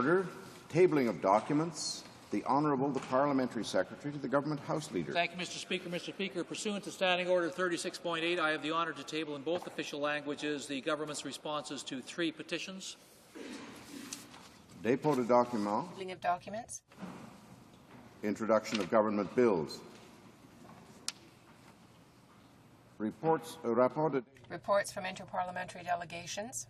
order. Tabling of documents. The Honourable the Parliamentary Secretary to the Government House Leader. Thank you, Mr. Speaker. Mr. Speaker, pursuant to Standing Order 36.8, I have the honour to table in both official languages the government's responses to 3 petitions. Dépôt de documents. Tabling of documents. Introduction of government bills. Reports from interparliamentary delegations.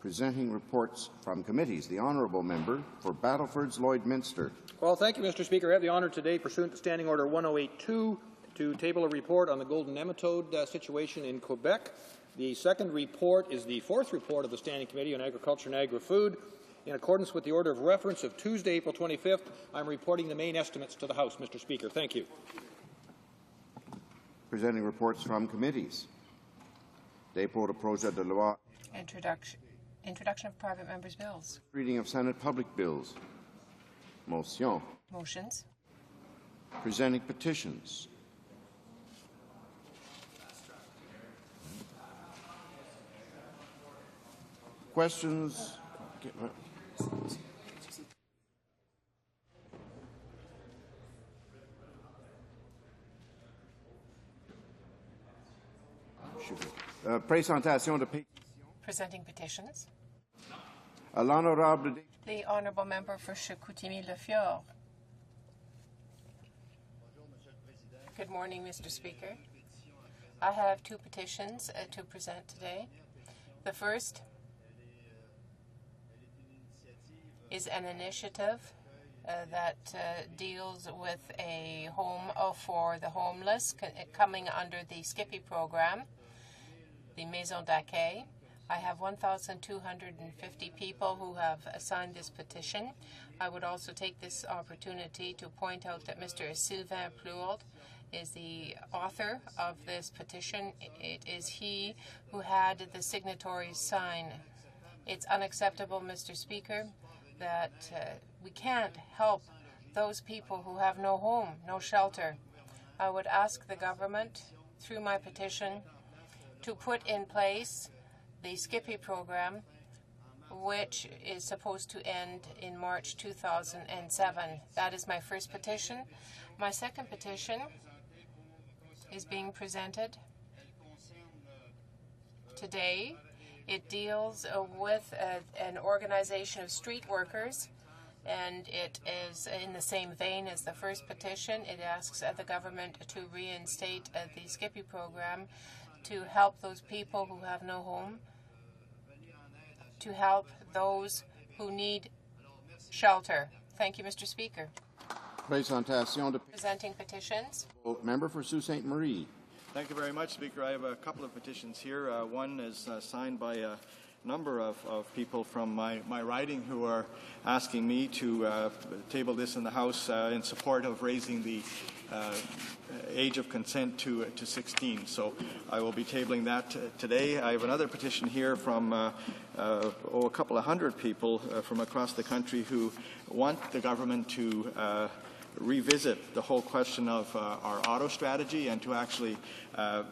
Presenting reports from committees. The Honourable Member for Battleford's Lloydminster. Well, thank you, Mr. Speaker. I have the honour today, pursuant to Standing Order 1082, to table a report on the golden nematode situation in Quebec. The second report is the 4th report of the Standing Committee on Agriculture and Agri-Food. In accordance with the order of reference of Tuesday, April 25th, I'm reporting the main estimates to the House, Mr. Speaker. Thank you. Presenting reports from committees. Dépôt de projet de loi. Introduction of private members' bills. Reading of Senate public bills. Motion. Motions. Presenting petitions. Questions. Présentation de pétitions. Presenting petitions. L'honorable. The Honourable Member for Chicoutimi-Le-Fjord. Good morning, Mr. Speaker. I have 2 petitions to present today. The first is an initiative that deals with a home for the homeless coming under the Skippy program, the Maison d'accueil. I have 1,250 people who have signed this petition. I would also take this opportunity to point out that Mr. Sylvain Plourde is the author of this petition. It is he who had the signatories sign. It's unacceptable, Mr. Speaker, that we can't help those people who have no home, no shelter. I would ask the government, through my petition, to put in place the Skippy program, which is supposed to end in March 2007. That is my first petition. My second petition is being presented today. It deals with an organization of street workers, and it is in the same vein as the first petition. It asks the government to reinstate the Skippy program to help those people who have no home, to help those who need shelter. Thank you, Mr. Speaker. Presenting petitions. Member for Sault Ste. Marie. Thank you very much, Speaker. I have a couple of petitions here. One is signed by a number of people from my riding who are asking me to table this in the House in support of raising the age of consent to 16. So I will be tabling that today. I have another petition here from a couple of hundred people from across the country who want the government to revisit the whole question of our auto strategy and to actually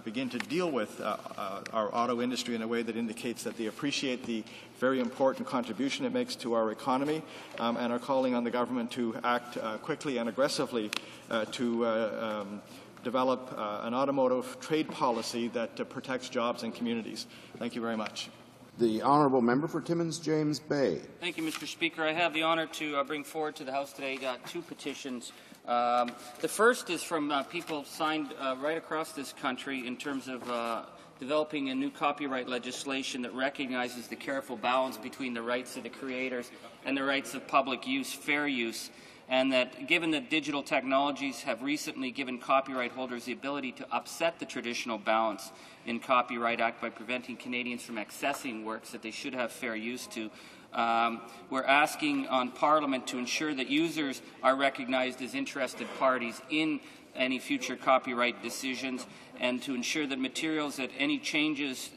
begin to deal with our auto industry in a way that indicates that they appreciate the very important contribution it makes to our economy and are calling on the government to act quickly and aggressively to develop an automotive trade policy that protects jobs and communities. Thank you very much. The Honourable Member for Timmins James Bay. Thank you, Mr. Speaker. I have the honour to bring forward to the House today 2 petitions. The first is from people signed right across this country in terms of developing a new copyright legislation that recognizes the careful balance between the rights of the creators and the rights of public use, fair use, and that given that digital technologies have recently given copyright holders the ability to upset the traditional balance in Copyright Act by preventing Canadians from accessing works that they should have fair use to, we're asking on Parliament to ensure that users are recognized as interested parties in any future copyright decisions and to ensure that materials that any changes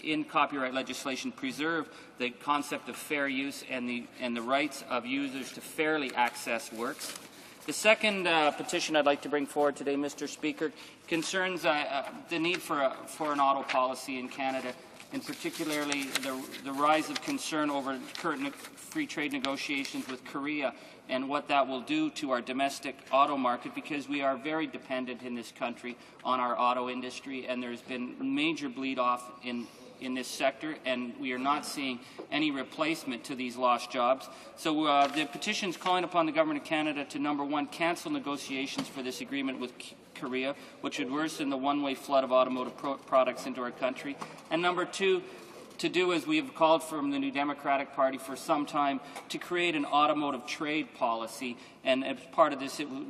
in copyright legislation preserve the concept of fair use and the rights of users to fairly access works. The second petition I'd like to bring forward today, Mr. Speaker, concerns the need for an auto policy in Canada, and particularly the rise of concern over current free trade negotiations with Korea and what that will do to our domestic auto market, because we are very dependent in this country on our auto industry, and there's been major bleed off in this sector, and we are not seeing any replacement to these lost jobs. So the petition is calling upon the Government of Canada to, number one, cancel negotiations for this agreement with Korea, which would worsen the one-way flood of automotive products into our country, and number two, to do as we have called from the New Democratic Party for some time, to create an automotive trade policy. And as part of this, it will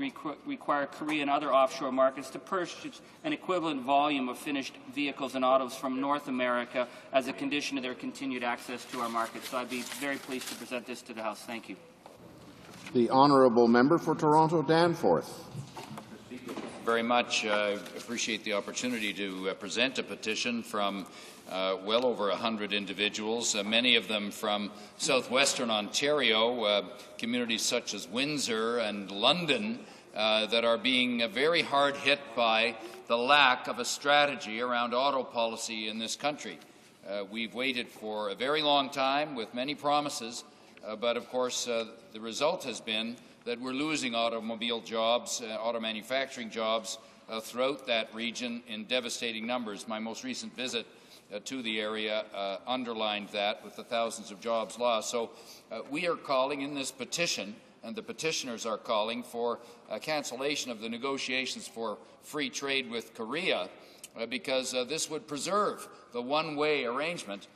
require Korea and other offshore markets to purchase an equivalent volume of finished vehicles and autos from North America as a condition of their continued access to our market. So I'd be very pleased to present this to the House. Thank you. The honourable member for Toronto Danforth. Very much. I appreciate the opportunity to present a petition from well over 100 individuals, many of them from southwestern Ontario, communities such as Windsor and London, that are being very hard hit by the lack of a strategy around auto policy in this country. We've waited for a very long time with many promises, but of course the result has been that we're losing automobile jobs, auto manufacturing jobs throughout that region in devastating numbers. My most recent visit to the area underlined that, with the thousands of jobs lost. So we are calling in this petition, and the petitioners are calling for a cancellation of the negotiations for free trade with Korea, because this would preserve the one-way arrangement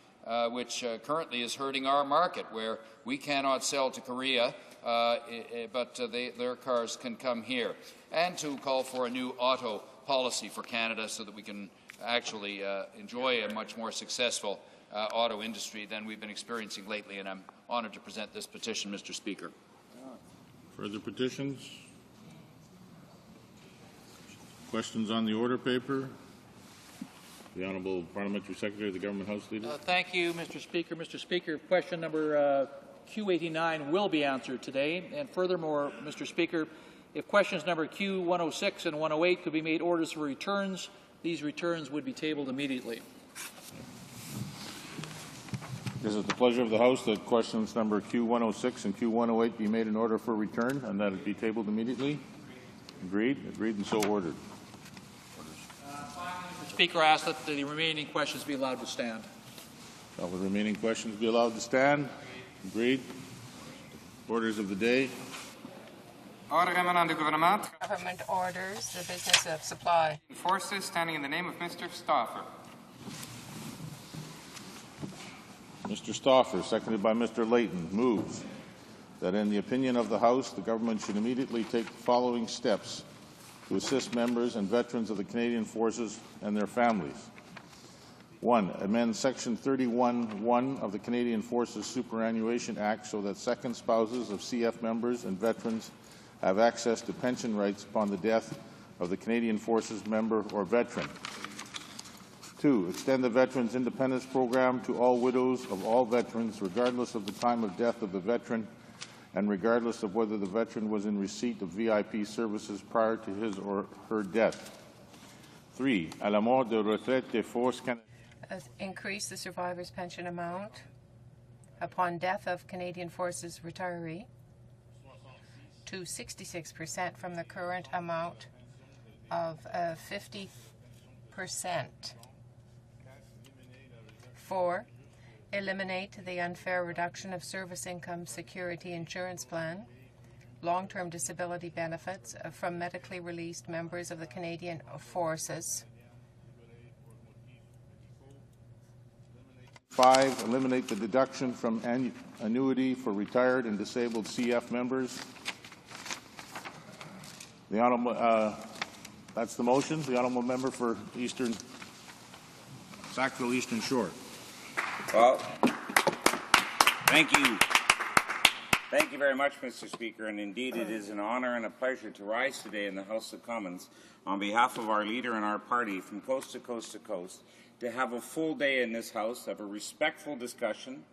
which currently is hurting our market, where we cannot sell to Korea, but their cars can come here, and to call for a new auto policy for Canada so that we can actually enjoy a much more successful auto industry than we've been experiencing lately, and I'm honoured to present this petition, Mr. Speaker. Further petitions? Questions on the order paper? The Honourable Parliamentary Secretary of the Government House Leader. Thank you, Mr. Speaker. Mr. Speaker, question number Q89 will be answered today. And furthermore, Mr. Speaker, if questions number Q106 and 108 could be made orders for returns, these returns would be tabled immediately. Is it the pleasure of the House that questions number Q106 and Q108 be made in order for return and that it be tabled immediately? Agreed? Agreed and so ordered. Mr. Speaker, I ask that the remaining questions be allowed to stand. Shall the remaining questions be allowed to stand? Agreed. Orders of the day. Government orders the business of supply. Forces standing in the name of Mr. Stauffer. Mr. Stauffer, seconded by Mr. Layton, moves that in the opinion of the House, the government should immediately take the following steps to assist members and veterans of the Canadian Forces and their families. 1. Amend Section 31(1) of the Canadian Forces Superannuation Act so that second spouses of CF members and veterans have access to pension rights upon the death of the Canadian Forces member or veteran. 2. Extend the Veterans Independence Program to all widows of all veterans, regardless of the time of death of the veteran and regardless of whether the veteran was in receipt of VIP services prior to his or her death. 3. À la mort de retraite des forces canadiennes. Increase the survivor's pension amount upon death of Canadian Forces retiree to 66% from the current amount of 50%. 4. Eliminate the unfair reduction of service income security insurance plan, long-term disability benefits from medically released members of the Canadian Forces. 5. Eliminate the deduction from annuity for retired and disabled CF members. The Honourable, that's the motion. The Honourable Member for Sackville Eastern Shore. Well, thank you. Thank you very much, Mr. Speaker, and indeed it is an honour and a pleasure to rise today in the House of Commons on behalf of our leader and our party from coast to coast to coast to have a full day in this House of a respectful discussion.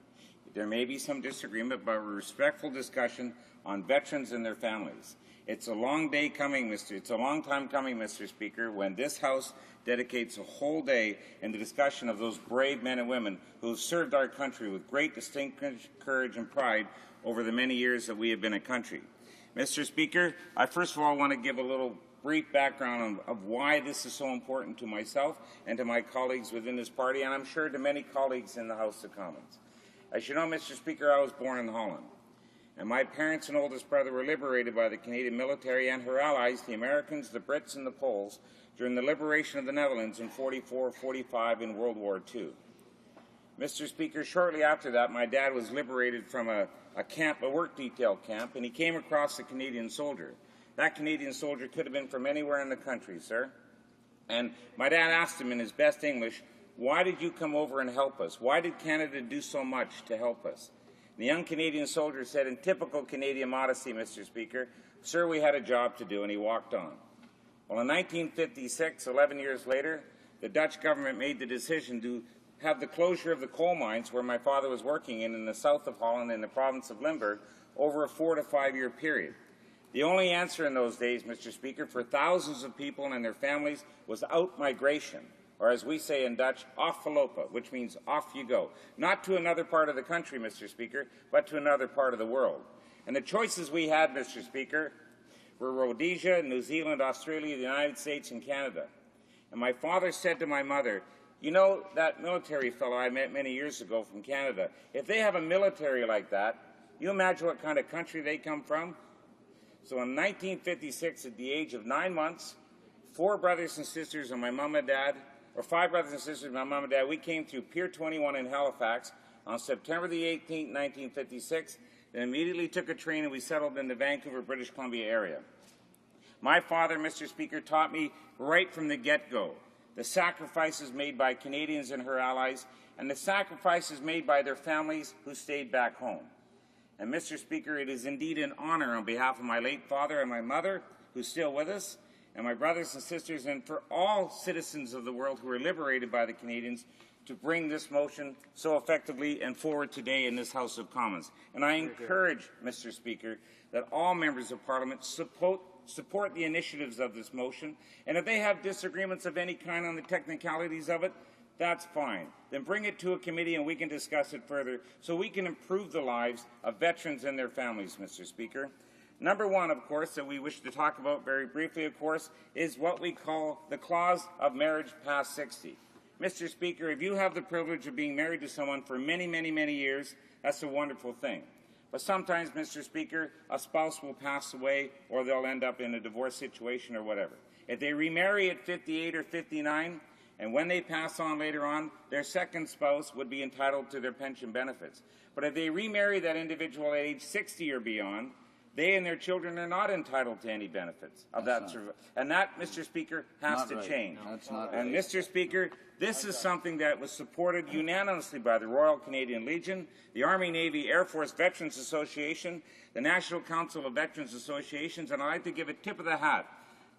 There may be some disagreement, but a respectful discussion on veterans and their families. It's a long day coming, It's a long time coming, Mr. Speaker, when this House dedicates a whole day in the discussion of those brave men and women who have served our country with great distinction, courage, and pride over the many years that we have been a country. Mr. Speaker, I first of all want to give a little brief background of why this is so important to myself and to my colleagues within this party, and I'm sure to many colleagues in the House of Commons. As you know, Mr. Speaker, I was born in Holland, and my parents and oldest brother were liberated by the Canadian military and her allies, the Americans, the Brits, and the Poles, during the liberation of the Netherlands in 44-45 in World War II. Mr. Speaker, shortly after that, my dad was liberated from a work detail camp, and he came across a Canadian soldier. That Canadian soldier could have been from anywhere in the country, sir. And my dad asked him in his best English, "Why did you come over and help us? Why did Canada do so much to help us?" The young Canadian soldier said, in typical Canadian modesty, Mr. Speaker, "Sir, we had a job to do," and he walked on. Well, in 1956, 11 years later, the Dutch government made the decision to have the closure of the coal mines where my father was working in the south of Holland in the province of Limburg over a 4 to 5 year period. The only answer in those days, Mr. Speaker, for thousands of people and their families was out-migration, or as we say in Dutch, afgelopen, which means off you go. Not to another part of the country, Mr. Speaker, but to another part of the world. And the choices we had, Mr. Speaker, were Rhodesia, New Zealand, Australia, the United States, and Canada. And my father said to my mother, "You know, that military fellow I met many years ago from Canada, if they have a military like that, you imagine what kind of country they come from?" So in 1956, at the age of 9 months, 4 brothers and sisters and my mom and dad, or 5 brothers and sisters and my mom and dad, we came through Pier 21 in Halifax on September the 18th, 1956, then immediately took a train and we settled in the Vancouver, British Columbia area. My father, Mr. Speaker, taught me right from the get-go the sacrifices made by Canadians and her allies and the sacrifices made by their families who stayed back home. And, Mr. Speaker, it is indeed an honor on behalf of my late father and my mother, who's still with us, and my brothers and sisters, and for all citizens of the world who were liberated by the Canadians, to bring this motion so effectively and forward today in this House of Commons. And I encourage, Mr. Speaker, that all members of Parliament support the initiatives of this motion, and if they have disagreements of any kind on the technicalities of it, that's fine. Then bring it to a committee and we can discuss it further so we can improve the lives of veterans and their families, Mr. Speaker. Number one, of course, that we wish to talk about very briefly, of course, is what we call the clause of marriage past 60. Mr. Speaker, if you have the privilege of being married to someone for many, many, many years, that's a wonderful thing. But sometimes, Mr. Speaker, a spouse will pass away or they'll end up in a divorce situation or whatever. If they remarry at 58 or 59, and when they pass on later on, their second spouse would be entitled to their pension benefits. But if they remarry that individual at age 60 or beyond, they and their children are not entitled to any benefits of that. And that, Mr. Speaker, has to change. And, Mr. Speaker, this is something that was supported unanimously by the Royal Canadian Legion, the Army, Navy, Air Force Veterans Association, the National Council of Veterans Associations, and I'd like to give a tip of the hat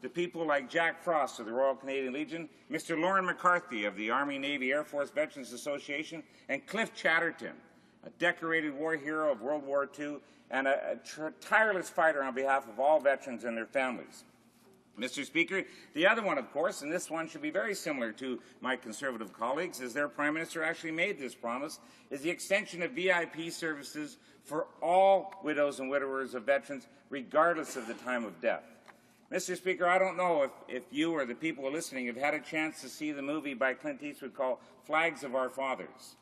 to people like Jack Frost of the Royal Canadian Legion, Mr. Lauren McCarthy of the Army, Navy, Air Force Veterans Association, and Cliff Chatterton, a decorated war hero of World War II and a tireless fighter on behalf of all veterans and their families. Mr. Speaker, the other one, of course, and this one should be very similar to my Conservative colleagues, as their Prime Minister actually made this promise, is the extension of VIP services for all widows and widowers of veterans, regardless of the time of death. Mr. Speaker, I don't know if you or the people listening have had a chance to see the movie by Clint Eastwood called Flags of Our Fathers.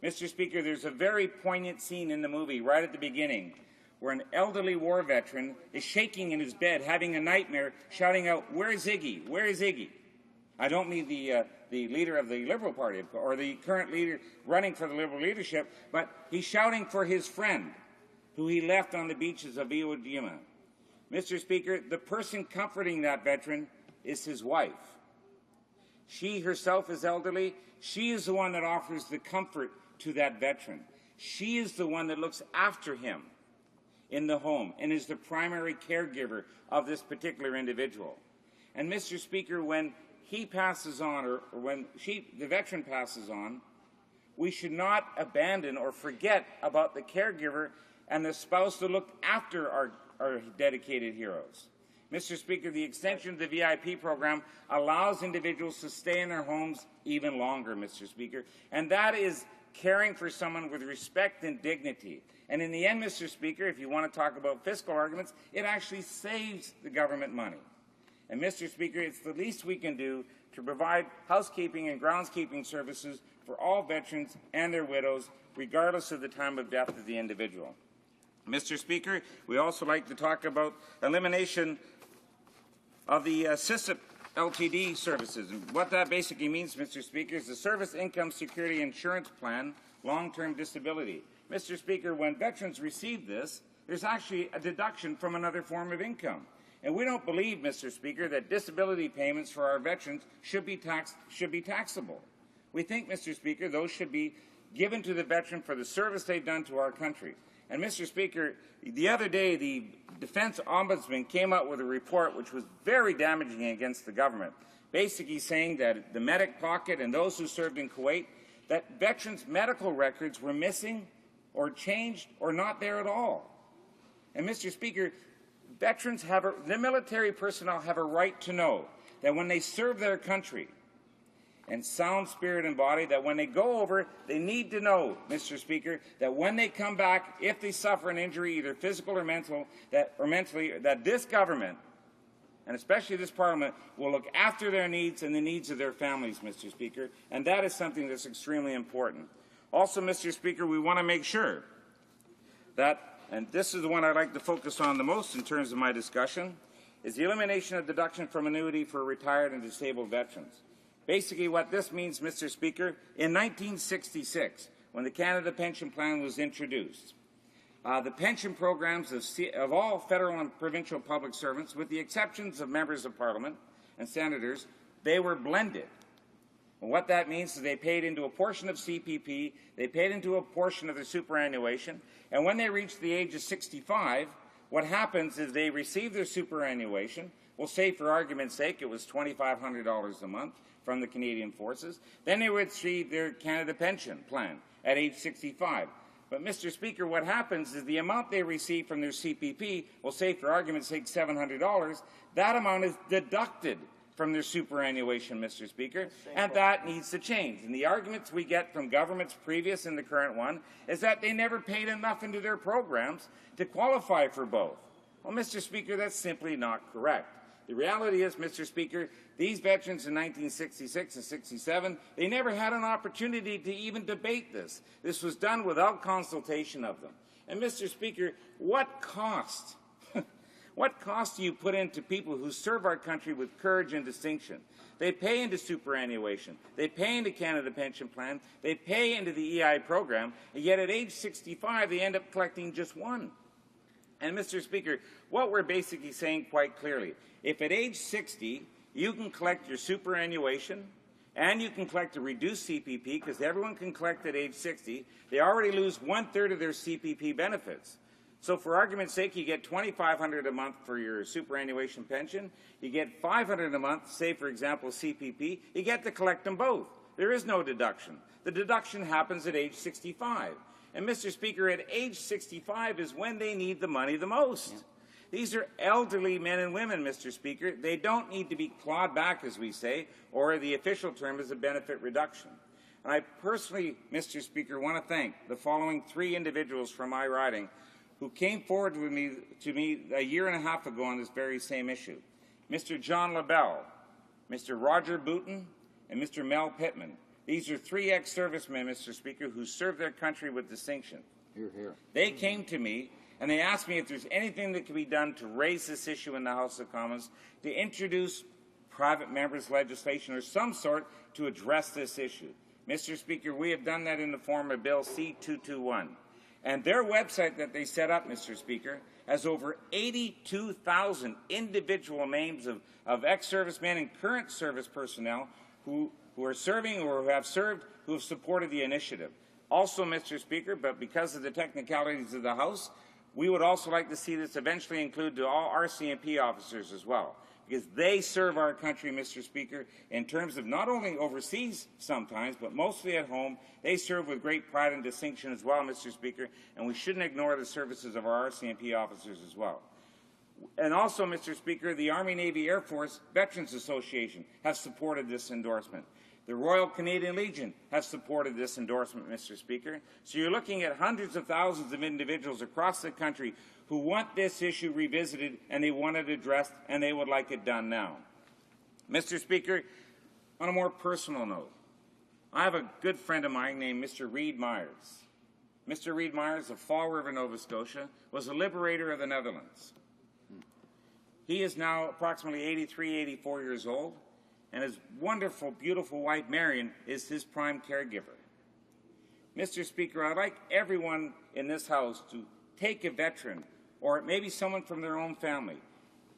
Mr. Speaker, there's a very poignant scene in the movie right at the beginning where an elderly war veteran is shaking in his bed, having a nightmare, shouting out, "Where's Iggy? Where is Iggy?" I don't mean the leader of the Liberal Party or the current leader running for the Liberal leadership, but he's shouting for his friend who he left on the beaches of Iwo Jima. Mr. Speaker, the person comforting that veteran is his wife. She herself is elderly. She is the one that offers the comfort to that veteran. She is the one that looks after him in the home and is the primary caregiver of this particular individual. And, Mr. Speaker, when he passes on, or when the veteran passes on, we should not abandon or forget about the caregiver and the spouse to look after our dedicated heroes. Mr. Speaker, the extension of the VIP program allows individuals to stay in their homes even longer, Mr. Speaker, and that is caring for someone with respect and dignity. And in the end, Mr. Speaker, if you want to talk about fiscal arguments, it actually saves the government money. And Mr. Speaker, it's the least we can do to provide housekeeping and groundskeeping services for all veterans and their widows, regardless of the time of death of the individual. Mr. Speaker, we also like to talk about elimination of the SISIP LTD services. And what that basically means, Mr. Speaker, is the Service Income Security Insurance Plan, long-term disability. Mr. Speaker, when veterans receive this, there's actually a deduction from another form of income. And we don't believe, Mr. Speaker, that disability payments for our veterans should be taxable. We think, Mr. Speaker, those should be given to the veteran for the service they've done to our country. And, Mr. Speaker, the other day, the Defense Ombudsman came out with a report which was very damaging against the government, basically saying that the medic pocket and those who served in Kuwait, that veterans' medical records were missing or changed or not there at all. And, Mr. Speaker, veterans the military personnel have a right to know that when they serve their country, and sound spirit and body, that when they go over, they need to know, Mr. Speaker, that when they come back, if they suffer an injury, either physical or mentally, that this government, and especially this Parliament, will look after their needs and the needs of their families, Mr. Speaker, and that is something that's extremely important. Also, Mr. Speaker, we want to make sure that, and this is the one I'd like to focus on the most in terms of my discussion, is the elimination of deduction from annuity for retired and disabled veterans. Basically, what this means, Mr. Speaker, in 1966, when the Canada Pension Plan was introduced, the pension programs of all federal and provincial public servants, with the exceptions of members of Parliament and senators, they were blended. And what that means is they paid into a portion of CPP, they paid into a portion of their superannuation, and when they reached the age of 65, what happens is they receive their superannuation. We'll say, for argument's sake, it was $2,500 a month from the Canadian Forces. Then they would receive their Canada Pension Plan at age 65. But, Mr. Speaker, what happens is the amount they receive from their CPP, we'll say, for argument's sake, $700, that amount is deducted from their superannuation, Mr. Speaker, and that needs to change. And the arguments we get from governments previous and the current one is that they never paid enough into their programs to qualify for both. Well, Mr. Speaker, that's simply not correct. The reality is, Mr. Speaker, these veterans in 1966 and 67, they never had an opportunity to even debate this. This was done without consultation of them. And, Mr. Speaker, what cost? What cost do you put into people who serve our country with courage and distinction? They pay into superannuation. They pay into Canada Pension Plan. They pay into the EI program. And yet at age 65, they end up collecting just one. And, Mr. Speaker, what we're basically saying quite clearly, if at age 60 you can collect your superannuation and you can collect a reduced CPP, because everyone can collect at age 60, they already lose 1/3 of their CPP benefits. So for argument's sake, you get $2,500 a month for your superannuation pension. You get $500 a month, say, for example, CPP. You get to collect them both. There is no deduction. The deduction happens at age 65. And, Mr. Speaker, at age 65 is when they need the money the most. Yeah. These are elderly men and women, Mr. Speaker. They don't need to be clawed back, as we say, or the official term is a benefit reduction. And I personally, Mr. Speaker, want to thank the following 3 individuals from my riding who came forward to me a year and a half ago on this very same issue. Mr. John LaBelle, Mr. Roger Booton, and Mr. Mel Pittman. These are 3 ex-servicemen, Mr. Speaker, who served their country with distinction. Hear, hear. They came to me and they asked me if there's anything that can be done to raise this issue in the House of Commons, to introduce private members' legislation or some sort to address this issue. Mr. Speaker, we have done that in the form of Bill C-221. And their website that they set up, Mr. Speaker, has over 82,000 individual names of ex-servicemen and current service personnel who are serving or who have served, who have supported the initiative. Also, Mr. Speaker, but because of the technicalities of the House, we would also like to see this eventually include to all RCMP officers as well, because they serve our country, Mr. Speaker, in terms of not only overseas sometimes, but mostly at home. They serve with great pride and distinction as well, Mr. Speaker, and we shouldn't ignore the services of our RCMP officers as well. And also, Mr. Speaker, the Army, Navy, Air Force Veterans Association have supported this endorsement. The Royal Canadian Legion has supported this endorsement, Mr. Speaker. So you're looking at hundreds of thousands of individuals across the country who want this issue revisited and they want it addressed and they would like it done now. Mr. Speaker, on a more personal note, I have a good friend of mine named Mr. Reed Myers. Mr. Reed Myers of Fall River, Nova Scotia, was a liberator of the Netherlands. He is now approximately 83, 84 years old, and his wonderful, beautiful wife, Marion, is his prime caregiver. Mr. Speaker, I'd like everyone in this House to take a veteran, or maybe someone from their own family,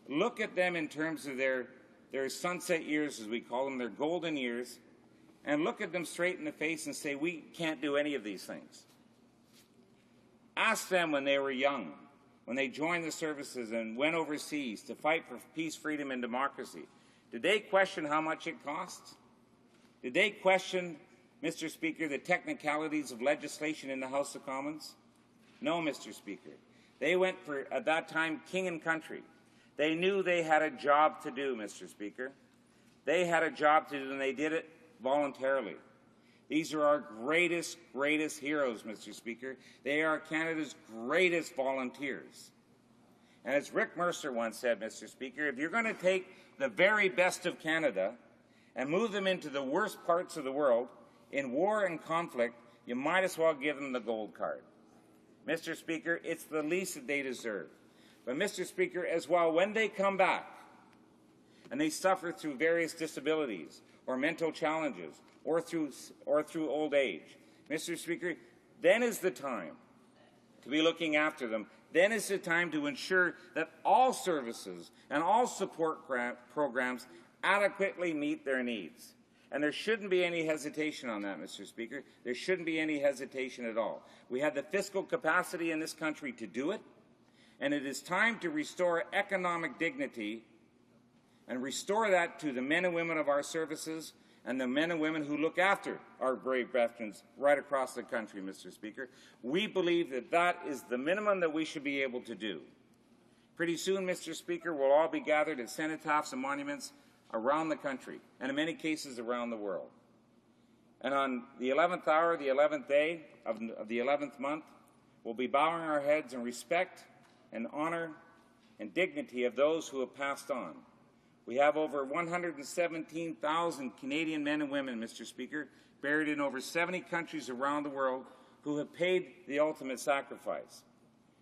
look at them in terms of their sunset years, as we call them, their golden years, and look at them straight in the face and say, we can't do any of these things. Ask them when they were young, when they joined the services and went overseas to fight for peace, freedom, and democracy. Did they question how much it costs? Did they question, Mr. Speaker, the technicalities of legislation in the House of Commons? No, Mr. Speaker. They went for, at that time, king and country. They knew they had a job to do, Mr. Speaker. They had a job to do, and they did it voluntarily. These are our greatest, greatest heroes, Mr. Speaker. They are Canada's greatest volunteers. And as Rick Mercer once said, Mr. Speaker, if you're going to take the very best of Canada and move them into the worst parts of the world in war and conflict, you might as well give them the gold card. Mr. Speaker, it's the least that they deserve. But, Mr. Speaker, as well, when they come back and they suffer through various disabilities or mental challenges or through old age, Mr. Speaker, then is the time to be looking after them. Then is the time to ensure that all services and all support programs adequately meet their needs. And there shouldn't be any hesitation on that, Mr. Speaker. There shouldn't be any hesitation at all. We have the fiscal capacity in this country to do it, and it is time to restore economic dignity and restore that to the men and women of our services and the men and women who look after our brave veterans right across the country, Mr. Speaker. We believe that that is the minimum that we should be able to do. Pretty soon, Mr. Speaker, we'll all be gathered at cenotaphs and monuments around the country, and in many cases around the world. And on the 11th hour, the 11th day of the 11th month, we'll be bowing our heads in respect and honor and dignity of those who have passed on. We have over 117,000 Canadian men and women, Mr. Speaker, buried in over 70 countries around the world who have paid the ultimate sacrifice.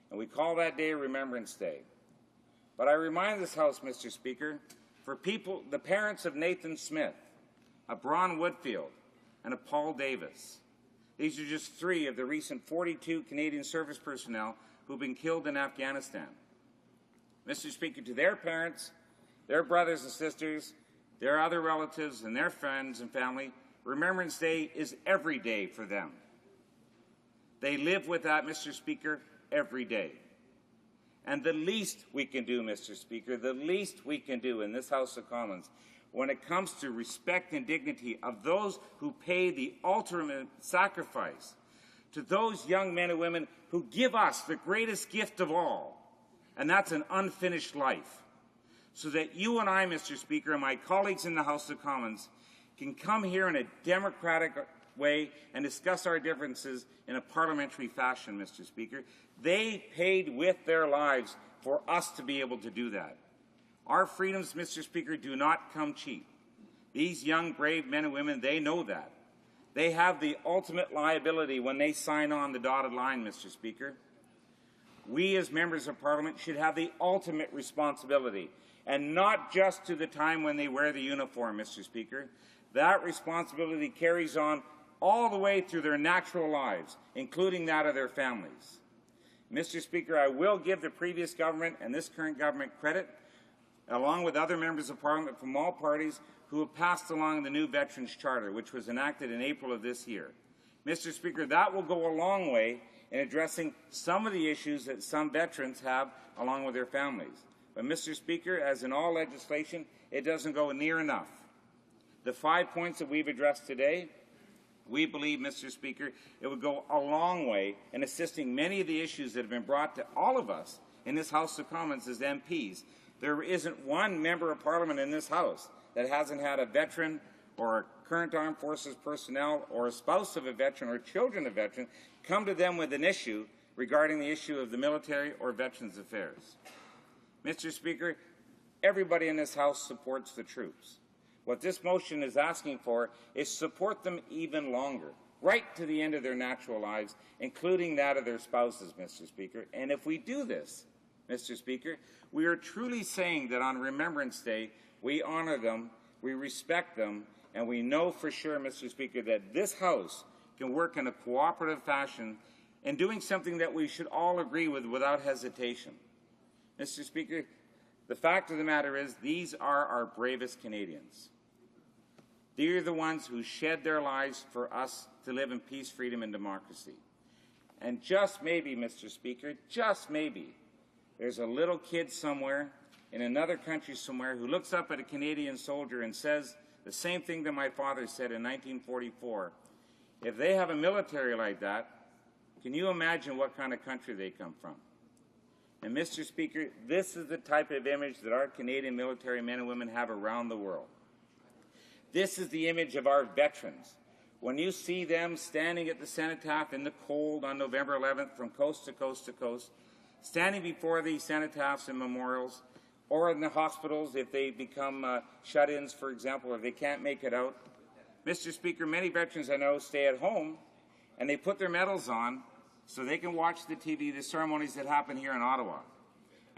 And we call that day Remembrance Day. But I remind this House, Mr. Speaker, for people, the parents of Nathan Smith, of Bron Woodfield, and of Paul Davis. These are just 3 of the recent 42 Canadian service personnel who have been killed in Afghanistan. Mr. Speaker, to their parents, their brothers and sisters, their other relatives, and their friends and family, Remembrance Day is every day for them. They live with that, Mr. Speaker, every day. And the least we can do, Mr. Speaker, the least we can do in this House of Commons when it comes to respect and dignity of those who pay the ultimate sacrifice, to those young men and women who give us the greatest gift of all, and that's an unfinished life, so that you and I, Mr. Speaker, and my colleagues in the House of Commons can come here in a democratic way and discuss our differences in a parliamentary fashion, Mr. Speaker. They paid with their lives for us to be able to do that. Our freedoms, Mr. Speaker, do not come cheap. These young, brave men and women, they know that. They have the ultimate liability when they sign on the dotted line, Mr. Speaker. We as members of Parliament should have the ultimate responsibility, and not just to the time when they wear the uniform, Mr. Speaker. That responsibility carries on all the way through their natural lives, including that of their families. Mr. Speaker, I will give the previous government and this current government credit, along with other members of Parliament from all parties who have passed along the new Veterans Charter, which was enacted in April of this year. Mr. Speaker, that will go a long way in addressing some of the issues that some veterans have along with their families. But, Mr. Speaker, as in all legislation, it doesn't go near enough. The 5 points that we've addressed today, we believe, Mr. Speaker, it would go a long way in assisting many of the issues that have been brought to all of us in this House of Commons as MPs. There isn't one member of Parliament in this House that hasn't had a veteran or a current armed forces personnel or a spouse of a veteran or children of a veteran come to them with an issue regarding the issue of the military or Veterans Affairs. Mr. Speaker, everybody in this House supports the troops. What this motion is asking for is support them even longer, right to the end of their natural lives, including that of their spouses, Mr. Speaker. And if we do this, Mr. Speaker, we are truly saying that on Remembrance Day, we honor them, we respect them, and we know for sure, Mr. Speaker, that this House can work in a cooperative fashion in doing something that we should all agree with without hesitation. Mr. Speaker, the fact of the matter is these are our bravest Canadians. They are the ones who shed their lives for us to live in peace, freedom, and democracy. And just maybe, Mr. Speaker, just maybe, there's a little kid somewhere in another country somewhere who looks up at a Canadian soldier and says the same thing that my father said in 1944. If they have a military like that, can you imagine what kind of country they come from? And Mr. Speaker, this is the type of image that our Canadian military men and women have around the world. This is the image of our veterans. When you see them standing at the cenotaph in the cold on November 11th from coast to coast to coast, standing before these cenotaphs and memorials, or in the hospitals if they become shut-ins, for example, or they can't make it out. Mr. Speaker, many veterans I know stay at home and they put their medals on so they can watch the TV, the ceremonies that happen here in Ottawa.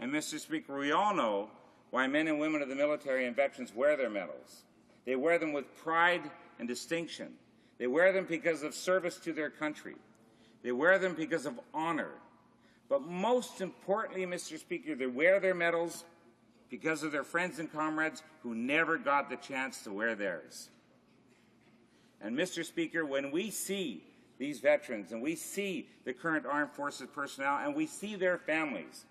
And Mr. Speaker, we all know why men and women of the military and veterans wear their medals. They wear them with pride and distinction. They wear them because of service to their country. They wear them because of honor. But most importantly, Mr. Speaker, they wear their medals because of their friends and comrades who never got the chance to wear theirs. And Mr. Speaker, when we see these veterans and we see the current armed forces personnel and we see their families,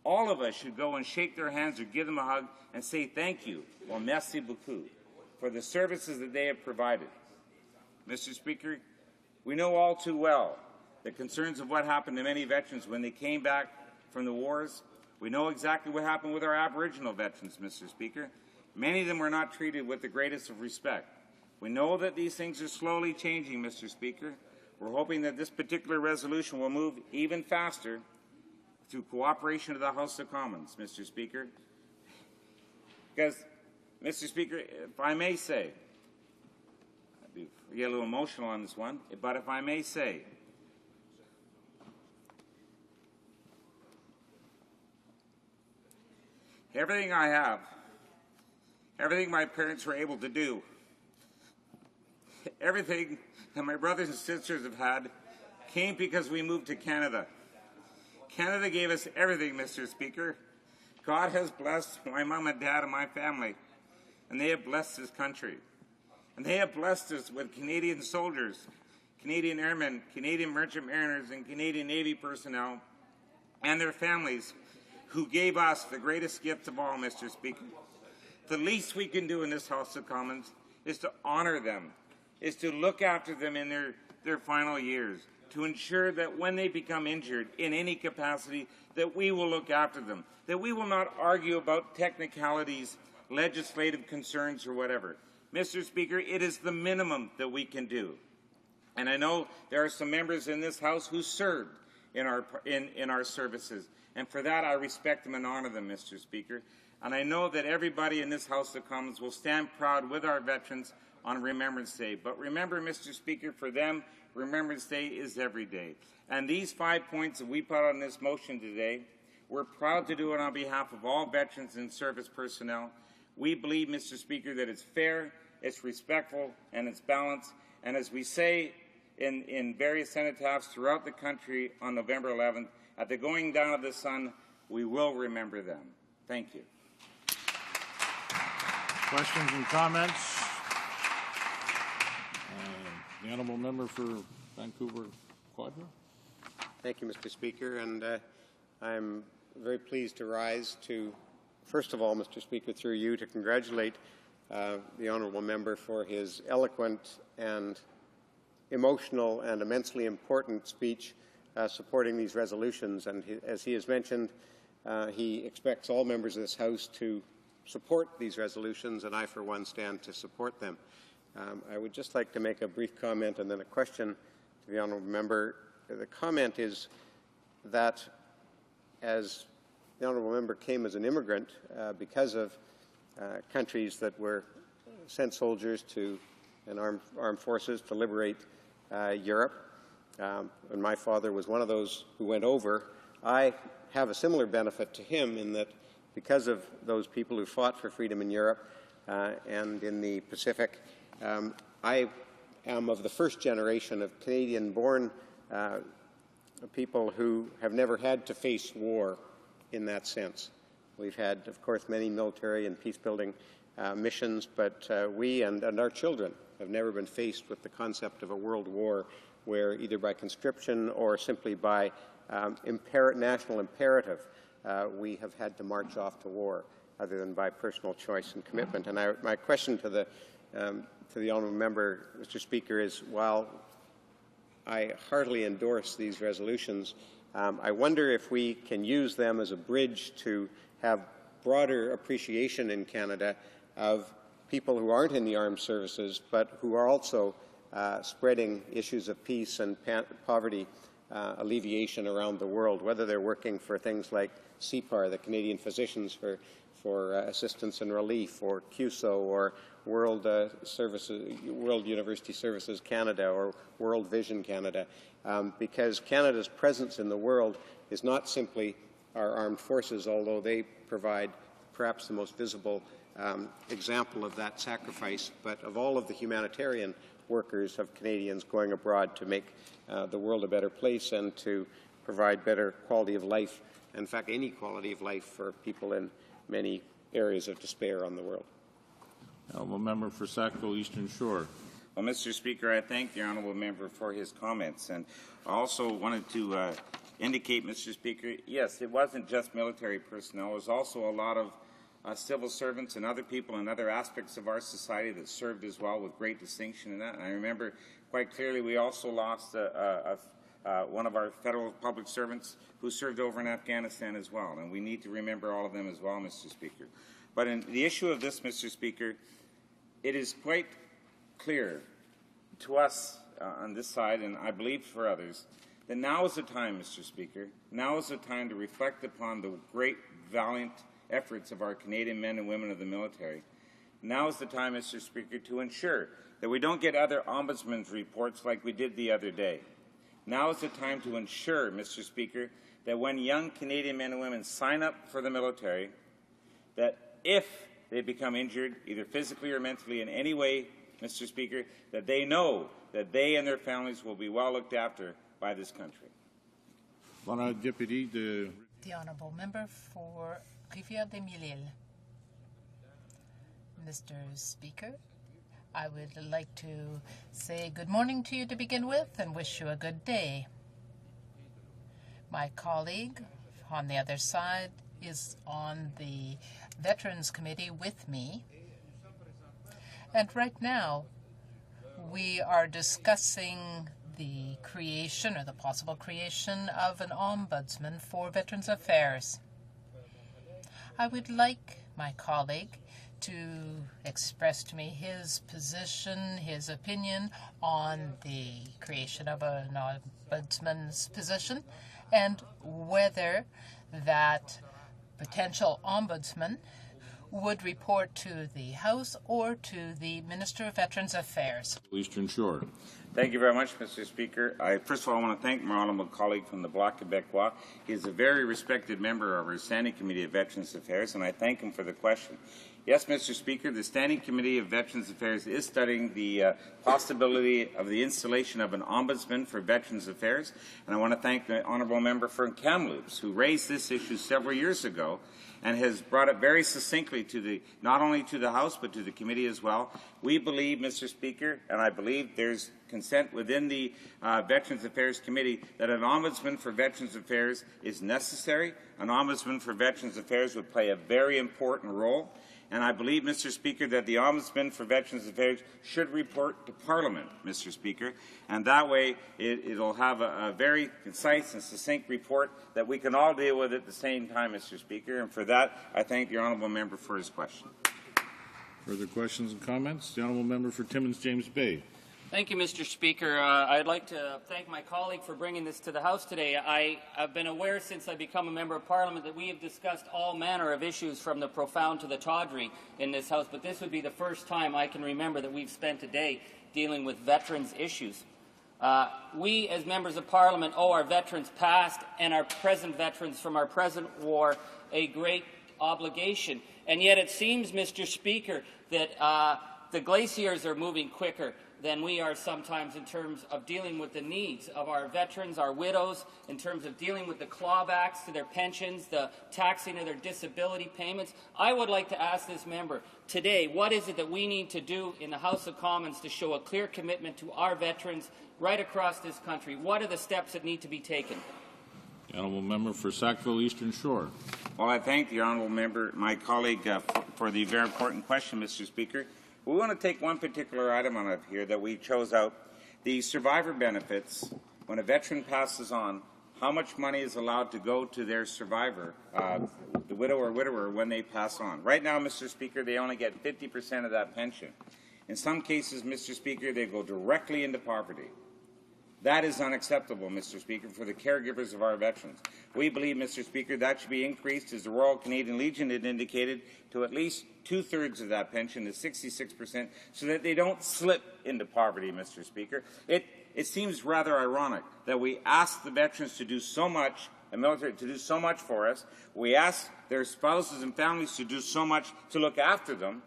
all of us should go and shake their hands or give them a hug and say thank you, or merci beaucoup, for the services that they have provided. Mr. Speaker, we know all too well the concerns of what happened to many veterans when they came back from the wars. We know exactly what happened with our Aboriginal veterans, Mr. Speaker. Many of them were not treated with the greatest of respect. We know that these things are slowly changing, Mr. Speaker. We're hoping that this particular resolution will move even faster through cooperation of the House of Commons, Mr. Speaker. Because, Mr. Speaker, if I may say, I get a little emotional on this one, but if I may say, everything I have, everything my parents were able to do, everything that my brothers and sisters have had came because we moved to Canada. Canada gave us everything, Mr. Speaker. God has blessed my mom and dad and my family, and they have blessed this country. And they have blessed us with Canadian soldiers, Canadian airmen, Canadian merchant mariners, and Canadian Navy personnel, and their families, who gave us the greatest gift of all, Mr. Speaker. The least we can do in this House of Commons is to honor them, is to look after them in their final years, to ensure that when they become injured in any capacity, that we will look after them, that we will not argue about technicalities, legislative concerns, or whatever. Mr. Speaker, it is the minimum that we can do. And I know there are some members in this House who served in our services, and for that I respect them and honor them, Mr. Speaker. And I know that everybody in this House of Commons will stand proud with our veterans on Remembrance Day. But remember, Mr. Speaker, for them, Remembrance Day is every day. And these 5 points that we put on this motion today, we're proud to do it on behalf of all veterans and service personnel. We believe, Mr. Speaker, that it's fair, it's respectful, and it's balanced. And as we say in various cenotaphs throughout the country on November 11th, at the going down of the sun, we will remember them. Thank you. Questions and comments? The honourable member for Vancouver Quadra. Thank you, Mr. Speaker, and I'm very pleased to rise to, first of all, Mr. Speaker, through you, to congratulate the honourable member for his eloquent and emotional and immensely important speech supporting these resolutions. And as he has mentioned, he expects all members of this House to support these resolutions, and I, for one, stand to support them. I would just like to make a brief comment and then a question to the honourable member. The comment is that as the honourable member came as an immigrant because of countries that were sent soldiers to and armed forces to liberate Europe, and my father was one of those who went over, I have a similar benefit to him in that because of those people who fought for freedom in Europe and in the Pacific, I am of the first generation of Canadian-born people who have never had to face war in that sense. We've had, of course, many military and peace-building missions, but we and our children have never been faced with the concept of a world war where either by conscription or simply by national imperative we have had to march off to war other than by personal choice and commitment. And my question to the honourable member, Mr. Speaker, is while I heartily endorse these resolutions, I wonder if we can use them as a bridge to have broader appreciation in Canada of people who aren't in the armed services but who are also spreading issues of peace and poverty alleviation around the world, whether they're working for things like CPAR, the Canadian Physicians for Assistance and Relief, or CUSO, or World University Services Canada, or World Vision Canada, because Canada's presence in the world is not simply our armed forces, although they provide perhaps the most visible example of that sacrifice, but of all of the humanitarian workers of Canadians going abroad to make the world a better place and to provide better quality of life, in fact, any quality of life for people in many areas of despair on the world. Honourable Member for Sackville Eastern Shore. Well, Mr. Speaker, I thank the honourable member for his comments, and I also wanted to indicate, Mr. Speaker, yes, it wasn't just military personnel. It was also a lot of civil servants and other people in other aspects of our society that served as well with great distinction in that. And I remember quite clearly we also lost one of our federal public servants who served over in Afghanistan as well, and we need to remember all of them as well, Mr. Speaker. But in the issue of this, Mr. Speaker, it is quite clear to us on this side, and I believe for others, that now is the time, Mr. Speaker, now is the time to reflect upon the great, valiant efforts of our Canadian men and women of the military. Now is the time, Mr. Speaker, to ensure that we don't get other ombudsman's reports like we did the other day. Now is the time to ensure, Mr. Speaker, that when young Canadian men and women sign up for the military, that if they become injured, either physically or mentally in any way, Mr. Speaker, that they know that they and their families will be well looked after by this country. The Honourable Member for Rivière-des-Mille-Îles. Mr. Speaker, I would like to say good morning to you to begin with and wish you a good day. My colleague on the other side is on the Veterans Committee with me. And right now, we are discussing the creation or the possible creation of an ombudsman for Veterans Affairs. I would like my colleague to express to me his position, his opinion on the creation of an ombudsman's position and whether that potential ombudsman would report to the House or to the Minister of Veterans Affairs. Eastern Shore. Thank you very much, Mr. Speaker. First of all, I want to thank my honourable colleague from the Bloc Québécois. He is a very respected member of our Standing Committee of Veterans Affairs, and I thank him for the question. Yes, Mr. Speaker, the Standing Committee of Veterans Affairs is studying the possibility of the installation of an ombudsman for Veterans Affairs, and I want to thank the honourable member from Kamloops, who raised this issue several years ago and has brought it very succinctly to not only to the House but to the committee as well. We believe, Mr. Speaker, and I believe there's consent within the Veterans Affairs Committee that an ombudsman for Veterans Affairs is necessary. An ombudsman for Veterans Affairs would play a very important role. And I believe, Mr. Speaker, that the Ombudsman for Veterans Affairs should report to Parliament, Mr. Speaker, and that way it'll have a very concise and succinct report that we can all deal with at the same time, Mr. Speaker. And for that, I thank the honourable member for his question. Further questions and comments? The honourable member for Timmins James Bay. Thank you, Mr. Speaker. I'd like to thank my colleague for bringing this to the House today. I've been aware since I become a member of Parliament that we have discussed all manner of issues from the profound to the tawdry in this House, but this would be the first time I can remember that we've spent a day dealing with veterans' issues. We, as members of Parliament, owe our veterans past and our present veterans from our present war a great obligation. And yet it seems, Mr. Speaker, that the glaciers are moving quicker than we are sometimes in terms of dealing with the needs of our veterans, our widows, in terms of dealing with the clawbacks to their pensions, the taxing of their disability payments. I would like to ask this member today, what is it that we need to do in the House of Commons to show a clear commitment to our veterans right across this country? What are the steps that need to be taken? The honourable member for Sackville Eastern Shore. Well, I thank the honourable member, my colleague, for the very important question, Mr. Speaker. We want to take one particular item on it here that we chose out. The survivor benefits, when a veteran passes on, how much money is allowed to go to their survivor, the widow or widower, when they pass on. Right now, Mr. Speaker, they only get 50% of that pension. In some cases, Mr. Speaker, they go directly into poverty. That is unacceptable, Mr. Speaker, for the caregivers of our veterans. We believe, Mr. Speaker, that should be increased, as the Royal Canadian Legion had indicated, to at least 2/3 of that pension, to 66%, so that they don't slip into poverty, Mr. Speaker. It seems rather ironic that we ask the veterans to do so much, the military to do so much for us. We ask their spouses and families to do so much to look after them,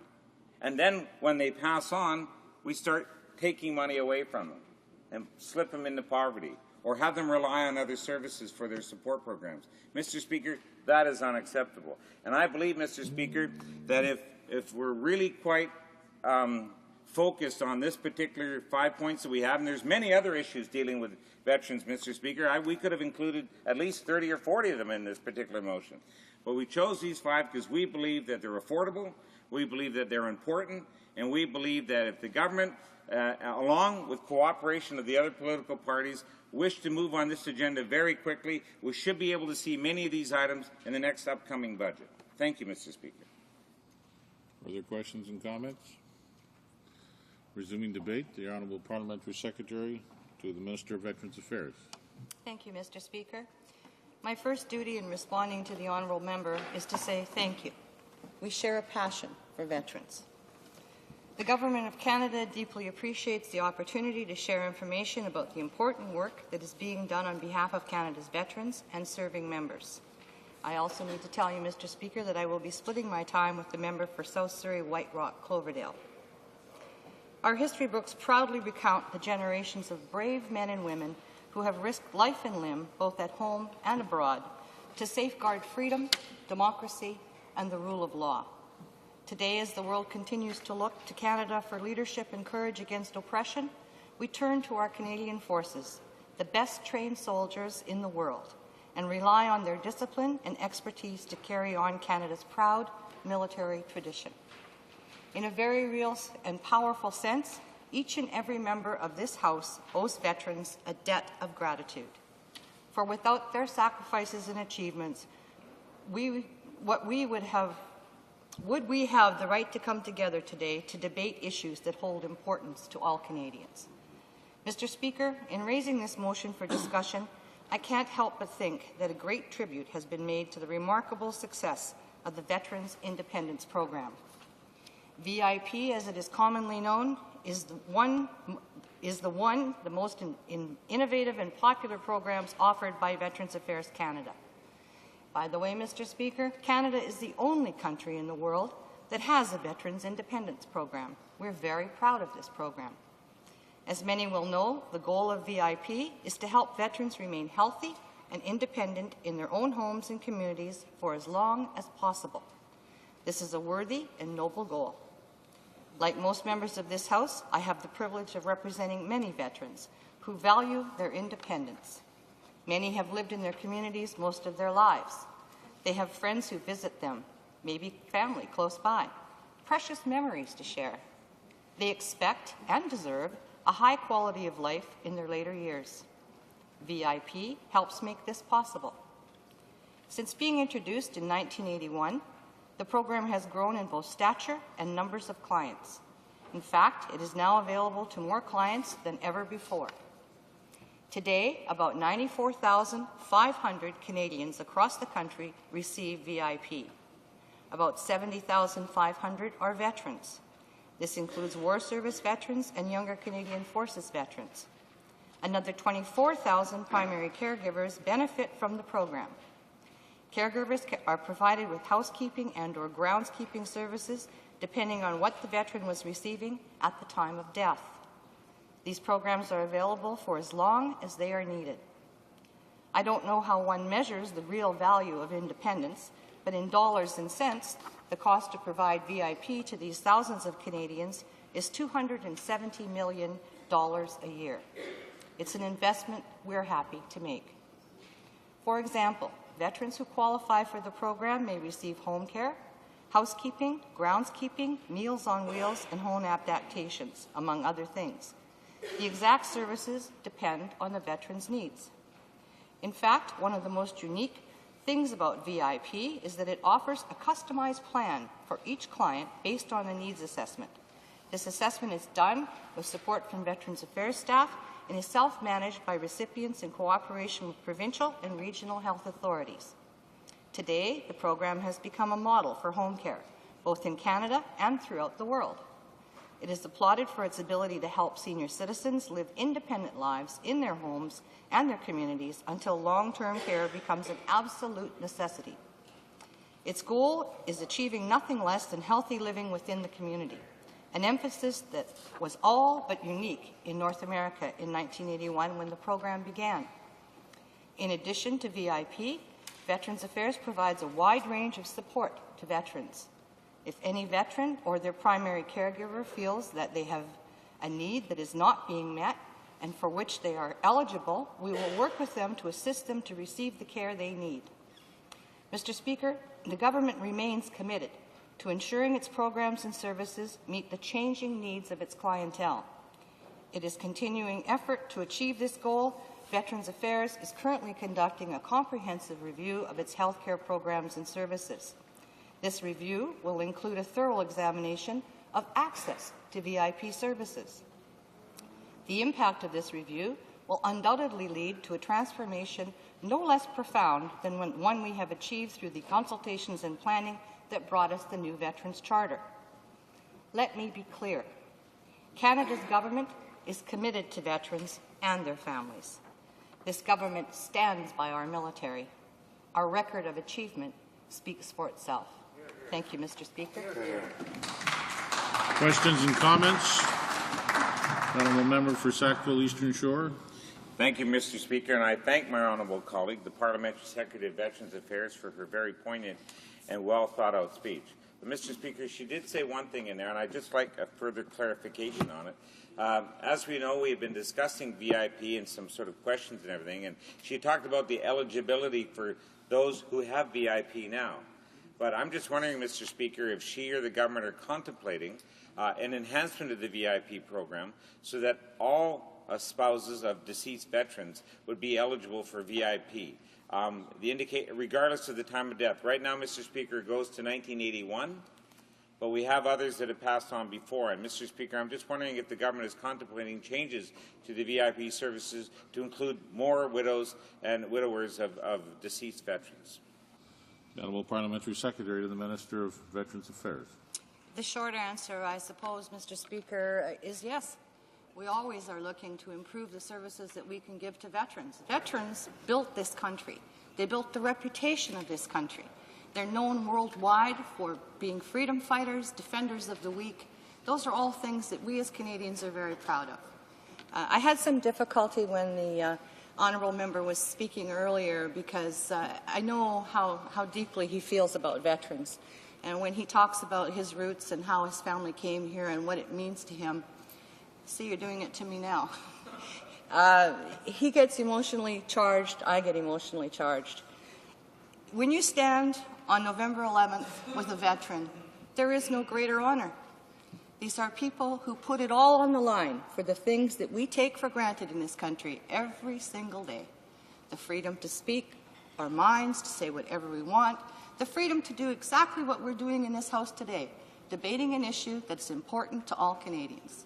and then when they pass on, we start taking money away from them and slip them into poverty, or have them rely on other services for their support programs. Mr. Speaker, that is unacceptable. And I believe, Mr. Speaker, that if we're really quite focused on this particular 5 points that we have, and there's many other issues dealing with veterans, Mr. Speaker, we could have included at least 30 or 40 of them in this particular motion. But we chose these 5 because we believe that they're affordable, we believe that they're important, and we believe that if the government, along with cooperation of the other political parties, wish to move on this agenda very quickly, we should be able to see many of these items in the next upcoming budget. Thank you, Mr. Speaker. Further questions and comments? Resuming debate, the Honourable Parliamentary Secretary to the Minister of Veterans Affairs. Thank you, Mr. Speaker. My first duty in responding to the honourable member is to say thank you. We share a passion for veterans. The Government of Canada deeply appreciates the opportunity to share information about the important work that is being done on behalf of Canada's veterans and serving members. I also need to tell you, Mr. Speaker, that I will be splitting my time with the member for South Surrey, White Rock, Cloverdale. Our history books proudly recount the generations of brave men and women who have risked life and limb, both at home and abroad, to safeguard freedom, democracy, and the rule of law. Today, as the world continues to look to Canada for leadership and courage against oppression, we turn to our Canadian forces, the best trained soldiers in the world, and rely on their discipline and expertise to carry on Canada's proud military tradition. In a very real and powerful sense, each and every member of this House owes veterans a debt of gratitude. For without their sacrifices and achievements, would we have the right to come together today to debate issues that hold importance to all Canadians? Mr. Speaker, in raising this motion for discussion, I can't help but think that a great tribute has been made to the remarkable success of the Veterans Independence Program. VIP, as it is commonly known, is the most innovative and popular programs offered by Veterans Affairs Canada. By the way, Mr. Speaker, Canada is the only country in the world that has a Veterans Independence Program. We're very proud of this program. As many will know, the goal of VIP is to help veterans remain healthy and independent in their own homes and communities for as long as possible. This is a worthy and noble goal. Like most members of this House, I have the privilege of representing many veterans who value their independence. Many have lived in their communities most of their lives. They have friends who visit them, maybe family close by. precious memories to share. They expect and deserve a high quality of life in their later years. VIP helps make this possible. Since being introduced in 1981, the program has grown in both stature and numbers of clients. In fact, it is now available to more clients than ever before. Today, about 94,500 Canadians across the country receive VIP. About 70,500 are veterans. This includes War Service veterans and Younger Canadian Forces veterans. Another 24,000 primary caregivers benefit from the program. Caregivers are provided with housekeeping and/or groundskeeping services depending on what the veteran was receiving at the time of death. These programs are available for as long as they are needed. I don't know how one measures the real value of independence, but in dollars and cents, the cost to provide VIP to these thousands of Canadians is $270 million a year. It's an investment we're happy to make. For example, veterans who qualify for the program may receive home care, housekeeping, groundskeeping, meals on wheels, and home adaptations, among other things. The exact services depend on the veteran's needs. In fact, one of the most unique things about VIP is that it offers a customized plan for each client based on a needs assessment. This assessment is done with support from Veterans Affairs staff and is self-managed by recipients in cooperation with provincial and regional health authorities. Today, the program has become a model for home care, both in Canada and throughout the world. It is applauded for its ability to help senior citizens live independent lives in their homes and their communities until long-term care becomes an absolute necessity. Its goal is achieving nothing less than healthy living within the community, an emphasis that was all but unique in North America in 1981 when the program began. In addition to VIP, Veterans Affairs provides a wide range of support to veterans. If any veteran or their primary caregiver feels that they have a need that is not being met and for which they are eligible, we will work with them to assist them to receive the care they need. Mr. Speaker, the government remains committed to ensuring its programs and services meet the changing needs of its clientele. It is continuing effort to achieve this goal. Veterans Affairs is currently conducting a comprehensive review of its healthcare programs and services. This review will include a thorough examination of access to VIP services. The impact of this review will undoubtedly lead to a transformation no less profound than one we have achieved through the consultations and planning that brought us the new Veterans Charter. Let me be clear. Canada's government is committed to veterans and their families. This government stands by our military. Our record of achievement speaks for itself. Thank you, Mr. Speaker. Questions and comments? Honourable Member for Sackville Eastern Shore. Thank you, Mr. Speaker, and I thank my honourable colleague, the Parliamentary Secretary of Veterans Affairs, for her very poignant and well thought out speech. But, Mr. Speaker, she did say one thing in there, and I'd just like a further clarification on it. As we know, we've been discussing VIP and some sort of questions and everything, and she talked about the eligibility for those who have VIP now. But I'm just wondering, Mr. Speaker, if she or the government are contemplating an enhancement of the VIP program so that all spouses of deceased veterans would be eligible for VIP. Regardless of the time of death. Right now, Mr. Speaker, it goes to 1981, but we have others that have passed on before. And, Mr. Speaker, I'm just wondering if the government is contemplating changes to the VIP services to include more widows and widowers of deceased veterans. Honourable Parliamentary Secretary to the Minister of Veterans Affairs. The short answer, I suppose, Mr. Speaker, is yes. We always are looking to improve the services that we can give to veterans. Veterans built this country. They built the reputation of this country. They're known worldwide for being freedom fighters, defenders of the weak. Those are all things that we as Canadians are very proud of. I had some difficulty when the honourable member was speaking earlier because I know how deeply he feels about veterans. And when he talks about his roots and how his family came here and what it means to him, see, you're doing it to me now. He gets emotionally charged. I get emotionally charged. When you stand on November 11th with a veteran, There is no greater honor. These are people who put it all on the line for the things that we take for granted in this country every single day. The freedom to speak our minds, to say whatever we want, the freedom to do exactly what we're doing in this House today, debating an issue that's important to all Canadians.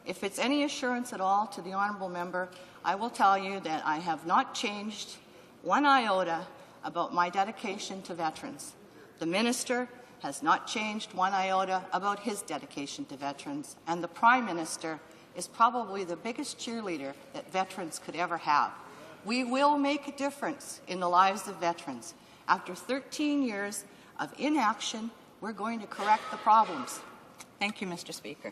If it's any assurance at all to the honourable member, I will tell you that I have not changed one iota about my dedication to veterans. The minister has not changed one iota about his dedication to veterans, and the Prime Minister is probably the biggest cheerleader that veterans could ever have. We will make a difference in the lives of veterans. After 13 years of inaction, we're going to correct the problems. Thank you, Mr. Speaker.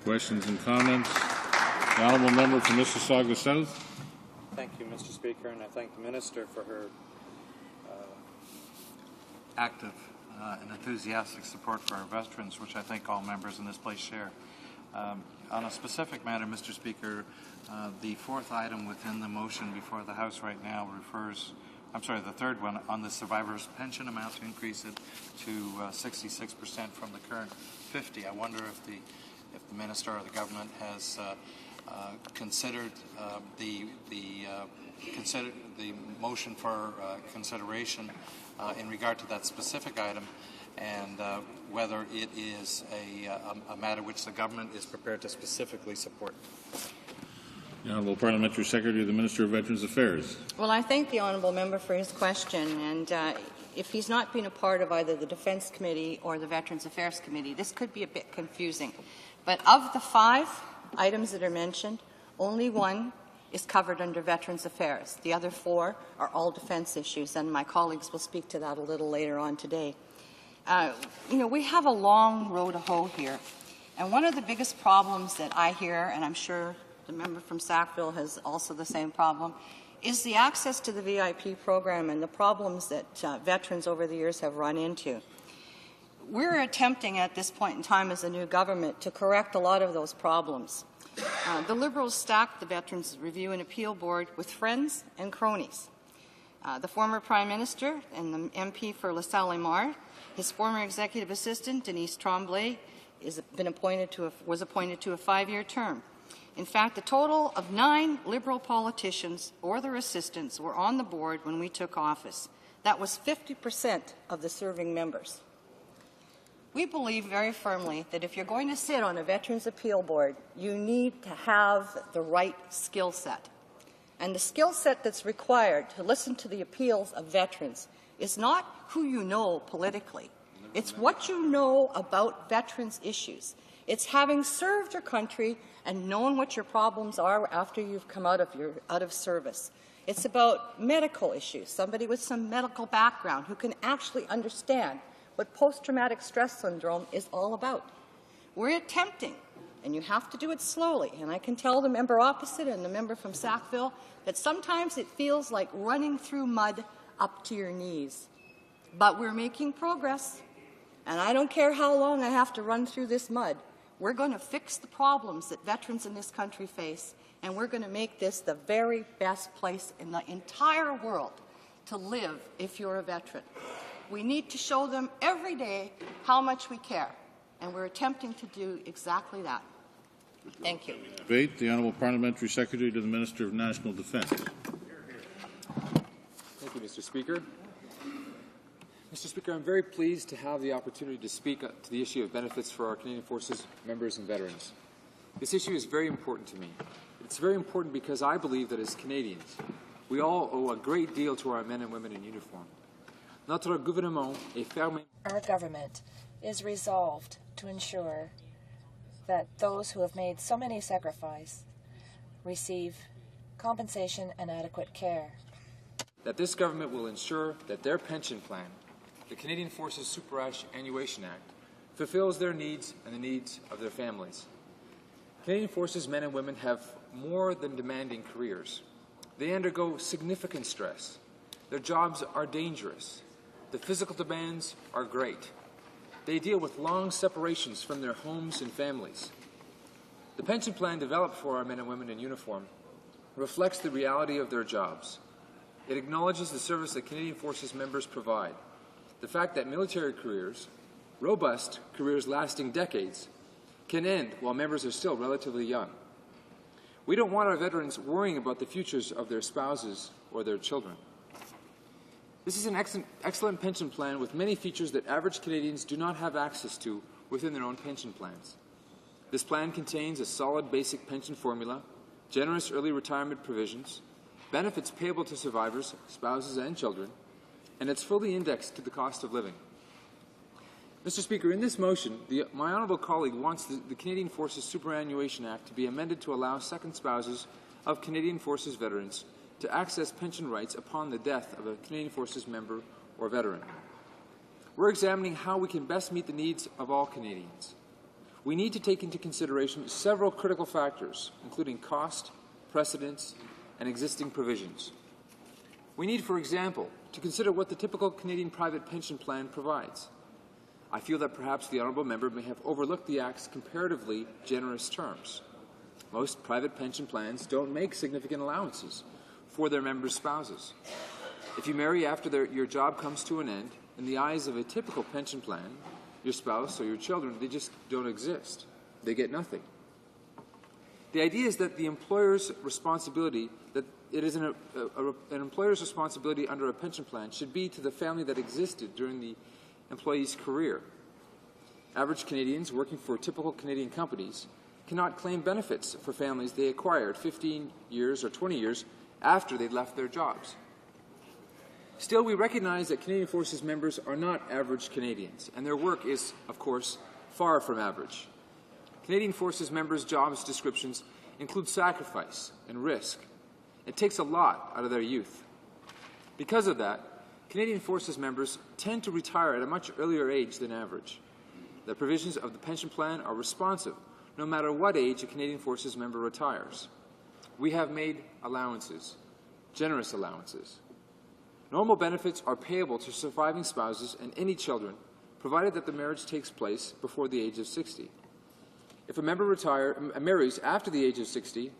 Questions and comments? The honourable member for Mississauga South. Thank you, Mr. Speaker, and I thank the Minister for her active and enthusiastic support for our veterans, which I think all members in this place share. On a specific matter, Mr. Speaker, the fourth item within the motion before the House right now refers, the third one, on the survivor's pension amount to increase it to 66% from the current 50%. I wonder if the Minister or the government has considered the motion for consideration in regard to that specific item, and whether it is a matter which the government is prepared to specifically support. The Honourable Parliamentary Secretary of the Minister of Veterans Affairs. Well, I thank the honourable member for his question, and if he's not been a part of either the Defence Committee or the Veterans Affairs Committee, this could be a bit confusing. But of the 5 items that are mentioned, only one is covered under Veterans Affairs. The other 4 are all defence issues, and my colleagues will speak to that a little later on today. We have a long road to hoe here, and one of the biggest problems that I hear, and I'm sure the member from Sackville has also the same problem, is the access to the VIP program and the problems that veterans over the years have run into. We're attempting at this point in time as a new government to correct a lot of those problems. The Liberals stacked the Veterans Review and Appeal Board with friends and cronies. The former Prime Minister and the MP for LaSalle-Lamar, his former executive assistant, Denise Tremblay, was appointed to a 5-year term. In fact, a total of 9 Liberal politicians or their assistants were on the board when we took office. That was 50% of the serving members. We believe very firmly that if you're going to sit on a Veterans Appeal Board, you need to have the right skill set. And the skill set that's required to listen to the appeals of veterans is not who you know politically. It's what you know about veterans' issues. It's having served your country and known what your problems are after you've come out of service. It's about medical issues, somebody with some medical background who can actually understand what post-traumatic stress syndrome is all about. We're attempting, and you have to do it slowly, and I can tell the member opposite and the member from Sackville that sometimes it feels like running through mud up to your knees. But we're making progress, and I don't care how long I have to run through this mud. We're going to fix the problems that veterans in this country face, and we're going to make this the very best place in the entire world to live if you're a veteran. We need to show them every day how much we care, and we're attempting to do exactly that. Thank you. Debate. The Honourable Parliamentary Secretary to the Minister of National Defence. Thank you, Mr. Speaker. Mr. Speaker, I'm very pleased to have the opportunity to speak to the issue of benefits for our Canadian Forces members and veterans. This issue is very important to me. It's very important because I believe that as Canadians, we all owe a great deal to our men and women in uniform. Notre gouvernement est fermé. Our government is resolved to ensure that those who have made so many sacrifices receive compensation and adequate care. That this government will ensure that their pension plan, the Canadian Forces Superannuation Act, fulfills their needs and the needs of their families. Canadian Forces men and women have more than demanding careers. They undergo significant stress. Their jobs are dangerous. The physical demands are great. They deal with long separations from their homes and families. The pension plan developed for our men and women in uniform reflects the reality of their jobs. It acknowledges the service that Canadian Forces members provide, the fact that military careers robust careers lasting decades, can end while members are still relatively young. We don't want our veterans worrying about the futures of their spouses or their children. This is an excellent pension plan with many features that average Canadians do not have access to within their own pension plans. This plan contains a solid basic pension formula, generous early retirement provisions, benefits payable to survivors, spouses, and children, and it's fully indexed to the cost of living. Mr. Speaker, in this motion, my honourable colleague wants the Canadian Forces Superannuation Act to be amended to allow second spouses of Canadian Forces veterans to access pension rights upon the death of a Canadian Forces member or veteran. We're examining how we can best meet the needs of all Canadians. We need to take into consideration several critical factors, including cost, precedents, and existing provisions. We need, for example, to consider what the typical Canadian private pension plan provides. I feel that perhaps the honourable member may have overlooked the Act's comparatively generous terms. Most private pension plans don't make significant allowances for their members' spouses. If you marry after your job comes to an end, in the eyes of a typical pension plan, your spouse or your children, they just don't exist. They get nothing. The idea is that the employer's responsibility, that it is an employer's responsibility under a pension plan should be to the family that existed during the employee's career. Average Canadians working for typical Canadian companies cannot claim benefits for families they acquired 15 years or 20 years after they'd left their jobs. Still, we recognize that Canadian Forces members are not average Canadians, and their work is, of course, far from average. Canadian Forces members' jobs descriptions include sacrifice and risk. It takes a lot out of their youth. Because of that, Canadian Forces members tend to retire at a much earlier age than average. The provisions of the pension plan are responsive, no matter what age a Canadian Forces member retires. We have made allowances, generous allowances. Normal benefits are payable to surviving spouses and any children, provided that the marriage takes place before the age of 60. If a member marries after the age of 60,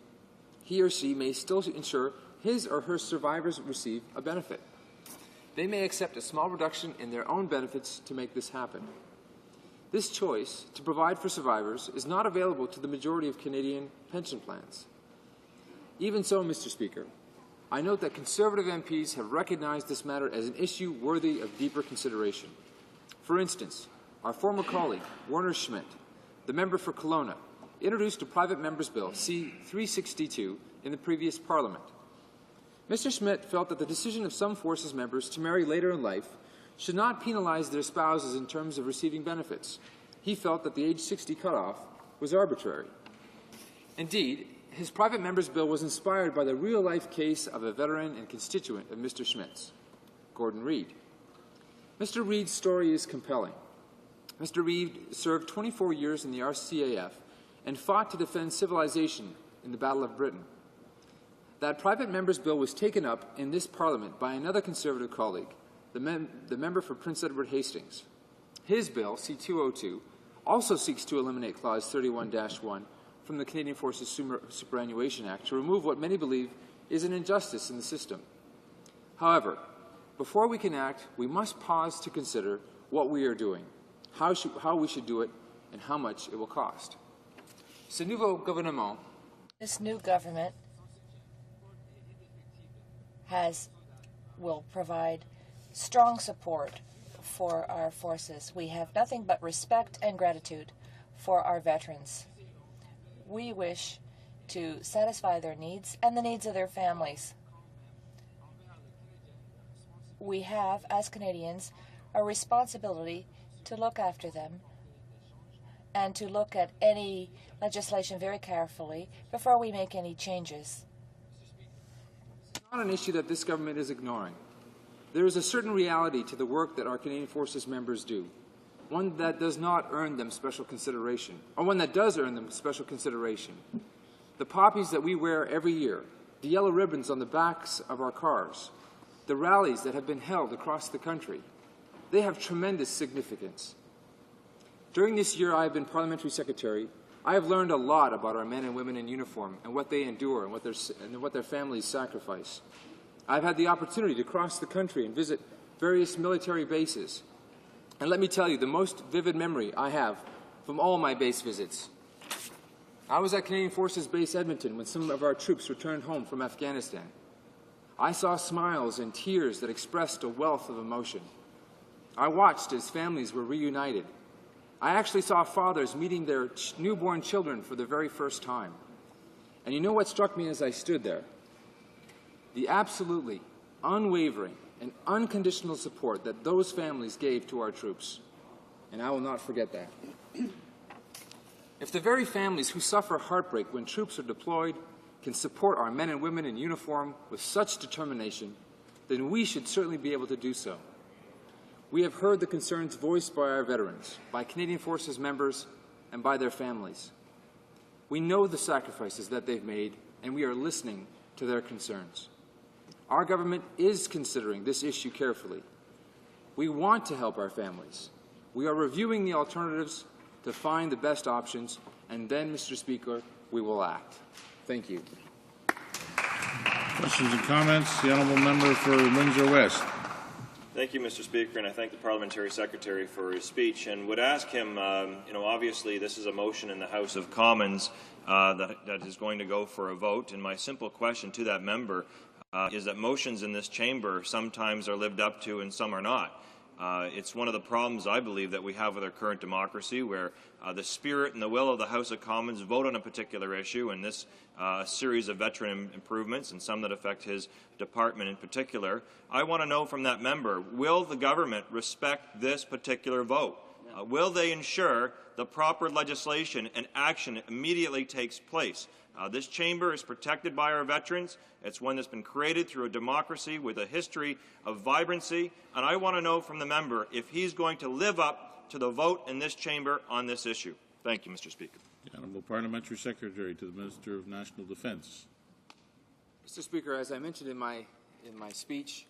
he or she may still ensure his or her survivors receive a benefit. They may accept a small reduction in their own benefits to make this happen. This choice to provide for survivors is not available to the majority of Canadian pension plans. Even so, Mr. Speaker, I note that Conservative MPs have recognized this matter as an issue worthy of deeper consideration. For instance, our former colleague, Werner Schmidt, the member for Kelowna, introduced a private member's bill, C-362, in the previous Parliament. Mr. Schmidt felt that the decision of some Forces members to marry later in life should not penalize their spouses in terms of receiving benefits. He felt that the age 60 cutoff was arbitrary. Indeed, his private member's bill was inspired by the real-life case of a veteran and constituent of Mr. Schmidt's, Gordon Reid. Mr. Reid's story is compelling. Mr. Reid served 24 years in the RCAF and fought to defend civilization in the Battle of Britain. That private member's bill was taken up in this Parliament by another Conservative colleague, the member for Prince Edward Hastings. His bill, C-202, also seeks to eliminate Clause 31-1 from the Canadian Forces Superannuation Act to remove what many believe is an injustice in the system. However, before we can act, we must pause to consider what we are doing, how we should do it, and how much it will cost. Ce nouveau gouvernement, this new government will provide strong support for our forces. We have nothing but respect and gratitude for our veterans. We wish to satisfy their needs and the needs of their families. We have, as Canadians, a responsibility to look after them and to look at any legislation very carefully before we make any changes. It's not an issue that this government is ignoring. There is a certain reality to the work that our Canadian Forces members do, one that does not earn them special consideration, or one that does earn them special consideration. The poppies that we wear every year, the yellow ribbons on the backs of our cars, the rallies that have been held across the country, they have tremendous significance. During this year I have been Parliamentary Secretary, I have learned a lot about our men and women in uniform and what they endure and what their families sacrifice. I've had the opportunity to cross the country and visit various military bases. And let me tell you, the most vivid memory I have from all my base visits. I was at Canadian Forces Base Edmonton when some of our troops returned home from Afghanistan. I saw smiles and tears that expressed a wealth of emotion. I watched as families were reunited. I actually saw fathers meeting their newborn children for the very first time. And you know what struck me as I stood there? The absolutely unwavering and unconditional support that those families gave to our troops. And I will not forget that. If the very families who suffer heartbreak when troops are deployed can support our men and women in uniform with such determination, then we should certainly be able to do so. We have heard the concerns voiced by our veterans, by Canadian Forces members, and by their families. We know the sacrifices that they've made, and we are listening to their concerns. Our government is considering this issue carefully. We want to help our families. We are reviewing the alternatives to find the best options, and then, Mr. Speaker, we will act. Thank you. Questions and comments? The honourable member for Windsor West. Thank you, Mr. Speaker, and I thank the Parliamentary Secretary for his speech and would ask him, obviously this is a motion in the House of Commons that is going to go for a vote, and my simple question to that member is that motions in this chamber sometimes are lived up to and some are not. It's one of the problems, I believe, that we have with our current democracy, where the spirit and the will of the House of Commons vote on a particular issue, and this series of veteran improvements, and some that affect his department in particular. I want to know from that member, will the government respect this particular vote? Will they ensure the proper legislation and action immediately takes place? This chamber is protected by our veterans. It's one that's been created through a democracy with a history of vibrancy, and I want to know from the member if he's going to live up to the vote in this chamber on this issue. Thank you, Mr. Speaker. The Honourable Parliamentary Secretary to the Minister of National Defence. Mr. Speaker, as I mentioned in my speech,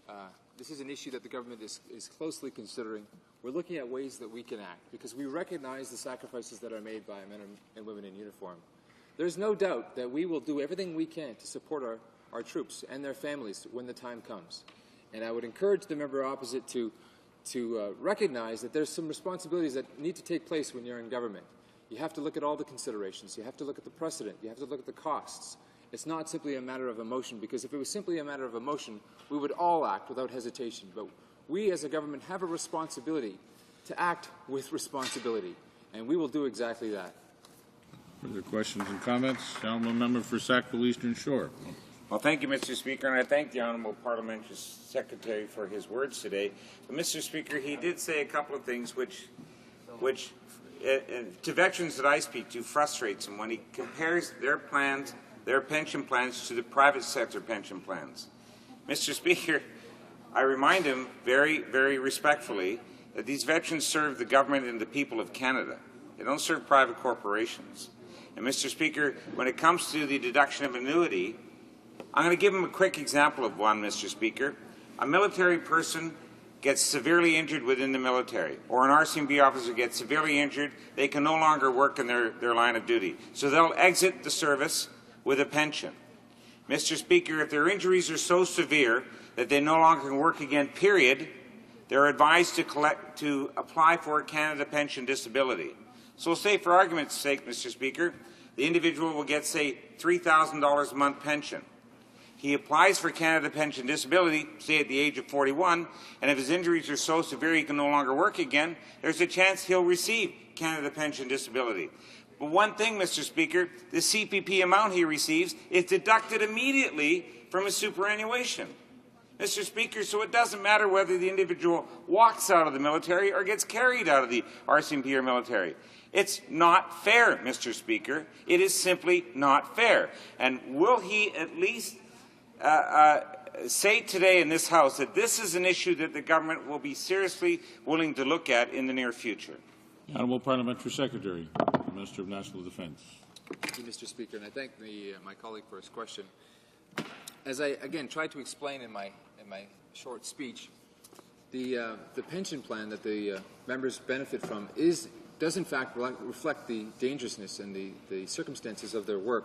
this is an issue that the government is closely considering. We're looking at ways that we can act because we recognize the sacrifices that are made by men and women in uniform. There's no doubt that we will do everything we can to support our troops and their families when the time comes. And I would encourage the member opposite to recognize that there's some responsibilities that need to take place when you're in government. You have to look at all the considerations. You have to look at the precedent. You have to look at the costs. It's not simply a matter of emotion, because if it was simply a matter of emotion, we would all act without hesitation. But we as a government have a responsibility to act with responsibility, and we will do exactly that. Further questions and comments? The Honourable Member for Sackville Eastern Shore. Well, thank you, Mr. Speaker, and I thank the Honourable Parliamentary Secretary for his words today. But, Mr. Speaker, he did say a couple of things which to veterans that I speak to frustrates him when he compares their plans, their pension plans, to the private sector pension plans. Mr. Speaker, I remind him very, very respectfully that these veterans serve the government and the people of Canada. They don't serve private corporations. And, Mr. Speaker, when it comes to the deduction of annuity, I'm going to give him a quick example of one, Mr. Speaker. A military person gets severely injured within the military, or an RCMP officer gets severely injured, they can no longer work in their line of duty. So they'll exit the service with a pension. Mr. Speaker, if their injuries are so severe that they no longer can work again, period, they're advised to apply for a Canada Pension Disability. So say, for argument's sake, Mr. Speaker, the individual will get, say, $3,000 a month pension. He applies for Canada Pension Disability, say at the age of 41, and if his injuries are so severe he can no longer work again, there's a chance he'll receive Canada Pension Disability. But one thing, Mr. Speaker, the CPP amount he receives is deducted immediately from his superannuation. Mr. Speaker, so it doesn't matter whether the individual walks out of the military or gets carried out of the RCMP or military. It's not fair, Mr. Speaker. It is simply not fair. And will he at least say today in this House that this is an issue that the government will be seriously willing to look at in the near future? Honourable Parliamentary Secretary, Minister of National Defence. Thank you, Mr. Speaker, and I thank my colleague for his question. As I again tried to explain in my short speech, the pension plan that the members benefit from does in fact reflect the dangerousness and the circumstances of their work.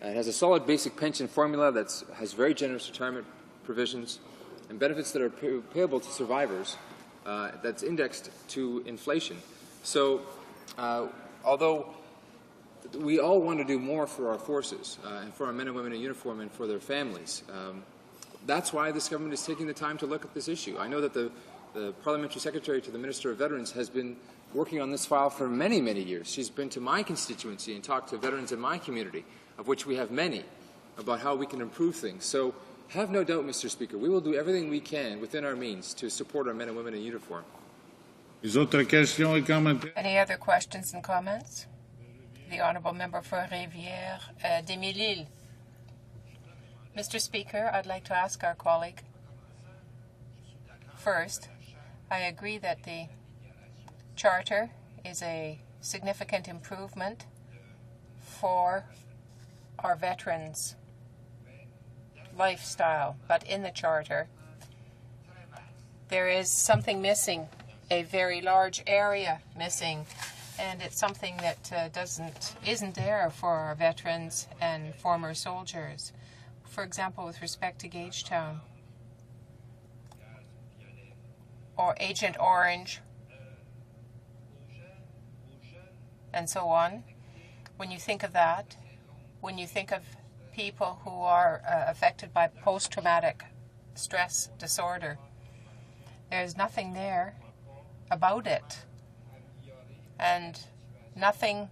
It has a solid basic pension formula that has very generous retirement provisions and benefits that are payable to survivors that's indexed to inflation. So although we all want to do more for our forces and for our men and women in uniform and for their families, that's why this government is taking the time to look at this issue. I know that the Parliamentary Secretary to the Minister of Veterans has been working on this file for many, many years. She's been to my constituency and talked to veterans in my community, of which we have many, about how we can improve things. So have no doubt, Mr. Speaker, we will do everything we can within our means to support our men and women in uniform. Any other questions and comments? The Honourable Member for Rivière des Mille-Îles. Mr. Speaker, I'd like to ask our colleague. First, I agree that the Charter is a significant improvement for our veterans' lifestyle, but in the Charter there is something missing, a very large area missing, and it's something that isn't there for our veterans and former soldiers. For example, with respect to Gagetown or Agent Orange and so on. When you think of that, when you think of people who are affected by post-traumatic stress disorder, there's nothing there about it. And nothing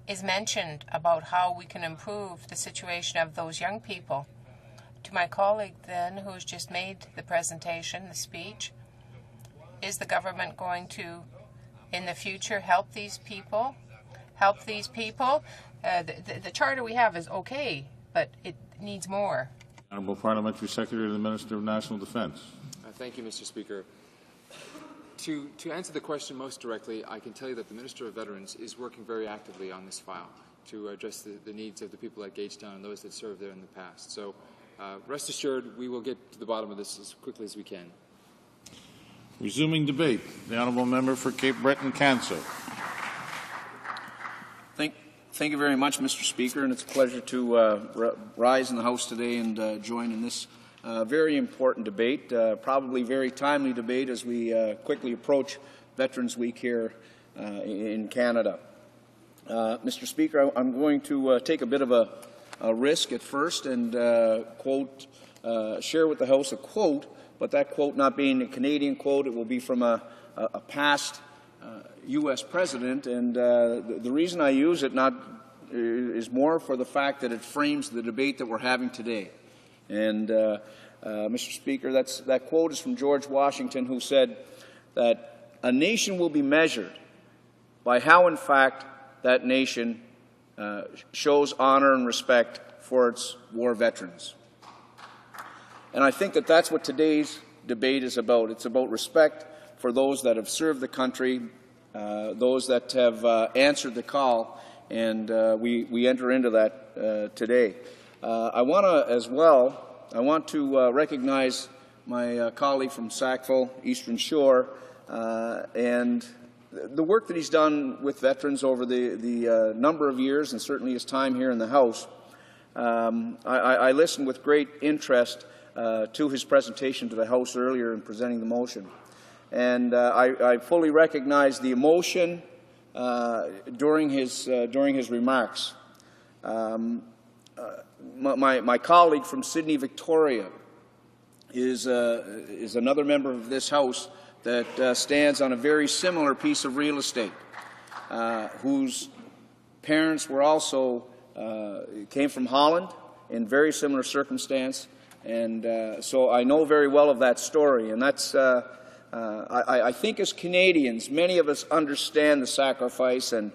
is mentioned about how we can improve the situation of those young people. To my colleague then, who's just made the presentation, the speech, is the government going to, in the future, help these people? The charter we have is okay, but it needs more. Honourable Parliamentary Secretary to the Minister of National Defence. Thank you, Mr. Speaker. To answer the question most directly, I can tell you that the Minister of Veterans is working very actively on this file to address the needs of the people at Gagetown and those that served there in the past. So rest assured, we will get to the bottom of this as quickly as we can. Resuming debate, the Honourable Member for Cape Breton-Canso. Thank you very much, Mr. Speaker, and it's a pleasure to rise in the House today and join in this very important debate, probably very timely debate as we quickly approach Veterans Week here in Canada. Mr. Speaker, I'm going to take a bit of a risk at first and share with the House a quote, but that quote not being a Canadian quote, it will be from a past U.S. president, and the reason I use it is more for the fact that it frames the debate that we're having today. And Mr. Speaker, that quote is from George Washington, who said that a nation will be measured by how, in fact, that nation shows honor and respect for its war veterans. And I think that that's what today's debate is about. It's about respect for those that have served the country, those that have answered the call, and we enter into that today. I want to recognize my colleague from Sackville, Eastern Shore, and the work that he's done with veterans over the number of years, and certainly his time here in the House. I listened with great interest to his presentation to the House earlier in presenting the motion. And I fully recognize the emotion during his remarks. My colleague from Sydney, Victoria, is another member of this House that stands on a very similar piece of real estate, whose parents were also came from Holland in very similar circumstance, and so I know very well of that story. And that's I think as Canadians, many of us understand the sacrifice and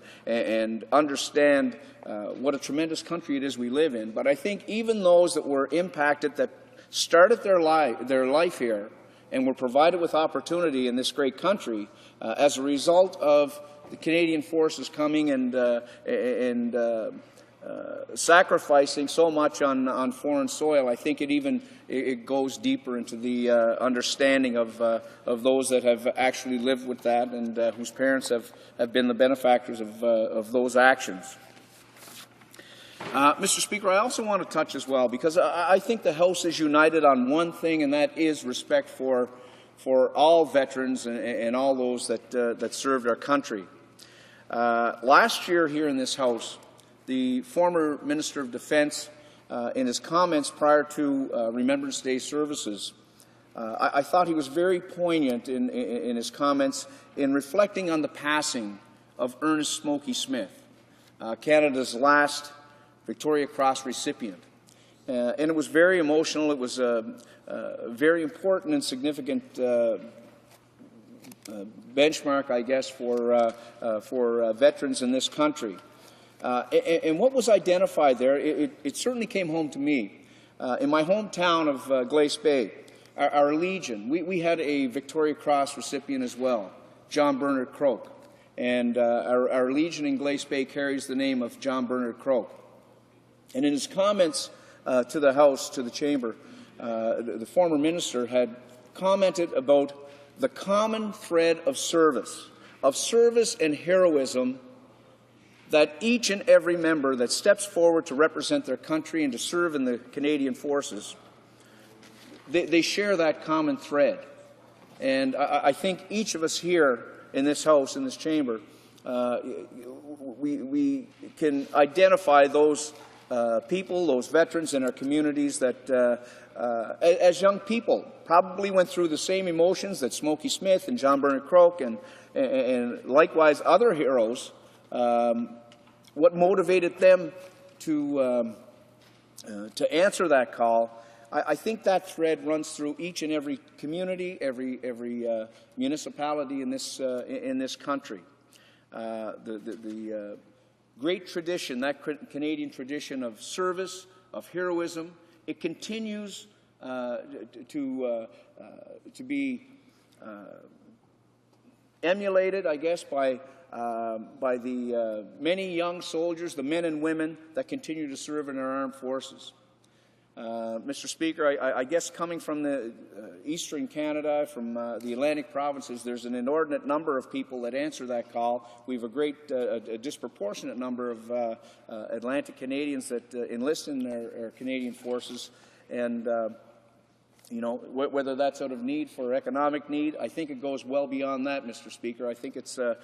understand what a tremendous country it is we live in. But I think even those that were impacted, that started their life here and were provided with opportunity in this great country as a result of the Canadian forces coming and sacrificing so much on foreign soil, I think it goes deeper into the understanding of those that have actually lived with that and whose parents have been the benefactors of those actions. Mr. Speaker, I also want to touch as well, because I think the House is united on one thing, and that is respect for for all veterans and all those that served our country. Last year here in this House, the former Minister of Defence, in his comments prior to Remembrance Day services, I thought he was very poignant in his comments in reflecting on the passing of Ernest Smokey Smith, Canada's last Victoria Cross recipient. And it was very emotional. It was very important and significant benchmark, I guess, for veterans in this country. And what was identified there, it certainly came home to me. In my hometown of Glace Bay, our Legion, we had a Victoria Cross recipient as well, John Bernard Croak. And our Legion in Glace Bay carries the name of John Bernard Croak. And in his comments to the House, to the Chamber, the former minister had commented about the common thread of service and heroism that each and every member that steps forward to represent their country and to serve in the Canadian Forces, they share that common thread. And I think each of us here in this House, in this Chamber, we can identify those people, those veterans in our communities that, as young people, probably went through the same emotions that Smokey Smith and John Bernard Croak and likewise other heroes. What motivated them to answer that call? I think that thread runs through each and every community, every municipality in this country. The great tradition, that Canadian tradition of service, of heroism, it continues to be emulated, I guess, by the many young soldiers, the men and women that continue to serve in our armed forces. Mr. Speaker, I guess coming from the eastern Canada, from the Atlantic provinces, there's an inordinate number of people that answer that call. We have a disproportionate number of Atlantic Canadians that enlist in our Canadian forces, and you know, whether that's out of need for economic need, I think it goes well beyond that, Mr. Speaker. I think it's a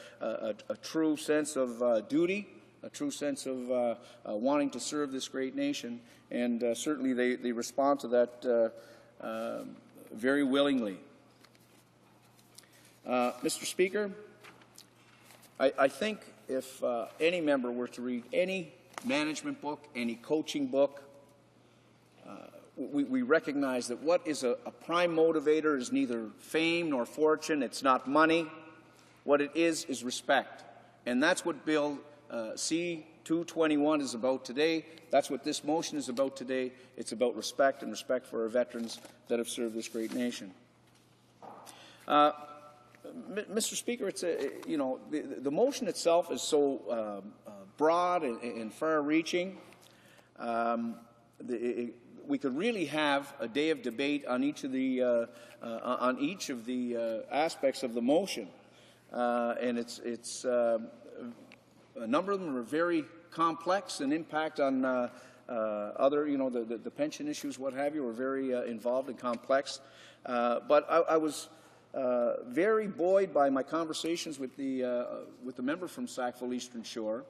true sense of duty, a true sense of wanting to serve this great nation, and certainly they respond to that very willingly. Mr. Speaker, I think if any member were to read any management book, any coaching book, we recognize that what is a prime motivator is neither fame nor fortune. It's not money. What it is respect. And that's what Bill C-221 is about today. That's what this motion is about today. It's about respect, and respect for our veterans that have served this great nation. Mr. Speaker, it's the motion itself is so broad and far-reaching. We could really have a day of debate on each of the aspects of the motion, and it's a number of them are very complex and impact on other, the pension issues, what have you, are very involved and complex. But I was very buoyed by my conversations with the member from Sackville Eastern Shore,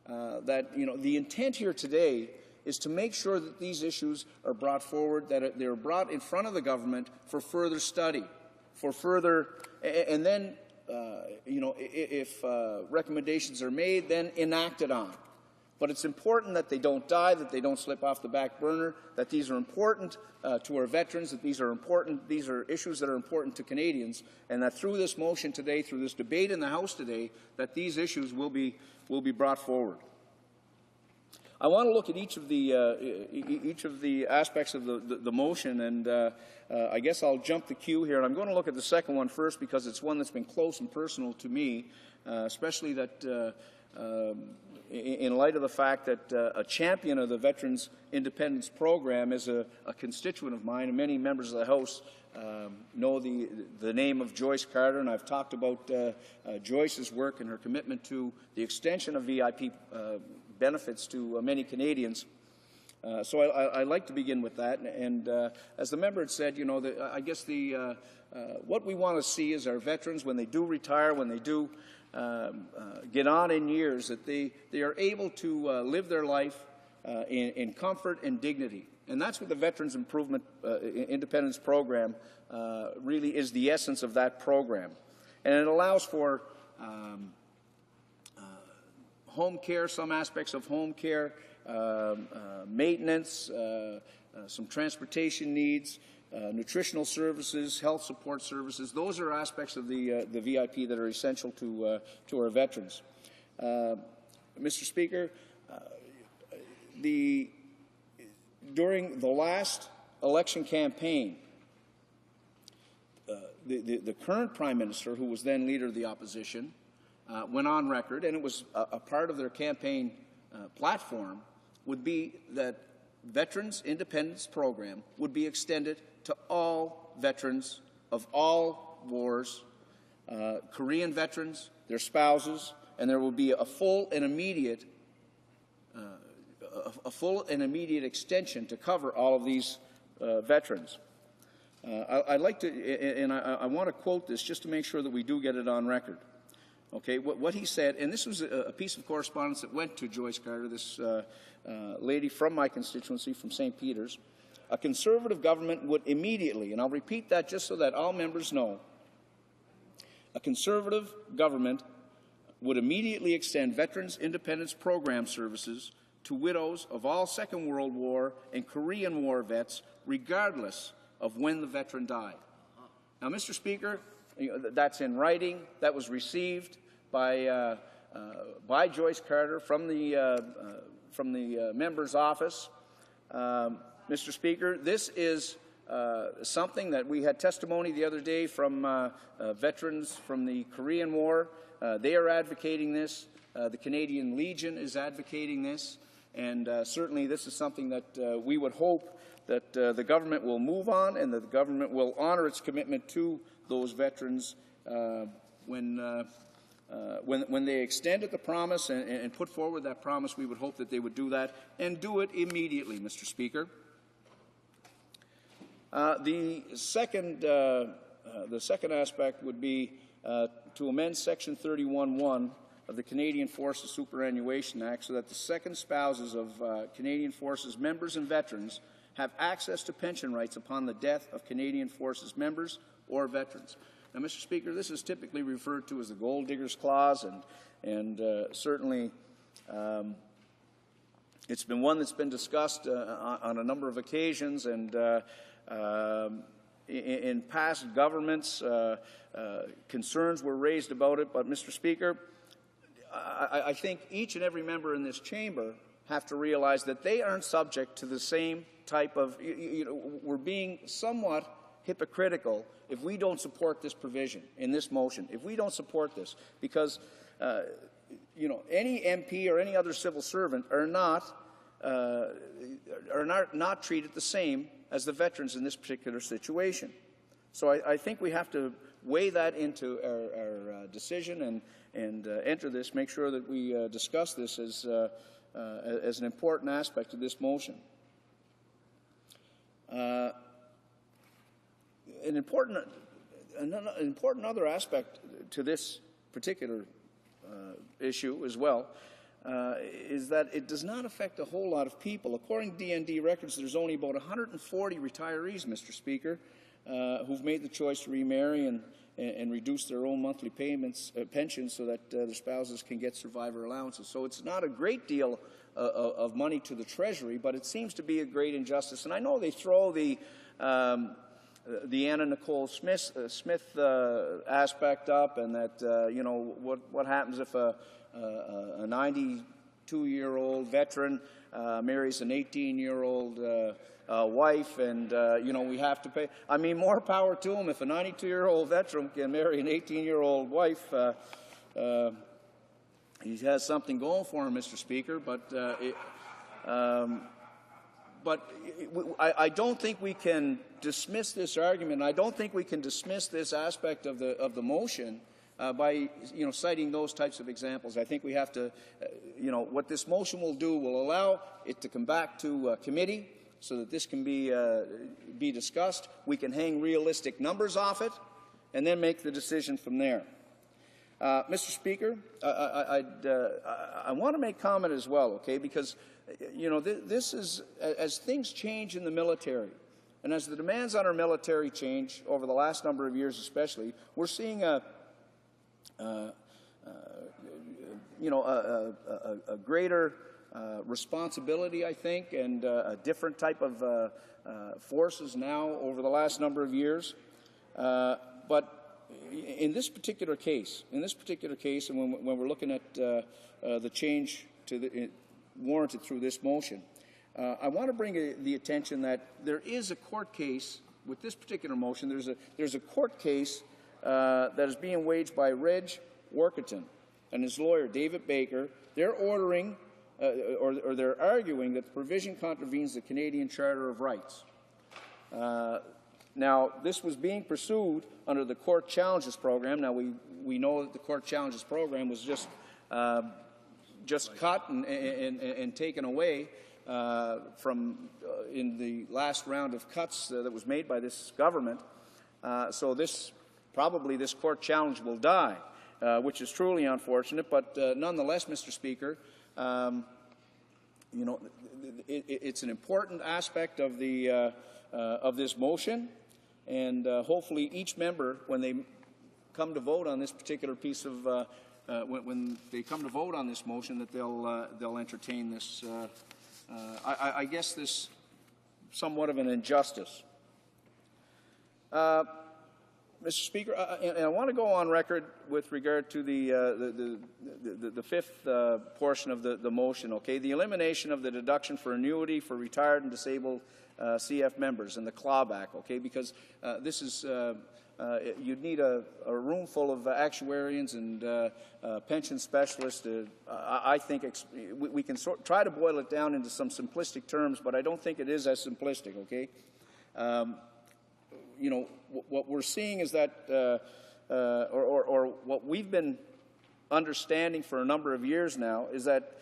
that the intent here today is to make sure that these issues are brought forward, that they're brought in front of the government for further study, for further, and then, if recommendations are made, then enacted on. But it's important that they don't die, that they don't slip off the back burner, that these are important to our veterans, that these are issues that are important to Canadians, and that through this motion today, through this debate in the House today, that these issues will be brought forward. I want to look at each of the aspects of the motion, and I guess I'll jump the queue here. And I'm going to look at the second one first because it's one that's been close and personal to me, especially that in light of the fact that a champion of the Veterans Independence Program is a constituent of mine, and many members of the House know the name of Joyce Carter, and I've talked about Joyce's work and her commitment to the extension of VIP benefits to many Canadians. So I'd like to begin with that. And as the member had said, you know, I guess what we want to see is our veterans, when they do retire, when they do get on in years, that they are able to live their life in comfort and dignity. And that's what the Veterans Improvement Independence Program really is, the essence of that program. And it allows for home care, some aspects of home care, maintenance, some transportation needs, nutritional services, health support services. Those are aspects of the VIP that are essential to our veterans. Mr. Speaker, during the last election campaign, the current Prime Minister, who was then Leader of the Opposition, went on record, and it was a part of their campaign platform, would be that Veterans Independence Program would be extended to all veterans of all wars, Korean veterans, their spouses, and there will be a full and immediate extension to cover all of these veterans. I'd like to, and I want to quote this just to make sure that we do get it on record. Okay, what he said, and this was a piece of correspondence that went to Joyce Carter, this lady from my constituency, from St. Peter's. A Conservative government would immediately, and I'll repeat that just so that all members know, a Conservative government would immediately extend Veterans Independence Program services to widows of all Second World War and Korean War vets, regardless of when the veteran died. Now, Mr. Speaker, that's in writing. That was received by Joyce Carter from the member's office. Mr. Speaker, this is something that we had testimony the other day from veterans from the Korean War. They are advocating this. The Canadian Legion is advocating this. And certainly this is something that we would hope that the government will move on and that the government will honor its commitment to those veterans when they extended the promise and put forward that promise. We would hope that they would do that and do it immediately, Mr. Speaker. The second aspect would be to amend Section 31(1) of the Canadian Forces Superannuation Act so that the second spouses of Canadian Forces members and veterans have access to pension rights upon the death of Canadian Forces members or veterans. Now, Mr. Speaker, this is typically referred to as the Gold Diggers Clause, and certainly it's been one that's been discussed on a number of occasions, and in past governments, concerns were raised about it. But, Mr. Speaker, I think each and every member in this chamber have to realize that they aren't subject to the same type of, we're being somewhat hypocritical if we don't support this provision in this motion, if we don't support this, because, any MP or any other civil servant are not treated the same as the veterans in this particular situation. So I think we have to weigh that into our decision and enter this, make sure that we discuss this as an important aspect of this motion. An important other aspect to this particular issue as well is that it does not affect a whole lot of people. According to DND records, there's only about 140 retirees, Mr. Speaker, who've made the choice to remarry and reduce their own monthly payments, pensions, so that their spouses can get survivor allowances. So it's not a great deal of money to the Treasury, but it seems to be a great injustice. And I know they throw the Anna Nicole Smith aspect up, and that what happens if a 92-year-old veteran marries an 18-year-old wife, and we have to pay. I mean, more power to him. If a 92-year-old veteran can marry an 18-year-old wife, he has something going for him, Mr. Speaker. But I don't think we can dismiss this argument. I don't think we can dismiss this aspect of the motion by citing those types of examples. I think we have to, what this motion will do will allow it to come back to committee so that this can be discussed. We can hang realistic numbers off it and then make the decision from there. Mr. Speaker, I want to make comment as well, okay, because this is, as things change in the military, and as the demands on our military change over the last number of years especially, we're seeing a greater responsibility, I think, and a different type of forces now over the last number of years. But in this particular case, and when we're looking at the change to warranted through this motion, I want to bring the attention that there is a court case with this particular motion. There's a court case that is being waged by Reg Workington and his lawyer David Baker. They're ordering or they're arguing that the provision contravenes the Canadian Charter of Rights. Now, this was being pursued under the Court Challenges Program. Now, we know that the Court Challenges Program was just cut and taken away from in the last round of cuts that was made by this government. So probably this court challenge will die, which is truly unfortunate. But nonetheless, Mr. Speaker, it's an important aspect of this motion. And hopefully each member, when they come to vote on this particular piece of, when they come to vote on this motion, that they'll entertain this, I guess this somewhat of an injustice. Mr. Speaker, and I want to go on record with regard to the fifth portion of the motion, okay? The elimination of the deduction for annuity for retired and disabled CF members and the clawback, okay? Because this is, you'd need a room full of actuarians and pension specialists. I think we can try to boil it down into some simplistic terms, but I don't think it is as simplistic, okay? What we're seeing is that, or what we've been understanding for a number of years now, is that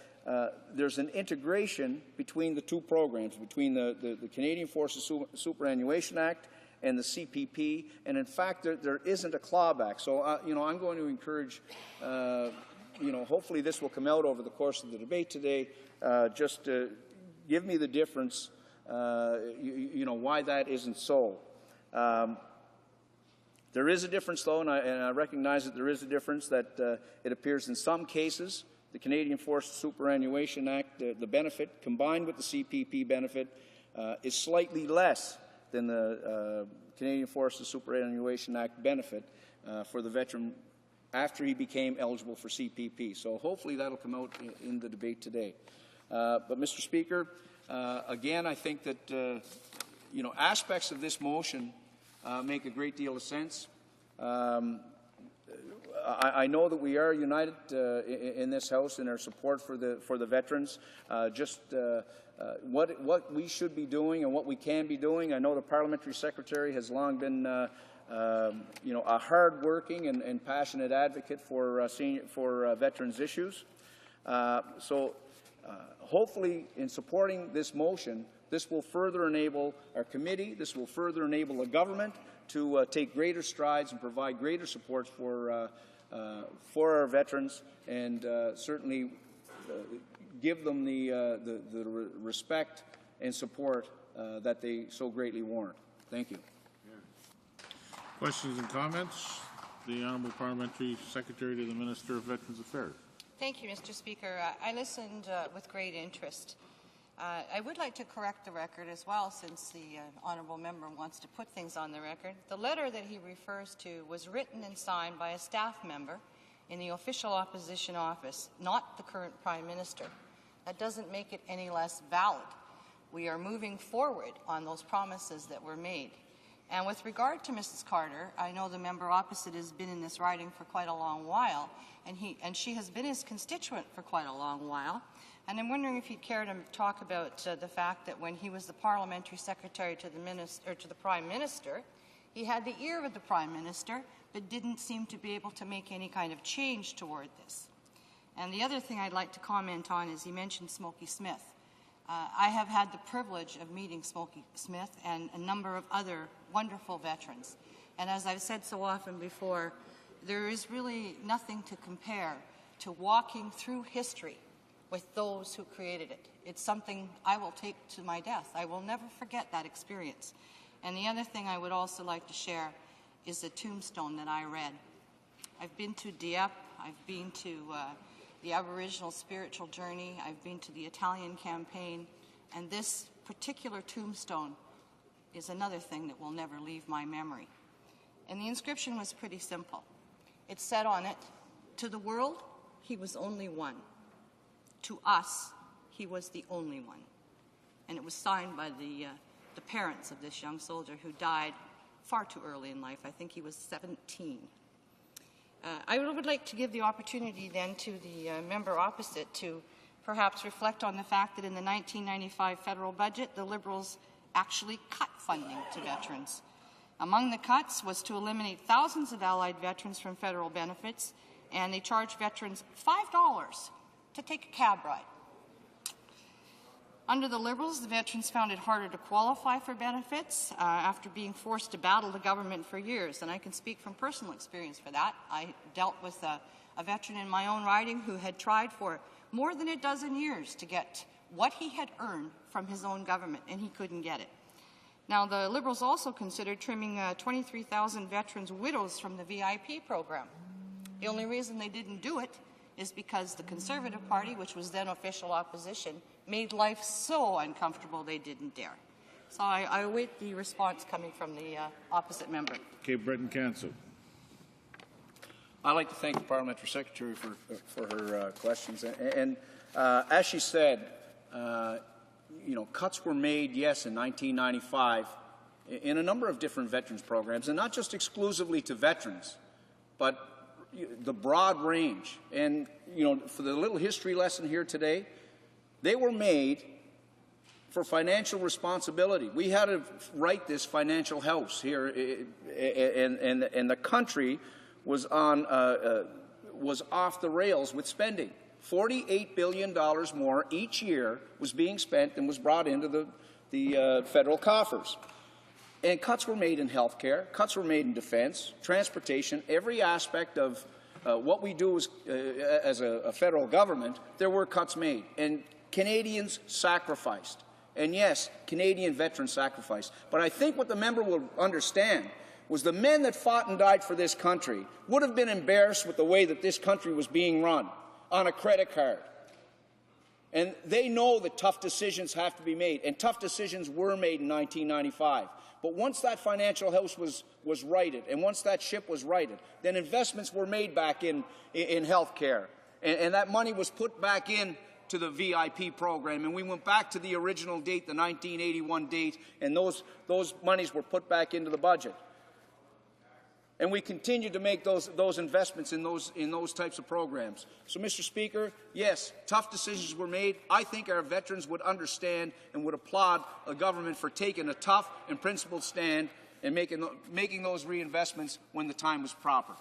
there's an integration between the two programs, between the Canadian Forces Superannuation Act and the CPP, and in fact there isn't a clawback. So I'm going to encourage, hopefully this will come out over the course of the debate today, just to give me the difference, why that isn't so. There is a difference, though, and I recognize that there is a difference, that it appears in some cases the Canadian Forces Superannuation Act, the benefit combined with the CPP benefit is slightly less than the Canadian Forces Superannuation Act benefit for the veteran after he became eligible for CPP. So hopefully that'll come out in the debate today. But Mr. Speaker, again, I think that aspects of this motion make a great deal of sense. I know that we are united in this House in our support for the veterans. What we should be doing and what we can be doing. I know the Parliamentary Secretary has long been a hard-working and passionate advocate for veterans issues. So hopefully, in supporting this motion, this will further enable our committee, this will further enable the government to take greater strides and provide greater support for our veterans, and certainly give them the respect and support that they so greatly warrant. Thank you. Questions and comments? The Honourable Parliamentary Secretary to the Minister of Veterans Affairs. Thank you, Mr. Speaker. I listened with great interest. I would like to correct the record as well, since the honourable member wants to put things on the record. The letter that he refers to was written and signed by a staff member in the official opposition office, not the current Prime Minister. That doesn't make it any less valid. We are moving forward on those promises that were made. And with regard to Mrs. Carter, I know the member opposite has been in this riding for quite a long while, and she has been his constituent for quite a long while. And I'm wondering if you'd care to talk about the fact that when he was the Parliamentary Secretary to the Prime Minister, He had the ear of the Prime Minister, but didn't seem to be able to make any kind of change toward this. And the other thing I'd like to comment on is he mentioned Smokey Smith. I have had the privilege of meeting Smokey Smith and a number of other wonderful veterans. And as I've said so often before, there is really nothing to compare to walking through history with those who created it. It's something I will take to my death. I will never forget that experience. And the other thing I would also like to share is a tombstone that I read. I've been to Dieppe, I've been to the Aboriginal Spiritual Journey, I've been to the Italian Campaign, and this particular tombstone is another thing that will never leave my memory. And the inscription was pretty simple. It said on it, "To the world, he was only one. To us, he was the only one." And it was signed by the parents of this young soldier who died far too early in life. I think he was 17. I would like to give the opportunity then to the member opposite to perhaps reflect on the fact that in the 1995 federal budget, the Liberals actually cut funding to veterans. Among the cuts was to eliminate thousands of allied veterans from federal benefits, and they charged veterans $5 to take a cab ride. Under the Liberals, the veterans found it harder to qualify for benefits after being forced to battle the government for years, and I can speak from personal experience for that. I dealt with a veteran in my own riding who had tried for more than a dozen years to get what he had earned from his own government, and he couldn't get it. Now, the Liberals also considered trimming 23,000 veterans' widows from the VIP program. The only reason they didn't do it is because the Conservative Party, which was then official opposition, made life so uncomfortable they didn't dare. So I await the response coming from the opposite member. Okay, Breton Council. I'd like to thank the Parliamentary Secretary for her questions. And as she said, cuts were made, yes, in 1995 in a number of different veterans programs, and not just exclusively to veterans, but the broad range. And, for the little history lesson here today, they were made for financial responsibility. We had to write this financial house here, and the country was off the rails with spending. $48 billion more each year was being spent than was brought into the federal coffers. And cuts were made in health care, cuts were made in defense, transportation, every aspect of what we do as a federal government, there were cuts made. And Canadians sacrificed. And yes, Canadian veterans sacrificed. But I think what the member will understand was the men that fought and died for this country would have been embarrassed with the way that this country was being run on a credit card. And they know that tough decisions have to be made, and tough decisions were made in 1995. But once that financial house was righted, and once that ship was righted, then investments were made back in health care. And that money was put back in to the VIP program, and we went back to the original date, the 1981 date, and those monies were put back into the budget. And we continue to make those investments in those types of programs. So, Mr. Speaker, yes, tough decisions were made. I think our veterans would understand and would applaud a government for taking a tough and principled stand and making those reinvestments when the time was proper.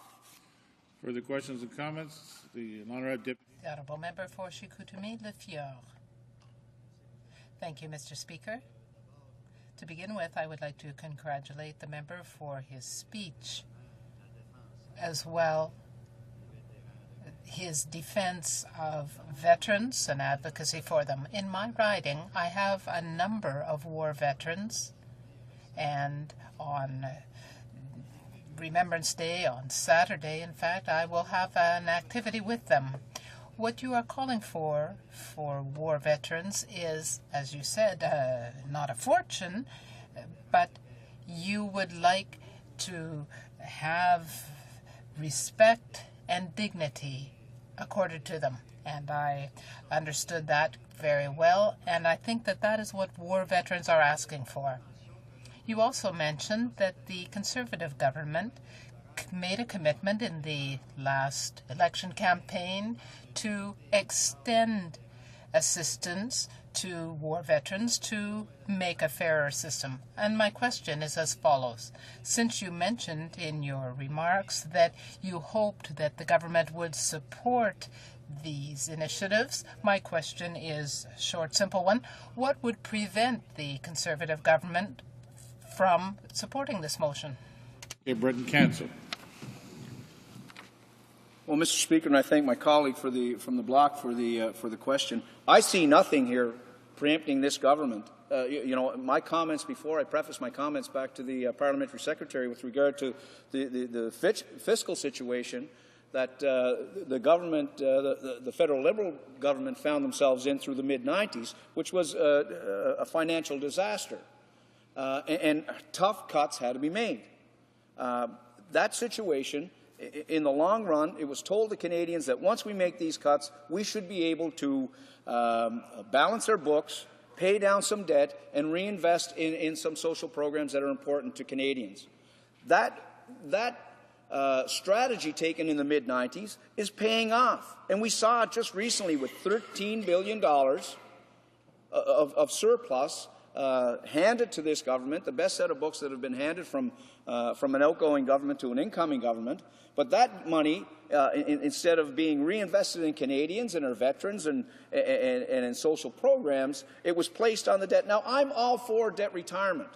Further questions and comments? The Honourable Deputy. The Honourable Member for Chicoutimi-Le-Fjord. Thank you, Mr. Speaker. To begin with, I would like to congratulate the member for his speech, as well his defense of veterans and advocacy for them. In my riding, I have a number of war veterans, and on Remembrance Day, on Saturday, in fact, I will have an activity with them. What you are calling for war veterans is, as you said, not a fortune, but you would like to have respect and dignity accorded to them. And I understood that very well, and I think that that is what war veterans are asking for. You also mentioned that the Conservative government made a commitment in the last election campaign to extend assistance to war veterans to make a fairer system. And my question is as follows. Since you mentioned in your remarks that you hoped that the government would support these initiatives, my question is a short, simple one. What would prevent the Conservative government from supporting this motion? Okay, Breton Council. Well, Mr. Speaker, and I thank my colleague from the bloc for the question. I see nothing here preempting this government. My comments before, I prefaced my comments back to the parliamentary secretary with regard to the fiscal situation that the government, the federal Liberal government, found themselves in through the mid-90s, which was a financial disaster, and tough cuts had to be made. That situation, in the long run, it was told to Canadians that once we make these cuts, we should be able to balance our books, pay down some debt, and reinvest in some social programs that are important to Canadians. That strategy taken in the mid-90s is paying off. And we saw it just recently with $13 billion of surplus handed to this government, the best set of books that have been handed from an outgoing government to an incoming government. But that money, instead of being reinvested in Canadians and our veterans and in social programs, it was placed on the debt. Now, I'm all for debt retirement.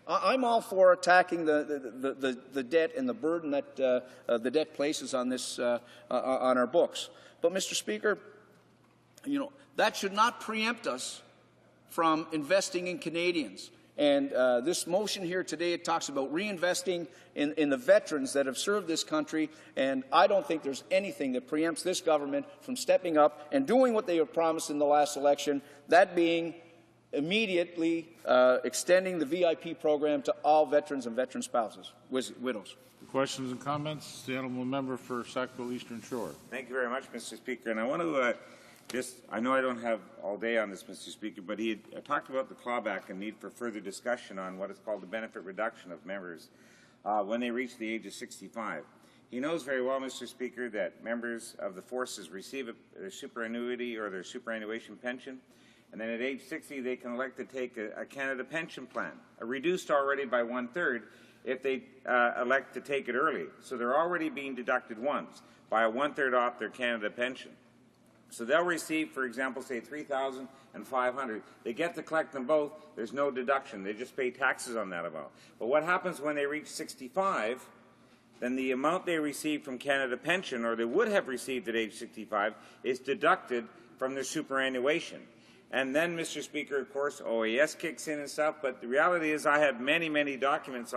I'm all for attacking the debt and the burden that the debt places on our books. But, Mr. Speaker, that should not preempt us from investing in Canadians. And this motion here today, it talks about reinvesting in the veterans that have served this country, and I don't think there's anything that preempts this government from stepping up and doing what they have promised in the last election, that being immediately extending the VIP program to all veterans and veteran spouses, widows. Questions and comments? The honourable member for Sackville Eastern Shore. Thank you very much, Mr. Speaker. And I want to I know I don't have all day on this, Mr. Speaker, but he had talked about the clawback and need for further discussion on what is called the benefit reduction of members when they reach the age of 65. He knows very well, Mr. Speaker, that members of the forces receive their superannuity or their superannuation pension, and then at age 60 they can elect to take a Canada pension plan, reduced already by 1/3 if they elect to take it early. So they're already being deducted once by a 1/3 off their Canada pension. So they'll receive, for example, say $3,500. They get to collect them both. There's no deduction. They just pay taxes on that amount. But what happens when they reach 65? Then the amount they receive from Canada Pension, or they would have received at age 65, is deducted from their superannuation. And then, Mr. Speaker, of course, OAS kicks in and stuff. But the reality is I have many, many documents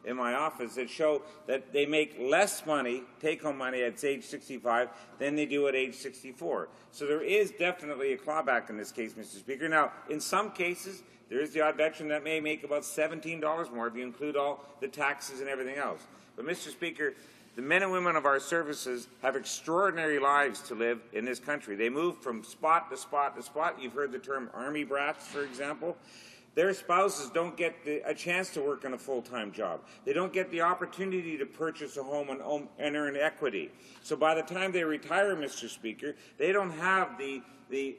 in my office that show that they make less money, take-home money, at age 65 than they do at age 64. So there is definitely a clawback in this case, Mr. Speaker. Now, in some cases, there is the odd veteran that may make about $17 more if you include all the taxes and everything else. But, Mr. Speaker, the men and women of our services have extraordinary lives to live in this country. They move from spot to spot to spot. You've heard the term Army brats, for example. Their spouses don't get a chance to work in a full-time job. They don't get the opportunity to purchase a home and earn equity. So by the time they retire, Mr. Speaker, they don't have the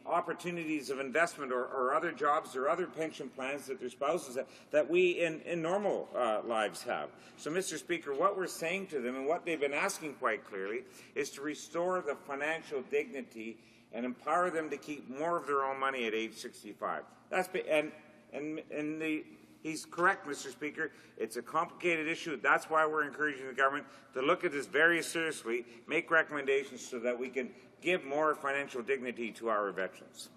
opportunities of investment or other jobs or other pension plans that their spouses have, that we in normal lives have. So, Mr. Speaker, what we're saying to them and what they've been asking quite clearly is to restore the financial dignity and empower them to keep more of their own money at age 65. He's correct, Mr. Speaker. It's a complicated issue. That's why we're encouraging the government to look at this very seriously, make recommendations so that we can give more financial dignity to our veterans.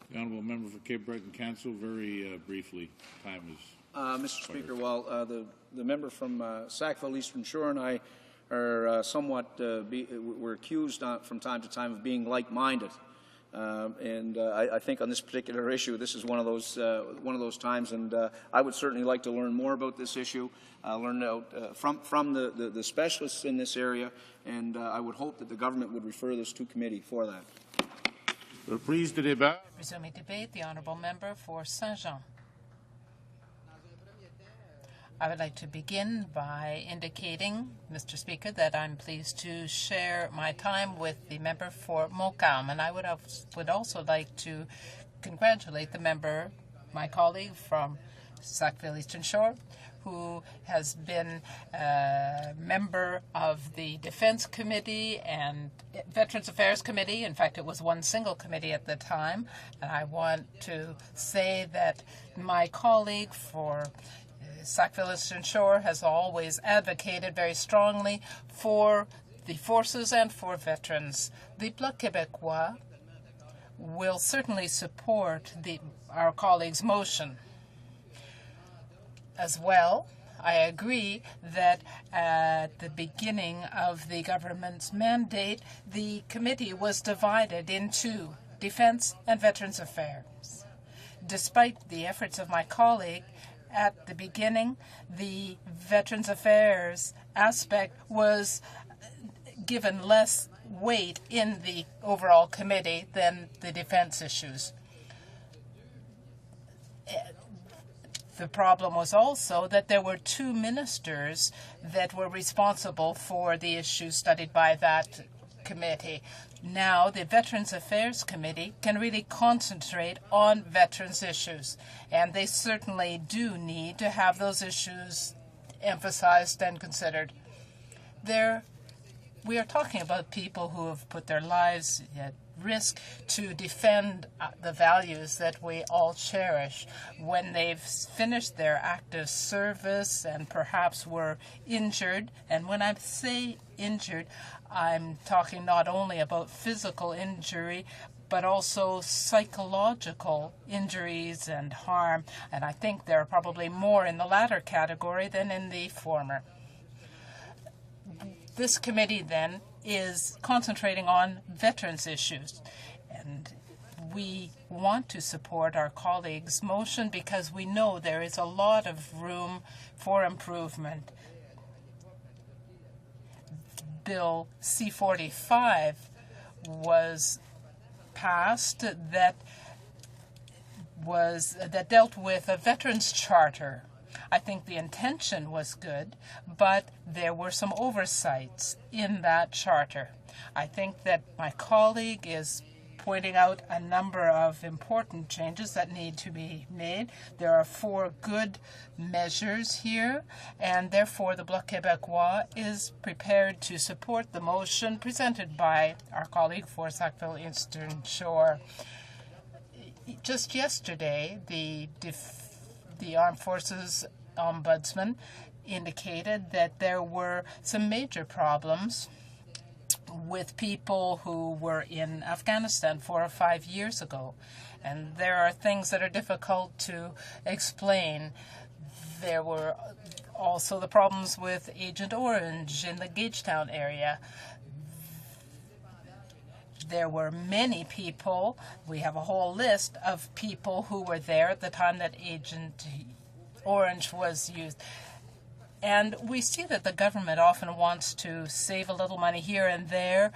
The honourable member for Cape Breton Council, very briefly. Time is Mr. Speaker, well, the member from Sackville Eastern Shore and I are somewhat we're accused from time to time of being like-minded. I think on this particular issue, this is one of those times, and I would certainly like to learn more about this issue, learn out from the specialists in this area, and I would hope that the government would refer this to committee for that. Reprise de débat. Resuming debate, the honourable member for Saint-Jean. I would like to begin by indicating, Mr. Speaker, that I'm pleased to share my time with the member for Montcalm, and I would also like to congratulate the member, my colleague from Sackville Eastern Shore, who has been a member of the Defense Committee and Veterans Affairs Committee. In fact, it was one single committee at the time. And I want to say that my colleague for Sackville Eastern Shore has always advocated very strongly for the forces and for veterans. The Bloc Québécois will certainly support our colleague's motion. As well, I agree that at the beginning of the government's mandate, the committee was divided into Defense and Veterans Affairs. Despite the efforts of my colleague, at the beginning, the Veterans Affairs aspect was given less weight in the overall committee than the defense issues. The problem was also that there were two ministers that were responsible for the issues studied by that committee. Now the Veterans Affairs Committee can really concentrate on veterans issues, and they certainly do need to have those issues emphasized and considered. We are talking about people who have put their lives at risk to defend the values that we all cherish when they've finished their active service and perhaps were injured. And when I say injured, I'm talking not only about physical injury, but also psychological injuries and harm. And I think there are probably more in the latter category than in the former. This committee, then, is concentrating on veterans issues. And we want to support our colleagues' motion because we know there is a lot of room for improvement. Bill C-45 was passed that dealt with a veterans charter. I think the intention was good, but there were some oversights in that charter. I think that my colleague is pointing out a number of important changes that need to be made. There are 4 good measures here, and therefore the Bloc Québécois is prepared to support the motion presented by our colleague for Sackville Eastern Shore. Just yesterday, the Armed Forces Ombudsman indicated that there were some major problems with people who were in Afghanistan 4 or 5 years ago. And there are things that are difficult to explain. There were also the problems with Agent Orange in the Gagetown area. There were many people. We have a whole list of people who were there at the time that Agent Orange was used. And we see that the government often wants to save a little money here and there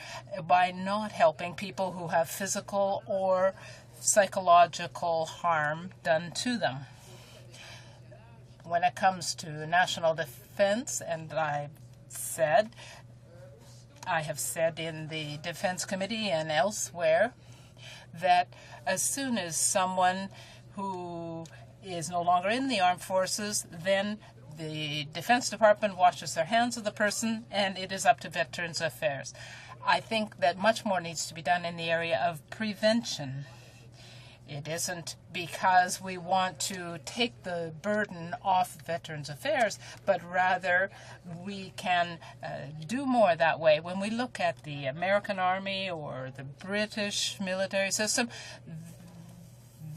by not helping people who have physical or psychological harm done to them. When it comes to national defense, and I have said in the Defense Committee and elsewhere that as soon as someone who is no longer in the armed forces, then the Defense Department washes their hands of the person, and it is up to Veterans Affairs. I think that much more needs to be done in the area of prevention. It isn't because we want to take the burden off Veterans Affairs, but rather we can do more that way. When we look at the American Army or the British military system,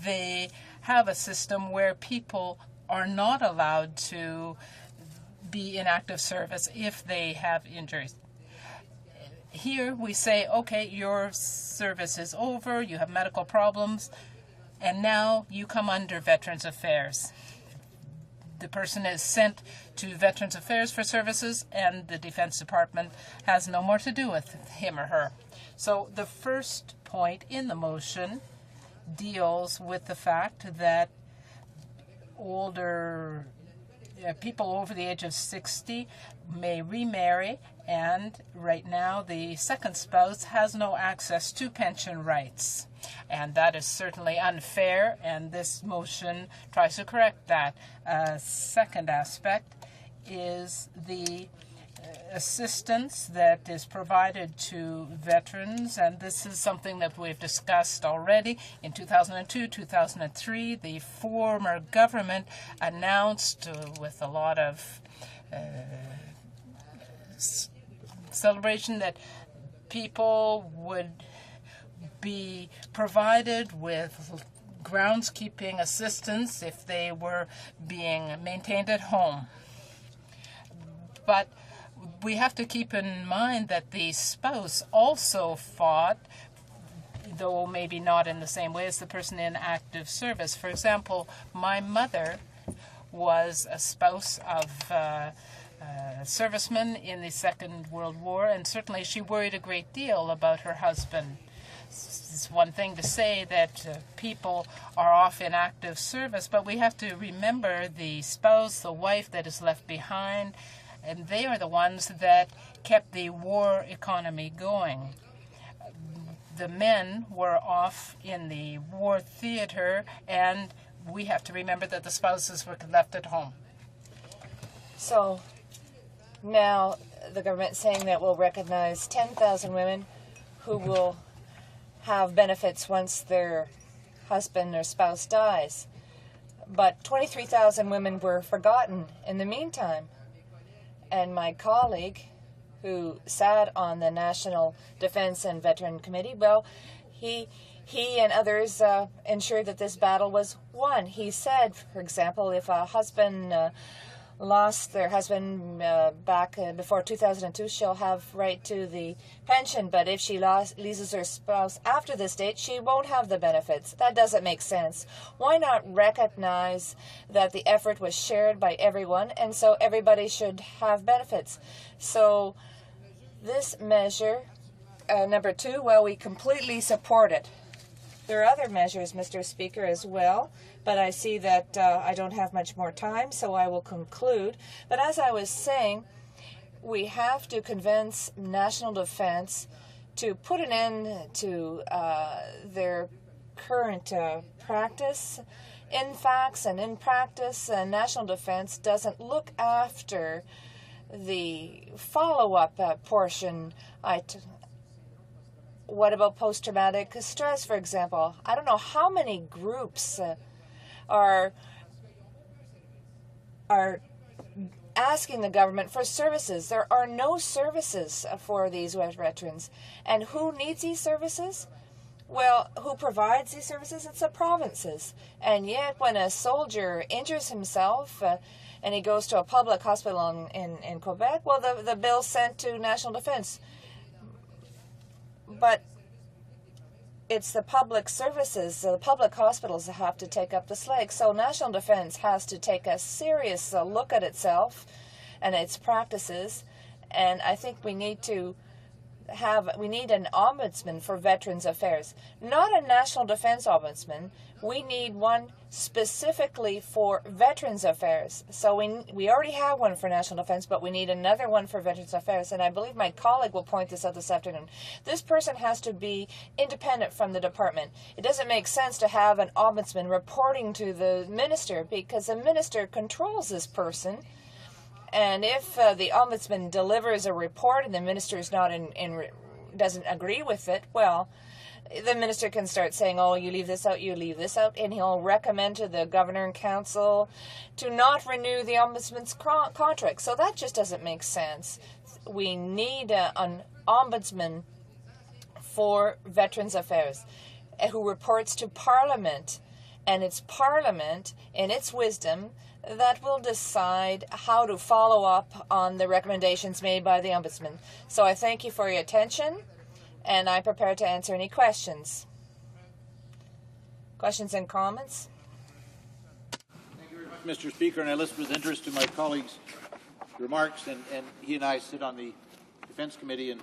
they have a system where people are not allowed to be in active service if they have injuries. Here we say, okay, your service is over, you have medical problems, and now you come under Veterans Affairs. The person is sent to Veterans Affairs for services, and the Defense Department has no more to do with him or her. So the first point in the motion deals with the fact that older people over the age of 60 may remarry, and right now the second spouse has no access to pension rights. And that is certainly unfair, and this motion tries to correct that. Second aspect is the assistance that is provided to veterans, and this is something that we've discussed already. In 2002, 2003, the former government announced with a lot of celebration that people would be provided with groundskeeping assistance if they were being maintained at home. But we have to keep in mind that the spouse also fought, though maybe not in the same way as the person in active service. For example, my mother was a spouse of servicemen in the Second World War, and certainly she worried a great deal about her husband. It's one thing to say that people are off in active service, but we have to remember the spouse, the wife that is left behind, and they are the ones that kept the war economy going. The men were off in the war theater, and we have to remember that the spouses were left at home. So now the government is saying that we'll recognize 10,000 women who will have benefits once their husband or spouse dies. But 23,000 women were forgotten in the meantime. And my colleague, who sat on the National Defense and Veteran Committee, well, he and others ensured that this battle was won. He said, for example, if a husband lost their husband back before 2002, she'll have right to the pension, but if she loses her spouse after this date, she won't have the benefits. That doesn't make sense. Why not recognize that the effort was shared by everyone, and so everybody should have benefits? So this measure, number 2, well, we completely support it. There are other measures, Mr. Speaker, as well, but I see that I don't have much more time, so I will conclude. But as I was saying, we have to convince National Defense to put an end to their current practice. In facts and in practice, National Defense doesn't look after the follow-up portion. What about post-traumatic stress, for example? I don't know how many groups are asking the government for services. There are no services for these veterans. And who needs these services? Well, who provides these services? It's the provinces. And yet, when a soldier injures himself and he goes to a public hospital in Quebec, well, the bill's sent to National Defense. But it's the public services, the public hospitals that have to take up the slack. So National Defense has to take a serious look at itself and its practices. And I think we need an ombudsman for Veterans Affairs. Not a National Defense ombudsman. We need one specifically for Veterans Affairs. So we already have one for National Defense, but we need another one for Veterans Affairs. And I believe my colleague will point this out this afternoon. This person has to be independent from the department. It doesn't make sense to have an ombudsman reporting to the minister, because the minister controls this person. And if the ombudsman delivers a report and the minister is not doesn't agree with it, well, the minister can start saying, oh, you leave this out, you leave this out, and he'll recommend to the governor and council to not renew the ombudsman's contract. So that just doesn't make sense. We need an ombudsman for Veterans Affairs who reports to Parliament, and it's Parliament, in its wisdom, that will decide how to follow up on the recommendations made by the Ombudsman. So I thank you for your attention, and I'm prepared to answer any questions. Questions and comments? Thank you very much, Mr. Speaker, and I listened with interest to my colleague's remarks, and he and I sit on the Defense Committee, and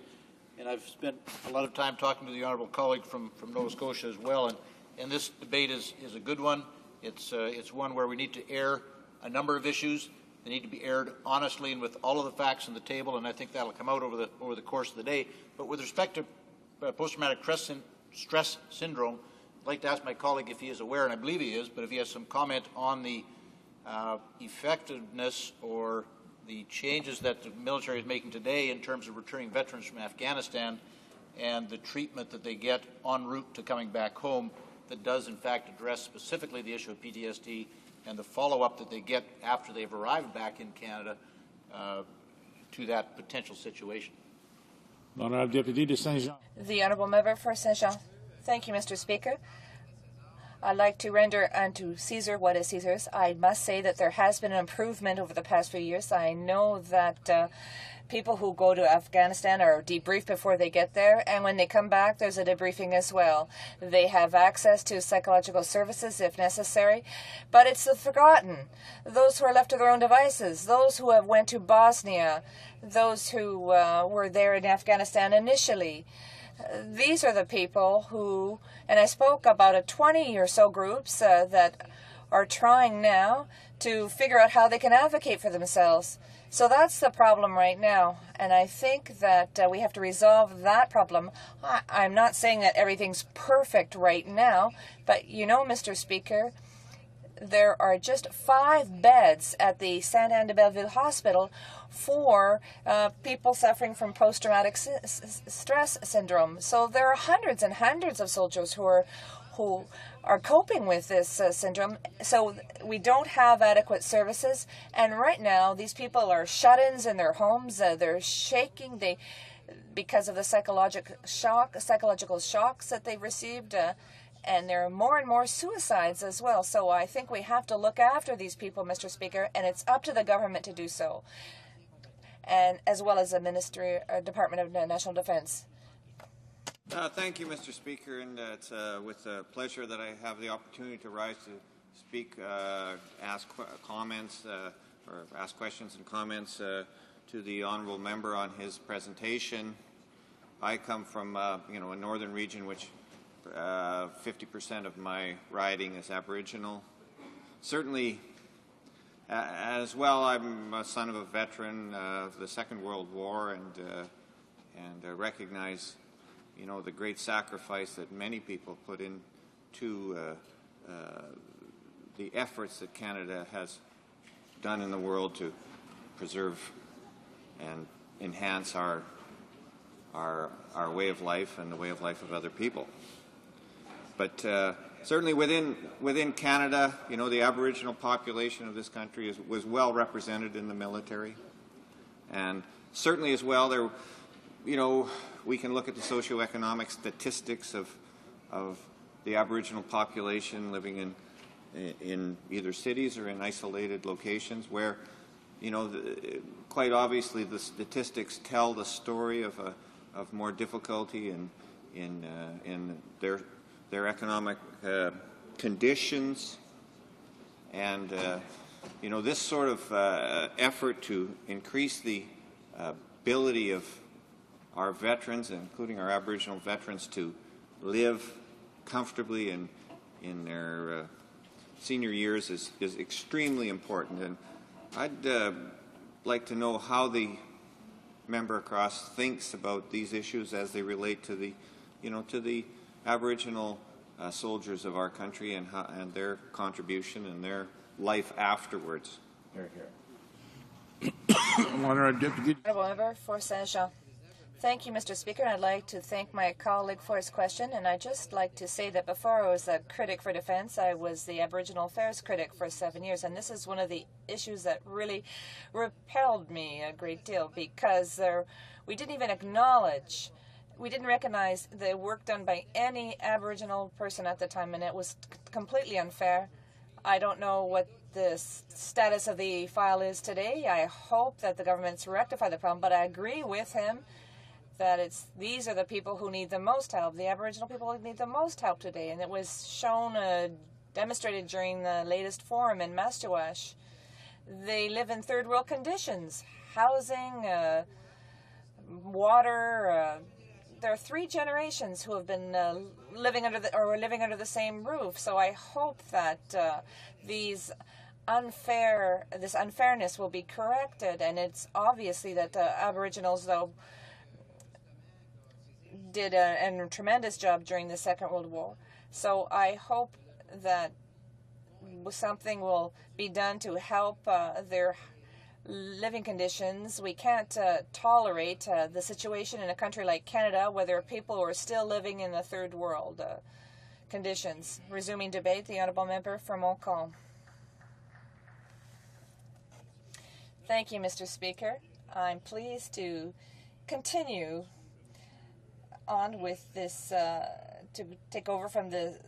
I've spent a lot of time talking to the honourable colleague from Nova Scotia as well, and this debate is a good one. It's one where we need to air a number of issues. They need to be aired honestly and with all of the facts on the table, and I think that'll come out over the course of the day. But with respect to post-traumatic stress syndrome, I'd like to ask my colleague if he is aware, and I believe he is, but if he has some comment on the effectiveness or the changes that the military is making today in terms of returning veterans from Afghanistan and the treatment that they get en route to coming back home that does in fact address specifically the issue of PTSD and the follow-up that they get after they've arrived back in Canada to that potential situation. Honourable Deputy de Saint-Jean. The Honourable Member for Saint-Jean. Thank you, Mr. Speaker. I'd like to render unto Caesar what is Caesar's. I must say that there has been an improvement over the past few years. I know that people who go to Afghanistan are debriefed before they get there, and when they come back, there's a debriefing as well. They have access to psychological services if necessary, but it's the forgotten. Those who are left to their own devices, those who have went to Bosnia, those who were there in Afghanistan initially. These are the people who, and I spoke about 20 or so groups that are trying now to figure out how they can advocate for themselves. So that's the problem right now, and I think that we have to resolve that problem. I'm not saying that everything's perfect right now, but you know, Mr. Speaker, there are just 5 beds at the Sainte Anne de Belleville Hospital for people suffering from post-traumatic stress syndrome. So there are hundreds and hundreds of soldiers who are coping with this syndrome. So we don't have adequate services, and right now these people are shut-ins in their homes. They're shaking because of the psychological shocks that they've received. And there are more and more suicides as well. So I think we have to look after these people, Mr. Speaker, and it's up to the government to do so, and as well as the Department of National Defense. Thank you, Mr. Speaker, and it's with pleasure that I have the opportunity to rise to speak, ask comments or ask questions and comments to the honourable member on his presentation. I come from a northern region which 50% of my riding is Aboriginal. Certainly, as well, I'm a son of a veteran of the Second World War, and recognize, the great sacrifice that many people put into the efforts that Canada has done in the world to preserve and enhance our way of life and the way of life of other people. But certainly within Canada, the Aboriginal population of this country was well represented in the military, and certainly as well there, we can look at the socioeconomic statistics of the Aboriginal population living in either cities or in isolated locations where, quite obviously the statistics tell the story of more difficulty in their economic conditions, and this sort of effort to increase the ability of our veterans, including our Aboriginal veterans, to live comfortably in their senior years is extremely important. And I'd like to know how the member across thinks about these issues as they relate to the Aboriginal soldiers of our country and their contribution and their life afterwards. Honourable Member for Saint-Jean. Thank you, Mr. Speaker. I'd like to thank my colleague for his question, and I'd just like to say that before I was a critic for defence, I was the Aboriginal Affairs critic for 7 years, and this is one of the issues that really repelled me a great deal, because we didn't even acknowledge, we didn't recognize the work done by any Aboriginal person at the time, and it was completely unfair. I don't know what the status of the file is today. I hope that the government's rectify the problem, but I agree with him that these are the people who need the most help, the Aboriginal people who need the most help today, and it was shown, demonstrated during the latest forum in Mastawash. They live in third world conditions, housing, water. There are 3 generations who have been living under the same roof. So I hope that these this unfairness will be corrected, and it's obviously that the Aboriginals, though, did a tremendous job during the Second World War. So I hope that something will be done to help their living conditions. We can't tolerate the situation in a country like Canada where there are people who are still living in the third world conditions. Resuming debate, the honourable member for Montcalm. Thank you, Mr. Speaker. I'm pleased to continue on with this, to take over from the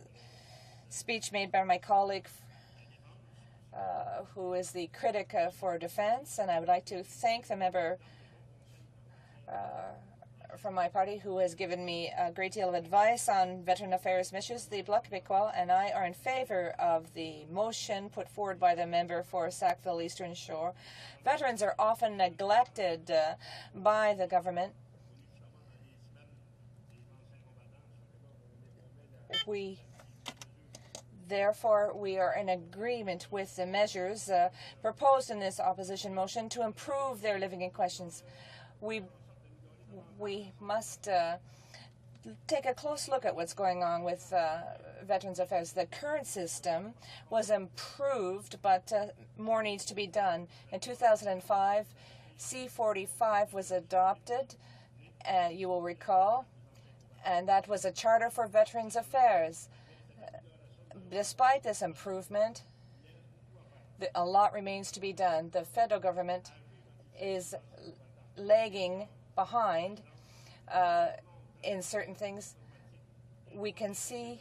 speech made by my colleague who is the critic for defense, and I would like to thank the member from my party who has given me a great deal of advice on veteran affairs issues. The Bloc Québécois and I are in favor of the motion put forward by the member for Sackville Eastern Shore. Veterans are often neglected by the government. Therefore, we are in agreement with the measures proposed in this opposition motion to improve their living conditions. We must take a close look at what's going on with Veterans Affairs. The current system was improved, but more needs to be done. In 2005, C-45 was adopted, you will recall, and that was a charter for Veterans Affairs. Despite this improvement, a lot remains to be done. The federal government is lagging behind in certain things. We can see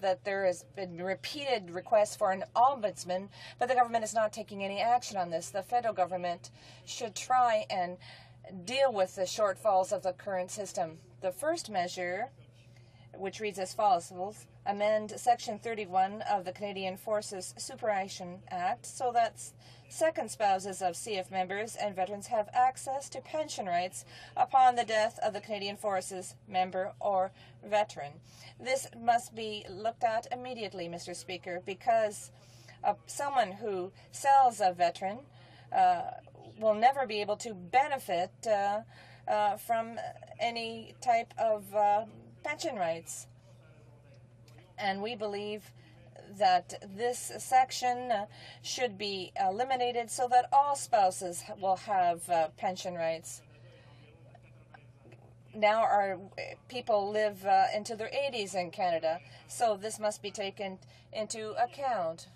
that there has been repeated requests for an ombudsman, but the government is not taking any action on this. The federal government should try and deal with the shortfalls of the current system. The first measure, which reads as follows: amend Section 31 of the Canadian Forces Superannuation Act so that second spouses of CF members and veterans have access to pension rights upon the death of the Canadian Forces member or veteran. This must be looked at immediately, Mr. Speaker, because someone who sells a veteran will never be able to benefit from any type of pension rights. And we believe that this section should be eliminated so that all spouses will have pension rights. Now our people live into their 80s in Canada, so this must be taken into account.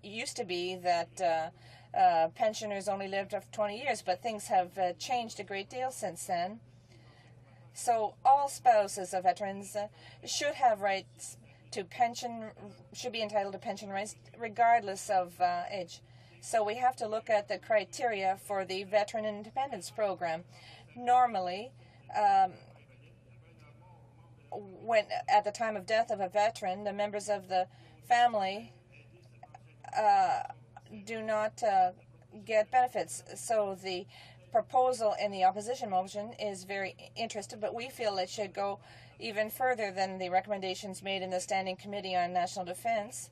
Used to be that pensioners only lived for 20 years, but things have changed a great deal since then. So all spouses of veterans should have rights to pension, should be entitled to pension rights regardless of age. So we have to look at the criteria for the Veteran Independence Program. Normally, when at the time of death of a veteran, the members of the family do not get benefits. So the proposal in the opposition motion is very interesting, but we feel it should go even further than the recommendations made in the Standing Committee on National Defense.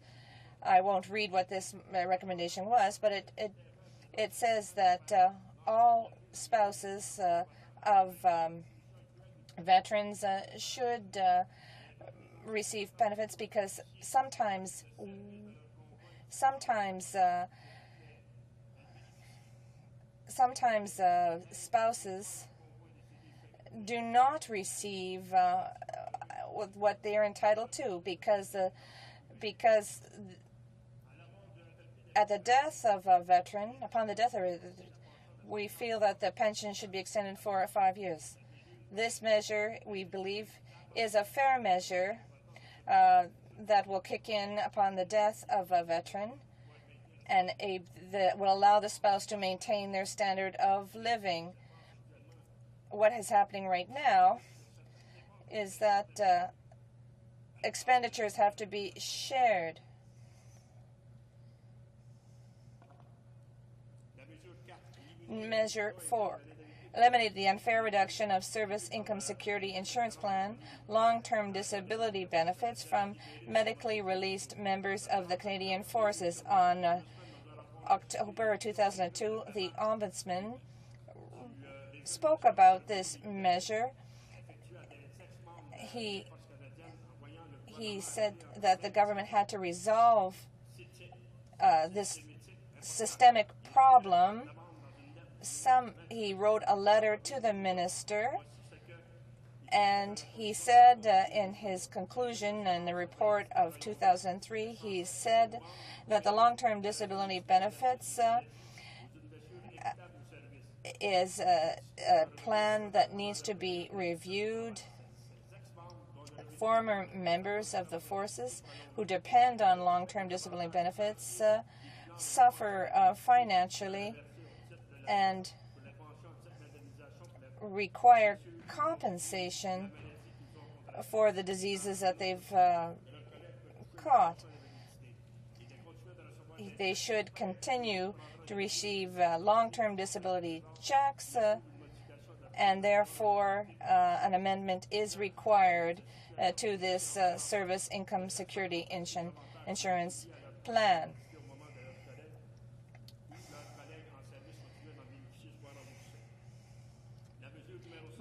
I won't read what this recommendation was, but it says that all spouses of veterans should receive benefits, because sometimes spouses do not receive what they are entitled to because at the death of a veteran, upon the death of a, we feel that the pension should be extended for 5 years. This measure, we believe, is a fair measure that will kick in upon the death of a veteran, and that will allow the spouse to maintain their standard of living. What is happening right now is that expenditures have to be shared. Measure 4. eliminate the unfair reduction of service income security insurance plan, long-term disability benefits from medically released members of the Canadian Forces. On October 2002, the Ombudsman spoke about this measure. He said that the government had to resolve this systemic problem. He wrote a letter to the minister, and he said in his conclusion in the report of 2003, he said that the long-term disability benefits is a plan that needs to be reviewed. Former members of the forces who depend on long-term disability benefits suffer financially and require compensation for the diseases that they've caught. They should continue to receive long-term disability checks, and therefore an amendment is required to this service income security insurance plan.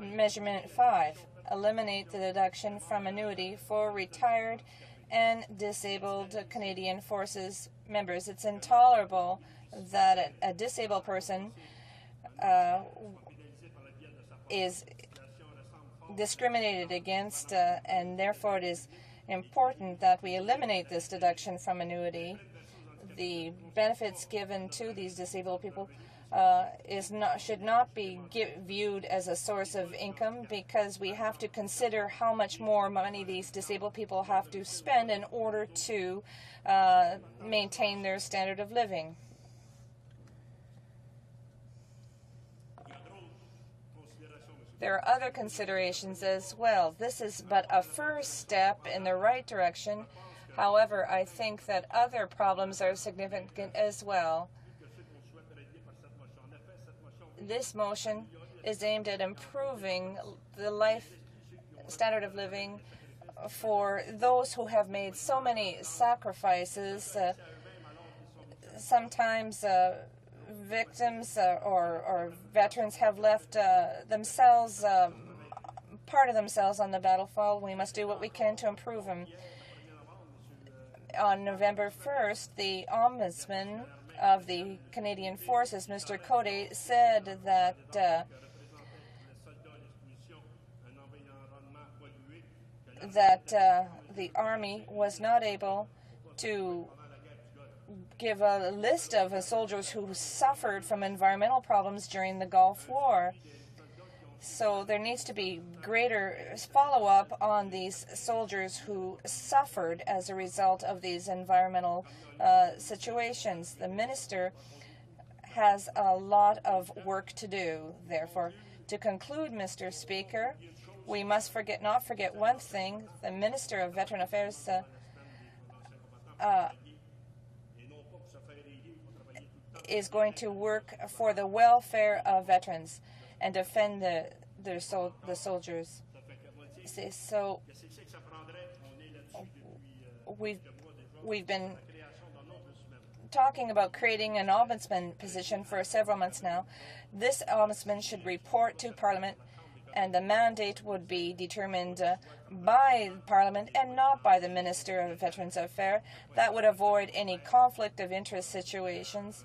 Measurement 5, eliminate the deduction from annuity for retired and disabled Canadian Forces members. It's intolerable that a disabled person is discriminated against, and therefore it is important that we eliminate this deduction from annuity. The benefits given to these disabled people should not be viewed as a source of income, because we have to consider how much more money these disabled people have to spend in order to maintain their standard of living. There are other considerations as well. This is but a first step in the right direction. However, I think that other problems are significant as well. This motion is aimed at improving the standard of living for those who have made so many sacrifices. Sometimes victims or veterans have left themselves, part of themselves on the battlefield. We must do what we can to improve them. On November 1st, the Ombudsman of the Canadian Forces, Mr. Cote, said that the Army was not able to give a list of soldiers who suffered from environmental problems during the Gulf War. So there needs to be greater follow-up on these soldiers who suffered as a result of these environmental situations. The minister has a lot of work to do. Therefore, to conclude, Mr. Speaker, we must not forget one thing. The Minister of Veteran Affairs is going to work for the welfare of veterans and defend the soldiers. So we've been talking about creating an ombudsman position for several months now. This ombudsman should report to Parliament, and the mandate would be determined by Parliament and not by the Minister of Veterans Affairs. That would avoid any conflict of interest situations,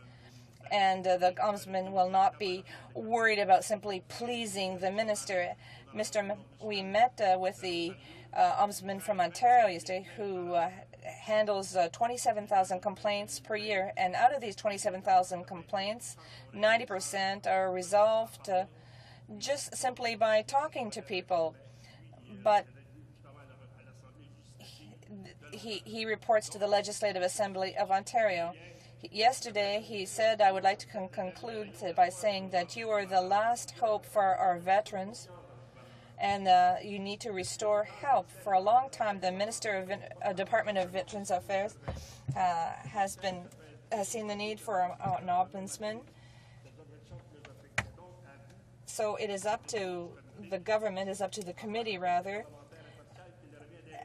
and the ombudsman will not be worried about simply pleasing the minister. We met with the ombudsman from Ontario yesterday, who handles 27,000 complaints per year, and out of these 27,000 complaints, 90% are resolved just simply by talking to people. But he reports to the Legislative Assembly of Ontario. Yesterday, he said, I would like to conclude by saying that you are the last hope for our veterans, and you need to restore help. For a long time, the Minister of Department of Veterans Affairs has seen the need for an ombudsman. So it is up to the government, is up to the committee rather,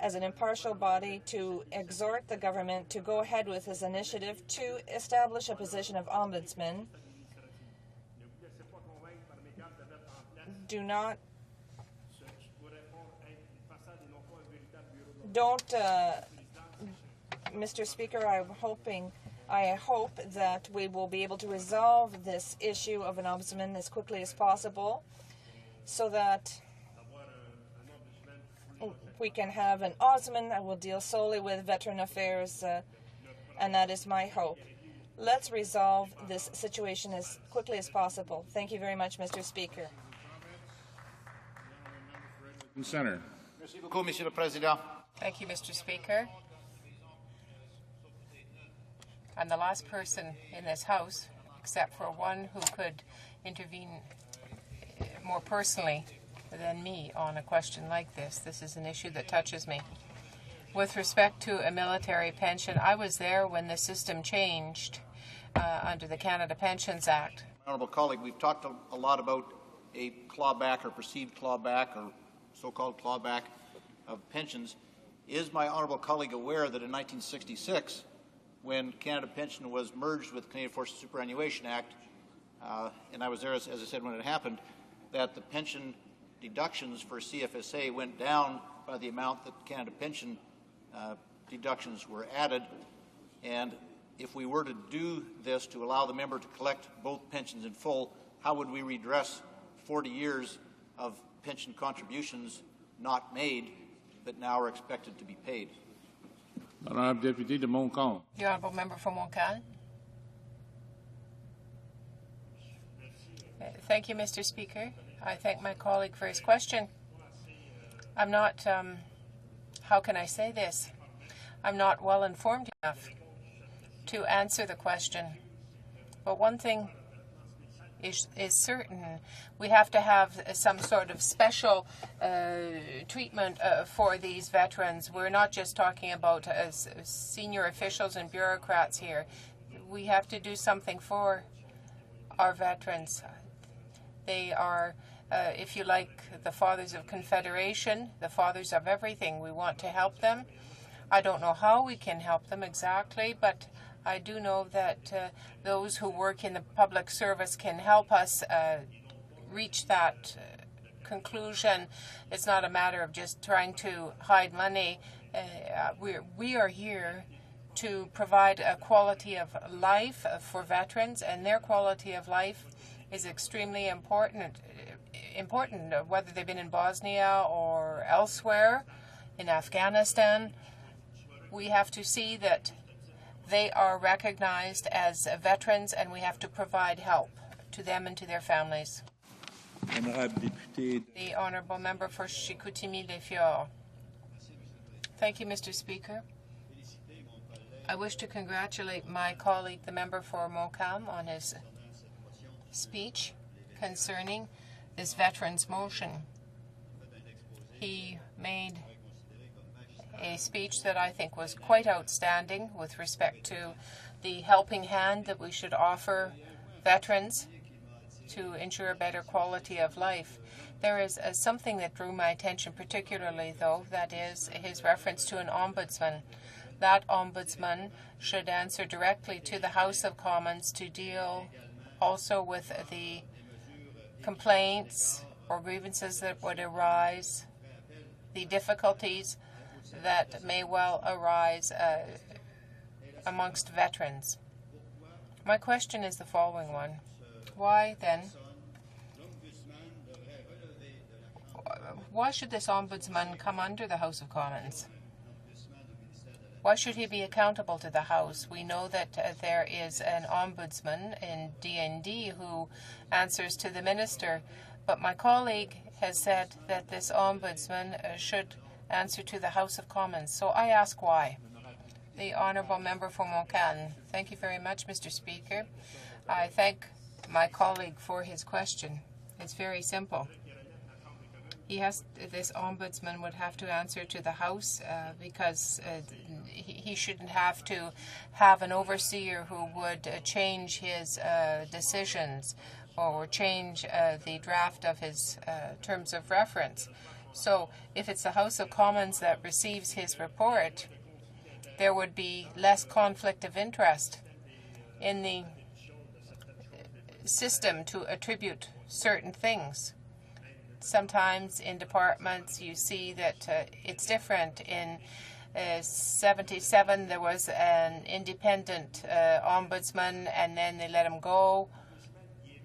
as an impartial body, to exhort the government to go ahead with this initiative to establish a position of ombudsman. Mr. Speaker, I hope that we will be able to resolve this issue of an ombudsman as quickly as possible so that we can have an ombudsman that will deal solely with veteran affairs, and that is my hope. Let's resolve this situation as quickly as possible. Thank you very much, Mr. Speaker. Center. Thank you, Mr. Speaker. I'm the last person in this House, except for one who could intervene more personally than me on a question like this. This is an issue that touches me. With respect to a military pension, I was there when the system changed under the Canada Pensions Act. Honourable colleague, we've talked a lot about a clawback or perceived clawback or so-called clawback of pensions. Is my honourable colleague aware that in 1966, when Canada Pension was merged with the Canadian Forces Superannuation Act, and I was there, as I said, when it happened, that the pension deductions for CFSA went down by the amount that Canada Pension deductions were added, and if we were to do this to allow the member to collect both pensions in full, how would we redress 40 years of pension contributions not made that now are expected to be paid? Honourable Deputy de Montcalm. The Honourable Member for Montcalm. Thank you, Mr. Speaker. I thank my colleague for his question. I'm not, how can I say this? I'm not well informed enough to answer the question. But one thing is certain. We have to have some sort of special treatment for these veterans. We're not just talking about senior officials and bureaucrats here. We have to do something for our veterans. They are, if you like, the fathers of Confederation, the fathers of everything. We want to help them. I don't know how we can help them exactly, but I do know that those who work in the public service can help us reach that conclusion. It's not a matter of just trying to hide money. We are here to provide a quality of life for veterans, and their quality of life is extremely important, whether they've been in Bosnia or elsewhere, in Afghanistan. We have to see that they are recognized as veterans, and we have to provide help to them and to their families. The Honourable Member for Chicoutimi-Les-Fjords. Thank you, Mr. Speaker. I wish to congratulate my colleague, the member for Montcalm, on his speech concerning this veterans motion. He made a speech that I think was quite outstanding with respect to the helping hand that we should offer veterans to ensure a better quality of life. There is something that drew my attention particularly, though, that is his reference to an ombudsman. That ombudsman should answer directly to the House of Commons to deal also with the complaints or grievances that would arise, the difficulties that may well arise amongst veterans. My question is the following one. Why then, why should this ombudsman come under the House of Commons? Why should he be accountable to the House? We know that there is an ombudsman in DND who answers to the minister, but my colleague has said that this ombudsman should answer to the House of Commons. So I ask why. The Honourable Member for Montcalm. Thank you very much, Mr. Speaker. I thank my colleague for his question. It's very simple. This ombudsman would have to answer to the House because he shouldn't have to have an overseer who would change his decisions. or change the draft of his terms of reference. So if it's the House of Commons that receives his report, there would be less conflict of interest in the system to attribute certain things. Sometimes in departments you see that it's different. In 77 there was an independent ombudsman, and then they let him go.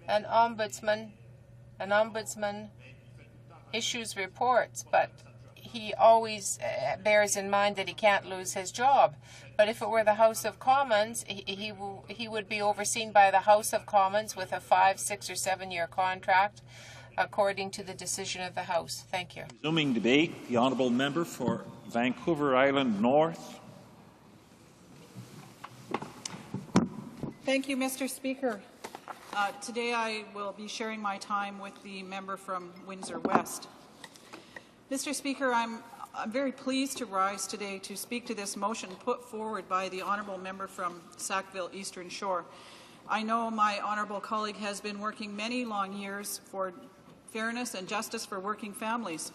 An ombudsman issues reports, but he always bears in mind that he can't lose his job. But if it were the House of Commons, he would be overseen by the House of Commons with a 5, 6, or 7-year contract, according to the decision of the House. Thank you. Resuming debate, the honourable member for Vancouver Island North. Thank you, Mr. Speaker. Today I will be sharing my time with the member from Windsor West. Mr. Speaker, I'm very pleased to rise today to speak to this motion put forward by the honourable member from Sackville Eastern Shore. I know my honourable colleague has been working many long years for fairness and justice for working families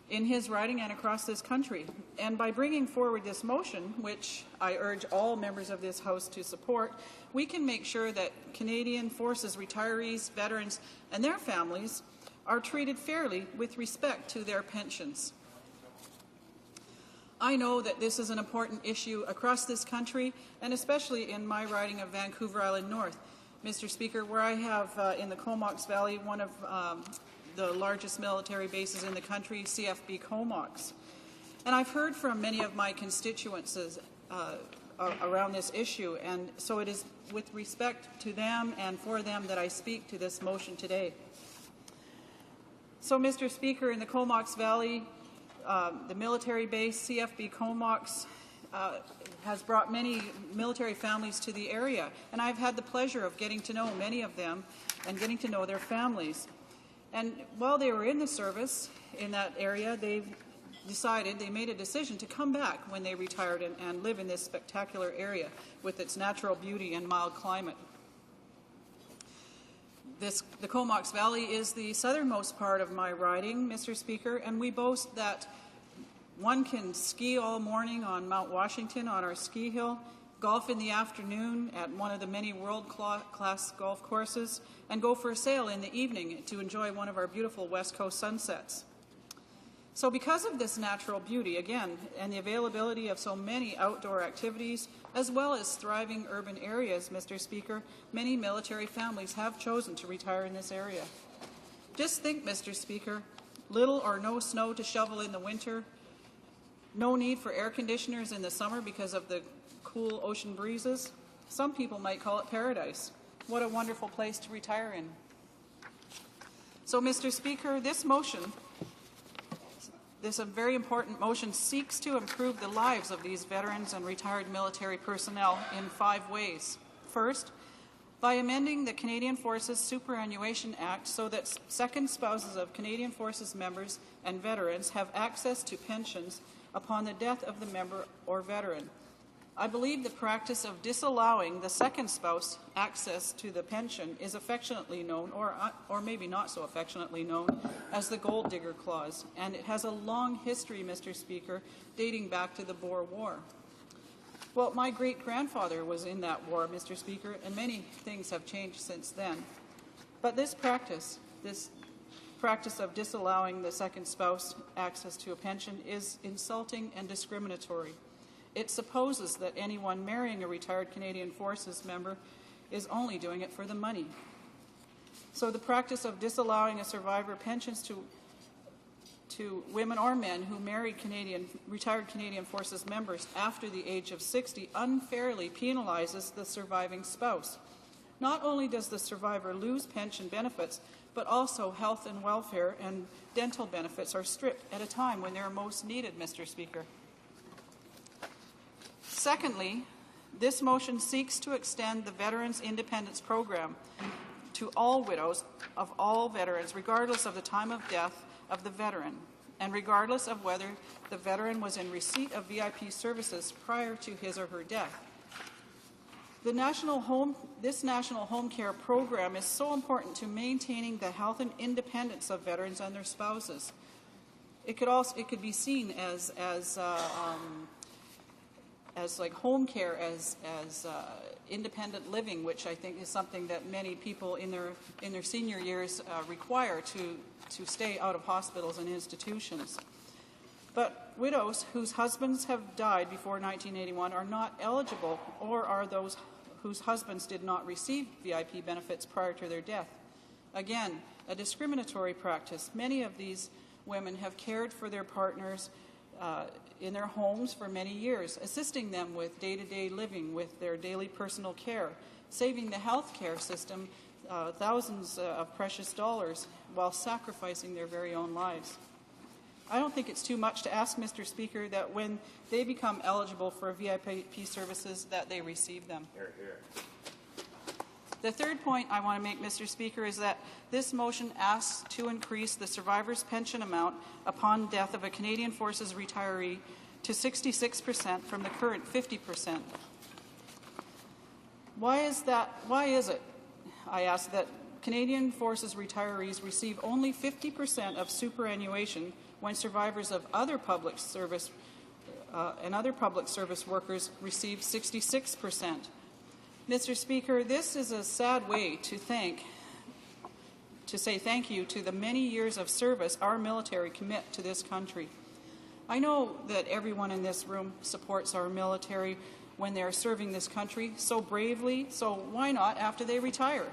in his riding and across this country. And by bringing forward this motion, which I urge all members of this House to support, we can make sure that Canadian Forces retirees, veterans, and their families are treated fairly with respect to their pensions. I know that this is an important issue across this country, and especially in my riding of Vancouver Island North, Mr. Speaker, where I have in the Comox Valley one of the largest military bases in the country, CFB Comox. And I've heard from many of my constituents around this issue, and so it is with respect to them and for them that I speak to this motion today. So, Mr. Speaker, in the Comox Valley, the military base, CFB Comox, has brought many military families to the area, and I've had the pleasure of getting to know many of them and getting to know their families. And while they were in the service in that area, they made a decision to come back when they retired and live in this spectacular area with its natural beauty and mild climate. The Comox Valley is the southernmost part of my riding, Mr. Speaker, and we boast that one can ski all morning on Mount Washington on our ski hill, golf in the afternoon at one of the many world-class golf courses, and go for a sail in the evening to enjoy one of our beautiful West Coast sunsets. So because of this natural beauty, again, and the availability of so many outdoor activities, as well as thriving urban areas, Mr. Speaker, many military families have chosen to retire in this area. Just think, Mr. Speaker, little or no snow to shovel in the winter, no need for air conditioners in the summer because of the cool ocean breezes. Some people might call it paradise. What a wonderful place to retire in. So, Mr. Speaker, this very important motion seeks to improve the lives of these veterans and retired military personnel in 5 ways. First, by amending the Canadian Forces Superannuation Act so that second spouses of Canadian Forces members and veterans have access to pensions upon the death of the member or veteran. I believe the practice of disallowing the second spouse access to the pension is affectionately known, or maybe not so affectionately known, as the Gold Digger Clause, and it has a long history, Mr. Speaker, dating back to the Boer War. Well, my great-grandfather was in that war, Mr. Speaker, and many things have changed since then. But this practice of disallowing the second spouse access to a pension is insulting and discriminatory. It supposes that anyone marrying a retired Canadian Forces member is only doing it for the money. So the practice of disallowing a survivor pensions to women or men who married retired Canadian Forces members after the age of 60 unfairly penalizes the surviving spouse. Not only does the survivor lose pension benefits, but also health and welfare and dental benefits are stripped at a time when they're most needed, Mr. Speaker. Secondly, this motion seeks to extend the Veterans Independence Program to all widows of all veterans, regardless of the time of death of the veteran, and regardless of whether the veteran was in receipt of VIP services prior to his or her death. This national home care program is so important to maintaining the health and independence of veterans and their spouses. It could be seen as like home care, as independent living, which I think is something that many people in their senior years require to stay out of hospitals and institutions. But widows whose husbands have died before 1981 are not eligible, or are those whose husbands did not receive VIP benefits prior to their death. Again, a discriminatory practice. Many of these women have cared for their partners in their homes for many years, assisting them with day-to-day living, with their daily personal care, saving the health care system thousands of precious dollars while sacrificing their very own lives. I don't think it's too much to ask, Mr. Speaker, that when they become eligible for VIP services, that they receive them. Hear, hear. The third point I want to make, Mr. Speaker, is that this motion asks to increase the survivor's pension amount upon death of a Canadian Forces retiree to 66% from the current 50%. Why is it, I ask, that Canadian Forces retirees receive only 50% of superannuation when survivors of other public service and other public service workers receive 66%? Mr. Speaker, this is a sad way to say thank you to the many years of service our military commit to this country. I know that everyone in this room supports our military when they are serving this country so bravely, so why not after they retire?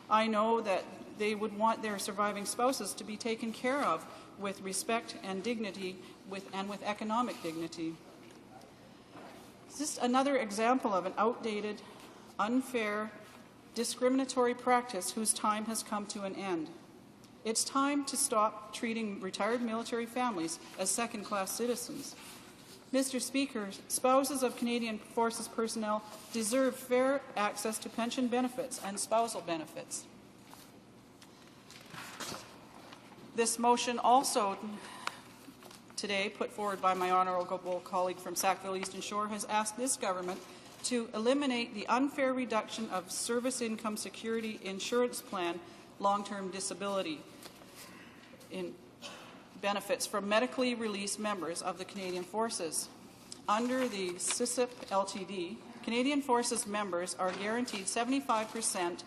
I know that they would want their surviving spouses to be taken care of with respect and dignity, and with economic dignity. This is another example of an outdated, unfair, discriminatory practice whose time has come to an end. It's time to stop treating retired military families as second-class citizens. Mr. Speaker, spouses of Canadian Forces personnel deserve fair access to pension benefits and spousal benefits. This motion also today, put forward by my honourable colleague from Sackville Eastern Shore, has asked this government to eliminate the unfair reduction of Service Income Security Insurance Plan long-term disability in benefits from medically released members of the Canadian Forces. Under the CICIP LTD, Canadian Forces members are guaranteed 75%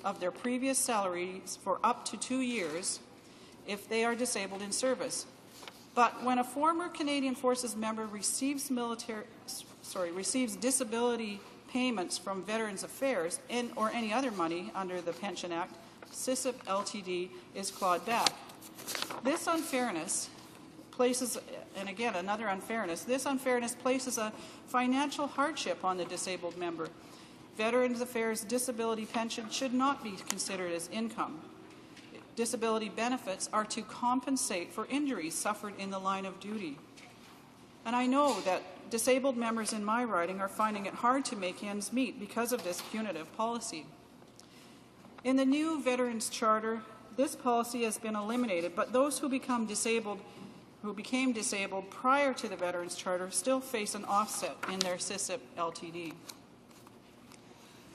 of their previous salaries for up to 2 years if they are disabled in service. But when a former Canadian Forces member receives disability payments from Veterans Affairs or any other money under the Pension Act, CICIP LTD is clawed back. This unfairness places, and again another unfairness, this unfairness places a financial hardship on the disabled member. Veterans Affairs disability pension should not be considered as income. Disability benefits are to compensate for injuries suffered in the line of duty. And I know that disabled members in my riding are finding it hard to make ends meet because of this punitive policy. In the new Veterans Charter, this policy has been eliminated, but those who became disabled prior to the Veterans Charter still face an offset in their CICIP LTD.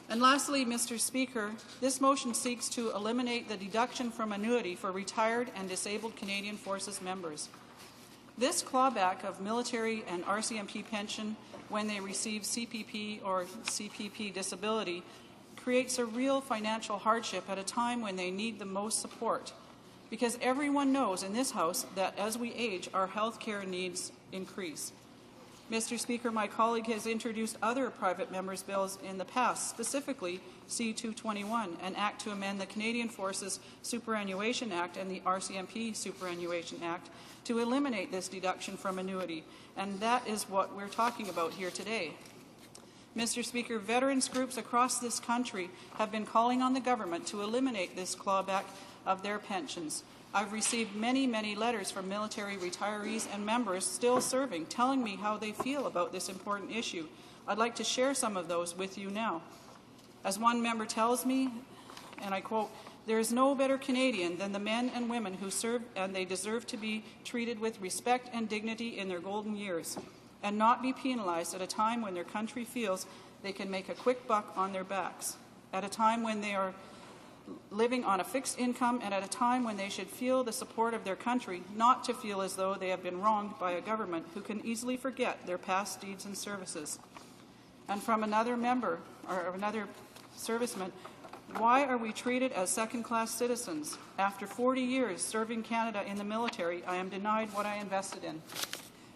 And lastly, Mr. Speaker, this motion seeks to eliminate the deduction from annuity for retired and disabled Canadian Forces members. This clawback of military and RCMP pension when they receive CPP or CPP disability creates a real financial hardship at a time when they need the most support, because everyone knows in this House that as we age, our health care needs increase. Mr. Speaker, my colleague has introduced other private members' bills in the past, specifically C-221, an act to amend the Canadian Forces Superannuation Act and the RCMP Superannuation Act to eliminate this deduction from annuity, and that is what we're talking about here today. Mr. Speaker, veterans groups across this country have been calling on the government to eliminate this clawback of their pensions. I've received many, many letters from military retirees and members still serving, telling me how they feel about this important issue. I'd like to share some of those with you now. As one member tells me, and I quote, "There is no better Canadian than the men and women who serve, and they deserve to be treated with respect and dignity in their golden years. and not be penalized at a time when their country feels they can make a quick buck on their backs, at a time when they are living on a fixed income, and at a time when they should feel the support of their country, not to feel as though they have been wronged by a government who can easily forget their past deeds and services. And from another member, or another serviceman, why are we treated as second-class citizens? After 40 years serving Canada in the military, I am denied what I invested in.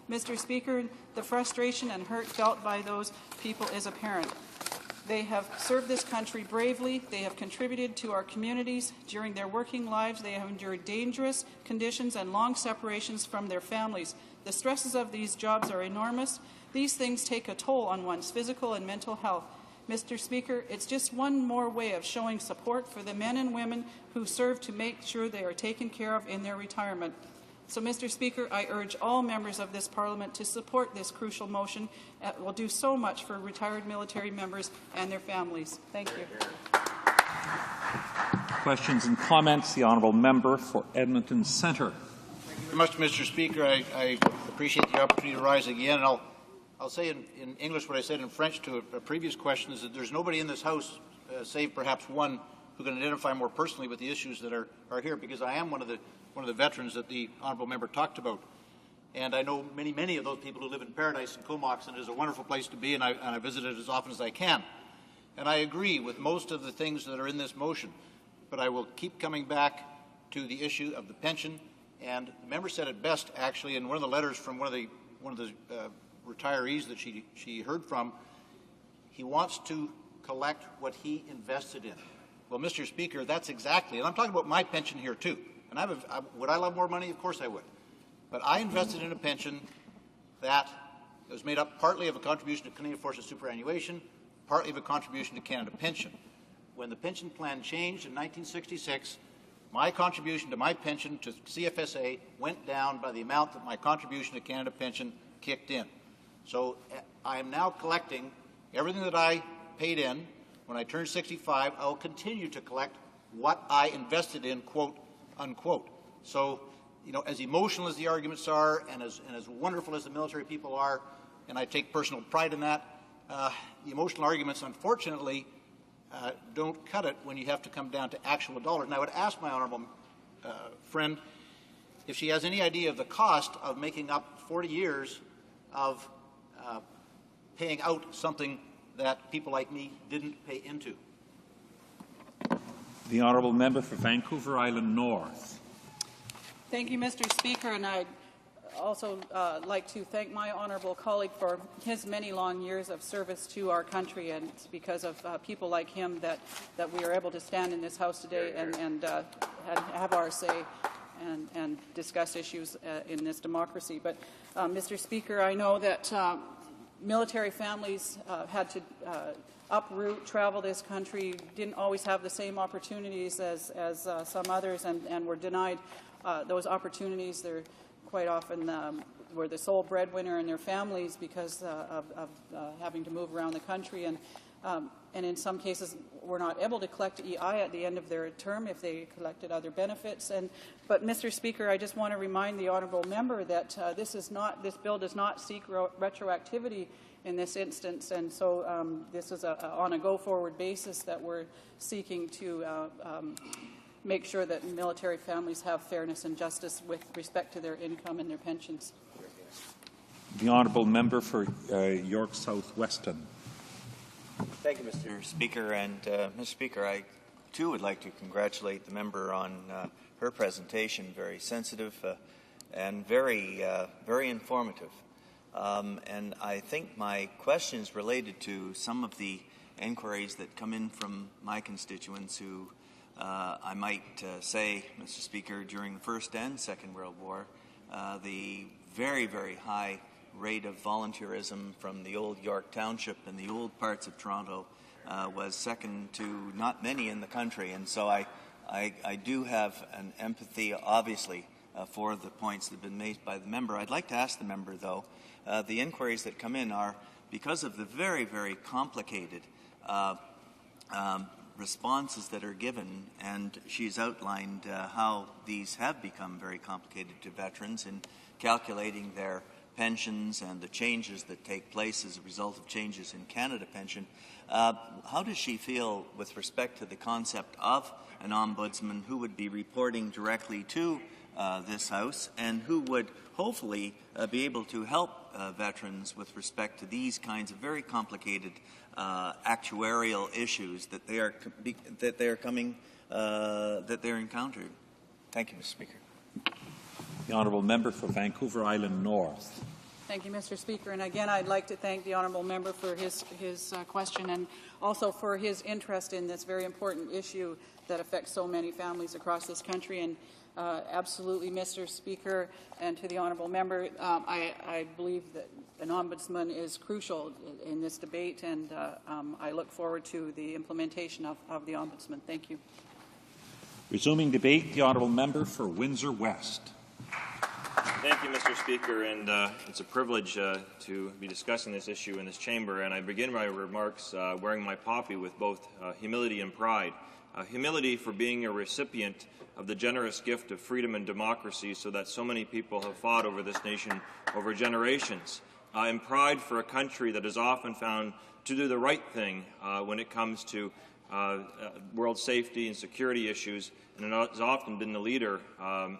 Mr. Speaker, the frustration and hurt felt by those people is apparent. They have served this country bravely. They have contributed to our communities. During their working lives, they have endured dangerous conditions and long separations from their families. The stresses of these jobs are enormous. These things take a toll on one's physical and mental health. Mr. Speaker, it's just one more way of showing support for the men and women who serve to make sure they are taken care of in their retirement. So, Mr. Speaker, I urge all members of this Parliament to support this crucial motion. It will do so much for retired military members and their families. Thank you. Questions and comments? The honourable member for Edmonton Centre. Thank you very much, Mr. Speaker. I appreciate the opportunity to rise again. And I'll say in English what I said in French to a previous question, is that there's nobody in this House, save perhaps one, who can identify more personally with the issues that are here, because I am one of the veterans that the honourable member talked about. And I know many of those people who live in Paradise and Comox, and it is a wonderful place to be, and I visit it as often as I can. And I agree with most of the things that are in this motion, but I will keep coming back to the issue of the pension. And the member said it best, actually, in one of the letters from one of the retirees that she heard from. He wants to collect what he invested in. Well, Mr. Speaker, that's exactly, and I'm talking about my pension here too. And would I love more money? Of course I would. But I invested in a pension that was made up partly of a contribution to Canadian Forces superannuation, partly of a contribution to Canada Pension. When the pension plan changed in 1966, my contribution to my pension to CFSA went down by the amount that my contribution to Canada Pension kicked in. So I am now collecting everything that I paid in. When I turn 65, I will continue to collect what I invested in, quote, unquote. So, you know, as emotional as the arguments are, and as wonderful as the military people are, and I take personal pride in that, the emotional arguments, unfortunately, don't cut it when you have to come down to actual dollars. And I would ask my honourable friend if she has any idea of the cost of making up 40 years of paying out something that people like me didn't pay into. The honourable member for Vancouver Island North. Thank you, Mr. Speaker, and I'd also like to thank my honourable colleague for his many long years of service to our country, and it's because of people like him that we are able to stand in this House today and have our say and discuss issues in this democracy. But, Mr. Speaker, I know that military families had to uproot, travel this country, didn't always have the same opportunities as some others, and were denied those opportunities. They're quite often were the sole breadwinner in their families because of having to move around the country, and in some cases were not able to collect EI at the end of their term if they collected other benefits. But, Mr. Speaker, I just want to remind the honourable member that this bill does not seek retroactivity in this instance, and so this is on a go-forward basis that we're seeking to make sure that military families have fairness and justice with respect to their income and their pensions. The honourable member for York South Weston. Thank you, Mr. Speaker. And Mr. Speaker, I too would like to congratulate the member on her presentation. Very sensitive and very informative. And I think my question is related to some of the inquiries that come in from my constituents who I might say, Mr. Speaker, during the First and Second World War, the very, very high rate of volunteerism from the old York Township and the old parts of Toronto was second to not many in the country. And so I do have an empathy, obviously, for the points that have been made by the member. I'd like to ask the member, though, the inquiries that come in are because of the very, very complicated responses that are given, and she's outlined how these have become very complicated to veterans in calculating their pensions and the changes that take place as a result of changes in Canada pension. How does she feel with respect to the concept of an ombudsman who would be reporting directly to this House and who would hopefully be able to help veterans with respect to these kinds of very complicated actuarial issues that they're encountering? Thank you, Mr. Speaker. The honourable member for Vancouver Island North. Thank you, Mr. Speaker. And again, I'd like to thank the honourable member for his question and also for his interest in this very important issue that affects so many families across this country. And absolutely, Mr. Speaker, and to the honourable member, I believe that an ombudsman is crucial in this debate, and I look forward to the implementation of the ombudsman. Thank you. Resuming debate, the honourable member for Windsor West. Thank you, Mr. Speaker, and it's a privilege to be discussing this issue in this chamber. And I begin my remarks wearing my poppy with both humility and pride. Humility for being a recipient of the generous gift of freedom and democracy so that so many people have fought over this nation over generations. And pride for a country that is often found to do the right thing when it comes to world safety and security issues, and it has often been the leader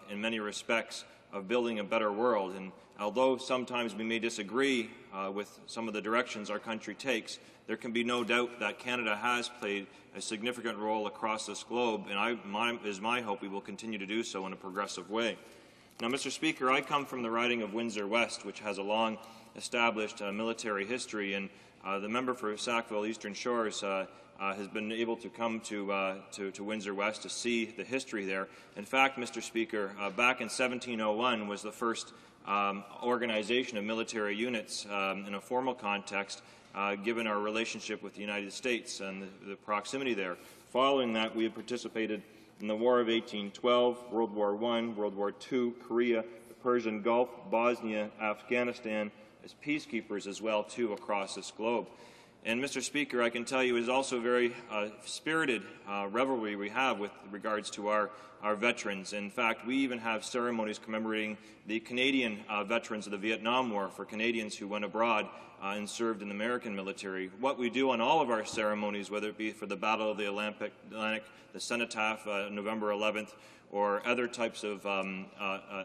in many respects of building a better world. And although sometimes we may disagree with some of the directions our country takes, there can be no doubt that Canada has played a significant role across this globe, and it is my hope we will continue to do so in a progressive way. Now, Mr. Speaker, I come from the riding of Windsor West, which has a long established military history, and the member for Sackville Eastern Shores has been able to come to Windsor West to see the history there. In fact, Mr. Speaker, back in 1701 was the first organization of military units in a formal context, given our relationship with the United States and the proximity there. Following that, we have participated in the War of 1812, World War I, World War II, Korea, the Persian Gulf, Bosnia, Afghanistan, as peacekeepers as well, too, across this globe. And, Mr. Speaker, I can tell you it is also a very spirited revelry we have with regards to our veterans. In fact, we even have ceremonies commemorating the Canadian veterans of the Vietnam War for Canadians who went abroad and served in the American military. What we do on all of our ceremonies, whether it be for the Battle of the Atlantic, the Cenotaph, November 11th, or other types of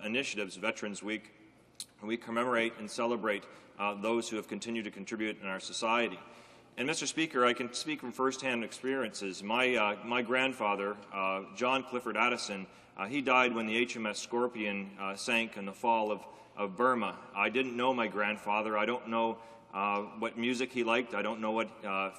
initiatives, Veterans Week, we commemorate and celebrate those who have continued to contribute in our society. And, Mr. Speaker, I can speak from first-hand experiences. My grandfather, John Clifford Addison, he died when the HMS Scorpion sank in the fall of Burma. I didn't know my grandfather. I don't know what music he liked. I don't know what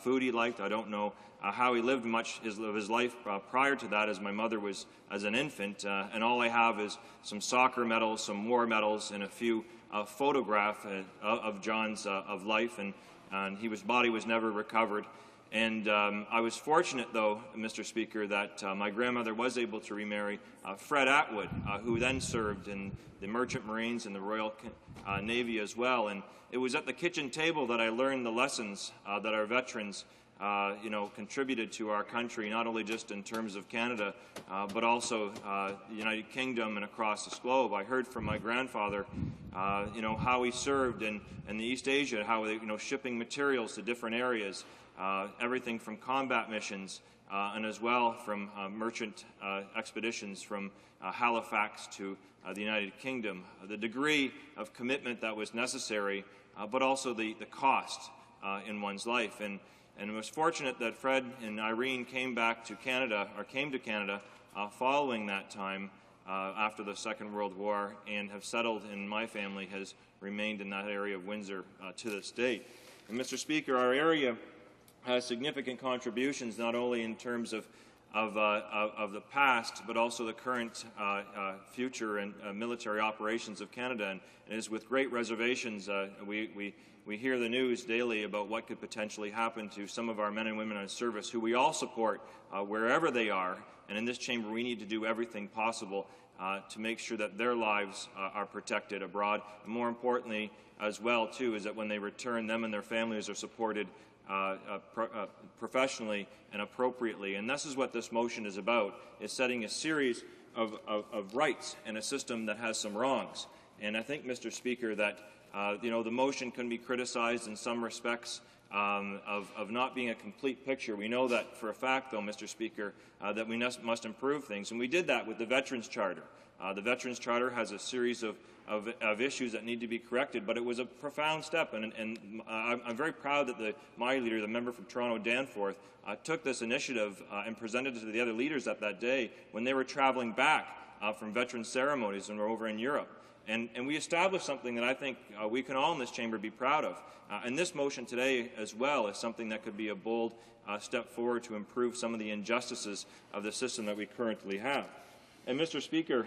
food he liked. I don't know how he lived much of his life prior to that, as my mother was as an infant. And all I have is some soccer medals, some war medals, and a few photographs of John's of life. And his body was never recovered. And I was fortunate, though, Mr. Speaker, that my grandmother was able to remarry Fred Atwood, who then served in the Merchant Marines and the Royal Navy as well. And it was at the kitchen table that I learned the lessons that our veterans contributed to our country, not only just in terms of Canada, but also the United Kingdom and across this globe. I heard from my grandfather, how he served in the East Asia, how they, shipping materials to different areas, everything from combat missions and as well from merchant expeditions from Halifax to the United Kingdom. The degree of commitment that was necessary, but also the cost in one's life. And it was fortunate that Fred and Irene came to Canada following that time after the Second World War, and have settled, and my family has remained in that area of Windsor to this date. And, Mr. Speaker, our area has significant contributions, not only in terms of the past, but also the current future and military operations of Canada. And it is with great reservations we hear the news daily about what could potentially happen to some of our men and women on service, who we all support wherever they are. And in this chamber, we need to do everything possible to make sure that their lives are protected abroad. And more importantly, as well, too, is that when they return, them and their families are supported professionally and appropriately. And this is what this motion is about, is setting a series of rights in a system that has some wrongs. And I think, Mr. Speaker, that the motion can be criticized in some respects of not being a complete picture. We know that for a fact, though, Mr. Speaker, that we must improve things, and we did that with the Veterans Charter. The Veterans Charter has a series of issues that need to be corrected, but it was a profound step, and I'm very proud that my leader, the member from Toronto, Danforth, took this initiative and presented it to the other leaders at that day when they were traveling back from veteran ceremonies and were over in Europe. And we established something that I think we can all in this chamber be proud of. And this motion today as well is something that could be a bold step forward to improve some of the injustices of the system that we currently have. And Mr. Speaker,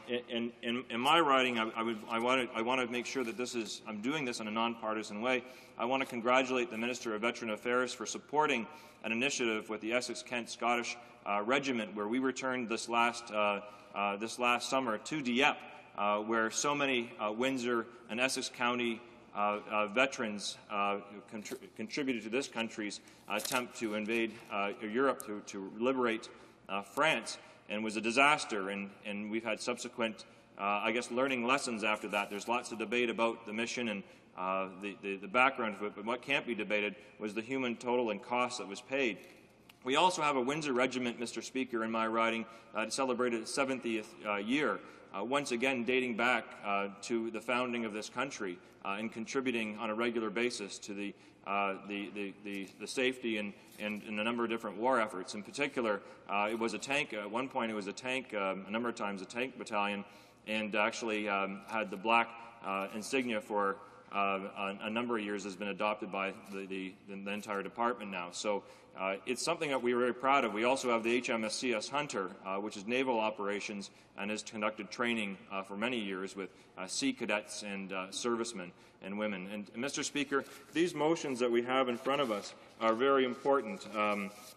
in my writing, I want to make sure that I'm doing this in a nonpartisan way. I want to congratulate the Minister of Veteran Affairs for supporting an initiative with the Essex-Kent Scottish Regiment, where we returned this last summer to Dieppe, where so many Windsor and Essex County veterans contributed to this country's attempt to invade Europe, to liberate France, and was a disaster. And we've had subsequent, learning lessons after that. There's lots of debate about the mission and the background of it, but what can't be debated was the human total and cost that was paid. We also have a Windsor Regiment, Mr. Speaker, in my riding, celebrated its 70th year. Once again dating back to the founding of this country and contributing on a regular basis to the safety and a number of different war efforts. In particular, it was a tank. At one point, it was a tank, a number of times a tank battalion, and actually had the black insignia for a number of years has been adopted by the entire department now. So it's something that we were very proud of. We also have the HMSCS Hunter, which is naval operations and has conducted training for many years with sea cadets and servicemen and women. And Mr. Speaker, these motions that we have in front of us are very important.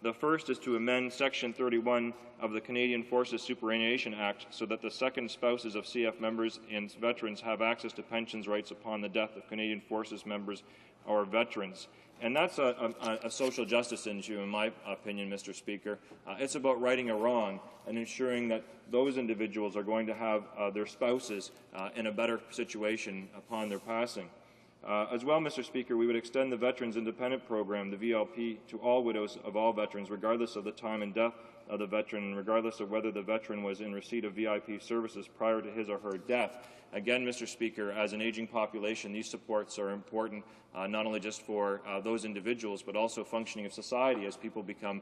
The first is to amend Section 31 of the Canadian Forces Superannuation Act so that the second spouses of CF members and veterans have access to pensions rights upon the death of Canadian Forces members or veterans. And that's a social justice issue, in my opinion, Mr. Speaker. It's about righting a wrong and ensuring that those individuals are going to have their spouses in a better situation upon their passing. As well, Mr. Speaker, we would extend the Veterans Independent Program, the VLP, to all widows of all veterans, regardless of the time and death of the veteran, and regardless of whether the veteran was in receipt of VIP services prior to his or her death. Again, Mr. Speaker, as an aging population, these supports are important not only just for those individuals, but also functioning of society as people become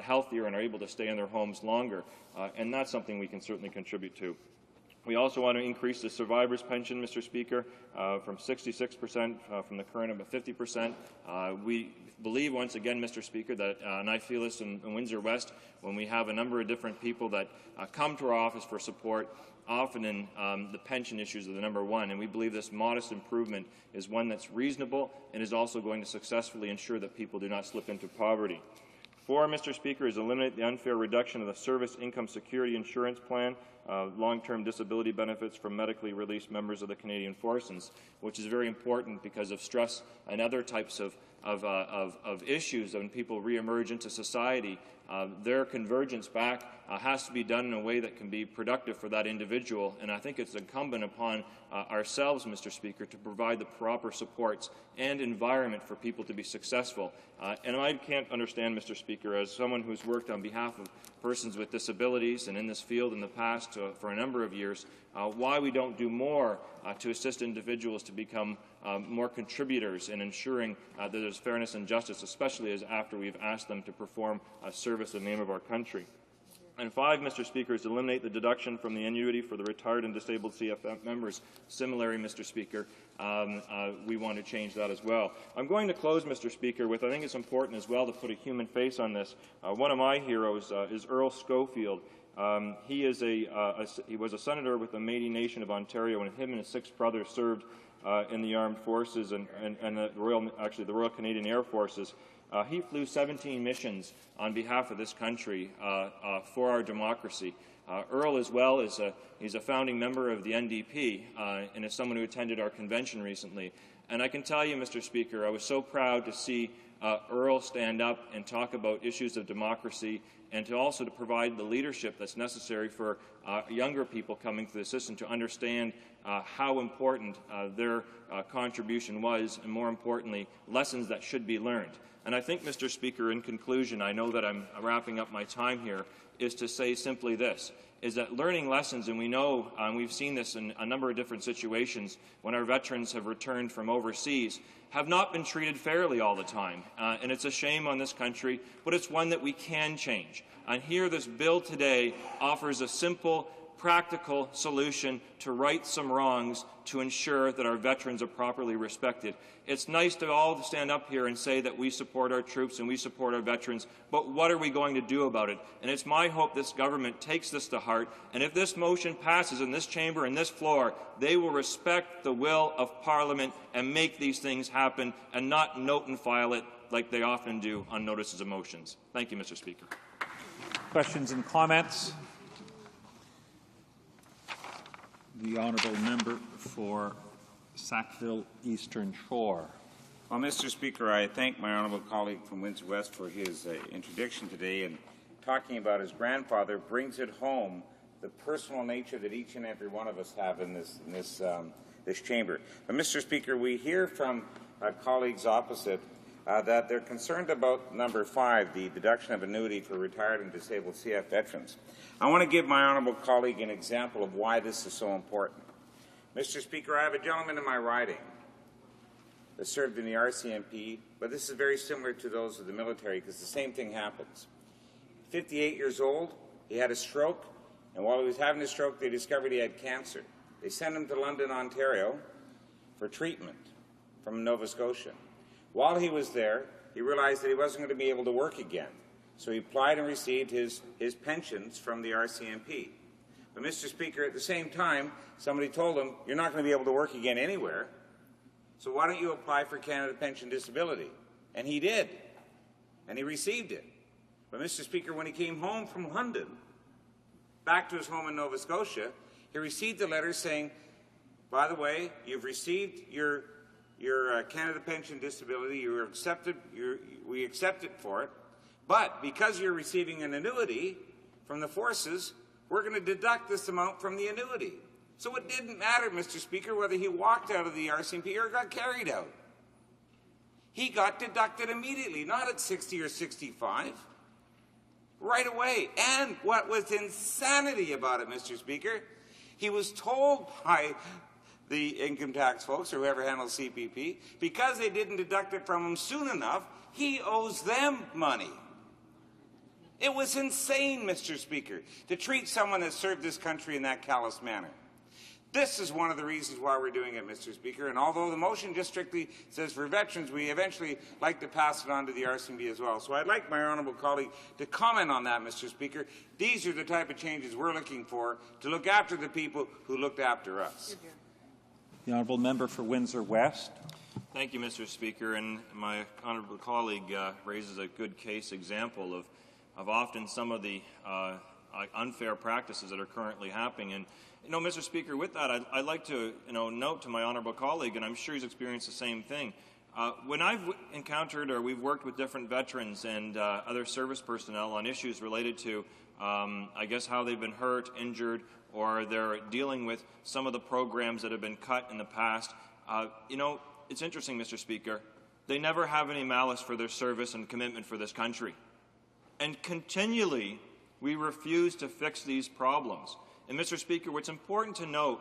healthier and are able to stay in their homes longer. And that's something we can certainly contribute to. We also want to increase the survivor's pension, Mr. Speaker, from 66% from the current about 50%. We believe, once again, Mr. Speaker, that, and I feel this in Windsor West, when we have a number of different people that come to our office for support, often in the pension issues are the number one, and we believe this modest improvement is one that's reasonable and is also going to successfully ensure that people do not slip into poverty. 4, Mr. Speaker, is eliminate the unfair reduction of the Service Income Security Insurance Plan, long-term disability benefits for medically released members of the Canadian Forces, which is very important because of stress and other types of issues when people re-emerge into society. Their convergence back has to be done in a way that can be productive for that individual, and I think it's incumbent upon ourselves, Mr. Speaker, to provide the proper supports and environment for people to be successful. And I can't understand, Mr. Speaker, as someone who's worked on behalf of persons with disabilities and in this field in the past for a number of years, why we don't do more to assist individuals to become more contributors in ensuring that there's fairness and justice, especially as after we've asked them to perform a service in the name of our country. And 5, Mr. Speaker, is eliminate the deduction from the annuity for the retired and disabled CF members. Similarly, Mr. Speaker, we want to change that as well. I'm going to close, Mr. Speaker, with I think it's important as well to put a human face on this. One of my heroes is Earl Schofield. He was a senator with the Métis Nation of Ontario, and him and his 6 brothers served in the armed forces and the Royal Canadian Air Forces. He flew 17 missions on behalf of this country for our democracy. Earl, as well, he's a founding member of the NDP and is someone who attended our convention recently. And I can tell you, Mr. Speaker, I was so proud to see Earl stand up and talk about issues of democracy and to provide the leadership that's necessary for younger people coming to the system to understand how important their contribution was, and more importantly, lessons that should be learned. And I think, Mr. Speaker, in conclusion, I know that I'm wrapping up my time here, is to say simply this, is that learning lessons, and we know, we've seen this in a number of different situations when our veterans have returned from overseas, have not been treated fairly all the time. And it's a shame on this country, but it's one that we can change. And here, this bill today offers a simple, practical solution to right some wrongs to ensure that our veterans are properly respected. It's nice to all stand up here and say that we support our troops and we support our veterans, but what are we going to do about it? And it's my hope this government takes this to heart, and if this motion passes in this chamber and this floor, they will respect the will of Parliament and make these things happen and not note and file it like they often do on notices of motions. Thank you, Mr. Speaker. Questions and comments? The honourable member for Sackville Eastern Shore. Well, Mr. Speaker, I thank my honourable colleague from Windsor West for his introduction today, and talking about his grandfather brings it home the personal nature that each and every one of us have in this chamber. But, Mr. Speaker, we hear from colleagues opposite that they're concerned about number 5, the deduction of annuity for retired and disabled CF veterans. I want to give my honourable colleague an example of why this is so important. Mr. Speaker, I have a gentleman in my riding that served in the RCMP, but this is very similar to those of the military because the same thing happens. 58 years old, he had a stroke, and while he was having a stroke, they discovered he had cancer. They sent him to London, Ontario for treatment from Nova Scotia. While he was there, he realized that he wasn't going to be able to work again. So he applied and received his pensions from the RCMP. But, Mr. Speaker, at the same time, somebody told him, you're not going to be able to work again anywhere, so why don't you apply for Canada Pension Disability? And he did, and he received it. But, Mr. Speaker, when he came home from London, back to his home in Nova Scotia, he received a letter saying, by the way, you've received your Canada Pension Disability, we accept it for it, but because you're receiving an annuity from the forces, we're going to deduct this amount from the annuity. So it didn't matter, Mr. Speaker, whether he walked out of the RCMP or got carried out. He got deducted immediately, not at 60 or 65, right away. And what was insanity about it, Mr. Speaker, he was told by the income tax folks or whoever handles CPP, because they didn't deduct it from him soon enough, he owes them money. It was insane, Mr. Speaker, to treat someone that served this country in that callous manner. This is one of the reasons why we're doing it, Mr. Speaker, and although the motion just strictly says for veterans, we eventually like to pass it on to the RCMP as well. So I'd like my honourable colleague to comment on that, Mr. Speaker. These are the type of changes we're looking for to look after the people who looked after us. The honourable member for Windsor West. Thank you, Mr. Speaker, and my honourable colleague raises a good case example of often some of the unfair practices that are currently happening. And, you know, Mr. Speaker, with that, I'd like to, note to my honourable colleague, and I'm sure he's experienced the same thing. When I've encountered or we've worked with different veterans and other service personnel on issues related to, I guess, how they've been hurt, injured, or they're dealing with some of the programs that have been cut in the past, it's interesting, Mr. Speaker. They never have any malice for their service and commitment for this country. And continually, we refuse to fix these problems. And, Mr. Speaker, what's important to note,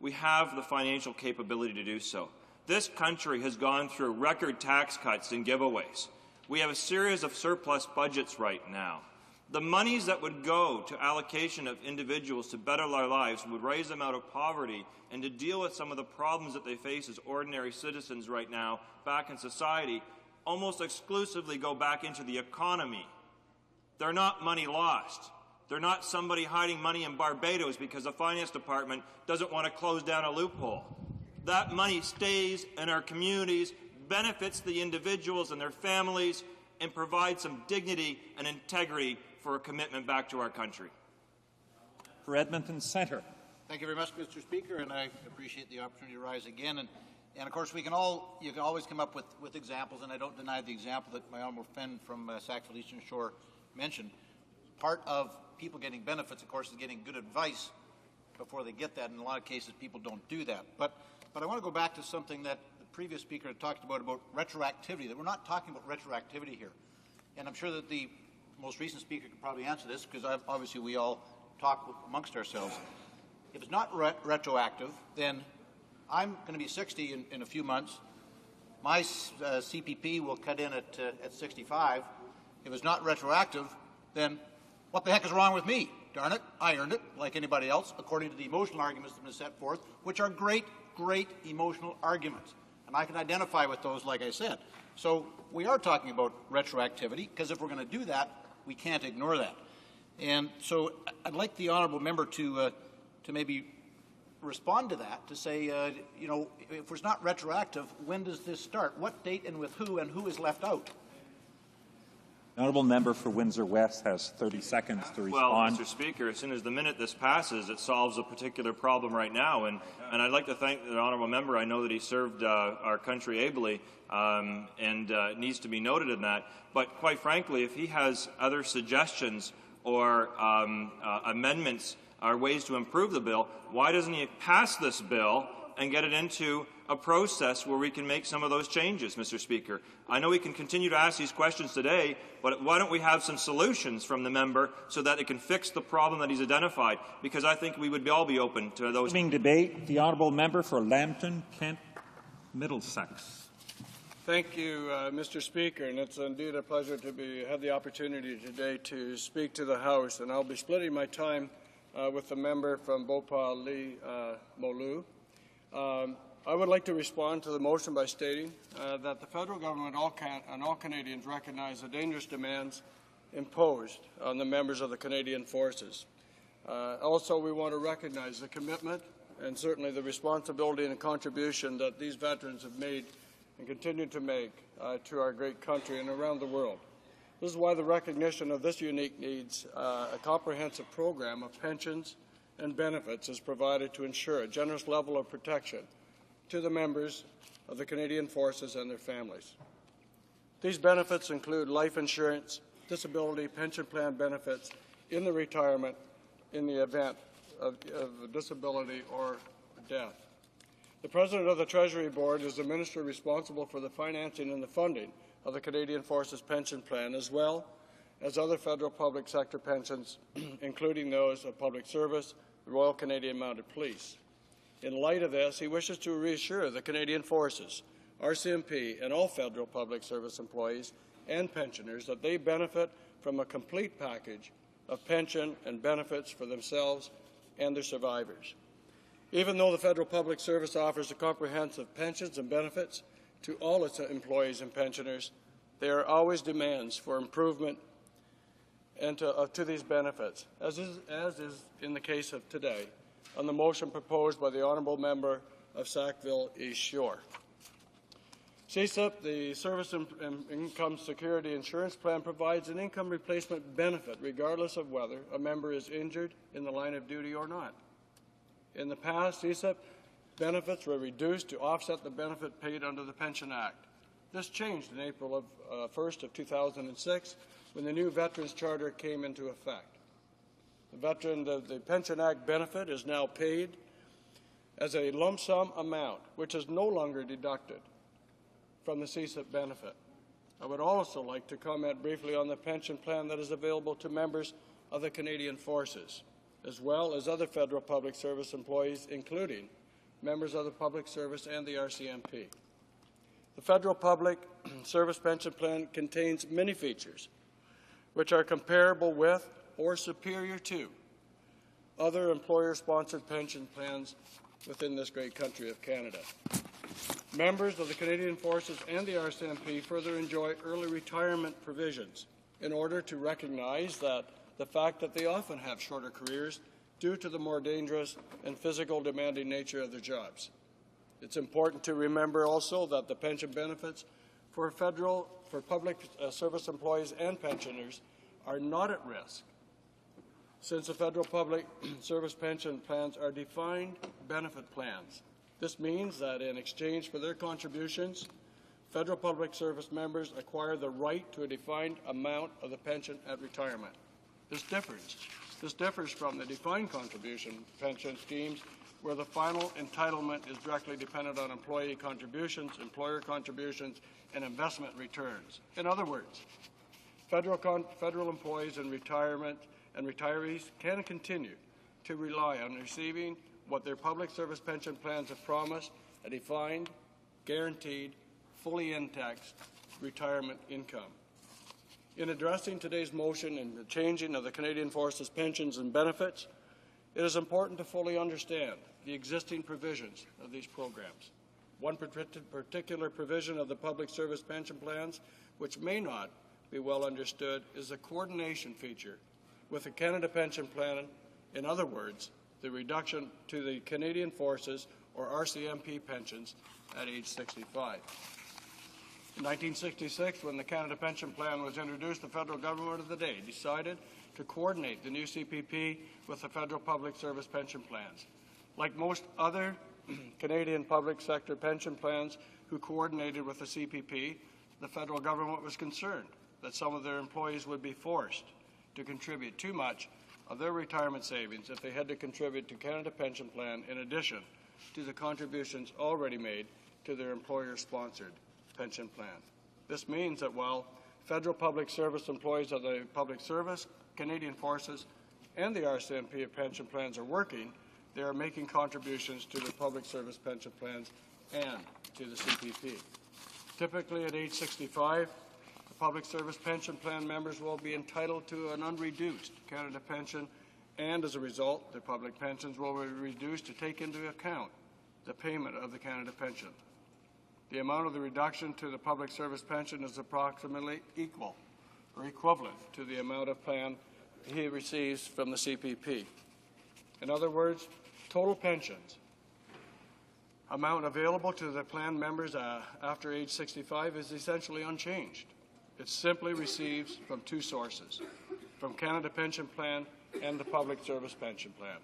we have the financial capability to do so. This country has gone through record tax cuts and giveaways. We have a series of surplus budgets right now. The monies that would go to allocation of individuals to better their lives would raise them out of poverty and to deal with some of the problems that they face as ordinary citizens right now back in society almost exclusively go back into the economy. They're not money lost. They're not somebody hiding money in Barbados because the finance department doesn't want to close down a loophole. That money stays in our communities, benefits the individuals and their families, and provides some dignity and integrity for a commitment back to our country. For Edmonton Centre. Thank you very much, Mr. Speaker, and I appreciate the opportunity to rise again. And of course, you can always come up with examples, and I don't deny the example that my honourable friend from Sackville Eastern Shore mentioned. Part of people getting benefits, of course, is getting good advice before they get that. In a lot of cases, people don't do that. But I want to go back to something that the previous speaker had talked about retroactivity, that we're not talking about retroactivity here. And I'm sure that the most recent speaker could probably answer this, because obviously we all talk amongst ourselves. If it's not retroactive, then I'm going to be 60 in a few months. My CPP will cut in at 65. If it's not retroactive, then what the heck is wrong with me? Darn it, I earned it like anybody else, according to the emotional arguments that have been set forth, which are great, great emotional arguments. And I can identify with those, like I said. So we are talking about retroactivity, because if we're going to do that, we can't ignore that. And so I'd like the honourable member to maybe respond to that, to say, you know, if it's not retroactive, when does this start? What date and with who, and who is left out? The honourable member for Windsor West has 30 seconds to respond. Well, Mr. Speaker, as soon as the minute this passes, it solves a particular problem right now. And I'd like to thank the honourable member. I know that he served our country ably, and it needs to be noted in that. But quite frankly, if he has other suggestions or amendments or ways to improve the bill, why doesn't he pass this bill and get it into a process where we can make some of those changes, Mr. Speaker? I know we can continue to ask these questions today, but why don't we have some solutions from the member so that it can fix the problem that he's identified? Because I think we would all be open to those. Debate, the honourable member for Lambton, Kent, Middlesex. Thank you, Mr. Speaker, and it's indeed a pleasure to have the opportunity today to speak to the House, and I'll be splitting my time with the member from Bhopal, Lee Molu. I would like to respond to the motion by stating that the federal government and all Canadians recognize the dangerous demands imposed on the members of the Canadian Forces. Also, we want to recognize the commitment and certainly the responsibility and contribution that these veterans have made and continue to make to our great country and around the world. This is why the recognition of this unique needs a comprehensive program of pensions and benefits is provided to ensure a generous level of protection to the members of the Canadian Forces and their families. These benefits include life insurance, disability, pension plan benefits in the retirement in the event of disability or death. The President of the Treasury Board is the minister responsible for the financing and the funding of the Canadian Forces Pension Plan, as well as other federal public sector pensions, including those of public service, the Royal Canadian Mounted Police. In light of this, he wishes to reassure the Canadian Forces, RCMP, and all federal public service employees and pensioners that they benefit from a complete package of pension and benefits for themselves and their survivors. Even though the federal public service offers a comprehensive pensions and benefits to all its employees and pensioners, there are always demands for improvement and to these benefits, as is in the case of today, on the motion proposed by the honourable member of Sackville East Shore. CSIP, the Service Income Security Insurance Plan, provides an income replacement benefit regardless of whether a member is injured in the line of duty or not. In the past, CSIP benefits were reduced to offset the benefit paid under the Pension Act. This changed in April 1st of 2006 when the new Veterans Charter came into effect. The Pension Act benefit is now paid as a lump sum amount, which is no longer deducted from the CSIP benefit. I would also like to comment briefly on the pension plan that is available to members of the Canadian Forces, as well as other federal public service employees, including members of the public service and the RCMP. The federal public service pension plan contains many features which are comparable with or superior to other employer-sponsored pension plans within this great country of Canada. Members of the Canadian Forces and the RCMP further enjoy early retirement provisions in order to recognize that the fact that they often have shorter careers due to the more dangerous and physical demanding nature of their jobs. It's important to remember also that the pension benefits for public service employees and pensioners are not at risk, since the federal public service pension plans are defined benefit plans. This means that in exchange for their contributions, federal public service members acquire the right to a defined amount of the pension at retirement. This differs This differs from the defined contribution pension schemes, where the final entitlement is directly dependent on employee contributions, employer contributions, and investment returns. In other words, federal employees in retirement and retirees can continue to rely on receiving what their public service pension plans have promised, a defined, guaranteed, fully indexed retirement income. In addressing today's motion and the changing of the Canadian Forces pensions and benefits, it is important to fully understand the existing provisions of these programs. One particular provision of the public service pension plans, which may not be well understood, is the coordination feature with the Canada Pension Plan. In other words, the reduction to the Canadian Forces or RCMP pensions at age 65. In 1966, when the Canada Pension Plan was introduced, the federal government of the day decided to coordinate the new CPP with the federal public service pension plans. Like most other Canadian public sector pension plans who coordinated with the CPP, the federal government was concerned that some of their employees would be forced to contribute too much of their retirement savings if they had to contribute to Canada Pension Plan in addition to the contributions already made to their employer-sponsored pension plan. This means that while federal public service employees of the public service, Canadian Forces, and the RCMP pension plans are working, they are making contributions to the public service pension plans and to the CPP. Typically at age 65, the public service pension plan members will be entitled to an unreduced Canada pension, and as a result, their public pensions will be reduced to take into account the payment of the Canada pension. The amount of the reduction to the public service pension is approximately equal or equivalent to the amount of plan he receives from the CPP. In other words, total pensions amount available to the plan members after age 65 is essentially unchanged. It simply receives from two sources, from Canada Pension Plan and the Public Service Pension Plan.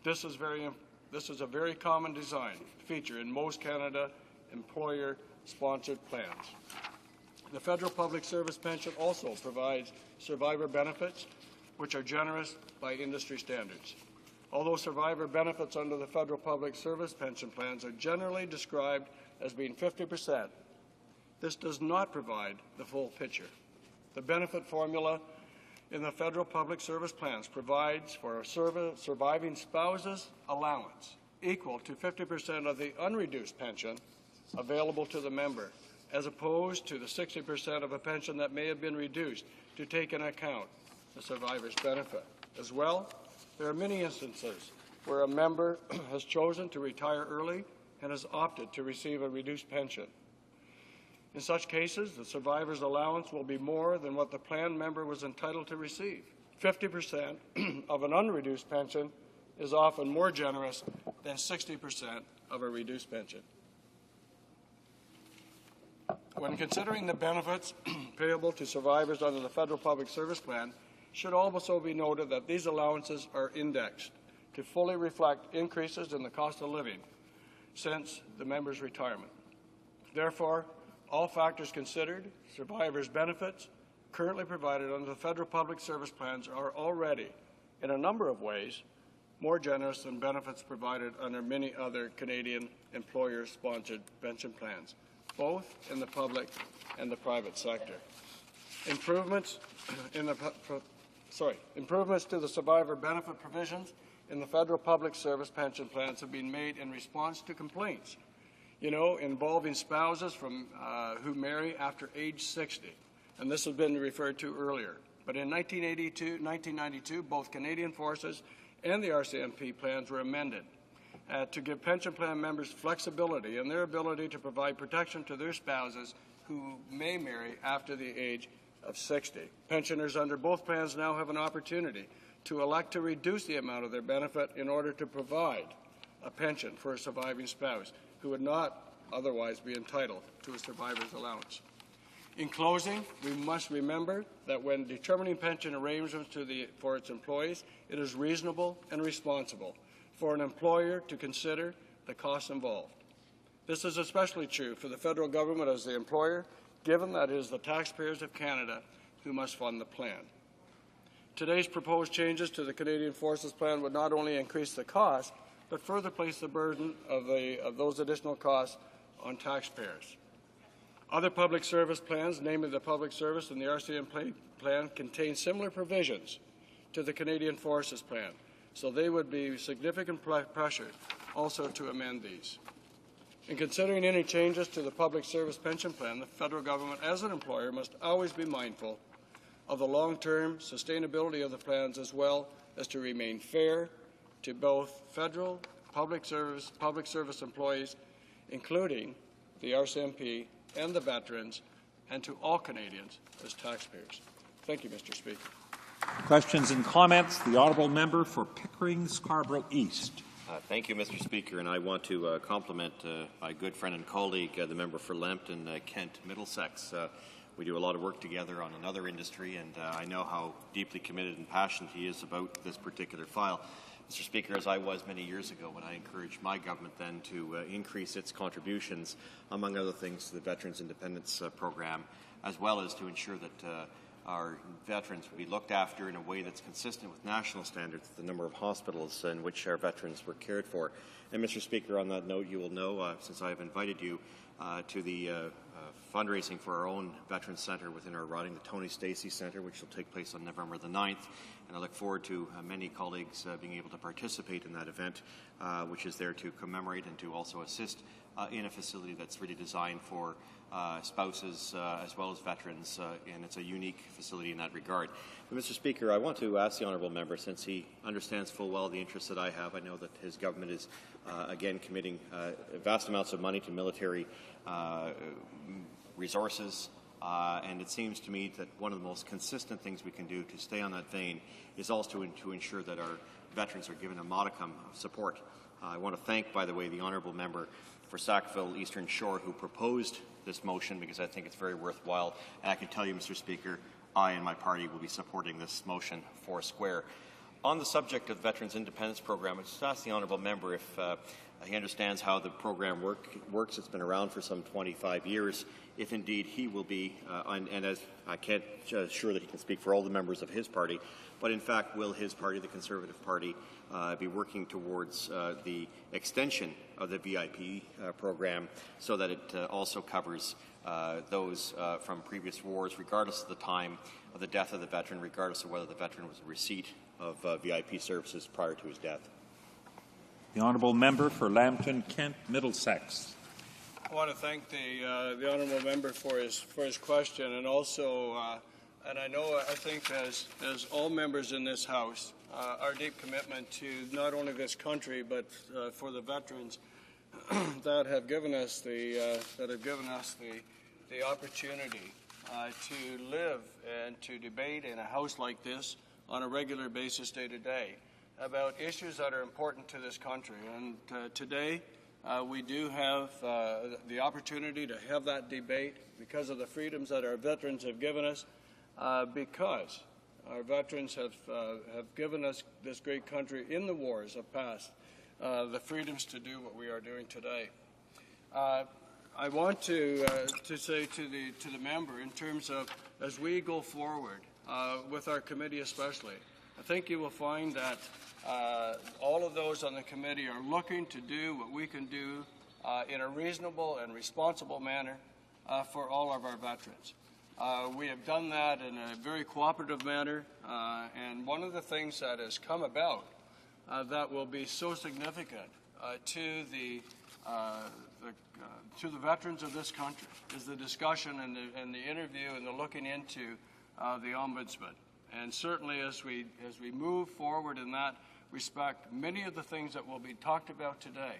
This is a very common design feature in most Canada employer-sponsored plans. The federal public service pension also provides survivor benefits, which are generous by industry standards. Although survivor benefits under the federal public service pension plans are generally described as being 50%, this does not provide the full picture. The benefit formula in the federal public service plans provides for a surviving spouse's allowance equal to 50% of the unreduced pension available to the member, as opposed to the 60% of a pension that may have been reduced to take into account the survivor's benefit. As well, there are many instances where a member has chosen to retire early and has opted to receive a reduced pension. In such cases, the survivor's allowance will be more than what the plan member was entitled to receive. 50% of an unreduced pension is often more generous than 60% of a reduced pension. When considering the benefits payable to survivors under the federal public service plan, it should also be noted that these allowances are indexed to fully reflect increases in the cost of living since the member's retirement. Therefore, all factors considered, survivors' benefits currently provided under the federal public service plans are already, in a number of ways, more generous than benefits provided under many other Canadian employer-sponsored pension plans, both in the public and the private sector. Improvements to the survivor benefit provisions in the federal public service pension plans have been made in response to complaints, involving spouses who marry after age 60, and this has been referred to earlier. But in 1992, both Canadian Forces and the RCMP plans were amended to give pension plan members flexibility in their ability to provide protection to their spouses who may marry after the age of 60. Pensioners under both plans now have an opportunity to elect to reduce the amount of their benefit in order to provide a pension for a surviving spouse who would not otherwise be entitled to a survivor's allowance. In closing, we must remember that when determining pension arrangements for its employees, it is reasonable and responsible for an employer to consider the costs involved. This is especially true for the federal government as the employer, given that it is the taxpayers of Canada who must fund the plan. Today's proposed changes to the Canadian Forces Plan would not only increase the cost, but further place the burden of those additional costs on taxpayers. Other public service plans, namely the Public Service and the RCM Plan, contain similar provisions to the Canadian Forces Plan, so they would be significant pressure also to amend these. In considering any changes to the Public Service Pension Plan, the federal government, as an employer, must always be mindful of the long-term sustainability of the plans, as well as to remain fair to both federal public service employees, including the RCMP and the veterans, and to all Canadians as taxpayers. Thank you, Mr. Speaker. Questions and comments? The honourable member for Pickering Scarborough East. Thank you, Mr. Speaker, and I want to compliment my good friend and colleague, the member for Lambton, Kent, Middlesex. We do a lot of work together on another industry, and I know how deeply committed and passionate he is about this particular file. Mr. Speaker, as I was many years ago when I encouraged my government then to increase its contributions, among other things, to the Veterans Independence Program, as well as to ensure that our veterans will be looked after in a way that's consistent with national standards, the number of hospitals in which our veterans were cared for. And Mr. Speaker, on that note, you will know, since I have invited you to the fundraising for our own Veterans Centre within our riding, the Tony Stacey Centre, which will take place on November the 9th. And I look forward to many colleagues being able to participate in that event, which is there to commemorate and to also assist in a facility that's really designed for spouses as well as veterans, and it's a unique facility in that regard. But Mr. Speaker, I want to ask the honourable member, since he understands full well the interests that I have, I know that his government is again committing vast amounts of money to military resources, and it seems to me that one of the most consistent things we can do to stay on that vein is also to ensure that our veterans are given a modicum of support. I want to thank, by the way, the honourable member for Sackville Eastern Shore who proposed this motion, because I think it's very worthwhile. And I can tell you, Mr. Speaker, I and my party will be supporting this motion four square. On the subject of the Veterans Independence Program, I just ask the honourable member if he understands how the program works. It's been around for some 25 years. If indeed he will be, and as I can't assure that he can speak for all the members of his party, but in fact will his party, the Conservative Party, be working towards the extension of the VIP program so that it also covers those from previous wars, regardless of the time of the death of the veteran, regardless of whether the veteran was in receipt of VIP services prior to his death. The honourable member for Lambton, Kent, Middlesex. I want to thank the honourable member for his question, and also, and I think as all members in this House, our deep commitment to not only this country but for the veterans that have given us the opportunity to live and to debate in a House like this on a regular basis, day to day, about issues that are important to this country. And today, we do have the opportunity to have that debate because of the freedoms that our veterans have given us, because our veterans have given us this great country in the wars of past, the freedoms to do what we are doing today. I want to say to the member, in terms of as we go forward with our committee especially, I think you will find that all of those on the committee are looking to do what we can do in a reasonable and responsible manner for all of our veterans. We have done that in a very cooperative manner, and one of the things that has come about that will be so significant to the veterans of this country is the discussion and the interview and the looking into the Ombudsman. And certainly as we move forward in that respect, many of the things that will be talked about today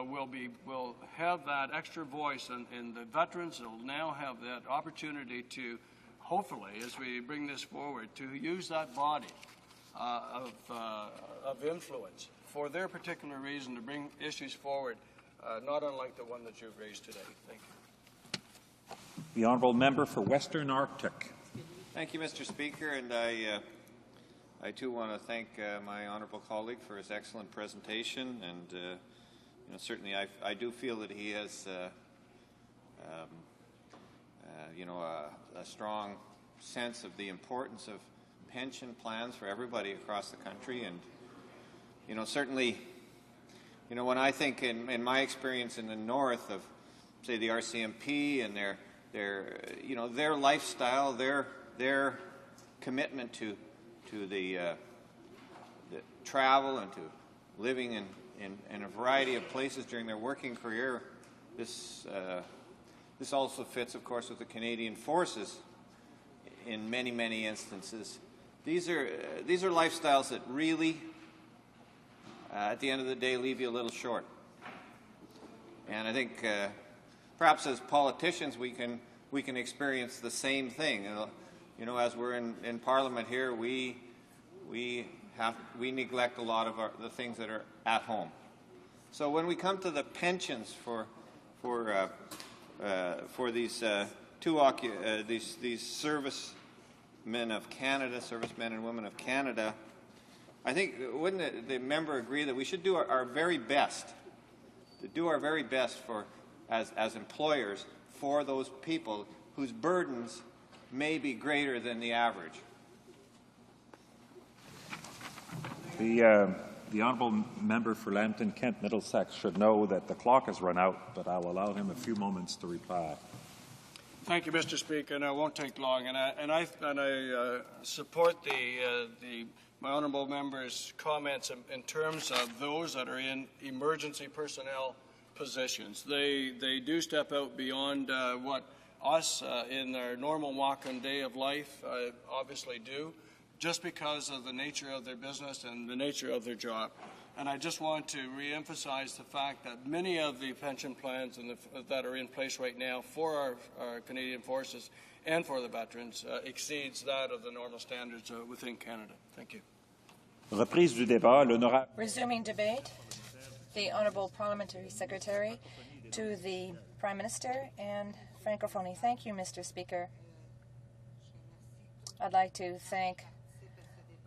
will have that extra voice, and the veterans will now have that opportunity to, hopefully, as we bring this forward, to use that body of influence for their particular reason to bring issues forward, not unlike the one that you've raised today. Thank you. The honourable member for Western Arctic. Thank you, Mr. Speaker, and I too want to thank my honourable colleague for his excellent presentation, and certainly I do feel that he has a strong sense of the importance of pension plans for everybody across the country. And, you know, certainly, you know, when I think in my experience in the north of, say, the RCMP and you know, their lifestyle, their commitment to the travel and to living in a variety of places during their working career, this also fits, of course, with the Canadian Forces in many, many instances. These are lifestyles that really, at the end of the day, leave you a little short. And I think perhaps as politicians we can experience the same thing. You know, as we're in Parliament here, we neglect a lot of the things that are at home. So when we come to the pensions for these these servicemen of Canada, servicemen and women of Canada, I think wouldn't the member agree that we should do our very best to do our very best for as employers for those people whose burdens may be greater than the average. The honourable member for Lambton Kent Middlesex should know that the clock has run out, but I'll allow him a few moments to reply. Thank you, Mr. Speaker, and I won't take long. And I support my honourable member's comments in terms of those that are in emergency personnel positions. They do step out beyond what us in our normal walk and day of life obviously do, just because of the nature of their business and the nature of their job. And I just want to re-emphasize the fact that many of the pension plans that are in place right now for our Canadian Forces and for the veterans exceeds that of the normal standards within Canada. Thank you. Reprise du débat, l'honorable. Resuming debate, the Honourable Parliamentary Secretary to the Prime Minister and Francophonie. Thank you, Mr. Speaker. I'd like to thank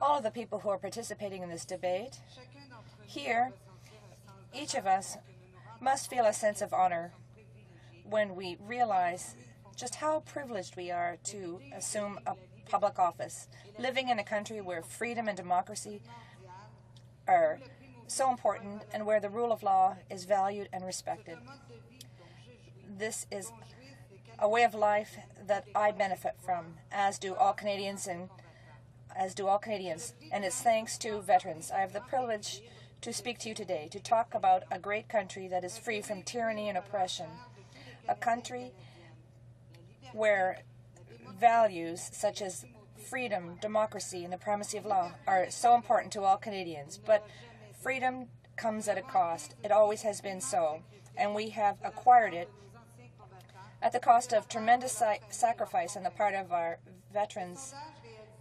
all of the people who are participating in this debate. Here, each of us must feel a sense of honor when we realize just how privileged we are to assume a public office, living in a country where freedom and democracy are so important and where the rule of law is valued and respected. This is a way of life that I benefit from, as do all Canadians, and it's thanks to veterans. I have the privilege to speak to you today to talk about a great country that is free from tyranny and oppression, a country where values such as freedom, democracy, and the primacy of law are so important to all Canadians. But freedom comes at a cost. It always has been so, and we have acquired it at the cost of tremendous sacrifice on the part of our veterans,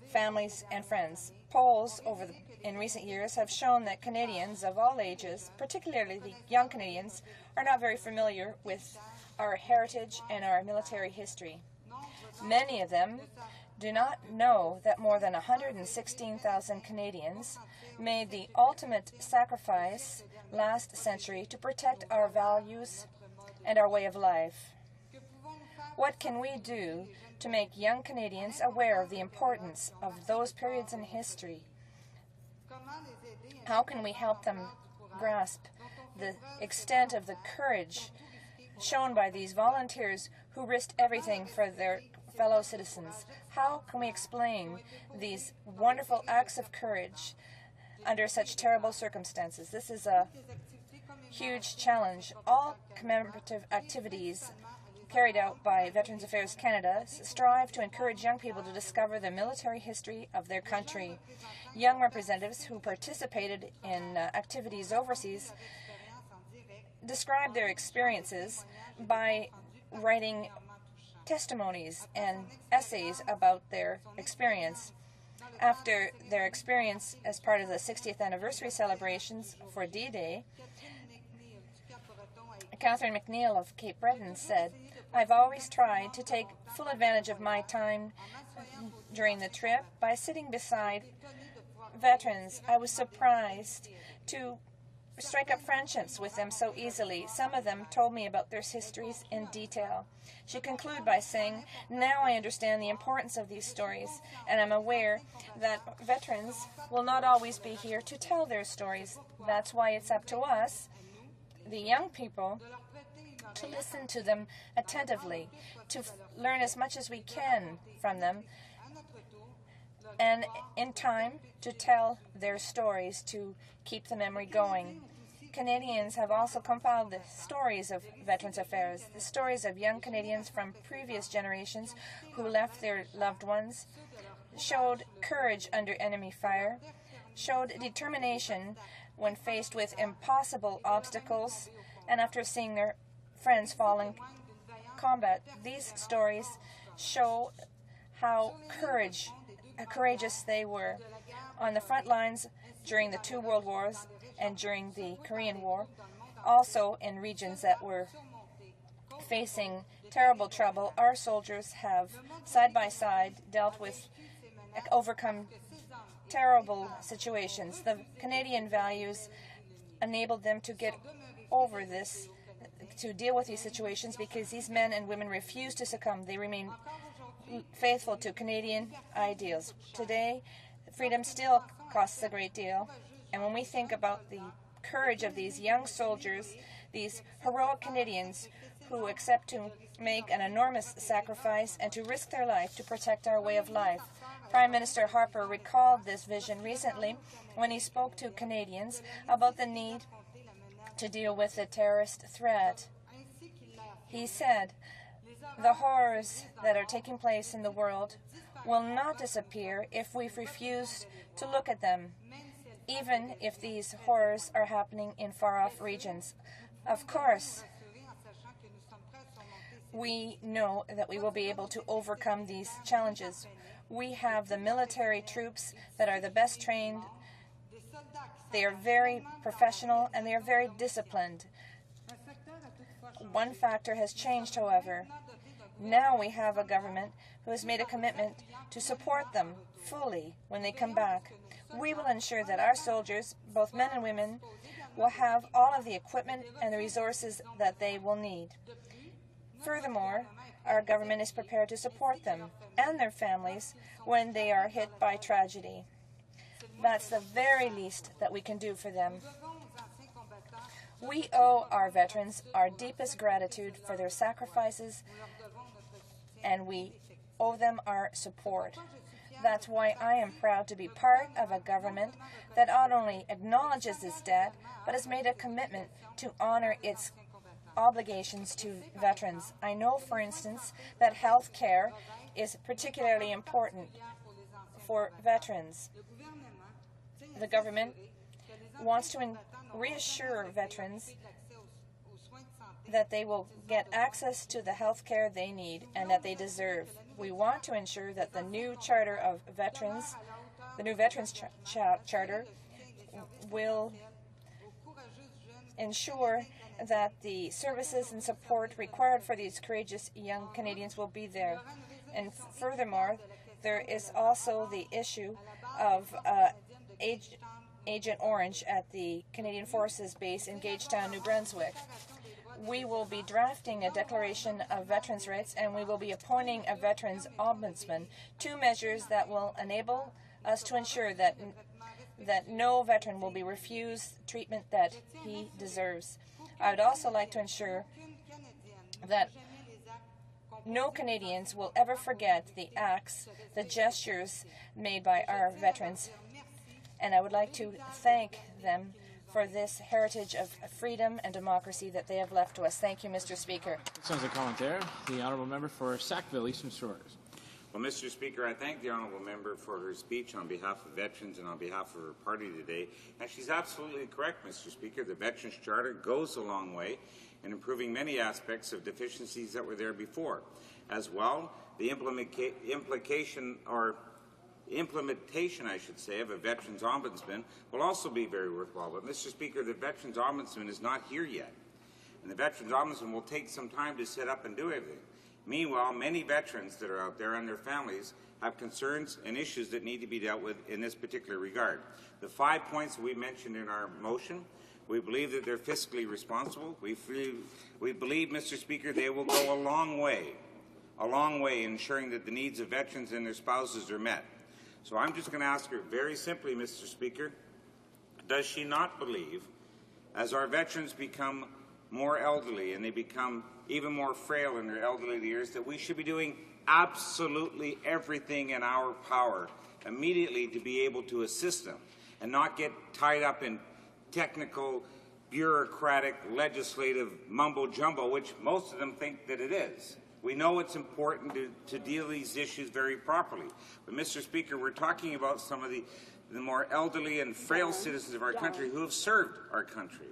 families, and friends. Polls in recent years have shown that Canadians of all ages, particularly the young Canadians, are not very familiar with our heritage and our military history. Many of them do not know that more than 116,000 Canadians made the ultimate sacrifice last century to protect our values and our way of life. What can we do to make young Canadians aware of the importance of those periods in history? How can we help them grasp the extent of the courage shown by these volunteers who risked everything for their fellow citizens? How can we explain these wonderful acts of courage under such terrible circumstances? This is a huge challenge. All commemorative activities carried out by Veterans Affairs Canada strive to encourage young people to discover the military history of their country. Young representatives who participated in activities overseas describe their experiences by writing testimonies and essays about their experience. After their experience as part of the 60th anniversary celebrations for D-Day, Catherine McNeil of Cape Breton said, "I've always tried to take full advantage of my time during the trip by sitting beside veterans. I was surprised to strike up friendships with them so easily. Some of them told me about their histories in detail. She concluded by saying, "Now I understand the importance of these stories, and I'm aware that veterans will not always be here to tell their stories. That's why it's up to us, the young people, to listen to them attentively, to learn as much as we can from them, and in time to tell their stories to keep the memory going." Canadians have also compiled the stories of Veterans Affairs, the stories of young Canadians from previous generations who left their loved ones, showed courage under enemy fire, showed determination when faced with impossible obstacles, and after seeing their friends fall in combat. These stories show how courageous they were on the front lines during the 2 World Wars and during the Korean War, also in regions that were facing terrible trouble. Our soldiers have, side by side, overcome terrible situations. The Canadian values enabled them to get over this, to deal with these situations, because these men and women refuse to succumb. They remain faithful to Canadian ideals. Today, freedom still costs a great deal, and when we think about the courage of these young soldiers, these heroic Canadians who accept to make an enormous sacrifice and to risk their life to protect our way of life. Prime Minister Harper recalled this vision recently when he spoke to Canadians about the need to deal with the terrorist threat. He said, "The horrors that are taking place in the world will not disappear if we refuse to look at them, even if these horrors are happening in far-off regions. Of course, we know that we will be able to overcome these challenges. We have the military troops that are the best trained. They are very professional and they are very disciplined. One factor has changed, however. Now we have a government who has made a commitment to support them fully when they come back. We will ensure that our soldiers, both men and women, will have all of the equipment and the resources that they will need. Furthermore, our government is prepared to support them and their families when they are hit by tragedy. That's the very least that we can do for them. We owe our veterans our deepest gratitude for their sacrifices, and we owe them our support. That's why I am proud to be part of a government that not only acknowledges this debt, but has made a commitment to honor its obligations to veterans. I know, for instance, that health care is particularly important for veterans. The government wants to reassure veterans that they will get access to the health care they need and that they deserve. We want to ensure that the new Charter of Veterans, the new Veterans Charter, will ensure that the services and support required for these courageous young Canadians will be there. And furthermore, there is also the issue of Agent Orange at the Canadian Forces base in Gagetown, New Brunswick. We will be drafting a declaration of veterans' rights, and we will be appointing a veterans ombudsman, 2 measures that will enable us to ensure that no veteran will be refused treatment that he deserves. I would also like to ensure that no Canadians will ever forget the acts, the gestures made by our veterans, and I would like to thank them for this heritage of freedom and democracy that they have left to us. Thank you, Mr. Speaker. Sounds like commentaire. The Honourable Member for Sackville, Eastern Shores. Well, Mr. Speaker, I thank the Honourable Member for her speech on behalf of veterans and on behalf of her party today. And she's absolutely correct, Mr. Speaker. The Veterans Charter goes a long way in improving many aspects of deficiencies that were there before. As well, the implementation, I should say, of a Veterans Ombudsman will also be very worthwhile. But, Mr. Speaker, the Veterans Ombudsman is not here yet. And the Veterans Ombudsman will take some time to set up and do everything. Meanwhile, many veterans that are out there and their families have concerns and issues that need to be dealt with in this particular regard. The 5 points we mentioned in our motion We believe that they're fiscally responsible. We believe, Mr. Speaker, they will go a long way ensuring that the needs of veterans and their spouses are met. So I'm just going to ask her very simply, Mr. Speaker, does she not believe, as our veterans become more elderly and they become even more frail in their elderly years, that we should be doing absolutely everything in our power immediately to be able to assist them and not get tied up in technical, bureaucratic, legislative mumbo-jumbo, which most of them think that it is. We know it's important to deal with these issues very properly. But, Mr. Speaker, we're talking about some of the more elderly and frail citizens of our country who have served our country.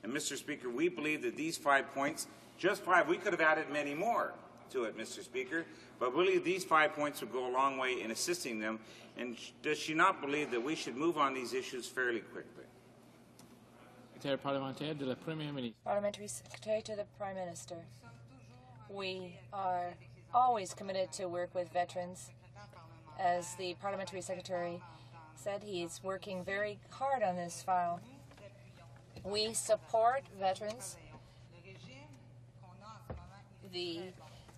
And, Mr. Speaker, we believe that these 5 points, just 5, we could have added many more to it, Mr. Speaker, but really these 5 points would go a long way in assisting them. And does she not believe that we should move on these issues fairly quickly? Parliamentary Secretary to the Prime Minister. We are always committed to work with veterans. As the Parliamentary Secretary said, he's working very hard on this file. We support veterans. The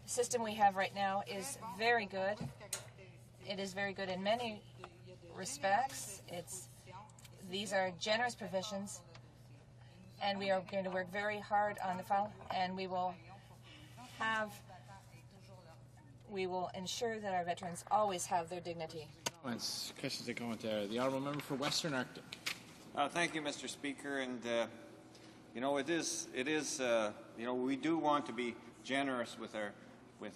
system we have right now is very good. It is very good in many respects. These are generous provisions, and we are going to work very hard on the file, and we will ensure that our veterans always have their dignity. Questions and commentaires. The Honourable Member for Western Arctic. Thank you, Mr. Speaker. And you know, we do want to be generous with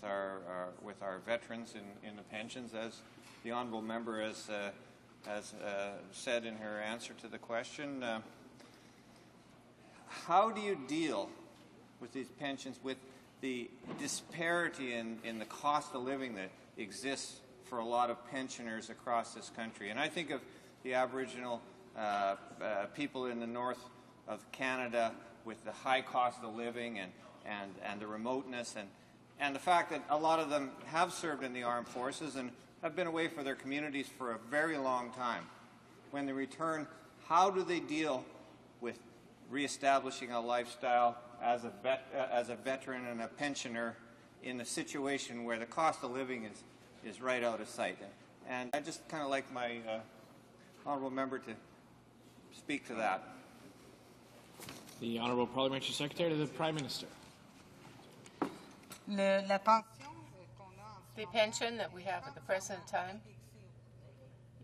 our veterans in the pensions, as the Honourable Member has said in her answer to the question. How do you deal with these pensions, with the disparity in the cost of living that exists for a lot of pensioners across this country? And I think of the Aboriginal people in the north of Canada with the high cost of living and the remoteness and the fact that a lot of them have served in the armed forces and have been away from their communities for a very long time. When they return, how do they deal with reestablishing a lifestyle as a veteran and a pensioner in a situation where the cost of living is right out of sight? And I just kind of like my honourable member to speak to that. The Honourable Parliamentary Secretary to the Prime Minister. The pension that we have at the present time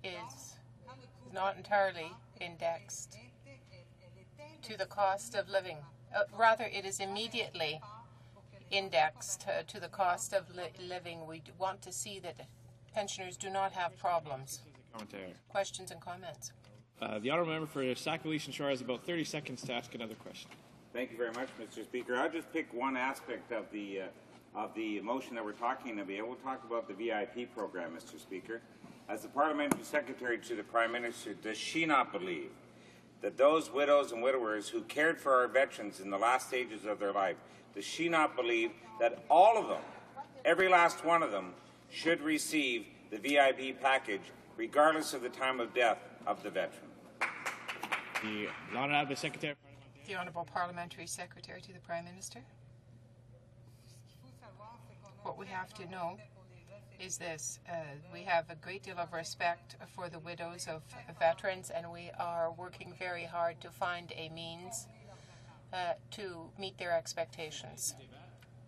is not entirely indexed to the cost of living. Rather, it is immediately indexed to the cost of living. We want to see that pensioners do not have problems. Questions and comments. The Honourable Member for Sackville Eastern Shore has about 30 seconds to ask another question. Thank you very much, Mr. Speaker. I'll just pick one aspect of the motion that we're talking about. We'll talk about the VIP program, Mr. Speaker. As the Parliamentary Secretary to the Prime Minister, does she not believe that those widows and widowers who cared for our veterans in the last stages of their life, does she not believe that all of them, every last one of them, should receive the VIP package regardless of the time of death of the veteran? The Honourable Secretary. The Honourable Parliamentary Secretary to the Prime Minister. What we have to know is this. We have a great deal of respect for the widows of veterans, and we are working very hard to find a means to meet their expectations.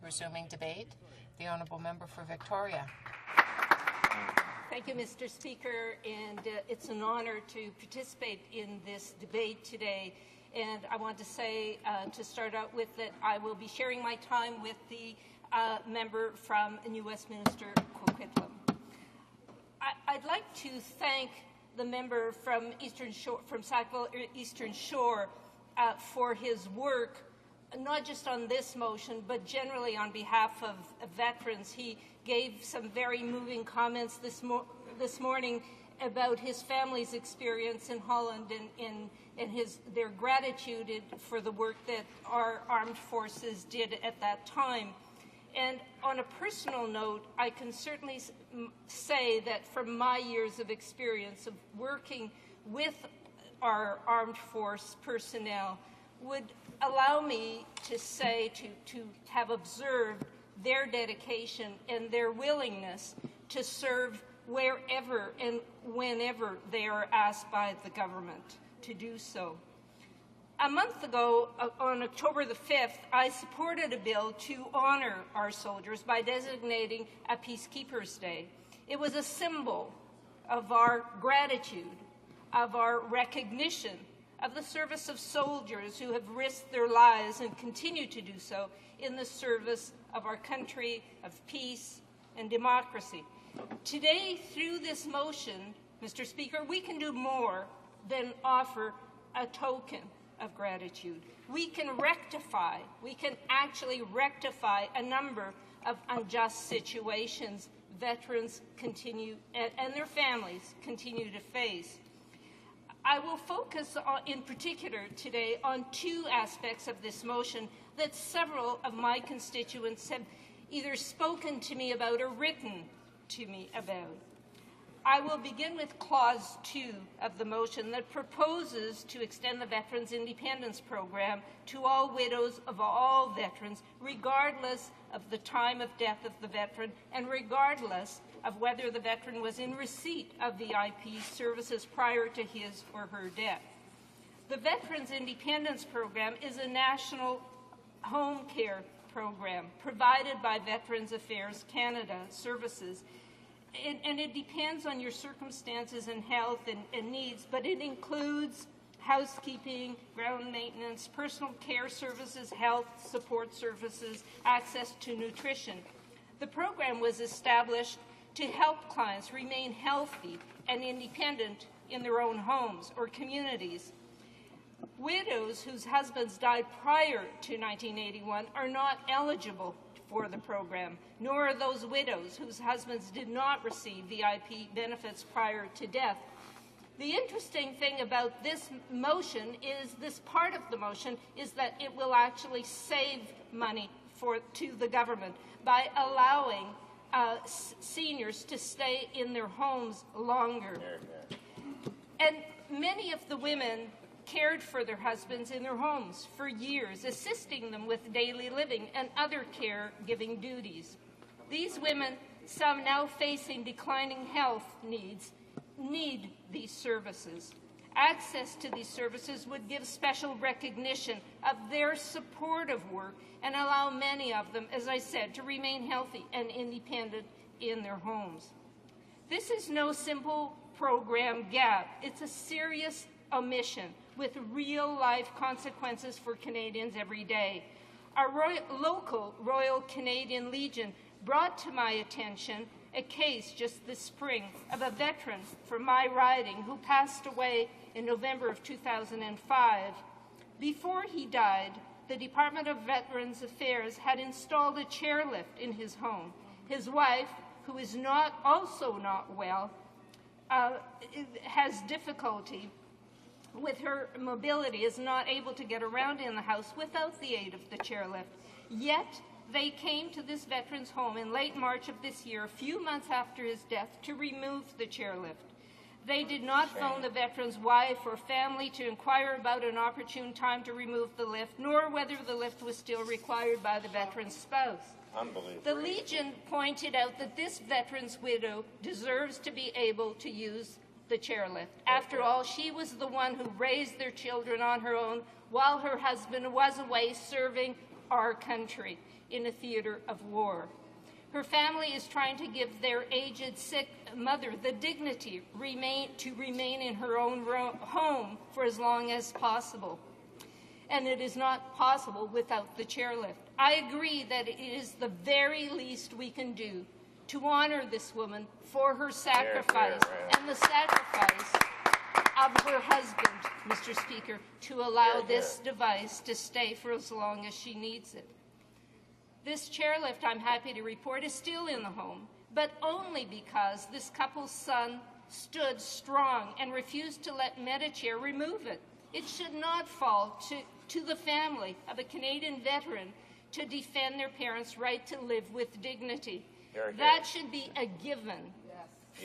Resuming debate, the Honourable Member for Victoria. Thank you, Mr. Speaker, and it's an honour to participate in this debate today. And I want to say, to start out with, that I will be sharing my time with the member from New Westminster, Coquitlam. I'd like to thank the member from Eastern Shore, from Sackville Eastern Shore, for his work, not just on this motion, but generally on behalf of veterans. He gave some very moving comments this morning about his family's experience in Holland and their gratitude for the work that our armed forces did at that time. And on a personal note, I can certainly say that from my years of experience of working with our armed force personnel, would allow me to say, to have observed their dedication and their willingness to serve wherever and whenever they are asked by the government to do so. A month ago, on October the 5th, I supported a bill to honor our soldiers by designating a Peacekeepers Day. It was a symbol of our gratitude, of our recognition of the service of soldiers who have risked their lives and continue to do so in the service of our country, of peace and democracy. Today, through this motion, Mr. Speaker, we can do more than offer a token of gratitude. We can actually rectify a number of unjust situations veterans continue and their families continue to face. I will focus in particular today on two aspects of this motion that several of my constituents have either spoken to me about or written to me about. I will begin with Clause 2 of the motion that proposes to extend the Veterans Independence Program to all widows of all veterans, regardless of the time of death of the veteran and regardless of whether the veteran was in receipt of VIP services prior to his or her death. The Veterans Independence Program is a national home care program provided by Veterans Affairs Canada Services. And it depends on your circumstances and health and needs, but it includes housekeeping, ground maintenance, personal care services, health support services, access to nutrition. The program was established to help clients remain healthy and independent in their own homes or communities. Widows whose husbands died prior to 1981 are not eligible for the program, nor are those widows whose husbands did not receive VIP benefits prior to death. The interesting thing about this motion is, this part of the motion, is that it will actually save money to the government by allowing seniors to stay in their homes longer. And many of the women cared for their husbands in their homes for years, assisting them with daily living and other caregiving duties. These women, some now facing declining health needs, need these services. Access to these services would give special recognition of their supportive work and allow many of them, as I said, to remain healthy and independent in their homes. This is no simple program gap. It's a serious omission with real-life consequences for Canadians every day. Our local Royal Canadian Legion brought to my attention a case just this spring of a veteran from my riding who passed away in November of 2005. Before he died, the Department of Veterans Affairs had installed a chairlift in his home. His wife, who is also not well, has difficulty with her mobility, is not able to get around in the house without the aid of the chairlift. Yet, they came to this veteran's home in late March of this year, a few months after his death, to remove the chairlift. They did not phone the veteran's wife or family to inquire about an opportune time to remove the lift, nor whether the lift was still required by the veteran's spouse. Unbelievable. The Legion pointed out that this veteran's widow deserves to be able to use the chairlift. After all, she was the one who raised their children on her own while her husband was away serving our country in a theater of war. Her family is trying to give their aged, sick mother the dignity to remain in her own home for as long as possible. And it is not possible without the chairlift. I agree that it is the very least we can do to honor this woman for her sacrifice and the sacrifice of her husband, Mr. Speaker, to allow this device to stay for as long as she needs it. This chairlift, I'm happy to report, is still in the home, but only because this couple's son stood strong and refused to let Medicare remove it. It should not fall to the family of a Canadian veteran to defend their parents' right to live with dignity. That should be a given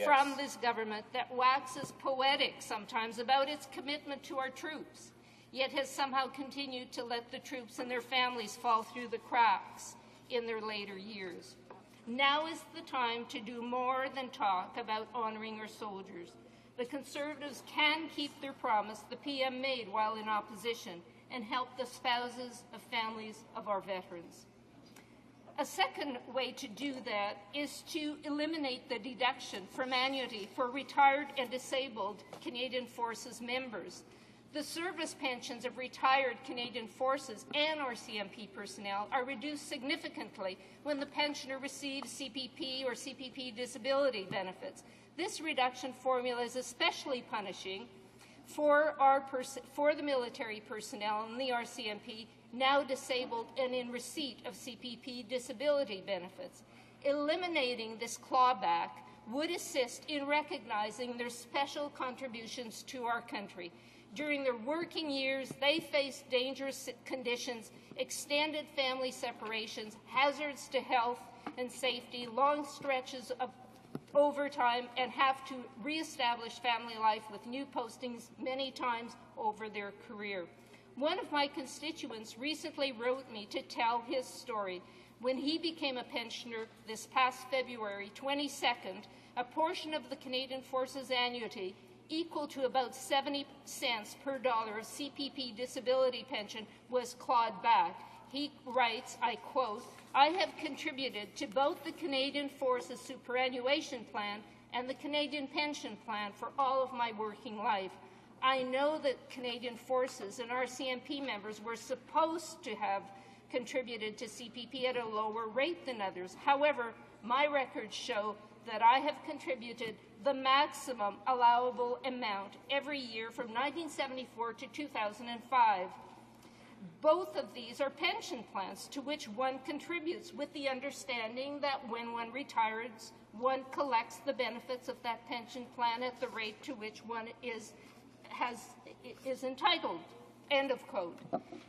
from this government that waxes poetic sometimes about its commitment to our troops. yet has somehow continued to let the troops and their families fall through the cracks in their later years. Now is the time to do more than talk about honoring our soldiers. The Conservatives can keep their promise the PM made while in opposition and help the spouses of families of our veterans. A second way to do that is to eliminate the deduction from annuity for retired and disabled Canadian Forces members. The service pensions of retired Canadian Forces and RCMP personnel are reduced significantly when the pensioner receives CPP or CPP disability benefits. This reduction formula is especially punishing for the military personnel in the RCMP now disabled and in receipt of CPP disability benefits. Eliminating this clawback would assist in recognizing their special contributions to our country. During their working years, they face dangerous conditions, extended family separations, hazards to health and safety, long stretches of overtime, and have to reestablish family life with new postings many times over their career. One of my constituents recently wrote me to tell his story. When he became a pensioner this past February 22nd, a portion of the Canadian Forces annuity equal to about 70 cents per dollar of CPP disability pension was clawed back. He writes, I quote, "I have contributed to both the Canadian Forces superannuation plan and the Canadian pension plan for all of my working life. I know that Canadian Forces and RCMP members were supposed to have contributed to CPP at a lower rate than others. However, my records show that I have contributed the maximum allowable amount every year from 1974 to 2005. Both of these are pension plans to which one contributes with the understanding that when one retires, one collects the benefits of that pension plan at the rate to which one is entitled." End of quote.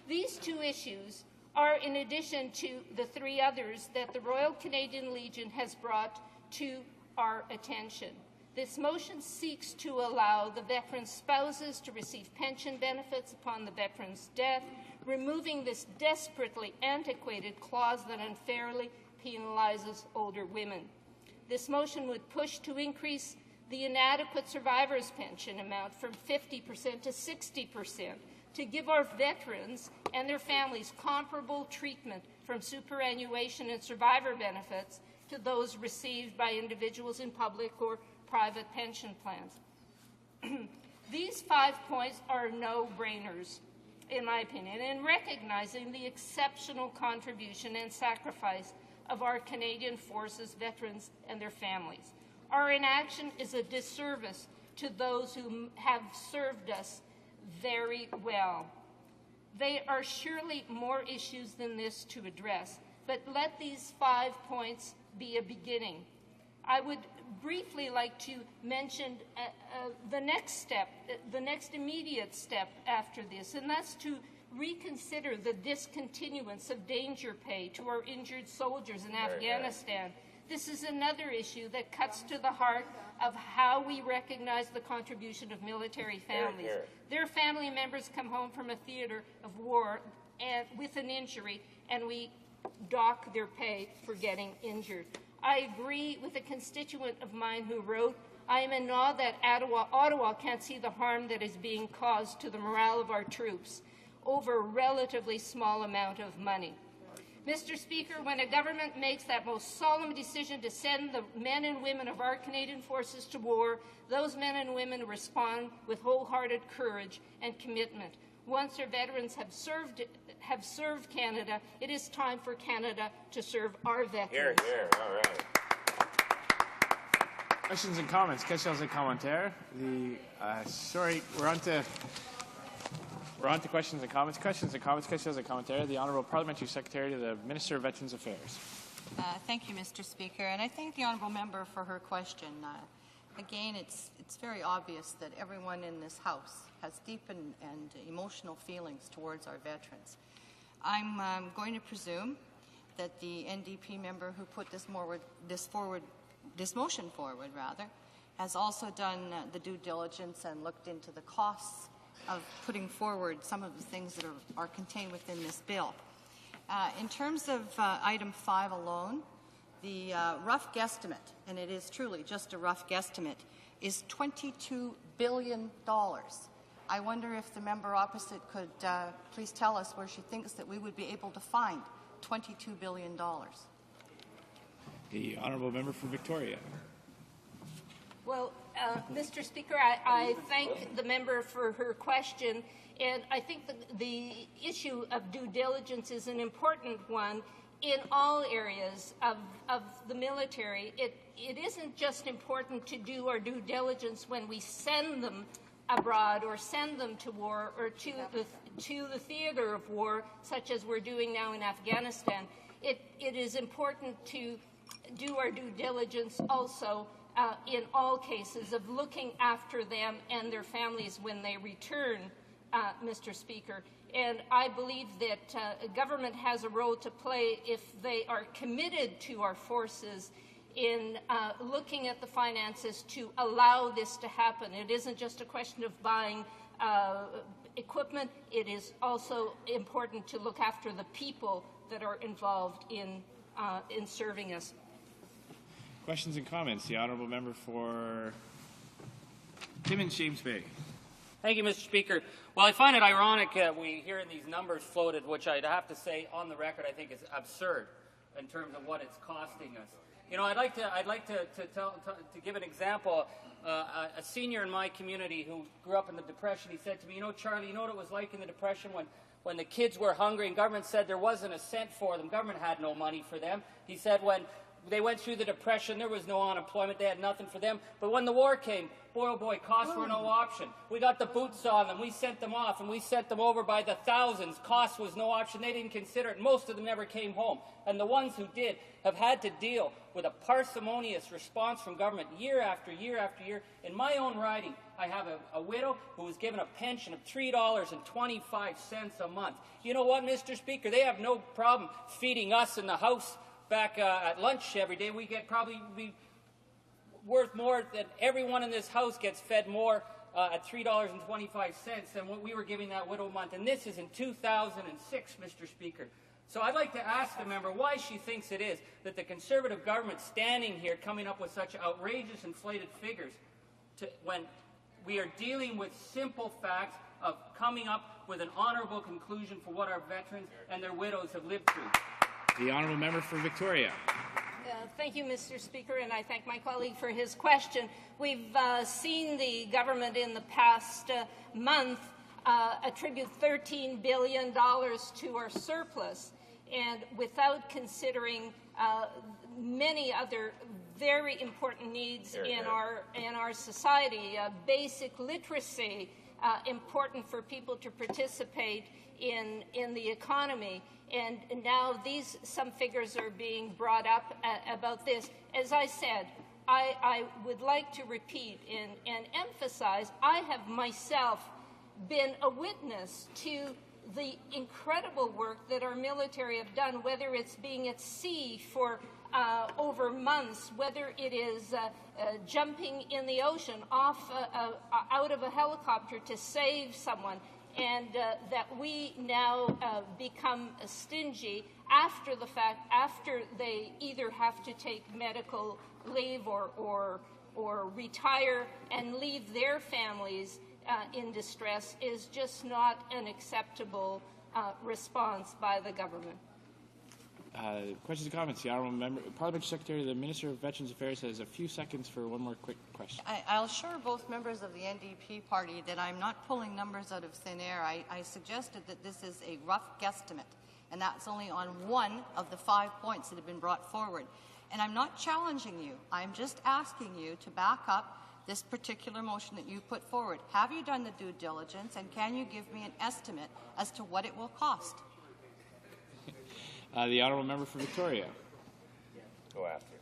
These two issues are in addition to the three others that the Royal Canadian Legion has brought to our attention. This motion seeks to allow the veteran's spouses to receive pension benefits upon the veteran's death, removing this desperately antiquated clause that unfairly penalizes older women. This motion would push to increase the inadequate survivor's pension amount from 50% to 60%, to give our veterans and their families comparable treatment from superannuation and survivor benefits to those received by individuals in public or private pension plans. These 5 points are no-brainers, in my opinion, in recognizing the exceptional contribution and sacrifice of our Canadian Forces veterans and their families. Our inaction is a disservice to those who have served us very well. There are surely more issues than this to address, but let these 5 points be a beginning. I would briefly like to mention the next step, the next immediate step after this, and that's to reconsider the discontinuance of danger pay to our injured soldiers in Afghanistan. This is another issue that cuts to the heart of how we recognize the contribution of military families. Their family members come home from a theater of war and with an injury, and we dock their pay for getting injured. I agree with a constituent of mine who wrote, "I am in awe that Ottawa can't see the harm that is being caused to the morale of our troops over a relatively small amount of money." Mr. Speaker, when a government makes that most solemn decision to send the men and women of our Canadian Forces to war, those men and women respond with wholehearted courage and commitment. Once our veterans have served Canada, it is time for Canada to serve our veterans. Here, here. All right. Questions and comments. Questions et commentaires. Sorry, we're on to questions and comments. Questions and comments. Questions and commentaires. The Honourable Parliamentary Secretary to the Minister of Veterans Affairs. Thank you, Mr. Speaker, and I thank the honourable member for her question. Again, it's very obvious that everyone in this House has deep and emotional feelings towards our veterans. I'm going to presume that the NDP member who put this motion forward, has also done the due diligence and looked into the costs putting forward some of the things that are contained within this bill. In terms of item 5 alone, the rough guesstimate, and it is truly just a rough guesstimate, is $22 billion. I wonder if the member opposite could please tell us where she thinks that we would be able to find $22 billion. The honourable member for Victoria. Well, Mr. Speaker, I thank the member for her question, and I think the issue of due diligence is an important one in all areas of the military. It isn't just important to do our due diligence when we send them abroad or send them to war or to the theater of war, such as we're doing now in Afghanistan. It is important to do our due diligence also in all cases of looking after them and their families when they return, Mr. Speaker. And I believe that government has a role to play if they are committed to our forces in looking at the finances to allow this to happen. It isn't just a question of buying equipment. It is also important to look after the people that are involved in serving us. Questions and comments. The honourable member for Timmins James Bay. Thank you, Mr. Speaker. Well, I find it ironic we hear these numbers floated, which I'd have to say on the record I think is absurd in terms of what it's costing us. You know, I'd like to give an example. A senior in my community who grew up in the Depression, he said to me, you know, Charlie, you know what it was like in the Depression when the kids were hungry and government said there wasn't a cent for them. Government had no money for them. He said when they went through the Depression, there was no unemployment. They had nothing for them. But when the war came, boy, oh boy, costs were no option. We got the boots on them. We sent them off, and we sent them over by the thousands. Cost was no option. They didn't consider it. Most of them never came home. And the ones who did have had to deal with a parsimonious response from government year after year after year. In my own riding, I have a widow who was given a pension of $3.25 a month. You know what, Mr. Speaker? They have no problem feeding us in the House back at lunch every day. We get probably worth more than everyone in this House gets fed more at $3.25 than what we were giving that widow a month. And this is in 2006, Mr. Speaker. So I'd like to ask the member why she thinks it is that the Conservative government standing here coming up with such outrageous inflated figures when we are dealing with simple facts of coming up with an honourable conclusion for what our veterans and their widows have lived through. The honourable member for Victoria. Thank you, Mr. Speaker, and I thank my colleague for his question. We've seen the government in the past month attribute $13 billion to our surplus, and without considering many other very important needs in our society, basic literacy, important for people to participate in the economy. And now some figures are being brought up about this. As I said, I would like to repeat and emphasize, I have myself been a witness to the incredible work that our military have done, whether it's being at sea for over months, whether it is jumping in the ocean out of a helicopter to save someone, and that we now become stingy after the fact, after they either have to take medical leave or retire and leave their families in distress, is just not an acceptable response by the government. Questions and comments? The honourable member, Parliamentary Secretary, the Minister of Veterans Affairs has a few seconds for one more quick question. I'll assure both members of the NDP party that I'm not pulling numbers out of thin air. I suggested that this is a rough guesstimate, and that's only on one of the 5 points that have been brought forward. And I'm not challenging you. I'm just asking you to back up this particular motion that you put forward. Have you done the due diligence, and can you give me an estimate as to what it will cost? The honourable member for Victoria. Go after.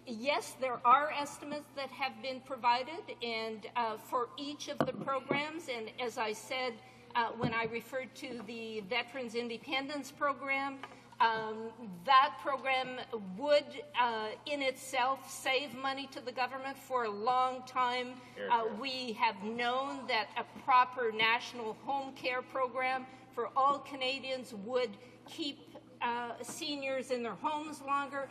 Yes, there are estimates that have been provided, and for each of the programs. And as I said when I referred to the Veterans Independence Program, That program would, in itself, save money to the government for a long time. We have known that a proper national home care program for all Canadians would keep seniors in their homes longer,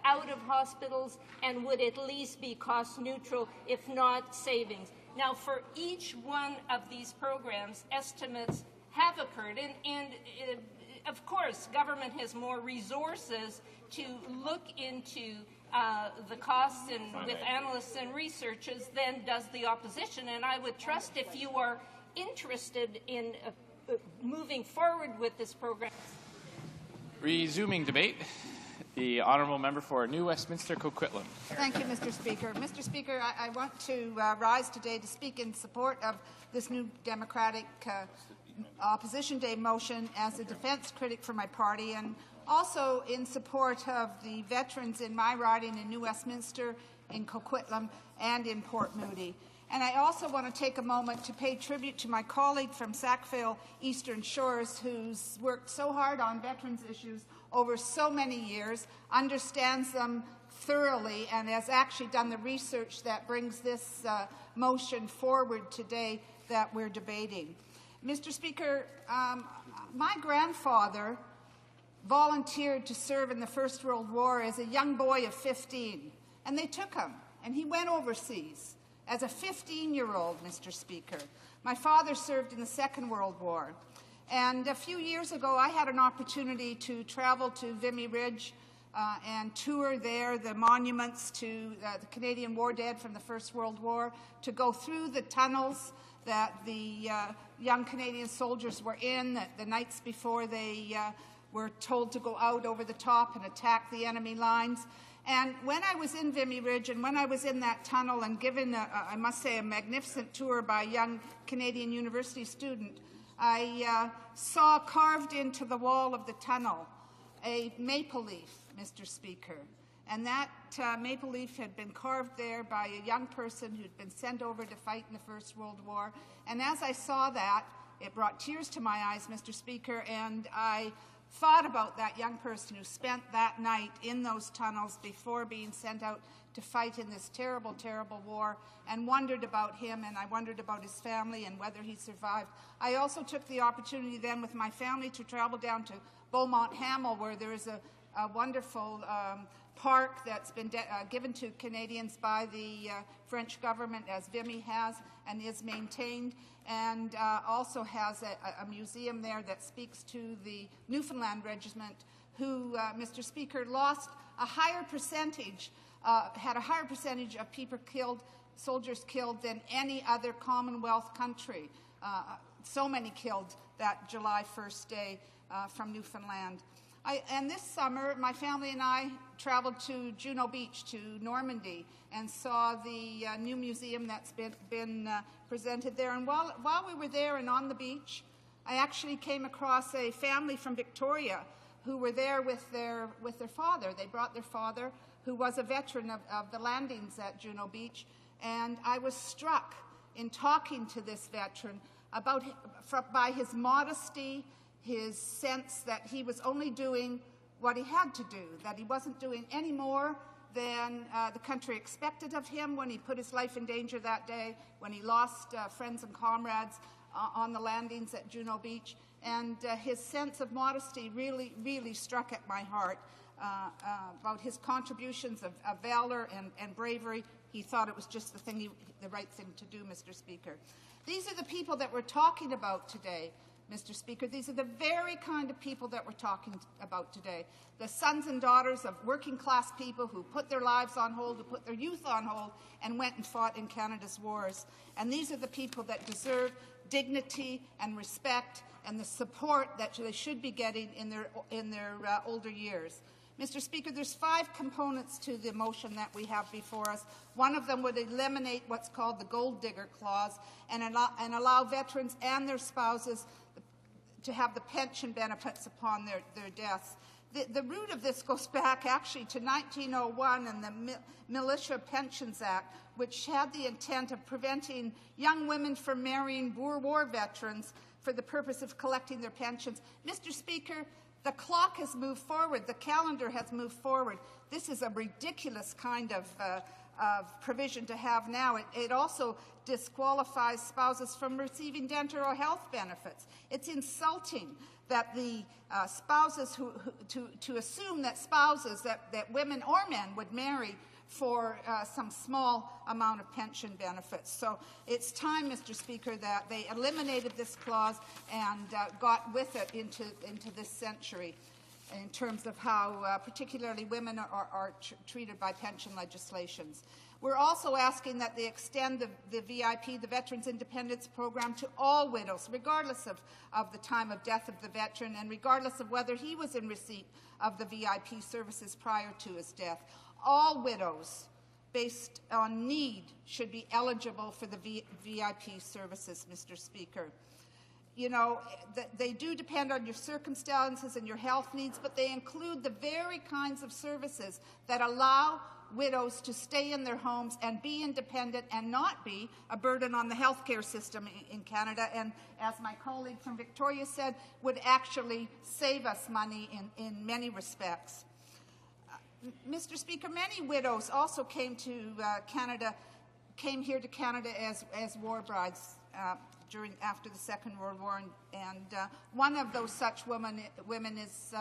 out of hospitals, and would at least be cost neutral, if not savings. Now, for each one of these programs, estimates have occurred, and of course, government has more resources to look into the costs and with analysts and researchers than does the opposition. And I would trust, if you are interested in moving forward with this program. Resuming debate, the honourable member for New Westminster Coquitlam. Thank you, Mr. Speaker. Mr. Speaker, I want to rise today to speak in support of this new Democratic Opposition Day motion as a defence critic for my party, and also in support of the veterans in my riding in New Westminster, in Coquitlam, and in Port Moody. And I also want to take a moment to pay tribute to my colleague from Sackville Eastern Shores, who's worked so hard on veterans issues over so many years, understands them thoroughly, and has actually done the research that brings this motion forward today that we're debating. Mr. Speaker, my grandfather volunteered to serve in the First World War as a young boy of 15, and they took him, and he went overseas as a 15-year-old, Mr. Speaker. My father served in the Second World War, and a few years ago I had an opportunity to travel to Vimy Ridge and tour there the monuments to the Canadian war dead from the First World War, to go through the tunnels that the young Canadian soldiers were in the nights before they were told to go out over the top and attack the enemy lines. And when I was in Vimy Ridge, and when I was in that tunnel and given, I must say, a magnificent tour by a young Canadian university student, I saw carved into the wall of the tunnel a maple leaf, Mr. Speaker. And that maple leaf had been carved there by a young person who'd been sent over to fight in the First World War. And as I saw that, it brought tears to my eyes, Mr. Speaker, and I thought about that young person who spent that night in those tunnels before being sent out to fight in this terrible, terrible war, and wondered about him, and I wondered about his family and whether he survived. I also took the opportunity then with my family to travel down to Beaumont Hamel, where there is a wonderful park that's been given to Canadians by the French government, as Vimy has, and is maintained, and also has a museum there that speaks to the Newfoundland Regiment, who, Mr. Speaker, lost a higher percentage, had a higher percentage of people killed, soldiers killed, than any other Commonwealth country. So many killed that July 1st day from Newfoundland. And this summer, my family and I traveled to Juno Beach, to Normandy, and saw the new museum that's been presented there. And while we were there and on the beach, I actually came across a family from Victoria who were there with their father. They brought their father, who was a veteran of the landings at Juno Beach, and I was struck in talking to this veteran about by his modesty, his sense that he was only doing what he had to do, that he wasn't doing any more than the country expected of him when he put his life in danger that day, when he lost friends and comrades on the landings at Juno Beach. And his sense of modesty really, really struck at my heart about his contributions of valor and bravery. He thought it was just the right thing to do, Mr. Speaker. These are the people that we're talking about today, Mr. Speaker. These are the very kind of people that we're talking about today. The sons and daughters of working-class people who put their lives on hold, who put their youth on hold, and went and fought in Canada's wars. And these are the people that deserve dignity and respect and the support that they should be getting in their older years. Mr. Speaker, there's 5 components to the motion that we have before us. One of them would eliminate what's called the gold digger clause and allow veterans and their spouses to have the pension benefits upon their deaths. The root of this goes back actually to 1901 and the Militia Pensions Act, which had the intent of preventing young women from marrying Boer War veterans for the purpose of collecting their pensions. Mr. Speaker, The clock has moved forward. The calendar has moved forward. This is a ridiculous kind of provision to have now. It also disqualifies spouses from receiving dental or health benefits. It's insulting that the spouses to assume that spouses, that women or men would marry for some small amount of pension benefits. So it's time, Mr. Speaker, that they eliminated this clause and got with it into this century in terms of how particularly women are treated by pension legislations. We're also asking that they extend the VIP, the Veterans Independence Program, to all widows, regardless of the time of death of the veteran and regardless of whether he was in receipt of the VIP services prior to his death. All widows, based on need, should be eligible for the VIP services, Mr. Speaker. You know, they do depend on your circumstances and your health needs, but they include the very kinds of services that allow widows to stay in their homes and be independent and not be a burden on the healthcare system in Canada, and as my colleague from Victoria said, would actually save us money in many respects. Mr. Speaker, many widows also came here to Canada as war brides after the Second World War, and one of those such women is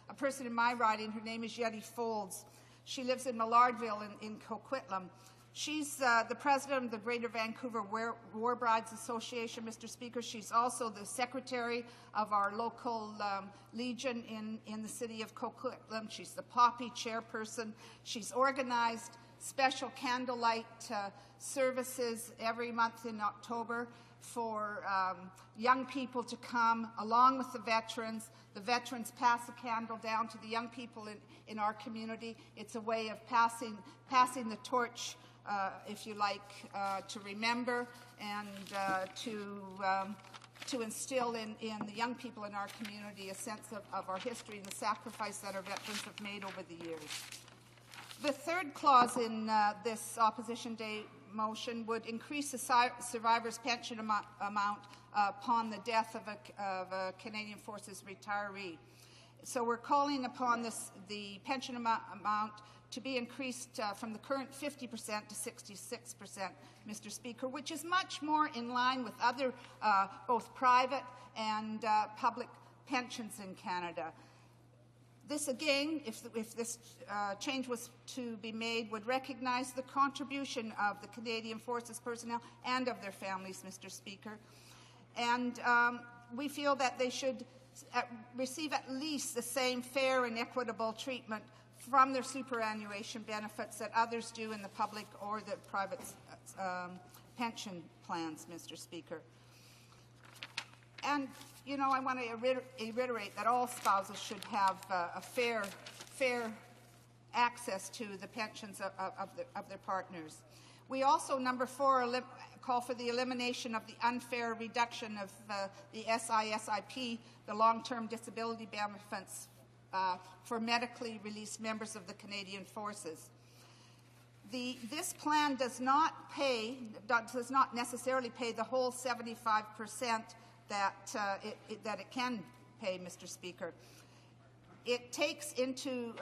a person in my riding. Her name is Yeti Folds. She lives in Millardville in Coquitlam. She's the president of the Greater Vancouver War Brides Association, Mr. Speaker. She's also the secretary of our local legion in the city of Coquitlam. She's the Poppy chairperson. She's organized special candlelight services every month in October for young people to come along with the veterans. The veterans pass a candle down to the young people in our community. It's a way of passing the torch, if you like, to remember and to instill in the young people in our community a sense of our history and the sacrifice that our veterans have made over the years. The third clause in this Opposition Day motion would increase the survivor's pension amount upon the death of a Canadian Forces retiree. So we're calling upon the pension amount to be increased from the current 50% to 66%, Mr. Speaker, which is much more in line with other both private and public pensions in Canada. This, again, if this change was to be made, would recognize the contribution of the Canadian Forces personnel and of their families, Mr. Speaker. And we feel that they should receive at least the same fair and equitable treatment from their superannuation benefits that others do in the public or the private pension plans, Mr. Speaker. And, you know, I want to reiterate that all spouses should have a fair access to the pensions of their partners. We also, number 4, call for the elimination of the unfair reduction of the SISIP, the long-term disability benefits for medically released members of the Canadian Forces. This plan does not necessarily pay the whole 75% that it can pay, Mr. Speaker. It takes into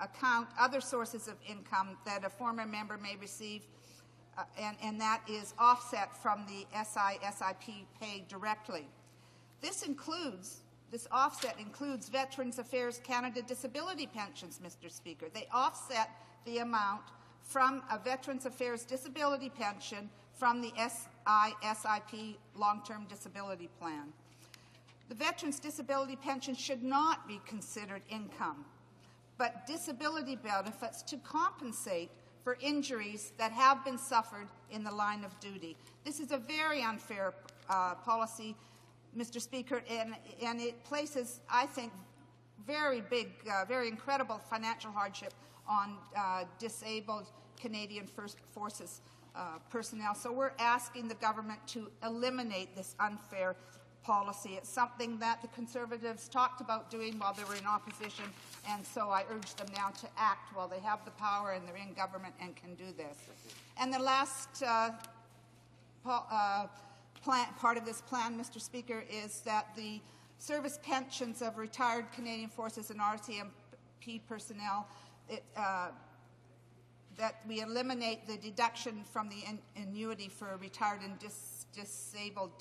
account other sources of income that a former member may receive, and that is offset from the SISIP pay directly. This offset includes Veterans Affairs Canada disability pensions, Mr. Speaker. They offset the amount from a Veterans Affairs disability pension from the SISIP long-term disability plan. The Veterans Disability Pension should not be considered income, but disability benefits to compensate for injuries that have been suffered in the line of duty. This is a very unfair policy, Mr. Speaker, and it places, I think, very big, very incredible financial hardship on disabled Canadian Forces personnel. So we're asking the government to eliminate this unfair policy. It's something that the Conservatives talked about doing while they were in opposition, and so I urge them now to act while they have the power and they're in government and can do this. And the last part of this plan, Mr. Speaker, is that the service pensions of retired Canadian Forces and RCMP personnel, that we eliminate the deduction from the annuity for retired and disabled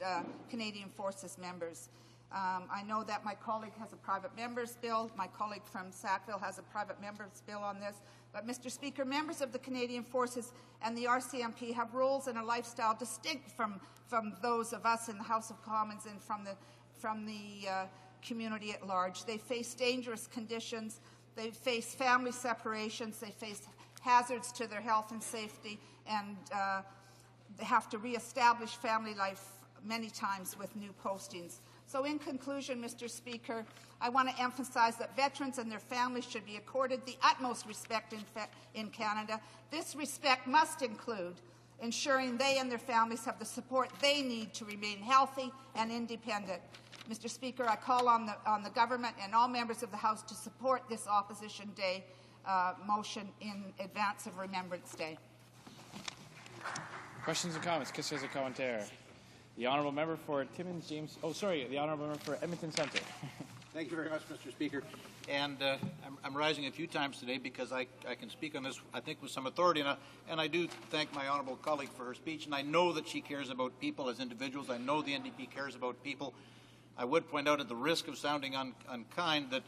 Canadian Forces members. I know that my colleague has a private member's bill. My colleague from Sackville has a private member's bill on this. But, Mr. Speaker, members of the Canadian Forces and the RCMP have roles and a lifestyle distinct from those of us in the House of Commons and from the community at large. They face dangerous conditions. They face family separations. They face hazards to their health and safety, and they have to reestablish family life many times with new postings. So in conclusion, Mr. Speaker, I want to emphasize that veterans and their families should be accorded the utmost respect in Canada. This respect must include ensuring they and their families have the support they need to remain healthy and independent. Mr. Speaker, I call on the government and all members of the House to support this Opposition Day motion in advance of Remembrance Day. Questions and comments? Questions and commentaire. The honourable member for Timmins, James. Oh, sorry, the honourable member for Edmonton Centre. Thank you very much, Mr. Speaker. And I'm rising a few times today because I can speak on this, I think, with some authority. And I do thank my honourable colleague for her speech. And I know that she cares about people as individuals. I know the NDP cares about people. I would point out, at the risk of sounding unkind, that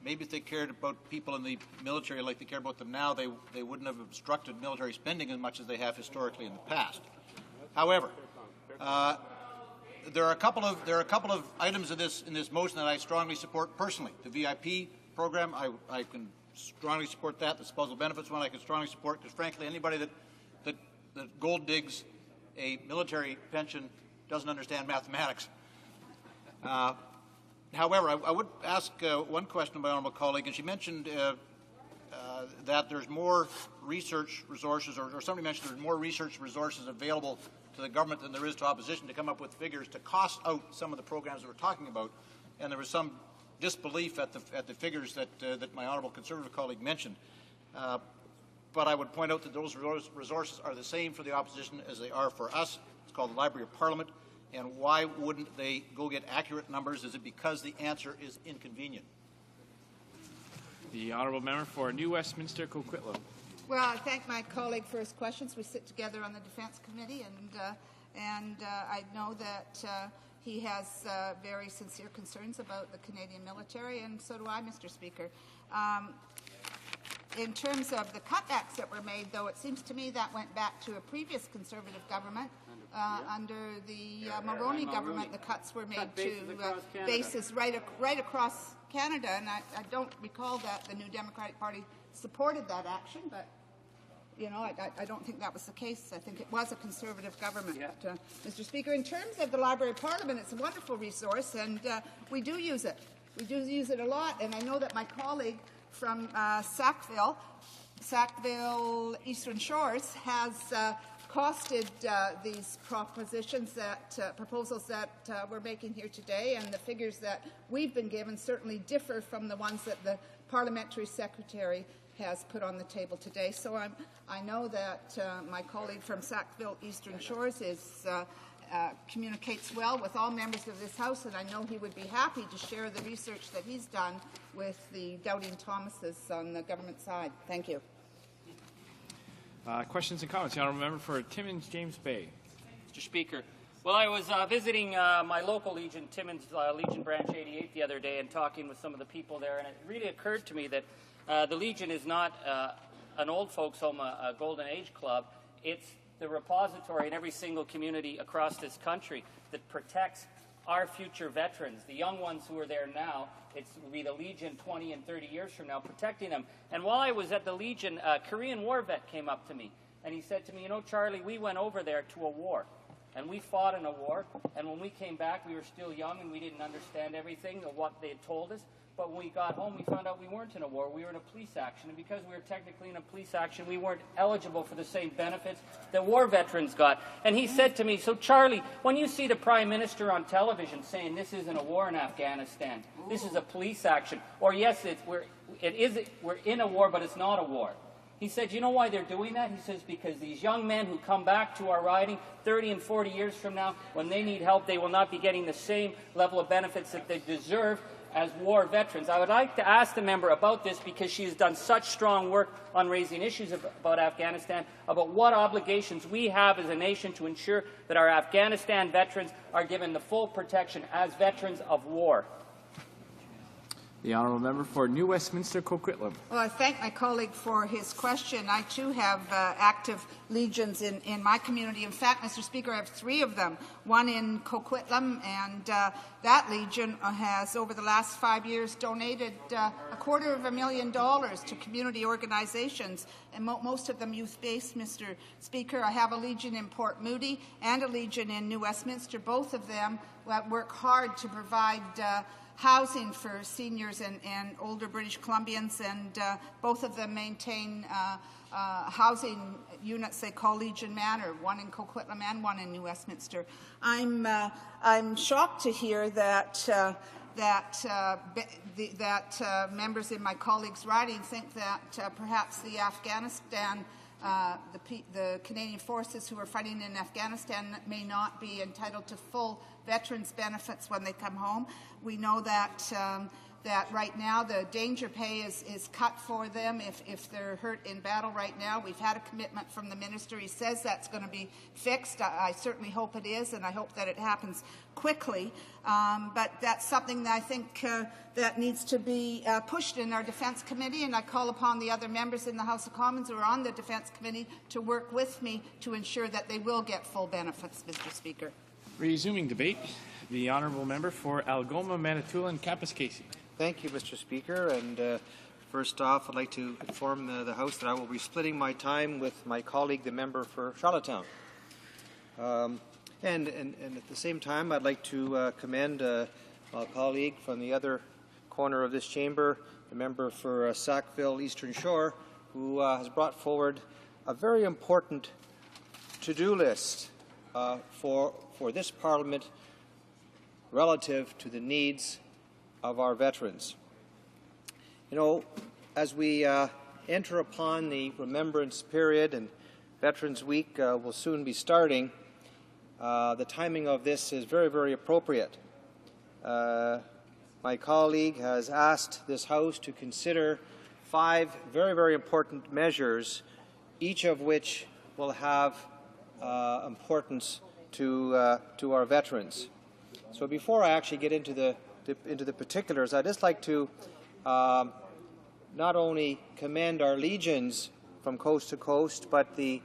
maybe if they cared about people in the military like they care about them now, they wouldn't have obstructed military spending as much as they have historically in the past. However, there are a couple of items in this motion that I strongly support personally. The VIP program, I can strongly support that. The spousal benefits one, I can strongly support, because frankly, anybody that gold digs a military pension doesn't understand mathematics. However, I would ask one question of my honourable colleague, and she mentioned that there's more research resources, or somebody mentioned there's more research resources available to the government than there is to opposition to come up with figures to cost out some of the programs that we're talking about. And there was some disbelief at the figures that my honourable Conservative colleague mentioned. But I would point out that those resources are the same for the opposition as they are for us. It's called the Library of Parliament. And why wouldn't they go get accurate numbers? Is it because the answer is inconvenient? The honourable member for New Westminster, Coquitlam. Well, I thank my colleague for his questions. We sit together on the Defence Committee, and I know that he has very sincere concerns about the Canadian military, and so do I, Mr. Speaker. In terms of the cutbacks that were made, though, it seems to me that went back to a previous Conservative government. Under the Mulroney government, the cuts were made to bases right across Canada, and I don't recall that the New Democratic Party supported that action, but you know, I don't think that was the case. I think it was a Conservative government. Yeah. Mr. Speaker, in terms of the Library of Parliament, it's a wonderful resource, and we do use it. We do use it a lot, and I know that my colleague from Sackville, Eastern Shores, has costed these propositions proposals that we're making here today, and the figures that we've been given certainly differ from the ones that the Parliamentary Secretary has put on the table today. So I know that my colleague from Sackville Eastern Shores communicates well with all members of this House, and I know he would be happy to share the research that he's done with the Doubting Thomases on the government side. Thank you. Questions and comments. The honourable member for Timmins, James Bay. Mr. Speaker, well, I was visiting my local Legion, Timmins Legion Branch 88, the other day, and talking with some of the people there, and it really occurred to me that the Legion is not an old folks' home, a golden age club. It's the repository in every single community across this country that protects our future veterans, the young ones who are there now. It will be the Legion 20 and 30 years from now, protecting them. And while I was at the Legion, a Korean War vet came up to me, and he said to me, you know, Charlie, we went over there to a war, and we fought in a war, and when we came back, we were still young, and we didn't understand everything of what they had told us. But when we got home, we found out we weren't in a war. We were in a police action. And because we were technically in a police action, we weren't eligible for the same benefits that war veterans got. And he said to me, so Charlie, when you see the Prime Minister on television saying this isn't a war in Afghanistan, this is a police action, or yes, we're in a war, but it's not a war. He said, you know why they're doing that? He says, because these young men who come back to our riding 30 and 40 years from now, when they need help, they will not be getting the same level of benefits that they deserve as war veterans. I would like to ask the member about this because she has done such strong work on raising issues about Afghanistan, about what obligations we have as a nation to ensure that our Afghanistan veterans are given the full protection as veterans of war. The honourable member for New Westminster Coquitlam. Well, I thank my colleague for his question. I, too, have active legions in my community. In fact, Mr. Speaker, I have 3 of them, one in Coquitlam, and that legion has, over the last 5 years, donated $250,000 to community organizations, and most of them youth-based, Mr. Speaker. I have a legion in Port Moody and a legion in New Westminster. Both of them work hard to provide housing for seniors and older British Columbians, and both of them maintain housing units they call Legion Manor, one in Coquitlam and one in New Westminster. I'm shocked to hear that members in my colleagues' riding think that perhaps the Afghanistan the Canadian forces who are fighting in Afghanistan may not be entitled to full veterans benefits when they come home. We know that that right now the danger pay is cut for them if they're hurt in battle right now. We've had a commitment from the minister. He says that's going to be fixed. I certainly hope it is, and I hope that it happens quickly. But that's something that I think that needs to be pushed in our Defence Committee, and I call upon the other members in the House of Commons who are on the Defence Committee to work with me to ensure that they will get full benefits, Mr. Speaker. Resuming debate, the honourable member for Algoma, Manitoulin, Kapuskasing. Thank you, Mr. Speaker. And first off, I'd like to inform the House that I will be splitting my time with my colleague, the member for Charlottetown. And at the same time, I'd like to commend my colleague from the other corner of this chamber, the member for Sackville Eastern Shore, who has brought forward a very important to-do list for this Parliament relative to the needs of our veterans. You know, as we enter upon the remembrance period, and Veterans Week will soon be starting, the timing of this is very, very appropriate. My colleague has asked this House to consider 5 very, very important measures, each of which will have importance to our veterans. So before I actually get into the particulars, I'd just like to not only commend our legions from coast to coast, but the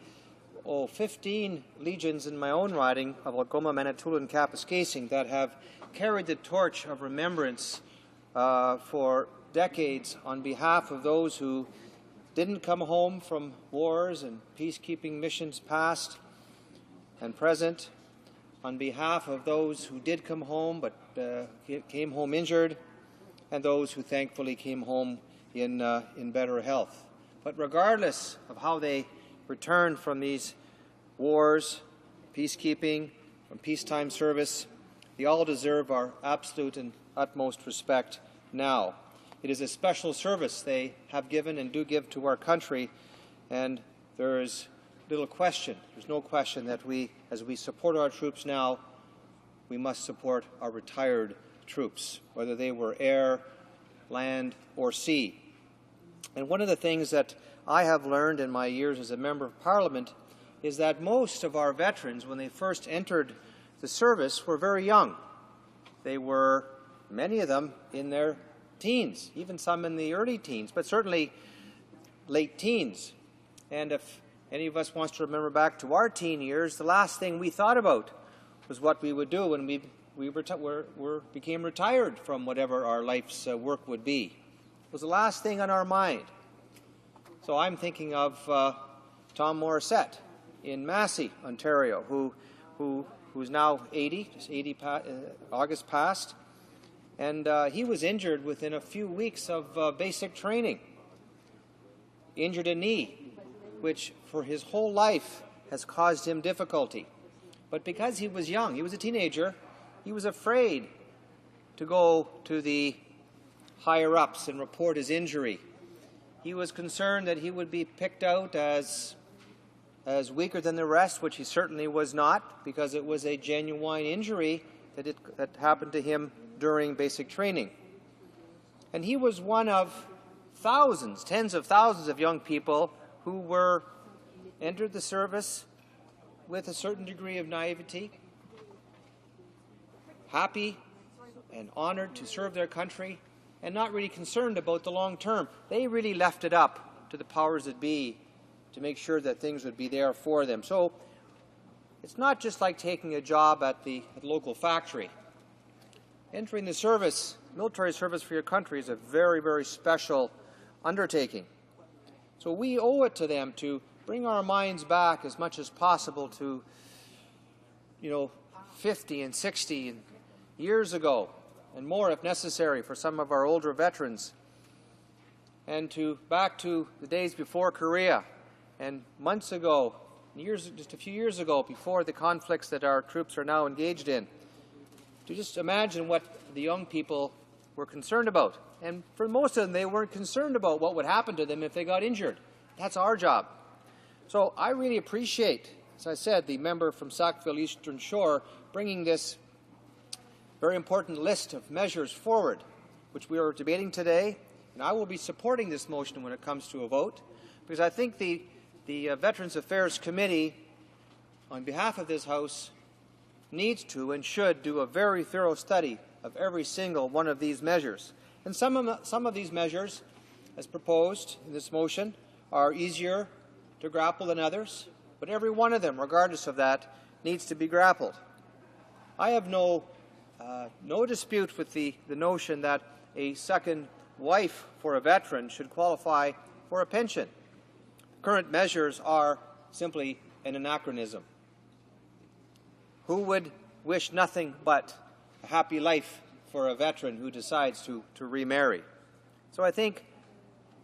15 legions in my own riding of Algoma, Manitoulin, Kapuskasing that have carried the torch of remembrance for decades on behalf of those who didn't come home from wars and peacekeeping missions past and present, on behalf of those who did come home but came home injured, and those who thankfully came home in better health. But regardless of how they returned from these wars, peacekeeping, from peacetime service, they all deserve our absolute and utmost respect now. It is a special service they have given and do give to our country, and there is little question, there's no question that as we support our troops now, we must support our retired troops, whether they were air, land, or sea. And one of the things that I have learned in my years as a Member of Parliament is that most of our veterans, when they first entered the service, were very young. They were, many of them, in their teens, even some in the early teens, but certainly late teens. And if any of us wants to remember back to our teen years, the last thing we thought about was what we would do when we became retired from whatever our life's work would be. It was the last thing on our mind. So I'm thinking of Tom Morissette in Massey, Ontario, who's now 80, just 80 August passed, and he was injured within a few weeks of basic training. Injured a knee, which for his whole life has caused him difficulty. But because he was young, he was a teenager, he was afraid to go to the higher-ups and report his injury. he was concerned that he would be picked out as weaker than the rest, which he certainly was not, because it was a genuine injury that happened to him during basic training. And he was one of thousands, tens of thousands of young people who entered the service with a certain degree of naivety, happy and honored to serve their country, and not really concerned about the long term. They really left it up to the powers that be to make sure that things would be there for them. So it's not just like taking a job at the local factory. Entering the service, military service for your country, is a very, very special undertaking. So we owe it to them to bring our minds back as much as possible to, 50 and 60 years ago, and more if necessary for some of our older veterans, and back to the days before Korea, and months ago, just a few years ago, before the conflicts that our troops are now engaged in, to just imagine what the young people were concerned about. And for most of them, they weren't concerned about what would happen to them if they got injured. That's our job. So I really appreciate, as I said, the member from Sackville Eastern Shore bringing this very important list of measures forward, which we are debating today. And I will be supporting this motion when it comes to a vote, because I think the Veterans Affairs Committee, on behalf of this House, needs to and should do a very thorough study of every single one of these measures. And some of these measures, as proposed in this motion, are easier to grapple than others, but every one of them, regardless of that, needs to be grappled. I have no dispute with the notion that a second wife for a veteran should qualify for a pension. Current measures are simply an anachronism. Who would wish nothing but a happy life for a veteran who decides to remarry? So I think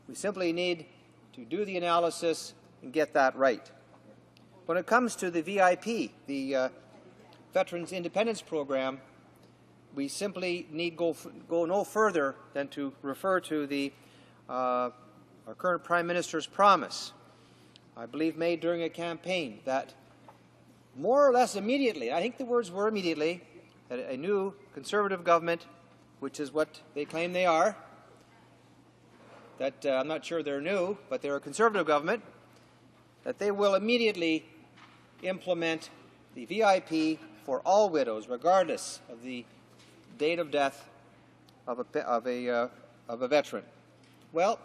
we simply need to do the analysis and get that right. When it comes to the VIP, the Veterans Independence Program, we simply need go no further than to refer to our current Prime Minister's promise, I believe made during a campaign, that more or less immediately, I think the words were immediately, that a new Conservative government, which is what they claim they are, that I'm not sure they're new, but they're a Conservative government, that they will immediately implement the VIP for all widows, regardless of the date of death of a veteran. Well,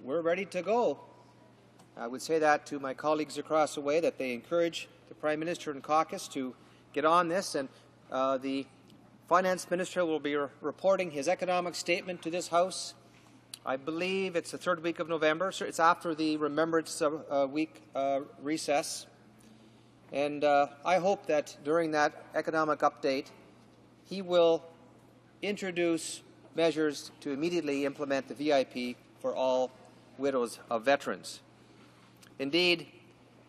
we're ready to go. I would say that to my colleagues across the way, that they encourage the Prime Minister and caucus to get on this, and the Finance Minister will be reporting his economic statement to this House. I believe it's the third week of November, so it's after the Remembrance Week recess. And I hope that during that economic update, he will introduce measures to immediately implement the VIP for all widows of veterans. Indeed,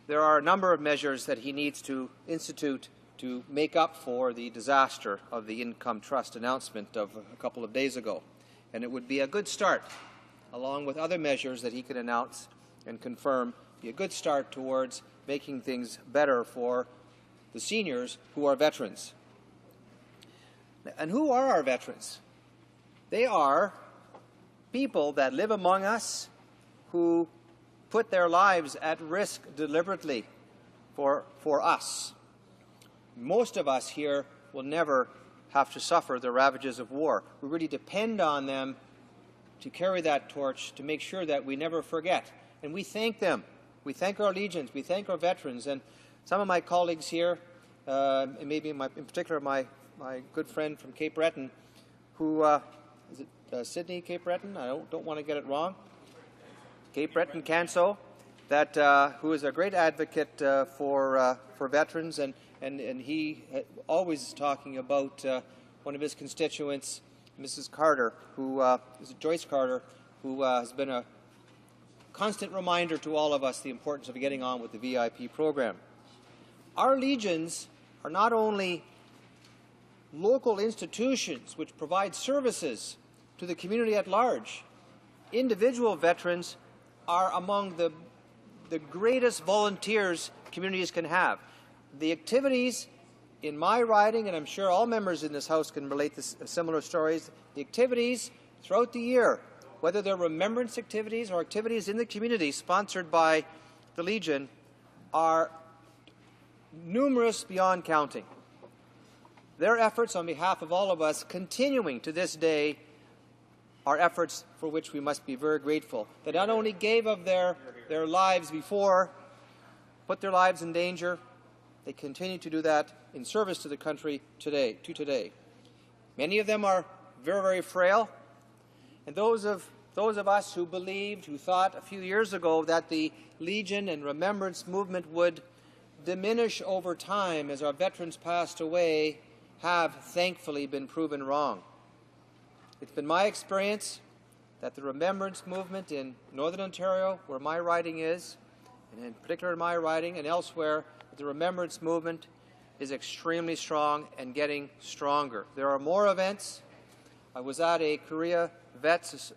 there are a number of measures that he needs to institute to make up for the disaster of the income trust announcement of a couple of days ago. And it would be a good start, along with other measures that he could announce and confirm, be a good start towards making things better for the seniors who are veterans. And who are our veterans? They are people that live among us who put their lives at risk deliberately for us. Most of us here will never have to suffer the ravages of war. We really depend on them to carry that torch, to make sure that we never forget. And we thank them. We thank our legions. We thank our veterans. And some of my colleagues here, and maybe in particular my good friend from Cape Breton, who, is it Sydney Cape Breton? I don't want to get it wrong. Cape Breton Canso, who is a great advocate for veterans, and he always is talking about one of his constituents, Mrs. Carter, who is Joyce Carter, who has been a constant reminder to all of us the importance of getting on with the VIP program. Our legions are not only local institutions which provide services to the community at large, individual veterans are among the greatest volunteers communities can have. The activities in my riding, and I'm sure all members in this House can relate to similar stories, the activities throughout the year, whether they're remembrance activities or activities in the community sponsored by the Legion, are numerous beyond counting. Their efforts on behalf of all of us, continuing to this day, are efforts for which we must be very grateful. They not only gave of their lives before, put their lives in danger, they continue to do that in service to the country today. Many of them are very, very frail, and those of us who believed, who thought a few years ago that the Legion and Remembrance movement would diminish over time as our veterans passed away, have thankfully been proven wrong. It's been my experience that the Remembrance movement in Northern Ontario, where my riding is, and in particular in my riding and elsewhere, the Remembrance movement is extremely strong and getting stronger. There are more events. I was at a Korea Vets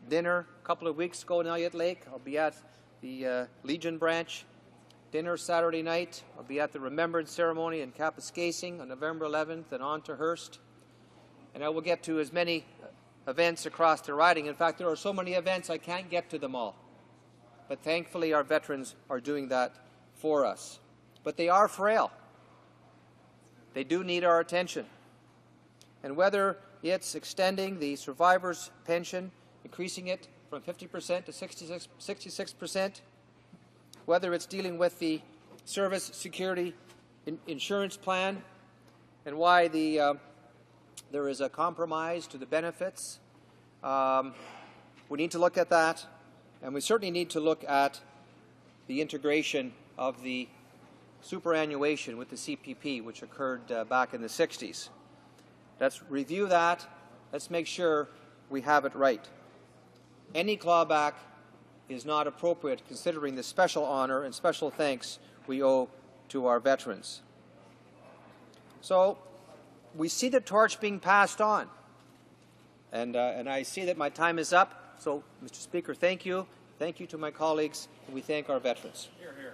dinner a couple of weeks ago in Elliott Lake. I'll be at the Legion branch dinner Saturday night. I'll be at the Remembrance ceremony in Kapuskasing on November 11th and on to Hearst. And I will get to as many events across the riding. In fact, there are so many events I can't get to them all. But thankfully our veterans are doing that for us. But they are frail. They do need our attention. And whether it's extending the survivor's pension, increasing it from 50% to 66%, whether it's dealing with the service security insurance plan and why there is a compromise to the benefits, we need to look at that, and we certainly need to look at the integration of the superannuation with the CPP, which occurred back in the 60s. Let's review that. Let's make sure we have it right. Any clawback is not appropriate considering the special honor and special thanks we owe to our veterans. So we see the torch being passed on. And I see that my time is up. So, Mr. Speaker, thank you. Thank you to my colleagues, and we thank our veterans. Here, here.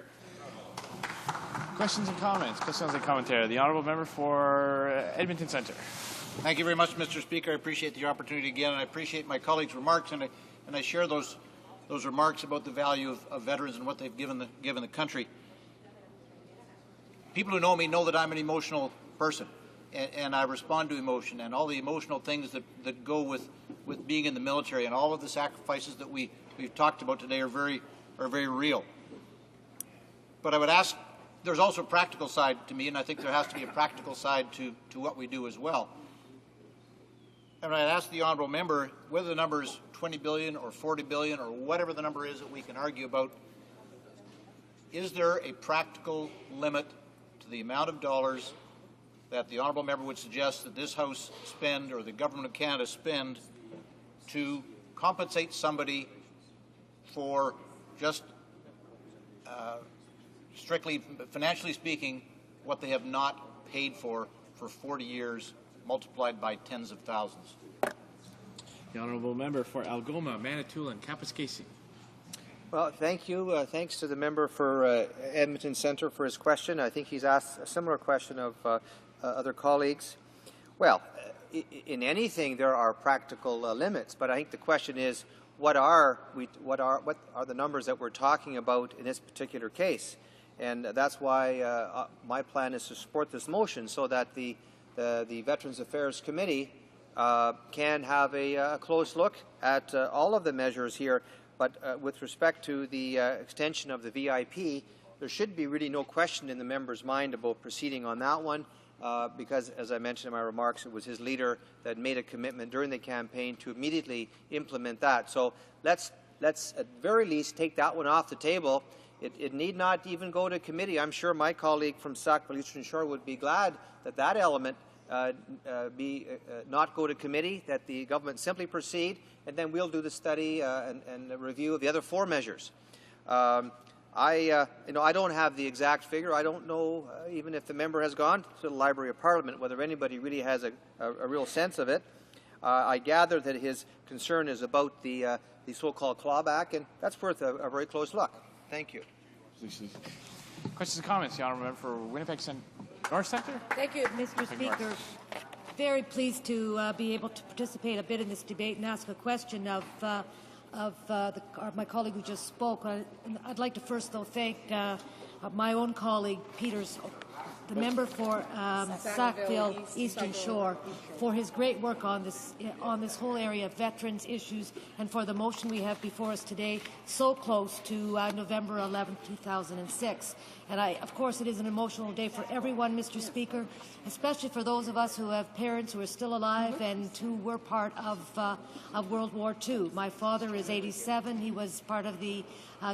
Questions and comments? Questions and commentary. The Honourable Member for Edmonton Centre. Thank you very much, Mr. Speaker. I appreciate the opportunity again, and I appreciate my colleagues' remarks, and I share those remarks about the value of veterans and what they've given the country. People who know me know that I'm an emotional person, and I respond to emotion, and all the emotional things that go with being in the military, and all of the sacrifices that we've talked about today are very real. But I would ask, there's also a practical side to me, and I think there has to be a practical side to what we do as well. And I'd ask the honourable member, whether the number is 20 billion or 40 billion or whatever the number is that we can argue about, is there a practical limit to the amount of dollars that the honourable member would suggest that this House spend or the Government of Canada spend to compensate somebody for just strictly financially speaking what they have not paid for 40 years multiplied by tens of thousands? The Honourable Member for Algoma, Manitoulin, Kapuskasing. Well, thank you. Thanks to the member for Edmonton Centre for his question. I think he's asked a similar question of other colleagues. Well, in anything there are practical limits, but I think the question is, what are the numbers that we're talking about in this particular case? And that's why my plan is to support this motion, so that the Veterans Affairs Committee can have a close look at all of the measures here. But with respect to the extension of the VIP, there should be really no question in the member's mind about proceeding on that one, because, as I mentioned in my remarks, it was his leader that made a commitment during the campaign to immediately implement that. So let's at very least take that one off the table. It need not even go to committee. I'm sure my colleague from Sackville Eastern Shore would be glad that that element not go to committee, that the government simply proceed, and then we'll do the study and the review of the other four measures. I don't have the exact figure. I don't know, even if the member has gone to the Library of Parliament, whether anybody really has a real sense of it. I gather that his concern is about the the so-called clawback, and that's worth a very close look. Thank you. Questions and comments? The Honourable Member for Winnipeg North Centre. Thank you, Mr. Speaker. Very pleased to be able to participate a bit in this debate and ask a question of my colleague who just spoke. I'd like to first, though, thank my own colleague, the member for Sackville Eastern Shore, for his great work on this whole area of veterans issues and for the motion we have before us today, so close to November 11, 2006. And of course, it is an emotional day for everyone, Mr. Speaker, especially for those of us who have parents who are still alive and who were part of World War II. My father is 87. He was part of the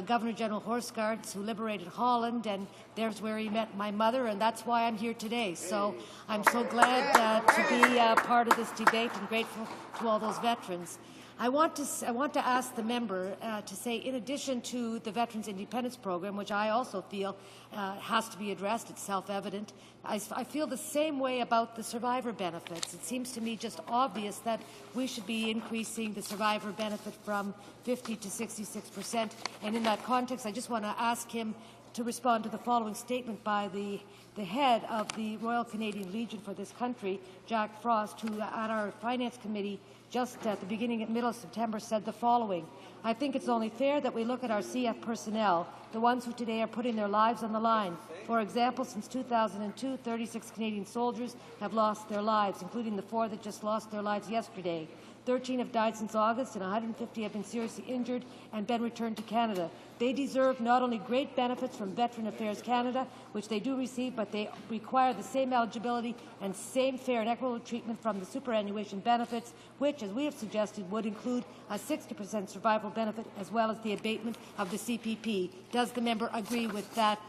Governor General Horse Guards who liberated Holland, and there's where he met my mother, and that's why I'm here today. So I'm so glad to be part of this debate and grateful to all those veterans. I want to ask the member to say, in addition to the Veterans Independence Program, which I also feel has to be addressed, it's self-evident, I feel the same way about the survivor benefits. It seems to me just obvious that we should be increasing the survivor benefit from 50 to 66%. And in that context, I just want to ask him to respond to the following statement by the head of the Royal Canadian Legion for this country, Jack Frost, who at our Finance Committee just at the middle of September said the following: I think it's only fair that we look at our CF personnel, the ones who today are putting their lives on the line. For example, since 2002, 36 Canadian soldiers have lost their lives, including the 4 that just lost their lives yesterday. 13 have died since August, and 150 have been seriously injured and been returned to Canada. They deserve not only great benefits from Veteran Affairs Canada, which they do receive, but they require the same eligibility and same fair and equitable treatment from the superannuation benefits, which, as we have suggested, would include a 60% survival benefit as well as the abatement of the CPP. Does the member agree with that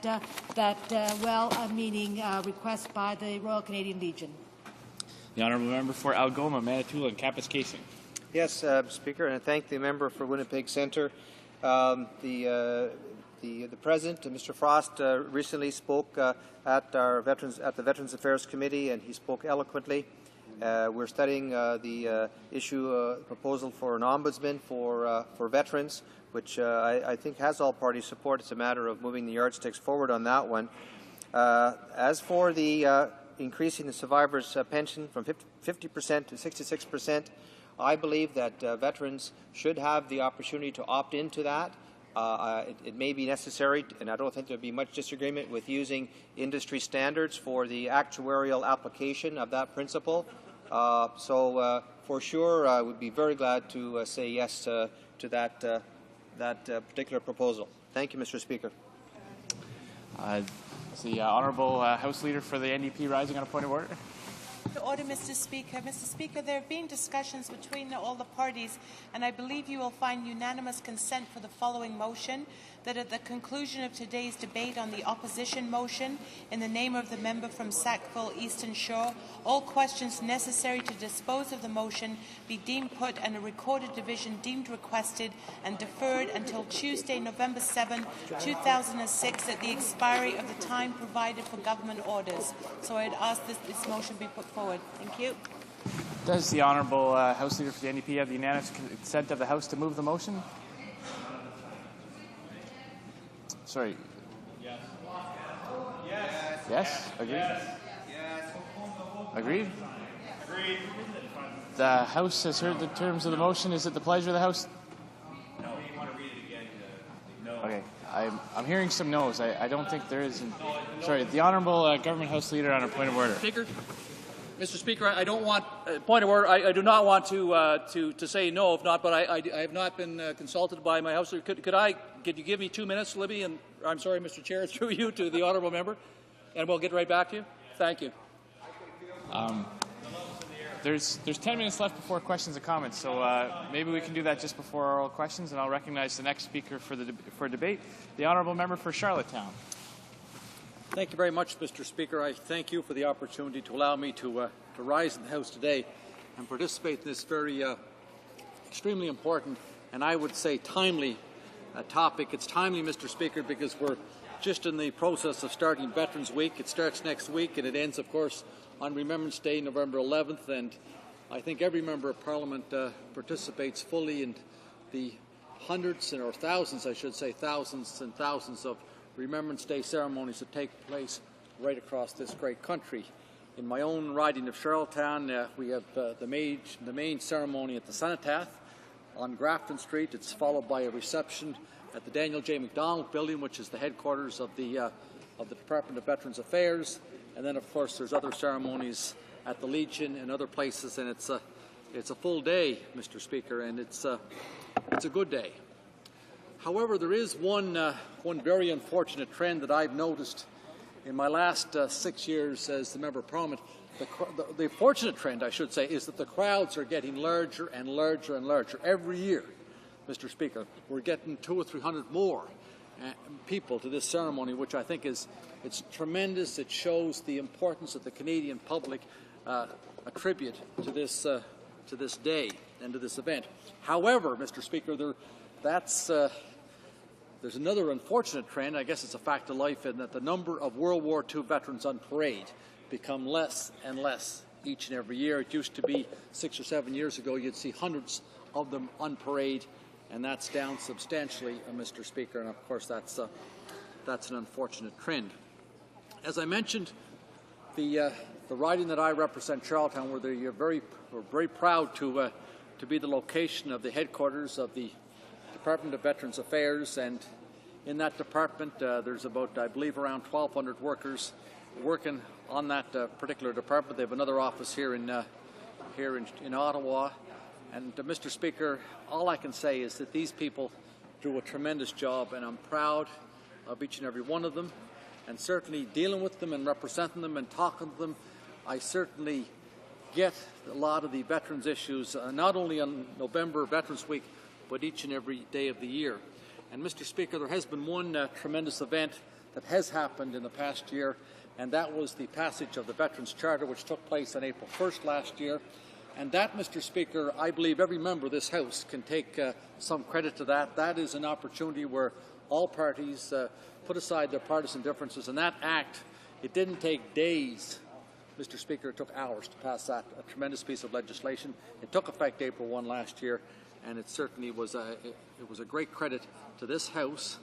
well-meaning request by the Royal Canadian Legion? The Honourable Member for Algoma, Manitoulin, and Kapuskasing. Yes, Speaker, and I thank the member for Winnipeg Centre. The President, Mr. Frost, recently spoke at the Veterans Affairs Committee, and he spoke eloquently. We're studying the proposal for an ombudsman for veterans, which I think has all party support. It's a matter of moving the yardsticks forward on that one. As for the increasing the survivors' pension from 50% to 66%, I believe that veterans should have the opportunity to opt into that. It may be necessary, and I don't think there would be much disagreement with using industry standards for the actuarial application of that principle. So for sure, I would be very glad to say yes to that particular proposal. Thank you, Mr. Speaker. The Honourable House Leader for the NDP rising on a point of order. To order, Mr. Speaker. Mr. Speaker, there have been discussions between all the parties, and I believe you will find unanimous consent for the following motion, that at the conclusion of today's debate on the opposition motion, in the name of the member from Sackville Eastern Shore, all questions necessary to dispose of the motion be deemed put and a recorded division deemed requested and deferred until Tuesday, November 7, 2006, at the expiry of the time provided for government orders. So I'd ask that this motion be put forward. Thank you. Does the Honourable House Leader for the NDP have the unanimous consent of the House to move the motion? Sorry. Yes. Yes. Yes? Agreed? Yes. Agreed? Agreed. The House has heard the terms of the motion. Is it the pleasure of the House? No. You want to read it again? No. Okay. I'm hearing some no's. I don't think there is. Sorry. The Honourable Government House Leader on a point of order. Speaker. Mr. Speaker, I don't want point of order. I do not want to say no. If not, but I have not been consulted by my House. Could you give me 2 minutes, Libby? And I'm sorry, Mr. Chair, through you to the honourable member, and we'll get right back to you. Thank you. There's 10 minutes left before questions and comments, so maybe we can do that just before oral questions, and I'll recognize the next speaker for debate, the honourable member for Charlottetown. Thank you very much, Mr. Speaker. I thank you for the opportunity to allow me to rise in the House today and participate in this very extremely important and I would say timely topic. It's timely, Mr. Speaker, because we're just in the process of starting Veterans Week. It starts next week and it ends, of course, on Remembrance Day, November 11th, and I think every member of Parliament participates fully in the hundreds or thousands, I should say, thousands and thousands of Remembrance Day ceremonies that take place right across this great country. In my own riding of Charlottetown, we have the main ceremony at the Cenotaph on Grafton Street. It's followed by a reception at the Daniel J. MacDonald Building, which is the headquarters of the Department of Veterans Affairs. And then, of course, there's other ceremonies at the Legion and other places, and it's a full day, Mr. Speaker, and it's a good day. However, there is one very unfortunate trend that I've noticed in my last 6 years as the Member of Parliament. The fortunate trend, I should say, is that the crowds are getting larger and larger and larger every year, Mr. Speaker. We're getting 200 or 300 more people to this ceremony, which I think it's tremendous. It shows the importance that the Canadian public attribute to this day and to this event. However, Mr. Speaker, there's another unfortunate trend. I guess it's a fact of life, in that the number of World War II veterans on parade become less and less each and every year. It used to be 6 or 7 years ago you'd see hundreds of them on parade, and that's down substantially, Mr. Speaker, and of course that's an unfortunate trend. As I mentioned, the riding that I represent, Charlottetown, we're very proud to be the location of the headquarters of the Department of Veterans Affairs, and in that department there's about, I believe, around 1,200 workers working on that particular department. They have another office here in Ottawa, and Mr. Speaker, all I can say is that these people do a tremendous job, and I'm proud of each and every one of them, and certainly dealing with them and representing them and talking to them, I certainly get a lot of the veterans issues, not only on November Veterans Week, but each and every day of the year. And Mr. Speaker, there has been one tremendous event that has happened in the past year, and that was the passage of the Veterans Charter, which took place on April 1st last year. And that, Mr. Speaker, I believe every member of this House can take some credit to that. That is an opportunity where all parties put aside their partisan differences, and that act, it didn't take days, Mr. Speaker, it took hours to pass that, a tremendous piece of legislation. It took effect April 1 last year, and it certainly was a great credit to this House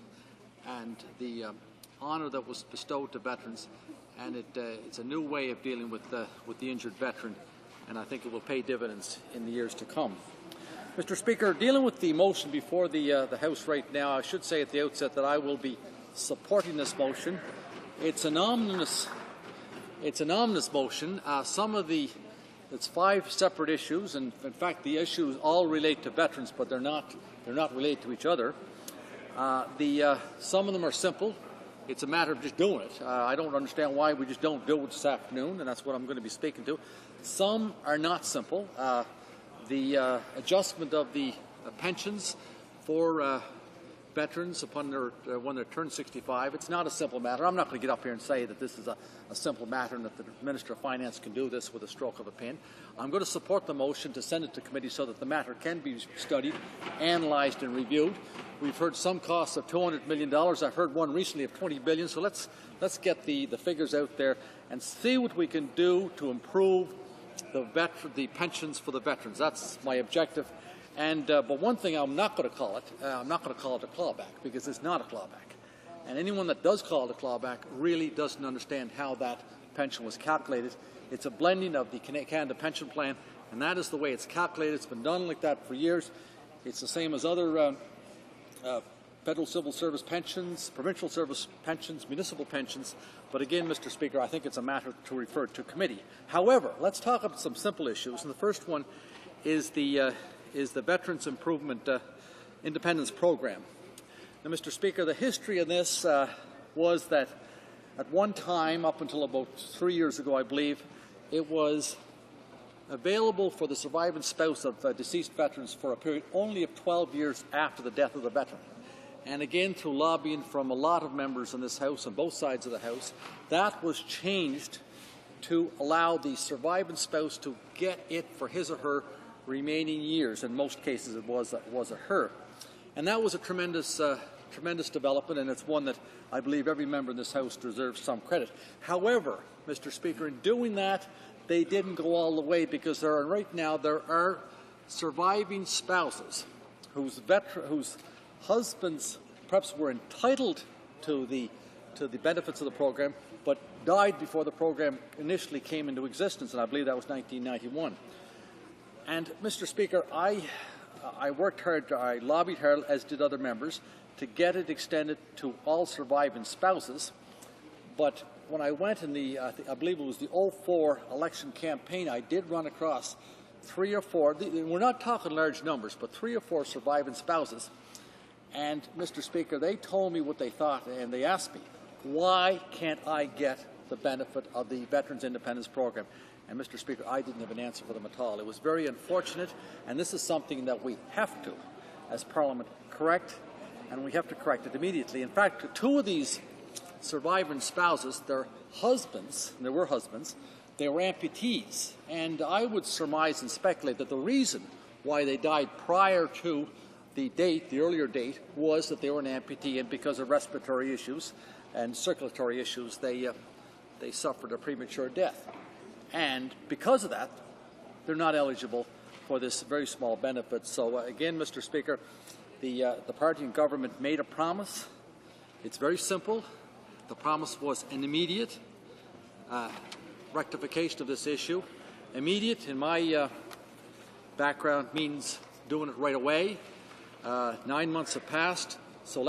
and the honour that was bestowed to veterans, and it's a new way of dealing with the injured veteran, and I think it will pay dividends in the years to come. Mr. Speaker, dealing with the motion before the House right now, I should say at the outset that I will be supporting this motion. It's an ominous motion. It's 5 separate issues, and in fact the issues all relate to veterans, but they're not related to each other. Some of them are simple. It's a matter of just doing it. I don't understand why we just don't do it this afternoon, and that's what I'm going to be speaking to. Some are not simple. The adjustment of the pensions for veterans upon when they turn 65, it's not a simple matter. I'm not going to get up here and say that this is a simple matter and that the Minister of Finance can do this with a stroke of a pen. I'm going to support the motion to send it to committee so that the matter can be studied, analysed and reviewed. We've heard some costs of $200 million. I've heard one recently of $20 billion. So let's get the figures out there and see what we can do to improve the pensions for the veterans. That's my objective. And but one thing I'm not going to call it, I'm not going to call it a clawback, because it's not a clawback. And anyone that does call it a clawback really doesn't understand how that pension was calculated. It's a blending of the Canada Pension Plan, and that is the way it's calculated. It's been done like that for years. It's the same as other federal civil service pensions, provincial service pensions, municipal pensions. But again, Mr. Speaker, I think it's a matter to refer to committee. However, let's talk about some simple issues. And the first one is the Veterans Improvement Independence Program. Now, Mr. Speaker, the history of this was that at one time, up until about 3 years ago, I believe, it was available for the surviving spouse of deceased veterans for a period only of 12 years after the death of the veteran. And again, through lobbying from a lot of members in this House, on both sides of the House, that was changed to allow the surviving spouse to get it for his or her remaining years. In most cases, it was a her. And that was a tremendous development, and it's one that I believe every member in this House deserves some credit. However, Mr. Speaker, in doing that, they didn't go all the way, because right now there are surviving spouses whose husbands perhaps were entitled to the benefits of the program, but died before the program initially came into existence, and I believe that was 1991. And, Mr. Speaker, I worked hard, I lobbied hard, as did other members, to get it extended to all surviving spouses. But when I went in I believe it was the 2004 election campaign, I did run across 3 or 4, we're not talking large numbers, but 3 or 4 surviving spouses. And, Mr. Speaker, they told me what they thought, and they asked me, why can't I get the benefit of the Veterans Independence Program? And, Mr. Speaker, I didn't have an answer for them at all. It was very unfortunate, and this is something that we have to, as Parliament, correct, and we have to correct it immediately. In fact, 2 of these surviving spouses, their husbands, and they were husbands, they were amputees. And I would surmise and speculate that the reason why they died prior to the date, the earlier date, was that they were an amputee, and because of respiratory issues and circulatory issues, they suffered a premature death. And because of that, they're not eligible for this very small benefit. So again, Mr. Speaker, the party and government made a promise. It's very simple. The promise was an immediate rectification of this issue. Immediate, in my background, means doing it right away. 9 months have passed. So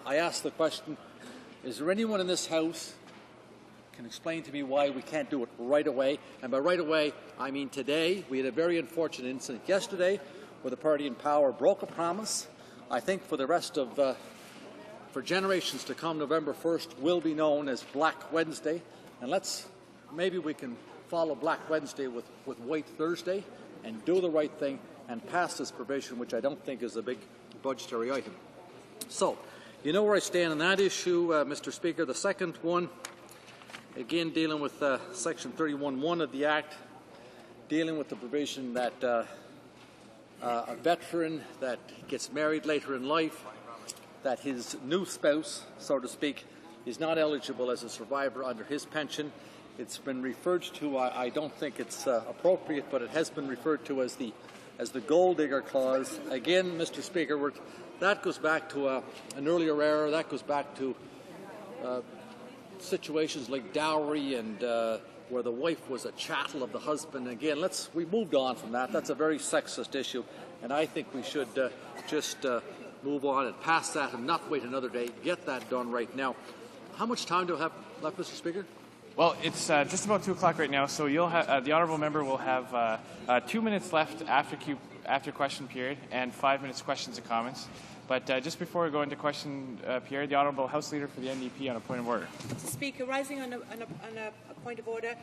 I ask the question, is there anyone in this House can explain to me why we can't do it right away? And by right away, I mean today. We had a very unfortunate incident yesterday where the party in power broke a promise. I think for the rest of, for generations to come, November 1st will be known as Black Wednesday. And maybe we can follow Black Wednesday with White Thursday and do the right thing and pass this provision, which I don't think is a big budgetary item. So, you know where I stand on that issue, Mr. Speaker. The second one, again dealing with Section 31(1) of the Act, dealing with the provision that a veteran that gets married later in life, that his new spouse, so to speak, is not eligible as a survivor under his pension. It's been referred to, I don't think it's appropriate, but it has been referred to as the gold digger clause. Again, Mr. Speaker, that goes back to an earlier era. That goes back to situations like dowry and where the wife was a chattel of the husband. Again, we moved on from that. That's a very sexist issue, and I think we should just move on and pass that and not wait another day. Get that done right now. How much time do I have left, Mr. Speaker? Well, it's just about 2 o'clock right now, so you'll have the honourable member will have 2 minutes left after question period and 5 minutes questions and comments. But just before we go into question period, the honourable House Leader for the NDP on a point of order. Mr. Speaker, rising on a point of order.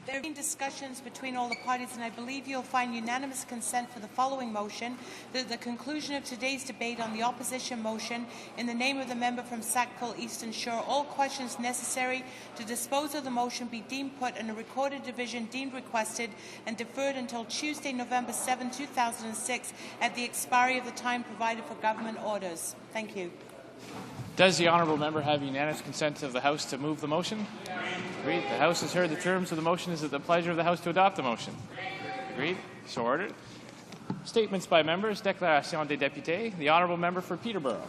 There have been discussions between all the parties, and I believe you'll find unanimous consent for the following motion, that at the conclusion of today's debate on the opposition motion, in the name of the member from Sackville Eastern Shore, all questions necessary to dispose of the motion be deemed put and a recorded division deemed requested and deferred until Tuesday, November 7, 2006, at the expiry of the time provided for government orders. Thank you. Does the honourable member have unanimous consent of the House to move the motion? Agreed. The House has heard the terms of the motion. Is it the pleasure of the House to adopt the motion? Agreed. So ordered. Statements by members. Déclaration des députés. The honourable member for Peterborough.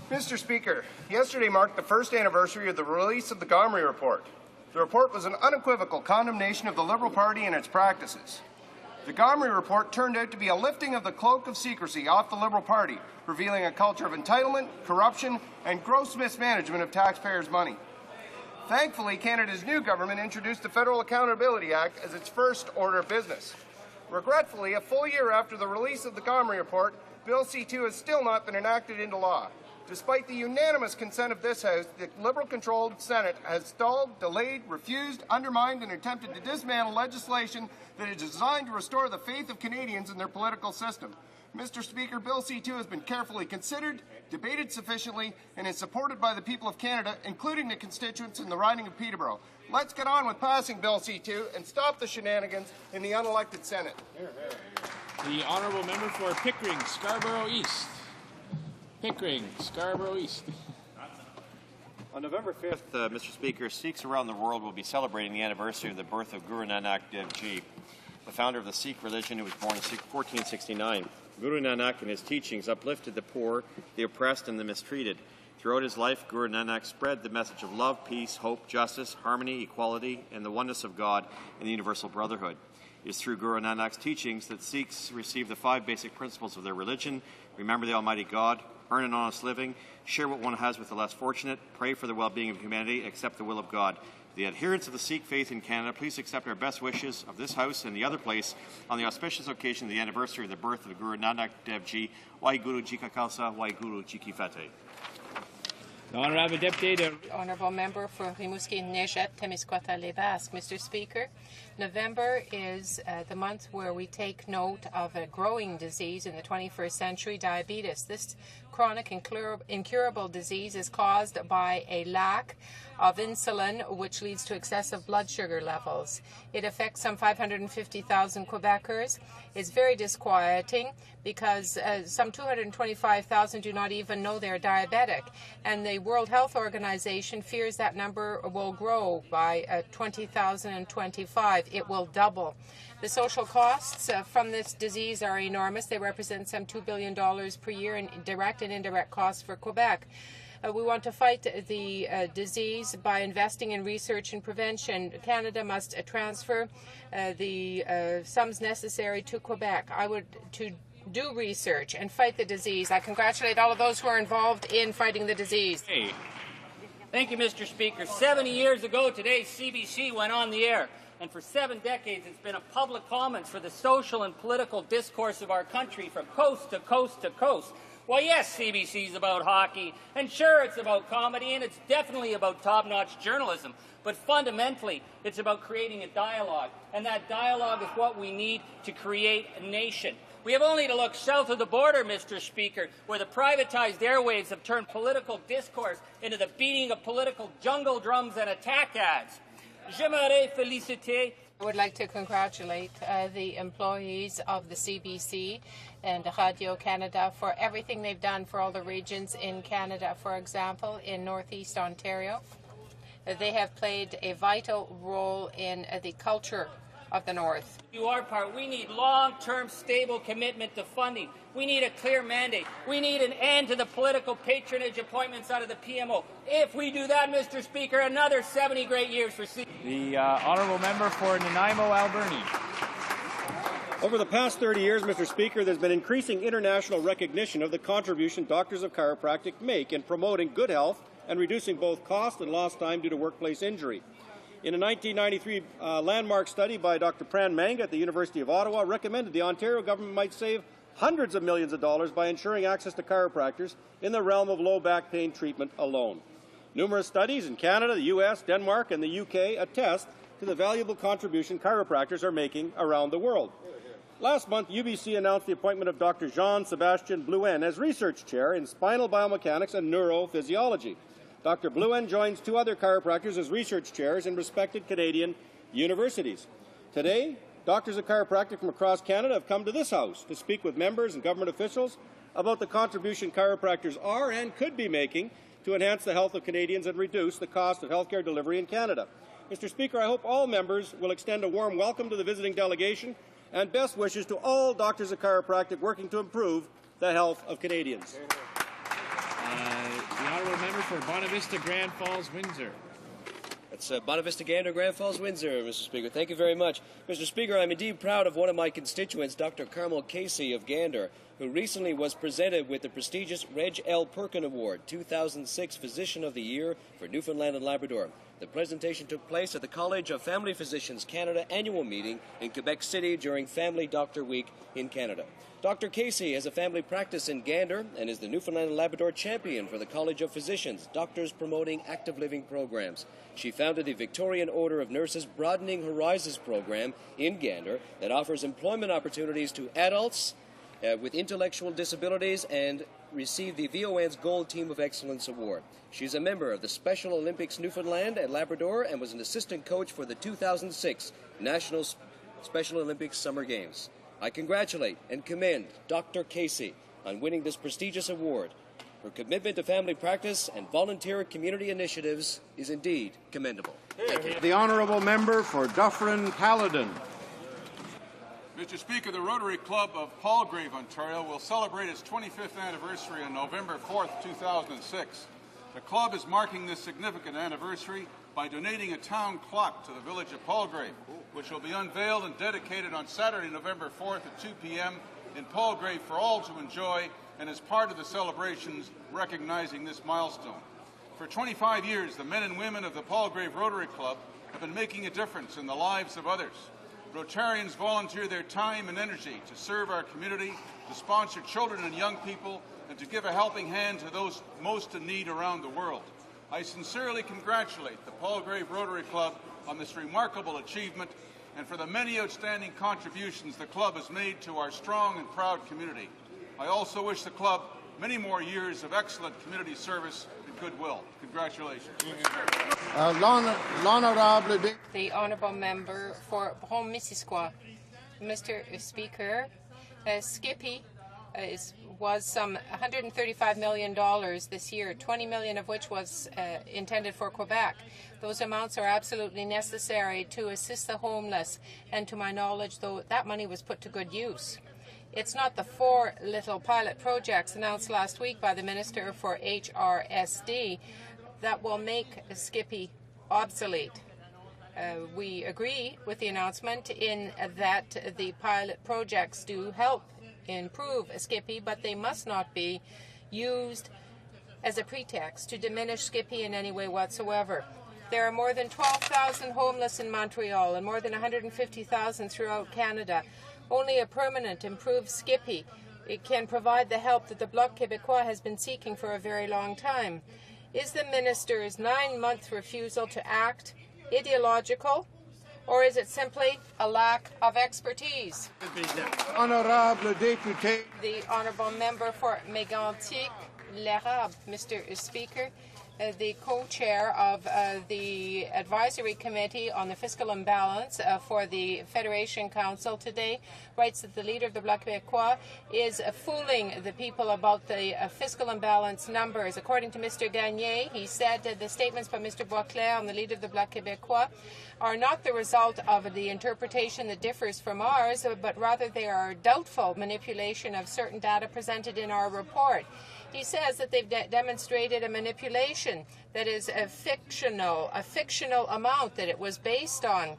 Mr. Speaker, yesterday marked the first anniversary of the release of the Gomery Report. The report was an unequivocal condemnation of the Liberal Party and its practices. The Gomery Report turned out to be a lifting of the cloak of secrecy off the Liberal Party, revealing a culture of entitlement, corruption, and gross mismanagement of taxpayers' money. Thankfully, Canada's new government introduced the Federal Accountability Act as its first order of business. Regretfully, a full year after the release of the Gomery Report, Bill C-2 has still not been enacted into law. Despite the unanimous consent of this House, the Liberal-controlled Senate has stalled, delayed, refused, undermined, and attempted to dismantle legislation that is designed to restore the faith of Canadians in their political system. Mr. Speaker, Bill C-2 has been carefully considered, debated sufficiently, and is supported by the people of Canada, including the constituents in the riding of Peterborough. Let's get on with passing Bill C-2 and stop the shenanigans in the unelected Senate. The honourable member for Pickering, Scarborough East. Pickering, Scarborough East. On November 5th, Mr. Speaker, Sikhs around the world will be celebrating the anniversary of the birth of Guru Nanak Dev Ji, the founder of the Sikh religion, who was born in 1469. Guru Nanak and his teachings uplifted the poor, the oppressed, and the mistreated. Throughout his life, Guru Nanak spread the message of love, peace, hope, justice, harmony, equality, and the oneness of God and the universal brotherhood. It is through Guru Nanak's teachings that Sikhs receive the 5 basic principles of their religion: remember the Almighty God, earn an honest living, share what one has with the less fortunate, pray for the well-being of humanity, accept the will of God. The adherents of the Sikh faith in Canada, please accept our best wishes of this House and the other place on the auspicious occasion of the anniversary of the birth of Guru Nanak Dev Ji. Waheguru Ji Ka Khalsa, Waheguru Ji Ki Fateh. The Honourable Deputy. Honourable Member for Rimouski Nejet, Témiscouata Les Basques. Mr. Speaker, November is the month where we take note of a growing disease in the 21st century, diabetes. This chronic incurable disease is caused by a lack of insulin, which leads to excessive blood sugar levels. It affects some 550,000 Quebecers. It's very disquieting because some 225,000 do not even know they're diabetic. And the World Health Organization fears that number will grow by 2025. It will double. The social costs from this disease are enormous. They represent some $2 billion per year in direct and indirect costs for Quebec. We want to fight the disease by investing in research and prevention. Canada must transfer the sums necessary to Quebec. To do research and fight the disease. I congratulate all of those who are involved in fighting the disease. Hey. Thank you, Mr. Speaker. 70 years ago today, CBC went on the air. And for 7 decades, it's been a public comment for the social and political discourse of our country from coast to coast to coast. Well, yes, CBC is about hockey, and sure, it's about comedy, and it's definitely about top-notch journalism. But fundamentally, it's about creating a dialogue, and that dialogue is what we need to create a nation. We have only to look south of the border, Mr. Speaker, where the privatized airwaves have turned political discourse into the beating of political jungle drums and attack ads. J'aimerais féliciter. I would like to congratulate the employees of the CBC and Radio Canada for everything they've done for all the regions in Canada. For example, in Northeast Ontario, they have played a vital role in the culture of the North. Do our part. We need long-term, stable commitment to funding. We need a clear mandate. We need an end to the political patronage appointments out of the PMO. If we do that, Mr. Speaker, another 70 great years for C. The Honourable Member for Nanaimo, Alberni. Over the past 30 years, Mr. Speaker, there's been increasing international recognition of the contribution doctors of chiropractic make in promoting good health and reducing both cost and lost time due to workplace injury. In a 1993 landmark study by Dr. Pran Manga at the University of Ottawa, recommended the Ontario government might save hundreds of millions of dollars by ensuring access to chiropractors in the realm of low back pain treatment alone. Numerous studies in Canada, the U.S., Denmark, and the UK attest to the valuable contribution chiropractors are making around the world. Last month, UBC announced the appointment of Dr. Jean-Sébastien Blouin as research chair in spinal biomechanics and neurophysiology. Dr. Blouin joins 2 other chiropractors as research chairs in respected Canadian universities. Today, doctors of chiropractic from across Canada have come to this House to speak with members and government officials about the contribution chiropractors are and could be making to enhance the health of Canadians and reduce the cost of healthcare delivery in Canada. Mr. Speaker, I hope all members will extend a warm welcome to the visiting delegation and best wishes to all doctors of chiropractic working to improve the health of Canadians. The Honourable Member for Bonavista, Grand Falls, Windsor. It's Bonavista, Gander, Grand Falls, Windsor, Mr. Speaker. Thank you very much. Mr. Speaker, I'm indeed proud of one of my constituents, Dr. Carmel Casey of Gander, who recently was presented with the prestigious Reg L. Perkin Award, 2006 Physician of the Year for Newfoundland and Labrador. The presentation took place at the College of Family Physicians Canada annual meeting in Quebec City during Family Doctor Week in Canada. Dr. Casey has a family practice in Gander and is the Newfoundland and Labrador champion for the College of Physicians, Doctors Promoting Active Living Programs. She founded the Victorian Order of Nurses Broadening Horizons program in Gander that offers employment opportunities to adults with intellectual disabilities and received the VON's Gold Team of Excellence Award. She's a member of the Special Olympics Newfoundland and Labrador and was an assistant coach for the 2006 National Special Olympics Summer Games. I congratulate and commend Dr. Casey on winning this prestigious award. Her commitment to family practice and volunteer community initiatives is indeed commendable. Thank you. The Honourable Member for Dufferin-Caledon. Mr. Speaker, the Rotary Club of Palgrave, Ontario will celebrate its 25th anniversary on November 4th, 2006. The club is marking this significant anniversary by donating a town clock to the village of Palgrave, which will be unveiled and dedicated on Saturday, November 4th at 2 p.m. in Palgrave for all to enjoy, and as part of the celebrations recognizing this milestone. For 25 years, the men and women of the Palgrave Rotary Club have been making a difference in the lives of others. Rotarians volunteer their time and energy to serve our community, to sponsor children and young people, and to give a helping hand to those most in need around the world. I sincerely congratulate the Palgrave Rotary Club on this remarkable achievement and for the many outstanding contributions the club has made to our strong and proud community. I also wish the club many more years of excellent community service and goodwill. Congratulations. The Honourable Member for Brome-Missisquoi. Mr. Speaker, Skippy was some $135 million this year, $20 million of which was intended for Quebec. Those amounts are absolutely necessary to assist the homeless, and to my knowledge, though, that money was put to good use. It's not the 4 little pilot projects announced last week by the Minister for HRSD that will make Skippy obsolete. We agree with the announcement in that the pilot projects do help improve Skippy, but they must not be used as a pretext to diminish Skippy in any way whatsoever. There are more than 12,000 homeless in Montreal and more than 150,000 throughout Canada. Only a permanent, improved Skippy can provide the help that the Bloc Québécois has been seeking for a very long time. Is the minister's 9-month refusal to act ideological, or is it simply a lack of expertise? Honorable député. The Honourable Member for Mégantic-L'Érable. Mr. Speaker, the co-chair of the Advisory Committee on the Fiscal Imbalance for the Federation Council today writes that the leader of the Bloc Québécois is fooling the people about the fiscal imbalance numbers. According to Mr. Gagné, he said that the statements by Mr. Boisclair on the leader of the Bloc Québécois are not the result of the interpretation that differs from ours, but rather they are doubtful manipulation of certain data presented in our report. He says that they've demonstrated a manipulation that is a fictional amount that it was based on.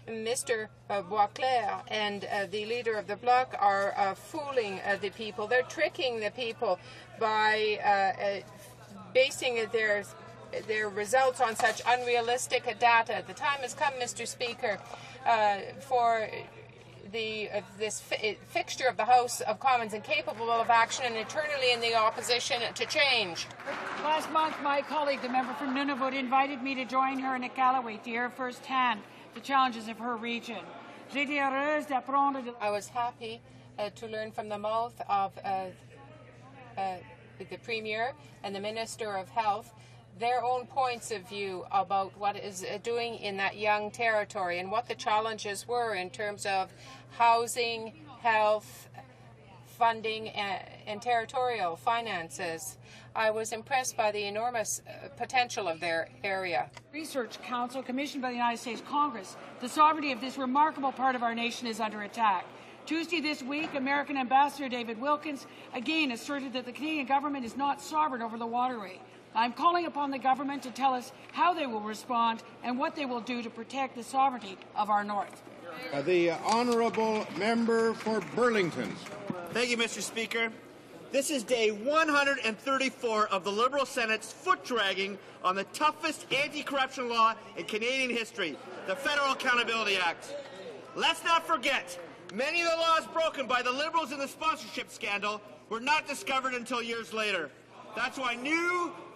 Mr. Boisclair and the leader of the Bloc are fooling the people. They're tricking the people by basing their results on such unrealistic data. The time has come, Mr. Speaker, for this fixture of the House of Commons, incapable of action and eternally in the opposition, to change. Last month, my colleague, the member from Nunavut, invited me to join her in Iqaluit to hear firsthand the challenges of her region. I was happy to learn from the mouth of the Premier and the Minister of Health their own points of view about what it is doing in that young territory and what the challenges were in terms of housing, health, funding, and territorial finances. I was impressed by the enormous potential of their area. Research Council commissioned by the United States Congress, the sovereignty of this remarkable part of our nation is under attack. Tuesday this week, American Ambassador David Wilkins again asserted that the Canadian government is not sovereign over the waterway. I'm calling upon the government to tell us how they will respond and what they will do to protect the sovereignty of our north. The honourable member for Burlington. Thank you, Mr. Speaker. This is day 134 of the Liberal Senate's foot-dragging on the toughest anti-corruption law in Canadian history, the Federal Accountability Act. Let's not forget, many of the laws broken by the Liberals in the sponsorship scandal were not discovered until years later. That's why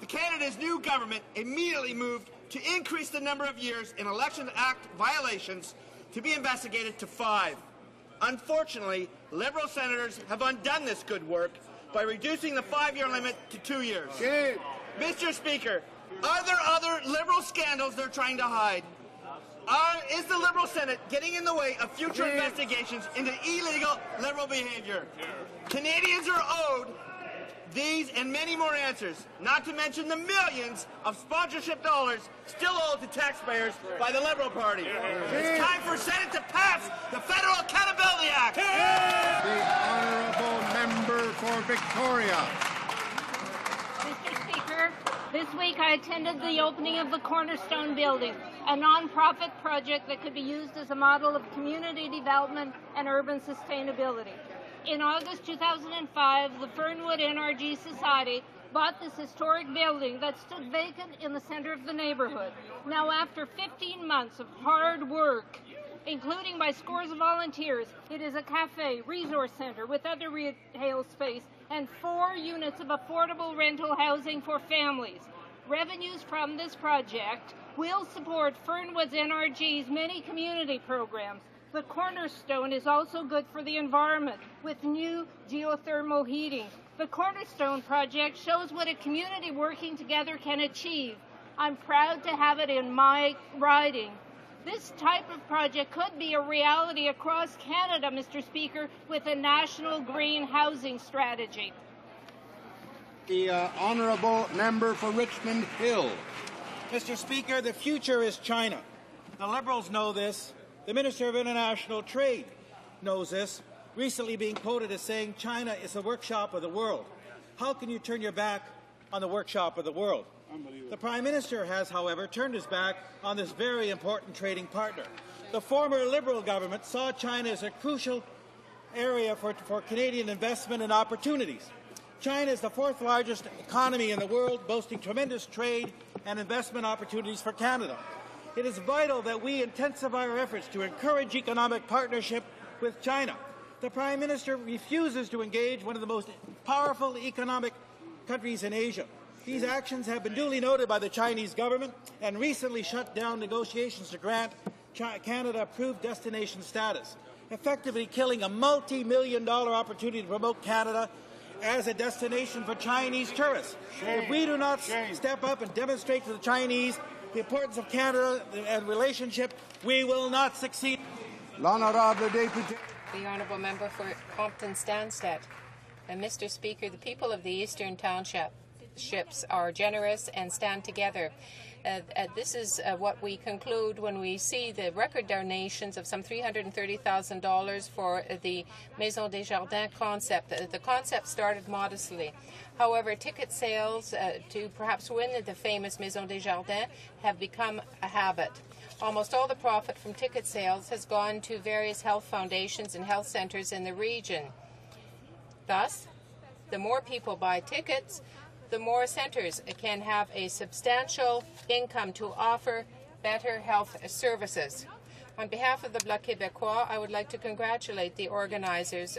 Canada's new government immediately moved to increase the number of years in Election Act violations to be investigated to 5. Unfortunately, Liberal senators have undone this good work by reducing the 5-year limit to 2 years. Okay. Mr. Speaker, are there other Liberal scandals they're trying to hide? Is the Liberal Senate getting in the way of future investigations into illegal Liberal behavior? Canadians are owed these and many more answers, not to mention the millions of sponsorship dollars still owed to taxpayers by the Liberal Party. It's time for Senate to pass the Federal Accountability Act. back! The honourable member for Victoria. Mr. Speaker, this week I attended the opening of the Cornerstone Building, a non-profit project that could be used as a model of community development and urban sustainability. In August 2005, the Fernwood NRG Society bought this historic building that stood vacant in the center of the neighborhood. Now, after 15 months of hard work, including by scores of volunteers, it is a cafe, resource center with other retail space, and 4 units of affordable rental housing for families. Revenues from this project will support Fernwood's NRG's many community programs. The Cornerstone is also good for the environment with new geothermal heating. The Cornerstone project shows what a community working together can achieve. I'm proud to have it in my riding. This type of project could be a reality across Canada, Mr. Speaker, with a national green housing strategy. The honourable member for Richmond Hill. Mr. Speaker, the future is China. The Liberals know this. The Minister of International Trade knows this, recently being quoted as saying China is the workshop of the world. How can you turn your back on the workshop of the world? The Prime Minister has, however, turned his back on this very important trading partner. The former Liberal government saw China as a crucial area for Canadian investment and opportunities. China is the 4th largest economy in the world, boasting tremendous trade and investment opportunities for Canada. It is vital that we intensify our efforts to encourage economic partnership with China. The Prime Minister refuses to engage one of the most powerful economic countries in Asia. These actions have been duly noted by the Chinese government and recently shut down negotiations to grant Canada approved destination status, effectively killing a multi-million-dollar opportunity to promote Canada as a destination for Chinese tourists. If we do not step up and demonstrate to the Chinese the importance of Canada and relationship, we will not succeed. L'honorable député. The honourable member for Compton-Stanstead. Mr. Speaker, the people of the Eastern Townships are generous and stand together. This is what we conclude when we see the record donations of some $330,000 for the Maison des Jardins concept. The concept started modestly. However, ticket sales to perhaps win the famous Maison des Jardins have become a habit. Almost all the profit from ticket sales has gone to various health foundations and health centers in the region. Thus, the more people buy tickets, the more centers can have a substantial income to offer better health services. On behalf of the Bloc Québécois, I would like to congratulate the organizers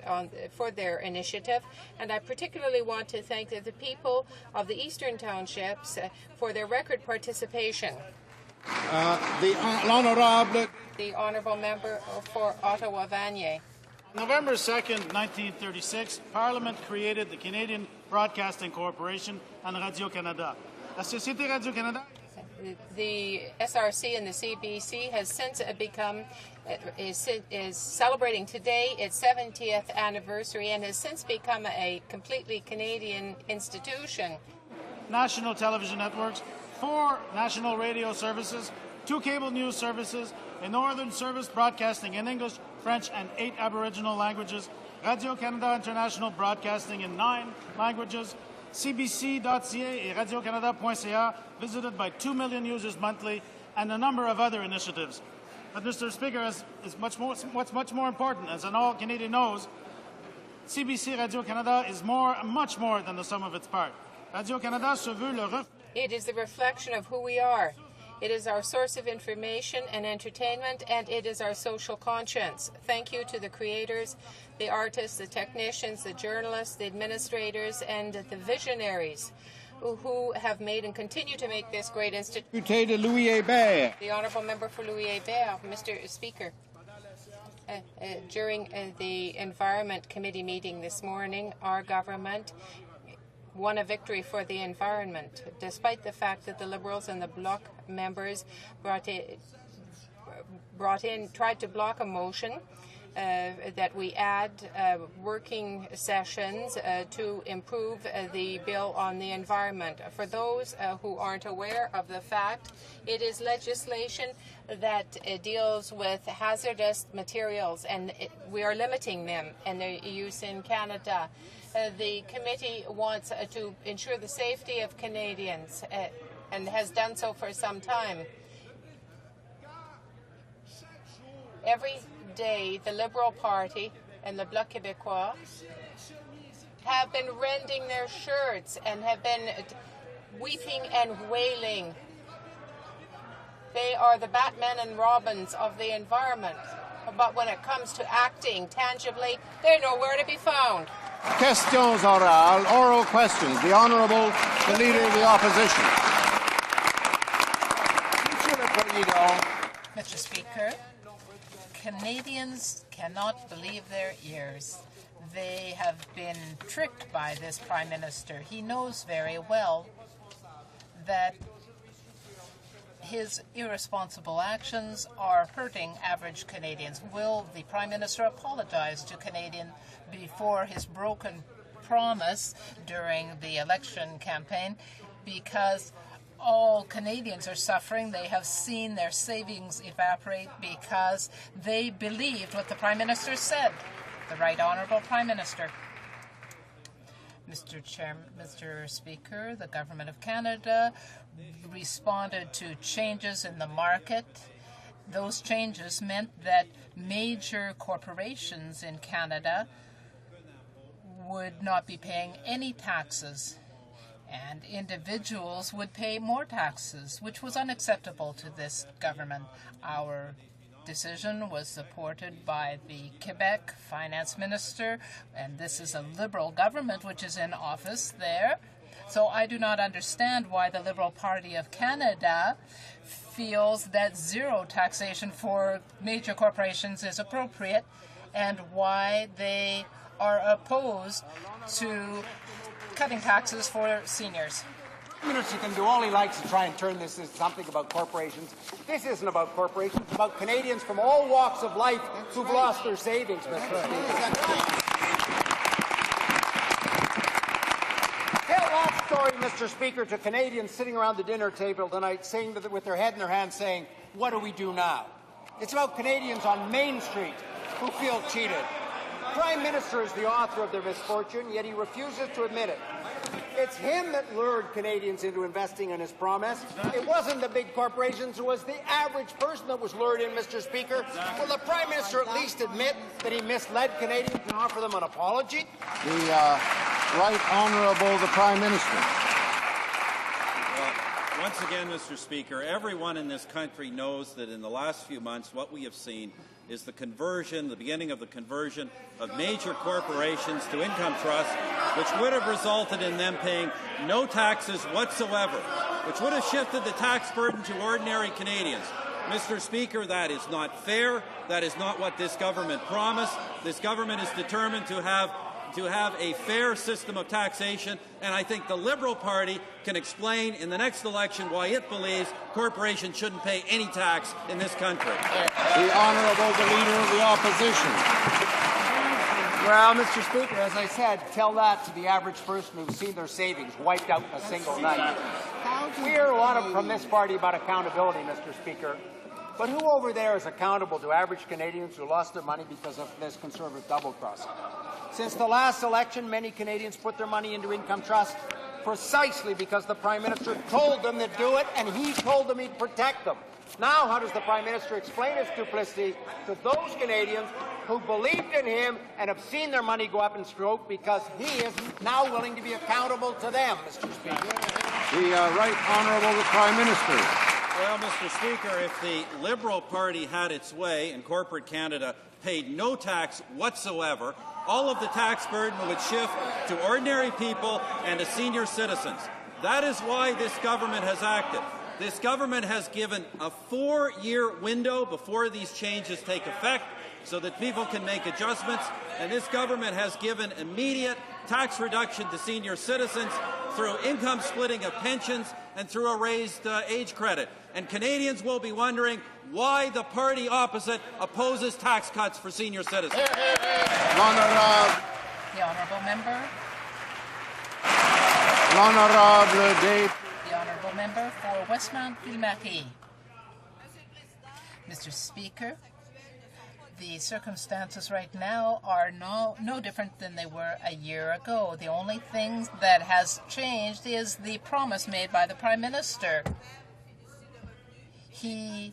for their initiative, and I particularly want to thank the people of the Eastern Townships for their record participation. The honourable member for Ottawa-Vanier. November 2nd, 1936, Parliament created the Canadian Broadcasting Corporation and Radio-Canada. La Société Radio-Canada. The SRC and the CBC has since become, is celebrating today its 70th anniversary and has since become a completely Canadian institution. National television networks, 4 national radio services, 2 cable news services, a northern service broadcasting in English, French, and 8 Aboriginal languages, Radio-Canada International broadcasting in 9 languages, CBC.ca and RadioCanada.ca, visited by 2 million users monthly, and a number of other initiatives. But, Mr. Speaker, what's much more important, as all Canadian knows, CBC Radio-Canada is much more than the sum of its parts. Radio-Canada se veut le It is the reflection of who we are. It is our source of information and entertainment, and it is our social conscience. Thank you to the creators, the artists, the technicians, the journalists, the administrators, and the visionaries who have made and continue to make this great institution. The honourable member for Louis-Hébert, Mr. Speaker. During the Environment Committee meeting this morning, our government won a victory for the environment, despite the fact that the Liberals and the Bloc members tried to block a motion that we add working sessions to improve the bill on the environment. For those who aren't aware of the fact, it is legislation that deals with hazardous materials, and we are limiting them and their use in Canada. The committee wants to ensure the safety of Canadians and has done so for some time. Every day, the Liberal Party and the Bloc Québécois have been rending their shirts and have been weeping and wailing. They are the Batman and Robins of the environment. But when it comes to acting tangibly, they're nowhere to be found. Questions orales, oral questions. The Honourable, the Leader of the Opposition. Mr. Speaker, Canadians cannot believe their ears. They have been tricked by this Prime Minister. He knows very well that his irresponsible actions are hurting average Canadians. Will the Prime Minister apologize to Canadians before his broken promise during the election campaign? Because all Canadians are suffering. They have seen their savings evaporate because they believed what the Prime Minister said. The Right Honourable Prime Minister. Mr. Speaker, the Government of Canada responded to changes in the market. Those changes meant that major corporations in Canada would not be paying any taxes, and individuals would pay more taxes, which was unacceptable to this government. Our decision was supported by the Quebec Finance Minister, and this is a Liberal government which is in office there. So I do not understand why the Liberal Party of Canada feels that zero taxation for major corporations is appropriate, and why they are opposed to cutting taxes for seniors. Prime Minister can do all he likes to try and turn this into something about corporations. This isn't about corporations. It's about Canadians from all walks of life who've lost their savings, Mr. Speaker. Tell that story, Mr. Speaker, to Canadians sitting around the dinner table tonight, saying with their head in their hands, saying, "What do we do now?" It's about Canadians on Main Street who feel cheated. The Prime Minister is the author of their misfortune, yet he refuses to admit it. It's him that lured Canadians into investing in his promise. It wasn't the big corporations, it was the average person that was lured in, Mr. Speaker. Will the Prime Minister at least admit that he misled Canadians and offer them an apology? The Right Honourable the Prime Minister. Well, once again, Mr. Speaker, everyone in this country knows that in the last few months what we have seen is the beginning of the conversion of major corporations to income trusts, which would have resulted in them paying no taxes whatsoever, which would have shifted the tax burden to ordinary Canadians. Mr. Speaker, that is not fair. That is not what this government promised. This government is determined to have a fair system of taxation, and I think the Liberal Party can explain in the next election why it believes corporations shouldn't pay any tax in this country. The Honourable the Leader of the Opposition. Well, Mr. Speaker, as I said, tell that to the average person who's seen their savings wiped out in a single night. We hear a lot from this party about accountability, Mr. Speaker. But who over there is accountable to average Canadians who lost their money because of this Conservative double-crossing? Since the last election, many Canadians put their money into income trusts precisely because the Prime Minister told them to do it, and he told them he'd protect them. Now, how does the Prime Minister explain his duplicity to those Canadians who believed in him and have seen their money go up in smoke because he is now willing to be accountable to them, Mr. Speaker? The Right Honourable the Prime Minister. Well, Mr. Speaker, if the Liberal Party had its way and corporate Canada paid no tax whatsoever, all of the tax burden would shift to ordinary people and to senior citizens. That is why this government has acted. This government has given a 4-year window before these changes take effect so that people can make adjustments, and this government has given immediate tax reduction to senior citizens, through income splitting of pensions and through a raised age credit. And Canadians will be wondering why the party opposite opposes tax cuts for senior citizens. The honourable member. The honourable member for Westmount-Ville-Marie. Mr. Speaker, the circumstances right now are no different than they were a year ago. The only thing that has changed is the promise made by the Prime Minister. He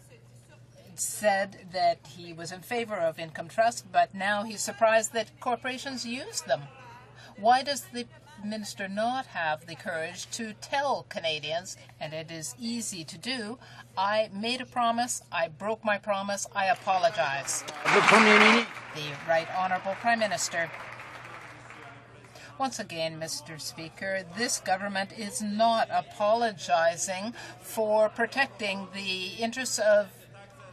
said that he was in favor of income trust, but now he's surprised that corporations use them. Why does the minister not have the courage to tell Canadians, and it is easy to do, I made a promise, I broke my promise, I apologize? The Right Honourable Prime Minister. Once again, Mr. Speaker, this government is not apologizing for protecting the interests of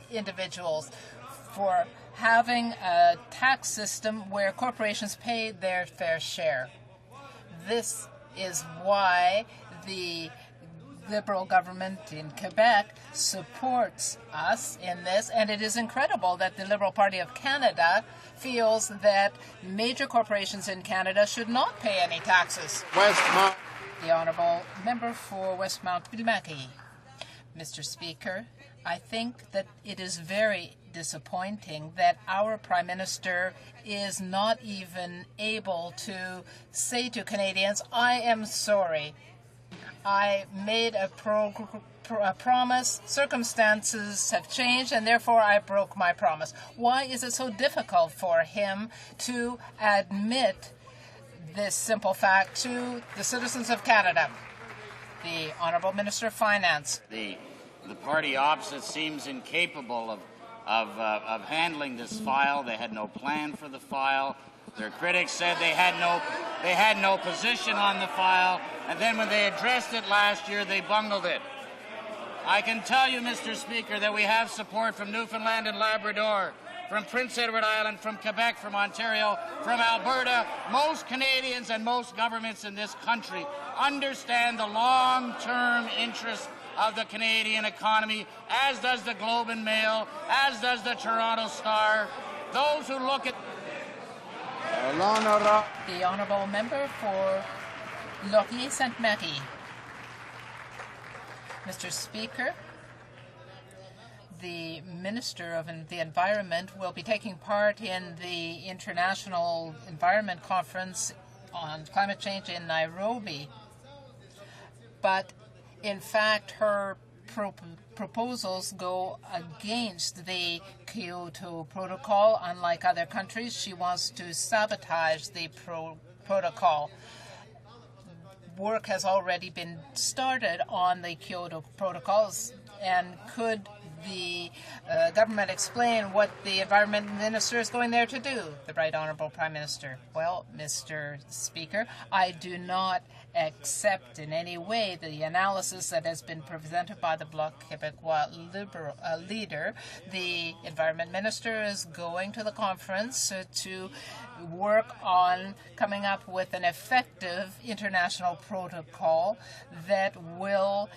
individuals, for having a tax system where corporations pay their fair share. This is why the Liberal government in Quebec supports us in this, and it is incredible that the Liberal Party of Canada feels that major corporations in Canada should not pay any taxes. The honourable member for Westmount-Ville-Marie. Mr. Speaker, I think that it is very disappointing that our Prime Minister is not even able to say to Canadians, I am sorry. I made a promise, circumstances have changed, and therefore I broke my promise. Why is it so difficult for him to admit this simple fact to the citizens of Canada? The Honourable Minister of Finance. The party opposite seems incapable of handling this file. They had no plan for the file. Their critics said they had no position on the file, and then when they addressed it last year, they bungled it. I can tell you, Mr. Speaker, that we have support from Newfoundland and Labrador, from Prince Edward Island, from Quebec, from Ontario, from Alberta. Most Canadians and most governments in this country understand the long-term interests of the Canadian economy, as does the Globe and Mail, as does the Toronto Star. Those who look at the honourable member for Laurier-Sainte-Marie. Mr. Speaker, the Minister of the Environment will be taking part in the International Environment Conference on Climate Change in Nairobi. But in fact, her proposals go against the Kyoto Protocol. Unlike other countries, she wants to sabotage the protocol. Work has already been started on the Kyoto Protocols, and could the government explain what the Environment Minister is going there to do? The Right Honourable Prime Minister. Well, Mr. Speaker, I do not accept in any way the analysis that has been presented by the Bloc Québécois leader. The Environment Minister is going to the conference to work on coming up with an effective international protocol that will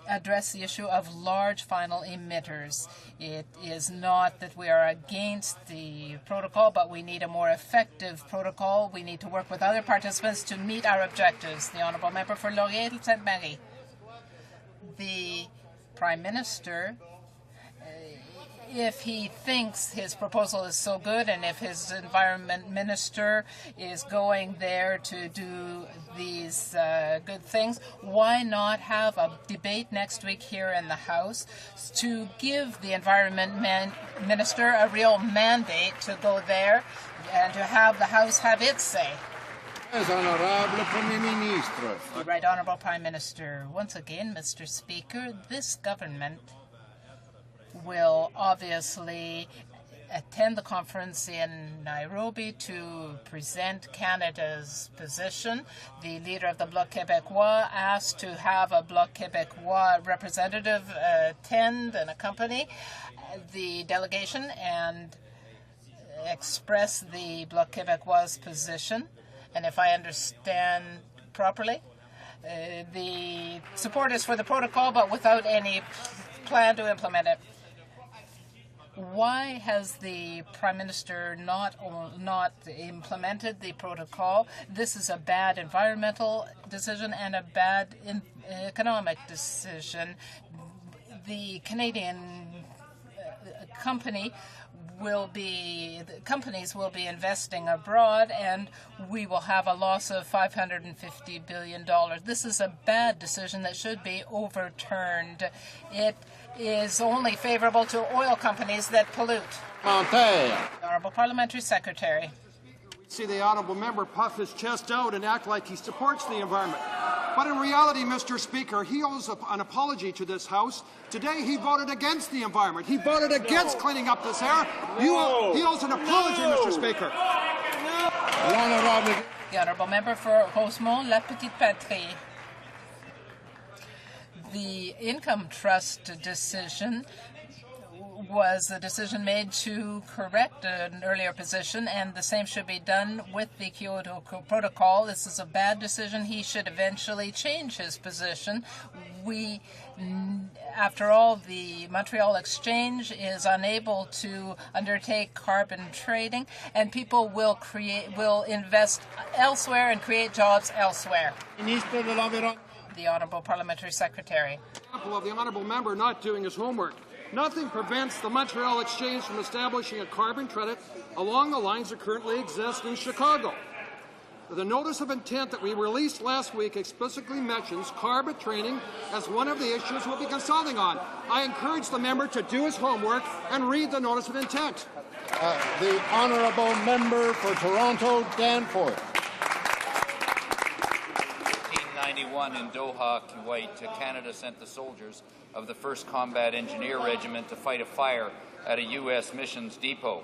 address the issue of large final emitters. It is not that we are against the protocol, but we need a more effective protocol. We need to work with other participants to meet our objectives. The Honourable Member for Laurier-Sainte-Marie. The Prime Minister, if he thinks his proposal is so good, and if his Environment Minister is going there to do these good things, why not have a debate next week here in the House to give the Environment Minister a real mandate to go there and to have the House have its say? The Right Honourable Prime Minister. Once again, Mr. Speaker, this government will obviously attend the conference in Nairobi to present Canada's position. The leader of the Bloc Québécois asked to have a Bloc Québécois representative attend and accompany the delegation and express the Bloc Québécois' position. And if I understand properly, the support is for the protocol, but without any plan to implement it. Why has the Prime Minister not implemented the protocol? This is a bad environmental decision and a bad economic decision. The Canadian companies will be investing abroad, and we will have a loss of $550 billion. This is a bad decision that should be overturned. It is only favorable to oil companies that pollute. Honourable Parliamentary Secretary. See the honourable member puff his chest out and act like he supports the environment. But in reality, Mr. Speaker, he owes an apology to this House. Today he voted against the environment. He voted against cleaning up this air. He owes an apology, Mr. Speaker. The honourable member for Rosemont-La Petite Patrie. The income trust decision was a decision made to correct an earlier position, and the same should be done with the Kyoto Protocol. This is a bad decision. He should eventually change his position. After all, the Montreal Exchange is unable to undertake carbon trading, and people will invest elsewhere and create jobs elsewhere. The Honourable Parliamentary Secretary. Example of the honourable member not doing his homework. Nothing prevents the Montreal Exchange from establishing a carbon credit along the lines that currently exist in Chicago. The notice of intent that we released last week explicitly mentions carbon trading as one of the issues we'll be consulting on. I encourage the member to do his homework and read the notice of intent. The honourable member for Toronto, Danforth. 1891 in Doha, Kuwait, Canada sent the soldiers of the 1st Combat Engineer Regiment to fight a fire at a U.S. munitions depot,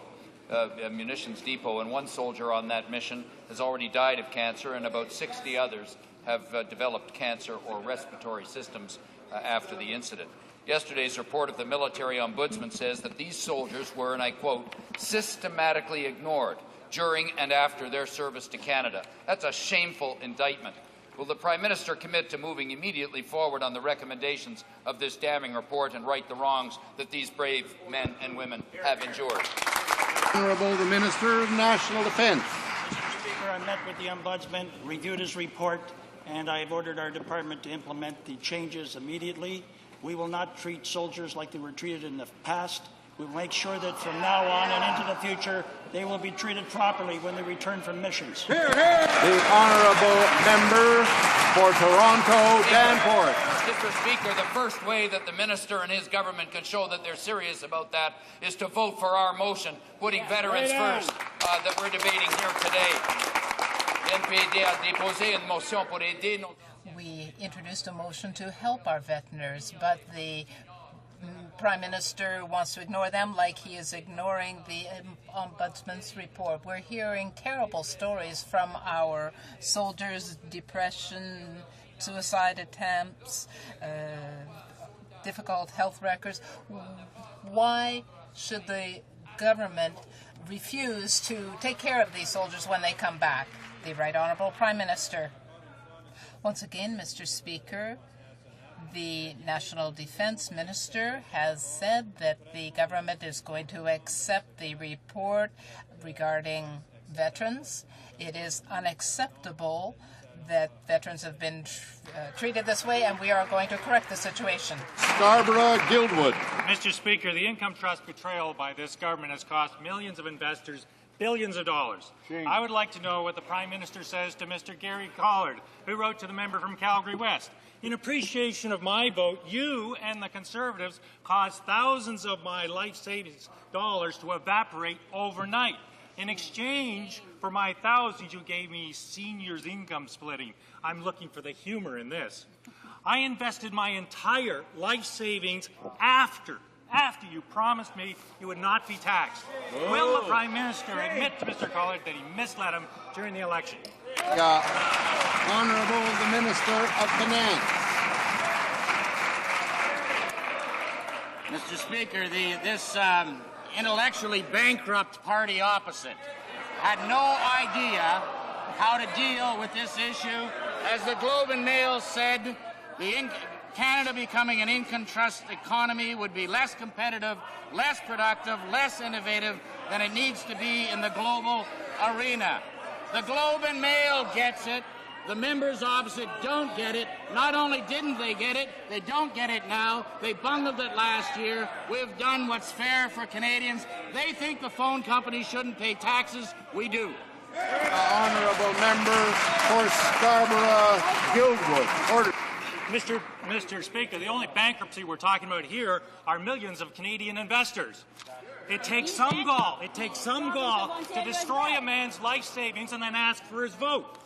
and one soldier on that mission has already died of cancer, and about 60 others have developed cancer or respiratory systems after the incident. Yesterday's report of the military ombudsman says that these soldiers were, and I quote, systematically ignored during and after their service to Canada. That's a shameful indictment. Will the Prime Minister commit to moving immediately forward on the recommendations of this damning report and right the wrongs that these brave men and women have endured? Honourable the Minister of National Defence. Mr. Speaker, I met with the Ombudsman, reviewed his report, and I have ordered our department to implement the changes immediately. We will not treat soldiers like they were treated in the past. We will make sure that from now on and into the future, they will be treated properly when they return from missions. Hear, hear. The honourable member for Toronto, Danforth. Mr. Speaker, the first way that the minister and his government can show that they're serious about that is to vote for our motion, putting veterans first, that we're debating here today. NPD a déposé une motion pour aider nos... We introduced a motion to help our veterans, but the Prime Minister wants to ignore them like he is ignoring the Ombudsman's report. We're hearing terrible stories from our soldiers, depression, suicide attempts, difficult health records. Why should the government refuse to take care of these soldiers when they come back? The Right Honourable Prime Minister. Once again, Mr. Speaker, the National Defence Minister has said that the government is going to accept the report regarding veterans. It is unacceptable that veterans have been treated this way, and we are going to correct the situation. Scarborough Guildwood. Mr. Speaker, the income trust betrayal by this government has cost millions of investors billions of dollars. I would like to know what the Prime Minister says to Mr. Gary Collard, who wrote to the member from Calgary West. In appreciation of my vote, you and the Conservatives caused thousands of my life savings dollars to evaporate overnight. In exchange for my thousands, you gave me seniors' income splitting. I'm looking for the humor in this. I invested my entire life savings after you promised me you would not be taxed. Will the Prime Minister admit to Mr. Collard that he misled him during the election? Honourable the Minister of Finance. Mr. Speaker, this intellectually bankrupt party opposite had no idea how to deal with this issue As the Globe and Mail said, Canada becoming an income trust economy would be less competitive, less productive, less innovative than it needs to be in the global arena. The Globe and Mail gets it. The members opposite don't get it. Not only didn't they get it, they don't get it now. They bungled it last year. We've done what's fair for Canadians. They think the phone companies shouldn't pay taxes. We do. Honourable member for Scarborough-Guildwood. Order. Mr. Speaker, the only bankruptcy we're talking about here are millions of Canadian investors. It takes some gall. It takes some gall to destroy a man's life savings and then ask for his vote.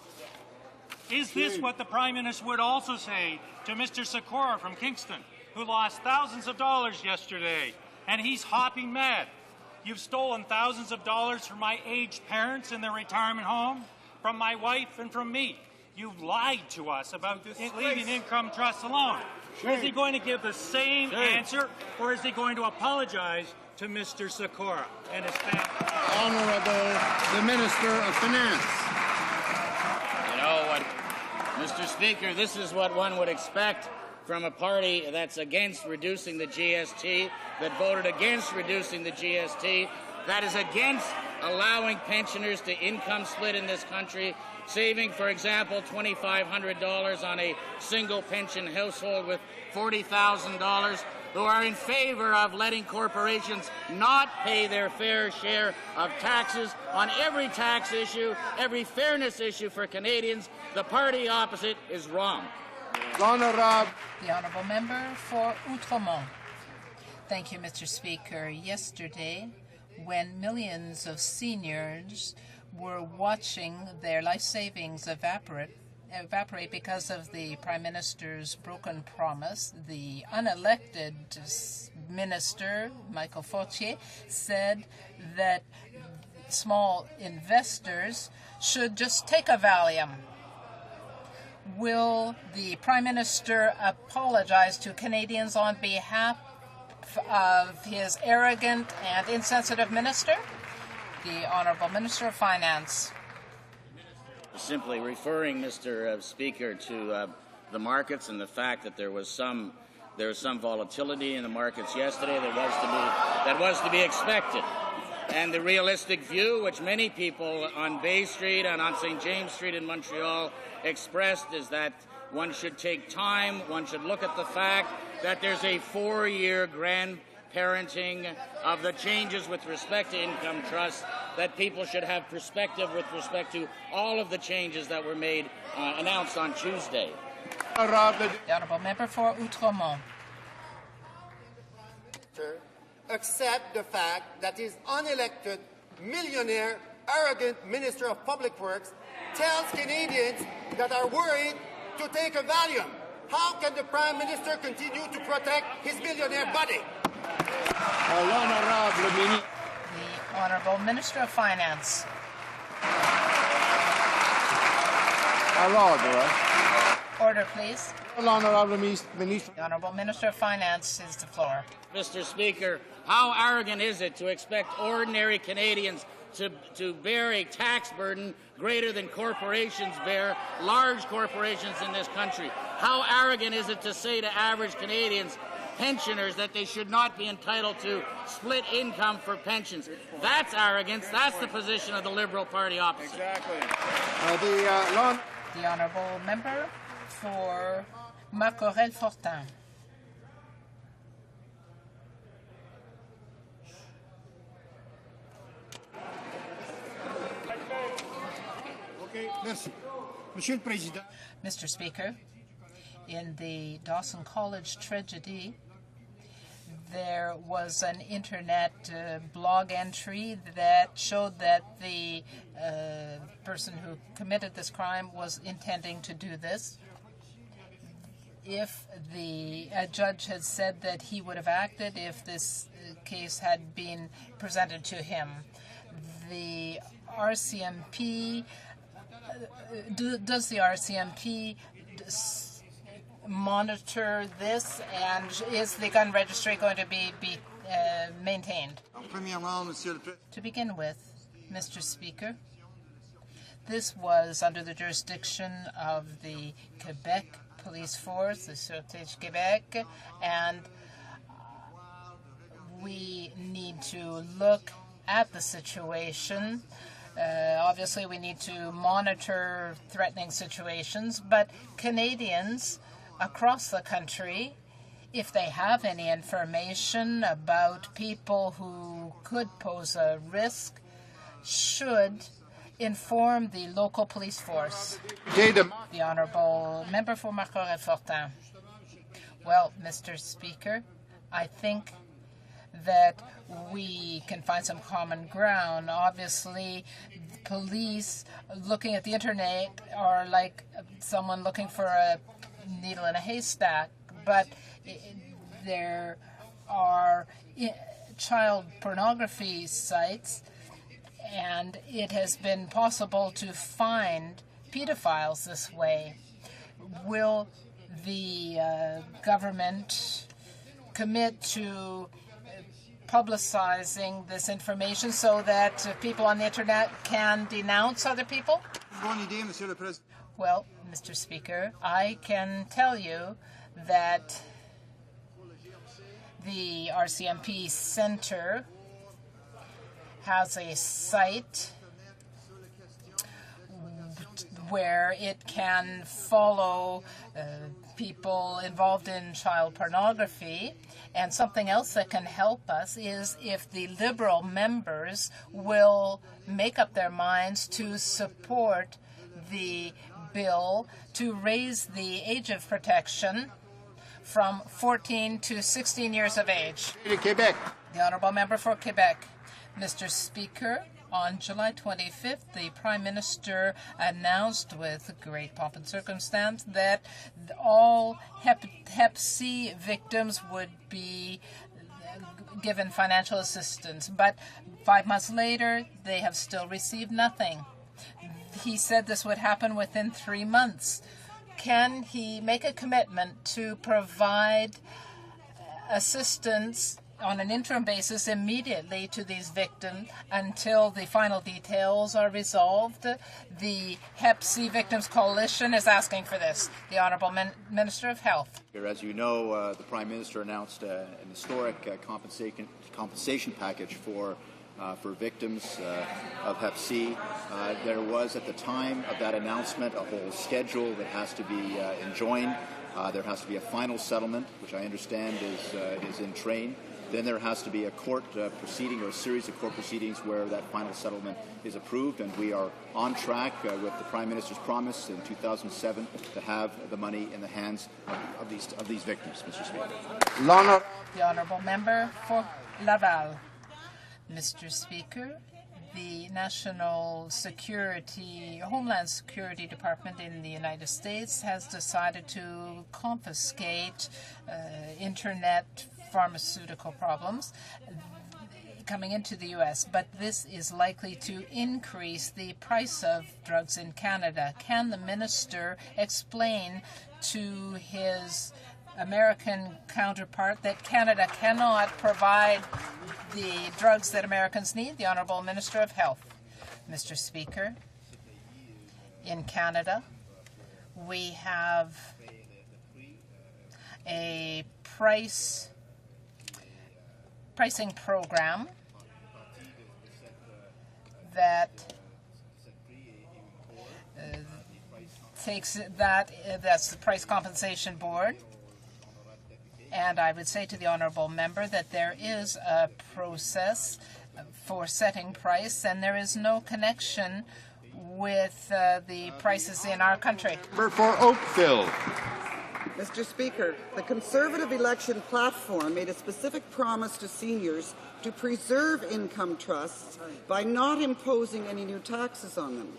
Is this what the Prime Minister would also say to Mr. Sikora from Kingston, who lost thousands of dollars yesterday, and he's hopping mad? You've stolen thousands of dollars from my aged parents in their retirement home, from my wife and from me. You've lied to us about leaving income trusts alone. Is he going to give the same answer, or is he going to apologize to Mr. Sikora and his family? Honourable the Minister of Finance. You know what, Mr. Speaker, this is what one would expect from a party that's against reducing the GST, that voted against reducing the GST, that is against allowing pensioners to income split in this country, saving, for example, $2,500 on a single pension household with $40,000, who are in favor of letting corporations not pay their fair share of taxes on every tax issue, every fairness issue for Canadians. The party opposite is wrong. The Honourable Member for Outremont. Thank you, Mr. Speaker. Yesterday, when millions of seniors were watching their life savings evaporate because of the Prime Minister's broken promise, the unelected minister, Michael Fortier, said that small investors should just take a Valium. Will the Prime Minister apologize to Canadians on behalf of his arrogant and insensitive minister? The Honourable Minister of Finance. Simply referring, Mr. Speaker, to the markets and the fact that there was some volatility in the markets yesterday that was to be expected. And the realistic view, which many people on Bay Street and on St. James Street in Montreal expressed, is that one should take time, one should look at the fact that there's a 4-year grandparenting of the changes with respect to income trusts, that people should have perspective with respect to all of the changes that were made, announced on Tuesday. The Honourable Member for Outremont. Accept the fact that his unelected, millionaire, arrogant Minister of Public Works tells Canadians that are worried to take a Valium. How can the Prime Minister continue to protect his millionaire buddy? The Honourable Minister of Finance. Order, please. The Honourable Minister of Finance is the floor. Mr. Speaker, how arrogant is it to expect ordinary Canadians to bear a tax burden greater than corporations bear, large corporations in this country? How arrogant is it to say to average Canadians, pensioners, that they should not be entitled to split income for pensions? That's arrogance. That's the position of the Liberal Party opposite. Exactly. The Honourable Member for Marcorel-Fortin. Mr. Speaker, in the Dawson College tragedy, there was an internet blog entry that showed that the person who committed this crime was intending to do this. If the judge had said that he would have acted if this case had been presented to him, the RCMP, does the RCMP monitor this, and is the gun registry going to be maintained? To begin with, Mr. Speaker, this was under the jurisdiction of the Quebec Police Force, the Sûreté du Québec, and we need to look at the situation. Obviously, we need to monitor threatening situations, but Canadians across the country, if they have any information about people who could pose a risk, should inform the local police force. The Honourable Member for Marcotte-Fortin. Well, Mr. Speaker, I think that we can find some common ground. Obviously, police looking at the internet are like someone looking for a needle in a haystack, but there are child pornography sites, and it has been possible to find pedophiles this way. Will the government commit to publicizing this information so that people on the internet can denounce other people? Well, Mr. Speaker, I can tell you that the RCMP Center has a site where it can follow people involved in child pornography. And something else that can help us is if the Liberal members will make up their minds to support the bill to raise the age of protection from 14 to 16 years of age. Quebec. The Honourable Member for Quebec. Mr. Speaker, on July 25th, the Prime Minister announced with great pomp and circumstance that all Hep C victims would be given financial assistance. But 5 months later, they have still received nothing. He said this would happen within 3 months. Can he make a commitment to provide assistance on an interim basis immediately to these victims until the final details are resolved? The Hep C Victims Coalition is asking for this. The Honourable Minister of Health. As you know, the Prime Minister announced an historic compensation package for victims of Hep C. There was, at the time of that announcement, a whole schedule that has to be enjoined. There has to be a final settlement, which I understand is in train. Then there has to be a court proceeding or a series of court proceedings where that final settlement is approved, and we are on track with the Prime Minister's promise in 2007 to have the money in the hands of these victims, Mr. Speaker. The Honourable Member for Laval. Mr. Speaker, the National Security, Homeland Security Department in the United States has decided to confiscate internet pharmaceutical problems coming into the U.S., but this is likely to increase the price of drugs in Canada. Can the minister explain to his American counterpart that Canada cannot provide the drugs that Americans need? The Honourable Minister of Health. Mr. Speaker, in Canada, we have a pricing program that that's the Price Compensation Board. And I would say to the Honourable Member that there is a process for setting price, and there is no connection with the prices in our country. For Oakville. Mr. Speaker, the Conservative election platform made a specific promise to seniors to preserve income trusts by not imposing any new taxes on them.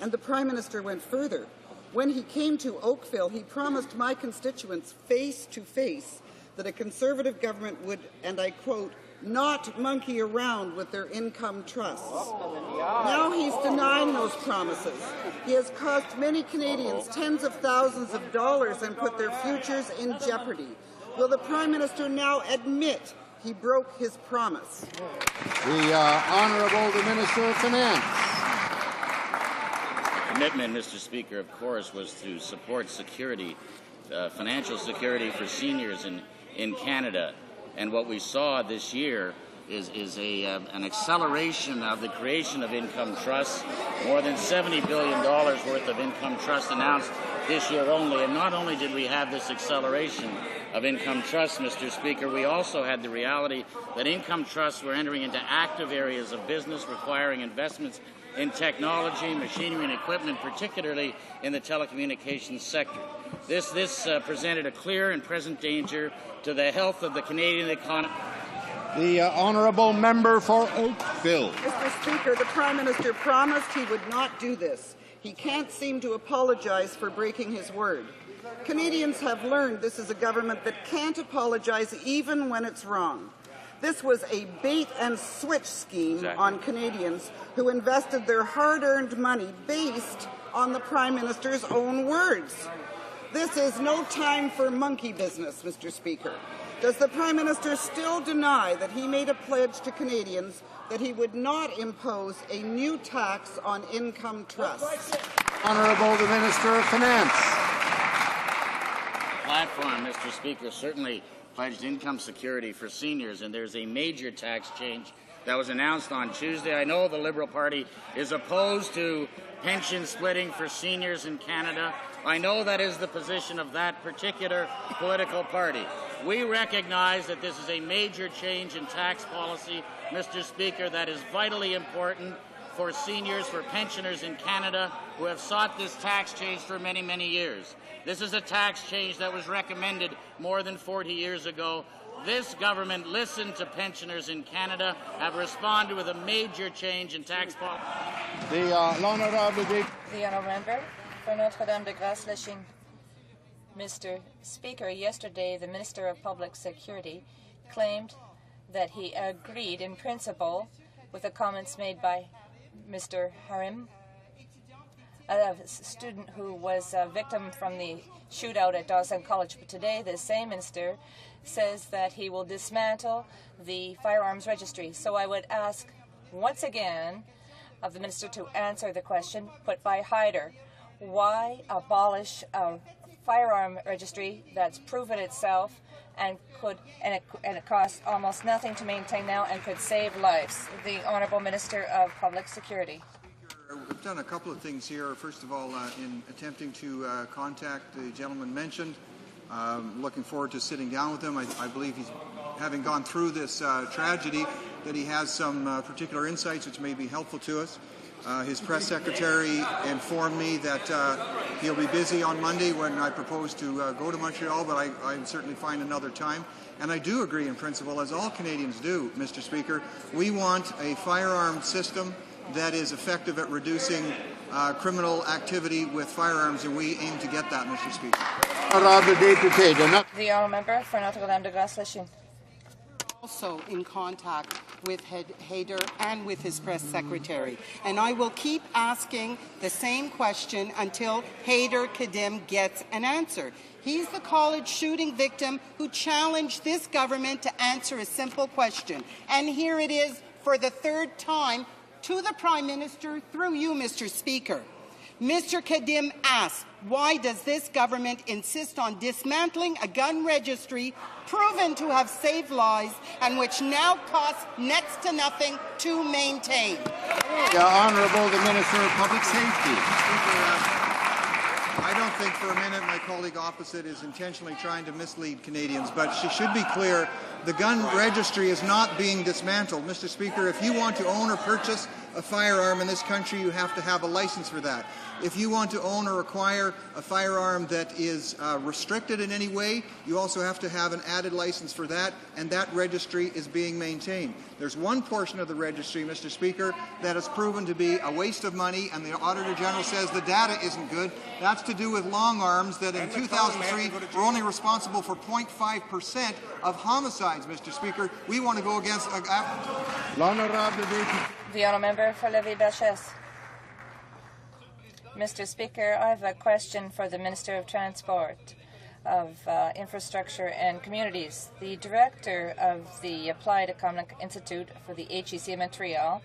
And the Prime Minister went further. When he came to Oakville, he promised my constituents face to face that a Conservative government would, and I quote, not monkey around with their income trusts. Now he's denying those promises. He has cost many Canadians tens of thousands of dollars and put their futures in jeopardy. Will the Prime Minister now admit he broke his promise? The Honourable the Minister of Finance. commitment, Mr. Speaker, of course, was to support security, financial security for seniors in Canada. And what we saw this year is an acceleration of the creation of income trusts, more than $70 billion worth of income trusts announced this year only. And not only did we have this acceleration of income trusts, Mr. Speaker, we also had the reality that income trusts were entering into active areas of business requiring investments in technology, machinery, and equipment, particularly in the telecommunications sector. This presented a clear and present danger to the health of the Canadian economy. The honourable member for Oakville. Mr. Speaker, the Prime Minister promised he would not do this. He can't seem to apologize for breaking his word. Canadians have learned this is a government that can't apologize even when it's wrong. This was a bait-and-switch scheme on Canadians who invested their hard-earned money based on the Prime Minister's own words. This is no time for monkey business, Mr. Speaker. Does the Prime Minister still deny that he made a pledge to Canadians that he would not impose a new tax on income trusts? Honourable the Minister of Finance. The platform, Mr. Speaker, certainly pledged income security for seniors, and there's a major tax change that was announced on Tuesday. I know the Liberal Party is opposed to pension splitting for seniors in Canada. I know that is the position of that particular political party. We recognize that this is a major change in tax policy, Mr. Speaker, that is vitally important for seniors, for pensioners in Canada who have sought this tax change for many, many years. This is a tax change that was recommended more than 40 years ago. This government listened to pensioners in Canada, have responded with a major change in tax policy. The honourable member for Notre-Dame-de-Grâce-Lachine. Mr. Speaker, yesterday the Minister of Public Security claimed that he agreed in principle with the comments made by Mr. Harim, a student who was a victim from the shootout at Dawson College. But today the same minister says that he will dismantle the firearms registry. So I would ask once again of the minister to answer the question put by Hyder. Why abolish a firearm registry that's proven itself and it costs almost nothing to maintain now and could save lives? The Honourable Minister of Public Security. We've done a couple of things here. First of all, in attempting to contact the gentleman mentioned, looking forward to sitting down with him. I believe he's, having gone through this tragedy, that he has some particular insights which may be helpful to us. His press secretary informed me that he'll be busy on Monday when I propose to go to Montreal, but I'd certainly find another time. And I do agree in principle, as all Canadians do, Mr. Speaker, we want a firearm system that is effective at reducing criminal activity with firearms, and we aim to get that, Mr. Speaker. The honourable member for Notre-Dame-de-Grâce-Lachine. Also in contact with Haider and with his press secretary. And I will keep asking the same question until Haider Kadim gets an answer. He's the college shooting victim who challenged this government to answer a simple question. And here it is for the third time to the Prime Minister through you, Mr. Speaker. Mr. Kadim asks, why does this government insist on dismantling a gun registry proven to have saved lives and which now costs next to nothing to maintain? The Honourable the Minister of Public Safety. I don't think for a minute my colleague opposite is intentionally trying to mislead Canadians, but she should be clear, the gun registry is not being dismantled. Mr. Speaker, if you want to own or purchase a firearm in this country, you have to have a license for that. If you want to own or acquire a firearm that is restricted in any way, you also have to have an added license for that, and that registry is being maintained. There's one portion of the registry, Mr. Speaker, that has proven to be a waste of money, and the Auditor General says the data isn't good. That's to do with long arms that in 2003 were only responsible for 0.5% of homicides, Mr. Speaker. We want to go against... The honourable member for Lévis-Belchesse. Mr. Speaker, I have a question for the Minister of Transport, of Infrastructure and Communities. The director of the Applied Economic Institute for the HEC Montreal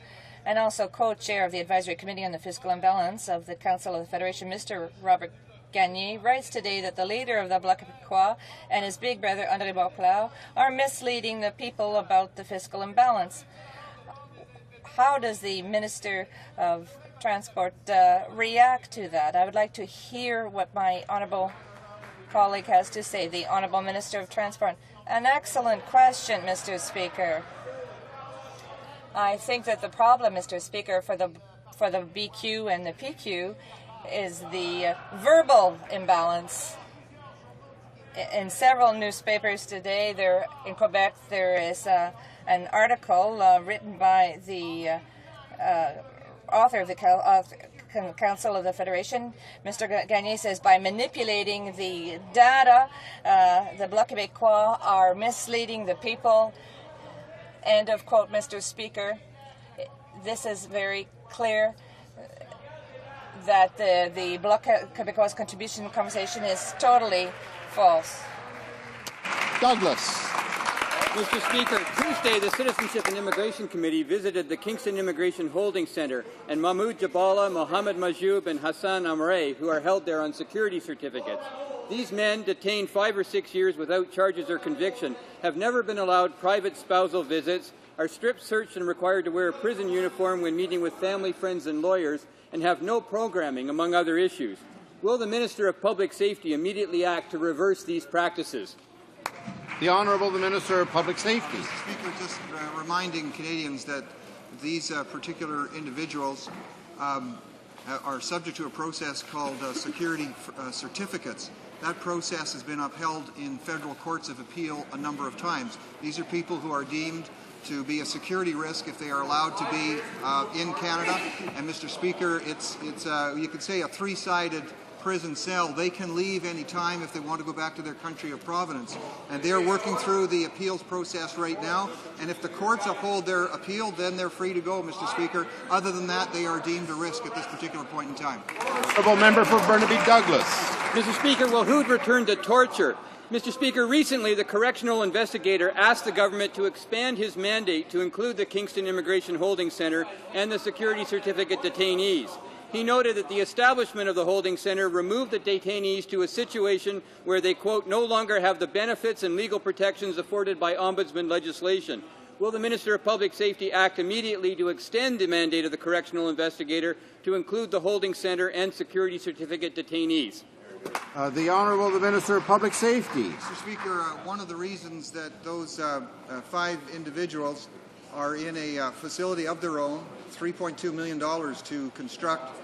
and also co-chair of the Advisory Committee on the Fiscal Imbalance of the Council of the Federation, Mr. Robert Gagné, writes today that the leader of the Bloc Québécois and his big brother, André Bourclair, are misleading the people about the fiscal imbalance. How does the Minister of Transport react to that? I would like to hear what my honourable colleague has to say, the Honourable Minister of Transport. An excellent question, Mr. Speaker. I think that the problem, Mr. Speaker, for the BQ and the PQ is the verbal imbalance. In several newspapers today, in Quebec, there is an article written by the author of the Council of the Federation. Mr. Gagné says, by manipulating the data, the Bloc Québécois are misleading the people. End of quote, Mr. Speaker. This is very clear that the Bloc Québécois contribution conversation is totally false. Douglas. Mr. Speaker, Tuesday, the Citizenship and Immigration Committee visited the Kingston Immigration Holding Center, and Mahmoud Jabala, Mohammed Majoub, and Hassan Amre, who are held there on security certificates. These men, detained 5 or 6 years without charges or conviction, have never been allowed private spousal visits, are strip searched and required to wear a prison uniform when meeting with family, friends, and lawyers, and have no programming, among other issues. Will the Minister of Public Safety immediately act to reverse these practices? The Honourable the Minister of Public Safety. Mr. Speaker, just reminding Canadians that these particular individuals are subject to a process called security certificates. That process has been upheld in federal courts of appeal a number of times. These are people who are deemed to be a security risk if they are allowed to be in Canada. And Mr. Speaker, it's you could say a three-sided prison cell. They can leave any time if they want to go back to their country of provenance. And they're working through the appeals process right now. And if the courts uphold their appeal, then they're free to go, Mr. Speaker. Other than that, they are deemed a risk at this particular point in time. Honourable Member for Burnaby Douglas. Mr. Speaker, will Hood return to torture? Mr. Speaker, recently the correctional investigator asked the government to expand his mandate to include the Kingston Immigration Holding Centre and the security certificate detainees. He noted that the establishment of the holding centre removed the detainees to a situation where they, quote, no longer have the benefits and legal protections afforded by ombudsman legislation. Will the Minister of Public Safety act immediately to extend the mandate of the correctional investigator to include the holding centre and security certificate detainees? The Honourable the Minister of Public Safety. Mr. Speaker, one of the reasons that those 5 individuals are in a facility of their own, $3.2 million to construct,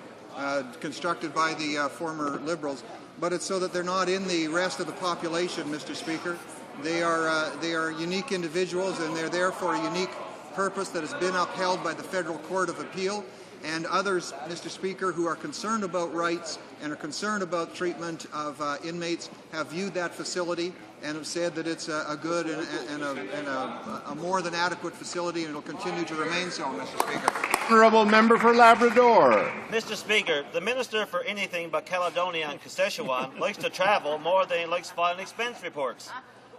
constructed by the former Liberals, but it's so that they're not in the rest of the population, Mr. Speaker. They are unique individuals, and they're there for a unique purpose that has been upheld by the Federal Court of Appeal. And others, Mr. Speaker, who are concerned about rights and are concerned about treatment of inmates have viewed that facility and have said that it's a good and a more than adequate facility, and it will continue to remain so, Mr. Speaker. Honourable Member for Labrador. Mr. Speaker, the Minister for anything but Caledonia and Saskatchewan likes to travel more than he likes filing expense reports.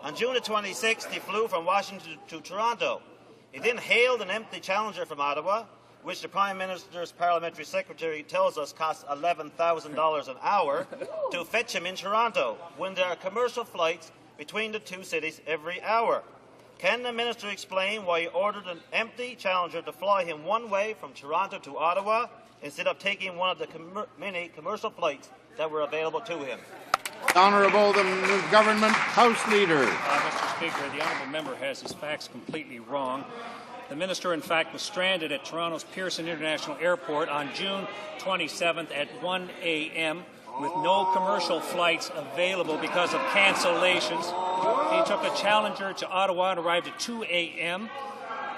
On June the 26th, he flew from Washington to Toronto. He then hailed an empty Challenger from Ottawa, which the Prime Minister's Parliamentary Secretary tells us costs $11,000 an hour, to fetch him in Toronto, when there are commercial flights between the two cities every hour. Can the Minister explain why he ordered an empty Challenger to fly him one way from Toronto to Ottawa, instead of taking one of the many commercial flights that were available to him? Honourable the Government House Leader. Mr. Speaker, the Honourable Member has his facts completely wrong. The Minister, in fact, was stranded at Toronto's Pearson International Airport on June 27th at 1 a.m. with no commercial flights available because of cancellations. He took a Challenger to Ottawa and arrived at 2 a.m.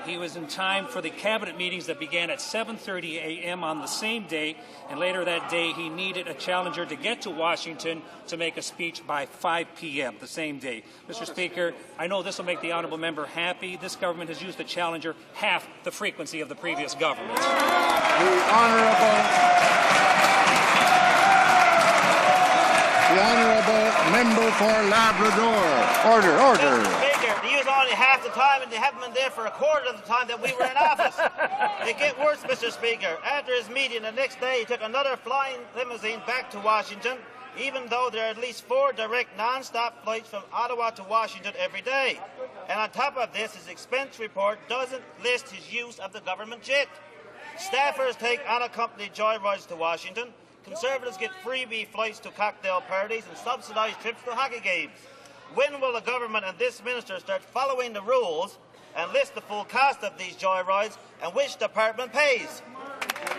He was in time for the cabinet meetings that began at 7:30 a.m. on the same day, and later that day he needed a Challenger to get to Washington to make a speech by 5 p.m. the same day. Mr. Speaker, I know this will make the honourable member happy. This government has used the Challenger half the frequency of the previous government. The Honourable Member for Labrador. Order. Mr. Speaker, to use only half the time, and they haven't been there for a quarter of the time that we were in office. It gets worse, Mr. Speaker. After his meeting the next day, he took another flying limousine back to Washington, even though there are at least 4 direct non-stop flights from Ottawa to Washington every day. And on top of this, his expense report doesn't list his use of the government jet. Staffers take unaccompanied joyrides to Washington. Conservatives get freebie flights to cocktail parties and subsidised trips to hockey games. When will the government and this minister start following the rules and list the full cost of these joyrides and which department pays?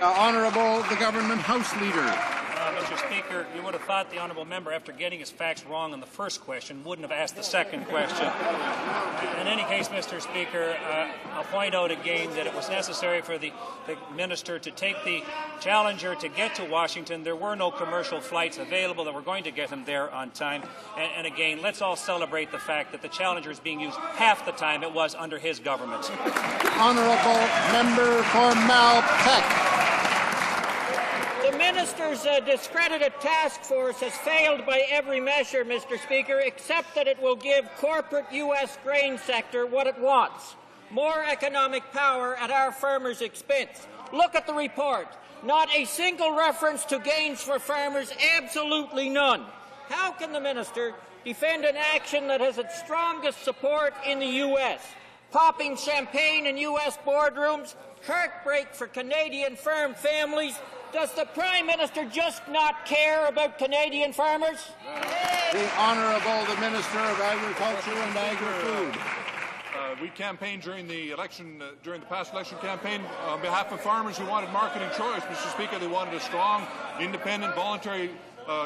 Honourable the Government House Leader. Mr. Speaker, you would have thought the honourable member, after getting his facts wrong on the first question, wouldn't have asked the second question. In any case, Mr. Speaker, I'll point out again that it was necessary for the minister to take the Challenger to get to Washington. There were no commercial flights available that were going to get him there on time. And again, let's all celebrate the fact that the Challenger is being used half the time it was under his government. Honourable member for Malpeque. The minister's discredited task force has failed by every measure, Mr. Speaker, except that it will give corporate U.S. grain sector what it wants: more economic power at our farmers' expense. Look at the report. Not a single reference to gains for farmers, absolutely none. How can the minister defend an action that has its strongest support in the U.S.? Popping champagne in U.S. boardrooms, heartbreak for Canadian farm families. Does the Prime Minister just not care about Canadian farmers? The Honourable the Minister of Agriculture and Agri-Food. We campaigned during the election, during the past election campaign, on behalf of farmers who wanted marketing choice. Mr. Speaker, they wanted a strong, independent, voluntary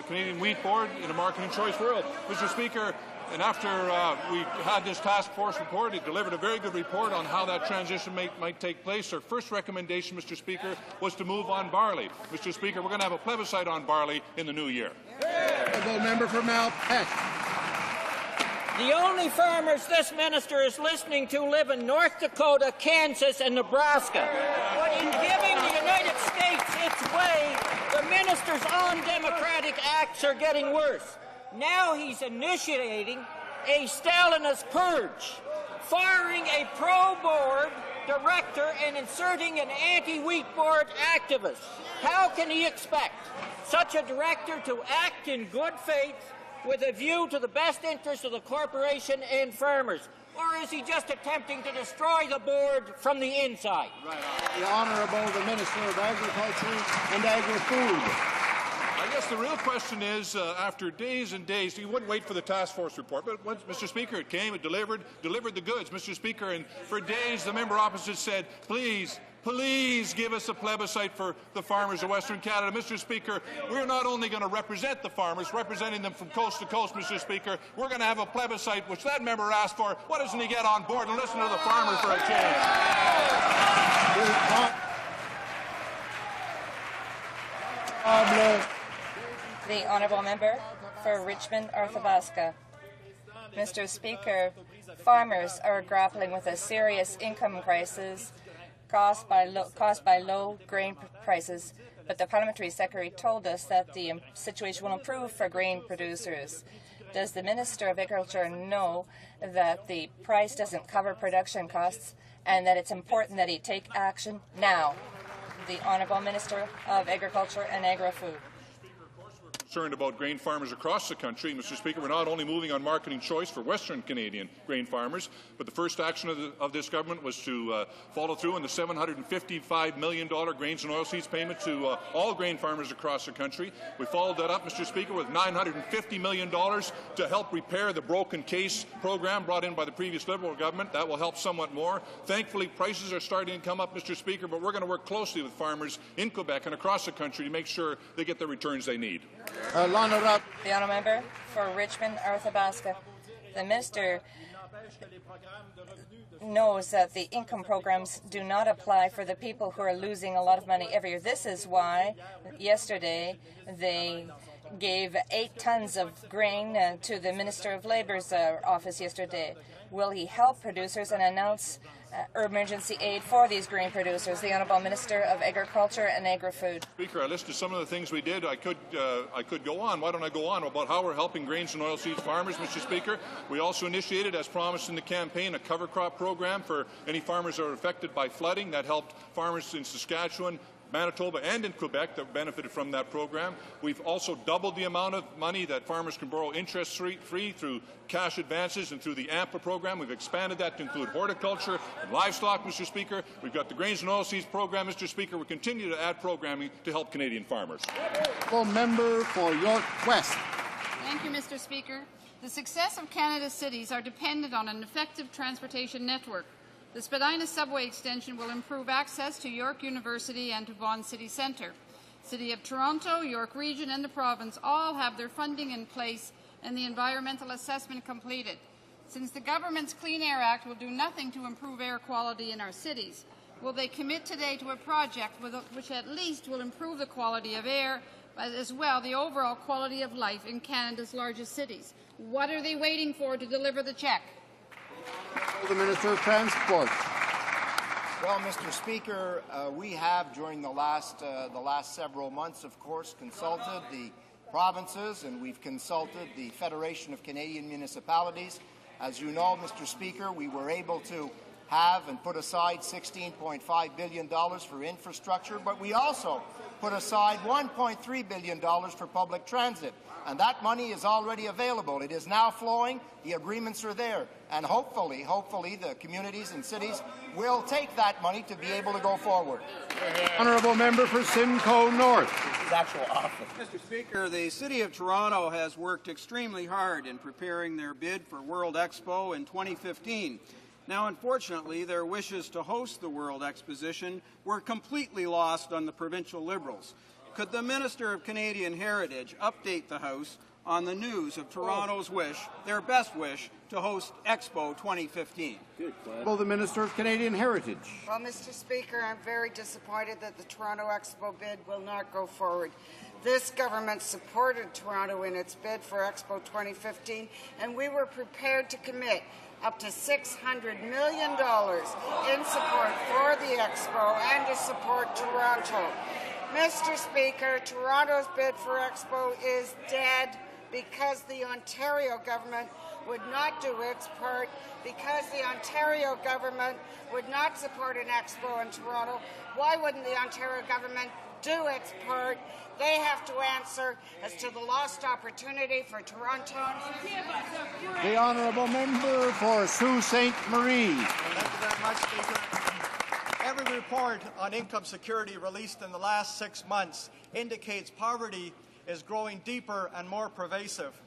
Canadian Wheat Board in a marketing choice world. Mr. Speaker, and after we had this task force report, it delivered a very good report on how that transition might take place. Our first recommendation, Mr. Speaker, was to move on barley. Mr. Speaker, we're going to have a plebiscite on barley in the new year. The member for Malpeque. The only farmers this minister is listening to live in North Dakota, Kansas, and Nebraska. But in giving the United States its way, the minister's undemocratic acts are getting worse. Now he's initiating a Stalinist purge, firing a pro-board director and inserting an anti-wheat board activist. How can he expect such a director to act in good faith with a view to the best interests of the corporation and farmers? Or is he just attempting to destroy the board from the inside? The Honourable the Minister of Agriculture and Agri-Food. I guess the real question is, after days and days, you wouldn't wait for the task force report, but once, Mr. Speaker, it came, it delivered the goods, Mr. Speaker, and for days the member opposite said, please give us a plebiscite for the farmers of Western Canada. Mr. Speaker, we're not only going to represent the farmers, representing them from coast to coast, Mr. Speaker, we're going to have a plebiscite, which that member asked for. Why doesn't he get on board and listen to the farmers for a change? The honourable member for Richmond, Arthabaska. Mr. Speaker, farmers are grappling with a serious income crisis caused by low grain prices, but the parliamentary secretary told us that the situation will improve for grain producers. Does the Minister of Agriculture know that the price doesn't cover production costs and that it's important that he take action now? The Honourable Minister of Agriculture and Agri-Food. Concerned about grain farmers across the country. Mr. Speaker, we're not only moving on marketing choice for Western Canadian grain farmers, but the first action of this government was to follow through on the $755 million grains and oilseeds payment to all grain farmers across the country. We followed that up, Mr. Speaker, with $950 million to help repair the broken case program brought in by the previous Liberal government. That will help somewhat more. Thankfully, prices are starting to come up, Mr. Speaker, but we're going to work closely with farmers in Quebec and across the country to make sure they get the returns they need. The honourable member for Richmond, Arthabaska. The minister knows that the income programs do not apply for the people who are losing a lot of money every year. This is why yesterday they gave 8 tons of grain to the Minister of Labour's office yesterday. Will he help producers and announce emergency aid for these grain producers? The Honourable Minister of Agriculture and Agri-Food. Speaker, I listed some of the things we did. I could go on. Why don't I go on about how we're helping grains and oilseeds farmers, Mr. Speaker? We also initiated, as promised in the campaign, a cover crop program for any farmers that are affected by flooding. That helped farmers in Saskatchewan, Manitoba and in Quebec that benefited from that program. We've also doubled the amount of money that farmers can borrow interest-free through cash advances and through the AMPA program. We've expanded that to include horticulture and livestock, Mr. Speaker. We've got the Grains and Oilseeds program, Mr. Speaker. We continue to add programming to help Canadian farmers. Member for York West. Thank you, Mr. Speaker. The success of Canada's cities are dependent on an effective transportation network. The Spadina subway extension will improve access to York University and to Vaughan City Centre. City of Toronto, York Region and the province all have their funding in place and the environmental assessment completed. Since the government's Clean Air Act will do nothing to improve air quality in our cities, will they commit today to a project which at least will improve the quality of air, but as well the overall quality of life in Canada's largest cities? What are they waiting for to deliver the check? The Minister of Transport. Well, Mr. Speaker, we have during the last several months, of course, consulted the provinces and we've consulted the Federation of Canadian Municipalities. As you know, Mr. Speaker, we were able to have and put aside $16.5 billion for infrastructure, but we also put aside $1.3 billion for public transit. And that money is already available. It is now flowing. The agreements are there. And hopefully the communities and cities will take that money to be able to go forward. Honourable Member for Simcoe North. Mr. Speaker, the City of Toronto has worked extremely hard in preparing their bid for World Expo in 2015. Now, unfortunately, their wishes to host the World Exposition were completely lost on the provincial Liberals. Could the Minister of Canadian Heritage update the House on the news of Toronto's wish, their best wish, to host Expo 2015? Well, the Minister of Canadian Heritage. Well, Mr. Speaker, I'm very disappointed that the Toronto Expo bid will not go forward. This government supported Toronto in its bid for Expo 2015, and we were prepared to commit up to $600 million in support for the Expo and to support Toronto. Mr. Speaker, Toronto's bid for Expo is dead because the Ontario government would not do its part, because the Ontario government would not support an Expo in Toronto. Why wouldn't the Ontario government do its part? They have to answer as to the lost opportunity for Torontons. The Honourable Member for Sault Ste. Marie. Thank you very much, Speaker. Every report on income security released in the last 6 months indicates poverty is growing deeper and more pervasive.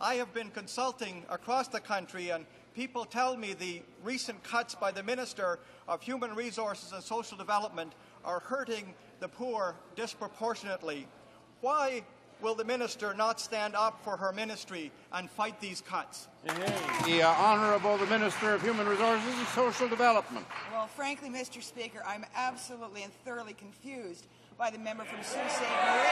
I have been consulting across the country, and people tell me the recent cuts by the Minister of Human Resources and Social Development are hurting the poor disproportionately. Why will the Minister not stand up for her ministry and fight these cuts? The Honourable the Minister of Human Resources and Social Development. Well, frankly, Mr. Speaker, I'm absolutely and thoroughly confused by the member from Sault Ste. Marie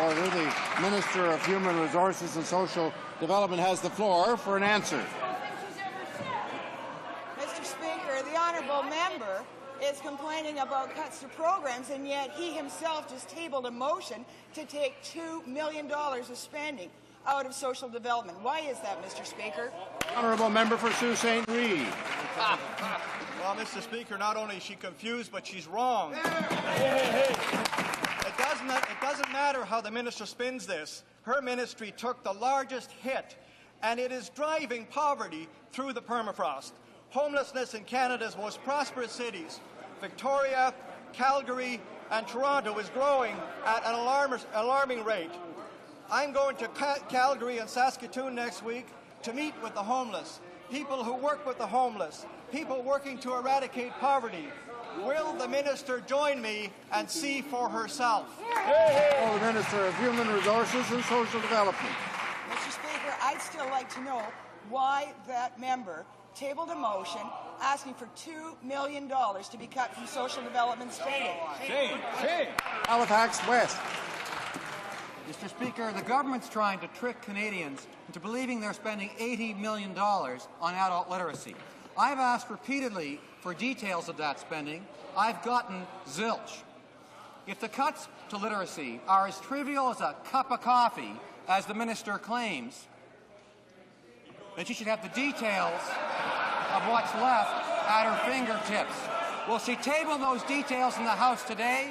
because the Minister of Human Resources and Social Development has the floor for an answer. Mr. Speaker, the honourable member is complaining about cuts to programs, and yet he himself just tabled a motion to take $2 million of spending out of social development. Why is that, Mr. Speaker? Honourable Member for Sault Ste. Marie. Well, Mr. Speaker, not only is she confused, but she's wrong. It doesn't matter how the minister spins this. Her ministry took the largest hit, and it is driving poverty through the permafrost. Homelessness in Canada's most prosperous cities, Victoria, Calgary, and Toronto, is growing at an alarming rate. I'm going to Calgary and Saskatoon next week to meet with the homeless, people who work with the homeless, people working to eradicate poverty. Will the minister join me and see for herself? The Minister of Human Resources and Social Development. Mr. Speaker, I'd still like to know why that member tabled a motion asking for $2 million to be cut from social development spending. Halifax West. Mr. Speaker, the government's trying to trick Canadians into believing they're spending $80 million on adult literacy. I've asked repeatedly for details of that spending. I've gotten zilch. If the cuts to literacy are as trivial as a cup of coffee, as the minister claims, then she should have the details of what's left at her fingertips. Will she table those details in the House today,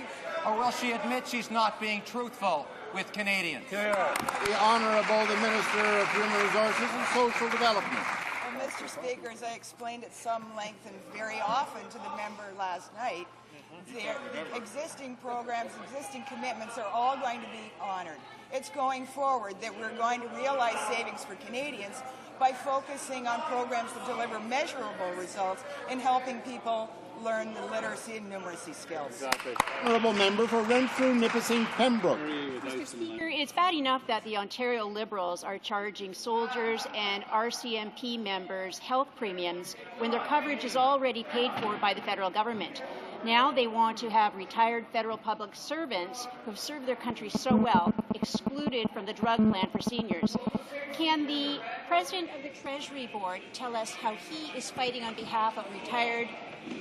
or will she admit she's not being truthful with Canadians? The Honourable the Minister of Human Resources and Social Development. Well, Mr. Speaker, as I explained at some length and very often to the member last night, the existing programs, existing commitments are all going to be honoured. It's going forward that we're going to realize savings for Canadians by focusing on programs that deliver measurable results in helping people learn the literacy and numeracy skills. Exactly. Honourable Member for Renfrew, Nipissing, Pembroke. Mr. Speaker, it's bad enough that the Ontario Liberals are charging soldiers and RCMP members health premiums when their coverage is already paid for by the federal government. Now they want to have retired federal public servants who have served their country so well excluded from the drug plan for seniors. Can the President of the Treasury Board tell us how he is fighting on behalf of retired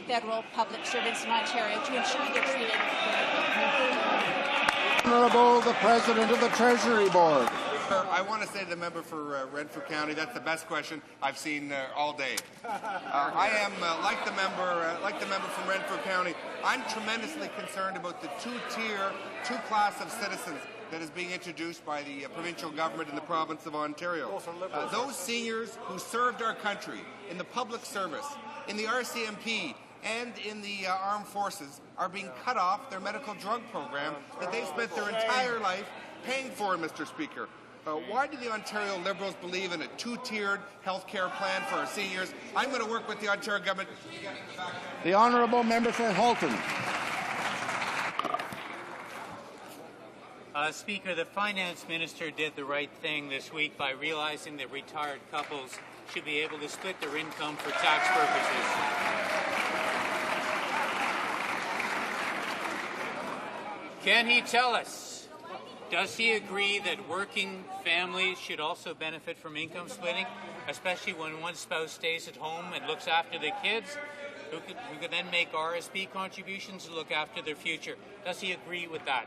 federal public servants in Ontario to ensure they're treated fairly? Honourable the President of the Treasury Board. I want to say to the member for Renfrew County, that's the best question I've seen all day. I am like the member from Renfrew County. I'm tremendously concerned about the two-class of citizens that is being introduced by the provincial government in the province of Ontario. Those seniors who served our country in the public service, in the RCMP, and in the armed forces are being cut off their medical drug program that they've spent their entire life paying for, Mr. Speaker. Why do the Ontario Liberals believe in a two-tiered health care plan for our seniors? I'm going to work with the Ontario government. The Honourable Member for Halton. Speaker, the Finance Minister did the right thing this week by realizing that retired couples should be able to split their income for tax purposes. Can he tell us, does he agree that working families should also benefit from income splitting, especially when one spouse stays at home and looks after the kids, who could then make RSP contributions to look after their future? Does he agree with that?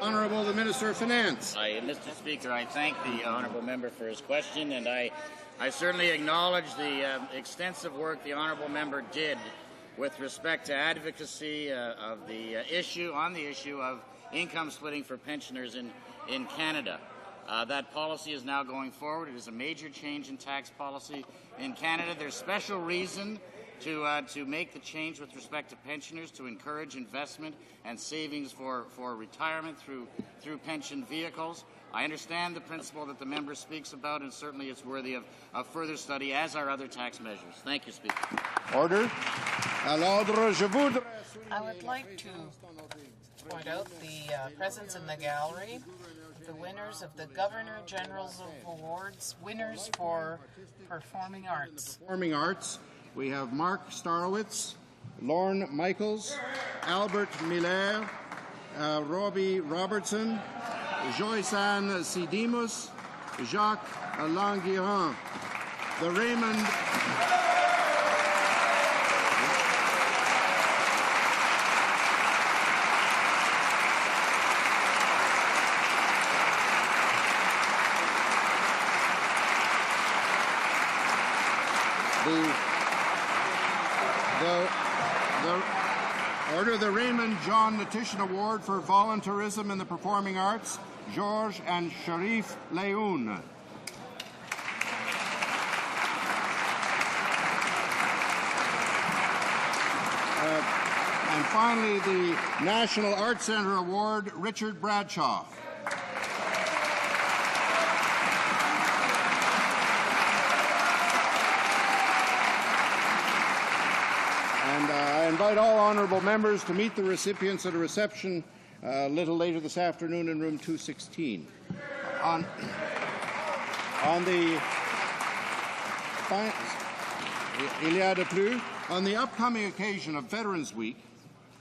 Honourable the Minister of Finance. Mr. Speaker, I thank the honourable member for his question, and I certainly acknowledge the extensive work the honourable member did with respect to advocacy of the issue of income splitting for pensioners in Canada. That policy is now going forward. It is a major change in tax policy in Canada. There's special reason to make the change with respect to pensioners, to encourage investment and savings for retirement through pension vehicles. I understand the principle that the member speaks about, and certainly it's worthy of further study, as are other tax measures. Thank you, Speaker. Order. I would like to point out the presence in the gallery, the winners of the Governor General's Awards, winners for Performing Arts. Performing Arts. We have Mark Starowitz, Lorne Michaels, Albert Miller, Robbie Robertson, Joyce-Anne Sidimus, Jacques Languirand, the Raymond the Raymond John Natition Award for Volunteerism in the Performing Arts, Georges and Sharif Leoun. And finally, the National Arts Centre Award, Richard Bradshaw. I invite all honourable members to meet the recipients at a reception a little later this afternoon in room 216. On the upcoming occasion of Veterans Week,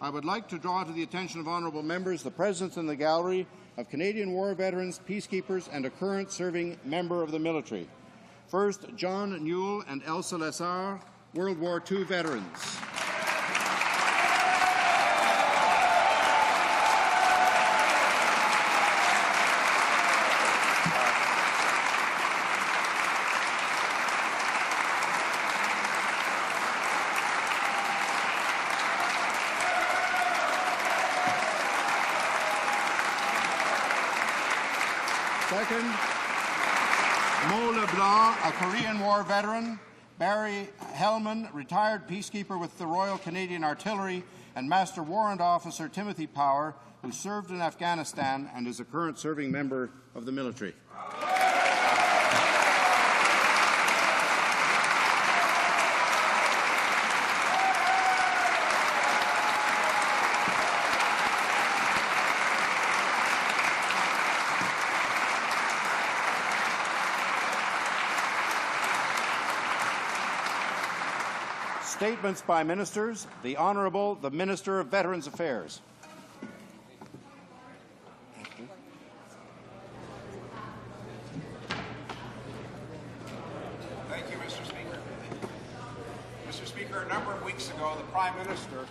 I would like to draw to the attention of honourable members the presence in the gallery of Canadian war veterans, peacekeepers, and a current serving member of the military. First, John Newell and Elsa Lessard, World War II veterans. Second, Mo LeBlanc, a Korean War veteran. Barry Hellman, retired peacekeeper with the Royal Canadian Artillery. And Master Warrant Officer Timothy Power, who served in Afghanistan and is a current serving member of the military. Statements by ministers. The Honourable, the Minister of Veterans Affairs. Thank you, Mr. Speaker. Mr. Speaker, a number of weeks ago, the Prime Minister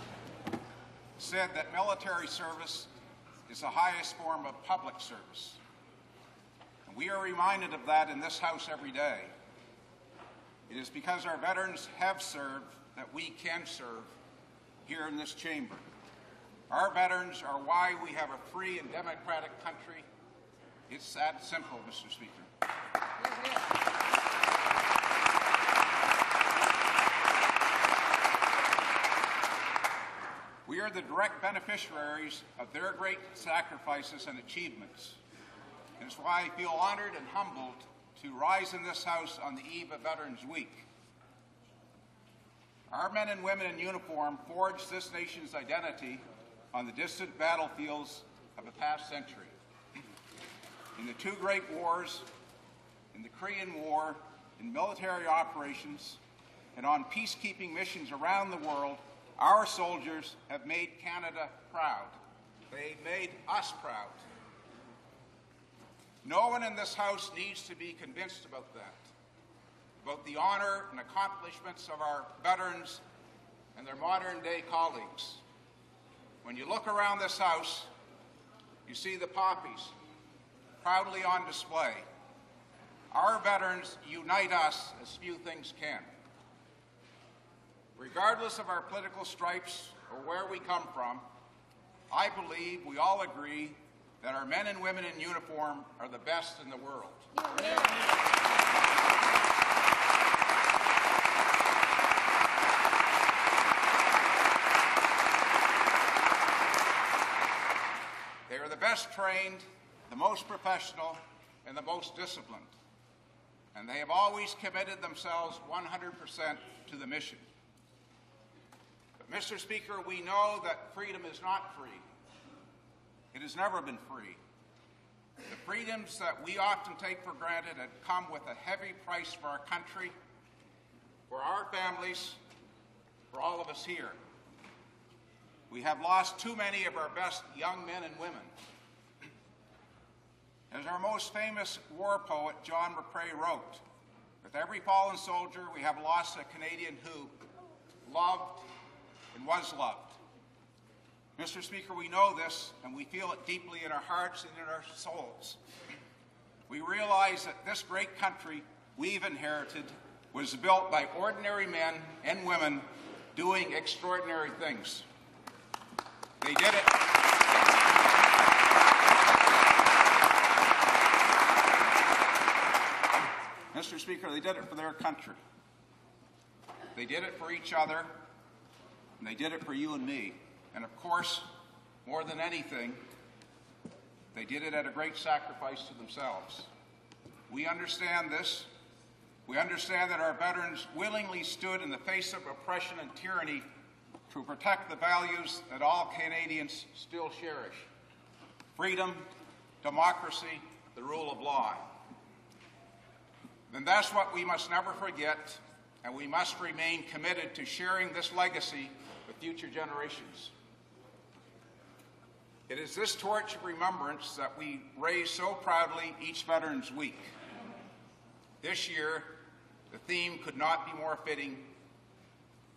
said that military service is the highest form of public service. And we are reminded of that in this House every day. It is because our veterans have served that we can serve here in this chamber. Our veterans are why we have a free and democratic country. It's that simple, Mr. Speaker. We are the direct beneficiaries of their great sacrifices and achievements. And it's why I feel honored and humbled to rise in this House on the eve of Veterans Week. Our men and women in uniform forged this nation's identity on the distant battlefields of the past century. In the two great wars, in the Korean War, in military operations, and on peacekeeping missions around the world, our soldiers have made Canada proud. They made us proud. No one in this House needs to be convinced about that, about the honour and accomplishments of our veterans and their modern-day colleagues. When you look around this House, you see the poppies proudly on display. Our veterans unite us as few things can. Regardless of our political stripes or where we come from, I believe we all agree that our men and women in uniform are the best in the world. They are the best trained, the most professional, and the most disciplined. And they have always committed themselves 100% to the mission. But, Mr. Speaker, we know that freedom is not free. It has never been free. The freedoms that we often take for granted have come with a heavy price for our country, for our families, for all of us here. We have lost too many of our best young men and women. As our most famous war poet, John McCrae, wrote, with every fallen soldier, we have lost a Canadian who loved and was loved. Mr. Speaker, we know this, and we feel it deeply in our hearts and in our souls. We realize that this great country we've inherited was built by ordinary men and women doing extraordinary things. They did it. Mr. Speaker, they did it for their country. They did it for each other, and they did it for you and me. And of course, more than anything, they did it at a great sacrifice to themselves. We understand this. We understand that our veterans willingly stood in the face of oppression and tyranny to protect the values that all Canadians still cherish: freedom, democracy, the rule of law. And that's what we must never forget, and we must remain committed to sharing this legacy with future generations. It is this torch of remembrance that we raise so proudly each Veterans Week. This year, the theme could not be more fitting: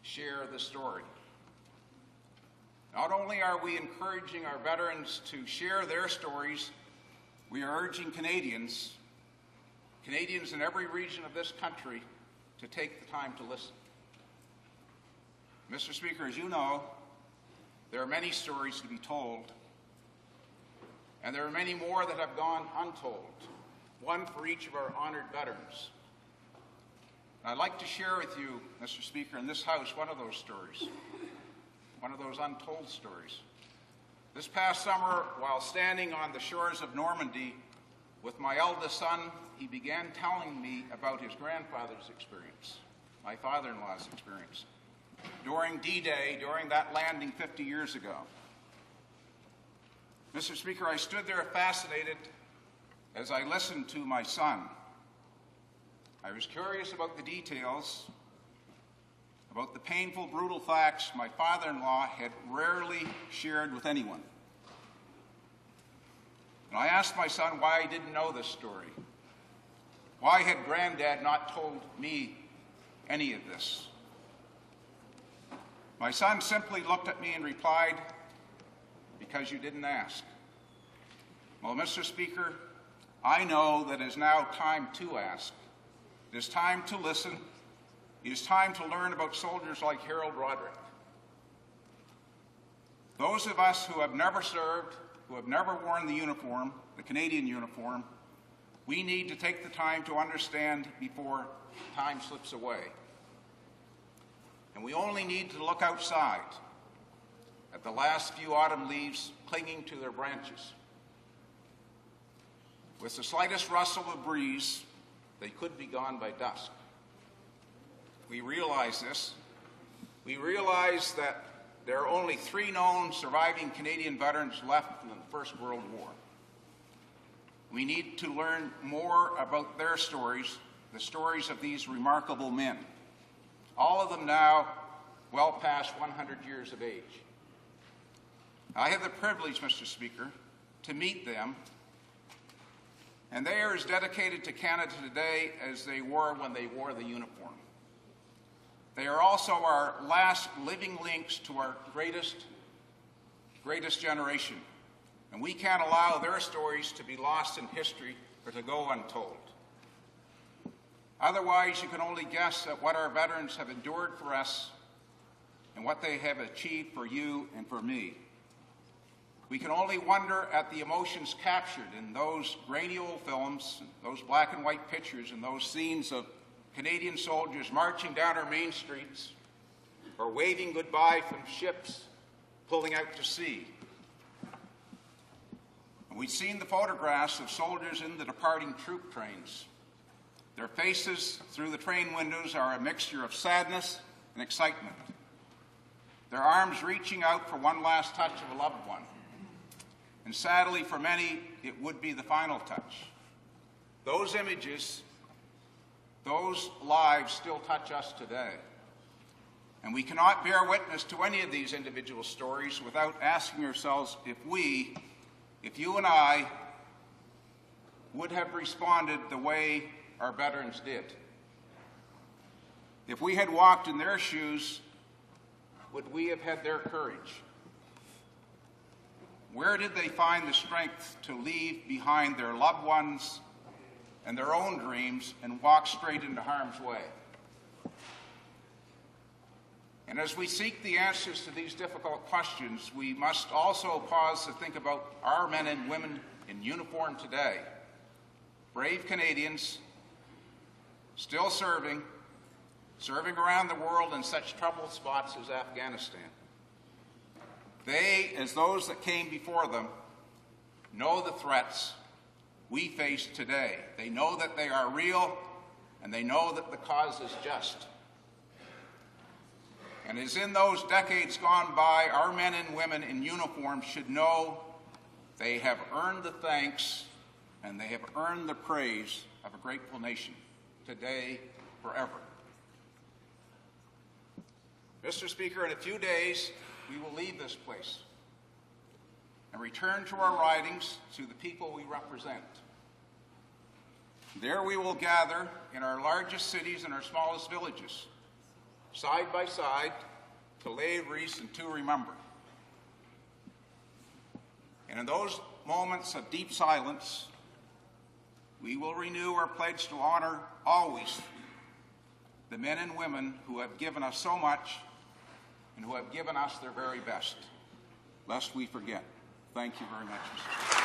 share the story. Not only are we encouraging our veterans to share their stories, we are urging Canadians in every region of this country, to take the time to listen. Mr. Speaker, as you know, there are many stories to be told, and there are many more that have gone untold, one for each of our honored veterans. I'd like to share with you, Mr. Speaker, in this House, one of those stories, one of those untold stories. This past summer, while standing on the shores of Normandy with my eldest son, he began telling me about his grandfather's experience, my father-in-law's experience, during D-Day, during that landing 50 years ago. Mr. Speaker, I stood there fascinated as I listened to my son. I was curious about the details, about the painful, brutal facts my father-in-law had rarely shared with anyone. And I asked my son why I didn't know this story. Why had Granddad not told me any of this? My son simply looked at me and replied, "Because you didn't ask." Well, Mr. Speaker, I know that it is now time to ask. It is time to listen. It is time to learn about soldiers like Harold Roderick. Those of us who have never served, who have never worn the uniform, the Canadian uniform, we need to take the time to understand before time slips away. And we only need to look outside at the last few autumn leaves clinging to their branches. With the slightest rustle of breeze, they could be gone by dusk. We realize this. We realize that there are only 3 known surviving Canadian veterans left from the First World War. We need to learn more about their stories, the stories of these remarkable men, all of them now well past 100 years of age. I have the privilege, Mr. Speaker, to meet them, and they are as dedicated to Canada today as they were when they wore the uniform. They are also our last living links to our greatest generation, and we can't allow their stories to be lost in history or to go untold. Otherwise, you can only guess at what our veterans have endured for us and what they have achieved for you and for me. We can only wonder at the emotions captured in those grainy old films, those black and white pictures, and those scenes of Canadian soldiers marching down our main streets or waving goodbye from ships pulling out to sea. And we've seen the photographs of soldiers in the departing troop trains. Their faces through the train windows are a mixture of sadness and excitement. Their arms reaching out for one last touch of a loved one. And sadly, for many, it would be the final touch. Those images, those lives still touch us today. And we cannot bear witness to any of these individual stories without asking ourselves if you and I, would have responded the way our veterans did. If we had walked in their shoes, would we have had their courage? Where did they find the strength to leave behind their loved ones and their own dreams and walk straight into harm's way? And as we seek the answers to these difficult questions, we must also pause to think about our men and women in uniform today. Brave Canadians, still serving around the world in such troubled spots as Afghanistan. They, as those that came before them, know the threats we face today. They know that they are real, and they know that the cause is just. And as in those decades gone by, our men and women in uniform should know they have earned the thanks and they have earned the praise of a grateful nation, today, forever. Mr. Speaker, in a few days, we will leave this place. and return to our ridings, to the people we represent. There we will gather in our largest cities and our smallest villages, side by side, to lay wreaths and to remember. And in those moments of deep silence, we will renew our pledge to honor always the men and women who have given us so much and who have given us their very best, lest we forget. Thank you very much, Mr. Speaker.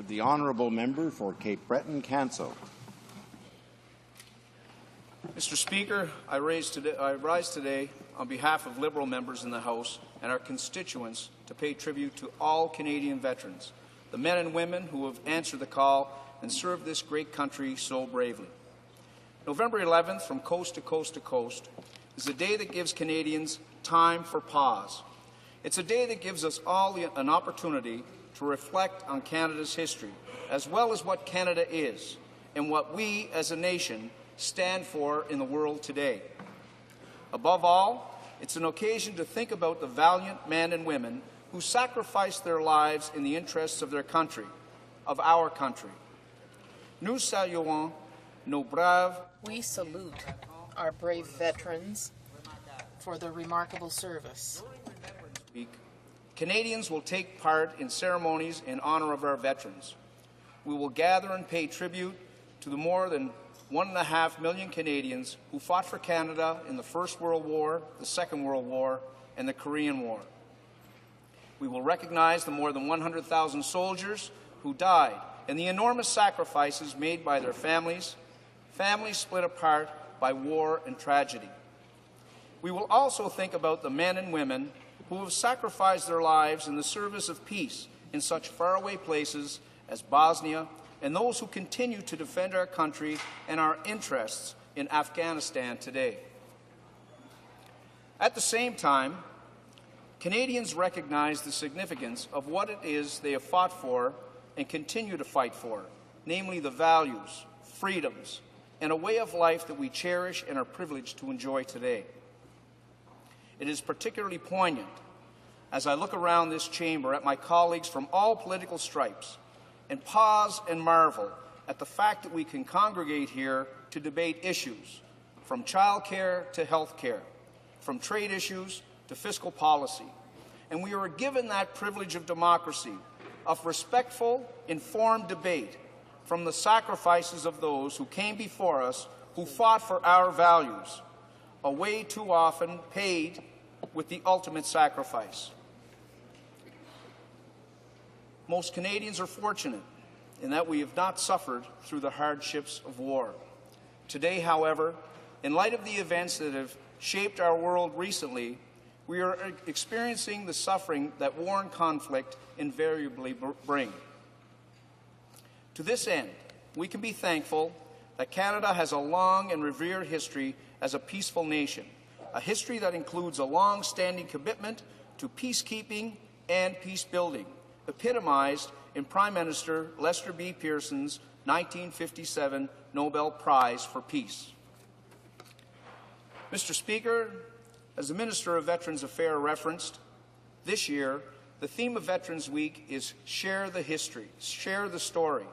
The honourable member for Cape Breton-Canso. Mr. Speaker, I rise today on behalf of Liberal members in the House and our constituents to pay tribute to all Canadian veterans, the men and women who have answered the call and served this great country so bravely. November 11th, from coast to coast to coast, is a day that gives Canadians time for pause. It's a day that gives us all an opportunity to reflect on Canada's history, as well as what Canada is and what we as a nation stand for in the world today. Above all, it's an occasion to think about the valiant men and women who sacrificed their lives in the interests of their country, of our country. Nous saluons nos braves. We salute our brave veterans for their remarkable service. Canadians will take part in ceremonies in honour of our veterans. We will gather and pay tribute to the more than 1.5 million Canadians who fought for Canada in the First World War, the Second World War, and the Korean War. We will recognize the more than 100,000 soldiers who died and the enormous sacrifices made by their families split apart by war and tragedy. We will also think about the men and women who have sacrificed their lives in the service of peace in such faraway places as Bosnia, and those who continue to defend our country and our interests in Afghanistan today. At the same time, Canadians recognize the significance of what it is they have fought for and continue to fight for, namely the values, freedoms, and a way of life that we cherish and are privileged to enjoy today. It is particularly poignant as I look around this chamber at my colleagues from all political stripes and pause and marvel at the fact that we can congregate here to debate issues, from childcare to health care, from trade issues to fiscal policy. And we are given that privilege of democracy, of respectful, informed debate from the sacrifices of those who came before us, who fought for our values, a way too often paid with the ultimate sacrifice. Most Canadians are fortunate in that we have not suffered through the hardships of war. Today, however, in light of the events that have shaped our world recently, we are experiencing the suffering that war and conflict invariably bring. To this end, we can be thankful that Canada has a long and revered history as a peaceful nation, a history that includes a long-standing commitment to peacekeeping and peace-building, epitomized in Prime Minister Lester B. Pearson's 1957 Nobel Prize for Peace. Mr. Speaker, as the Minister of Veterans Affairs referenced, this year, the theme of Veterans Week is Share the History, Share the Story.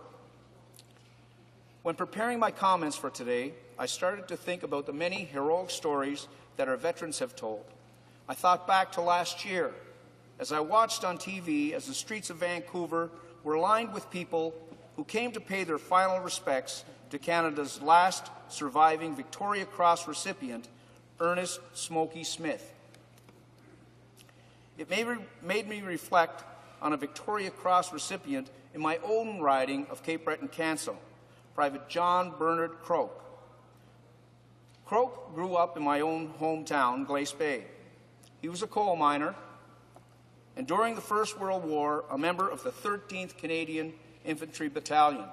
When preparing my comments for today, I started to think about the many heroic stories that our veterans have told. I thought back to last year, as I watched on TV as the streets of Vancouver were lined with people who came to pay their final respects to Canada's last surviving Victoria Cross recipient, Ernest Smokey Smith. It made me reflect on a Victoria Cross recipient in my own riding of Cape Breton-Canso, Private John Bernard Croak. Croak grew up in my own hometown, Glace Bay. He was a coal miner, and during the First World War, a member of the 13th Canadian Infantry Battalion.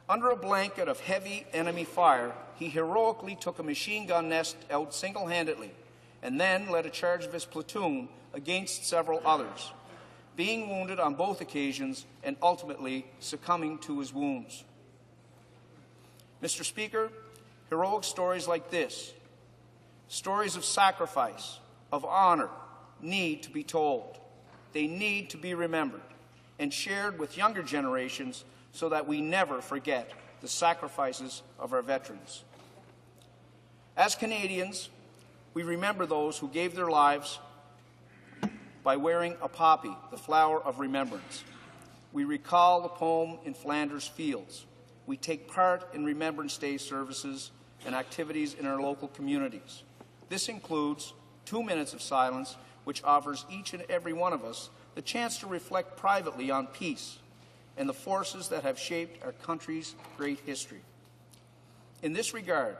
Under a blanket of heavy enemy fire, he heroically took a machine gun nest out single-handedly and then led a charge of his platoon against several others, being wounded on both occasions and ultimately succumbing to his wounds. Mr. Speaker, heroic stories like this, stories of sacrifice, of honor, need to be told. They need to be remembered and shared with younger generations so that we never forget the sacrifices of our veterans. As Canadians, we remember those who gave their lives by wearing a poppy, the flower of remembrance. We recall the poem in Flanders Fields. We take part in Remembrance Day services and activities in our local communities. This includes 2 minutes of silence, which offers each and every one of us the chance to reflect privately on peace and the forces that have shaped our country's great history. In this regard,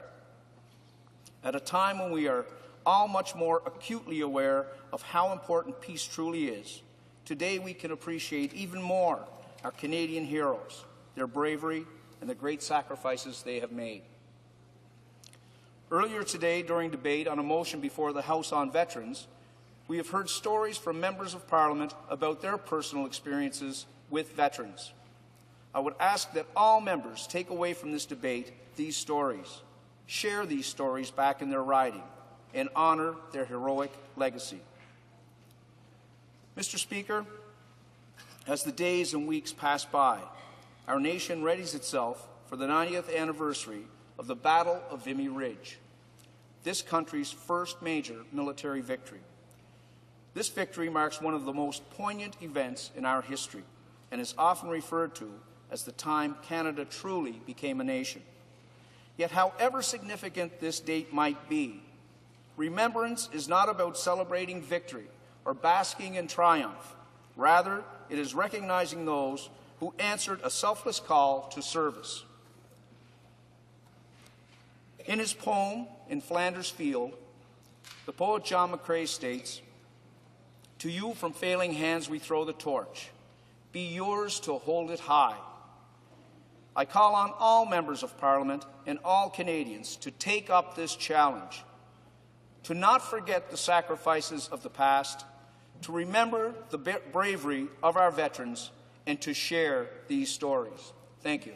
at a time when we are all much more acutely aware of how important peace truly is, today we can appreciate even more our Canadian heroes, their bravery, and the great sacrifices they have made. Earlier today, during debate on a motion before the House on Veterans, we have heard stories from members of Parliament about their personal experiences with veterans. I would ask that all members take away from this debate these stories, share these stories back in their riding, and honor their heroic legacy. Mr. Speaker, as the days and weeks pass by, our nation readies itself for the 90th anniversary of the Battle of Vimy Ridge, this country's first major military victory. This victory marks one of the most poignant events in our history and is often referred to as the time Canada truly became a nation. Yet however significant this date might be, remembrance is not about celebrating victory or basking in triumph. Rather, it is recognizing those who answered a selfless call to service. In his poem, In Flanders Field, the poet John McCrae states, "To you from failing hands we throw the torch. Be yours to hold it high." I call on all members of Parliament and all Canadians to take up this challenge, to not forget the sacrifices of the past, to remember the bravery of our veterans, and to share these stories. Thank you.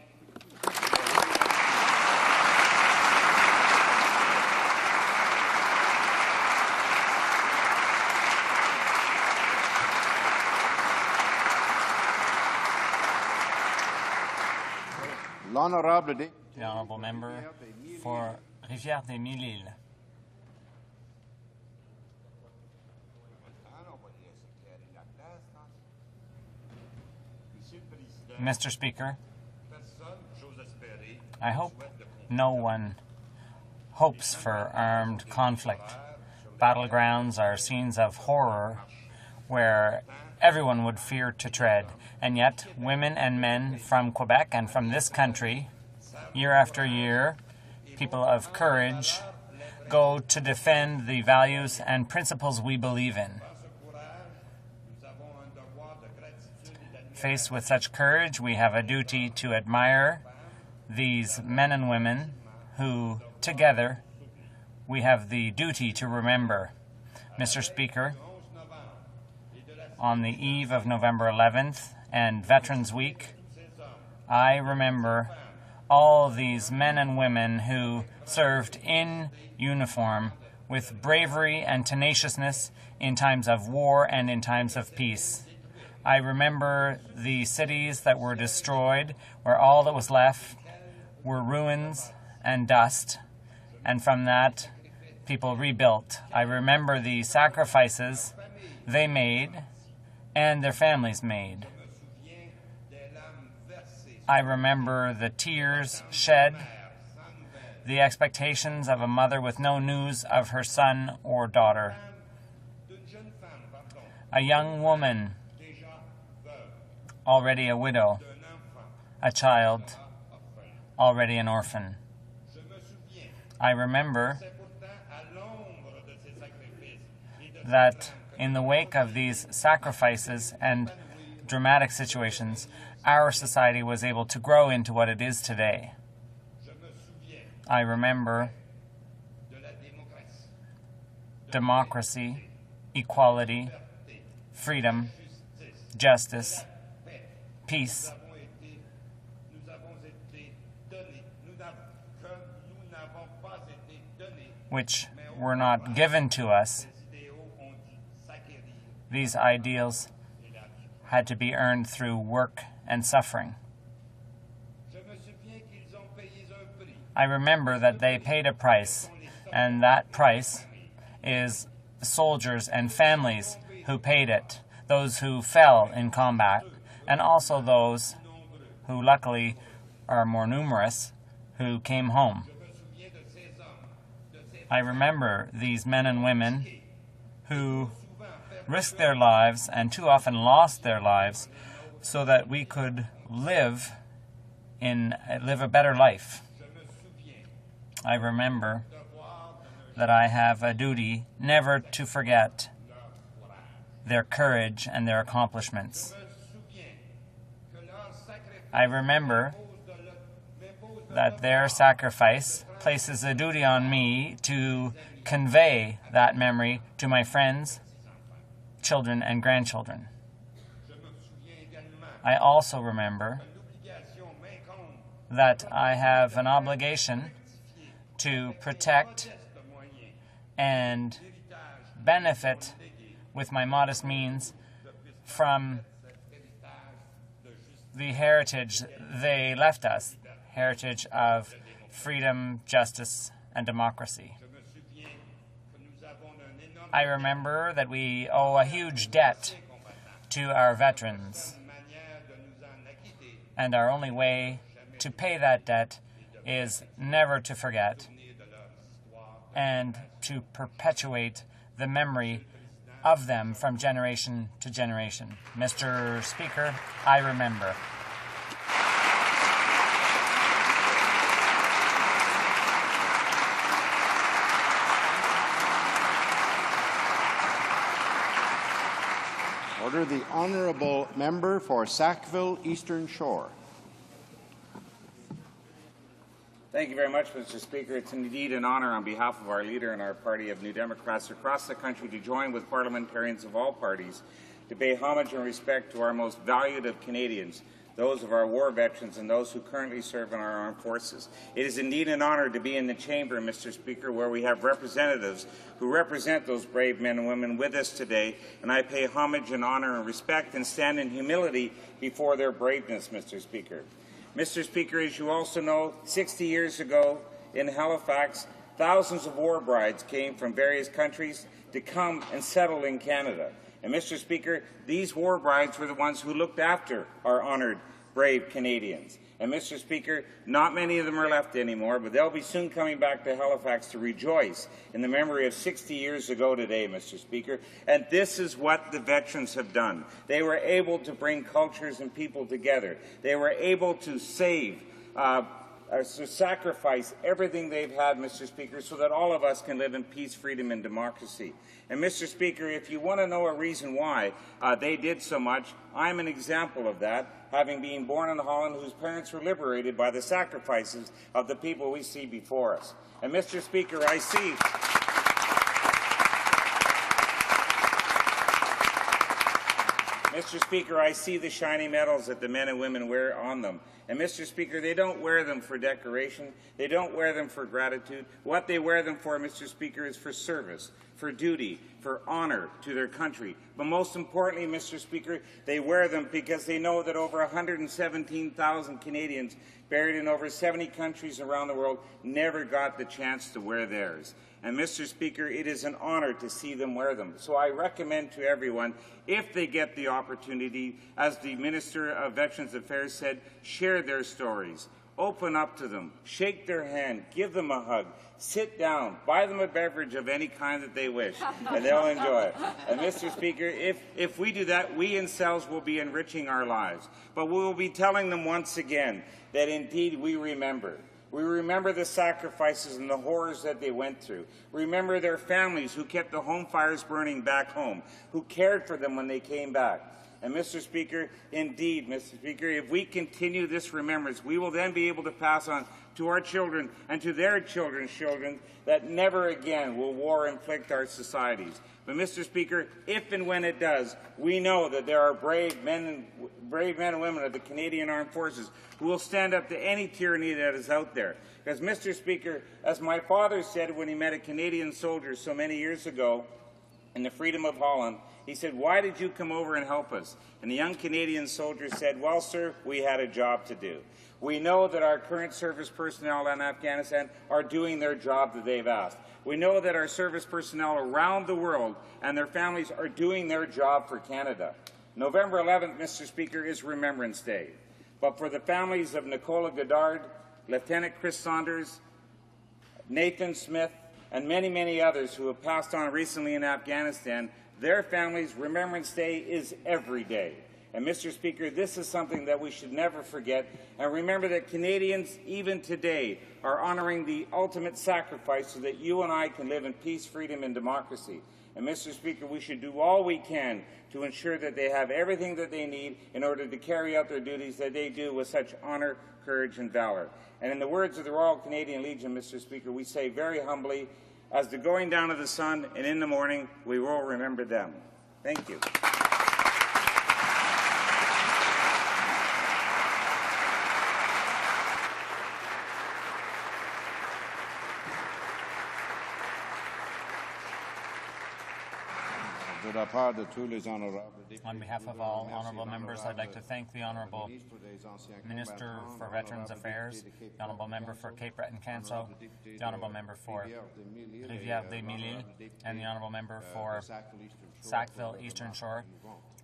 The honourable member for Rivière-des-Mille-Îles. Mr. Speaker, I hope no one hopes for armed conflict. Battlegrounds are scenes of horror where everyone would fear to tread, and yet women and men from Quebec and from this country, year after year, people of courage, go to defend the values and principles we believe in. Faced with such courage, we have a duty to admire these men and women who, together, we have the duty to remember. Mr. Speaker, on the eve of November 11th and Veterans Week, I remember all these men and women who served in uniform with bravery and tenaciousness in times of war and in times of peace. I remember the cities that were destroyed, where all that was left were ruins and dust, and from that, people rebuilt. I remember the sacrifices they made and their families made. I remember the tears shed, the expectations of a mother with no news of her son or daughter. A young woman, already a widow, a child, already an orphan. I remember that In the wake of these sacrifices and dramatic situations, our society was able to grow into what it is today. I remember democracy, equality, freedom, justice, peace, which were not given to us. These ideals had to be earned through work and suffering. I remember that they paid a price, and that price is soldiers and families who paid it, those who fell in combat, and also those who luckily are more numerous who came home. I remember these men and women who risked their lives and too often lost their lives so that we could live a better life. I remember that I have a duty never to forget their courage and their accomplishments. I remember that their sacrifice places a duty on me to convey that memory to my friends, children, and grandchildren. I also remember that I have an obligation to protect and benefit with my modest means from the heritage they left us, heritage of freedom, justice, and democracy. I remember that we owe a huge debt to our veterans, and our only way to pay that debt is never to forget and to perpetuate the memory of them from generation to generation. Mr. Speaker, I remember. Order. The honourable member for Sackville Eastern Shore. Thank you very much, Mr. Speaker. It's indeed an honour on behalf of our leader and our party of New Democrats across the country to join with parliamentarians of all parties to pay homage and respect to our most valued of Canadians, those of our war veterans and those who currently serve in our armed forces. It is indeed an honour to be in the chamber, Mr. Speaker, where we have representatives who represent those brave men and women with us today, and I pay homage and honour and respect and stand in humility before their braveness, Mr. Speaker. Mr. Speaker, as you also know, 60 years ago in Halifax, thousands of war brides came from various countries to come and settle in Canada. And Mr. Speaker, these war brides were the ones who looked after our honoured, brave Canadians. And Mr. Speaker, not many of them are left anymore, but they'll be soon coming back to Halifax to rejoice in the memory of 60 years ago today, Mr. Speaker. And this is what the veterans have done. They were able to bring cultures and people together. They were able to save, to sacrifice everything they've had, Mr. Speaker, so that all of us can live in peace, freedom, and democracy. And, Mr. Speaker, if you want to know a reason why they did so much, I'm an example of that, having been born in Holland, whose parents were liberated by the sacrifices of the people we see before us. And, Mr. Speaker, I see... Mr. Speaker, I see the shiny medals that the men and women wear on them. And, Mr. Speaker, they don't wear them for decoration. They don't wear them for gratitude. What they wear them for, Mr. Speaker, is for service, for duty, for honour to their country. But most importantly, Mr. Speaker, they wear them because they know that over 117,000 Canadians buried in over 70 countries around the world never got the chance to wear theirs. And, Mr. Speaker, it is an honour to see them wear them. So I recommend to everyone, if they get the opportunity, as the Minister of Veterans Affairs said, share their stories. Open up to them, shake their hand, give them a hug, sit down, buy them a beverage of any kind that they wish, and they'll enjoy it. And, Mr. Speaker, if we do that, we ourselves will be enriching our lives. But we will be telling them once again that indeed we remember. We remember the sacrifices and the horrors that they went through. We remember their families who kept the home fires burning back home, who cared for them when they came back. And Mr. Speaker, indeed, Mr. Speaker, if we continue this remembrance, we will then be able to pass on to our children and to their children's children that never again will war inflict our societies. But, Mr. Speaker, if and when it does, we know that there are brave men and women of the Canadian Armed Forces who will stand up to any tyranny that is out there. Because, Mr. Speaker, as my father said when he met a Canadian soldier so many years ago in the Freedom of Holland, he said, "Why did you come over and help us?" And the young Canadian soldier said, "Well, sir, we had a job to do." We know that our current service personnel in Afghanistan are doing their job that they've asked. We know that our service personnel around the world and their families are doing their job for Canada. November 11th, Mr. Speaker, is Remembrance Day. But for the families of Nicola Goddard, Lieutenant Chris Saunders, Nathan Smith, and many, many others who have passed on recently in Afghanistan, their families' Remembrance Day is every day. And, Mr. Speaker, this is something that we should never forget. And remember that Canadians, even today, are honoring the ultimate sacrifice so that you and I can live in peace, freedom, and democracy. And, Mr. Speaker, we should do all we can to ensure that they have everything that they need in order to carry out their duties that they do with such honor, courage, and valor. And in the words of the Royal Canadian Legion, Mr. Speaker, we say very humbly, as the going down of the sun and in the morning, we will remember them. Thank you. On behalf of all honourable members, I'd like to thank the Honourable Minister for Veterans Affairs, the Honourable Member for Cape Breton-Canso, the Honourable Member for Rivière-des-Mille, and the Honourable Member for Sackville Eastern Shore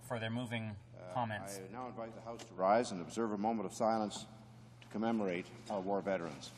for their moving comments. I now invite the House to rise and observe a moment of silence to commemorate our war veterans.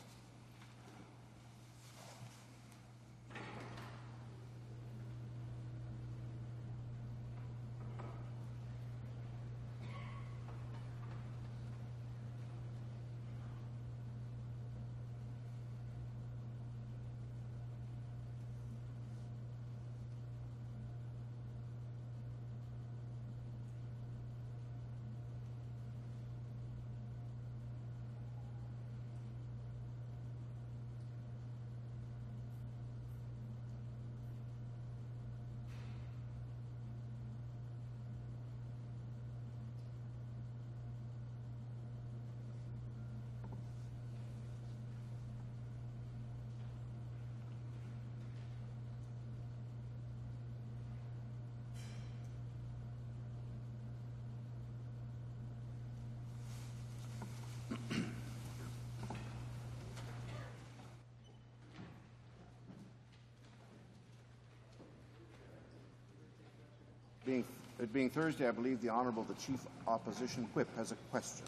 It being Thursday, I believe the Honourable the Chief Opposition Whip has a question.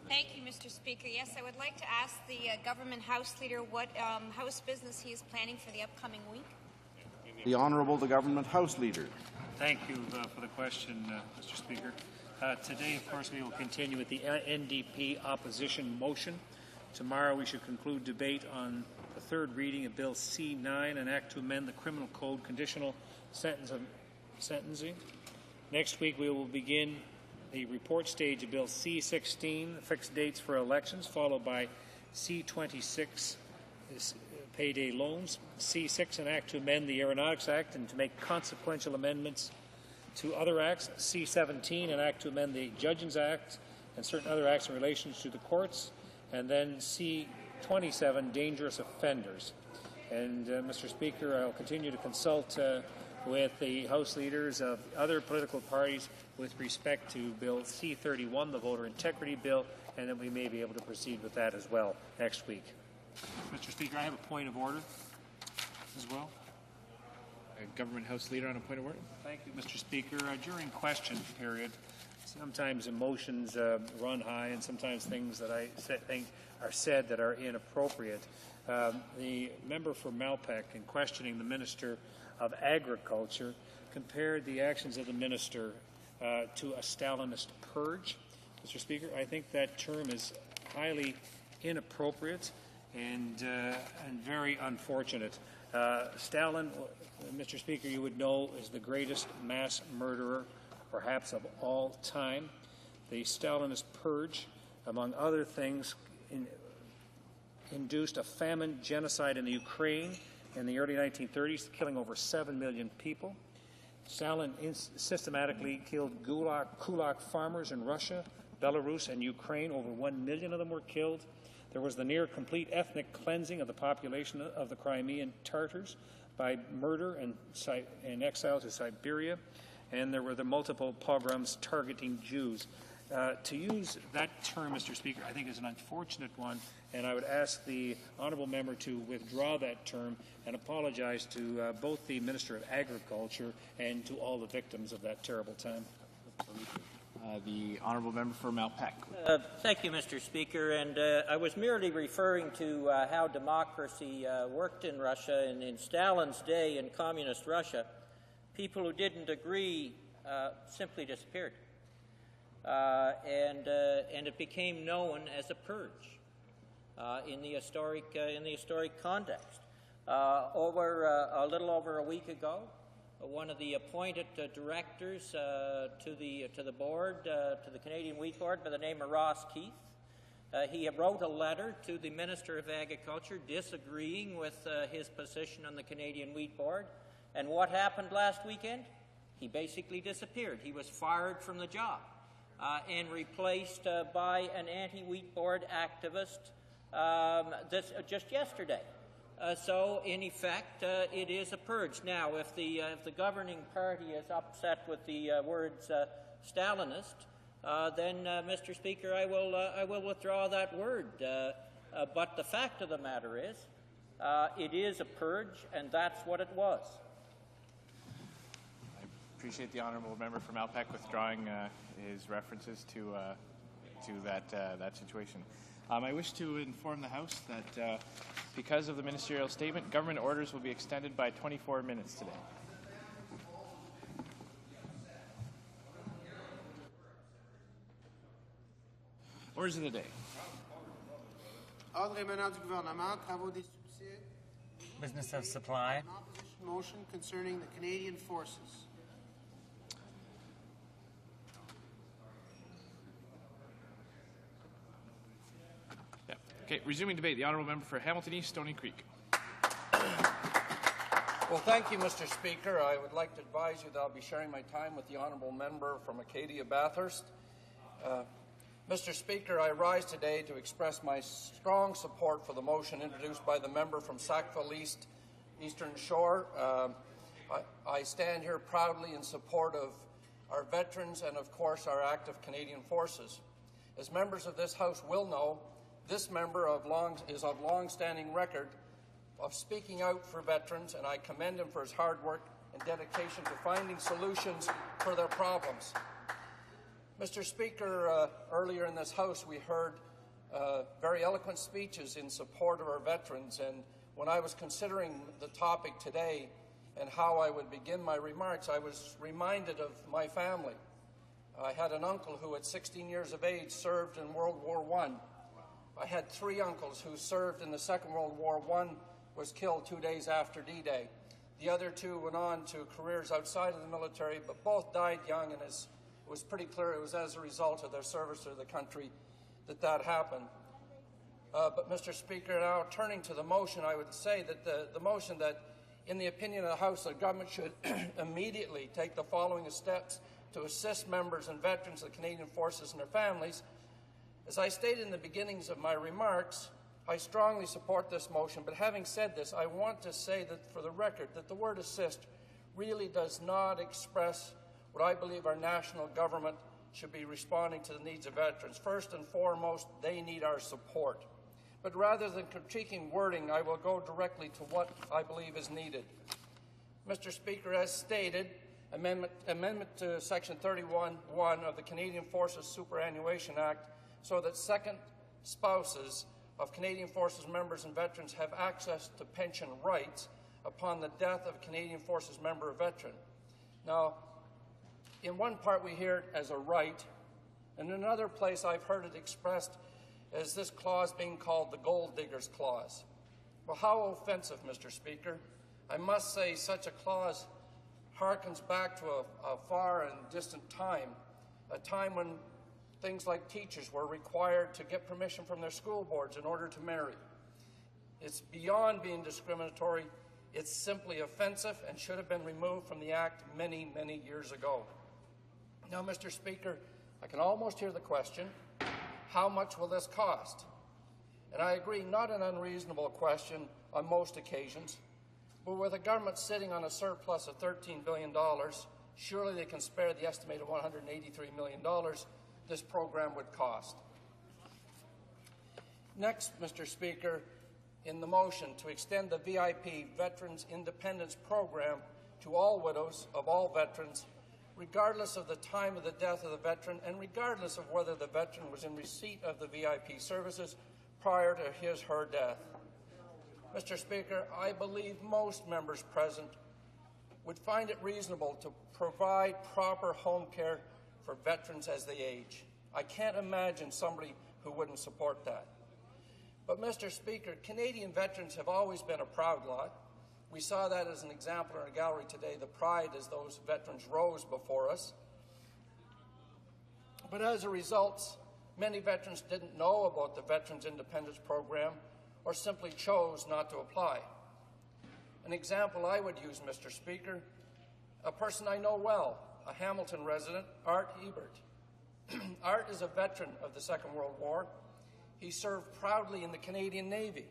Thank you, Mr. Speaker. Yes, I would like to ask the Government House Leader what House business he is planning for the upcoming week. The Honourable the Government House Leader. Thank you for the question, Mr. Speaker. Today, of course, we will continue with the NDP opposition motion. Tomorrow we should conclude debate on the third reading of Bill C-9, an act to amend the Criminal Code conditional sentencing. Next week we will begin the report stage of Bill C-16, fixed dates for elections, followed by C-26, payday loans, C-6, an act to amend the Aeronautics Act and to make consequential amendments to other acts, C-17, an act to amend the Judges Act and certain other acts in relation to the courts, and then C-27, dangerous offenders. And, Mr. Speaker, I'll continue to consult with the House leaders of other political parties with respect to Bill C-31, the Voter Integrity Bill, and then we may be able to proceed with that as well next week. Mr. Speaker, I have a point of order as well. Government House Leader on a point of order. Thank you, Mr. Speaker. During question period, sometimes emotions run high, and sometimes things that I think are said that are inappropriate. The member for Malpeque, in questioning the Minister of Agriculture, compared the actions of the minister to a Stalinist purge. Mr. Speaker, I think that term is highly inappropriate and very unfortunate. Stalin, Mr. Speaker, you would know, is the greatest mass murderer, perhaps of all time. The Stalinist purge, among other things, induced a famine genocide in the Ukraine in the early 1930s, killing over 7 million people. Stalin systematically killed kulak farmers in Russia, Belarus, and Ukraine. Over 1 million of them were killed. There was the near-complete ethnic cleansing of the population of the Crimean Tatars by murder and exile to Siberia. And there were the multiple pogroms targeting Jews. To use that term, Mr. Speaker, I think is an unfortunate one, and I would ask the honourable member to withdraw that term and apologize to both the Minister of Agriculture and to all the victims of that terrible time. The honourable member for Malpeque. Thank you, Mr. Speaker. And I was merely referring to how democracy worked in Russia. And in Stalin's day in communist Russia, people who didn't agree simply disappeared. And it became known as a purge in the historic context. A little over a week ago, one of the appointed directors to the board, to the Canadian Wheat Board, by the name of Ross Keith, he wrote a letter to the Minister of Agriculture disagreeing with his position on the Canadian Wheat Board. And what happened last weekend? He basically disappeared. He was fired from the job and replaced by an anti-wheat board activist just yesterday. So, in effect, it is a purge. Now, if the governing party is upset with the words Stalinist, then, Mr. Speaker, I will withdraw that word. But the fact of the matter is, it is a purge, and that's what it was. I appreciate the honourable member from Malpeque withdrawing his references to that situation. I wish to inform the House that because of the ministerial statement, government orders will be extended by 24 minutes today. Orders of the day. Business of supply. Motion concerning the Canadian forces. Okay, resuming debate. The honourable member for Hamilton East, Stony Creek. Well, thank you, Mr. Speaker. I would like to advise you that I'll be sharing my time with the honourable member from Acadia Bathurst. Mr. Speaker, I rise today to express my strong support for the motion introduced by the member from Sackville East, Eastern Shore. I stand here proudly in support of our veterans and, of course, our active Canadian forces. As members of this House will know, this member is of long-standing record of speaking out for veterans, and I commend him for his hard work and dedication to finding solutions for their problems. Mr. Speaker, earlier in this House we heard very eloquent speeches in support of our veterans, and when I was considering the topic today and how I would begin my remarks, I was reminded of my family. I had an uncle who at 16 years of age served in World War I. I had 3 uncles who served in the Second World War. One was killed 2 days after D-Day. The other 2 went on to careers outside of the military, but both died young, and it was pretty clear it was as a result of their service to the country that happened. But, Mr. Speaker, now turning to the motion, I would say that the motion that, in the opinion of the House, the government should immediately take the following steps to assist members and veterans of the Canadian Forces and their families. As I stated in the beginnings of my remarks, I strongly support this motion, but having said this, I want to say that for the record that the word assist really does not express what I believe our national government should be responding to the needs of veterans. First and foremost, they need our support. But rather than critiquing wording, I will go directly to what I believe is needed. Mr. Speaker, as stated, amendment to Section 31(1) of the Canadian Forces Superannuation Act so that second spouses of Canadian Forces members and veterans have access to pension rights upon the death of a Canadian Forces member or veteran. Now, in one part we hear it as a right, and in another place I've heard it expressed is this clause being called the gold diggers clause. Well, how offensive, Mr. Speaker. I must say such a clause harkens back to a far and distant time, a time when things like teachers were required to get permission from their school boards in order to marry. It's beyond being discriminatory. It's simply offensive and should have been removed from the Act many, many years ago. Now, Mr. Speaker, I can almost hear the question, how much will this cost? And I agree, not an unreasonable question on most occasions, but with a government sitting on a surplus of $13 billion, surely they can spare the estimated $183 million this program would cost. Next, Mr. Speaker, in the motion to extend the VIP Veterans Independence Program to all widows of all veterans, regardless of the time of the death of the veteran and regardless of whether the veteran was in receipt of the VIP services prior to his or her death. Mr. Speaker, I believe most members present would find it reasonable to provide proper home care for veterans as they age. I can't imagine somebody who wouldn't support that. But, Mr. Speaker, Canadian veterans have always been a proud lot. We saw that as an example in our gallery today, the pride as those veterans rose before us. But as a result, many veterans didn't know about the Veterans Independence Program or simply chose not to apply. An example I would use, Mr. Speaker, a person I know well, a Hamilton resident, Art Ebert. Art is a veteran of the Second World War. He served proudly in the Canadian Navy.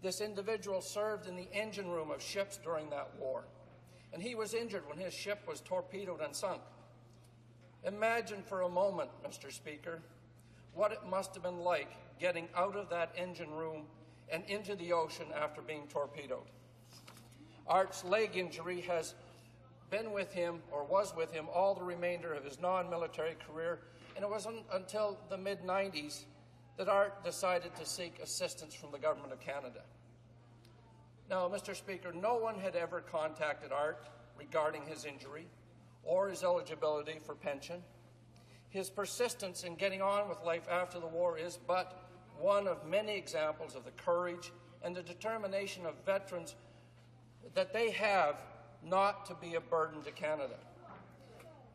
This individual served in the engine room of ships during that war, and he was injured when his ship was torpedoed and sunk. Imagine for a moment, Mr. Speaker, what it must have been like getting out of that engine room and into the ocean after being torpedoed. Art's leg injury has been with him, or was with him, all the remainder of his non-military career, and it wasn't until the mid-90s that Art decided to seek assistance from the Government of Canada. Now, Mr. Speaker, no one had ever contacted Art regarding his injury or his eligibility for pension. His persistence in getting on with life after the war is but one of many examples of the courage and the determination of veterans that they have not to be a burden to Canada.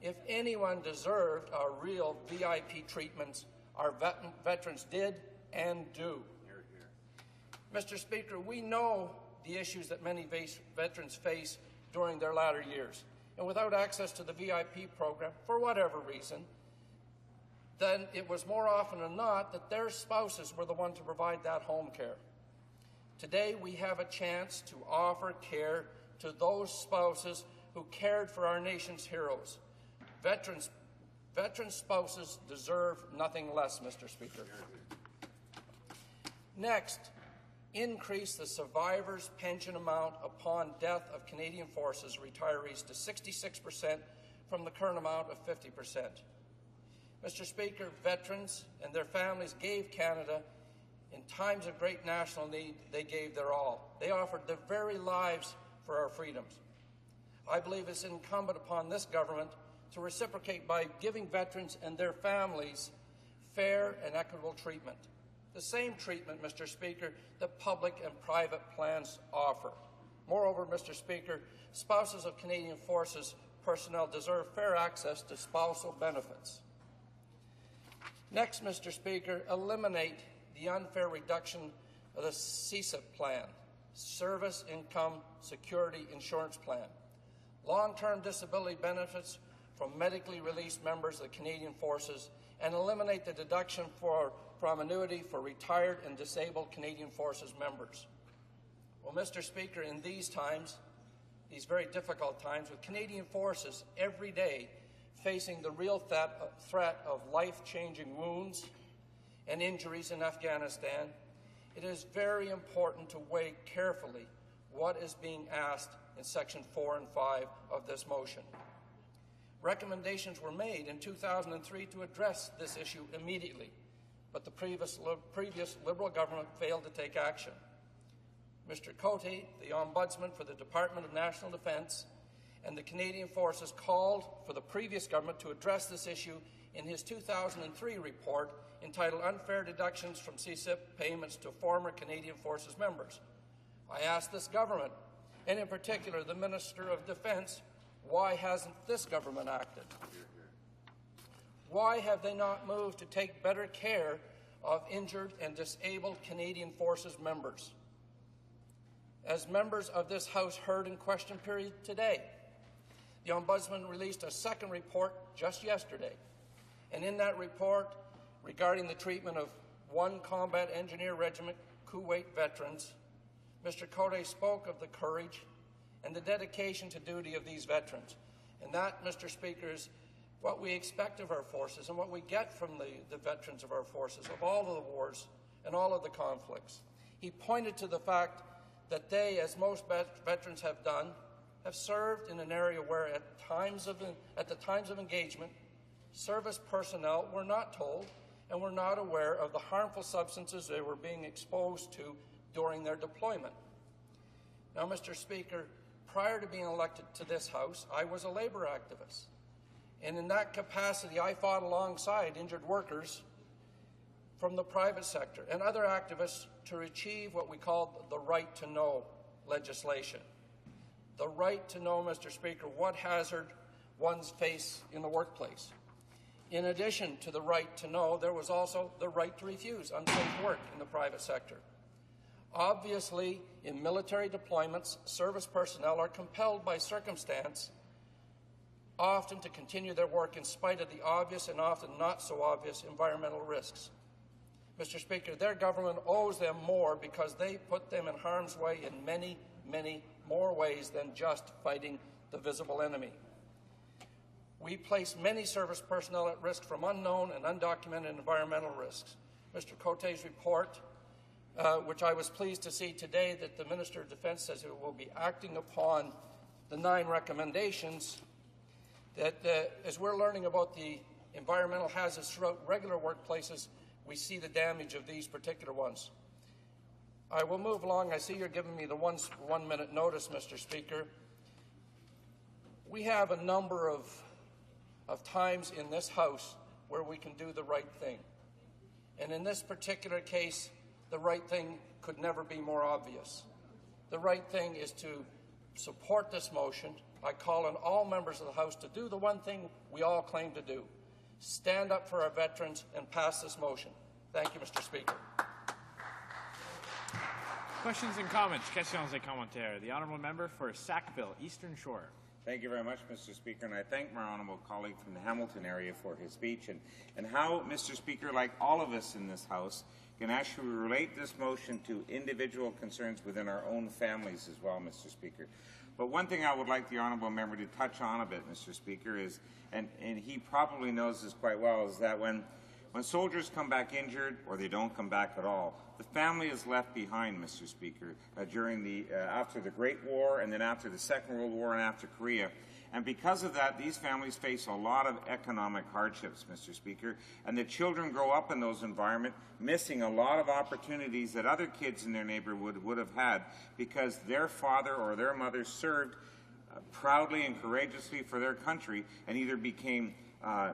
If anyone deserved our real VIP treatments, our veterans did and do. Mr. Speaker, we know the issues that many veterans face during their latter years, and without access to the VIP program, for whatever reason, then it was more often than not that their spouses were the ones to provide that home care. Today, we have a chance to offer care to those spouses who cared for our nation's heroes. Veteran spouses deserve nothing less, Mr. Speaker. Next, increase the survivor's pension amount upon death of Canadian Forces retirees to 66% from the current amount of 50%. Mr. Speaker, veterans and their families gave Canada, in times of great national need, they gave their all. They offered their very lives for our freedoms. I believe it's incumbent upon this government to reciprocate by giving veterans and their families fair and equitable treatment. The same treatment, Mr. Speaker, that public and private plans offer. Moreover, Mr. Speaker, spouses of Canadian Forces personnel deserve fair access to spousal benefits. Next, Mr. Speaker, eliminate the unfair reduction of the CSIP plan, Service Income Security Insurance Plan. Long-term disability benefits from medically released members of the Canadian Forces, and eliminate the deduction from annuity for retired and disabled Canadian Forces members. Well, Mr. Speaker, in these times, these very difficult times, with Canadian Forces every day facing the real threat of life-changing wounds and injuries in Afghanistan, it is very important to weigh carefully what is being asked in Section 4 and 5 of this motion. Recommendations were made in 2003 to address this issue immediately, but the previous Liberal government failed to take action. Mr. Cote, the Ombudsman for the Department of National Defence, and the Canadian Forces called for the previous government to address this issue in his 2003 report entitled Unfair Deductions from CSIP Payments to Former Canadian Forces Members. I asked this government, and in particular the Minister of Defence, why hasn't this government acted? Why have they not moved to take better care of injured and disabled Canadian Forces members? As members of this House heard in question period today, the Ombudsman released a second report just yesterday, and in that report regarding the treatment of 1 Combat Engineer Regiment Kuwait veterans, Mr. Cote spoke of the courage and the dedication to duty of these veterans. And that, Mr. Speaker, is what we expect of our forces and what we get from the veterans of our forces, of all of the wars and all of the conflicts. He pointed to the fact that they, as most veterans have done, have served in an area where at the times of engagement, service personnel were not told and were not aware of the harmful substances they were being exposed to during their deployment. Now, Mr. Speaker, prior to being elected to this House, I was a labour activist. And in that capacity, I fought alongside injured workers from the private sector and other activists to achieve what we called the right to know legislation. The right to know, Mr. Speaker, what hazard one's face in the workplace. In addition to the right to know, there was also the right to refuse unsafe work in the private sector. Obviously, in military deployments, service personnel are compelled by circumstance often to continue their work in spite of the obvious and often not so obvious environmental risks. Mr. Speaker, their government owes them more because they put them in harm's way in many, many more ways than just fighting the visible enemy. We place many service personnel at risk from unknown and undocumented environmental risks. Mr. Cote's report, which I was pleased to see today that the Minister of Defence says it will be acting upon the 9 recommendations, that as we're learning about the environmental hazards throughout regular workplaces, we see the damage of these particular ones. I will move along. I see you're giving me the 1 minute notice, Mr. Speaker. We have a number of times in this House where we can do the right thing. And in this particular case, the right thing could never be more obvious. The right thing is to support this motion. I call on all members of the House to do the one thing we all claim to do: stand up for our veterans and pass this motion. Thank you, Mr. Speaker. Questions and comments. Questions et commentaires. The Honourable Member for Sackville, Eastern Shore. Thank you very much, Mr. Speaker, and I thank my honourable colleague from the Hamilton area for his speech and how, Mr. Speaker, like all of us in this House, can actually relate this motion to individual concerns within our own families as well, Mr. Speaker. But one thing I would like the honourable member to touch on a bit, Mr. Speaker, is, and he probably knows this quite well, is that when soldiers come back injured or they don't come back at all, the family is left behind, Mr. Speaker, after the Great War and then after the Second World War and after Korea. And because of that, these families face a lot of economic hardships, Mr. Speaker, and the children grow up in those environments, missing a lot of opportunities that other kids in their neighborhood would have had because their father or their mother served proudly and courageously for their country and either became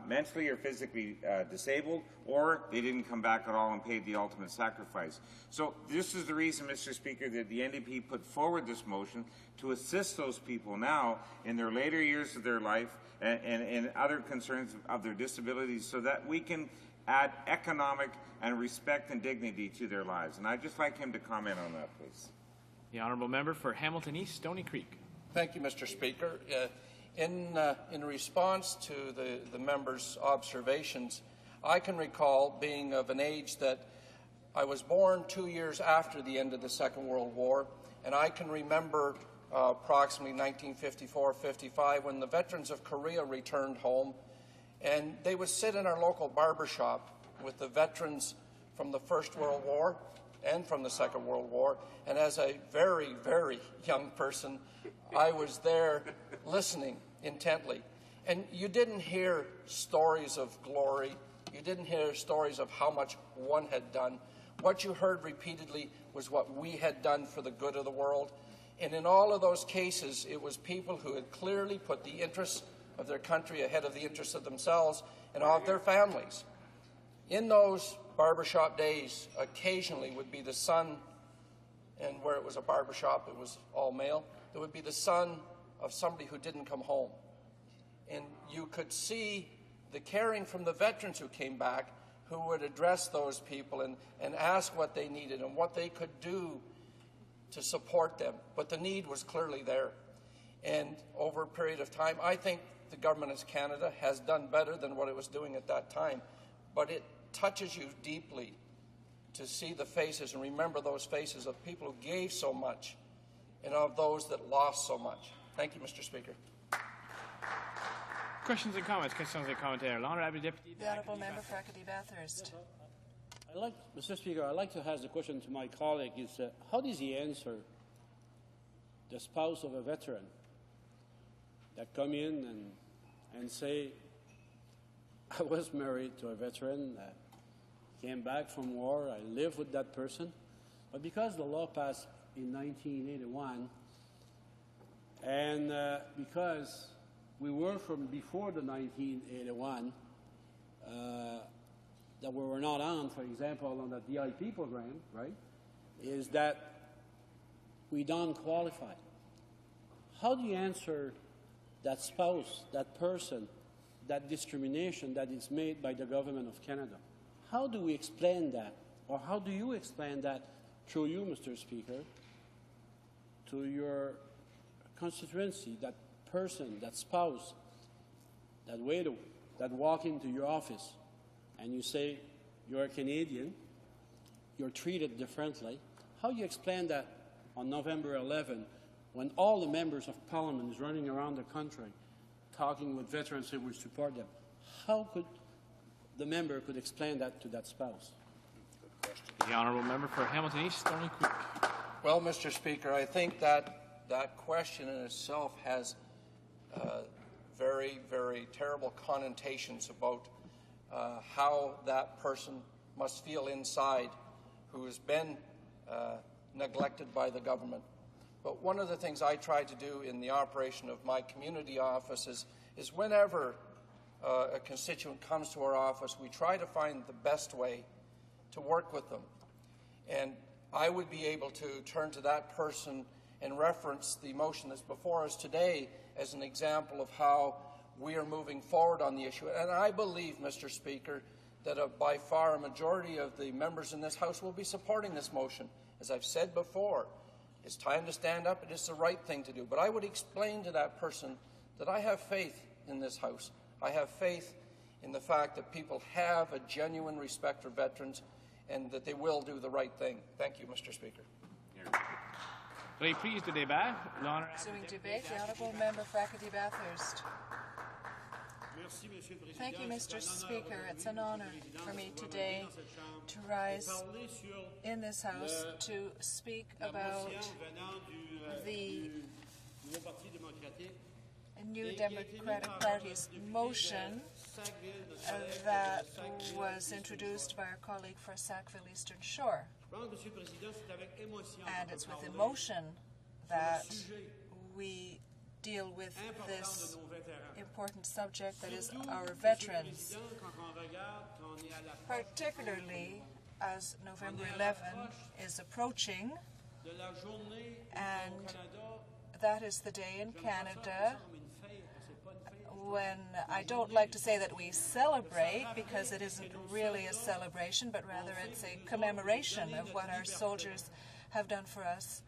mentally or physically disabled, or they didn't come back at all and paid the ultimate sacrifice. So this is the reason, Mr. Speaker, that the NDP put forward this motion to assist those people now in their later years of their life and other concerns of their disabilities so that we can add economic and respect and dignity to their lives. And I'd just like him to comment on that, please. The Honourable Member for Hamilton East, Stony Creek. Thank you, Mr. Speaker. In response to the member's observations, I can recall being of an age that I was born 2 years after the end of the Second World War, and I can remember approximately 1954-55 when the veterans of Korea returned home, and they would sit in our local barber shop with the veterans from the First World War and from the Second World War, and as a very, very young person, I was there listening intently. And you didn't hear stories of glory. You didn't hear stories of how much one had done. What you heard repeatedly was what we had done for the good of the world. And in all of those cases, it was people who had clearly put the interests of their country ahead of the interests of themselves and of their families. In those barbershop days, occasionally would be the son, and where it was a barbershop, it was all male, there would be the son of somebody who didn't come home. And you could see the caring from the veterans who came back, who would address those people and ask what they needed and what they could do to support them. But the need was clearly there. And over a period of time, I think the government of Canada has done better than what it was doing at that time. But it touches you deeply to see the faces and remember those faces of people who gave so much and of those that lost so much. Thank you, Mr. Speaker. Questions and comments. Questions and commentaires. L'honorable deputy. The honourable member for Acadie-Bathurst. Mr. Speaker, I'd like to ask the question to my colleague: is how does he answer the spouse of a veteran that come in and say, "I was married to a veteran, came back from war, I live with that person, but because the law passed in 1981, and because we were from before the 1981, that we were not on, for example, on the DIP program, right, is that we don't qualify." How do you answer that spouse, that person, that discrimination that is made by the government of Canada? How do we explain that? Or how do you explain that, through you, Mr. Speaker, to your constituency, that person, that spouse, that widow, that walk into your office and you say you're a Canadian, you're treated differently? How do you explain that on November 11, when all the members of Parliament is running around the country talking with veterans who will support them? How could the member could explain that to that spouse? The honourable member for Hamilton East, Stony Creek. Well, Mr. Speaker, I think that question in itself has very, very terrible connotations about how that person must feel inside who has been neglected by the government. But one of the things I try to do in the operation of my community office is whenever a constituent comes to our office, we try to find the best way to work with them. And I would be able to turn to that person and reference the motion that's before us today as an example of how we are moving forward on the issue. And I believe, Mr. Speaker, that by far a majority of the members in this House will be supporting this motion. As I've said before, it's time to stand up. It is the right thing to do. But I would explain to that person that I have faith in this House. I have faith in the fact that people have a genuine respect for veterans and that they will do the right thing. Thank you, Mr. Speaker. Reprise de débat. Resuming debate, the honourable member for Acadie-Bathurst. Thank you, Mr. Speaker. It's an honour for me today to rise in this House to speak about the New Democratic Party's motion that was introduced by our colleague for Sackville Eastern Shore. And it's with emotion that we deal with this important subject that is our veterans, particularly as November 11 is approaching, and that is the day in Canada when I don't like to say that we celebrate, because it isn't really a celebration, but rather it's a commemoration of what our soldiers have done for us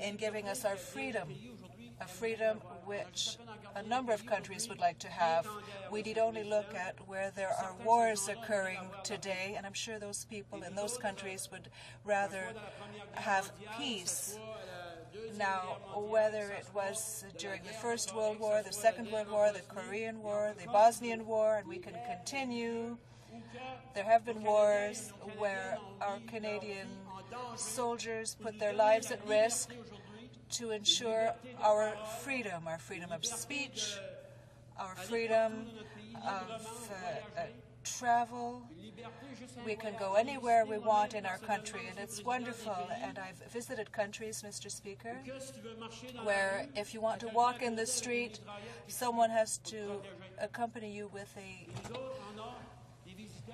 in giving us our freedom, a freedom which a number of countries would like to have. We need only look at where there are wars occurring today, and I'm sure those people in those countries would rather have peace. Now, whether it was during the First World War, the Second World War, the Korean War, the Bosnian War, and we can continue, there have been wars where our Canadian soldiers put their lives at risk to ensure our freedom of speech, our freedom of travel. We can go anywhere we want in our country, and it's wonderful. And I've visited countries, Mr. Speaker, where if you want to walk in the street, someone has to accompany you with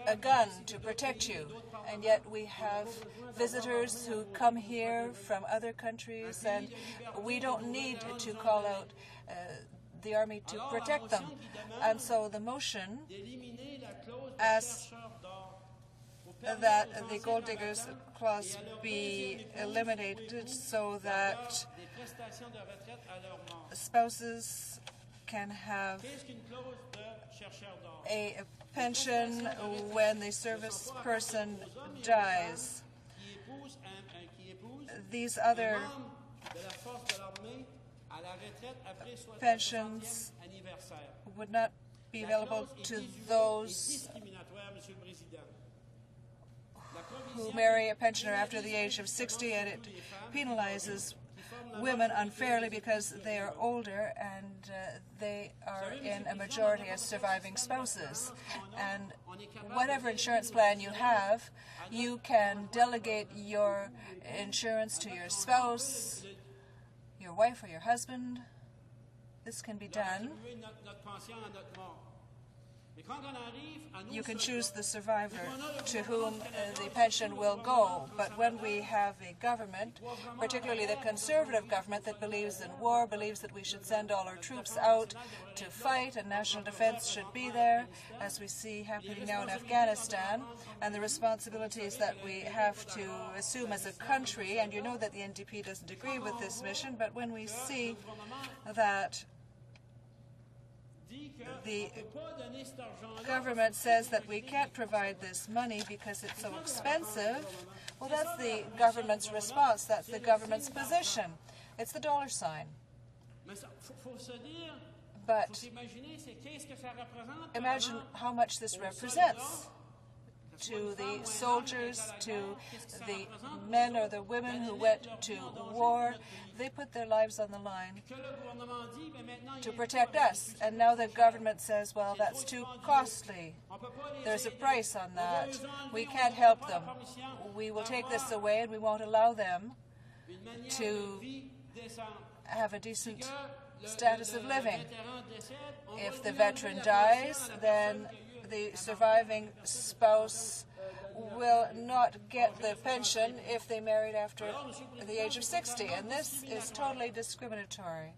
a gun to protect you. And yet we have visitors who come here from other countries, and we don't need to call out the army to protect them. And so the motion asks that the gold diggers clause be eliminated so that spouses can have a pension when the service person dies. These other pensions would not be available to those who marry a pensioner after the age of 60, and it penalizes women unfairly because they are older and they are in a majority as surviving spouses. And whatever insurance plan you have, you can delegate your insurance to your spouse, your wife or your husband. This can be done. You can choose the survivor to whom the pension will go. But when we have a government, particularly the conservative government that believes in war, believes that we should send all our troops out to fight and national defense should be there, as we see happening now in Afghanistan, and the responsibilities that we have to assume as a country, and you know that the NDP doesn't agree with this mission, but when we see that the government says that we can't provide this money because it's so expensive, well, that's the government's response. That's the government's position. It's the dollar sign. But imagine how much this represents to the soldiers, to the men or the women who went to war. They put their lives on the line to protect us. And now the government says, well, that's too costly. There's a price on that. We can't help them. We will take this away and we won't allow them to have a decent status of living. If the veteran dies, then the surviving spouse will not get the pension if they married after the age of 60, and this is totally discriminatory.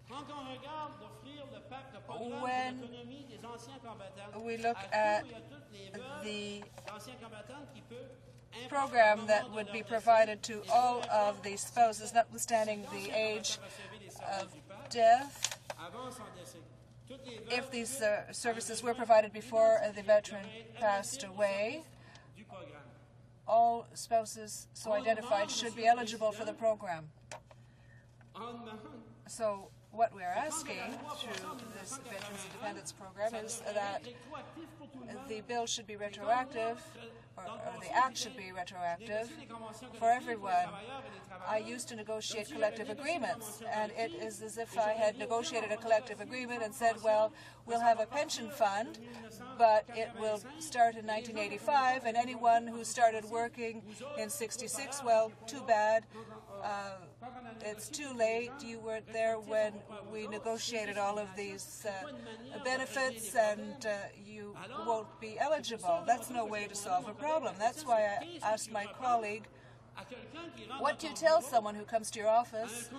When we look at the program that would be provided to all of the spouses, notwithstanding the age of death, if these services were provided before the veteran passed away, all spouses so identified should be eligible for the program. So what we are asking through this Veterans Independence Program is that the bill should be retroactive, or the act should be retroactive for everyone. I used to negotiate collective agreements, and it is as if I had negotiated a collective agreement and said, well, we'll have a pension fund, but it will start in 1985, and anyone who started working in 66, well, too bad. It's too late. You weren't there when we negotiated all of these benefits, and you won't be eligible. That's no way to solve a problem. That's why I asked my colleague, what do you tell someone who comes to your office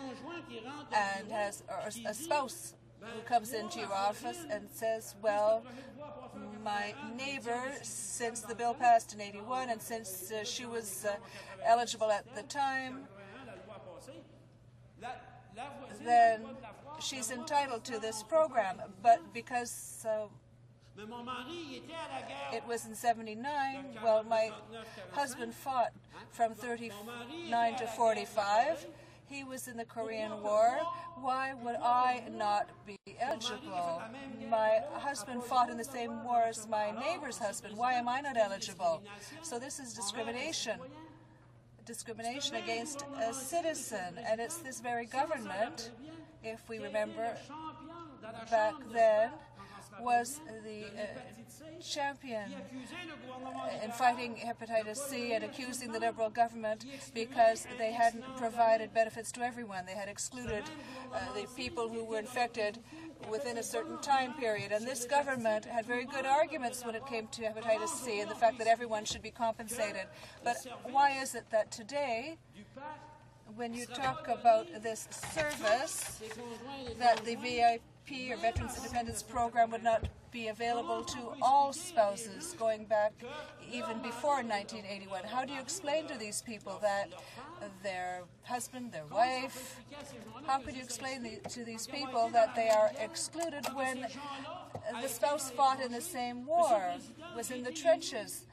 and has a spouse who comes into your office and says, well, my neighbor, since the bill passed in 81 and since she was eligible at the time, then she's entitled to this program. But because it was in 79, well, my husband fought from 39 to 45. He was in the Korean War. Why would I not be eligible? My husband fought in the same war as my neighbor's husband. Why am I not eligible? So this is discrimination. Discrimination against a citizen. And it's this very government, if we remember back then, was the champion in fighting hepatitis C and accusing the Liberal government because they hadn't provided benefits to everyone. They had excluded the people who were infected within a certain time period. And this government had very good arguments when it came to hepatitis C and the fact that everyone should be compensated. But why is it that today, when you talk about this service, that the VIP or Veterans Independence Program would not be available to all spouses going back even before 1981? How do you explain to these people that their husband, their wife, how could you explain to these people that they are excluded when the spouse fought in the same war, was in the trenches?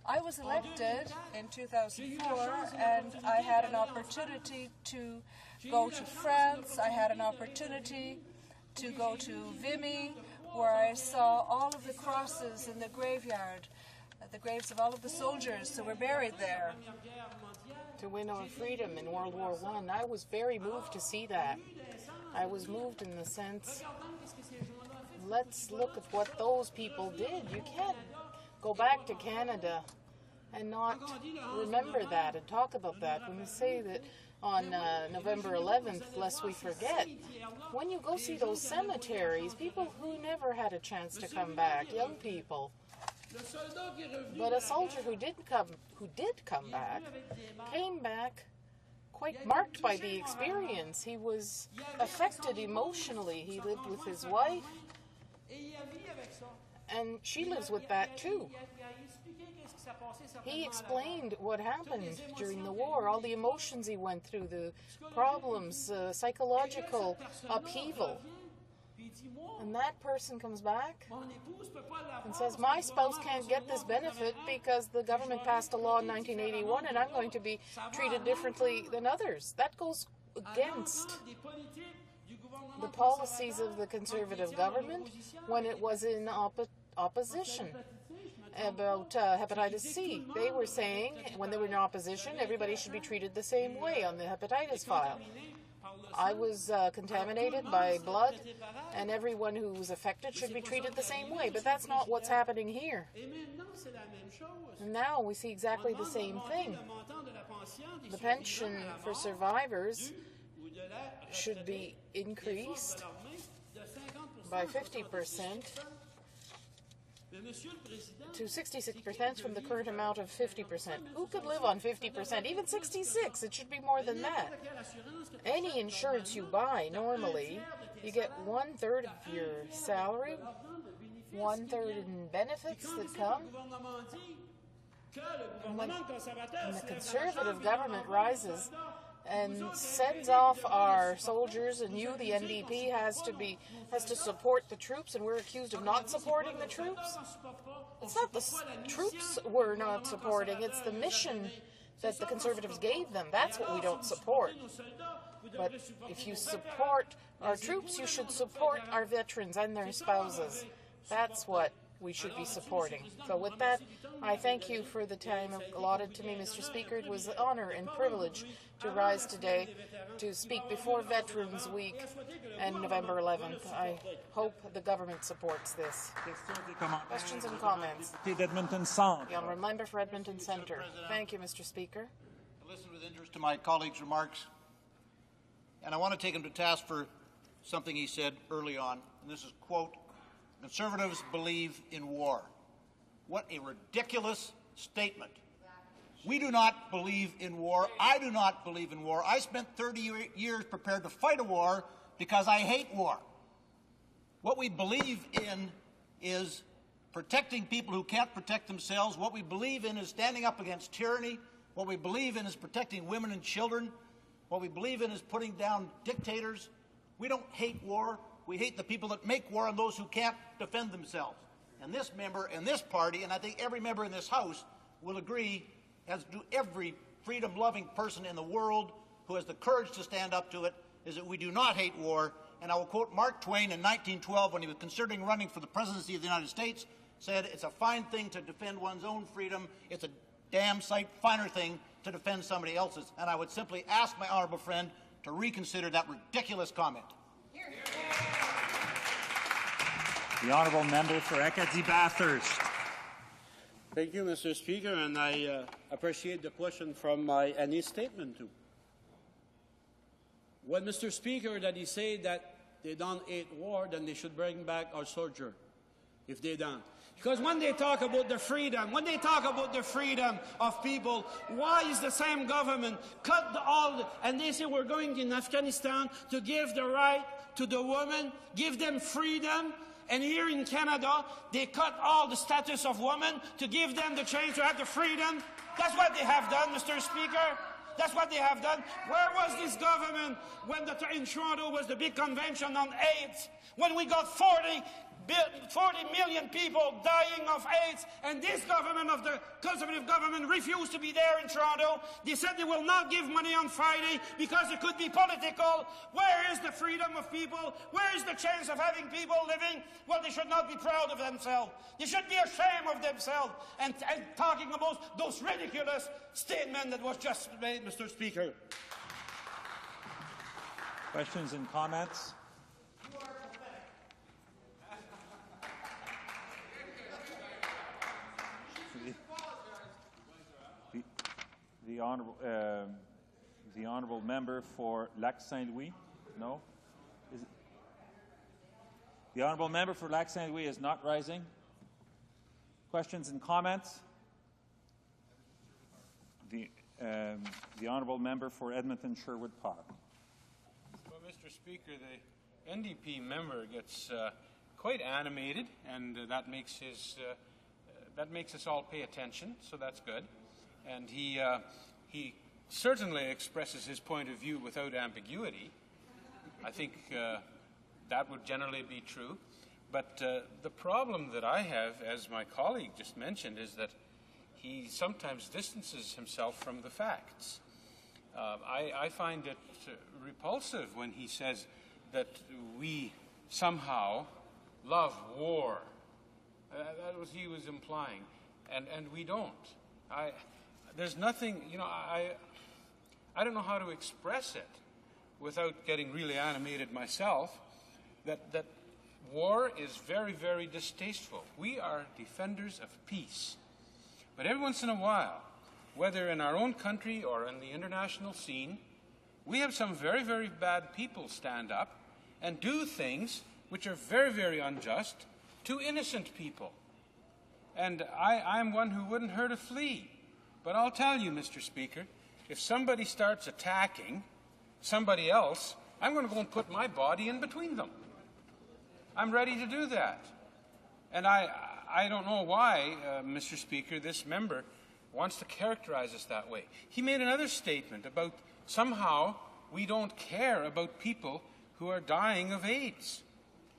I was elected in 2004, and I had an opportunity to go to France. I had an opportunity to go to Vimy, where I saw all of the crosses in the graveyard, the graves of all of the soldiers who were buried there. To win our freedom in World War I was very moved to see that. I was moved in the sense, let's look at what those people did. You can't go back to Canada and not remember that and talk about that. When we say that on November 11th, lest we forget, when you go see those cemeteries, people who never had a chance to come back, young people, but a soldier who did come back, came back quite marked by the experience. He was affected emotionally. He lived with his wife, and she lives with that too. He explained what happened during the war, all the emotions he went through, the problems, psychological upheaval. And that person comes back and says, my spouse can't get this benefit because the government passed a law in 1981 and I'm going to be treated differently than others. That goes against the policies of the Conservative government when it was in opposition about hepatitis C. They were saying, when they were in opposition, everybody should be treated the same way on the hepatitis file. I was contaminated by blood, and everyone who was affected should be treated the same way. But that's not what's happening here. And now we see exactly the same thing. The pension for survivors should be increased by 50% to 66% from the current amount of 50%. Who could live on 50%? Even 66%, it should be more than that. Any insurance you buy, normally, you get 1/3 of your salary, 1/3 in benefits that come. And when the Conservative government rises and sends off our soldiers, and you, the NDP, has to support the troops, and we're accused of not supporting the troops. It's not the troops we're not supporting, it's the mission that the Conservatives gave them. That's what we don't support. But if you support our troops, you should support our veterans and their spouses. That's what we should be supporting. So with that, I thank you for the time allotted to me, Mr. Speaker. It was an honor and privilege to rise today to speak before Veterans Week and November 11th. I hope the government supports this. Questions and comments? The Honourable Member for Edmonton Centre. Thank you, Mr. Speaker. I listened with interest to my colleague's remarks, and I want to take him to task for something he said early on, and this is, quote, Conservatives believe in war. What a ridiculous statement. We do not believe in war. I do not believe in war. I spent 30 years prepared to fight a war because I hate war. What we believe in is protecting people who can't protect themselves. What we believe in is standing up against tyranny. What we believe in is protecting women and children. What we believe in is putting down dictators. We don't hate war. We hate the people that make war and those who can't defend themselves. And this member and this party, and I think every member in this House, will agree, as do every freedom-loving person in the world who has the courage to stand up to it, is that we do not hate war. And I will quote Mark Twain in 1912 when he was considering running for the presidency of the United States, said, it's a fine thing to defend one's own freedom. It's a damn sight finer thing to defend somebody else's. And I would simply ask my honourable friend to reconsider that ridiculous comment. The honourable member for Acadie-Bathurst. Thank you, Mr. Speaker, and I appreciate the question from any statement too. When Mr. Speaker that he said that they don't hate war, then they should bring back our soldier, if they don't. Because when they talk about the freedom, of people, why is the same government cut and they say we're going in Afghanistan to give the right to the women, give them freedom, and here in Canada, they cut all the status of women to give them the chance to have the freedom? That's what they have done, Mr. Speaker. That's what they have done. Where was this government when in Toronto was the big convention on AIDS? When we got 40 million people dying of AIDS, and this government of the Conservative government refused to be there in Toronto. They said they will not give money on Friday because it could be political. Where is the freedom of people? Where is the chance of having people living? Well, they should not be proud of themselves. They should be ashamed of themselves and talking about those ridiculous statements that was just made, Mr. Speaker. Questions and comments? The honourable member for Lac Saint-Louis? No? The honourable member for Lac Saint-Louis is not rising. Questions and comments? The honourable member for Edmonton-Sherwood Park. Well, Mr. Speaker, the NDP member gets quite animated, and that makes us all pay attention. So that's good. And he certainly expresses his point of view without ambiguity. I think that would generally be true. But the problem that I have, as my colleague just mentioned, is that he sometimes distances himself from the facts. I find it repulsive when he says that we somehow love war. That was he was implying, and we don't. There's nothing, I don't know how to express it without getting really animated myself, that war is very, very distasteful. We are defenders of peace. But every once in a while, whether in our own country or in the international scene, we have some very, very bad people stand up and do things which are very, very unjust to innocent people. And I'm one who wouldn't hurt a flea. But I'll tell you, Mr. Speaker, if somebody starts attacking somebody else, I'm going to go and put my body in between them. I'm ready to do that. And I don't know why, Mr. Speaker, this member wants to characterize us that way. He made another statement about somehow we don't care about people who are dying of AIDS.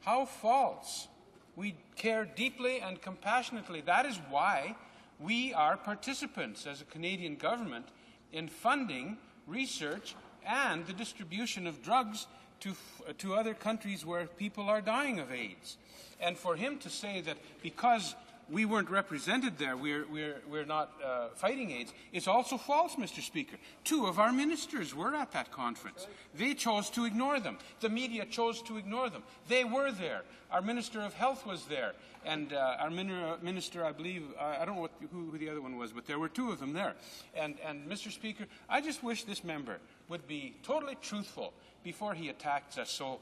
How false. We care deeply and compassionately. That is why we are participants as a Canadian government in funding research and the distribution of drugs to other countries where people are dying of AIDS. And for him to say that because we weren't represented there, we're not fighting AIDS, is also false, Mr. Speaker. 2 of our ministers were at that conference. They chose to ignore them. The media chose to ignore them. They were there. Our Minister of Health was there. And our minister, I believe, I don't know who the other one was, but there were 2 of them there. And Mr. Speaker, I just wish this member would be totally truthful before he attacks us so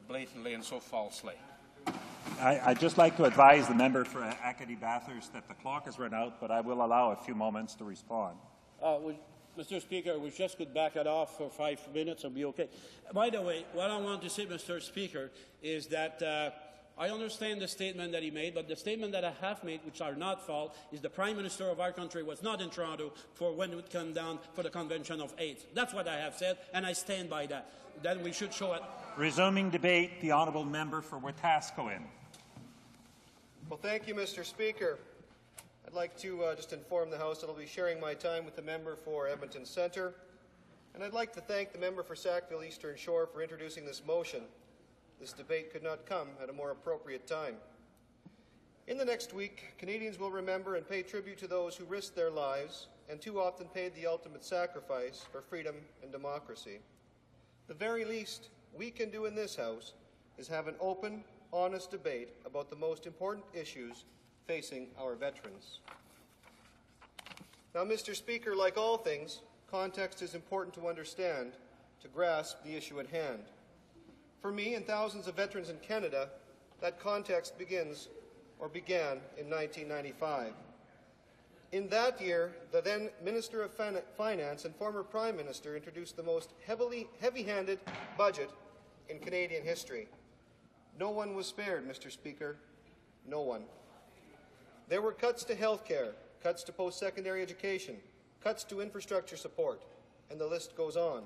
blatantly and so falsely. I'd just like to advise the member for Acadie-Bathurst that the clock has run out, but I will allow a few moments to respond. Mr. Speaker, we just could back it off for 5 minutes and be okay. By the way, what I want to say, Mr. Speaker, is that I understand the statement that he made, but the statement that I have made, which are not false, is the Prime Minister of our country was not in Toronto for when it would come down for the Convention of AIDS. That's what I have said, and I stand by that. Then we should show it. Resuming debate, the honourable member for Wetaskiwin. Well, thank you, Mr. Speaker. I'd like to just inform the House that I'll be sharing my time with the member for Edmonton Centre, and I'd like to thank the member for Sackville Eastern Shore for introducing this motion. This debate could not come at a more appropriate time. In the next week, Canadians will remember and pay tribute to those who risked their lives and too often paid the ultimate sacrifice for freedom and democracy. The very least we can do in this House is have an open, honest debate about the most important issues facing our veterans. Now, Mr. Speaker, like all things, context is important to understand to grasp the issue at hand. For me and thousands of veterans in Canada, that context began in 1995. In that year, the then Minister of Finance and former Prime Minister introduced the most heavy-handed budget in Canadian history. No one was spared, Mr. Speaker. No one. There were cuts to health care, cuts to post-secondary education, cuts to infrastructure support, and the list goes on.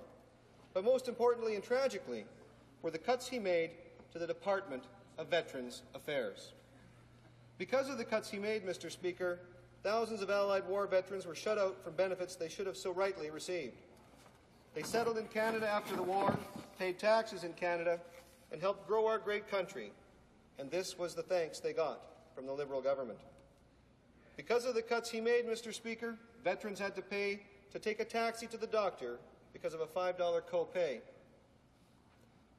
But most importantly and tragically were the cuts he made to the Department of Veterans Affairs. Because of the cuts he made, Mr. Speaker, thousands of Allied war veterans were shut out from benefits they should have so rightly received. They settled in Canada after the war, paid taxes in Canada, and helped grow our great country. And this was the thanks they got from the Liberal government. Because of the cuts he made, Mr. Speaker, veterans had to pay to take a taxi to the doctor because of a $5 co-pay.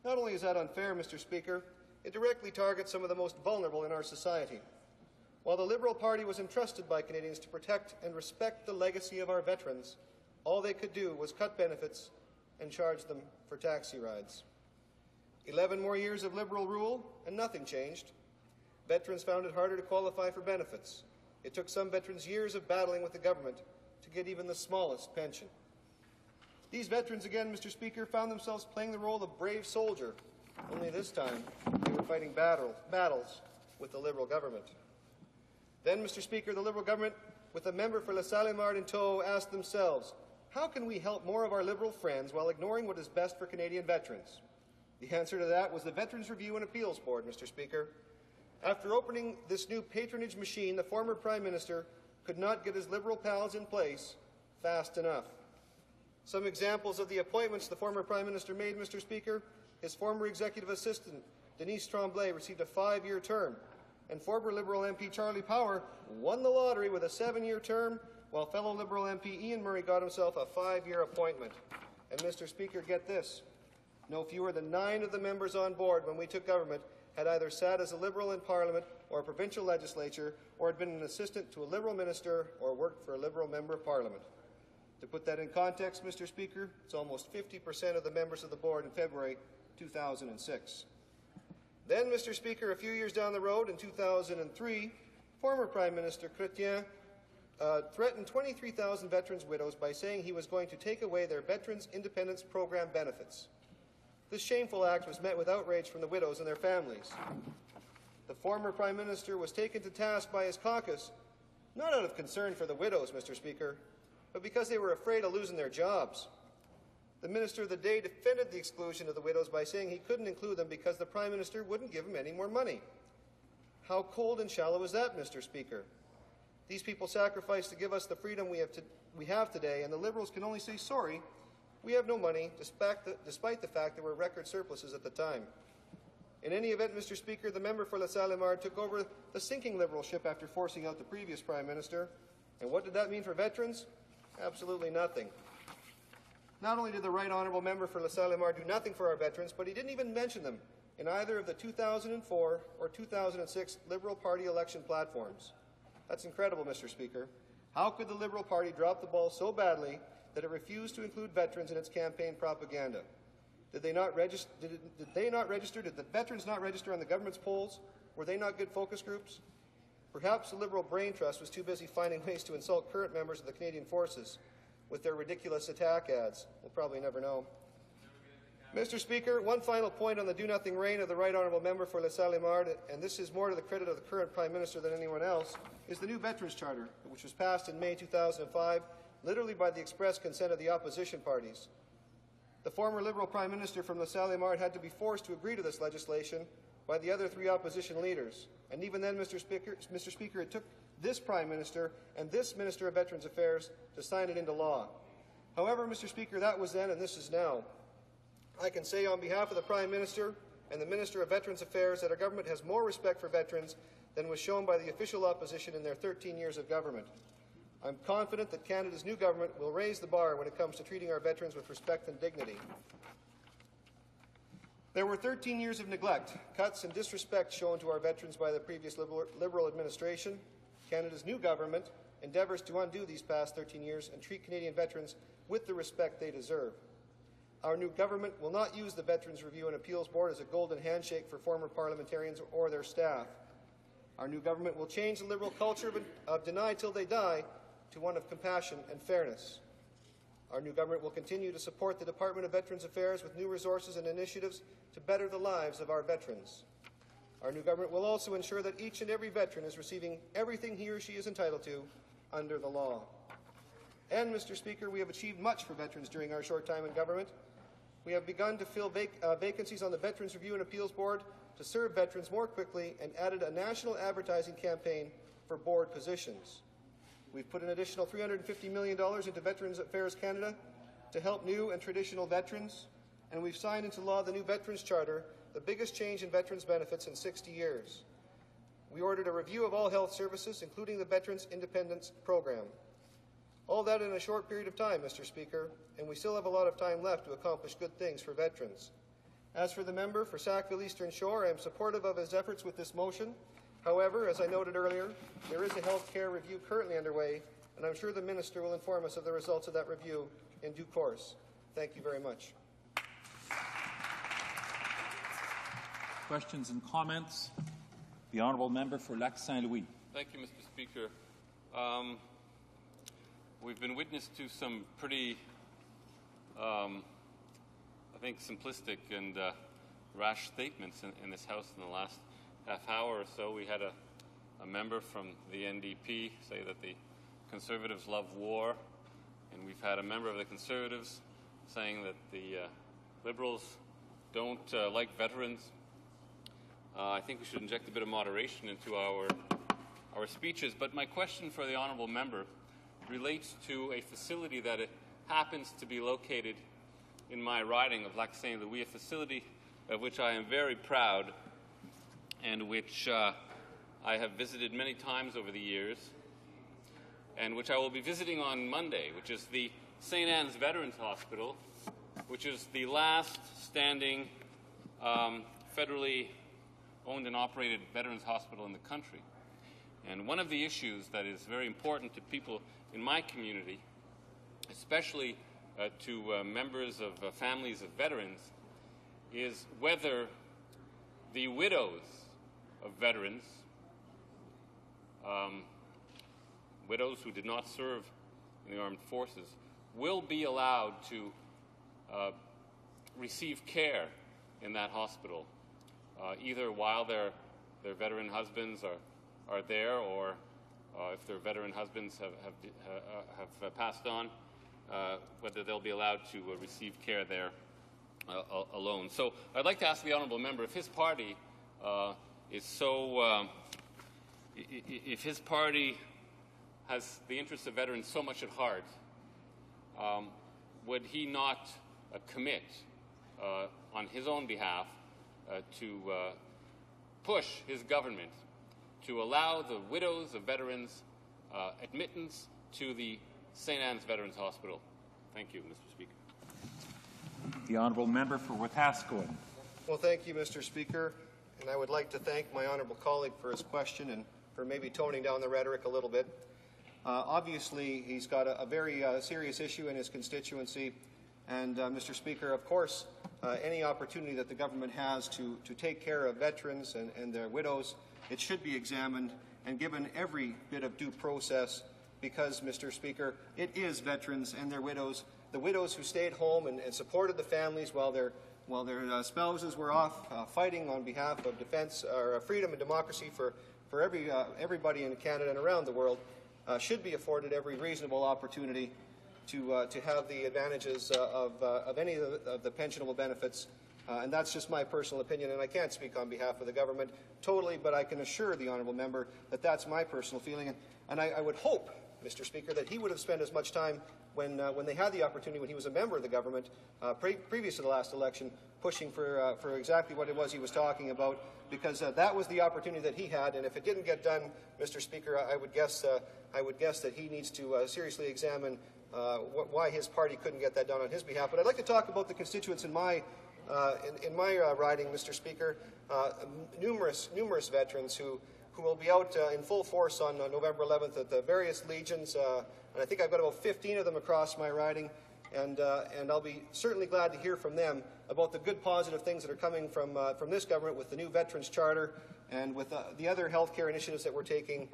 Not only is that unfair, Mr. Speaker, it directly targets some of the most vulnerable in our society. While the Liberal Party was entrusted by Canadians to protect and respect the legacy of our veterans, all they could do was cut benefits and charge them for taxi rides. 11 more years of Liberal rule, and nothing changed. Veterans found it harder to qualify for benefits. It took some veterans years of battling with the government to get even the smallest pension. These veterans, again, Mr. Speaker, found themselves playing the role of brave soldier, only this time they were fighting battles with the Liberal government. Then, Mr. Speaker, the Liberal government, with a member for La Salle-Mard in tow, asked themselves, how can we help more of our Liberal friends while ignoring what is best for Canadian veterans? The answer to that was the Veterans Review and Appeals Board, Mr. Speaker. After opening this new patronage machine, the former Prime Minister could not get his Liberal pals in place fast enough. Some examples of the appointments the former Prime Minister made, Mr. Speaker: his former executive assistant, Denise Tremblay, received a 5-year term, and former Liberal MP Charlie Power won the lottery with a 7-year term, while fellow Liberal MP Ian Murray got himself a 5-year appointment. And, Mr. Speaker, get this: no fewer than 9 of the members on board when we took government had either sat as a Liberal in Parliament or a provincial legislature, or had been an assistant to a Liberal minister or worked for a Liberal member of Parliament. To put that in context, Mr. Speaker, it's almost 50% of the members of the board in February 2006. Then, Mr. Speaker, a few years down the road, in 2003, former Prime Minister Chrétien threatened 23,000 veterans' widows by saying he was going to take away their Veterans Independence Program benefits. This shameful act was met with outrage from the widows and their families. The former Prime Minister was taken to task by his caucus, not out of concern for the widows, Mr. Speaker, but because they were afraid of losing their jobs. The Minister of the day defended the exclusion of the widows by saying he couldn't include them because the Prime Minister wouldn't give him any more money. How cold and shallow is that, Mr. Speaker? These people sacrificed to give us the freedom we have today, and the Liberals can only say, sorry, we have no money, despite the fact there were record surpluses at the time. In any event, Mr. Speaker, the member for La Salle-Mard took over the sinking Liberal ship after forcing out the previous Prime Minister. And what did that mean for veterans? Absolutely nothing. Not only did the Right Honourable Member for La Salle-Mard do nothing for our veterans, but he didn't even mention them in either of the 2004 or 2006 Liberal Party election platforms. That's incredible, Mr. Speaker. How could the Liberal Party drop the ball so badly that it refused to include veterans in its campaign propaganda? Did they not register? Did the veterans not register on the government's polls? Were they not good focus groups? Perhaps the Liberal brain trust was too busy finding ways to insult current members of the Canadian Forces with their ridiculous attack ads. We'll probably never know. Mr. Speaker, one final point on the do-nothing reign of the Right Honourable Member for La Salle-Mard, and this is more to the credit of the current Prime Minister than anyone else, is the new Veterans Charter, which was passed in May 2005, literally by the express consent of the opposition parties. The former Liberal Prime Minister from La Salle-Mard had to be forced to agree to this legislation by the other 3 opposition leaders. And even then, Mr. Speaker, it took this Prime Minister and this Minister of Veterans Affairs to sign it into law. However, Mr. Speaker, that was then and this is now. I can say on behalf of the Prime Minister and the Minister of Veterans Affairs that our government has more respect for veterans than was shown by the official opposition in their 13 years of government. I'm confident that Canada's new government will raise the bar when it comes to treating our veterans with respect and dignity. There were 13 years of neglect, cuts, and disrespect shown to our veterans by the previous Liberal administration. Canada's new government endeavours to undo these past 13 years and treat Canadian veterans with the respect they deserve. Our new government will not use the Veterans Review and Appeals Board as a golden handshake for former parliamentarians or their staff. Our new government will change the Liberal culture of deny till they die to one of compassion and fairness. Our new government will continue to support the Department of Veterans Affairs with new resources and initiatives to better the lives of our veterans. Our new government will also ensure that each and every veteran is receiving everything he or she is entitled to under the law. And, Mr. Speaker, we have achieved much for veterans during our short time in government. We have begun to fill vacancies on the Veterans Review and Appeals Board to serve veterans more quickly and added a national advertising campaign for board positions. We've put an additional $350 million into Veterans Affairs Canada to help new and traditional veterans, and we've signed into law the new Veterans Charter, the biggest change in veterans' benefits in 60 years. We ordered a review of all health services, including the Veterans Independence Program. All that in a short period of time, Mr. Speaker, and we still have a lot of time left to accomplish good things for veterans. As for the member for Sackville Eastern Shore, I am supportive of his efforts with this motion. However, as I noted earlier, there is a health care review currently underway, and I'm sure the Minister will inform us of the results of that review in due course. Thank you very much. Questions and comments? The Honourable Member for Lac Saint-Louis. Thank you, Mr. Speaker. We've been witness to some pretty, I think, simplistic and rash statements in this House in the last half hour or so. We had a member from the NDP say that the Conservatives love war, and we've had a member of the Conservatives saying that the Liberals don't like veterans. I think we should inject a bit of moderation into our speeches, but my question for the honourable member relates to a facility that happens to be located in my riding of Lac Saint-Louis, a facility of which I am very proud and which I have visited many times over the years, and which I will be visiting on Monday, which is the St. Anne's Veterans Hospital, which is the last standing federally owned and operated veterans hospital in the country. And one of the issues that is very important to people in my community, especially to members of families of veterans, is whether the widows of veterans, widows who did not serve in the armed forces, will be allowed to receive care in that hospital, either while their veteran husbands are there, or if their veteran husbands have passed on, whether they'll be allowed to receive care there alone. So I'd like to ask the honourable member if his party is so, if his party has the interests of veterans so much at heart, would he not commit on his own behalf to push his government to allow the widows of veterans admittance to the St. Anne's Veterans Hospital? Thank you, Mr. Speaker. The Honourable Member for Wetaskiwin. Well, thank you, Mr. Speaker, and I would like to thank my honourable colleague for his question and for maybe toning down the rhetoric a little bit. Obviously, he's got a very serious issue in his constituency, and Mr. Speaker, of course, any opportunity that the government has to take care of veterans and their widows, it should be examined and given every bit of due process, because, Mr. Speaker, it is veterans and their widows, the widows who stayed home and supported the families while their spouses were off fighting on behalf of defense or freedom and democracy for everybody in Canada and around the world, should be afforded every reasonable opportunity to have the advantages of any of the pensionable benefits. And that's just my personal opinion, and I can't speak on behalf of the government totally, but I can assure the honourable member that that's my personal feeling. And I would hope, Mr. Speaker, that he would have spent as much time when they had the opportunity, when he was a member of the government, previous to the last election, pushing for exactly what it was he was talking about, because that was the opportunity that he had. And if it didn't get done, Mr. Speaker, I would guess that he needs to seriously examine why his party couldn't get that done on his behalf. But I'd like to talk about the constituents in my In my riding, Mr. Speaker, numerous veterans who will be out in full force on November 11th at the various legions, and I think I've got about 15 of them across my riding, and I'll be certainly glad to hear from them about the good positive things that are coming from this government with the new Veterans Charter and with the other healthcare initiatives that we're taking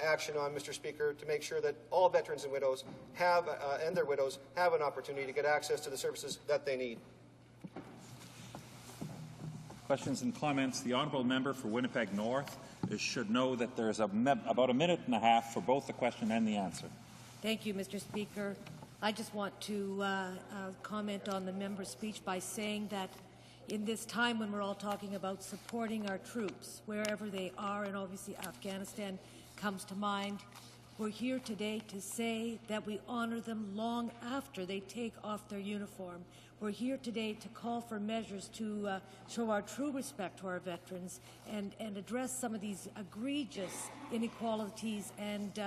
action on, Mr. Speaker, to make sure that all veterans and widows have, and their widows have an opportunity to get access to the services that they need. Questions and comments. The honourable member for Winnipeg North should know that there is about a minute and a half for both the question and the answer. Thank you, Mr. Speaker. I just want to comment on the member's speech by saying that in this time when we're all talking about supporting our troops wherever they are, and obviously Afghanistan comes to mind, we're here today to say that we honor them long after they take off their uniform. We're here today to call for measures to show our true respect to our veterans and address some of these egregious inequalities and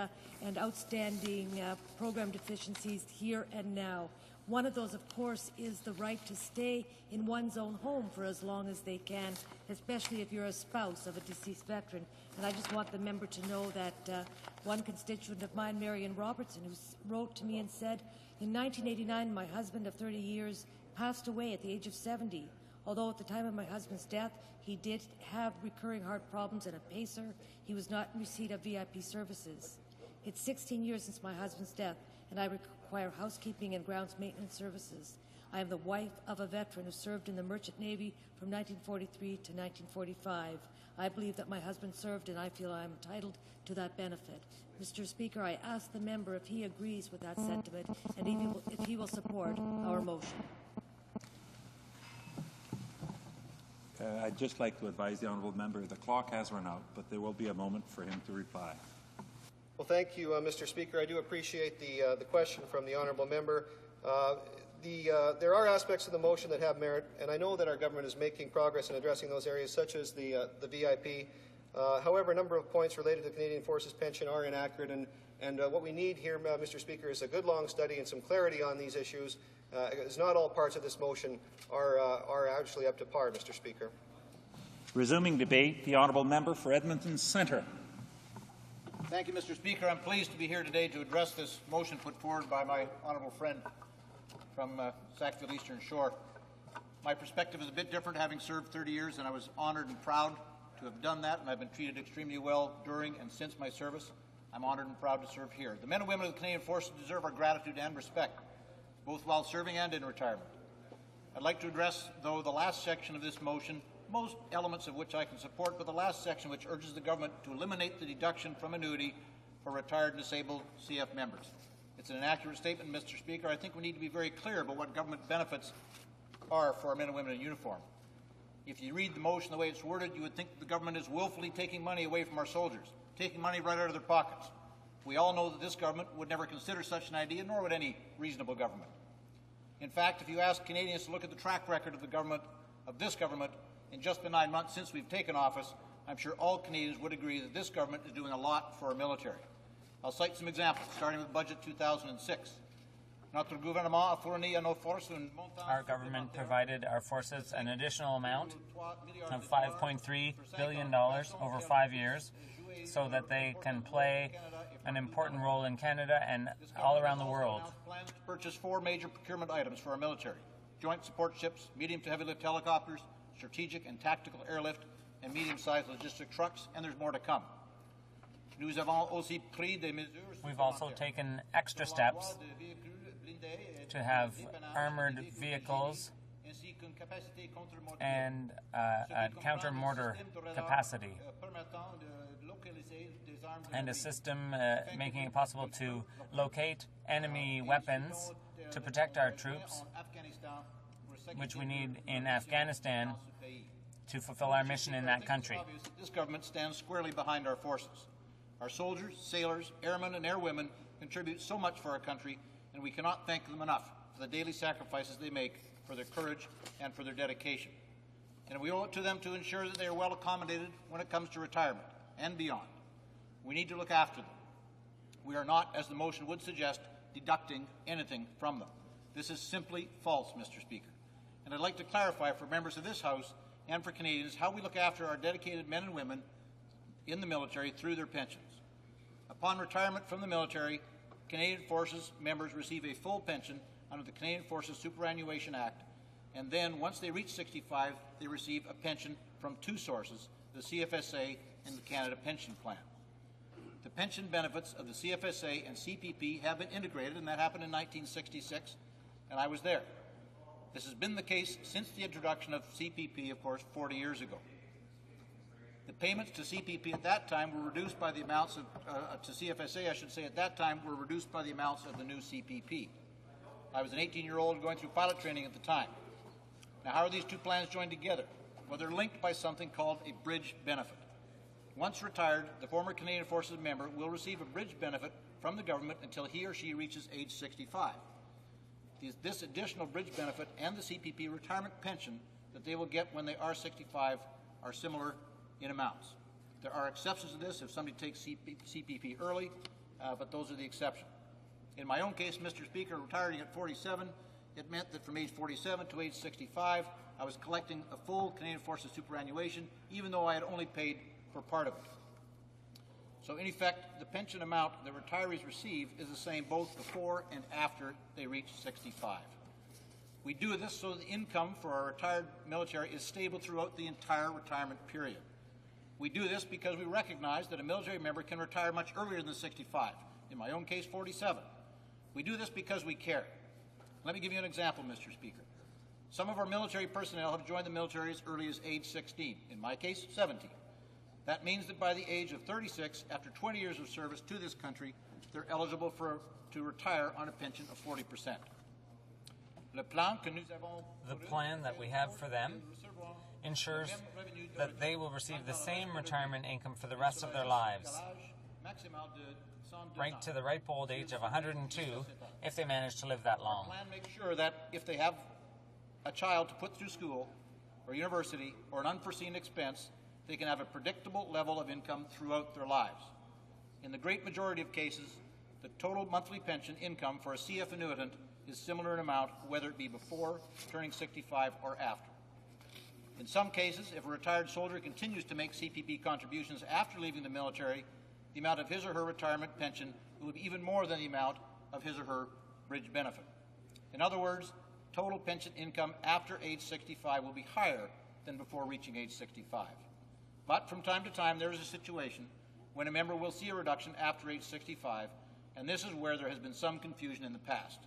outstanding program deficiencies here and now. One of those, of course, is the right to stay in one's own home for as long as they can, especially if you're a spouse of a deceased veteran. And I just want the member to know that one constituent of mine, Marion Robertson, who wrote to me and said, in 1989, my husband of 30 years passed away at the age of 70. Although at the time of my husband's death, he did have recurring heart problems and a pacer, he was not in receipt of VIP services. It's 16 years since my husband's death, and I require housekeeping and grounds maintenance services. I am the wife of a veteran who served in the Merchant Navy from 1943 to 1945. I believe that my husband served, and I feel I am entitled to that benefit. Mr. Speaker, I ask the member if he agrees with that sentiment and if he will support our motion. I'd just like to advise the honourable member the clock has run out, but there will be a moment for him to reply. Well, thank you, Mr. Speaker. I do appreciate the question from the honourable member. There are aspects of the motion that have merit, and I know that our government is making progress in addressing those areas, such as the VIP. However, a number of points related to the Canadian Forces pension are inaccurate, and what we need here, Mr. Speaker, is a good long study and some clarity on these issues, as not all parts of this motion are actually up to par, Mr. Speaker. Resuming debate, the honourable member for Edmonton Centre. Thank you, Mr. Speaker. I'm pleased to be here today to address this motion put forward by my honourable friend from Sackville Eastern Shore. My perspective is a bit different, having served 30 years, and I was honoured and proud to have done that, and I've been treated extremely well during and since my service. I'm honoured and proud to serve here. The men and women of the Canadian Forces deserve our gratitude and respect, both while serving and in retirement. I'd like to address, though, the last section of this motion, most elements of which I can support, but the last section which urges the government to eliminate the deduction from annuity for retired and disabled CF members. It's an inaccurate statement, Mr. Speaker. I think we need to be very clear about what government benefits are for our men and women in uniform. If you read the motion the way it's worded, you would think the government is willfully taking money away from our soldiers, taking money right out of their pockets. We all know that this government would never consider such an idea, nor would any reasonable government. In fact, if you ask Canadians to look at the track record of this government, in just the 9 months since we've taken office, I'm sure all Canadians would agree that this government is doing a lot for our military. I'll cite some examples, starting with Budget 2006. Our government provided our forces an additional amount of $5.3 billion over 5 years so that they can play an important role in Canada and all around the world. Plans to purchase 4 major procurement items for our military: joint support ships, medium to heavy lift helicopters, strategic and tactical airlift, and medium-sized logistic trucks, and there's more to come. We've also taken extra steps to have armored vehicles and counter-mortar capacity, and a system making it possible to locate enemy weapons to protect our troops, which we need in Afghanistan to fulfill our mission in that country. This government stands squarely behind our forces. Our soldiers, sailors, airmen, and airwomen contribute so much for our country, and we cannot thank them enough for the daily sacrifices they make, for their courage and for their dedication. And we owe it to them to ensure that they are well accommodated when it comes to retirement and beyond. We need to look after them. We are not, as the motion would suggest, deducting anything from them. This is simply false, Mr. Speaker. and I'd like to clarify for members of this House and for Canadians how we look after our dedicated men and women in the military through their pensions. Upon retirement from the military, Canadian Forces members receive a full pension under the Canadian Forces Superannuation Act, and then once they reach 65, they receive a pension from two sources, the CFSA and the Canada Pension Plan. The pension benefits of the CFSA and CPP have been integrated, and that happened in 1966, and I was there. This has been the case since the introduction of CPP, of course, 40 years ago. The payments to CPP at that time were reduced by the amounts of, to CFSA, I should say, at that time were reduced by the amounts of the new CPP. I was an 18-year-old going through pilot training at the time. Now, how are these two plans joined together? Well, they're linked by something called a bridge benefit. Once retired, the former Canadian Forces member will receive a bridge benefit from the government until he or she reaches age 65. This additional bridge benefit and the CPP retirement pension that they will get when they are 65 are similar in amounts. There are exceptions to this if somebody takes CPP early, but those are the exceptions. In my own case, Mr. Speaker, retiring at 47, it meant that from age 47 to age 65, I was collecting a full Canadian Forces superannuation, even though I had only paid for part of it. So in effect, the pension amount that retirees receive is the same both before and after they reach 65. We do this so the income for our retired military is stable throughout the entire retirement period. We do this because we recognize that a military member can retire much earlier than 65, in my own case 47. We do this because we care. Let me give you an example, Mr. Speaker. Some of our military personnel have joined the military as early as age 16, in my case 17. That means that by the age of 36, after 20 years of service to this country, they're eligible to retire on a pension of 40%. The plan that we have for them ensures that they will receive the same retirement income for the rest of their lives, right to the ripe old age of 102, if they manage to live that long. The plan makes sure that if they have a child to put through school or university or an unforeseen expense, they can have a predictable level of income throughout their lives. In the great majority of cases, the total monthly pension income for a CF annuitant is similar in amount, whether it be before turning 65 or after. In some cases, if a retired soldier continues to make CPP contributions after leaving the military, the amount of his or her retirement pension will be even more than the amount of his or her bridge benefit. In other words, total pension income after age 65 will be higher than before reaching age 65. But from time to time, there is a situation when a member will see a reduction after age 65, and this is where there has been some confusion in the past.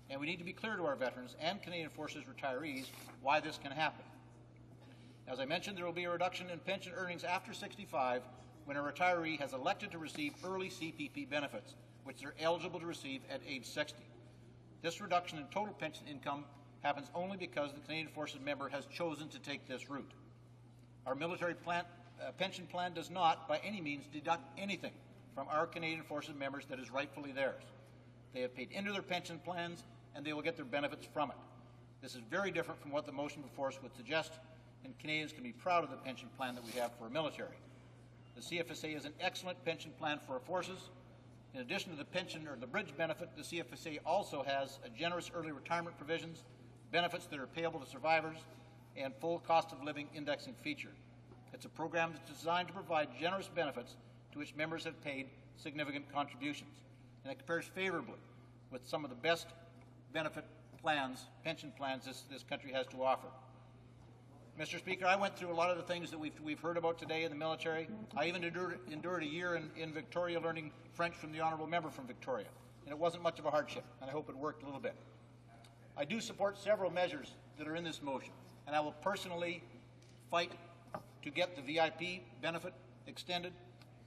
And we need to be clear to our veterans and Canadian Forces retirees why this can happen. As I mentioned, there will be a reduction in pension earnings after 65 when a retiree has elected to receive early CPP benefits, which they're eligible to receive at age 60. This reduction in total pension income happens only because the Canadian Forces member has chosen to take this route. Our military pension plan does not, by any means, deduct anything from our Canadian Forces members that is rightfully theirs. They have paid into their pension plans, and they will get their benefits from it. This is very different from what the motion before us would suggest, and Canadians can be proud of the pension plan that we have for our military. The CFSA is an excellent pension plan for our forces. In addition to the pension or the bridge benefit, the CFSA also has a generous early retirement provisions, benefits that are payable to survivors, and full cost of living indexing feature. It's a program that's designed to provide generous benefits to which members have paid significant contributions, and it compares favorably with some of the best benefit plans, pension plans this country has to offer. Mr. Speaker, I went through a lot of the things that we've heard about today in the military. I even endured a year in Victoria learning French from the Honourable Member from Victoria, and it wasn't much of a hardship, and I hope it worked a little bit. I do support several measures that are in this motion, and I will personally fight to get the VIP benefit extended.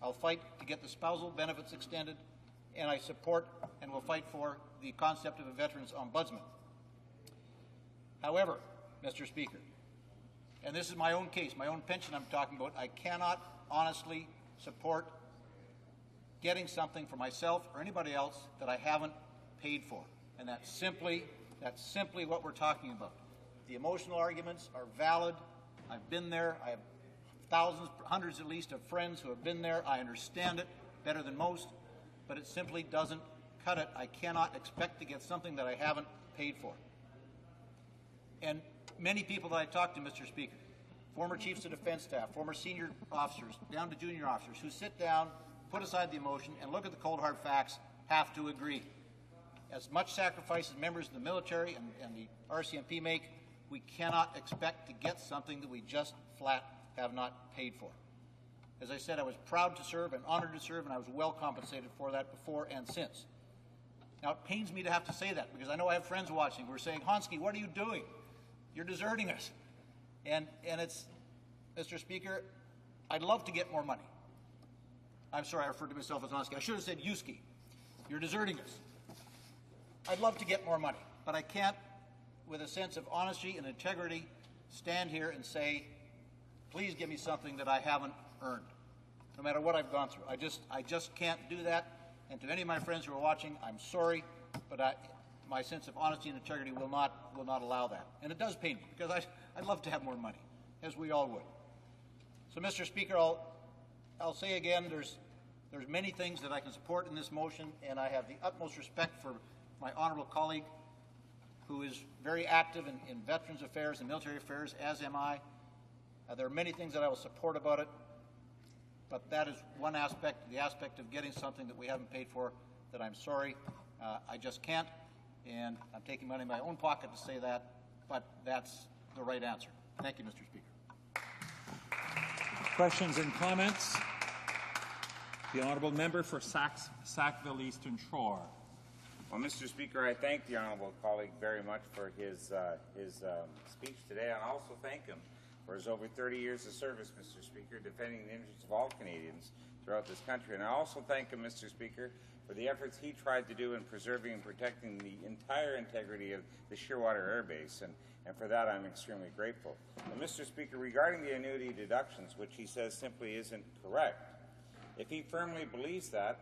I'll fight to get the spousal benefits extended, and I support and will fight for the concept of a Veterans Ombudsman. However, Mr. Speaker, and this is my own case, my own pension I'm talking about, I cannot honestly support getting something for myself or anybody else that I haven't paid for. And that's simply what we're talking about. The emotional arguments are valid. I've been there. I have thousands, hundreds at least of friends who have been there. I understand it better than most, but it simply doesn't cut it. I cannot expect to get something that I haven't paid for. And many people that I talked to, Mr. Speaker, former chiefs of defense staff, former senior officers, down to junior officers, who sit down, put aside the emotion, and look at the cold hard facts, have to agree. As much sacrifice as members of the military and the RCMP make, we cannot expect to get something that we just flat have not paid for. As I said, I was proud to serve and honored to serve, and I was well compensated for that before and since. Now, it pains me to have to say that, because I know I have friends watching who are saying, HoC, what are you doing? You're deserting us. And it's, Mr. Speaker, I'd love to get more money. I'm sorry, I referred to myself as HoC. I should have said HoC. You're deserting us. I'd love to get more money, but I can't, with a sense of honesty and integrity, stand here and say, please give me something that I haven't earned, no matter what I've gone through. I just can't do that. And to any of my friends who are watching, I'm sorry, but my sense of honesty and integrity will not allow that. And it does pain me, because I'd love to have more money, as we all would. So, Mr. Speaker, I'll say again, there's many things that I can support in this motion, and I have the utmost respect for my honourable colleague, who is very active in Veterans Affairs and Military Affairs, as am I. There are many things that I will support about it, but that is one aspect, the aspect of getting something that we haven't paid for, that I'm sorry, I just can't, and I'm taking money in my own pocket to say that, but that's the right answer. Thank you, Mr. Speaker. Questions and comments? The honourable member for Sackville Eastern Shore. Well, Mr. Speaker, I thank the honourable colleague very much for his speech today, and I also thank him for his over 30 years of service, Mr. Speaker, defending the interests of all Canadians throughout this country. And I also thank him, Mr. Speaker, for the efforts he tried to do in preserving and protecting the entire integrity of the Shearwater Air Base, and for that I'm extremely grateful. And Mr. Speaker, regarding the annuity deductions, which he says simply isn't correct, if he firmly believes that,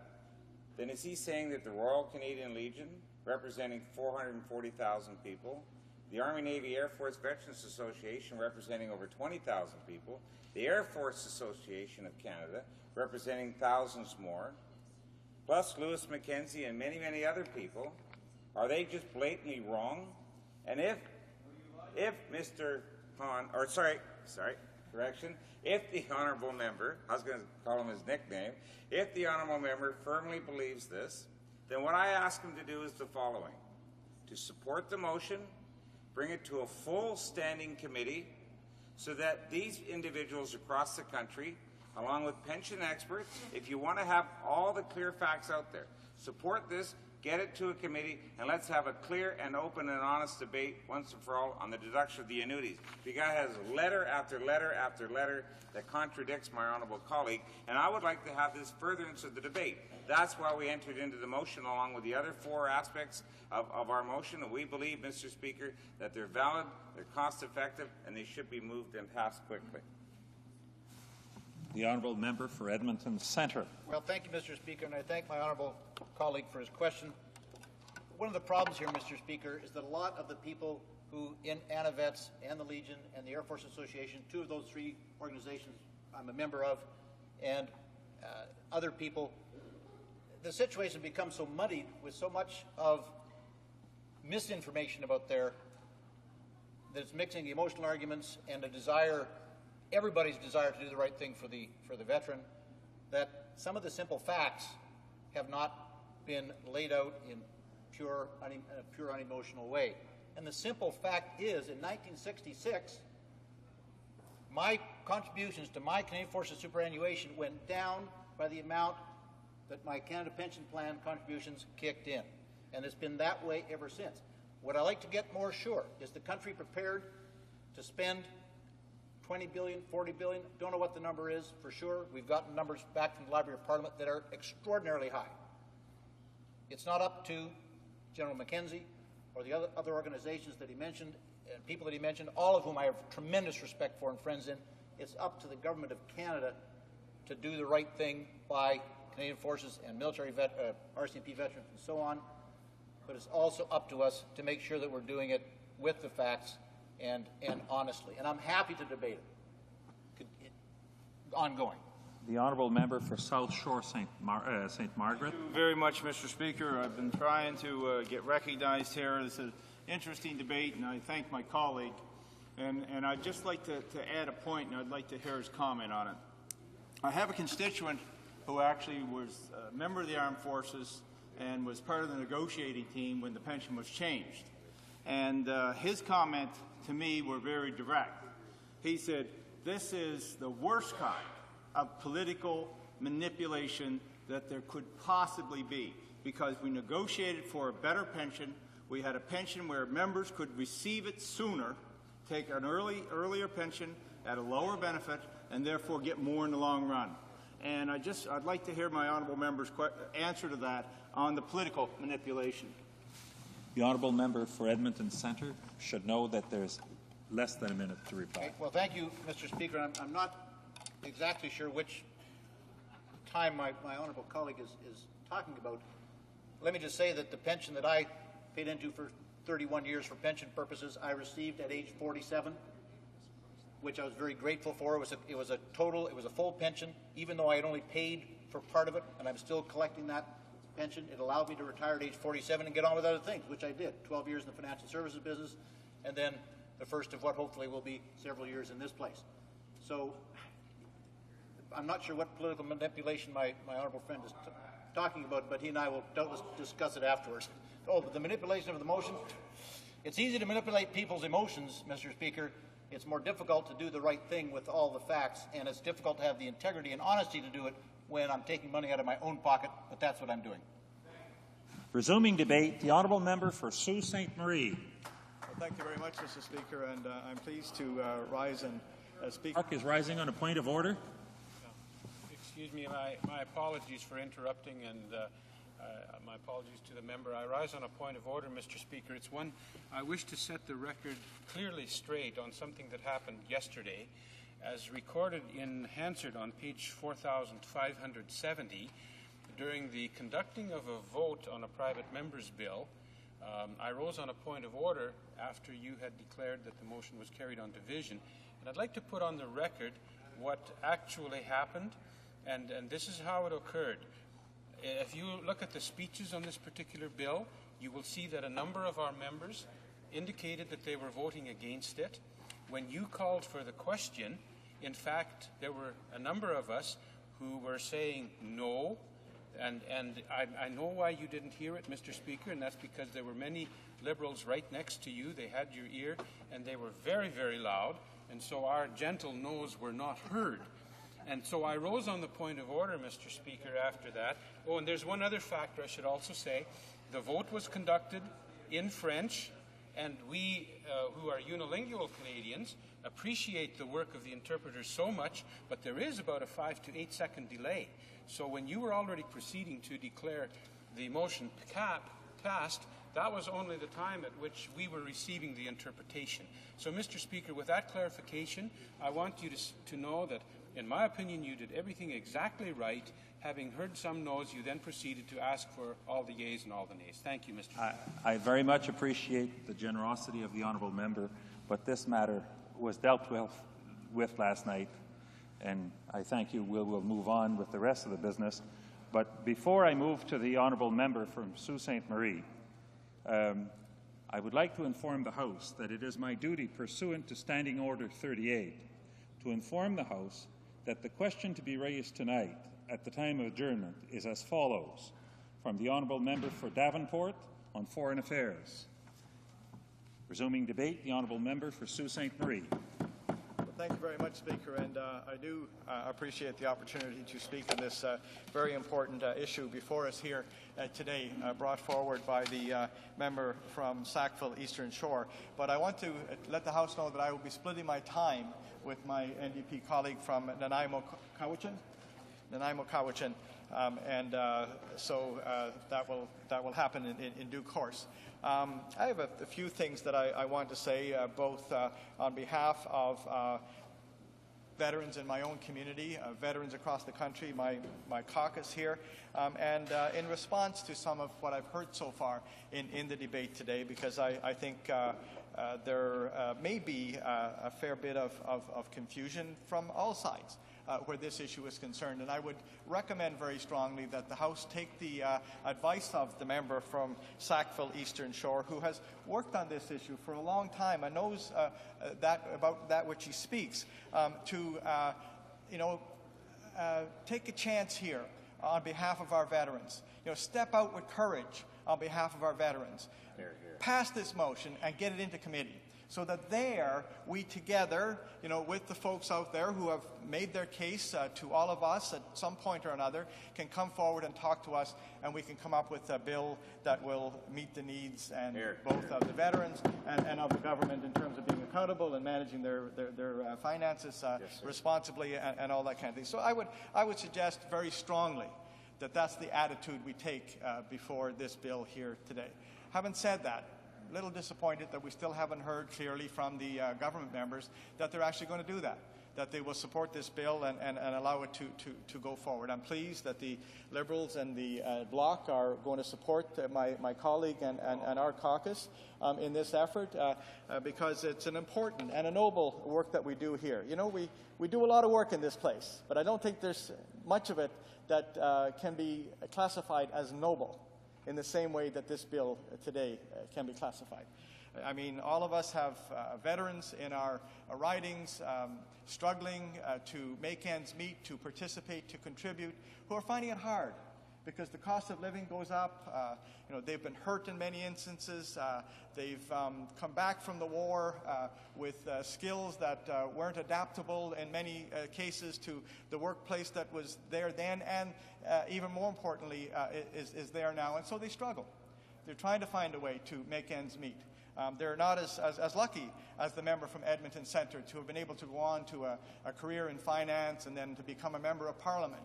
then is he saying that the Royal Canadian Legion, representing 440,000 people, the Army, Navy, Air Force Veterans Association, representing over 20,000 people, the Air Force Association of Canada, representing thousands more, plus Lewis Mackenzie and many, many other people, are they just blatantly wrong? And if Mr. Hahn, or if the honourable member, I was going to call him his nickname, if the honourable member firmly believes this, then what I ask him to do is the following: to support the motion, bring it to a full standing committee, so that these individuals across the country, along with pension experts, if you want to have all the clear facts out there, support this, get it to a committee, and let's have a clear and open and honest debate once and for all on the deduction of the annuities. The guy has letter after letter after letter that contradicts my honourable colleague, and I would like to have this furtherance of the debate. That's why we entered into the motion along with the other four aspects of our motion, and we believe, Mr. Speaker, that they're valid, they're cost-effective, and they should be moved and passed quickly. The honourable member for Edmonton Centre. Well, thank you, Mr. Speaker, and I thank my honourable colleague for his question. One of the problems here, Mr. Speaker, is that a lot of the people who in ANAVETS and the Legion and the Air Force Association, two of those three organizations I'm a member of, and other people, the situation becomes so muddied with so much of misinformation about there that it's mixing the emotional arguments and the desire, everybody's desire to do the right thing for the veteran, that some of the simple facts have not been laid out in a pure unemotional way. And the simple fact is, in 1966, my contributions to my Canadian Forces superannuation went down by the amount that my Canada Pension Plan contributions kicked in. And it's been that way ever since. What I'd like to get more sure, is the country prepared to spend $20 billion, $40 billion? Don't know what the number is for sure. We've gotten numbers back from the Library of Parliament that are extraordinarily high. It's not up to General Mackenzie or the other organizations that he mentioned, and people that he mentioned, all of whom I have tremendous respect for and friends in. It's up to the Government of Canada to do the right thing by Canadian Forces and military RCMP veterans and so on. But it's also up to us to make sure that we're doing it with the facts and honestly. And I'm happy to debate it ongoing. The honourable member for South Shore St. Margaret. Thank you very much, Mr. Speaker. I've been trying to get recognized here. This is an interesting debate, and I thank my colleague. And I'd just like to add a point, and I'd like to hear his comment on it. I have a constituent who actually was a member of the Armed Forces and was part of the negotiating team when the pension was changed. And his comment to me were very direct. He said, this is the worst kind of political manipulation that there could possibly be, because we negotiated for a better pension. We had a pension where members could receive it sooner, take an earlier pension at a lower benefit, and therefore get more in the long run. And I'd like to hear my honourable member's answer to that on the political manipulation. The honourable member for Edmonton Centre should know that there's less than a minute to reply. Okay. Well, thank you, Mr. Speaker. I'm not exactly sure which time my honourable colleague is talking about. Let me just say that the pension that I paid into for 31 years for pension purposes, I received at age 47, which I was very grateful for. It was a full pension, even though I had only paid for part of it, and I'm still collecting that pension. It allowed me to retire at age 47 and get on with other things, which I did. 12 years in the financial services business, and then the first of what hopefully will be several years in this place. So I'm not sure what political manipulation my honourable friend is talking about, but he and I will doubtless discuss it afterwards. Oh, but the manipulation of the motion? It's easy to manipulate people's emotions, Mr. Speaker. It's more difficult to do the right thing with all the facts, and it's difficult to have the integrity and honesty to do it when I'm taking money out of my own pocket, but that's what I'm doing. Resuming debate, the honourable member for Sault Ste. Marie. Well, thank you very much, Mr. Speaker, and I'm pleased to rise and speak. Mark is rising on a point of order. Excuse me, my apologies for interrupting, and my apologies to the member. I rise on a point of order, Mr. Speaker. It's one I wish to set the record clearly straight on something that happened yesterday. As recorded in Hansard on page 4570, during the conducting of a vote on a private member's bill, I rose on a point of order after you had declared that the motion was carried on division. And I'd like to put on the record what actually happened, and this is how it occurred. If you look at the speeches on this particular bill, you will see that a number of our members indicated that they were voting against it. When you called for the question, in fact, there were a number of us who were saying no, and I know why you didn't hear it, Mr. Speaker, and that's because there were many Liberals right next to you. They had your ear, and they were very, very loud, and so our gentle no's were not heard. And so I rose on the point of order, Mr. Speaker, after that. Oh, and there's one other factor I should also say. The vote was conducted in French, and we, who are unilingual Canadians, appreciate the work of the interpreters so much, but there is about a 5 to 8 second delay. So when you were already proceeding to declare the motion passed, that was only the time at which we were receiving the interpretation. So, Mr. Speaker, with that clarification, I want you to know that, in my opinion, you did everything exactly right. Having heard some no's, you then proceeded to ask for all the yeas and all the nays. Thank you, Mr. Speaker. I very much appreciate the generosity of the honourable member, but this matter was dealt with last night, and I thank you. We'll move on with the rest of the business. But before I move to the honourable member from Sault Ste. Marie, I would like to inform the House that it is my duty, pursuant to Standing Order 38, to inform the House that the question to be raised tonight at the time of adjournment is as follows. From the honourable member for Davenport on Foreign Affairs. Resuming debate, the honourable member for Sault Ste. Marie. Well, thank you very much, Speaker, and I do appreciate the opportunity to speak on this very important issue before us here today, brought forward by the member from Sackville Eastern Shore. But I want to let the House know that I will be splitting my time with my NDP colleague from Nanaimo Cowichan, so that will happen in due course. I have a few things that I want to say, both on behalf of veterans in my own community, veterans across the country, my caucus here, and in response to some of what I've heard so far in the debate today, because I think there may be a fair bit of confusion from all sides where this issue is concerned. And I would recommend very strongly that the House take the advice of the member from Sackville Eastern Shore, who has worked on this issue for a long time and knows about that which he speaks, to take a chance here on behalf of our veterans. Step out with courage on behalf of our veterans. Pass this motion and get it into committee, so that there we together, with the folks out there who have made their case to all of us at some point or another, can come forward and talk to us, and we can come up with a bill that will meet the needs and both of the veterans and of the government in terms of being accountable and managing their finances responsibly and all that kind of thing. So I would suggest very strongly that that's the attitude we take before this bill here today. Having said that, a little disappointed that we still haven't heard clearly from the government members that they're actually going to do that they will support this bill and allow it to go forward. I'm pleased that the Liberals and the Bloc are going to support my colleague and our caucus in this effort because it's an important and a noble work that we do here. We do a lot of work in this place, but I don't think there's much of it that can be classified as noble in the same way that this bill today can be classified. I mean, all of us have veterans in our ridings struggling to make ends meet, to participate, to contribute, who are finding it hard because the cost of living goes up. They've been hurt in many instances. They've come back from the war with skills that weren't adaptable in many cases to the workplace that was there then, and even more importantly, is there now. And so they struggle. They're trying to find a way to make ends meet. They're not as lucky as the member from Edmonton Centre to have been able to go on to a career in finance and then to become a member of Parliament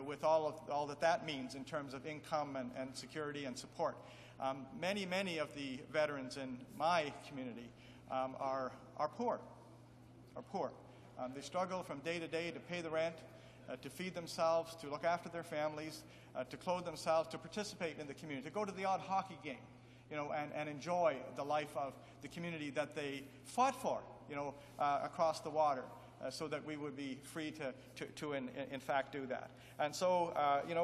with all that means in terms of income and security and support. Many of the veterans in my community are poor. They struggle from day to day to pay the rent, to feed themselves, to look after their families, to clothe themselves, to participate in the community, to go to the odd hockey game. And enjoy the life of the community that they fought for, across the water, so that we would be free to in fact do that. And so,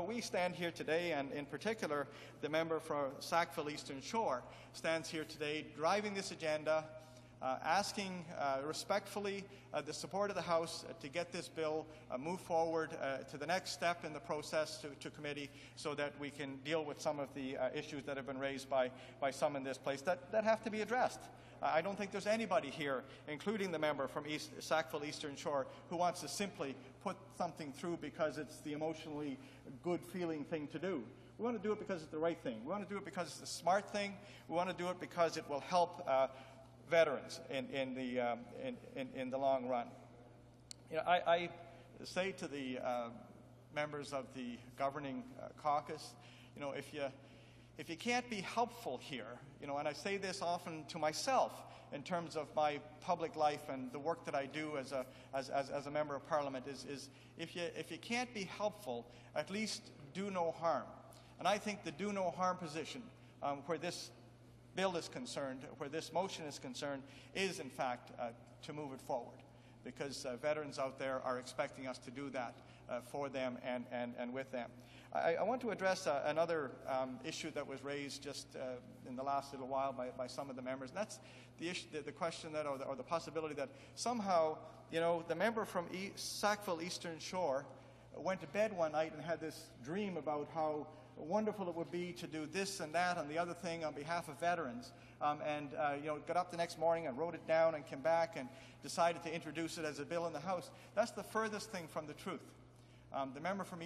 we stand here today, and in particular, the member for Sackville Eastern Shore stands here today driving this agenda, asking respectfully the support of the House to get this bill moved forward to the next step in the process to committee, so that we can deal with some of the issues that have been raised by some in this place that have to be addressed. I don't think there's anybody here, including the member from Sackville Eastern Shore, who wants to simply put something through because it's the emotionally good-feeling thing to do. We want to do it because it's the right thing. We want to do it because it's the smart thing. We want to do it because it will help veterans in the long run. I say to the members of the governing caucus, if you can't be helpful here, and I say this often to myself in terms of my public life and the work that I do as a member of Parliament, is if you can't be helpful, at least do no harm. And I think the do no harm position, where this bill is concerned, where this motion is concerned, is in fact to move it forward, because veterans out there are expecting us to do that for them and with them. I want to address another issue that was raised just in the last little while by some of the members, and that's the issue, the question that, or the possibility that somehow, the member from Sackville Eastern Shore went to bed one night and had this dream about how wonderful it would be to do this and that and the other thing on behalf of veterans, and got up the next morning and wrote it down and came back and decided to introduce it as a bill in the House. That's the furthest thing from the truth. The member from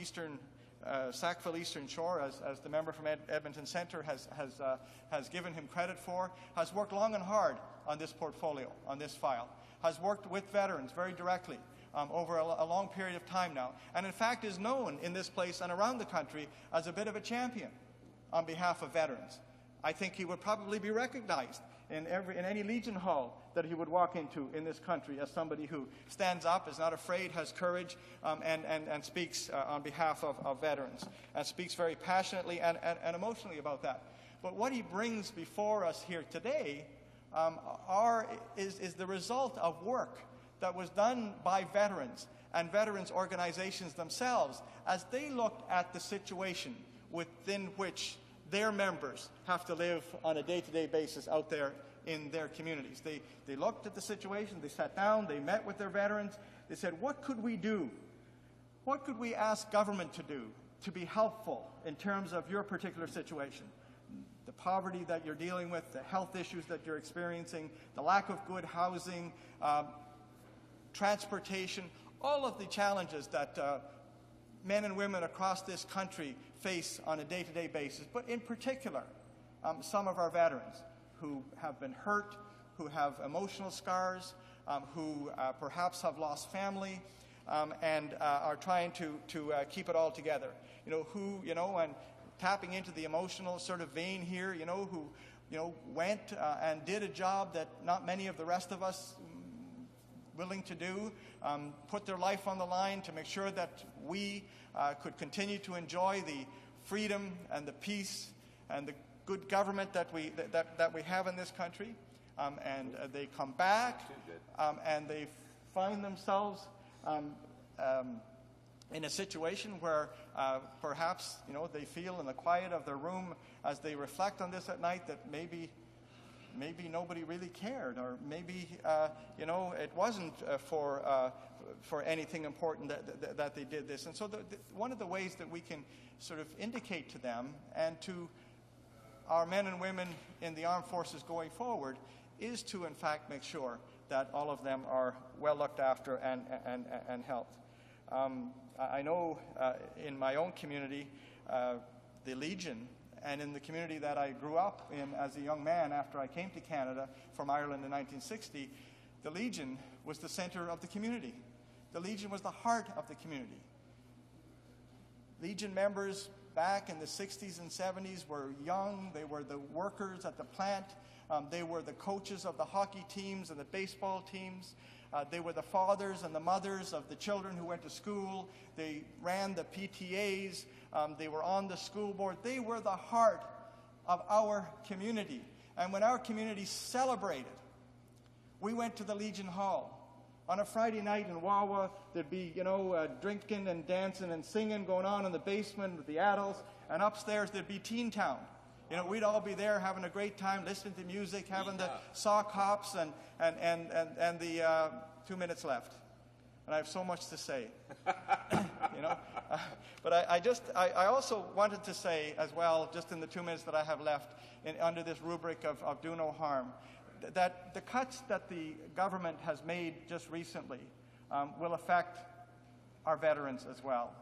Sackville Eastern Shore, as the member from Edmonton Centre has given him credit for, has worked long and hard on this portfolio, on this file, has worked with veterans very directly over a long period of time now, and in fact is known in this place and around the country as a bit of a champion on behalf of veterans. I think he would probably be recognized in any Legion Hall that he would walk into in this country as somebody who stands up, is not afraid, has courage, and speaks on behalf of veterans, and speaks very passionately and emotionally about that. But what he brings before us here today is the result of work that was done by veterans and veterans organizations themselves as they looked at the situation within which their members have to live on a day-to-day basis out there in their communities. They looked at the situation, they sat down, they met with their veterans, they said, what could we do? What could we ask government to do to be helpful in terms of your particular situation? The poverty that you're dealing with, the health issues that you're experiencing, the lack of good housing, transportation, all of the challenges that men and women across this country face on a day-to-day basis, but in particular, some of our veterans who have been hurt, who have emotional scars, who perhaps have lost family, and are trying to keep it all together. And tapping into the emotional sort of vein here, who went and did a job that not many of the rest of us willing to do, put their life on the line to make sure that we could continue to enjoy the freedom and the peace and the good government that we have in this country. And they come back and they find themselves in a situation where perhaps they feel in the quiet of their room as they reflect on this at night that maybe nobody really cared, or maybe it wasn't for anything important that they did this. And so one of the ways that we can sort of indicate to them and to our men and women in the armed forces going forward is to in fact make sure that all of them are well looked after and helped. I know in my own community, the Legion, and in the community that I grew up in as a young man after I came to Canada from Ireland in 1960, the Legion was the center of the community. The Legion was the heart of the community. Legion members back in the 60s and 70s were young. They were the workers at the plant. They were the coaches of the hockey teams and the baseball teams. They were the fathers and the mothers of the children who went to school. They ran the PTAs. They were on the school board. They were the heart of our community. And when our community celebrated, we went to the Legion Hall. On a Friday night in Wawa, there'd be, drinking and dancing and singing going on in the basement with the adults. And upstairs, there'd be Teen Town. We'd all be there having a great time, listening to music, having the sock hops and the 2 minutes left. And I have so much to say, But I also wanted to say as well, just in the 2 minutes that I have left, under this rubric of do no harm, that the cuts that the government has made just recently will affect our veterans as well.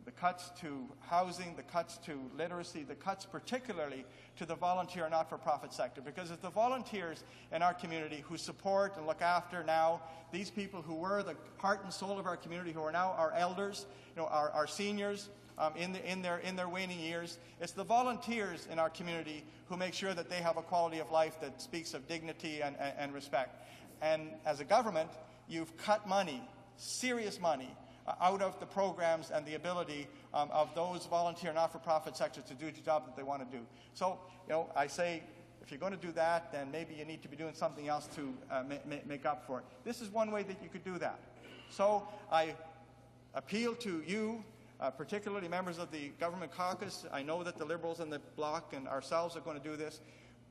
The cuts to housing, the cuts to literacy, the cuts particularly to the volunteer and not-for-profit sector. Because it's the volunteers in our community who support and look after now these people who were the heart and soul of our community, who are now our elders, our seniors in their waning years. It's the volunteers in our community who make sure that they have a quality of life that speaks of dignity and respect. And as a government, you've cut money, serious money, out of the programs and the ability of those volunteer not-for-profit sectors to do the job that they want to do. So, I say, if you're going to do that, then maybe you need to be doing something else to make up for it. This is one way that you could do that. So I appeal to you, particularly members of the government caucus. I know that the Liberals and the Bloc and ourselves are going to do this.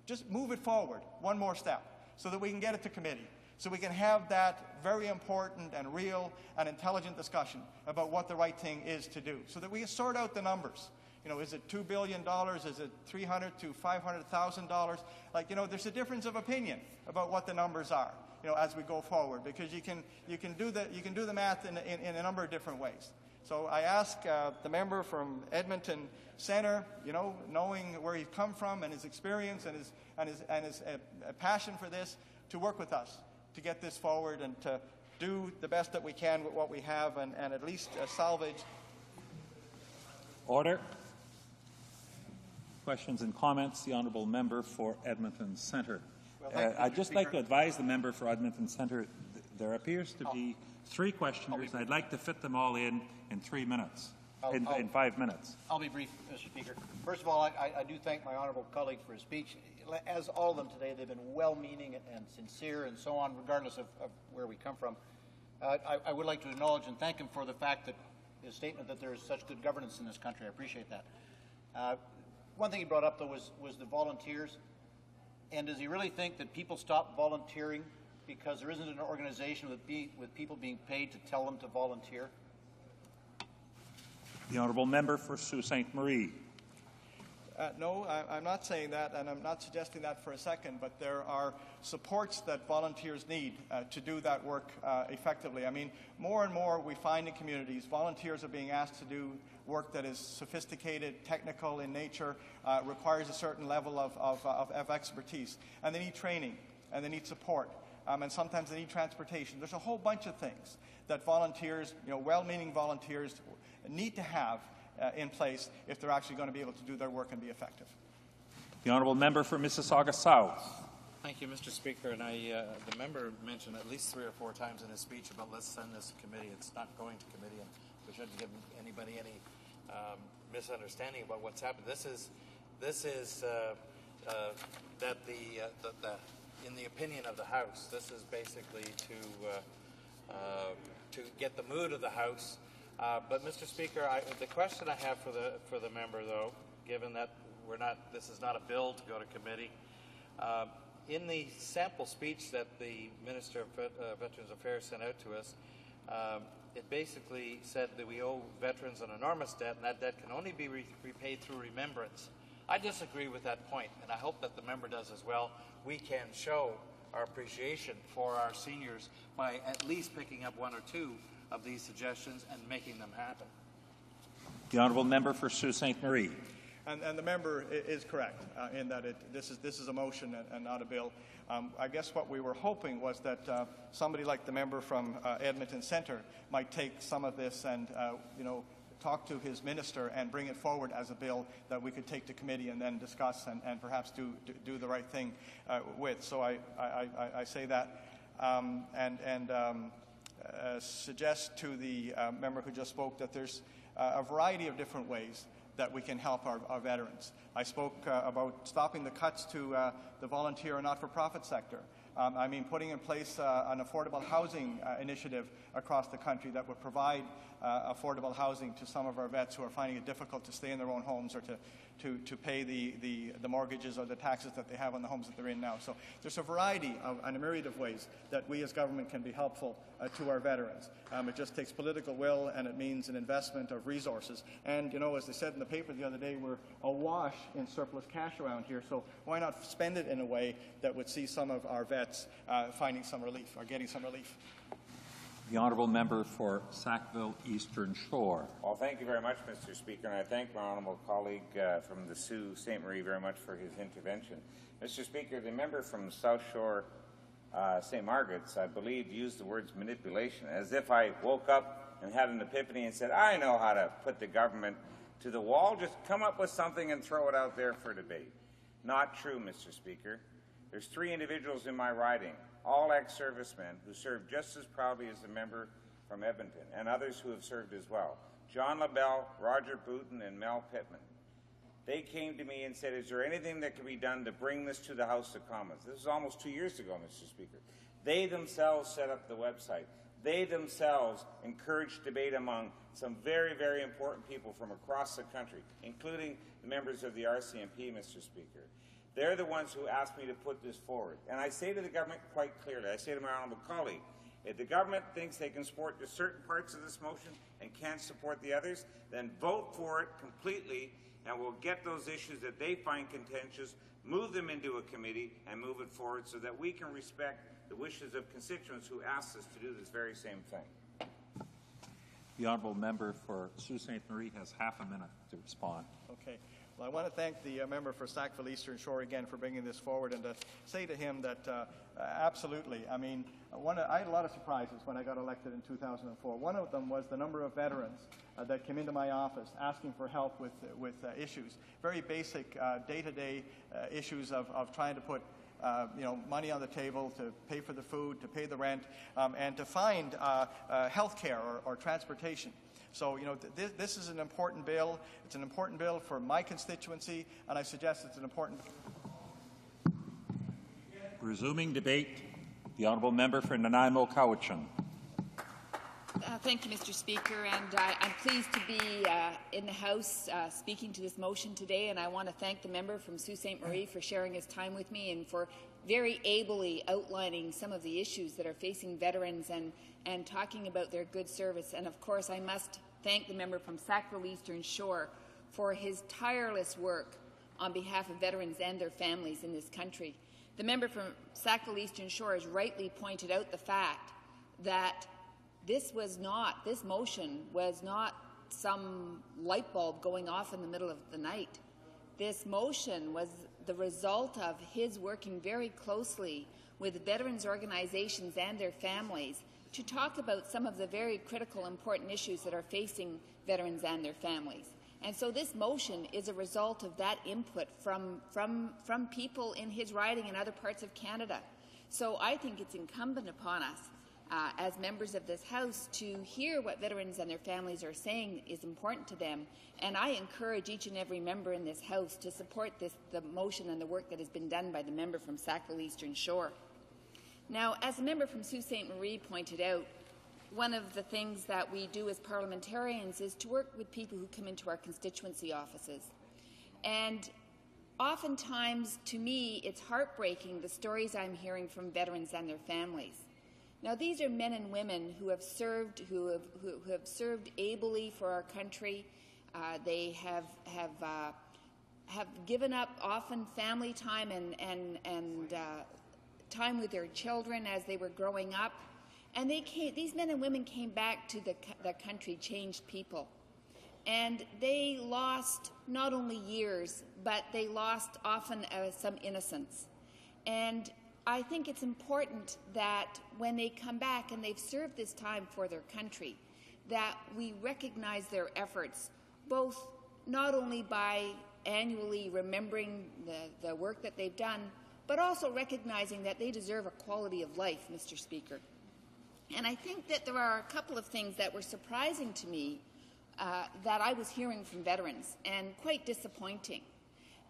Just move it forward one more step so that we can get it to committee, so we can have that very important and real and intelligent discussion about what the right thing is to do, so that we can sort out the numbers. Is it $2 billion? Is it $300,000 to $500,000? There's a difference of opinion about what the numbers are, as we go forward, because you can do the math in a number of different ways. So I ask the member from Edmonton Centre, knowing where he's come from and his experience and his passion for this, to work with us to get this forward and to do the best that we can with what we have and at least salvage. Order. Questions and comments. The honourable member for Edmonton Centre. Well, I'd just like to advise the member for Edmonton Centre, there appears to be 3 questioners. I'd like to fit them all in 3 minutes, in 5 minutes. I'll be brief, Mr. Speaker. First of all, I do thank my honourable colleague for his speech. As all of them today, they've been well-meaning and sincere and so on, regardless of where we come from. I would like to acknowledge and thank him for the fact that his statement that there is such good governance in this country. I appreciate that. One thing he brought up, though, was the volunteers. And does he really think that people stop volunteering because there isn't an organization with people being paid to tell them to volunteer? The honourable member for Sault Ste. Marie. No, I'm not saying that, and I'm not suggesting that for a second, but there are supports that volunteers need to do that work effectively. I mean, more and more we find in communities, volunteers are being asked to do work that is sophisticated, technical in nature, requires a certain level of expertise, and they need training, and they need support, and sometimes they need transportation. There's a whole bunch of things that volunteers, well-meaning volunteers, need to have in place if they're actually going to be able to do their work and be effective. The honourable member for Mississauga South. Thank you, Mr. Speaker. And the member mentioned at least 3 or 4 times in his speech about let's send this to committee. It's not going to committee, and we shouldn't give anybody any misunderstanding about what's happened. This is that in the opinion of the House, this is basically to get the mood of the House. But, Mr. Speaker, the question I have for the member, though, given that this is not a bill to go to committee, in the sample speech that the Minister of Veterans Affairs sent out to us, it basically said that we owe veterans an enormous debt, and that debt can only be repaid through remembrance. I disagree with that point, and I hope that the member does as well. We can show our appreciation for our seniors by at least picking up 1 or 2 of these suggestions and making them happen. The honourable member for Sault Ste. Marie. And the member is correct in that this is a motion and not a bill. I guess what we were hoping was that somebody like the member from Edmonton Centre might take some of this and talk to his minister and bring it forward as a bill that we could take to committee and then discuss and perhaps do the right thing with. So I say that and suggest to the member who just spoke that there's a variety of different ways that we can help our veterans. I spoke about stopping the cuts to the volunteer and not-for-profit sector. I mean, putting in place an affordable housing initiative across the country that would provide affordable housing to some of our vets who are finding it difficult to stay in their own homes or to pay the mortgages or the taxes that they have on the homes that they're in now. So there's a variety and a myriad of ways that we as government can be helpful to our veterans. It just takes political will, and it means an investment of resources. And, as they said in the paper the other day, we're awash in surplus cash around here, so why not spend it in a way that would see some of our vets finding some relief or getting some relief? The honourable member for Sackville Eastern Shore. Well, thank you very much, Mr. Speaker, and I thank my honourable colleague from the Sault Ste. Marie very much for his intervention. Mr. Speaker, the member from South Shore, St. Margaret's, I believe, used the words manipulation, as if I woke up and had an epiphany and said, I know how to put the government to the wall, just come up with something and throw it out there for debate. Not true, Mr. Speaker. There's 3 individuals in my riding, all ex-servicemen who served just as proudly as the member from Edmonton, and others who have served as well. John LaBelle, Roger Booton, and Mel Pittman. They came to me and said, is there anything that can be done to bring this to the House of Commons? This was almost 2 years ago, Mr. Speaker. They themselves set up the website. They themselves encouraged debate among some very, very important people from across the country, including the members of the RCMP, Mr. Speaker. They're the ones who asked me to put this forward. And I say to the government quite clearly, I say to my honourable colleague, if the government thinks they can support just certain parts of this motion and can't support the others, then vote for it completely, and we'll get those issues that they find contentious, move them into a committee, and move it forward so that we can respect the wishes of constituents who asked us to do this very same thing. The honourable member for Sault Ste. Marie has half a minute to respond. Okay. Well, I want to thank the member for Sackville Eastern Shore again for bringing this forward, and to say to him that absolutely, I mean, I had a lot of surprises when I got elected in 2004. One of them was the number of veterans that came into my office asking for help with issues, very basic day-to-day issues of trying to put money on the table, to pay for the food, to pay the rent, and to find health care or transportation. So, this is an important bill. It's an important bill for my constituency, and I suggest it's an important bill. Resuming debate, the honourable member for Nanaimo Cowichan. Thank you, Mr. Speaker, and I'm pleased to be in the House speaking to this motion today, and I want to thank the member from Sault Ste. Marie for sharing his time with me and for very ably outlining some of the issues that are facing veterans and talking about their good service. And of course, I must thank the member from Sackville Eastern Shore for his tireless work on behalf of veterans and their families in this country. The member from Sackville Eastern Shore has rightly pointed out the fact that this motion was not some light bulb going off in the middle of the night. This motion was the result of his working very closely with veterans organizations and their families to talk about some of the very critical, important issues that are facing veterans and their families. And so this motion is a result of that input from people in his riding and other parts of Canada. So I think it's incumbent upon us as members of this House to hear what veterans and their families are saying is important to them. And I encourage each and every member in this House to support the motion and the work that has been done by the member from Sackville Eastern Shore. Now, as the member from Sault Ste. Marie pointed out, one of the things that we do as parliamentarians is to work with people who come into our constituency offices. And oftentimes, to me, it's heartbreaking, the stories I'm hearing from veterans and their families. Now, these are men and women who have served, who have served ably for our country. They have given up often family time and time with their children as they were growing up. And these men and women came back to the country changed people. And they lost not only years, but they lost often some innocence. And I think it's important that when they come back and they've served this time for their country, that we recognize their efforts, both not only by annually remembering the work that they've done, but also recognizing that they deserve a quality of life, Mr. Speaker. And I think that there are a couple of things that were surprising to me that I was hearing from veterans, and quite disappointing.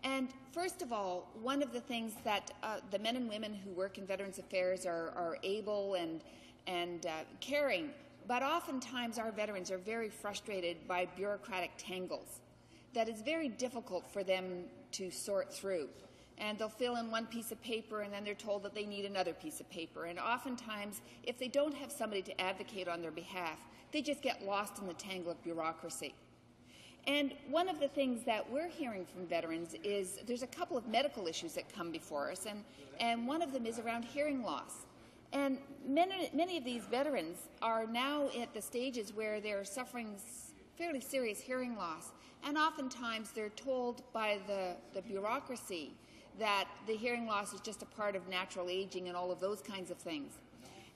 And first of all, one of the things that the men and women who work in Veterans Affairs are able and caring, but oftentimes our veterans are very frustrated by bureaucratic tangles that is very difficult for them to sort through. And they'll fill in one piece of paper and then they're told that they need another piece of paper. And oftentimes, if they don't have somebody to advocate on their behalf, they just get lost in the tangle of bureaucracy. And one of the things that we're hearing from veterans is there's a couple of medical issues that come before us, and one of them is around hearing loss. And many of these veterans are now at the stages where they're suffering fairly serious hearing loss, and oftentimes they're told by the bureaucracy that the hearing loss is just a part of natural aging and all of those kinds of things.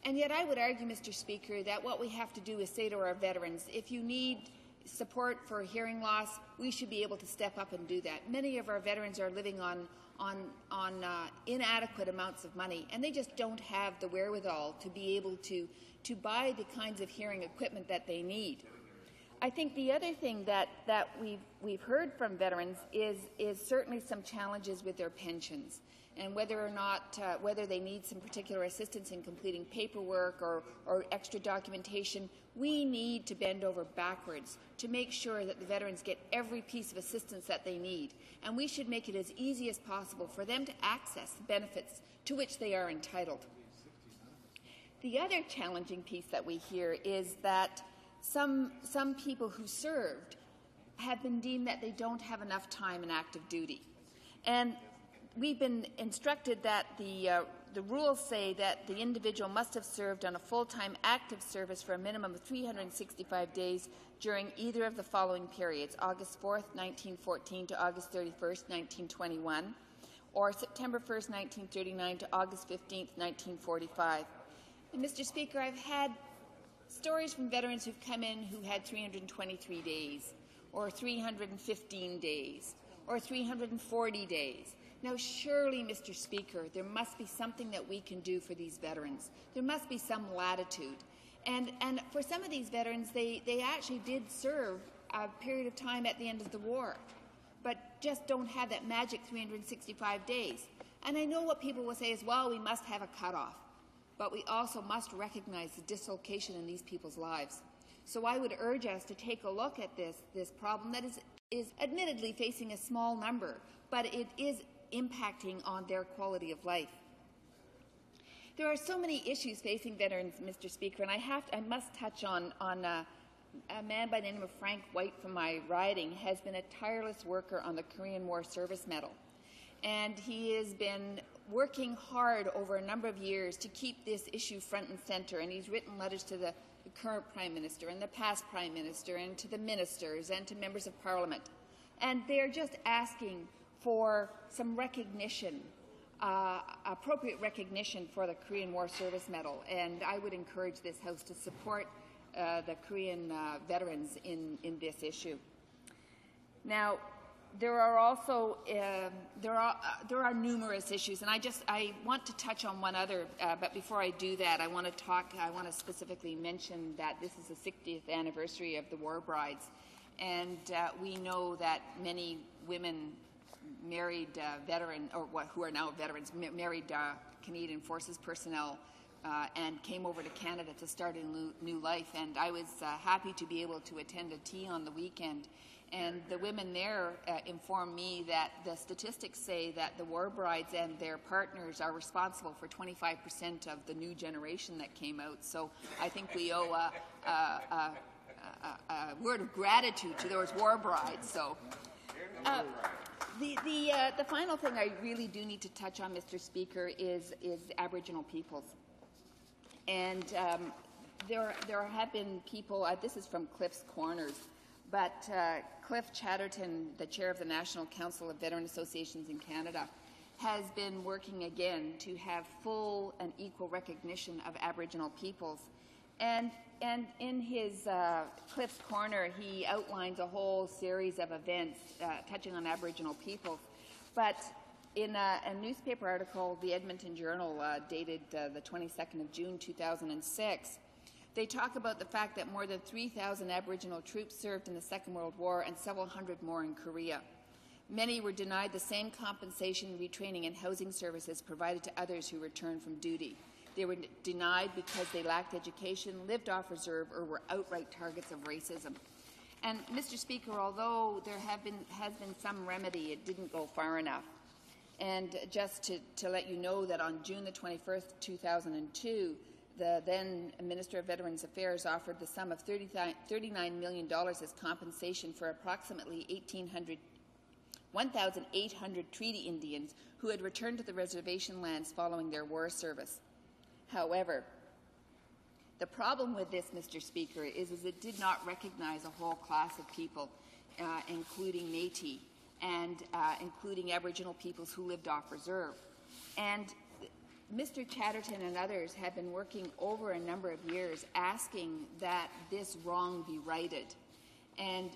And yet I would argue, Mr. Speaker, that what we have to do is say to our veterans, if you need support for hearing loss, we should be able to step up and do that. Many of our veterans are living on inadequate amounts of money, and they just don't have the wherewithal to be able to buy the kinds of hearing equipment that they need. I think the other thing that we've heard from veterans is certainly some challenges with their pensions, and whether or not whether they need some particular assistance in completing paperwork or extra documentation. We need to bend over backwards to make sure that the veterans get every piece of assistance that they need, and we should make it as easy as possible for them to access the benefits to which they are entitled. The other challenging piece that we hear is that some people who served have been deemed that they don't have enough time in active duty. And we've been instructed that the rules say that the individual must have served on a full-time active service for a minimum of 365 days during either of the following periods, August 4th, 1914 to August 31st, 1921, or September 1st, 1939 to August 15th, 1945. And Mr. Speaker, I've had stories from veterans who've come in who had 323 days, or 315 days, or 340 days. Now, surely, Mr. Speaker, there must be something that we can do for these veterans. There must be some latitude. And for some of these veterans, they actually did serve a period of time at the end of the war, but just don't have that magic 365 days. And I know what people will say is, well, we must have a cutoff. but we also must recognize the dislocation in these people's lives. So I would urge us to take a look at this problem that is admittedly facing a small number, but it is impacting on their quality of life. There are so many issues facing veterans, Mr. Speaker, and I must touch on a man by the name of Frank White from my riding has been a tireless worker on the Korean War Service Medal. And he has been working hard over a number of years to keep this issue front and center. And he's written letters to the current Prime Minister and the past Prime Minister and to the ministers and to members of Parliament. And they're just asking for some recognition, appropriate recognition for the Korean War Service Medal. And I would encourage this House to support the Korean veterans in this issue. Now, there are also there are numerous issues, and I want to touch on one other. But before I do that, I want to specifically mention that this is the 60th anniversary of the War Brides, and we know that many women married who are now veterans married Canadian Forces personnel. And came over to Canada to start a new life. And I was happy to be able to attend a tea on the weekend. And the women there informed me that the statistics say that the war brides and their partners are responsible for 25% of the new generation that came out. So I think we owe a word of gratitude to those war brides. So. The final thing I really do need to touch on, Mr. Speaker, is Aboriginal peoples. And there have been people, this is from Cliff's Corners, but Cliff Chatterton, the chair of the National Council of Veteran Associations in Canada, has been working again to have full and equal recognition of Aboriginal peoples. And in his Cliff's Corner, he outlines a whole series of events touching on Aboriginal peoples. But in a newspaper article, the Edmonton Journal, dated the 22nd of June 2006, they talk about the fact that more than 3,000 Aboriginal troops served in the Second World War and several hundred more in Korea. Many were denied the same compensation, retraining, and housing services provided to others who returned from duty. They were denied because they lacked education, lived off reserve, or were outright targets of racism. And, Mr. Speaker, although there has been some remedy, it didn't go far enough. And just to let you know that on June the 21st, 2002, the then Minister of Veterans Affairs offered the sum of $39 million as compensation for approximately 1,800 treaty Indians who had returned to the reservation lands following their war service. However, the problem with this, Mr. Speaker, is it did not recognize a whole class of people, including Métis, and including Aboriginal peoples who lived off reserve. And Mr. Chatterton and others have been working over a number of years asking that this wrong be righted. And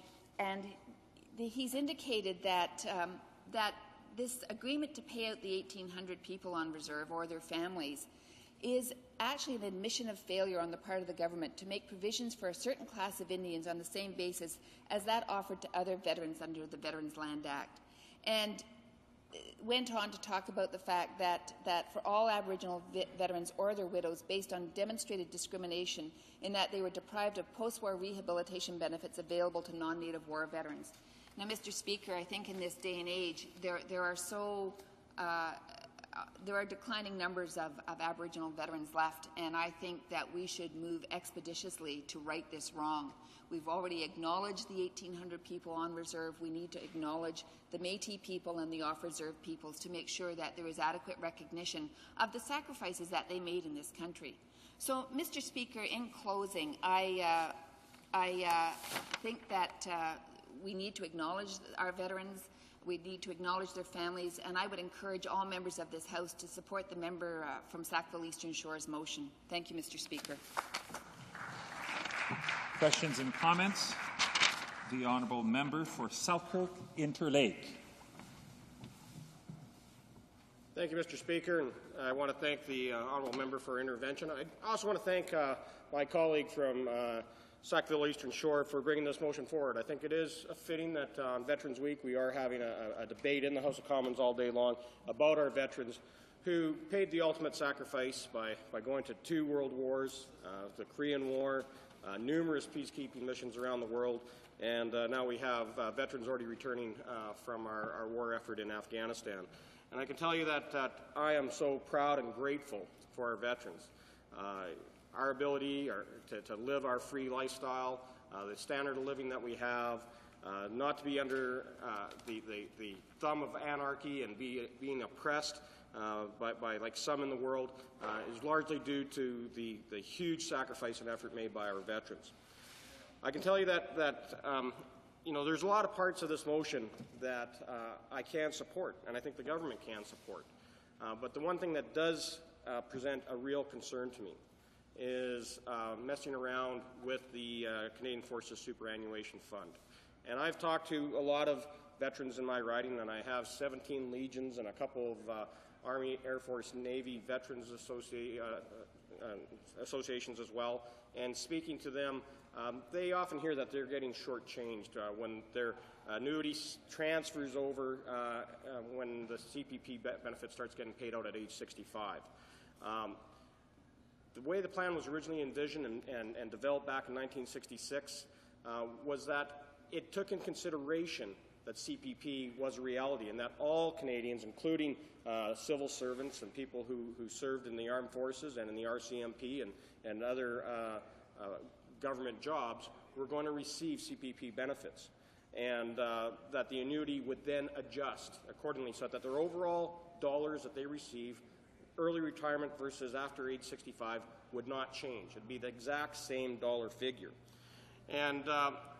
he's indicated that, that this agreement to pay out the 1,800 people on reserve or their families is actually an admission of failure on the part of the government to make provisions for a certain class of Indians on the same basis as that offered to other veterans under the Veterans Land Act. And went on to talk about the fact that for all Aboriginal veterans or their widows, based on demonstrated discrimination in that they were deprived of post-war rehabilitation benefits available to non-Native war veterans. Now, Mr. Speaker, I think in this day and age, there are declining numbers of Aboriginal veterans left, and I think that we should move expeditiously to right this wrong. We've already acknowledged the 1,800 people on reserve. We need to acknowledge the Métis people and the off-reserve peoples to make sure that there is adequate recognition of the sacrifices that they made in this country. So, Mr. Speaker, in closing, I think that we need to acknowledge our veterans. We need to acknowledge their families, and I would encourage all members of this House to support the member from Sackville Eastern Shore's motion. Thank you, Mr. Speaker. Questions and comments? The Honourable Member for Selkirk Interlake. Thank you, Mr. Speaker, and I want to thank the Honourable Member for intervention. I also want to thank my colleague from Sackville Eastern Shore for bringing this motion forward. I think it is fitting that on Veterans Week we are having a debate in the House of Commons all day long about our veterans who paid the ultimate sacrifice by going to 2 world wars, the Korean War, numerous peacekeeping missions around the world, and now we have veterans already returning from our war effort in Afghanistan. And I can tell you that I am so proud and grateful for our veterans. Our ability to live our free lifestyle, the standard of living that we have, not to be under the thumb of anarchy and being oppressed by like some in the world is largely due to the huge sacrifice and effort made by our veterans. I can tell you that you know, there's a lot of parts of this motion that I can support, and I think the government can support. But the one thing that does present a real concern to me is messing around with the Canadian Forces Superannuation Fund. And I've talked to a lot of veterans in my riding, and I have 17 legions and a couple of Army, Air Force, Navy Veterans associations as well. And speaking to them, they often hear that they're getting shortchanged when their annuity transfers over when the CPP benefit starts getting paid out at age 65. The way the plan was originally envisioned and developed back in 1966 was that it took in consideration that CPP was a reality and that all Canadians, including civil servants and people who served in the armed forces and in the RCMP and other government jobs, were going to receive CPP benefits, and that the annuity would then adjust accordingly so that their overall dollars that they receive, early retirement versus after age 65, would not change. It would be the exact same dollar figure. And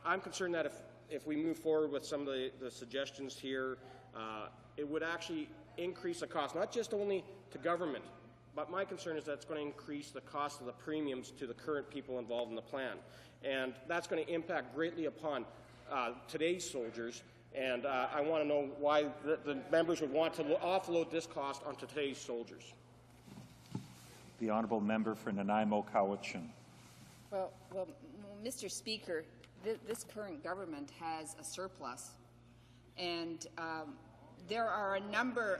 I'm concerned that if we move forward with some of the suggestions here, it would actually increase the cost, not just only to government, but my concern is that it's going to increase the cost of the premiums to the current people involved in the plan. And that's going to impact greatly upon today's soldiers, and I want to know why the members would want to offload this cost onto today's soldiers. The honourable member for Nanaimo Cowichan. Well, Mr. Speaker, this current government has a surplus, and there are a number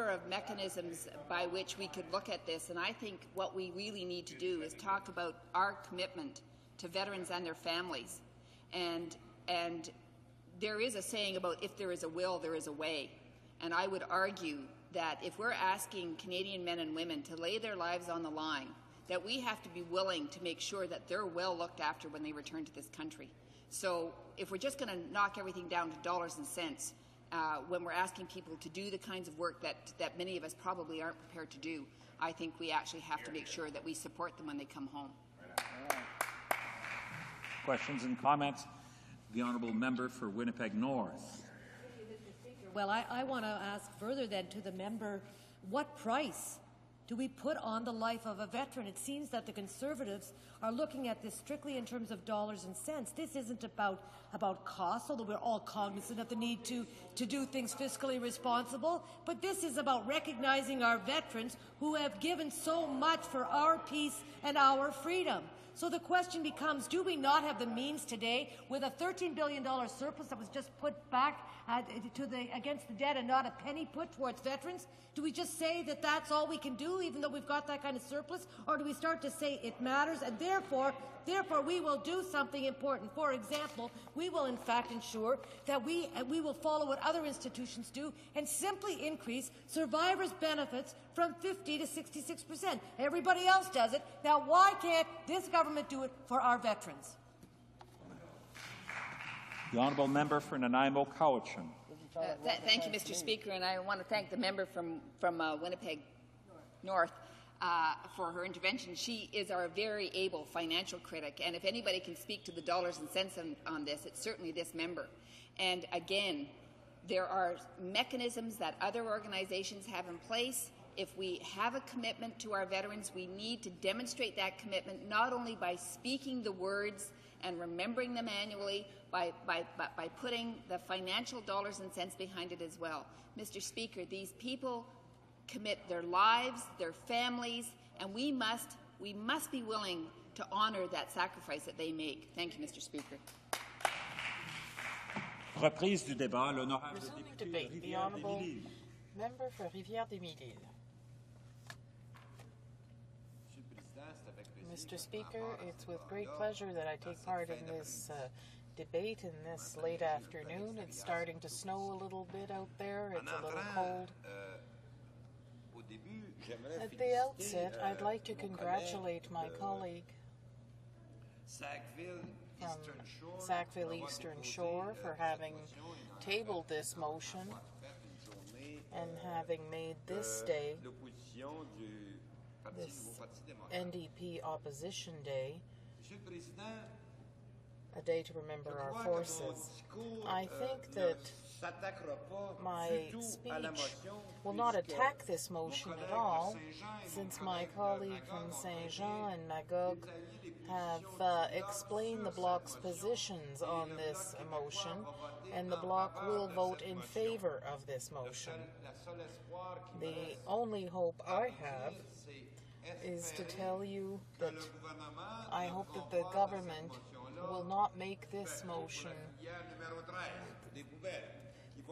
of mechanisms by which we could look at this, and I think what we really need to do is talk about our commitment to veterans and their families. And there is a saying about if there is a will, there is a way. And I would argue that if we're asking Canadian men and women to lay their lives on the line, that we have to be willing to make sure that they're well looked after when they return to this country. So if we're just going to knock everything down to dollars and cents, when we're asking people to do the kinds of work that many of us probably aren't prepared to do, I think we actually have to make sure that we support them when they come home. Questions and comments? The honourable member for Winnipeg North. Well, I want to ask further then to the member, what price do we put on the life of a veteran? It seems that the Conservatives are looking at this strictly in terms of dollars and cents. This isn't about cost, although we're all cognizant of the need to do things fiscally responsible, but this is about recognizing our veterans who have given so much for our peace and our freedom. So the question becomes, do we not have the means today, with a $13 billion surplus that was just put back against the debt and not a penny put towards veterans? Do we just say that that's all we can do, even though we've got that kind of surplus? Or do we start to say it matters, and therefore we will do something important? For example, we will in fact ensure that we will follow what other institutions do and simply increase survivors' benefits from 50 to 66%. Everybody else does it. Now, why can't this government do it for our veterans? The honourable member for Nanaimo Cowichan. Thank you, Mr. Speaker, and I want to thank the member from Winnipeg North for her intervention. She is our very able financial critic, and if anybody can speak to the dollars and cents on this, it's certainly this member. And again, there are mechanisms that other organizations have in place. If we have a commitment to our veterans, we need to demonstrate that commitment not only by speaking the words and remembering them annually, by putting the financial dollars and cents behind it as well. Mr. Speaker, these people commit their lives, their families, and we must be willing to honour that sacrifice that they make. Thank you, Mr. Speaker. Reprise du débat, l'honorable debate. The honourable member for Rivière-des-Mille-Îles. Mr. Speaker. It's with great pleasure that I take part in this debate in this late afternoon. It's starting to snow a little bit out there. It's a little cold. At the outset, I'd like to congratulate my colleague from Sackville Eastern Shore for having tabled this motion and having made this day, this NDP Opposition Day, a day to remember our forces. I think that my speech will not attack this motion at all, since my colleague from Saint-Jean and Magog have explained the Bloc's positions on this motion, and the Bloc will vote in favor of this motion. The only hope I have is to tell you that I hope that the government will not make this motion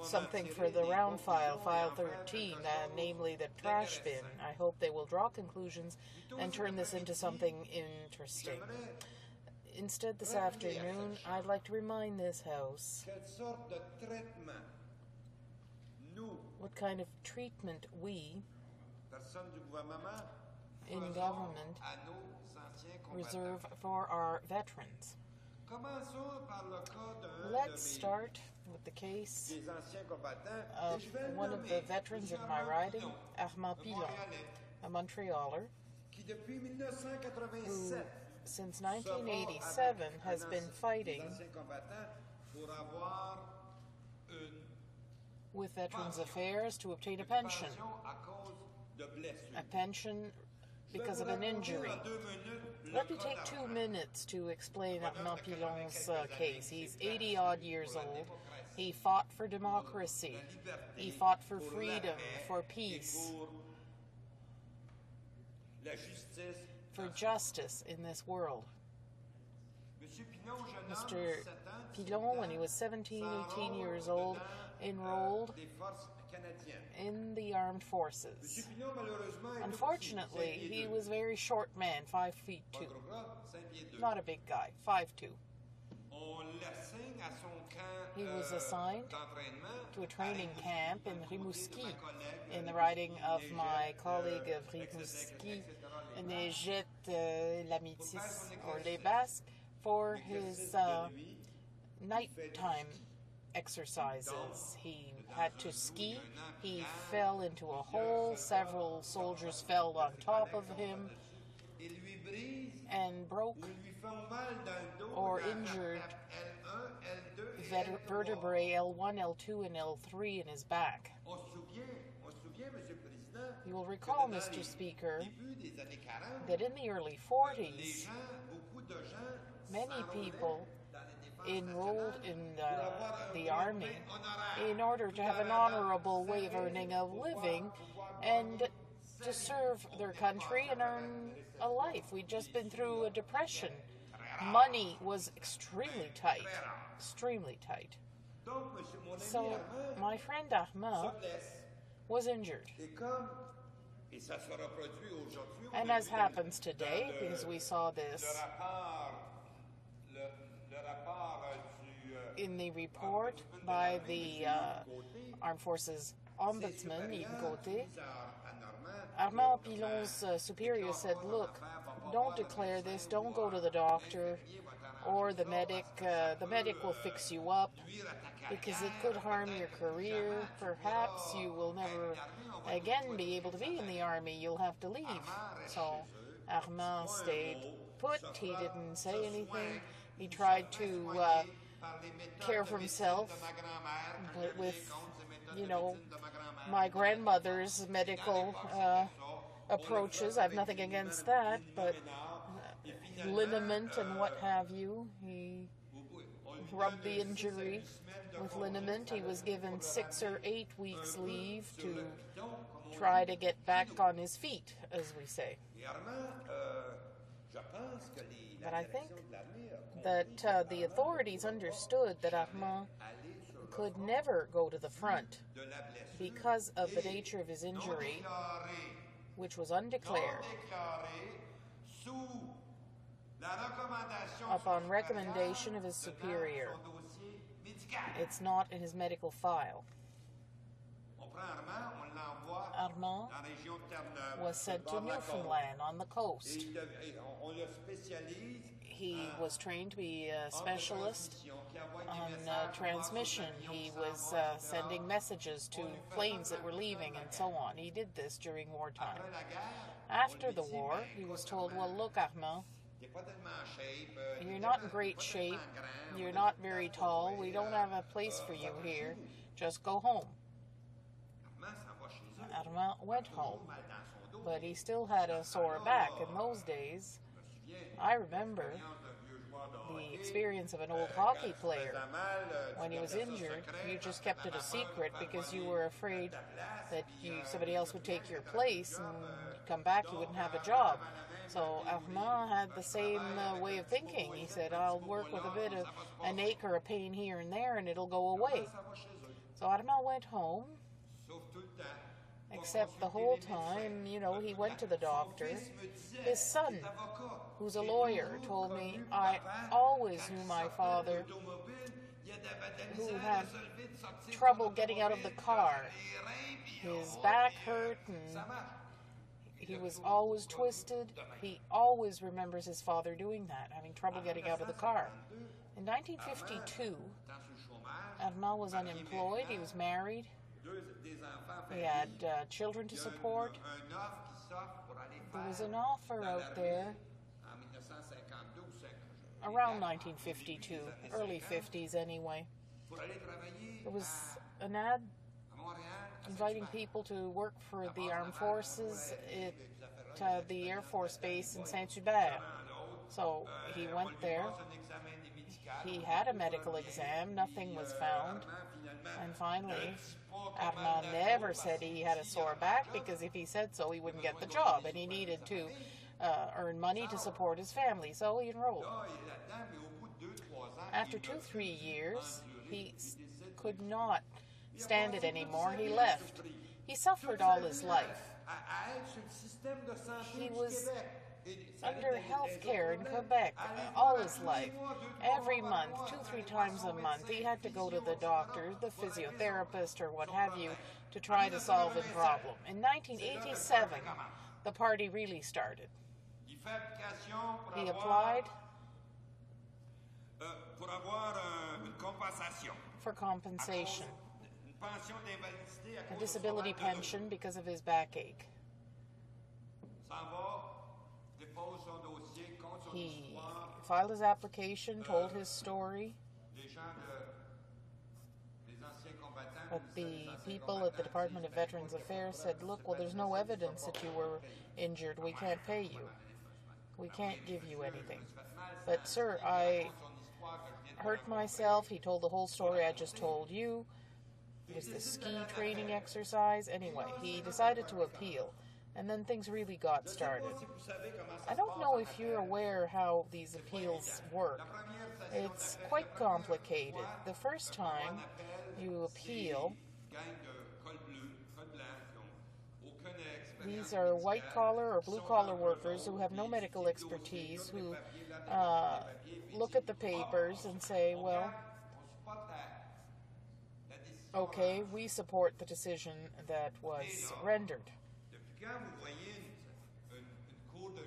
something for the round file, File 13, namely the trash bin. I hope they will draw conclusions and turn this into something interesting. Instead, this afternoon, I'd like to remind this House what kind of treatment we, in government, reserve for our veterans. Let's start with the case of one of the veterans in my riding, Armand Pilon, a Montrealer, who since 1987 has been fighting with Veterans Affairs to obtain a pension because of an injury. Let me take 2 minutes to explain Armand Pilon's case. He's 80-odd years old. He fought for democracy. He fought for freedom, for peace, for justice in this world. Mr. Pilon, when he was 17, 18 years old, enrolled in the armed forces. Unfortunately, he was a very short man, 5'2". Not a big guy, 5'2". He was assigned to a training camp in Rimouski, in the riding of my colleague of Rimouski, Négette Lamitis, or Les Basques, for his nighttime exercises. He had to ski. He fell into a hole. Several soldiers fell on top of him and broke or injured vertebrae L1, L2, and L3 in his back. You will recall, Mr. Speaker, that in the early 40s, many people enrolled in the army in order to have an honorable way of earning a living and to serve their country and earn a life. We'd just been through a depression. Money was extremely tight, extremely tight. So my friend Armand was injured. And as happens today, because we saw this in the report by the Armed Forces Ombudsman, Yves Gauthier, Armand Pilon's superior said, look, don't declare this, don't go to the doctor or the medic. The medic will fix you up because it could harm your career. Perhaps you will never again be able to be in the army. You'll have to leave. So Armand stayed put. He didn't say anything. He tried to care for himself, but with, my grandmother's medical approaches. I have nothing against that, but liniment and what have you. He rubbed the injury with liniment. He was given 6 or 8 weeks leave to try to get back on his feet, as we say. But I think that the authorities understood that Armand could never go to the front because of the nature of his injury, which was undeclared, upon recommendation of his superior. It's not in his medical file. Armand was sent to Newfoundland on the coast. He was trained to be a specialist on transmission. He was sending messages to planes that were leaving and so on. He did this during wartime. After the war, he was told, well, look, Armand, you're not in great shape. You're not very tall. We don't have a place for you here. Just go home. Armand went home, but he still had a sore back. In those days, I remember the experience of an old hockey player. When he was injured, you just kept it a secret because you were afraid that somebody else would take your place and come back, you wouldn't have a job. So Armand had the same way of thinking. He said, I'll work with a bit of an ache or a pain here and there and it'll go away. So Armand went home, except the whole time, he went to the doctor. His son, who's a lawyer, told me, I always knew my father who had trouble getting out of the car. His back hurt and he was always twisted. He always remembers his father doing that, having trouble getting out of the car. In 1952, Armand was unemployed. He was married. He had children to support. There was an offer out there around 1952, early 50s anyway. There was an ad inviting people to work for the armed forces at the Air Force Base in Saint-Hubert. So he went there. He had a medical exam. Nothing was found. And finally, Armand never said he had a sore back because if he said so, he wouldn't get the job. And he needed to earn money to support his family. So he enrolled. After 2-3 years, he could not stand it anymore. He left. He suffered all his life. He was under health care in Quebec all his life. Every month, 2-3 times a month, he had to go to the doctor, the physiotherapist, or what have you, to try to solve a problem. In 1987, the party really started. He applied for compensation, a disability pension because of his backache. He filed his application, told his story, but the people at the Department of Veterans Affairs said, look, well, there's no evidence that you were injured. We can't pay you. We can't give you anything. But, sir, I hurt myself. He told the whole story I just told you. It was the ski training exercise. Anyway, he decided to appeal. And then things really got started. I don't know if you're aware how these appeals work. It's quite complicated. The first time you appeal, these are white-collar or blue-collar workers who have no medical expertise, who look at the papers and say, well, okay, we support the decision that was rendered.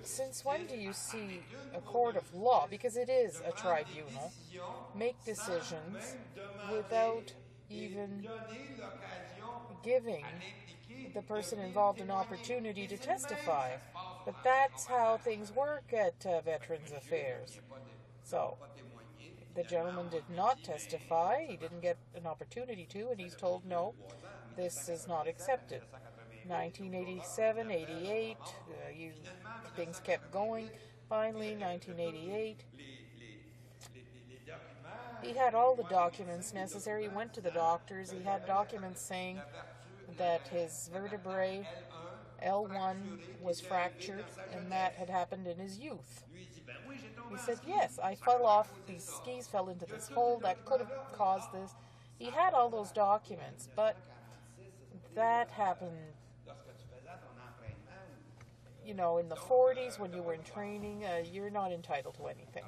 Since when do you see a court of law, because it is a tribunal, make decisions without even giving the person involved an opportunity to testify? But that's how things work at Veterans Affairs. So, the gentleman did not testify, he didn't get an opportunity to, and he's told, no, this is not accepted. 1987, 88, things kept going. Finally, 1988, he had all the documents necessary. He went to the doctors. He had documents saying that his vertebrae, L1, was fractured, and that had happened in his youth. He said, yes, I fell off, these skis fell into this hole, that could have caused this. He had all those documents, but that happened you know, in the 40s when you were in training, you're not entitled to anything.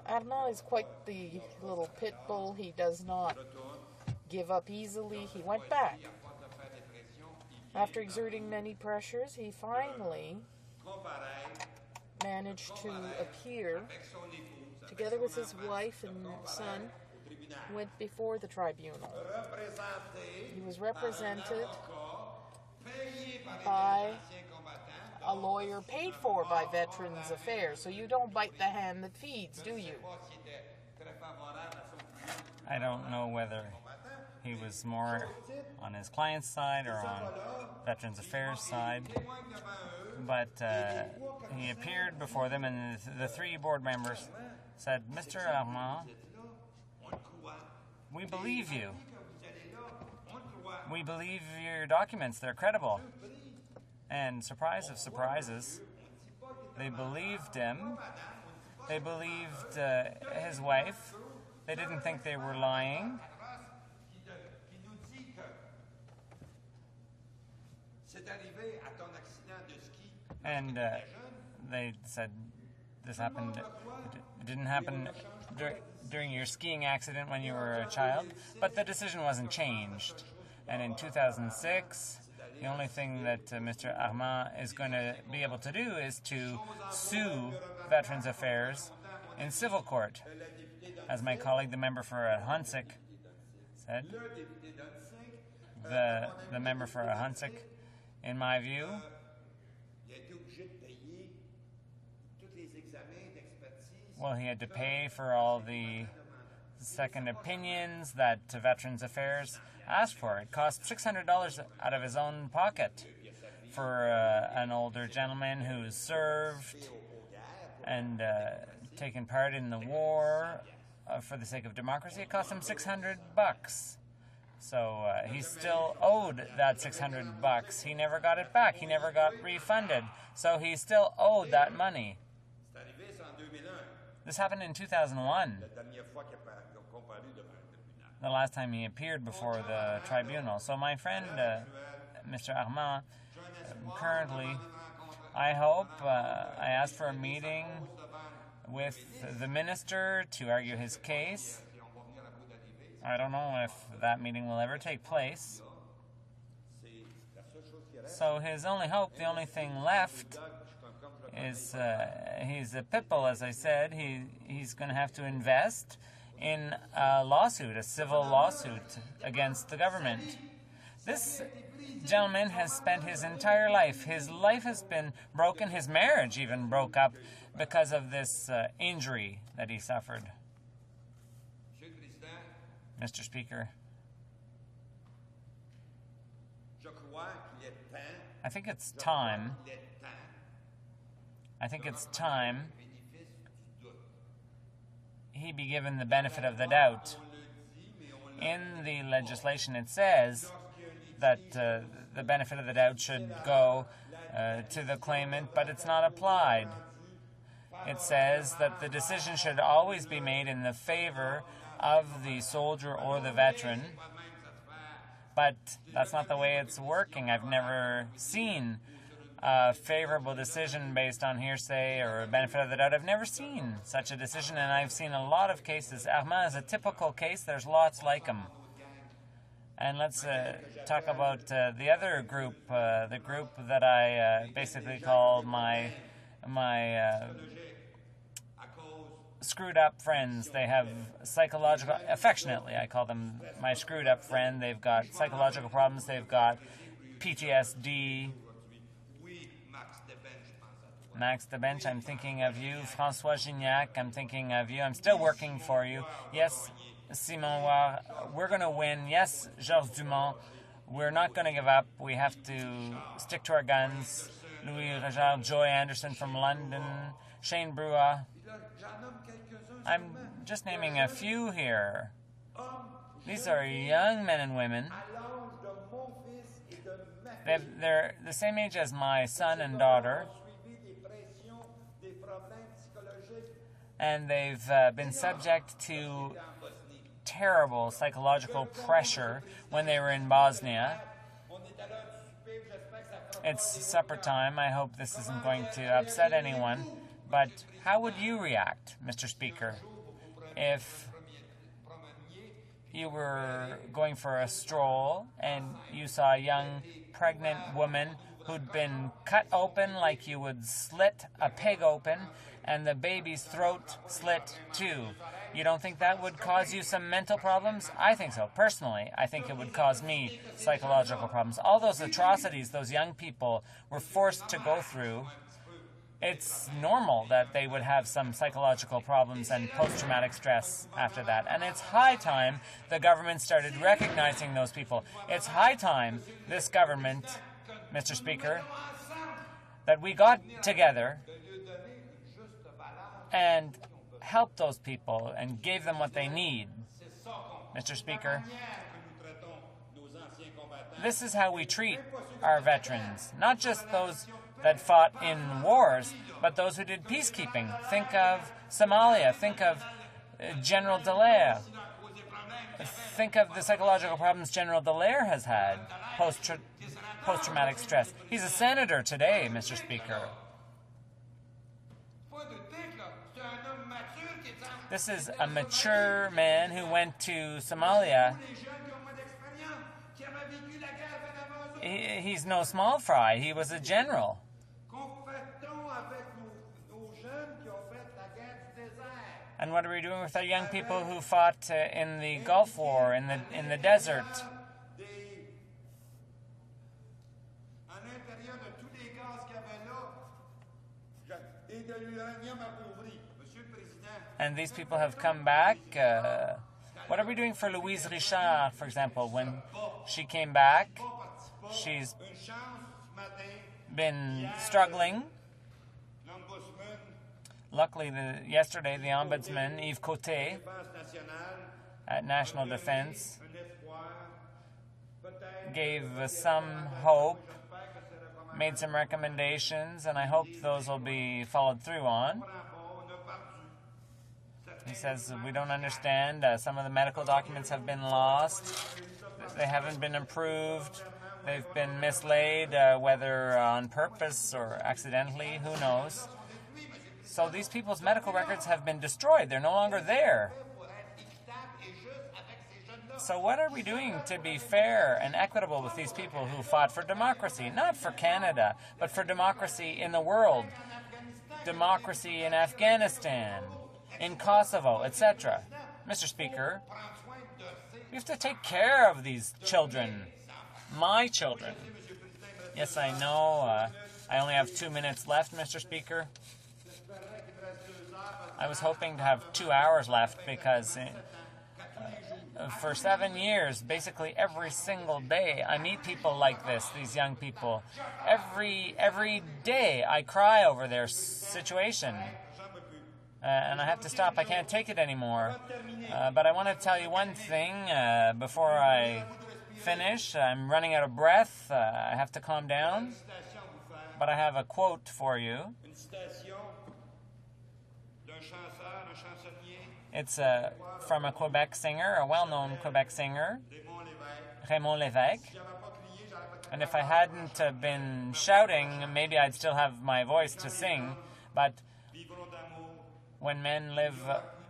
Armand is quite the little pit bull. He does not give up easily. He went back. After exerting many pressures, he finally managed to appear, together with his wife and son, went before the tribunal. He was represented by a lawyer paid for by Veterans Affairs, so you don't bite the hand that feeds, do you? I don't know whether he was more on his client's side or on Veterans Affairs side, but he appeared before them, and the three board members said, "Mr. Armand, we believe you. We believe your documents. They're credible." And surprise of surprises, they believed him. They believed his wife. They didn't think they were lying. And they said, this happened, it didn't happen during your skiing accident when you were a child, but the decision wasn't changed. And in 2006, the only thing that Mr. Armand is going to be able to do is to sue Veterans Affairs in civil court. As my colleague, the member for HoC, said, the member for HoC, in my view, well, he had to pay for all the second opinions that Veterans Affairs asked for. It cost $600 out of his own pocket for an older gentleman who served and taken part in the war for the sake of democracy. It cost him $600. So he still owed that $600. He never got it back. He never got refunded. So he still owed that money. This happened in 2001, the last time he appeared before the tribunal. So my friend, Mr. Armand, currently, I hope, I asked for a meeting with the minister to argue his case. I don't know if that meeting will ever take place. So his only hope, the only thing left, is he's a pit bull, as I said. He's going to have to invest in a lawsuit, a civil lawsuit against the government. This gentleman has spent his entire life. His life has been broken. His marriage even broke up because of this injury that he suffered. Mr. Speaker, I think it's time. He be given the benefit of the doubt. In the legislation, it says that the benefit of the doubt should go to the claimant, but it's not applied. It says that the decision should always be made in the favor of the soldier or the veteran, but that's not the way it's working. I've never seen a favorable decision based on hearsay or benefit of the doubt. I've never seen such a decision, and I've seen a lot of cases. Armand is a typical case. There's lots like him. And let's talk about the other group, the group that I basically call my screwed up friends. They have psychological, affectionately I call them my screwed up friend. They've got psychological problems. They've got PTSD. Max the Bench, I'm thinking of you. François Gignac, I'm thinking of you. I'm still working for you. Yes, Simon War, we're going to win. Yes, Georges Dumont, we're not going to give up. We have to stick to our guns. Louis Regard, Joy Anderson from London, Shane Brewer. I'm just naming a few here. These are young men and women. They're the same age as my son and daughter. And they've been subject to terrible psychological pressure when they were in Bosnia. It's supper time. I hope this isn't going to upset anyone. But how would you react, Mr. Speaker, if you were going for a stroll and you saw a young pregnant woman who'd been cut open like you would slit a pig open, and the baby's throat slit too? You don't think that would cause you some mental problems? I think so. Personally, I think it would cause me psychological problems. All those atrocities those young people were forced to go through, it's normal that they would have some psychological problems and post-traumatic stress after that. And it's high time the government started recognizing those people. It's high time this government, Mr. Speaker, that we got together and helped those people and gave them what they need. Mr. Speaker, this is how we treat our veterans, not just those that fought in wars, but those who did peacekeeping. Think of Somalia. Think of General Dallaire. Think of the psychological problems General Dallaire has had post-traumatic stress. He's a senator today, Mr. Speaker. This is a mature man who went to Somalia. He's no small fry. He was a general. And what are we doing with our young people who fought in the Gulf War, in the desert? And these people have come back. What are we doing for Louise Richard, for example? When she came back, she's been struggling. Luckily, yesterday, the Ombudsman, Yves Côté, at National Defense, gave some hope, made some recommendations, and I hope those will be followed through on. He says, we don't understand. Some of the medical documents have been lost. They haven't been improved. They've been mislaid, whether on purpose or accidentally, who knows. So these people's medical records have been destroyed. They're no longer there. So what are we doing to be fair and equitable with these people who fought for democracy? Not for Canada, but for democracy in the world. Democracy in Afghanistan, in Kosovo, etc. Mr. Speaker, we have to take care of these children. My children. Yes, I know. I only have 2 minutes left, Mr. Speaker. I was hoping to have 2 hours left because for 7 years, basically every single day, I meet people like this, these young people. Every day I cry over their situation. And I have to stop. I can't take it anymore. But I want to tell you one thing before I finish. I'm running out of breath. I have to calm down. But I have a quote for you. It's from a Quebec singer, a well-known Quebec singer, Raymond Lévesque. And if I hadn't been shouting, maybe I'd still have my voice to sing. But when men live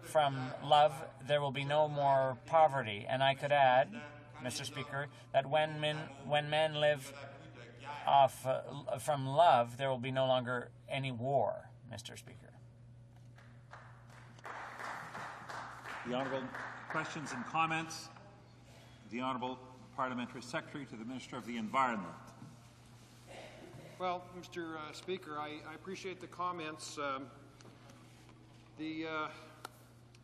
from love, there will be no more poverty. And I could add, Mr. Speaker, that when men live from love, there will be no longer any war, Mr. Speaker. The Honourable questions and comments. The Honourable Parliamentary Secretary to the Minister of the Environment. Well, Mr. Speaker, I appreciate the comments. I'd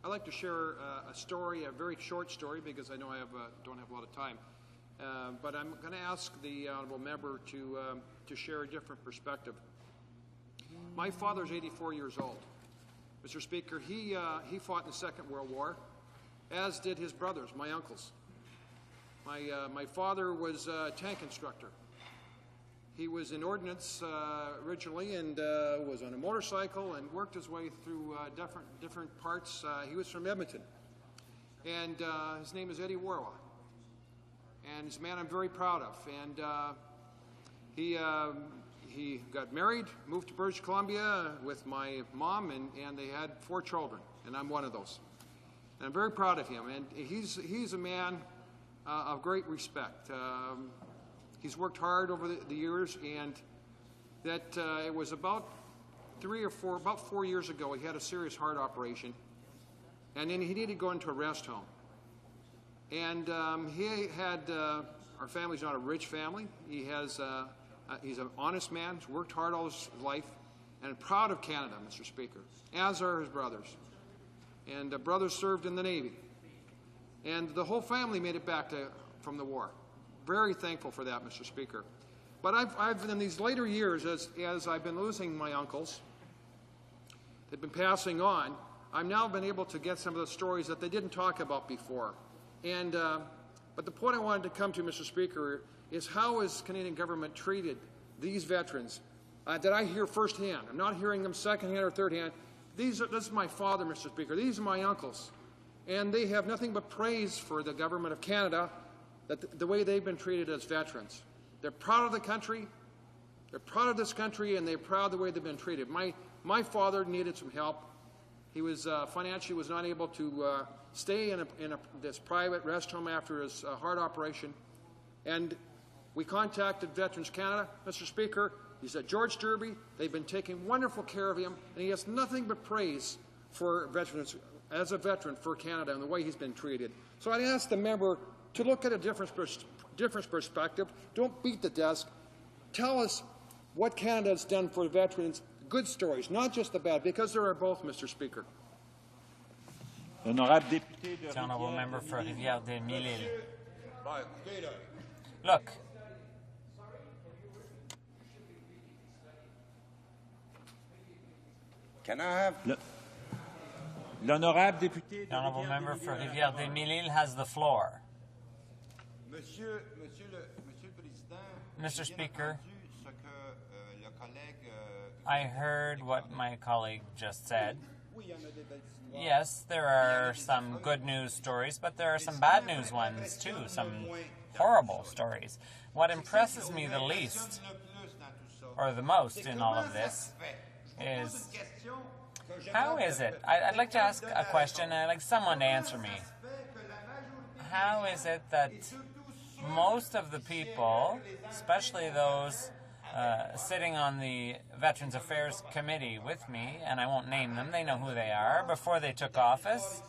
like to share a story, a very short story, because I know I don't have a lot of time. But I'm going to ask the honourable member to share a different perspective. My father's 84 years old. Mr. Speaker, he fought in the Second World War, as did his brothers, my uncles. My father was a tank instructor. He was in ordnance originally and was on a motorcycle and worked his way through different parts. He was from Edmonton. And his name is Eddie Warwa. And he's a man I'm very proud of. And He got married, moved to British Columbia with my mom, and they had 4 children, and I'm one of those. And I'm very proud of him, and he's a man of great respect. He's worked hard over the years, and that it was about 4 years ago, he had a serious heart operation, and then he needed to go into a rest home. And he had, our family's not a rich family. He's an honest man, he's worked hard all his life, and proud of Canada, Mr. Speaker, as are his brothers. And brothers served in the Navy. And the whole family made it back from the war. Very thankful for that, Mr. Speaker. But I've in these later years, as I've been losing my uncles, they've been passing on, I've now been able to get some of the stories that they didn't talk about before. And but the point I wanted to come to, Mr. Speaker, is how is Canadian government treated these veterans that I hear firsthand. I'm not hearing them secondhand or thirdhand. This is my father, Mr. Speaker. These are my uncles. And they have nothing but praise for the government of Canada, that the way they've been treated as veterans. They're proud of the country. They're proud of this country, and they're proud of the way they've been treated. My father needed some help. He was financially was not able to stay in this private rest home after his heart operation. And we contacted Veterans Canada, Mr. Speaker. He's at George Derby. They've been taking wonderful care of him, and he has nothing but praise for veterans, as a veteran for Canada and the way he's been treated. So I'd ask the member to look at a different perspective. Don't beat the desk. Tell us what Canada has done for veterans. Good stories, not just the bad, because there are both, Mr. Speaker. The honourable member for Rivière-des-Mille-Îles. Look. Can I have... L'honorable député... The honourable member for Rivière-des-Mille-Îles has the floor. Mr. Speaker, I heard what my colleague just said. Yes, there are some good news stories, but there are some bad news ones too, some horrible stories. What impresses me the least, or the most in all of this, is how is it? I'd like to ask a question, and I'd like someone to answer me. How is it that most of the people, especially those sitting on the Veterans Affairs Committee with me, and I won't name them, they know who they are, before they took office,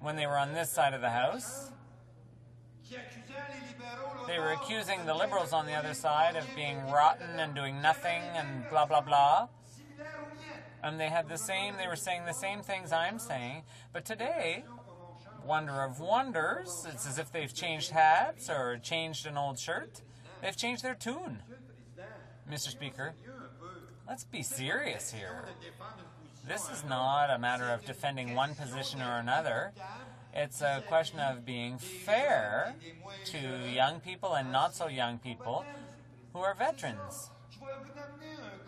when they were on this side of the House, they were accusing the Liberals on the other side of being rotten and doing nothing and blah, blah, blah. And they were saying the same things I'm saying, but today, wonder of wonders, it's as if they've changed hats or changed an old shirt. They've changed their tune. Mr. Speaker, let's be serious here. This is not a matter of defending one position or another. It's a question of being fair to young people and not so young people who are veterans.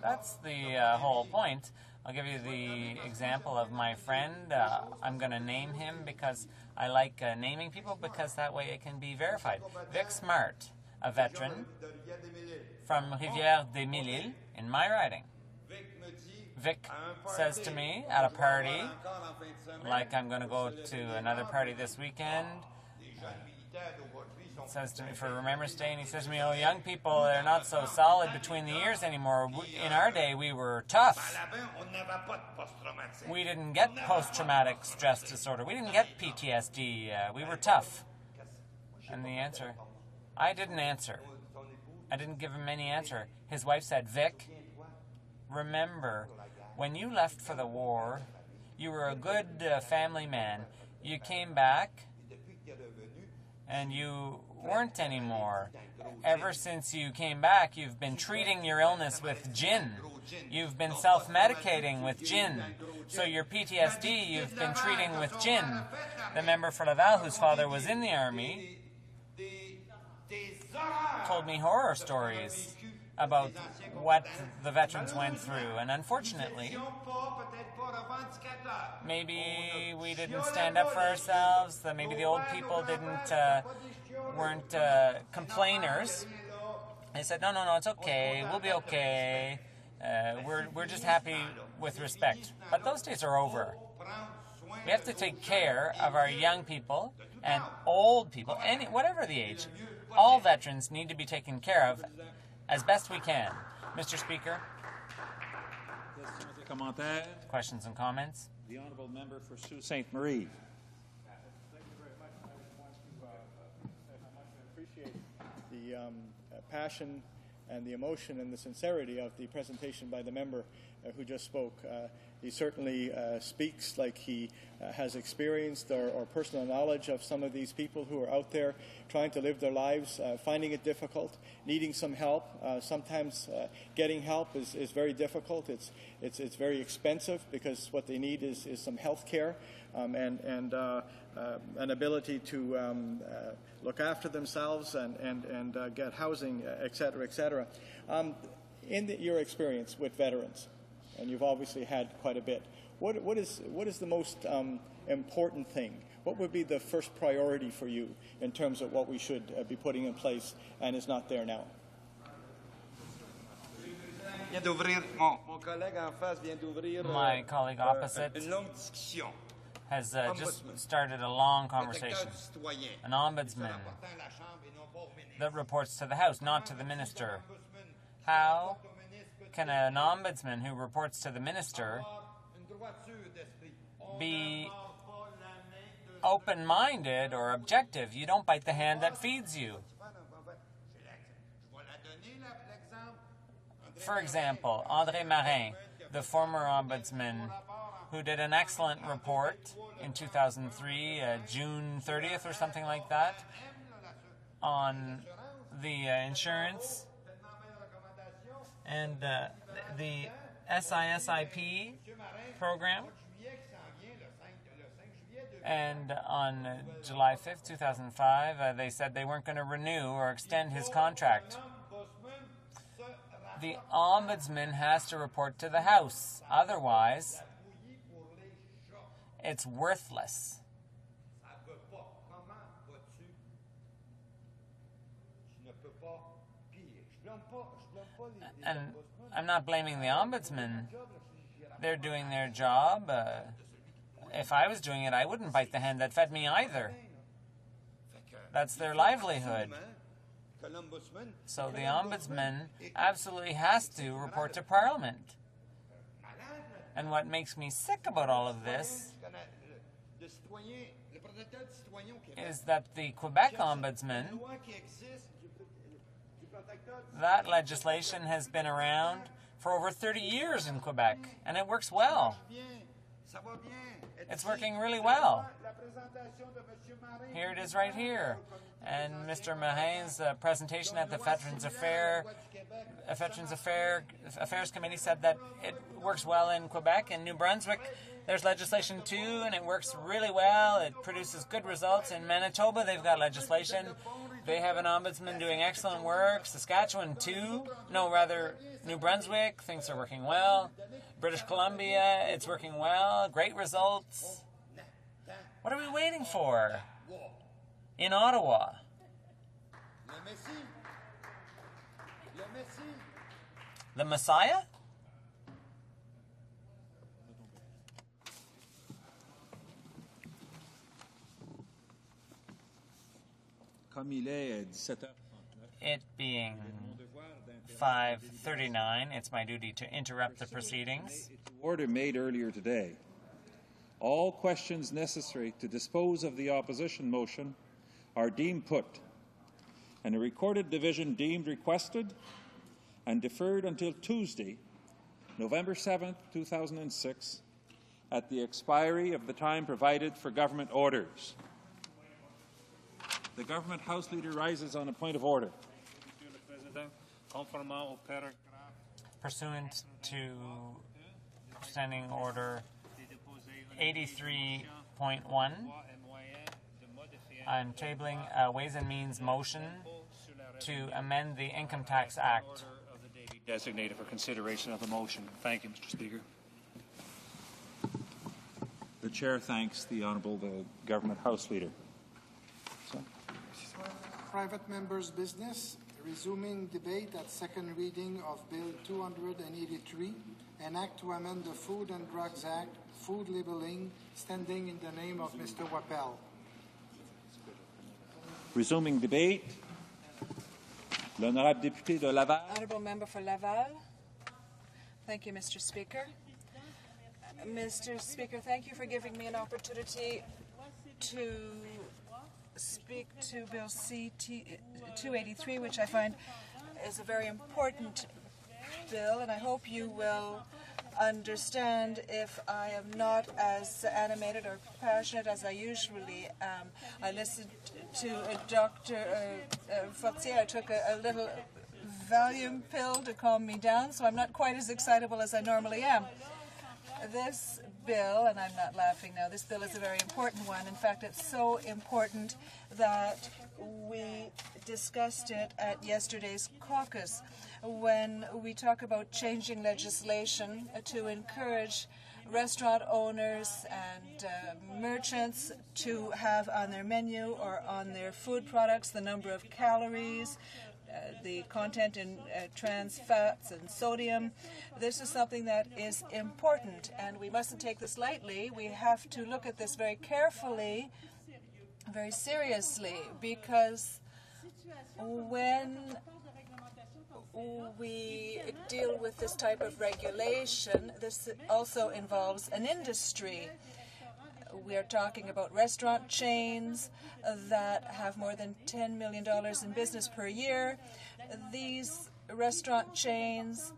That's the whole point. I'll give you the example of my friend. I'm going to name him because I like naming people, because that way it can be verified. Vic Smart, a veteran from Rivière-des-Mille-Îles in my riding. Vic says to me at a party, like I'm going to go to another party this weekend, says to me for Remembrance Day, and he says to me, oh, young people, they're not so solid between the ears anymore. In our day, we were tough. We didn't get post-traumatic stress disorder. We didn't get PTSD. We were tough. And the answer, I didn't answer. I didn't give him any answer. His wife said, Vic, remember, when you left for the war, you were a good family man. You came back, and you weren't anymore. Ever since you came back, you've been treating your illness with gin. You've been self-medicating with gin. So your PTSD, you've been treating with gin. The member for Laval, whose father was in the army, told me horror stories about what the veterans went through. And unfortunately, maybe we didn't stand up for ourselves, that maybe the old people weren't complainers. They said, no, it's okay. We'll be okay. We're just happy with respect. But those days are over. We have to take care of our young people and old people, whatever the age. All veterans need to be taken care of as best we can. Mr. Speaker. Questions and comments? The honourable member for Sault Ste. Marie. Thank you very much. I want to say how much I appreciate the passion and the emotion and the sincerity of the presentation by the member who just spoke. He certainly speaks like he has experienced or personal knowledge of some of these people who are out there trying to live their lives, finding it difficult, needing some help. Sometimes getting help is very difficult. It's very expensive because what they need is some health care and an ability to look after themselves and get housing, et cetera, et cetera. In your experience with veterans, and you've obviously had quite a bit, what is the most important thing? What would be the first priority for you in terms of what we should be putting in place and is not there now? My colleague opposite has just started a long conversation. An ombudsman that reports to the House, not to the minister. How can an ombudsman who reports to the minister be open-minded or objective? You don't bite the hand that feeds you. For example, André Marin, the former ombudsman, who did an excellent report in 2003, June 30th or something like that, on the insurance and the SISIP program. And on July 5th, 2005, they said they weren't going to renew or extend his contract. The ombudsman has to report to the House. Otherwise, it's worthless. And I'm not blaming the ombudsman. They're doing their job. If I was doing it, I wouldn't bite the hand that fed me either. That's their livelihood. So the ombudsman absolutely has to report to Parliament. And what makes me sick about all of this is that the Quebec ombudsman, that legislation has been around for over 30 years in Quebec, and it works well. It's working really well. Here it is right here. And Mr. Marin's presentation at the Veterans Affairs Committee said that it works well in Quebec. In New Brunswick, there's legislation too, and it works really well. It produces good results. In Manitoba, they've got legislation. They have an ombudsman doing excellent work. Saskatchewan too. No, rather, New Brunswick, things are working well. British Columbia, it's working well. Great results. What are we waiting for? In Ottawa. The Messiah? It being 5:39, it's my duty to interrupt the proceedings. Order made earlier today. All questions necessary to dispose of the opposition motion are deemed put, and a recorded division deemed requested and deferred until Tuesday, November 7th, 2006, at the expiry of the time provided for government orders. The Government House Leader rises on a point of order. Pursuant to Standing Order 83.1, I'm tabling a Ways and Means motion to amend the Income Tax Act. Designated for consideration of the motion. Thank you, Mr. Speaker. The Chair thanks the Honourable Government House Leader. Private member's business. resuming debate at second reading of Bill 283, an act to amend the Food and Drugs Act, food labeling, standing in the name of Mr. Wappel. Resuming debate. L'honorable député de Laval. Honourable Member for Laval. Thank you, Mr. Speaker. Mr. Speaker, thank you for giving me an opportunity to speak to Bill C-283, which I find is a very important bill, and I hope you will understand if I am not as animated or passionate as I usually am. I listened to Dr. Fortier. I took a little Valium pill to calm me down, so I'm not quite as excitable as I normally am. This bill, and I'm not laughing now, this bill is a very important one. In fact, it's so important that we discussed it at yesterday's caucus when we talk about changing legislation to encourage restaurant owners and merchants to have on their menu or on their food products the number of calories, the content in trans fats and sodium. This is something that is important, and we mustn't take this lightly. We have to look at this very carefully, very seriously, because when we deal with this type of regulation, this also involves an industry. We are talking about restaurant chains that have more than $10 million in business per year. These restaurant chains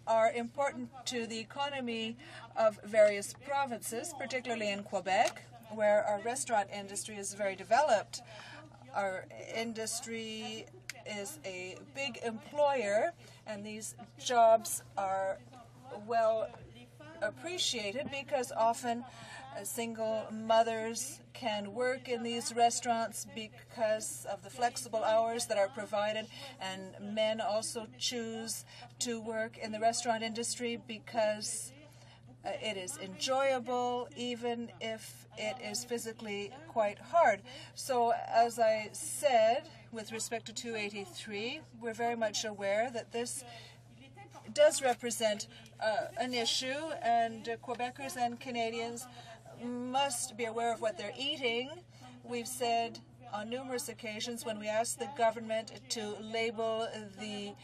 are important to the economy of various provinces, particularly in Quebec, where our restaurant industry is very developed. Our industry is a big employer, and these jobs are well appreciated because often single mothers can work in these restaurants because of the flexible hours that are provided, and men also choose to work in the restaurant industry because it is enjoyable, even if it is physically quite hard. So, as I said, with respect to 283, we're very much aware that this does represent an issue, and Quebecers and Canadians must be aware of what they're eating. We've said on numerous occasions when we asked the government to label the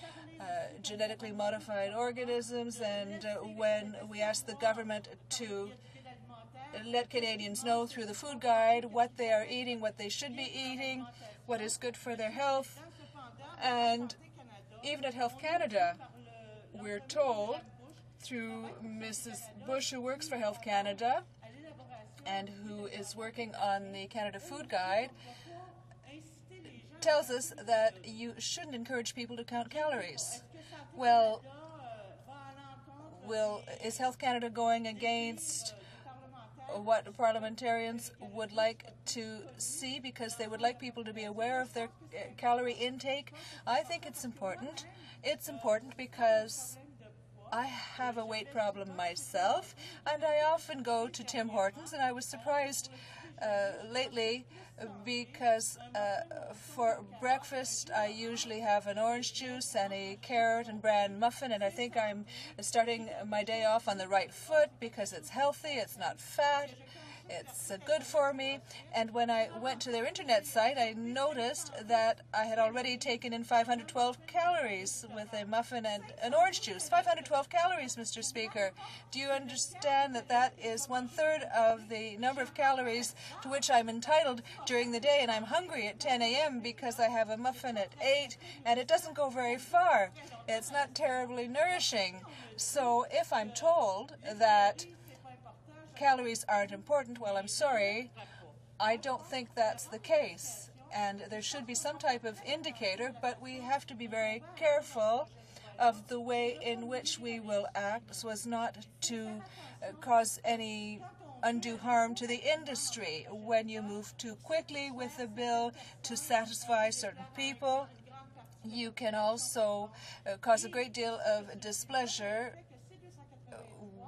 genetically modified organisms, and when we asked the government to let Canadians know through the food guide what they are eating, what they should be eating, what is good for their health. And even at Health Canada, we're told through Mrs. Bush, who works for Health Canada and who is working on the Canada Food Guide, tells us that you shouldn't encourage people to count calories. Well, is Health Canada going against what parliamentarians would like to see because they would like people to be aware of their calorie intake? I think it's important. It's important because I have a weight problem myself, and I often go to Tim Hortons, and I was surprised lately because for breakfast I usually have an orange juice and a carrot and bran muffin, and I think I'm starting my day off on the right foot because it's healthy, it's not fat, it's good for me. And when I went to their internet site, I noticed that I had already taken in 512 calories with a muffin and an orange juice. 512 calories, Mr. Speaker. Do you understand that that is 1/3 of the number of calories to which I'm entitled during the day, and I'm hungry at 10 a.m. because I have a muffin at 8, and it doesn't go very far. It's not terribly nourishing. So if I'm told that calories aren't important, well, I'm sorry, I don't think that's the case. And there should be some type of indicator, but we have to be very careful of the way in which we will act so as not to cause any undue harm to the industry. When you move too quickly with a bill to satisfy certain people, you can also cause a great deal of displeasure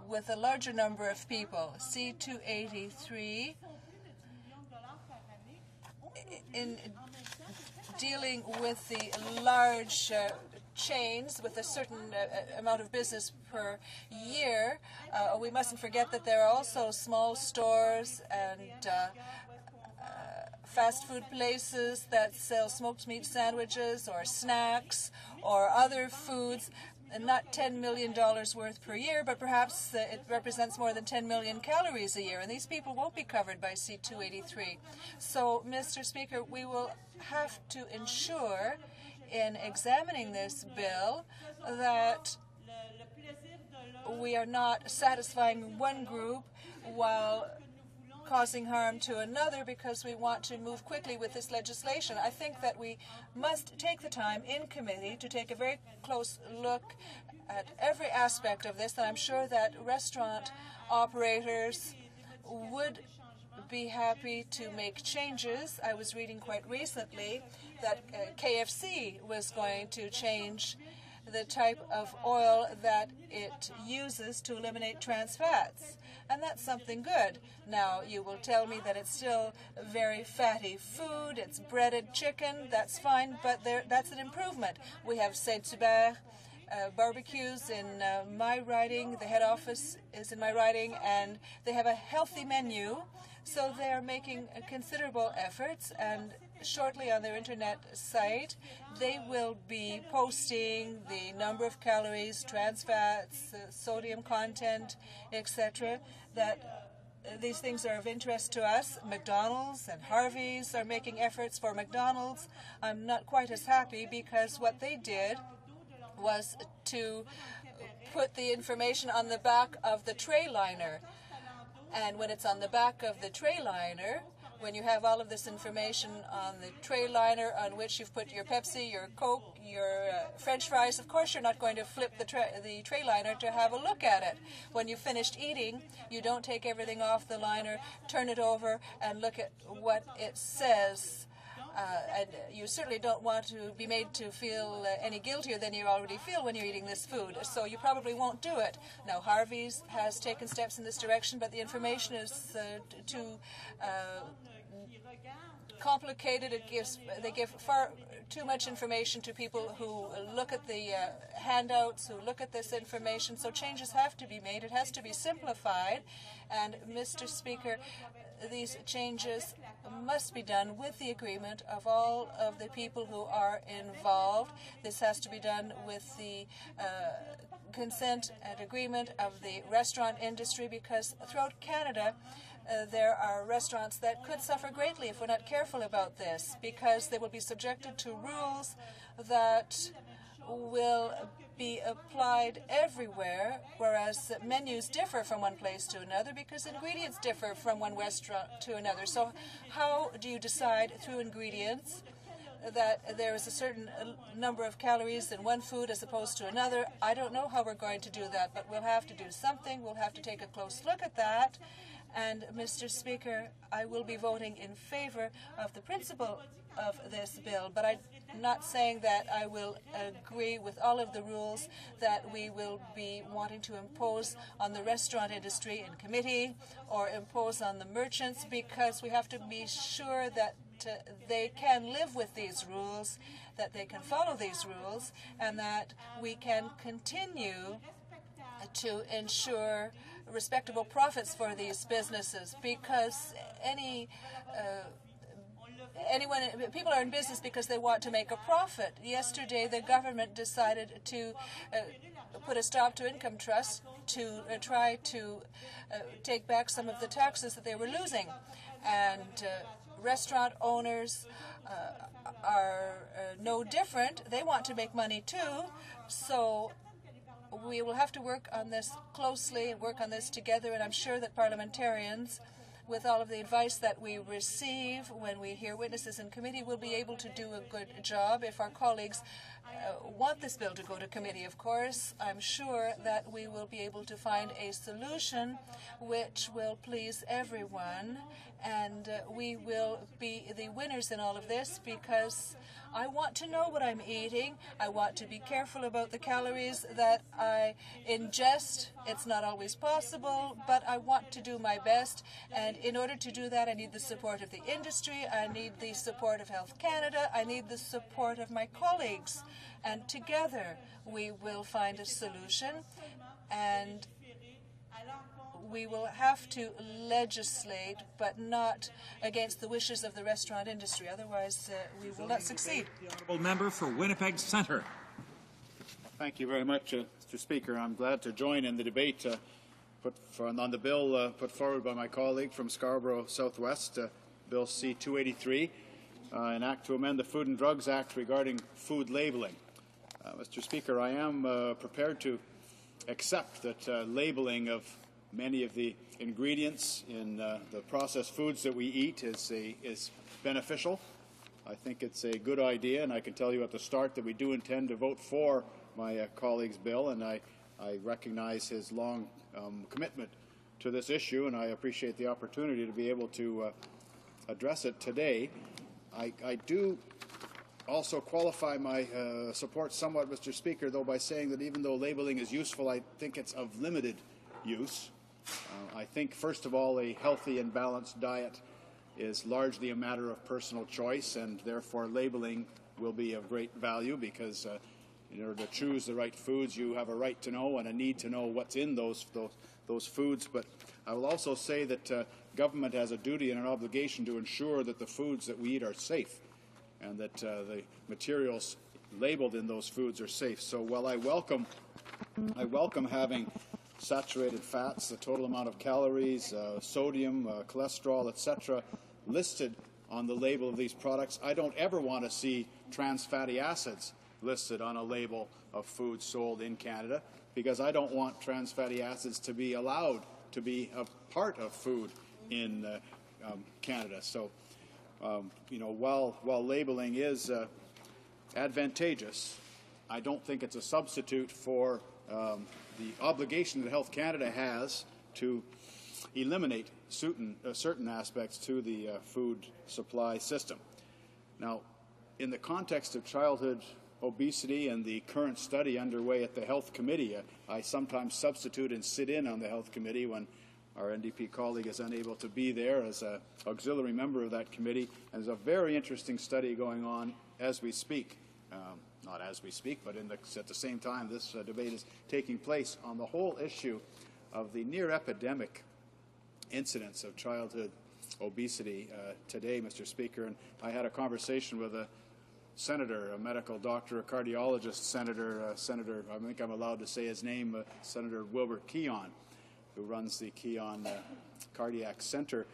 with a larger number of people. C-283 dealing with the large chains with a certain amount of business per year, we mustn't forget that there are also small stores and fast food places that sell smoked meat sandwiches or snacks or other foods, and not $10 million worth per year, but perhaps it represents more than 10 million calories a year, and these people won't be covered by C-283. So, Mr. Speaker, we will have to ensure in examining this bill that we are not satisfying one group while causing harm to another because we want to move quickly with this legislation. I think that we must take the time in committee to take a very close look at every aspect of this, and I'm sure that restaurant operators would be happy to make changes. I was reading quite recently that KFC was going to change the type of oil that it uses to eliminate trans fats. And that's something good. Now, you will tell me that it's still very fatty food, it's breaded chicken, that's fine, but that's an improvement. We have Saint-Hubert barbecues in my riding, the head office is in my riding, and they have a healthy menu, so they're making considerable efforts, and shortly on their internet site, they will be posting the number of calories, trans fats, sodium content, etc. That these things are of interest to us. McDonald's and Harvey's are making efforts. For McDonald's, I'm not quite as happy because what they did was to put the information on the back of the tray liner. And when it's on the back of the tray liner, when you have all of this information on the tray liner on which you've put your Pepsi, your Coke, your French fries, of course you're not going to flip the tray liner to have a look at it. When you've finished eating, you don't take everything off the liner, turn it over, and look at what it says. And you certainly don't want to be made to feel any guiltier than you already feel when you're eating this food, so you probably won't do it. Now, Harvey's has taken steps in this direction, but the information is too complicated. They give far too much information to people who look at the handouts, who look at this information, so changes have to be made. It has to be simplified, and Mr. Speaker, these changes must be done with the agreement of all of the people who are involved. This has to be done with the consent and agreement of the restaurant industry, because throughout Canada there are restaurants that could suffer greatly if we're not careful about this, because they will be subjected to rules that will be applied everywhere, whereas menus differ from one place to another because ingredients differ from one restaurant to another. So how do you decide through ingredients that there is a certain number of calories in one food as opposed to another? I don't know how we're going to do that, but we'll have to do something. We'll have to take a close look at that. And, Mr. Speaker, I will be voting in favor of the principle of this bill, but I'm not saying that I will agree with all of the rules that we will be wanting to impose on the restaurant industry in committee or impose on the merchants, because we have to be sure that they can live with these rules, that they can follow these rules, and that we can continue to ensure respectable profits for these businesses, because people are in business because they want to make a profit. Yesterday, the government decided to put a stop to income trusts to try to take back some of the taxes that they were losing. And restaurant owners are no different. They want to make money too. So we will have to work on this closely and work on this together, and I'm sure that parliamentarians, with all of the advice that we receive when we hear witnesses in committee, will be able to do a good job. If our colleagues want this bill to go to committee, of course, I'm sure that we will be able to find a solution which will please everyone, and we will be the winners in all of this, because I want to know what I'm eating. I want to be careful about the calories that I ingest. It's not always possible, but I want to do my best. And And in order to do that, I need the support of the industry, I need the support of Health Canada, I need the support of my colleagues. And together we will find a solution, and we will have to legislate, but not against the wishes of the restaurant industry. Otherwise, we will not succeed. The honourable member for Winnipeg Centre. Thank you very much, Mr. Speaker. I'm glad to join in the debate on the bill put forward by my colleague from Scarborough Southwest, Bill C-283, an act to amend the Food and Drugs Act regarding food labelling. Mr. Speaker, I am prepared to accept that labeling of many of the ingredients in the processed foods that we eat is beneficial. I think it's a good idea, and I can tell you at the start that we do intend to vote for my colleague's bill, and I recognize his long commitment to this issue, and I appreciate the opportunity to be able to address it today. I do also qualify my support somewhat, Mr. Speaker, though, by saying that even though labeling is useful, I think it's of limited use. I think, first of all, a healthy and balanced diet is largely a matter of personal choice, and therefore labeling will be of great value because in order to choose the right foods, you have a right to know and a need to know what's in those foods. But I will also say that government has a duty and an obligation to ensure that the foods that we eat are safe and that the materials labeled in those foods are safe. So while I welcome having saturated fats, the total amount of calories, sodium, cholesterol, etc., listed on the label of these products, I don't ever want to see trans fatty acids listed on a label of food sold in Canada, because I don't want trans fatty acids to be allowed to be a part of food in Canada. So, while labeling is advantageous, I don't think it's a substitute for the obligation that Health Canada has to eliminate certain aspects to the food supply system. Now, in the context of childhood obesity and the current study underway at the Health Committee, I sometimes substitute and sit in on the Health Committee when our NDP colleague is unable to be there as an auxiliary member of that committee. And there's a very interesting study going on as we speak. Not as we speak, but at the same time this debate is taking place on the whole issue of the near epidemic incidence of childhood obesity today, Mr. Speaker. And I had a conversation with a senator, a medical doctor, a cardiologist, Senator, I think I'm allowed to say his name, Senator Wilbert Keon, who runs the Keon Cardiac Center,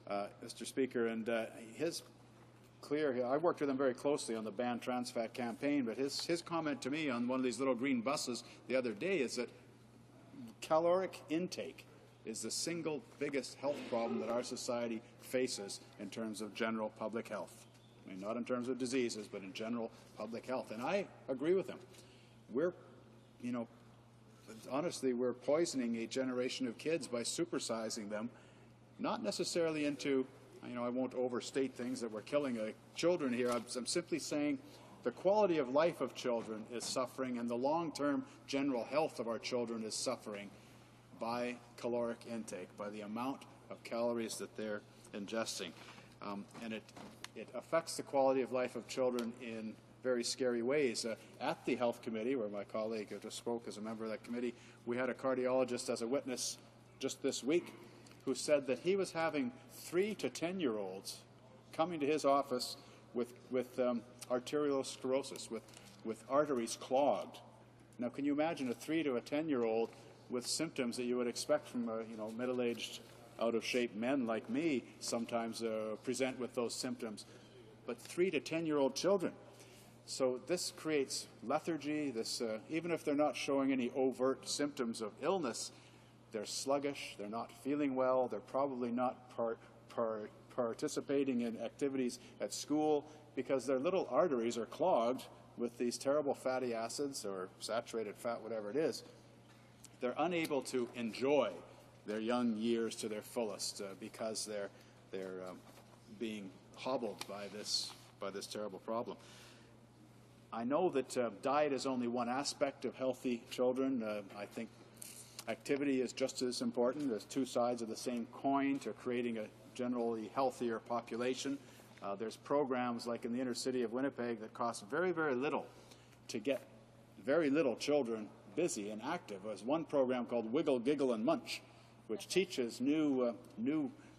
Mr. Speaker. And his clear, I worked with him very closely on the Ban Trans Fat campaign, but his comment to me on one of these little green buses the other day is that caloric intake is the single biggest health problem that our society faces in terms of general public health. I mean, not in terms of diseases, but in general public health. And I agree with him. Honestly, we're poisoning a generation of kids by supersizing them, not necessarily into, I won't overstate things that we're killing children here. I'm simply saying the quality of life of children is suffering, and the long-term general health of our children is suffering by caloric intake, by the amount of calories that they're ingesting. And it affects the quality of life of children in very scary ways. At the Health Committee, where my colleague just spoke as a member of that committee, we had a cardiologist as a witness just this week who said that he was having 3 to 10-year-olds coming to his office with arteriosclerosis, with arteries clogged. Now, can you imagine a 3 to a 10-year-old with symptoms that you would expect from middle-aged, out-of-shape men like me sometimes present with those symptoms, but 3 to 10-year-old children. So this creates lethargy. Even if they're not showing any overt symptoms of illness, they're sluggish, they're not feeling well, they're probably not participating in activities at school because their little arteries are clogged with these terrible fatty acids or saturated fat, whatever it is. They're unable to enjoy their young years to their fullest because they're being hobbled by this terrible problem. I know that diet is only one aspect of healthy children. I think activity is just as important. There's two sides of the same coin to creating a generally healthier population. There's programs like in the inner city of Winnipeg that cost very, very little to get very little children busy and active. There's one program called Wiggle, Giggle, and Munch, which teaches new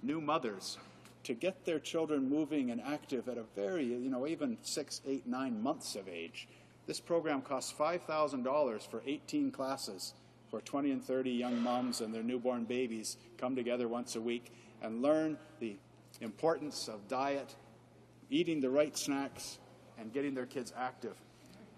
mothers to get their children moving and active at a very, even 6, 8, 9 months of age. This program costs $5,000 for 18 classes where 20 and 30 young moms and their newborn babies come together once a week and learn the importance of diet, eating the right snacks, and getting their kids active.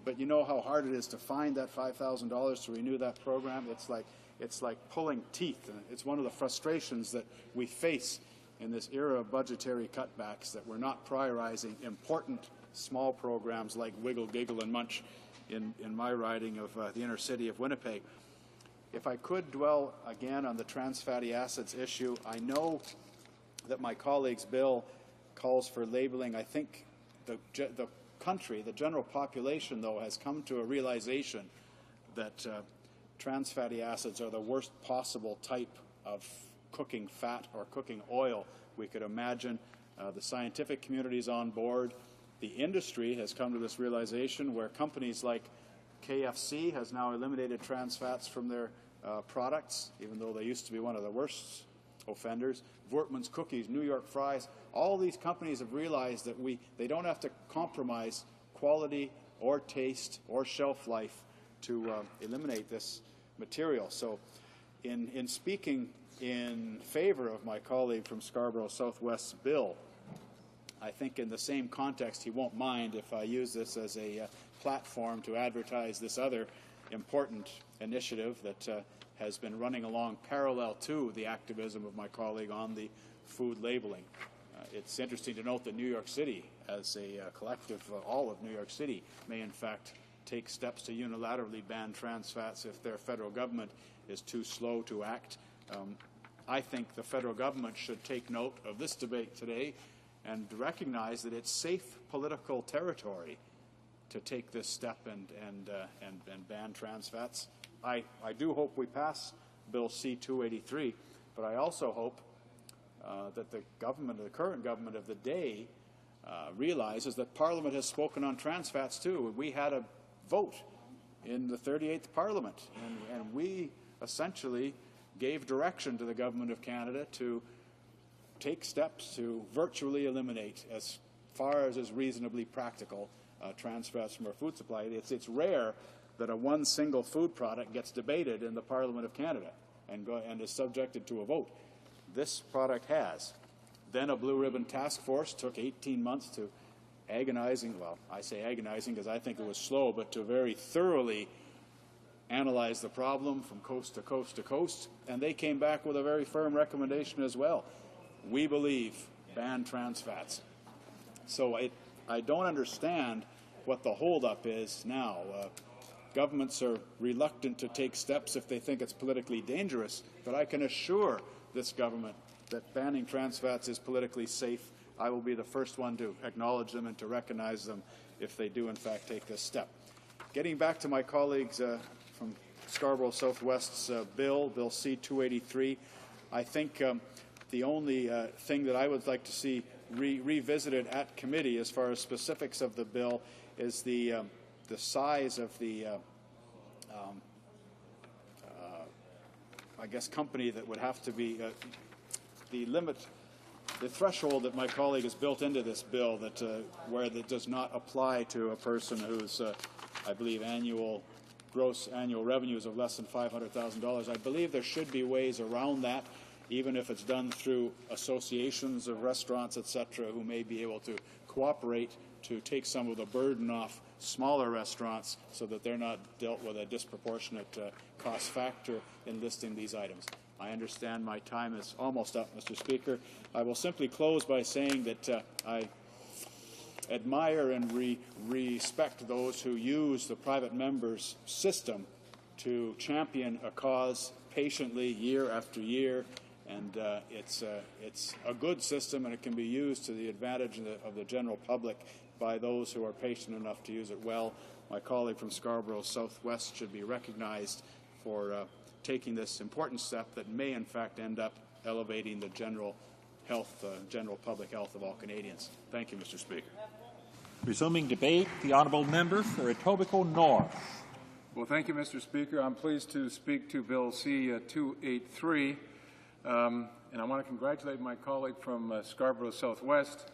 But you know how hard it is to find that $5,000 to renew that program? It's like pulling teeth. And it's one of the frustrations that we face in this era of budgetary cutbacks, that we're not prioritizing important small programs like Wiggle, Giggle, and Munch in my riding of the inner city of Winnipeg. If I could dwell again on the trans fatty acids issue, I know that my colleague's bill calls for labeling. I think the country, the general population, though, has come to a realization that trans fatty acids are the worst possible type of cooking fat or cooking oil we could imagine. The scientific community is on board. The industry has come to this realization, where companies like KFC has now eliminated trans fats from their products, even though they used to be one of the worst offenders. Voortman's Cookies, New York Fries, all these companies have realized that they don't have to compromise quality or taste or shelf life to eliminate this material. So in speaking in favor of my colleague from Scarborough Southwest's bill, I think in the same context he won't mind if I use this as a platform to advertise this other important initiative that has been running along parallel to the activism of my colleague on the food labeling. It's interesting to note that New York City, as a collective, all of New York City, may in fact take steps to unilaterally ban trans fats if their federal government is too slow to act. I think the federal government should take note of this debate today and recognize that it's safe political territory to take this step and ban trans fats. I do hope we pass Bill C-283, but I also hope that the current government of the day realizes that Parliament has spoken on trans fats too. We had a vote in the 38th Parliament, and we essentially gave direction to the Government of Canada to take steps to virtually eliminate, as far as is reasonably practical, trans fats from our food supply. It's rare that one single food product gets debated in the Parliament of Canada and is subjected to a vote. This product has. Then a blue ribbon task force took 18 months to agonizing, well, I say agonizing because I think it was slow, but to very thoroughly analyze the problem from coast to coast to coast, and they came back with a very firm recommendation as well. We believe ban trans fats. So I don't understand what the holdup is now. Governments are reluctant to take steps if they think it's politically dangerous, but I can assure this government that banning trans fats is politically safe. I will be the first one to acknowledge them and to recognize them if they do in fact take this step. Getting back to my colleagues from Scarborough Southwest's Bill C-283, I think the only thing that I would like to see revisited at committee as far as specifics of the bill is the size of the I guess company that would have to be the threshold that my colleague has built into this bill, that where that does not apply to a person whose I believe gross annual revenues of less than $500,000. I believe there should be ways around that, even if it's done through associations of restaurants, etc., who may be able to cooperate to take some of the burden off smaller restaurants so that they're not dealt with a disproportionate cost factor in listing these items. I understand my time is almost up, Mr. Speaker. I will simply close by saying that I admire and respect those who use the private members system to champion a cause patiently year after year, and it's a good system, and it can be used to the advantage of the general public by those who are patient enough to use it well. My colleague from Scarborough Southwest should be recognized for taking this important step that may in fact end up elevating the general health, general public health of all Canadians. Thank you, Mr. Speaker. Resuming debate, the honourable member for Etobicoke North. Well, thank you, Mr. Speaker. I'm pleased to speak to Bill C-283, and I want to congratulate my colleague from Scarborough Southwest.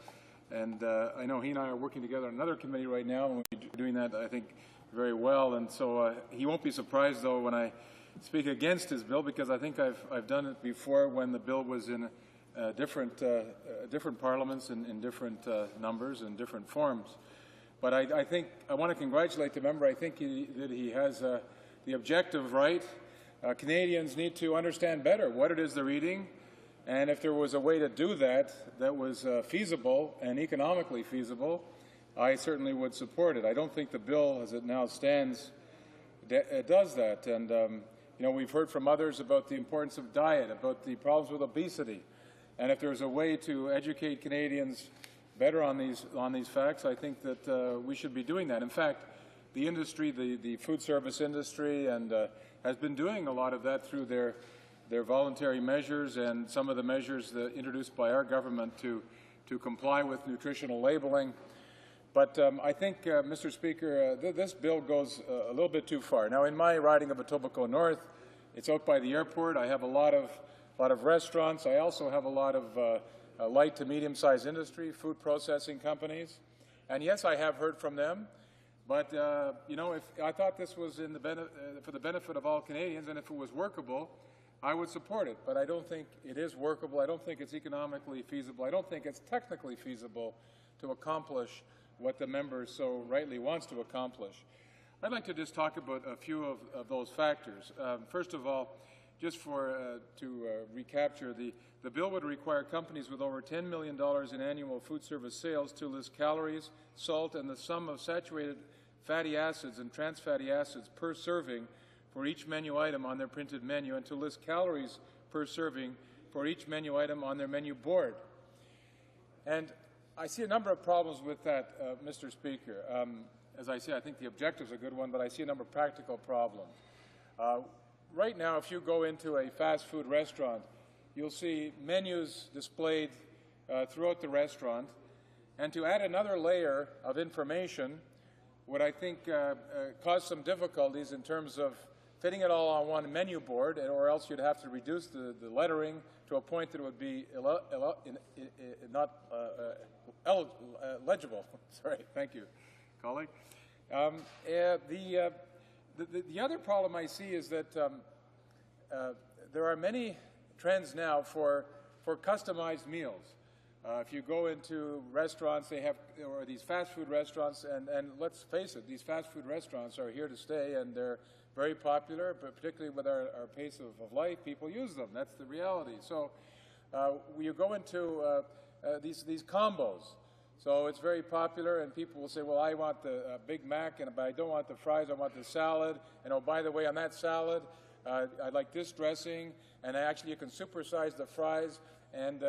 And I know he and I are working together on another committee right now, and we're doing that, I think, very well. And so he won't be surprised, though, when I speak against his bill, because I think I've done it before when the bill was in different parliaments in different numbers and different forms. But I think I want to congratulate the member. I think that he has the objective right. Canadians need to understand better what it is they're eating, and if there was a way to do that that was feasible and economically feasible, I certainly would support it. I don't think the bill, as it now stands, does that. And you know, we've heard from others about the importance of diet, about the problems with obesity, and if there's a way to educate Canadians better on these facts, I think that we should be doing that. In fact, the industry, the food service industry, and has been doing a lot of that through their voluntary measures and some of the measures that introduced by our government to comply with nutritional labeling. But I think, Mr. Speaker, this bill goes a little bit too far. Now, in my riding of Etobicoke North, it's out by the airport. I have a lot of restaurants. I also have a lot of light to medium-sized industry, food processing companies. And yes, I have heard from them. But, you know, if I thought this was for the benefit of all Canadians, and if it was workable, I would support it. But I don't think it is workable. I don't think it's economically feasible. I don't think it's technically feasible to accomplish what the member so rightly wants to accomplish. I'd like to just talk about a few of those factors. First of all, just to recapture, the bill would require companies with over $10 million in annual food service sales to list calories, salt, and the sum of saturated fatty acids and trans fatty acids per serving for each menu item on their printed menu, and to list calories per serving for each menu item on their menu board. And I see a number of problems with that, Mr. Speaker. As I say, I think the objective is a good one, but I see a number of practical problems. Right now, if you go into a fast food restaurant, you'll see menus displayed throughout the restaurant, and to add another layer of information would, I think, cause some difficulties in terms of fitting it all on one menu board, or else you'd have to reduce the lettering to a point that it would be not legible. Sorry, thank you, colleague. The other problem I see is that there are many trends now for customized meals. If you go into restaurants, they have, or these fast food restaurants, and let's face it, these fast food restaurants are here to stay, and they're very popular, but particularly with our pace of life, people use them. That's the reality. So you go into these combos. So it's very popular, and people will say, well, I want the Big Mac, but I don't want the fries, I want the salad. And oh, by the way, on that salad, I like this dressing, and actually you can supersize the fries and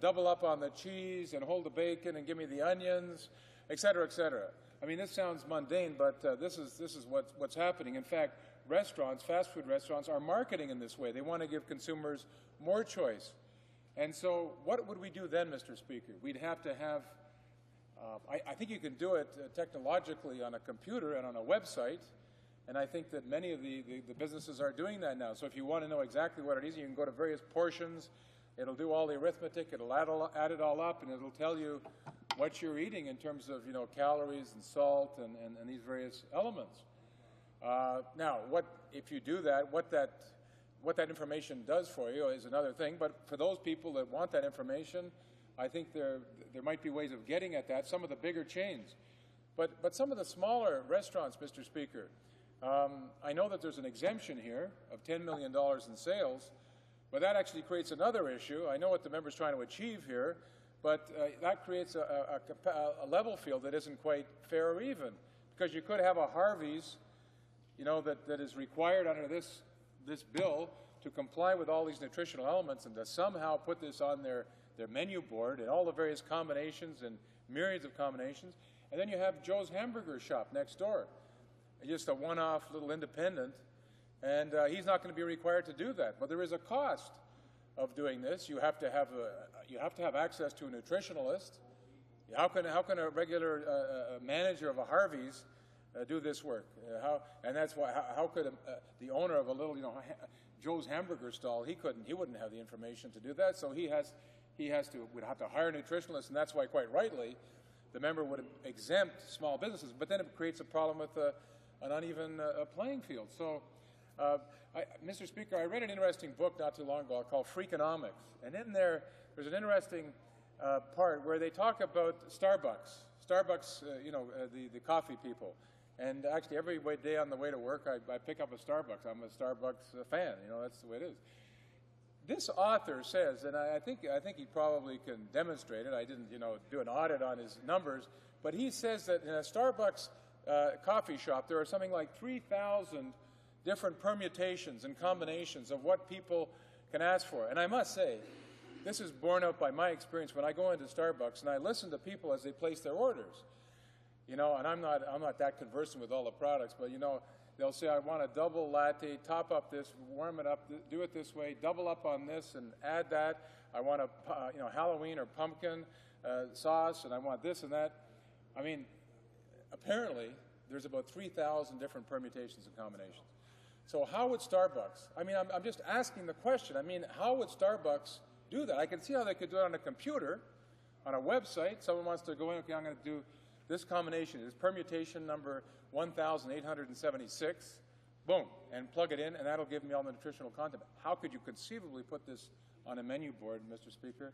double up on the cheese and hold the bacon and give me the onions, et cetera, et cetera. I mean, this sounds mundane, but this is what's happening. In fact, restaurants, fast food restaurants, are marketing in this way. They want to give consumers more choice. And so what would we do then, Mr. Speaker? We'd have to have, I think you can do it technologically on a computer and on a website, and I think that many of the businesses are doing that now. So if you want to know exactly what it is, you can go to various portions. It'll do all the arithmetic, it'll add it all up, and it'll tell you what you're eating in terms of, you know, calories and salt and these various elements. Now, if you do that, what that information does for you is another thing, but for those people that want that information, I think there might be ways of getting at that. Some of the bigger chains. But some of the smaller restaurants, Mr. Speaker, I know that there's an exemption here of $10 million in sales, but that actually creates another issue. I know what the member's trying to achieve here, but that creates a level field that isn't quite fair or even, because you could have a Harvey's, you know, that is required under this bill to comply with all these nutritional elements, and to somehow put this on their menu board and all the various combinations and myriads of combinations. And then you have Joe's Hamburger Shop next door, just a one-off little independent, And he's not going to be required to do that. But there is a cost of doing this. You have to have access to a nutritionalist. How can a regular manager of a Harvey's do this work? And that's why. How could the owner of a little, Joe's hamburger stall? He wouldn't have the information to do that. So would have to hire a nutritionalist, and that's why, quite rightly, the member would exempt small businesses. But then it creates a problem with an uneven playing field. So. Mr. Speaker, I read an interesting book not too long ago called Freakonomics, and in there's an interesting part where they talk about Starbucks. Starbucks, the coffee people. And actually, every day on the way to work, I pick up a Starbucks. I'm a Starbucks fan. That's the way it is. This author says, and I think he probably can demonstrate it. I didn't, do an audit on his numbers, but he says that in a Starbucks coffee shop, there are something like 3,000 different permutations and combinations of what people can ask for. And I must say, this is borne out by my experience when I go into Starbucks and I listen to people as they place their orders. And I'm not that conversant with all the products, but they'll say, I want a double latte, top up this, warm it up, do it this way, double up on this and add that. I want a Halloween or pumpkin sauce, and I want this and that. I mean, apparently there's about 3,000 different permutations and combinations. So how would Starbucks, I'm just asking the question, how would Starbucks do that? I can see how they could do it on a computer, on a website. Someone wants to go in, okay, I'm going to do this combination, this permutation number 1,876, boom, and plug it in, and that'll give me all the nutritional content. How could you conceivably put this on a menu board, Mr. Speaker?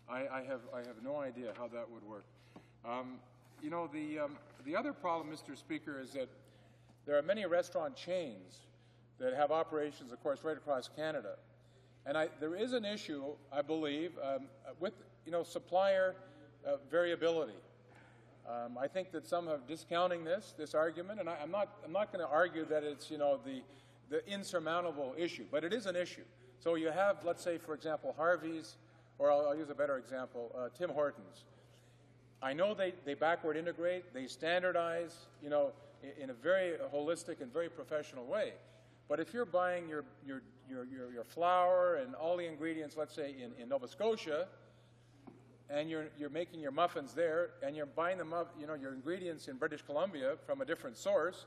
I have no idea how that would work. The other problem, Mr. Speaker, is that there are many restaurant chains that have operations, of course, right across Canada. And there is an issue, I believe, with supplier variability. I think that some are discounting this argument, and I'm not going to argue that it's the insurmountable issue, but it is an issue. So you have, let's say, for example, Harvey's, or I'll use a better example, Tim Hortons. I know they backward integrate, they standardize, in a very holistic and very professional way. But if you're buying your flour and all the ingredients, let's say in Nova Scotia, and you're making your muffins there, and you're buying them up, your ingredients in British Columbia from a different source,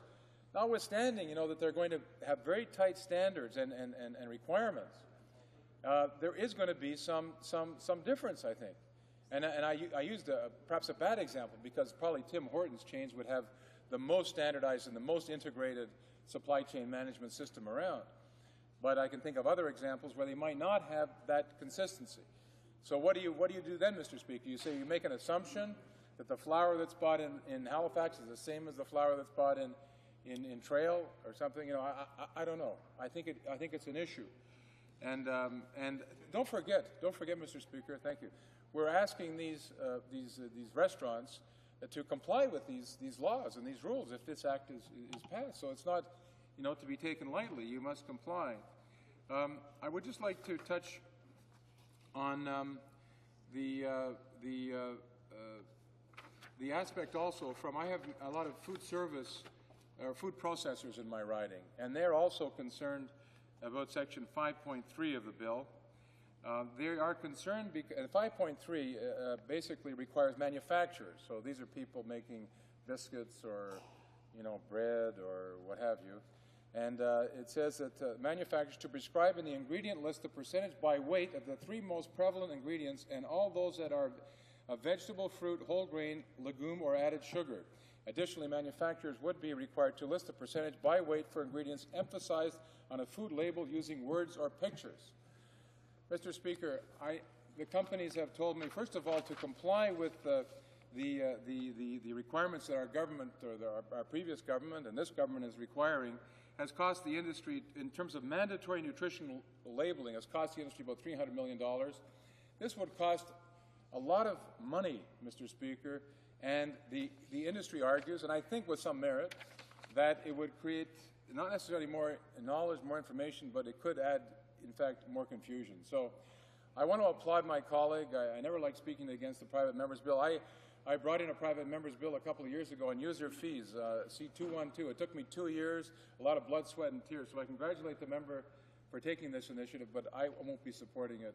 notwithstanding, that they're going to have very tight standards and requirements, there is going to be some difference, I think. And I used perhaps a bad example because probably Tim Hortons chains would have the most standardized and the most integrated supply chain management system around. But I can think of other examples where they might not have that consistency. So what do you do then, Mr. Speaker? You say you make an assumption that the flour that's bought in Halifax is the same as the flour that's bought in Trail or something. I don't know. I think it's an issue. And don't forget, Mr. Speaker. Thank you. We're asking these restaurants to comply with these laws and these rules if this act is passed. So it's not, to be taken lightly. You must comply. I would just like to touch on the aspect also from, I have a lot of food service or food processors in my riding, and they're also concerned about Section 5.3 of the bill. They are concerned because 5.3 basically requires manufacturers. So these are people making biscuits or, bread or what have you. And it says that manufacturers to prescribe in the ingredient list the percentage by weight of the 3 most prevalent ingredients and all those that are vegetable, fruit, whole grain, legume, or added sugar. Additionally, manufacturers would be required to list the percentage by weight for ingredients emphasized on a food label using words or pictures. Mr. Speaker, the companies have told me, first of all, to comply with the requirements that our government, or our previous government and this government is requiring, has cost the industry, in terms of mandatory nutritional labeling, has cost the industry about $300 million. This would cost a lot of money, Mr. Speaker, and the industry argues, and I think with some merit, that it would create not necessarily more knowledge, more information, but it could add, in fact, more confusion. So I want to applaud my colleague. I never like speaking against the private member's bill. I brought in a private member's bill a couple of years ago on user fees, C212. It took me 2 years, a lot of blood, sweat, and tears. So I congratulate the member for taking this initiative, but I won't be supporting it.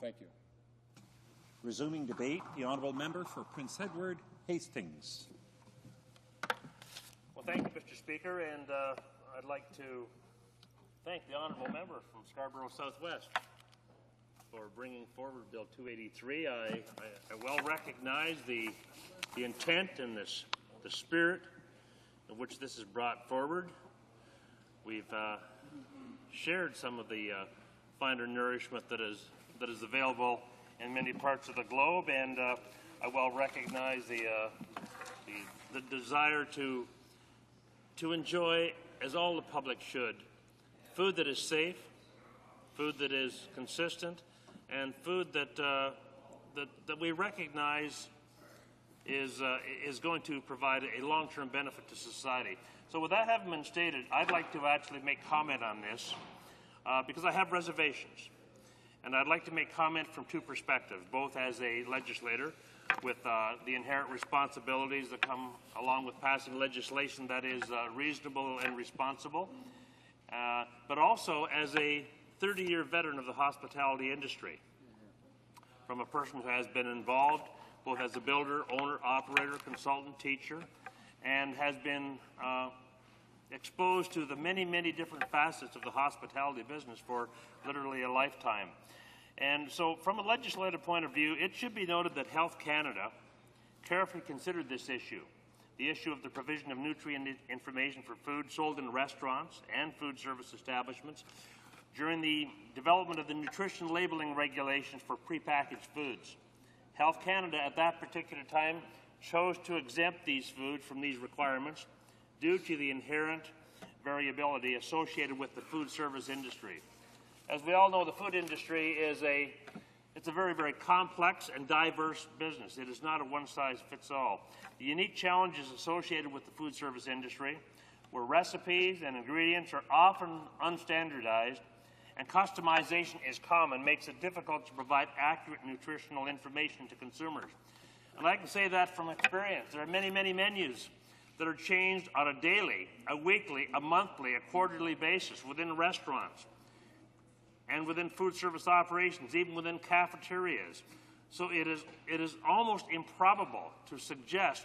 Thank you. Resuming debate, the honourable member for Prince Edward Hastings. Well, thank you, Mr. Speaker, and I'd like to thank the honourable member from Scarborough Southwest for bringing forward Bill 283. I well recognize the intent and the spirit in which this is brought forward. We've shared some of the finer nourishment that is available in many parts of the globe, and I well recognize the desire to enjoy, as all the public should, food that is safe, food that is consistent, and food that we recognize is going to provide a long-term benefit to society. So with that having been stated, I'd like to actually make comment on this because I have reservations. And I'd like to make comment from two perspectives, both as a legislator with the inherent responsibilities that come along with passing legislation that is reasonable and responsible, but also as a 30-year veteran of the hospitality industry, from a person who has been involved both as a builder, owner, operator, consultant, teacher, and has been exposed to the many, many different facets of the hospitality business for literally a lifetime. And so from a legislative point of view, it should be noted that Health Canada carefully considered this issue, the issue of the provision of nutrient information for food sold in restaurants and food service establishments during the development of the nutrition labeling regulations for prepackaged foods. Health Canada at that particular time chose to exempt these foods from these requirements due to the inherent variability associated with the food service industry. As we all know, the food industry is it's a very, very complex and diverse business. It is not a one-size-fits-all. The unique challenges associated with the food service industry, where recipes and ingredients are often unstandardized and customization is common, makes it difficult to provide accurate nutritional information to consumers. And I can say that from experience. There are many, many menus that are changed on a daily, a weekly, a monthly, a quarterly basis within restaurants and within food service operations, even within cafeterias. So it is almost improbable to suggest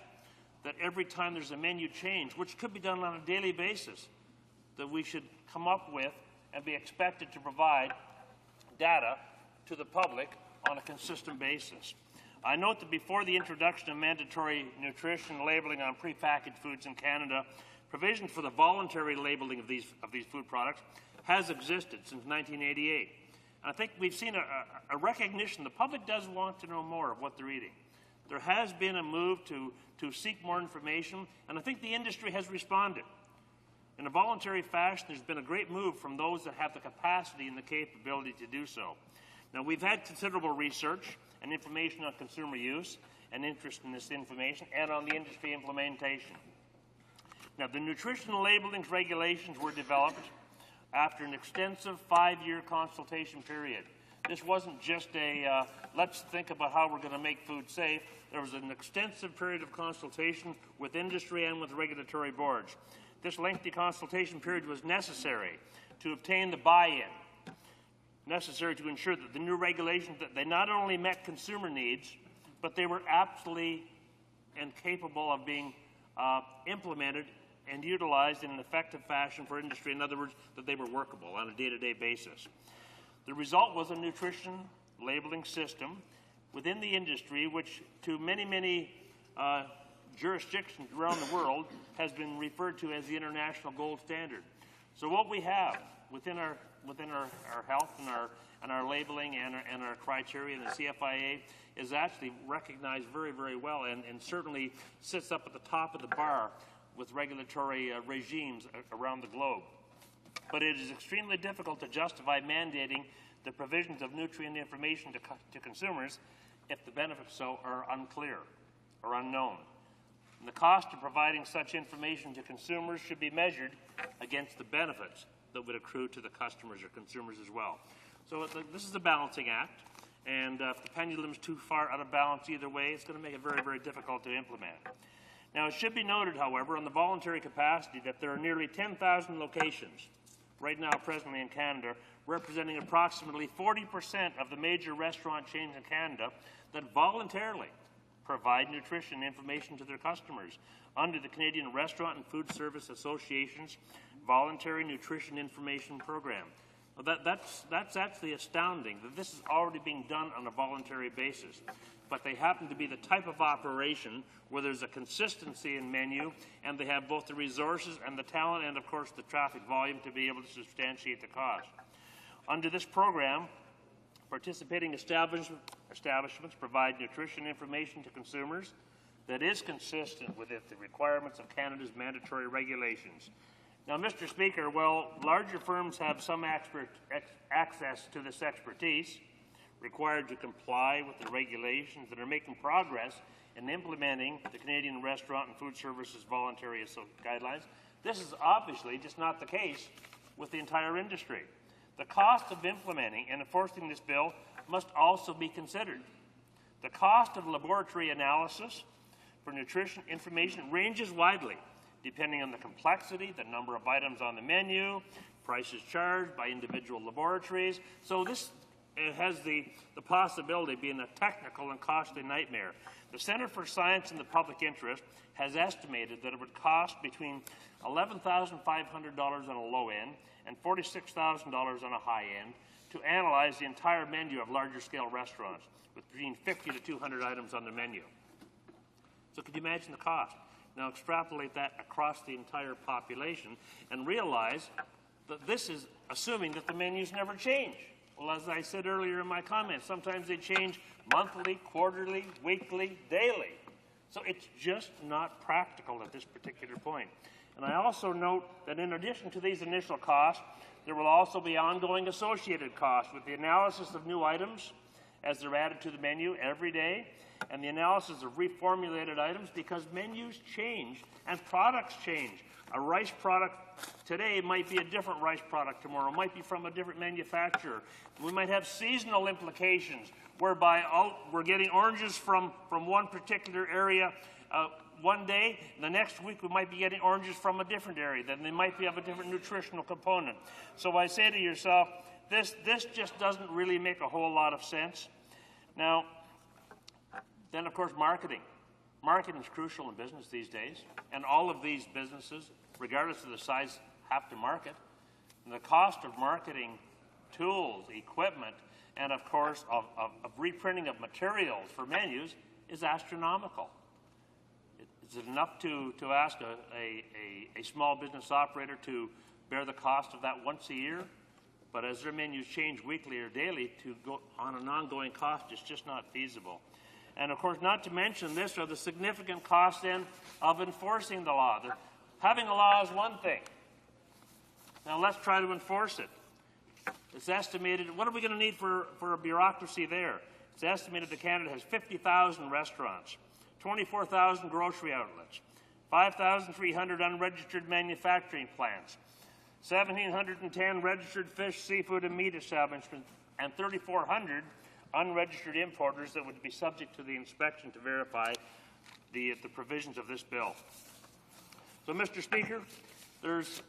that every time there's a menu change, which could be done on a daily basis, that we should come up with and be expected to provide data to the public on a consistent basis. I note that before the introduction of mandatory nutrition labeling on prepackaged foods in Canada, provision for the voluntary labeling of these food products has existed since 1988. And I think we've seen a recognition. The public does want to know more of what they're eating. There has been a move to seek more information, and I think the industry has responded. In a voluntary fashion, there's been a great move from those that have the capacity and the capability to do so. Now, we've had considerable research and information on consumer use and interest in this information and on the industry implementation. Now, the nutritional labeling regulations were developed after an extensive 5-year consultation period. This wasn't just a let's think about how we're going to make food safe. There was an extensive period of consultation with industry and with regulatory boards. This lengthy consultation period was necessary to obtain the buy-in, necessary to ensure that the new regulations, that they not only met consumer needs, but they were absolutely and capable of being implemented and utilized in an effective fashion for industry. In other words, that they were workable on a day-to-day basis. The result was a nutrition labeling system within the industry, which to many, many jurisdictions around the world has been referred to as the international gold standard. So what we have within our health and our labeling and our criteria and the CFIA is actually recognized very, very well and certainly sits up at the top of the bar with regulatory regimes around the globe. But it is extremely difficult to justify mandating the provisions of nutrient information to consumers if the benefits so are unclear or unknown. And the cost of providing such information to consumers should be measured against the benefits that would accrue to the customers or consumers as well. So this is a balancing act, And if the pendulum's too far out of balance either way, it's going to make it very, very difficult to implement. Now, it should be noted, however, on the voluntary capacity that there are nearly 10,000 locations right now presently in Canada, representing approximately 40% of the major restaurant chains in Canada that voluntarily provide nutrition information to their customers under the Canadian Restaurant and Food Service Association's Voluntary Nutrition Information Program. Well, that's actually astounding that this is already being done on a voluntary basis. But they happen to be the type of operation where there's a consistency in menu, and they have both the resources and the talent and, of course, the traffic volume to be able to substantiate the cost. Under this program, participating establishments provide nutrition information to consumers that is consistent with the requirements of Canada's mandatory regulations. Now, Mr. Speaker, while larger firms have some access to this expertise required to comply with the regulations that are making progress in implementing the Canadian Restaurant and Food Services Voluntary Guidelines, this is obviously just not the case with the entire industry. The cost of implementing and enforcing this bill must also be considered. The cost of laboratory analysis for nutrition information ranges widely, depending on the complexity, the number of items on the menu, prices charged by individual laboratories. So this has the possibility of being a technical and costly nightmare. The Centre for Science and the Public Interest has estimated that it would cost between $11,500 on a low end and $46,000 on a high end to analyze the entire menu of larger scale restaurants with between 50 to 200 items on the menu. So could you imagine the cost? Now extrapolate that across the entire population and realize that this is assuming that the menus never change. Well, as I said earlier in my comments, sometimes they change monthly, quarterly, weekly, daily. So it's just not practical at this particular point. And I also note that in addition to these initial costs, there will also be ongoing associated costs with the analysis of new items as they're added to the menu every day, and the analysis of reformulated items because menus change and products change. A rice product today might be a different rice product tomorrow, might be from a different manufacturer. We might have seasonal implications whereby we're getting oranges from one particular area one day, and the next week we might be getting oranges from a different area. Then they might be of a different nutritional component. So I say to yourself, this just doesn't really make a whole lot of sense. Now, then of course marketing. Marketing is crucial in business these days, and all of these businesses, regardless of the size, have to market. And the cost of marketing tools, equipment, and of course of reprinting of materials for menus is astronomical. Is it enough to ask a small business operator to bear the cost of that once a year? But as their menus change weekly or daily, to go on an ongoing cost is just not feasible. And of course, not to mention this are the significant costs then of enforcing the law. Having a law is one thing. Now let's try to enforce it. It's estimated, what are we going to need for a bureaucracy there? It's estimated that Canada has 50,000 restaurants, 24,000 grocery outlets, 5,300 unregistered manufacturing plants, 1,710 registered fish, seafood, and meat establishments, and 3,400 unregistered importers that would be subject to the inspection to verify the provisions of this bill. So, Mr. Speaker, there's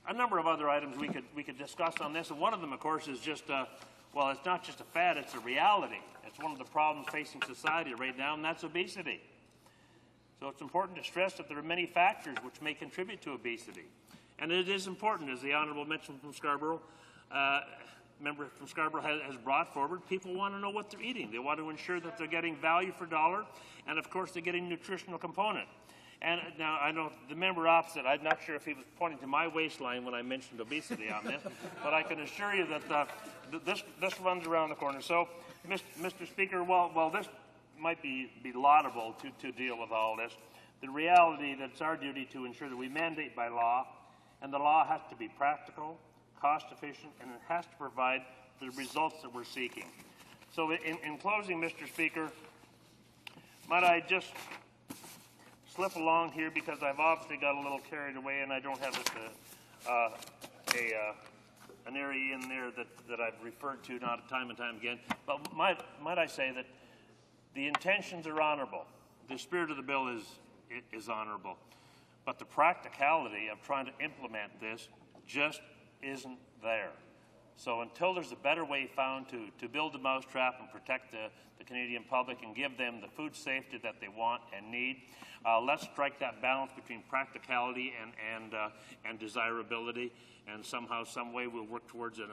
a number of other items we could discuss on this, and one of them, of course, is just well, it's not just a fad; it's a reality. It's one of the problems facing society right now, and that's obesity. So it's important to stress that there are many factors which may contribute to obesity, and it is important, as the Honourable mentioned from Scarborough. Member from Scarborough has brought forward, people want to know what they're eating. They want to ensure that they're getting value for dollar, and of course they're getting nutritional component. And now I know the member opposite, I'm not sure if he was pointing to my waistline when I mentioned obesity on this, but I can assure you that this runs around the corner. So, Mr. Speaker, while this might be laudable to deal with all this, the reality that it's our duty to ensure that we mandate by law, and the law has to be practical, cost efficient, and it has to provide the results that we're seeking. So in closing, Mr. Speaker, might I just slip along here because I've obviously got a little carried away and I don't have an area in there that I've referred to not time and time again. But might I say that the intentions are honourable. The spirit of the bill is honourable. But the practicality of trying to implement this just isn't there. So until there's a better way found to build the mousetrap and protect the Canadian public and give them the food safety that they want and need, let's strike that balance between practicality and desirability, and somehow, some way, we'll work towards an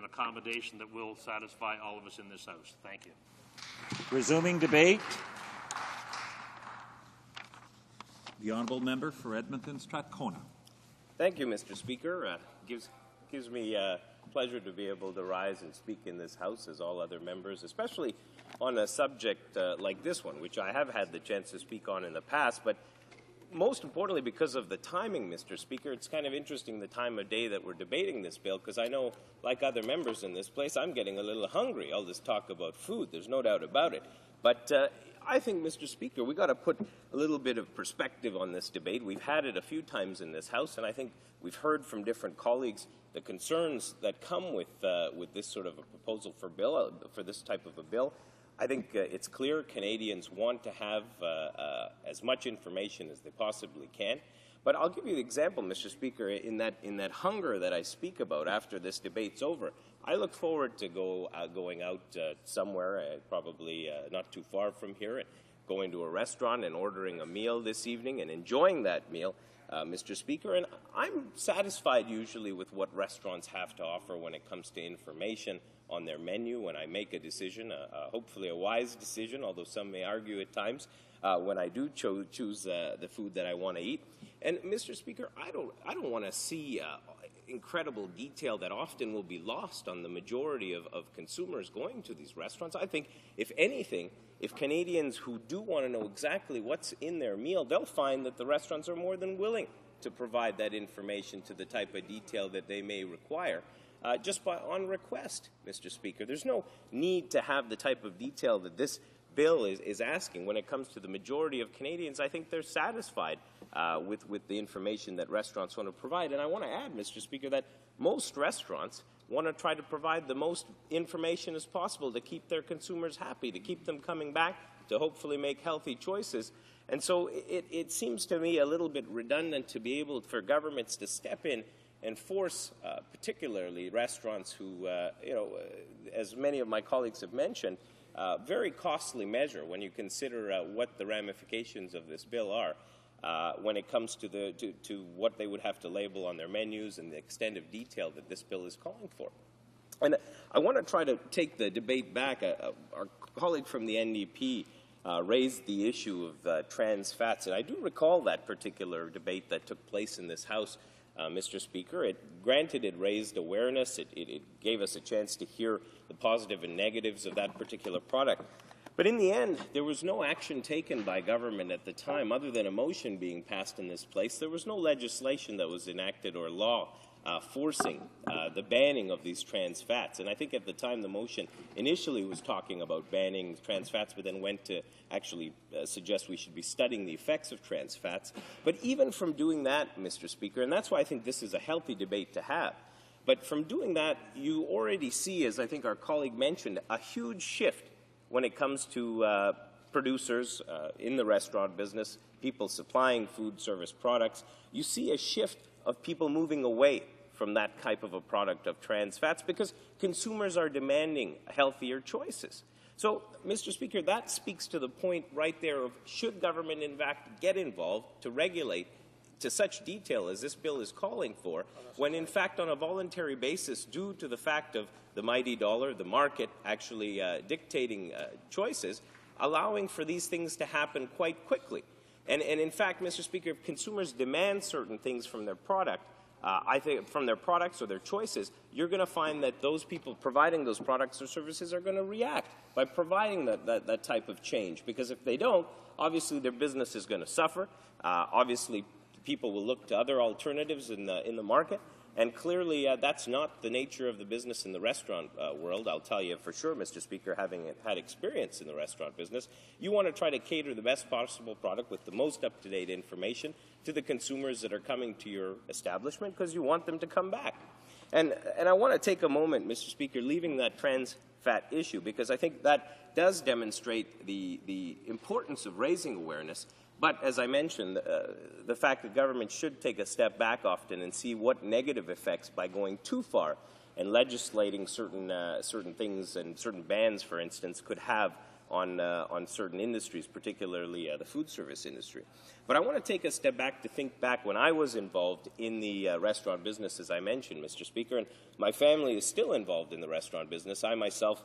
accommodation that will satisfy all of us in this House. Thank you. Resuming debate. The honourable member for Edmonton Strathcona. Thank you, Mr. Speaker. Gives me pleasure to be able to rise and speak in this House as all other members, especially on a subject like this one, which I have had the chance to speak on in the past, but most importantly because of the timing, Mr. Speaker. It's kind of interesting the time of day that we're debating this bill, because I know, like other members in this place, I'm getting a little hungry. All this talk about food, there's no doubt about it. But I think, Mr. Speaker, we've got to put a little bit of perspective on this debate. We've had it a few times in this House, and I think we've heard from different colleagues the concerns that come with this sort of a proposal for this type of a bill. I think it's clear Canadians want to have as much information as they possibly can. But I'll give you the example, Mr. Speaker, in that hunger that I speak about after this debate's over. I look forward to going out somewhere, probably not too far from here, and going to a restaurant and ordering a meal this evening and enjoying that meal, Mr. Speaker. And I'm satisfied usually with what restaurants have to offer when it comes to information on their menu when I make a decision, hopefully a wise decision, although some may argue at times, when I do choose the food that I want to eat. And, Mr. Speaker, I don't want to see incredible detail that often will be lost on the majority of consumers going to these restaurants. I think, if anything, if Canadians who do want to know exactly what's in their meal, they'll find that the restaurants are more than willing to provide that information to the type of detail that they may require. Just on request, Mr. Speaker. There's no need to have the type of detail that this bill is asking. When it comes to the majority of Canadians, I think they're satisfied with the information that restaurants want to provide. And I want to add, Mr. Speaker, that most restaurants want to try to provide the most information as possible to keep their consumers happy, to keep them coming back, to hopefully make healthy choices. And so it seems to me a little bit redundant to be able for governments to step in and force particularly restaurants who, as many of my colleagues have mentioned, very costly measure when you consider what the ramifications of this bill are when it comes to what they would have to label on their menus and the extent of detail that this bill is calling for. And I want to try to take the debate back. Our colleague from the NDP raised the issue of trans fats, and I do recall that particular debate that took place in this House, Mr. Speaker. It raised awareness. It gave us a chance to hear the positive and negatives of that particular product. But in the end, there was no action taken by government at the time other than a motion being passed in this place. There was no legislation that was enacted or law forcing the banning of these trans fats. And I think at the time the motion initially was talking about banning trans fats, but then went to actually suggest we should be studying the effects of trans fats. But even from doing that, Mr. Speaker, and that's why I think this is a healthy debate to have, but from doing that, you already see, as I think our colleague mentioned, a huge shift when it comes to producers in the restaurant business, people supplying food service products. You see a shift of people moving away from that type of a product of trans fats because consumers are demanding healthier choices. So, Mr. Speaker, that speaks to the point right there of should government in fact get involved to regulate to such detail as this bill is calling for, when in fact on a voluntary basis, due to the fact of the mighty dollar, the market actually dictating choices, allowing for these things to happen quite quickly. And in fact, Mr. Speaker, if consumers demand certain things from their product, I think from their products or their choices, you're going to find that those people providing those products or services are going to react by providing that type of change. Because if they don't, obviously their business is going to suffer. Obviously, people will look to other alternatives in the market. And clearly, that's not the nature of the business in the restaurant world. I'll tell you for sure, Mr. Speaker, having had experience in the restaurant business, you want to try to cater the best possible product with the most up-to-date information to the consumers that are coming to your establishment because you want them to come back. And I want to take a moment, Mr. Speaker, leaving that trans fat issue, because I think that does demonstrate the importance of raising awareness. But as I mentioned, the fact that government should take a step back often and see what negative effects by going too far and legislating certain things and certain bans, for instance, could have on certain industries, particularly the food service industry. But I want to take a step back to think back when I was involved in the restaurant business, as I mentioned, Mr. Speaker, and my family is still involved in the restaurant business. I myself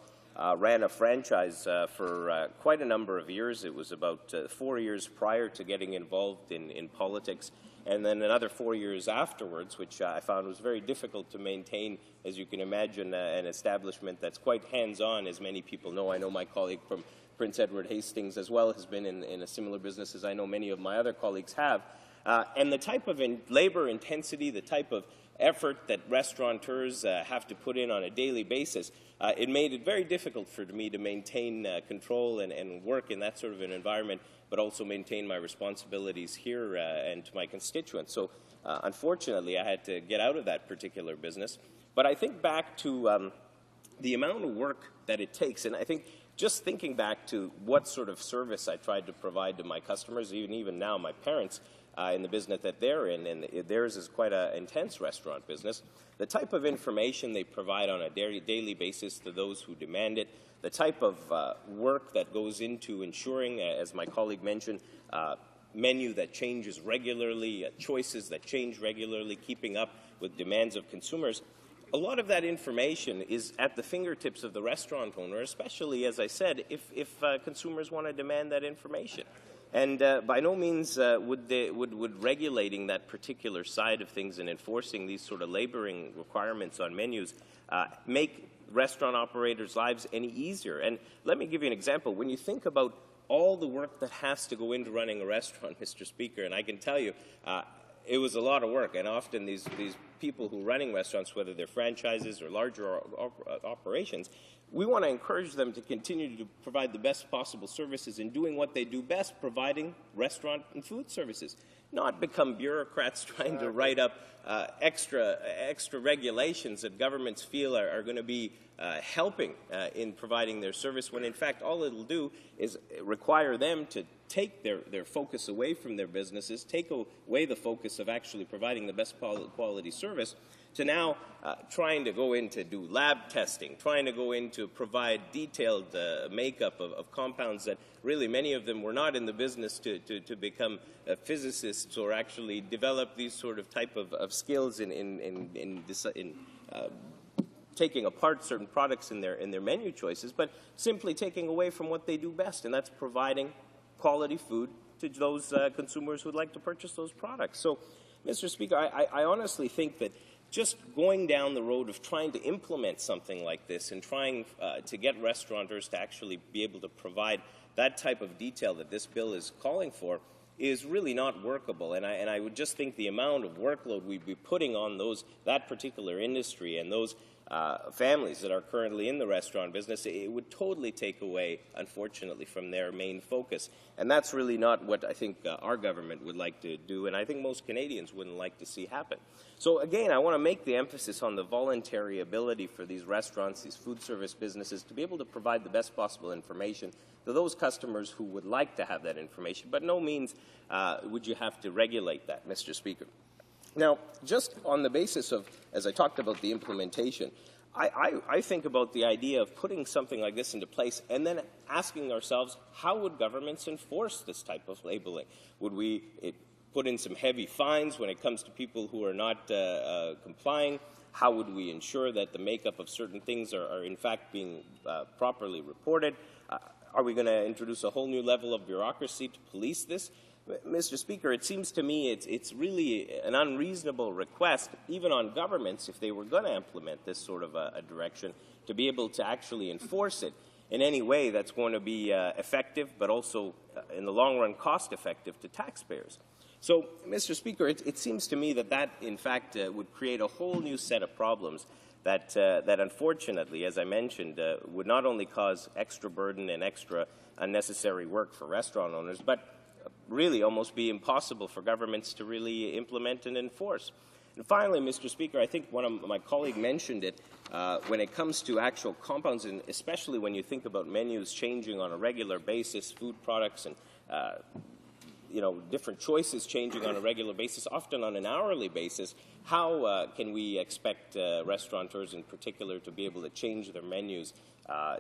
ran a franchise for quite a number of years. It was about 4 years prior to getting involved in politics, and then another 4 years afterwards, which I found was very difficult to maintain. As you can imagine, an establishment that's quite hands-on, as many people know. I know my colleague from Prince Edward Hastings as well has been in a similar business, as I know many of my other colleagues have. And the type of labor intensity, the type of effort that restaurateurs have to put in on a daily basis, it made it very difficult for me to maintain control and work in that sort of an environment, but also maintain my responsibilities here and to my constituents. So unfortunately, I had to get out of that particular business. But I think back to the amount of work that it takes, and I think just thinking back to what sort of service I tried to provide to my customers, even now my parents, in the business that they're in, and theirs is quite an intense restaurant business, the type of information they provide on a daily basis to those who demand it, the type of work that goes into ensuring, as my colleague mentioned, menu that changes regularly, choices that change regularly, keeping up with demands of consumers. A lot of that information is at the fingertips of the restaurant owner, especially, as I said, if consumers want to demand that information. And by no means would regulating that particular side of things and enforcing these sort of laboring requirements on menus make restaurant operators' lives any easier. And let me give you an example. When you think about all the work that has to go into running a restaurant, Mr. Speaker, and I can tell you, it was a lot of work, and often these people who are running restaurants, whether they're franchises or larger operations, we want to encourage them to continue to provide the best possible services in doing what they do best, providing restaurant and food services, not become bureaucrats trying to write up extra regulations that governments feel are going to be helping in providing their service, when in fact all it'll do is require them to take their focus away from their businesses, take away the focus of actually providing the best quality service, to now trying to go in to do lab testing, trying to go in to provide detailed makeup of compounds that really many of them were not in the business to become physicists or actually develop these sort of type of skills in taking apart certain products in their menu choices, but simply taking away from what they do best, and that's providing quality food to those consumers who would like to purchase those products. So, Mr. Speaker, I honestly think that just going down the road of trying to implement something like this and trying to get restaurateurs to actually be able to provide that type of detail that this bill is calling for is really not workable. And I would just think the amount of workload we'd be putting on that particular industry and those families that are currently in the restaurant business, it would totally take away, unfortunately, from their main focus. And that's really not what I think our government would like to do, and I think most Canadians wouldn't like to see happen. So again, I want to make the emphasis on the voluntary ability for these restaurants, these food service businesses, to be able to provide the best possible information to those customers who would like to have that information. But no means would you have to regulate that, Mr. Speaker. Now, just on the basis of, as I talked about the implementation, I think about the idea of putting something like this into place and then asking ourselves, how would governments enforce this type of labeling? Would we put in some heavy fines when it comes to people who are not complying? How would we ensure that the makeup of certain things are in fact being properly reported? Are we going to introduce a whole new level of bureaucracy to police this? Mr. Speaker, it seems to me it's really an unreasonable request, even on governments, if they were going to implement this sort of a direction, to be able to actually enforce it in any way that's going to be effective, but also, in the long run, cost-effective to taxpayers. So, Mr. Speaker, it seems to me that in fact, would create a whole new set of problems that unfortunately, as I mentioned, would not only cause extra burden and extra unnecessary work for restaurant owners, but really almost be impossible for governments to really implement and enforce. And finally, Mr. Speaker, I think one of my colleagues mentioned it, when it comes to actual compounds, and especially when you think about menus changing on a regular basis, food products and different choices changing on a regular basis, often on an hourly basis, how can we expect restaurateurs in particular to be able to change their menus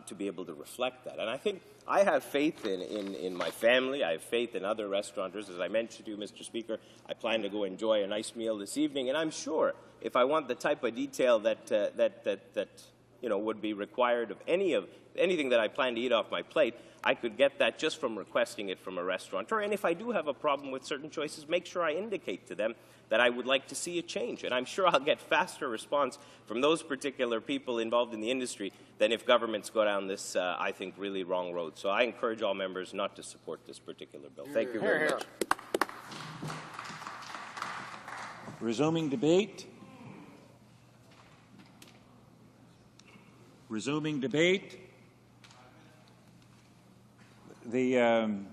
to be able to reflect that? And I think I have faith in my family. I have faith in other restaurateurs. As I mentioned to you, Mr. Speaker, I plan to go enjoy a nice meal this evening, and I'm sure if I want the type of detail that would be required of anything that I plan to eat off my plate, I could get that just from requesting it from a restaurateur. And if I do have a problem with certain choices, make sure I indicate to them that I would like to see a change. And I'm sure I'll get faster response from those particular people involved in the industry than if governments go down this, I think, really wrong road. So I encourage all members not to support this particular bill. Thank you very much. Resuming debate. Resuming debate. The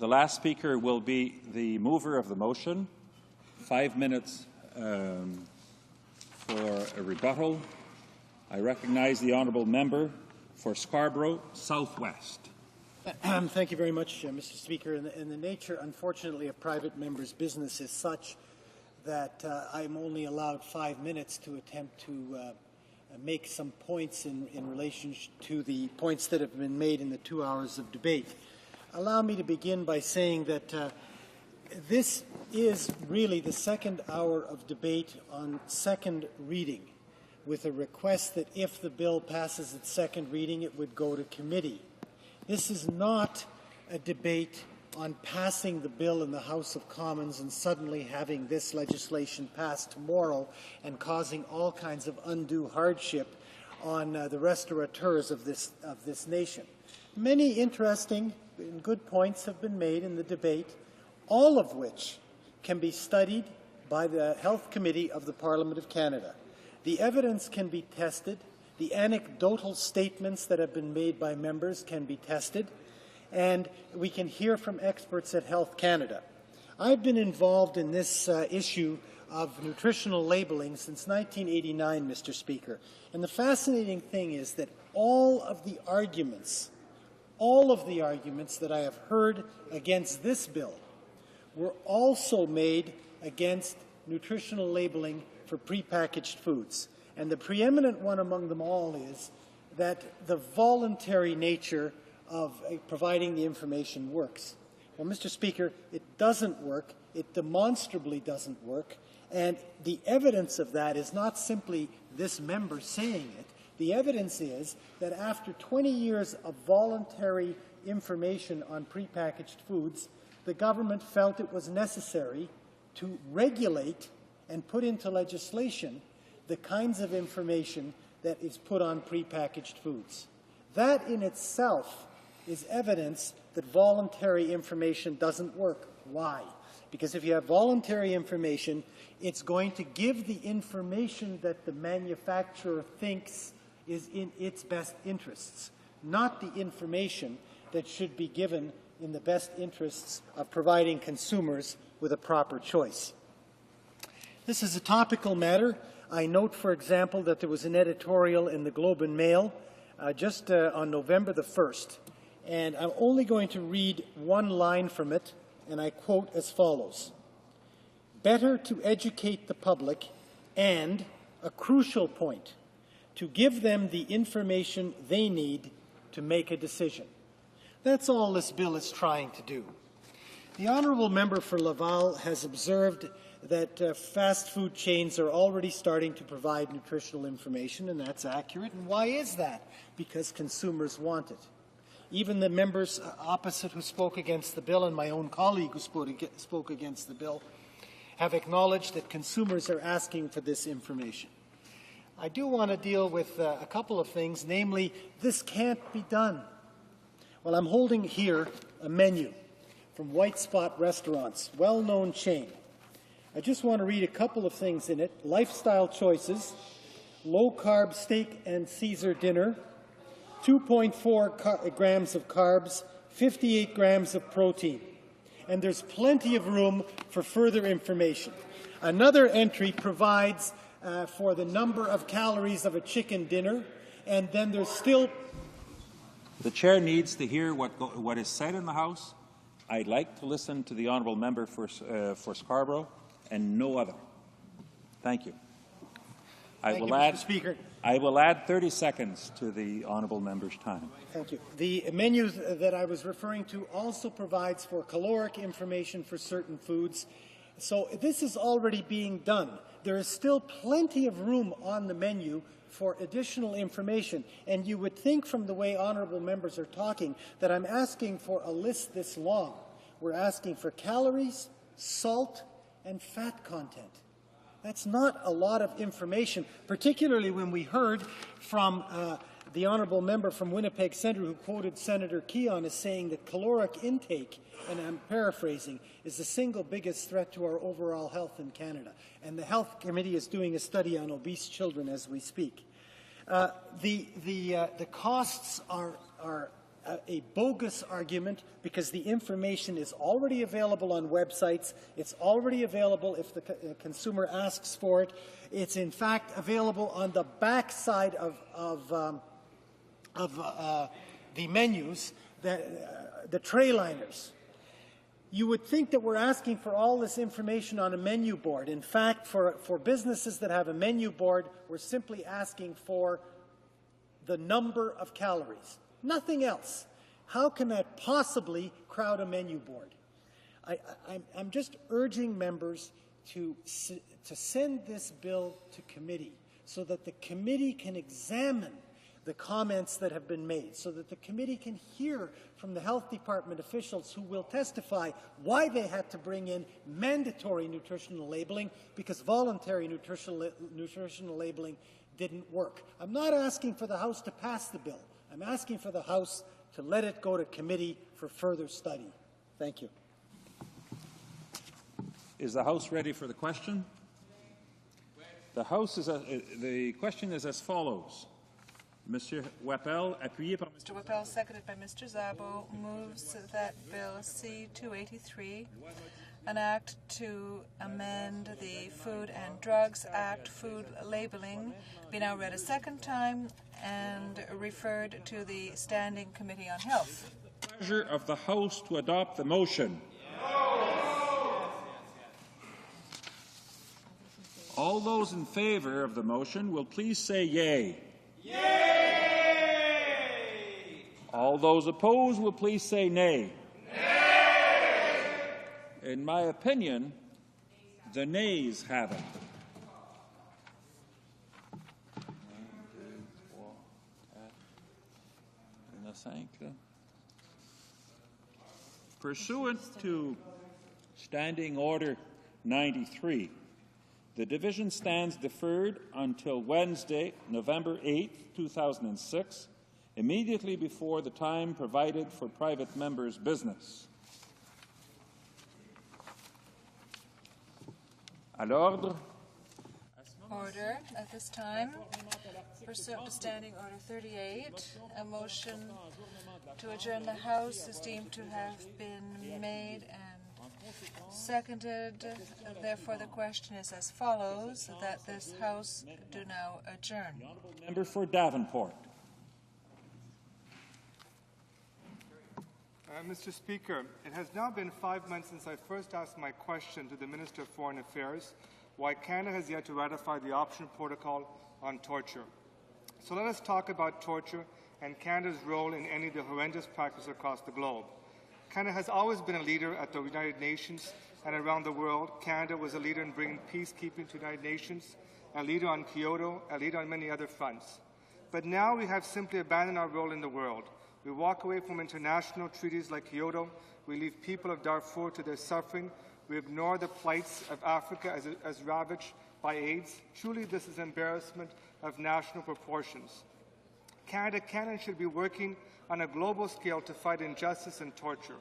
last speaker will be the mover of the motion. 5 minutes for a rebuttal. I recognize the honourable member for Scarborough Southwest. Thank you very much, Mr. Speaker. And the nature, unfortunately, of private members' business is such that I'm only allowed 5 minutes to attempt to make some points in relation to the points that have been made in the 2 hours of debate. Allow me to begin by saying that this is really the second hour of debate on second reading, with a request that if the bill passes its second reading, it would go to committee. This is not a debate on passing the bill in the House of Commons and suddenly having this legislation passed tomorrow and causing all kinds of undue hardship on the restaurateurs of this nation. Many interesting and good points have been made in the debate, all of which can be studied by the Health Committee of the Parliament of Canada. The evidence can be tested. The anecdotal statements that have been made by members can be tested, and we can hear from experts at Health Canada. I've been involved in this issue of nutritional labeling since 1989, Mr. Speaker, and the fascinating thing is that all of the arguments that I have heard against this bill were also made against nutritional labeling for prepackaged foods. And the preeminent one among them all is that the voluntary nature of providing the information works. Well, Mr. Speaker, it doesn't work. It demonstrably doesn't work. And the evidence of that is not simply this member saying it. The evidence is that after 20 years of voluntary information on prepackaged foods, the government felt it was necessary to regulate and put into legislation the kinds of information that is put on prepackaged foods. That in itself is evidence that voluntary information doesn't work. Why? Because if you have voluntary information, it's going to give the information that the manufacturer thinks is in its best interests, not the information that should be given in the best interests of providing consumers with a proper choice. This is a topical matter. I note, for example, that there was an editorial in the Globe and Mail just on November the 1st, and I'm only going to read one line from it, and I quote as follows: "Better to educate the public and, a crucial point, to give them the information they need to make a decision." That's all this bill is trying to do. The honourable member for Laval has observed that fast food chains are already starting to provide nutritional information, and that's accurate. And why is that? Because consumers want it. Even the members opposite who spoke against the bill and my own colleague who spoke against the bill have acknowledged that consumers are asking for this information. I do want to deal with a couple of things, namely, this can't be done. Well, I'm holding here a menu from White Spot Restaurants, well-known chain. I just want to read a couple of things in it. Lifestyle choices, low-carb steak and Caesar dinner, 2.4 grams of carbs, 58 grams of protein. and there's plenty of room for further information. Another entry provides for the number of calories of a chicken dinner, and then there's still... The chair needs to hear what is said in the House. I'd like to listen to the honourable member for Scarborough and no other. Thank you. Mr. Speaker. I will add 30 seconds to the honourable member's time. Thank you. The menu that I was referring to also provides for caloric information for certain foods. So this is already being done. There is still plenty of room on the menu for additional information. And you would think from the way honourable members are talking that I'm asking for a list this long. We're asking for calories, salt, and fat content. That's not a lot of information, particularly when we heard from the honourable member from Winnipeg Centre who quoted Senator Keon as saying that caloric intake, and I'm paraphrasing, is the single biggest threat to our overall health in Canada. And the Health Committee is doing a study on obese children as we speak. The costs are a bogus argument because the information is already available on websites. It's already available if the consumer asks for it. It's in fact available on the back side of the menus, the tray liners. You would think that we're asking for all this information on a menu board. In fact, for businesses that have a menu board, we're simply asking for the number of calories. Nothing else. How can that possibly crowd a menu board? I'm just urging members to send this bill to committee so that the committee can examine the comments that have been made, so that the committee can hear from the Health Department officials who will testify why they had to bring in mandatory nutritional labeling because voluntary nutritional labeling didn't work. I'm not asking for the House to pass the bill. I'm asking for the House to let it go to committee for further study. Thank you. Is the House ready for the question? The question is as follows. Monsieur Wappel, appuyé par Mr. Wappel, seconded by Mr. Szabo, moves that Bill C-283, an act to amend the Food and Drugs Act, food labeling, be now read a second time and referred to the Standing Committee on Health. Pleasure of the House to adopt the motion. All those in favour of the motion will please say yea. Yay! All those opposed will please say nay. Nay! In my opinion, the nays have it. Pursuant to Standing Order 93, the division stands deferred until Wednesday, November 8, 2006, immediately before the time provided for private members' business. À l'ordre. Order at this time. Pursuant to Standing Order 38, a motion to adjourn the House is deemed to have been made and seconded. Therefore, the question is as follows, that this House do now adjourn. Member for Davenport. Mr. Speaker, it has now been 5 months since I first asked my question to the Minister of Foreign Affairs why Canada has yet to ratify the option protocol on torture. So let us talk about torture and Canada's role in ending the horrendous practice across the globe. Canada has always been a leader at the United Nations and around the world. Canada was a leader in bringing peacekeeping to the United Nations, a leader on Kyoto, a leader on many other fronts. But now we have simply abandoned our role in the world. We walk away from international treaties like Kyoto. We leave people of Darfur to their suffering. We ignore the plights of Africa as ravaged by AIDS. Truly, this is embarrassment of national proportions. Canada can and should be working on a global scale to fight injustice and torture.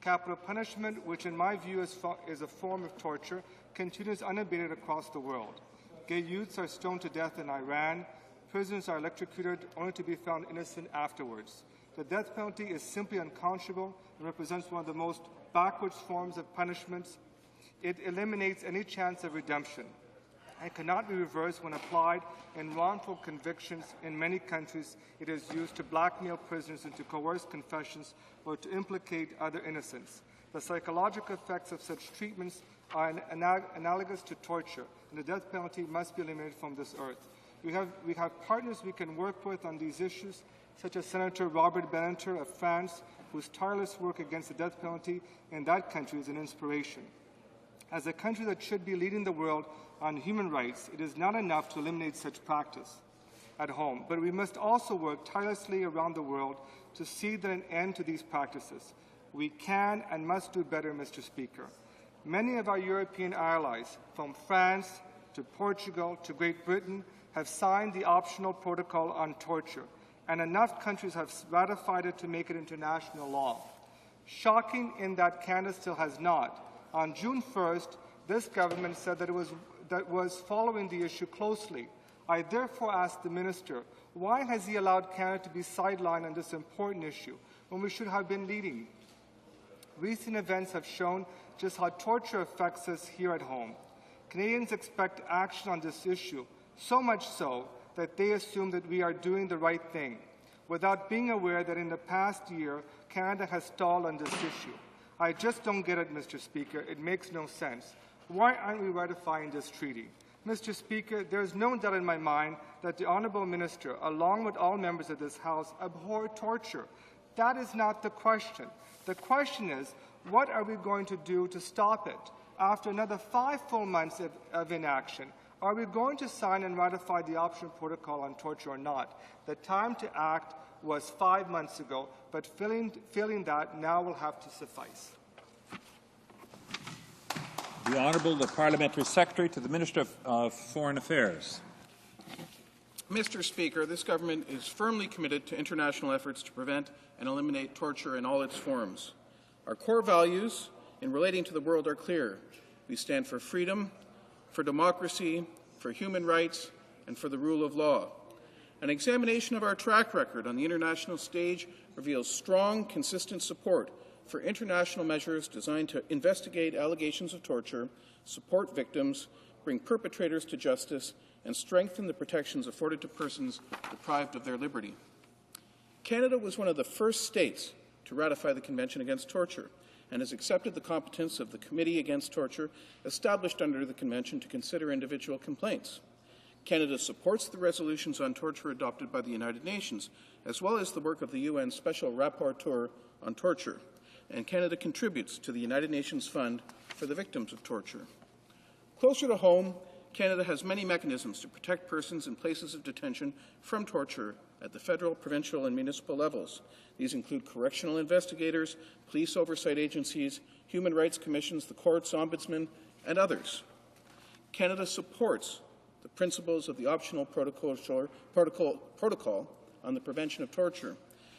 Capital punishment, which in my view is a form of torture, continues unabated across the world. Gay youths are stoned to death in Iran. Prisoners are electrocuted only to be found innocent afterwards. The death penalty is simply unconscionable and represents one of the most backwards forms of punishments. It eliminates any chance of redemption and cannot be reversed when applied in wrongful convictions. In many countries, it is used to blackmail prisoners into coerced confessions or to implicate other innocents. The psychological effects of such treatments are analogous to torture, and the death penalty must be eliminated from this earth. We have partners we can work with on these issues, such as Senator Robert Badinter of France, whose tireless work against the death penalty in that country is an inspiration. As a country that should be leading the world on human rights, it is not enough to eliminate such practice at home, but we must also work tirelessly around the world to see that an end to these practices. We can and must do better, Mr. Speaker. Many of our European allies, from France to Portugal to Great Britain, have signed the optional protocol on torture, and enough countries have ratified it to make it international law. Shocking in that Canada still has not. On June 1st, this government said that it was following the issue closely. I therefore ask the Minister, why has he allowed Canada to be sidelined on this important issue when we should have been leading? Recent events have shown just how torture affects us here at home. Canadians expect action on this issue, so much so that they assume that we are doing the right thing, without being aware that in the past year, Canada has stalled on this issue. I just don't get it, Mr. Speaker. It makes no sense. Why aren't we ratifying this treaty? Mr. Speaker, there is no doubt in my mind that the Honourable Minister, along with all members of this House, abhor torture. That is not the question. The question is, what are we going to do to stop it? After another 5 full months of inaction, are we going to sign and ratify the optional protocol on torture or not? The time to act was 5 months ago, but feeling that now will have to suffice. The Honourable the Parliamentary Secretary to the Minister of Foreign Affairs. Mr. Speaker, this government is firmly committed to international efforts to prevent and eliminate torture in all its forms. Our core values in relating to the world are clear. We stand for freedom, for democracy, for human rights, and for the rule of law. An examination of our track record on the international stage reveals strong, consistent support for international measures designed to investigate allegations of torture, support victims, bring perpetrators to justice, and strengthen the protections afforded to persons deprived of their liberty. Canada was one of the first states to ratify the Convention Against Torture and has accepted the competence of the Committee Against Torture established under the Convention to consider individual complaints. Canada supports the resolutions on torture adopted by the United Nations, as well as the work of the UN Special Rapporteur on Torture, and Canada contributes to the United Nations Fund for the Victims of Torture. Closer to home, Canada has many mechanisms to protect persons in places of detention from torture at the federal, provincial, and municipal levels. These include correctional investigators, police oversight agencies, human rights commissions, the courts, ombudsmen, and others. Canada supports the principles of the optional protocol on the prevention of torture,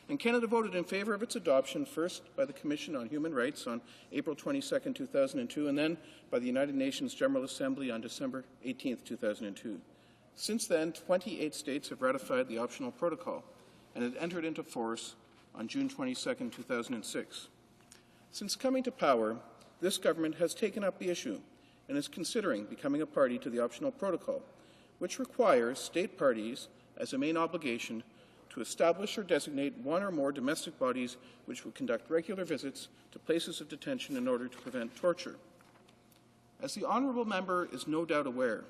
and Canada voted in favour of its adoption first by the Commission on Human Rights on April 22, 2002, and then by the United Nations General Assembly on December 18, 2002. Since then, 28 states have ratified the optional protocol, and it entered into force on June 22, 2006. Since coming to power, this government has taken up the issue and is considering becoming a party to the optional protocol, which requires state parties as a main obligation to establish or designate one or more domestic bodies which will conduct regular visits to places of detention in order to prevent torture. As the honourable member is no doubt aware,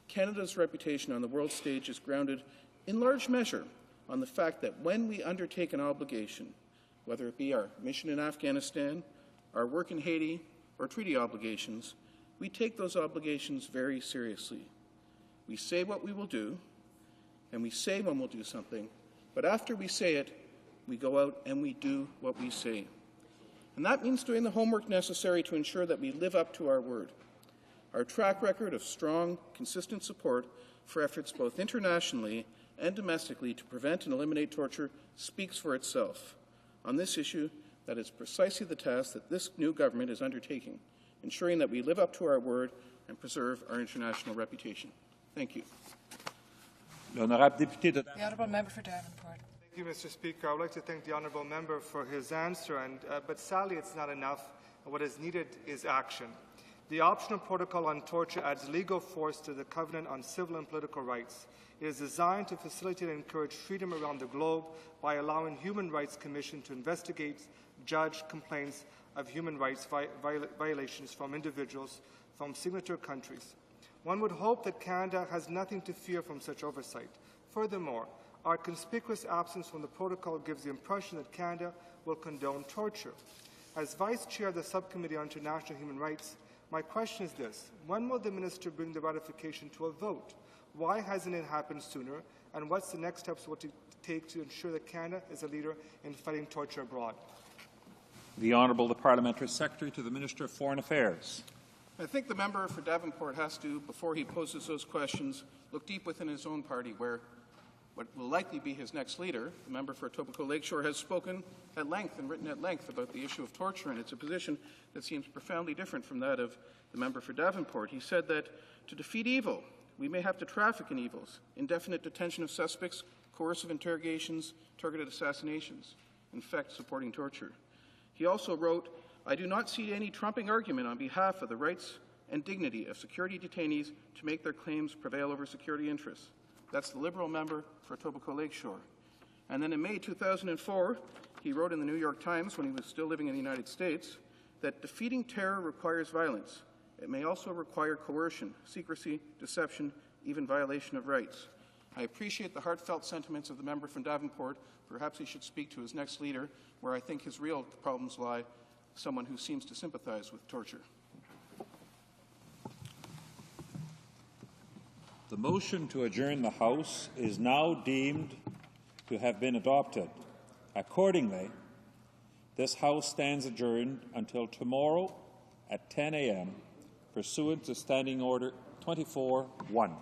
Canada's reputation on the world stage is grounded in large measure on the fact that when we undertake an obligation, whether it be our mission in Afghanistan, our work in Haiti, or treaty obligations, we take those obligations very seriously. We say what we will do, and we say when we'll do something, but after we say it, we go out and we do what we say. And that means doing the homework necessary to ensure that we live up to our word. Our track record of strong, consistent support for efforts both internationally and domestically to prevent and eliminate torture speaks for itself. On this issue, that is precisely the task that this new government is undertaking, ensuring that we live up to our word and preserve our international reputation. Thank you. The Honourable Member for Davenport. Thank you, Mr. Speaker. I would like to thank the Honourable Member for his answer, but sadly it's not enough. What is needed is action. The optional protocol on torture adds legal force to the Covenant on Civil and Political Rights. It is designed to facilitate and encourage freedom around the globe by allowing Human Rights Commission to investigate, judge complaints of human rights violations from individuals from signatory countries. One would hope that Canada has nothing to fear from such oversight. Furthermore, our conspicuous absence from the protocol gives the impression that Canada will condone torture. As Vice Chair of the Subcommittee on International Human Rights, my question is this: when will the Minister bring the ratification to a vote? Why hasn't it happened sooner? And what's the next steps will take to ensure that Canada is a leader in fighting torture abroad? The Honourable the Parliamentary Secretary to the Minister of Foreign Affairs. I think the member for Davenport has to, before he poses those questions, look deep within his own party, where what will likely be his next leader, the member for Etobicoke Lakeshore, has spoken at length and written at length about the issue of torture, and it's a position that seems profoundly different from that of the member for Davenport. He said that to defeat evil, we may have to traffic in evils, indefinite detention of suspects, coercive interrogations, targeted assassinations, in fact, supporting torture. He also wrote, "I do not see any trumping argument on behalf of the rights and dignity of security detainees to make their claims prevail over security interests." That's the Liberal member for Etobicoke Lakeshore. And then in May 2004, he wrote in the New York Times, when he was still living in the United States, that defeating terror requires violence. It may also require coercion, secrecy, deception, even violation of rights. I appreciate the heartfelt sentiments of the member from Davenport. Perhaps he should speak to his next leader, where I think his real problems lie, someone who seems to sympathize with torture. The motion to adjourn the House is now deemed to have been adopted. Accordingly, this House stands adjourned until tomorrow at 10 a.m. pursuant to Standing Order 24-1.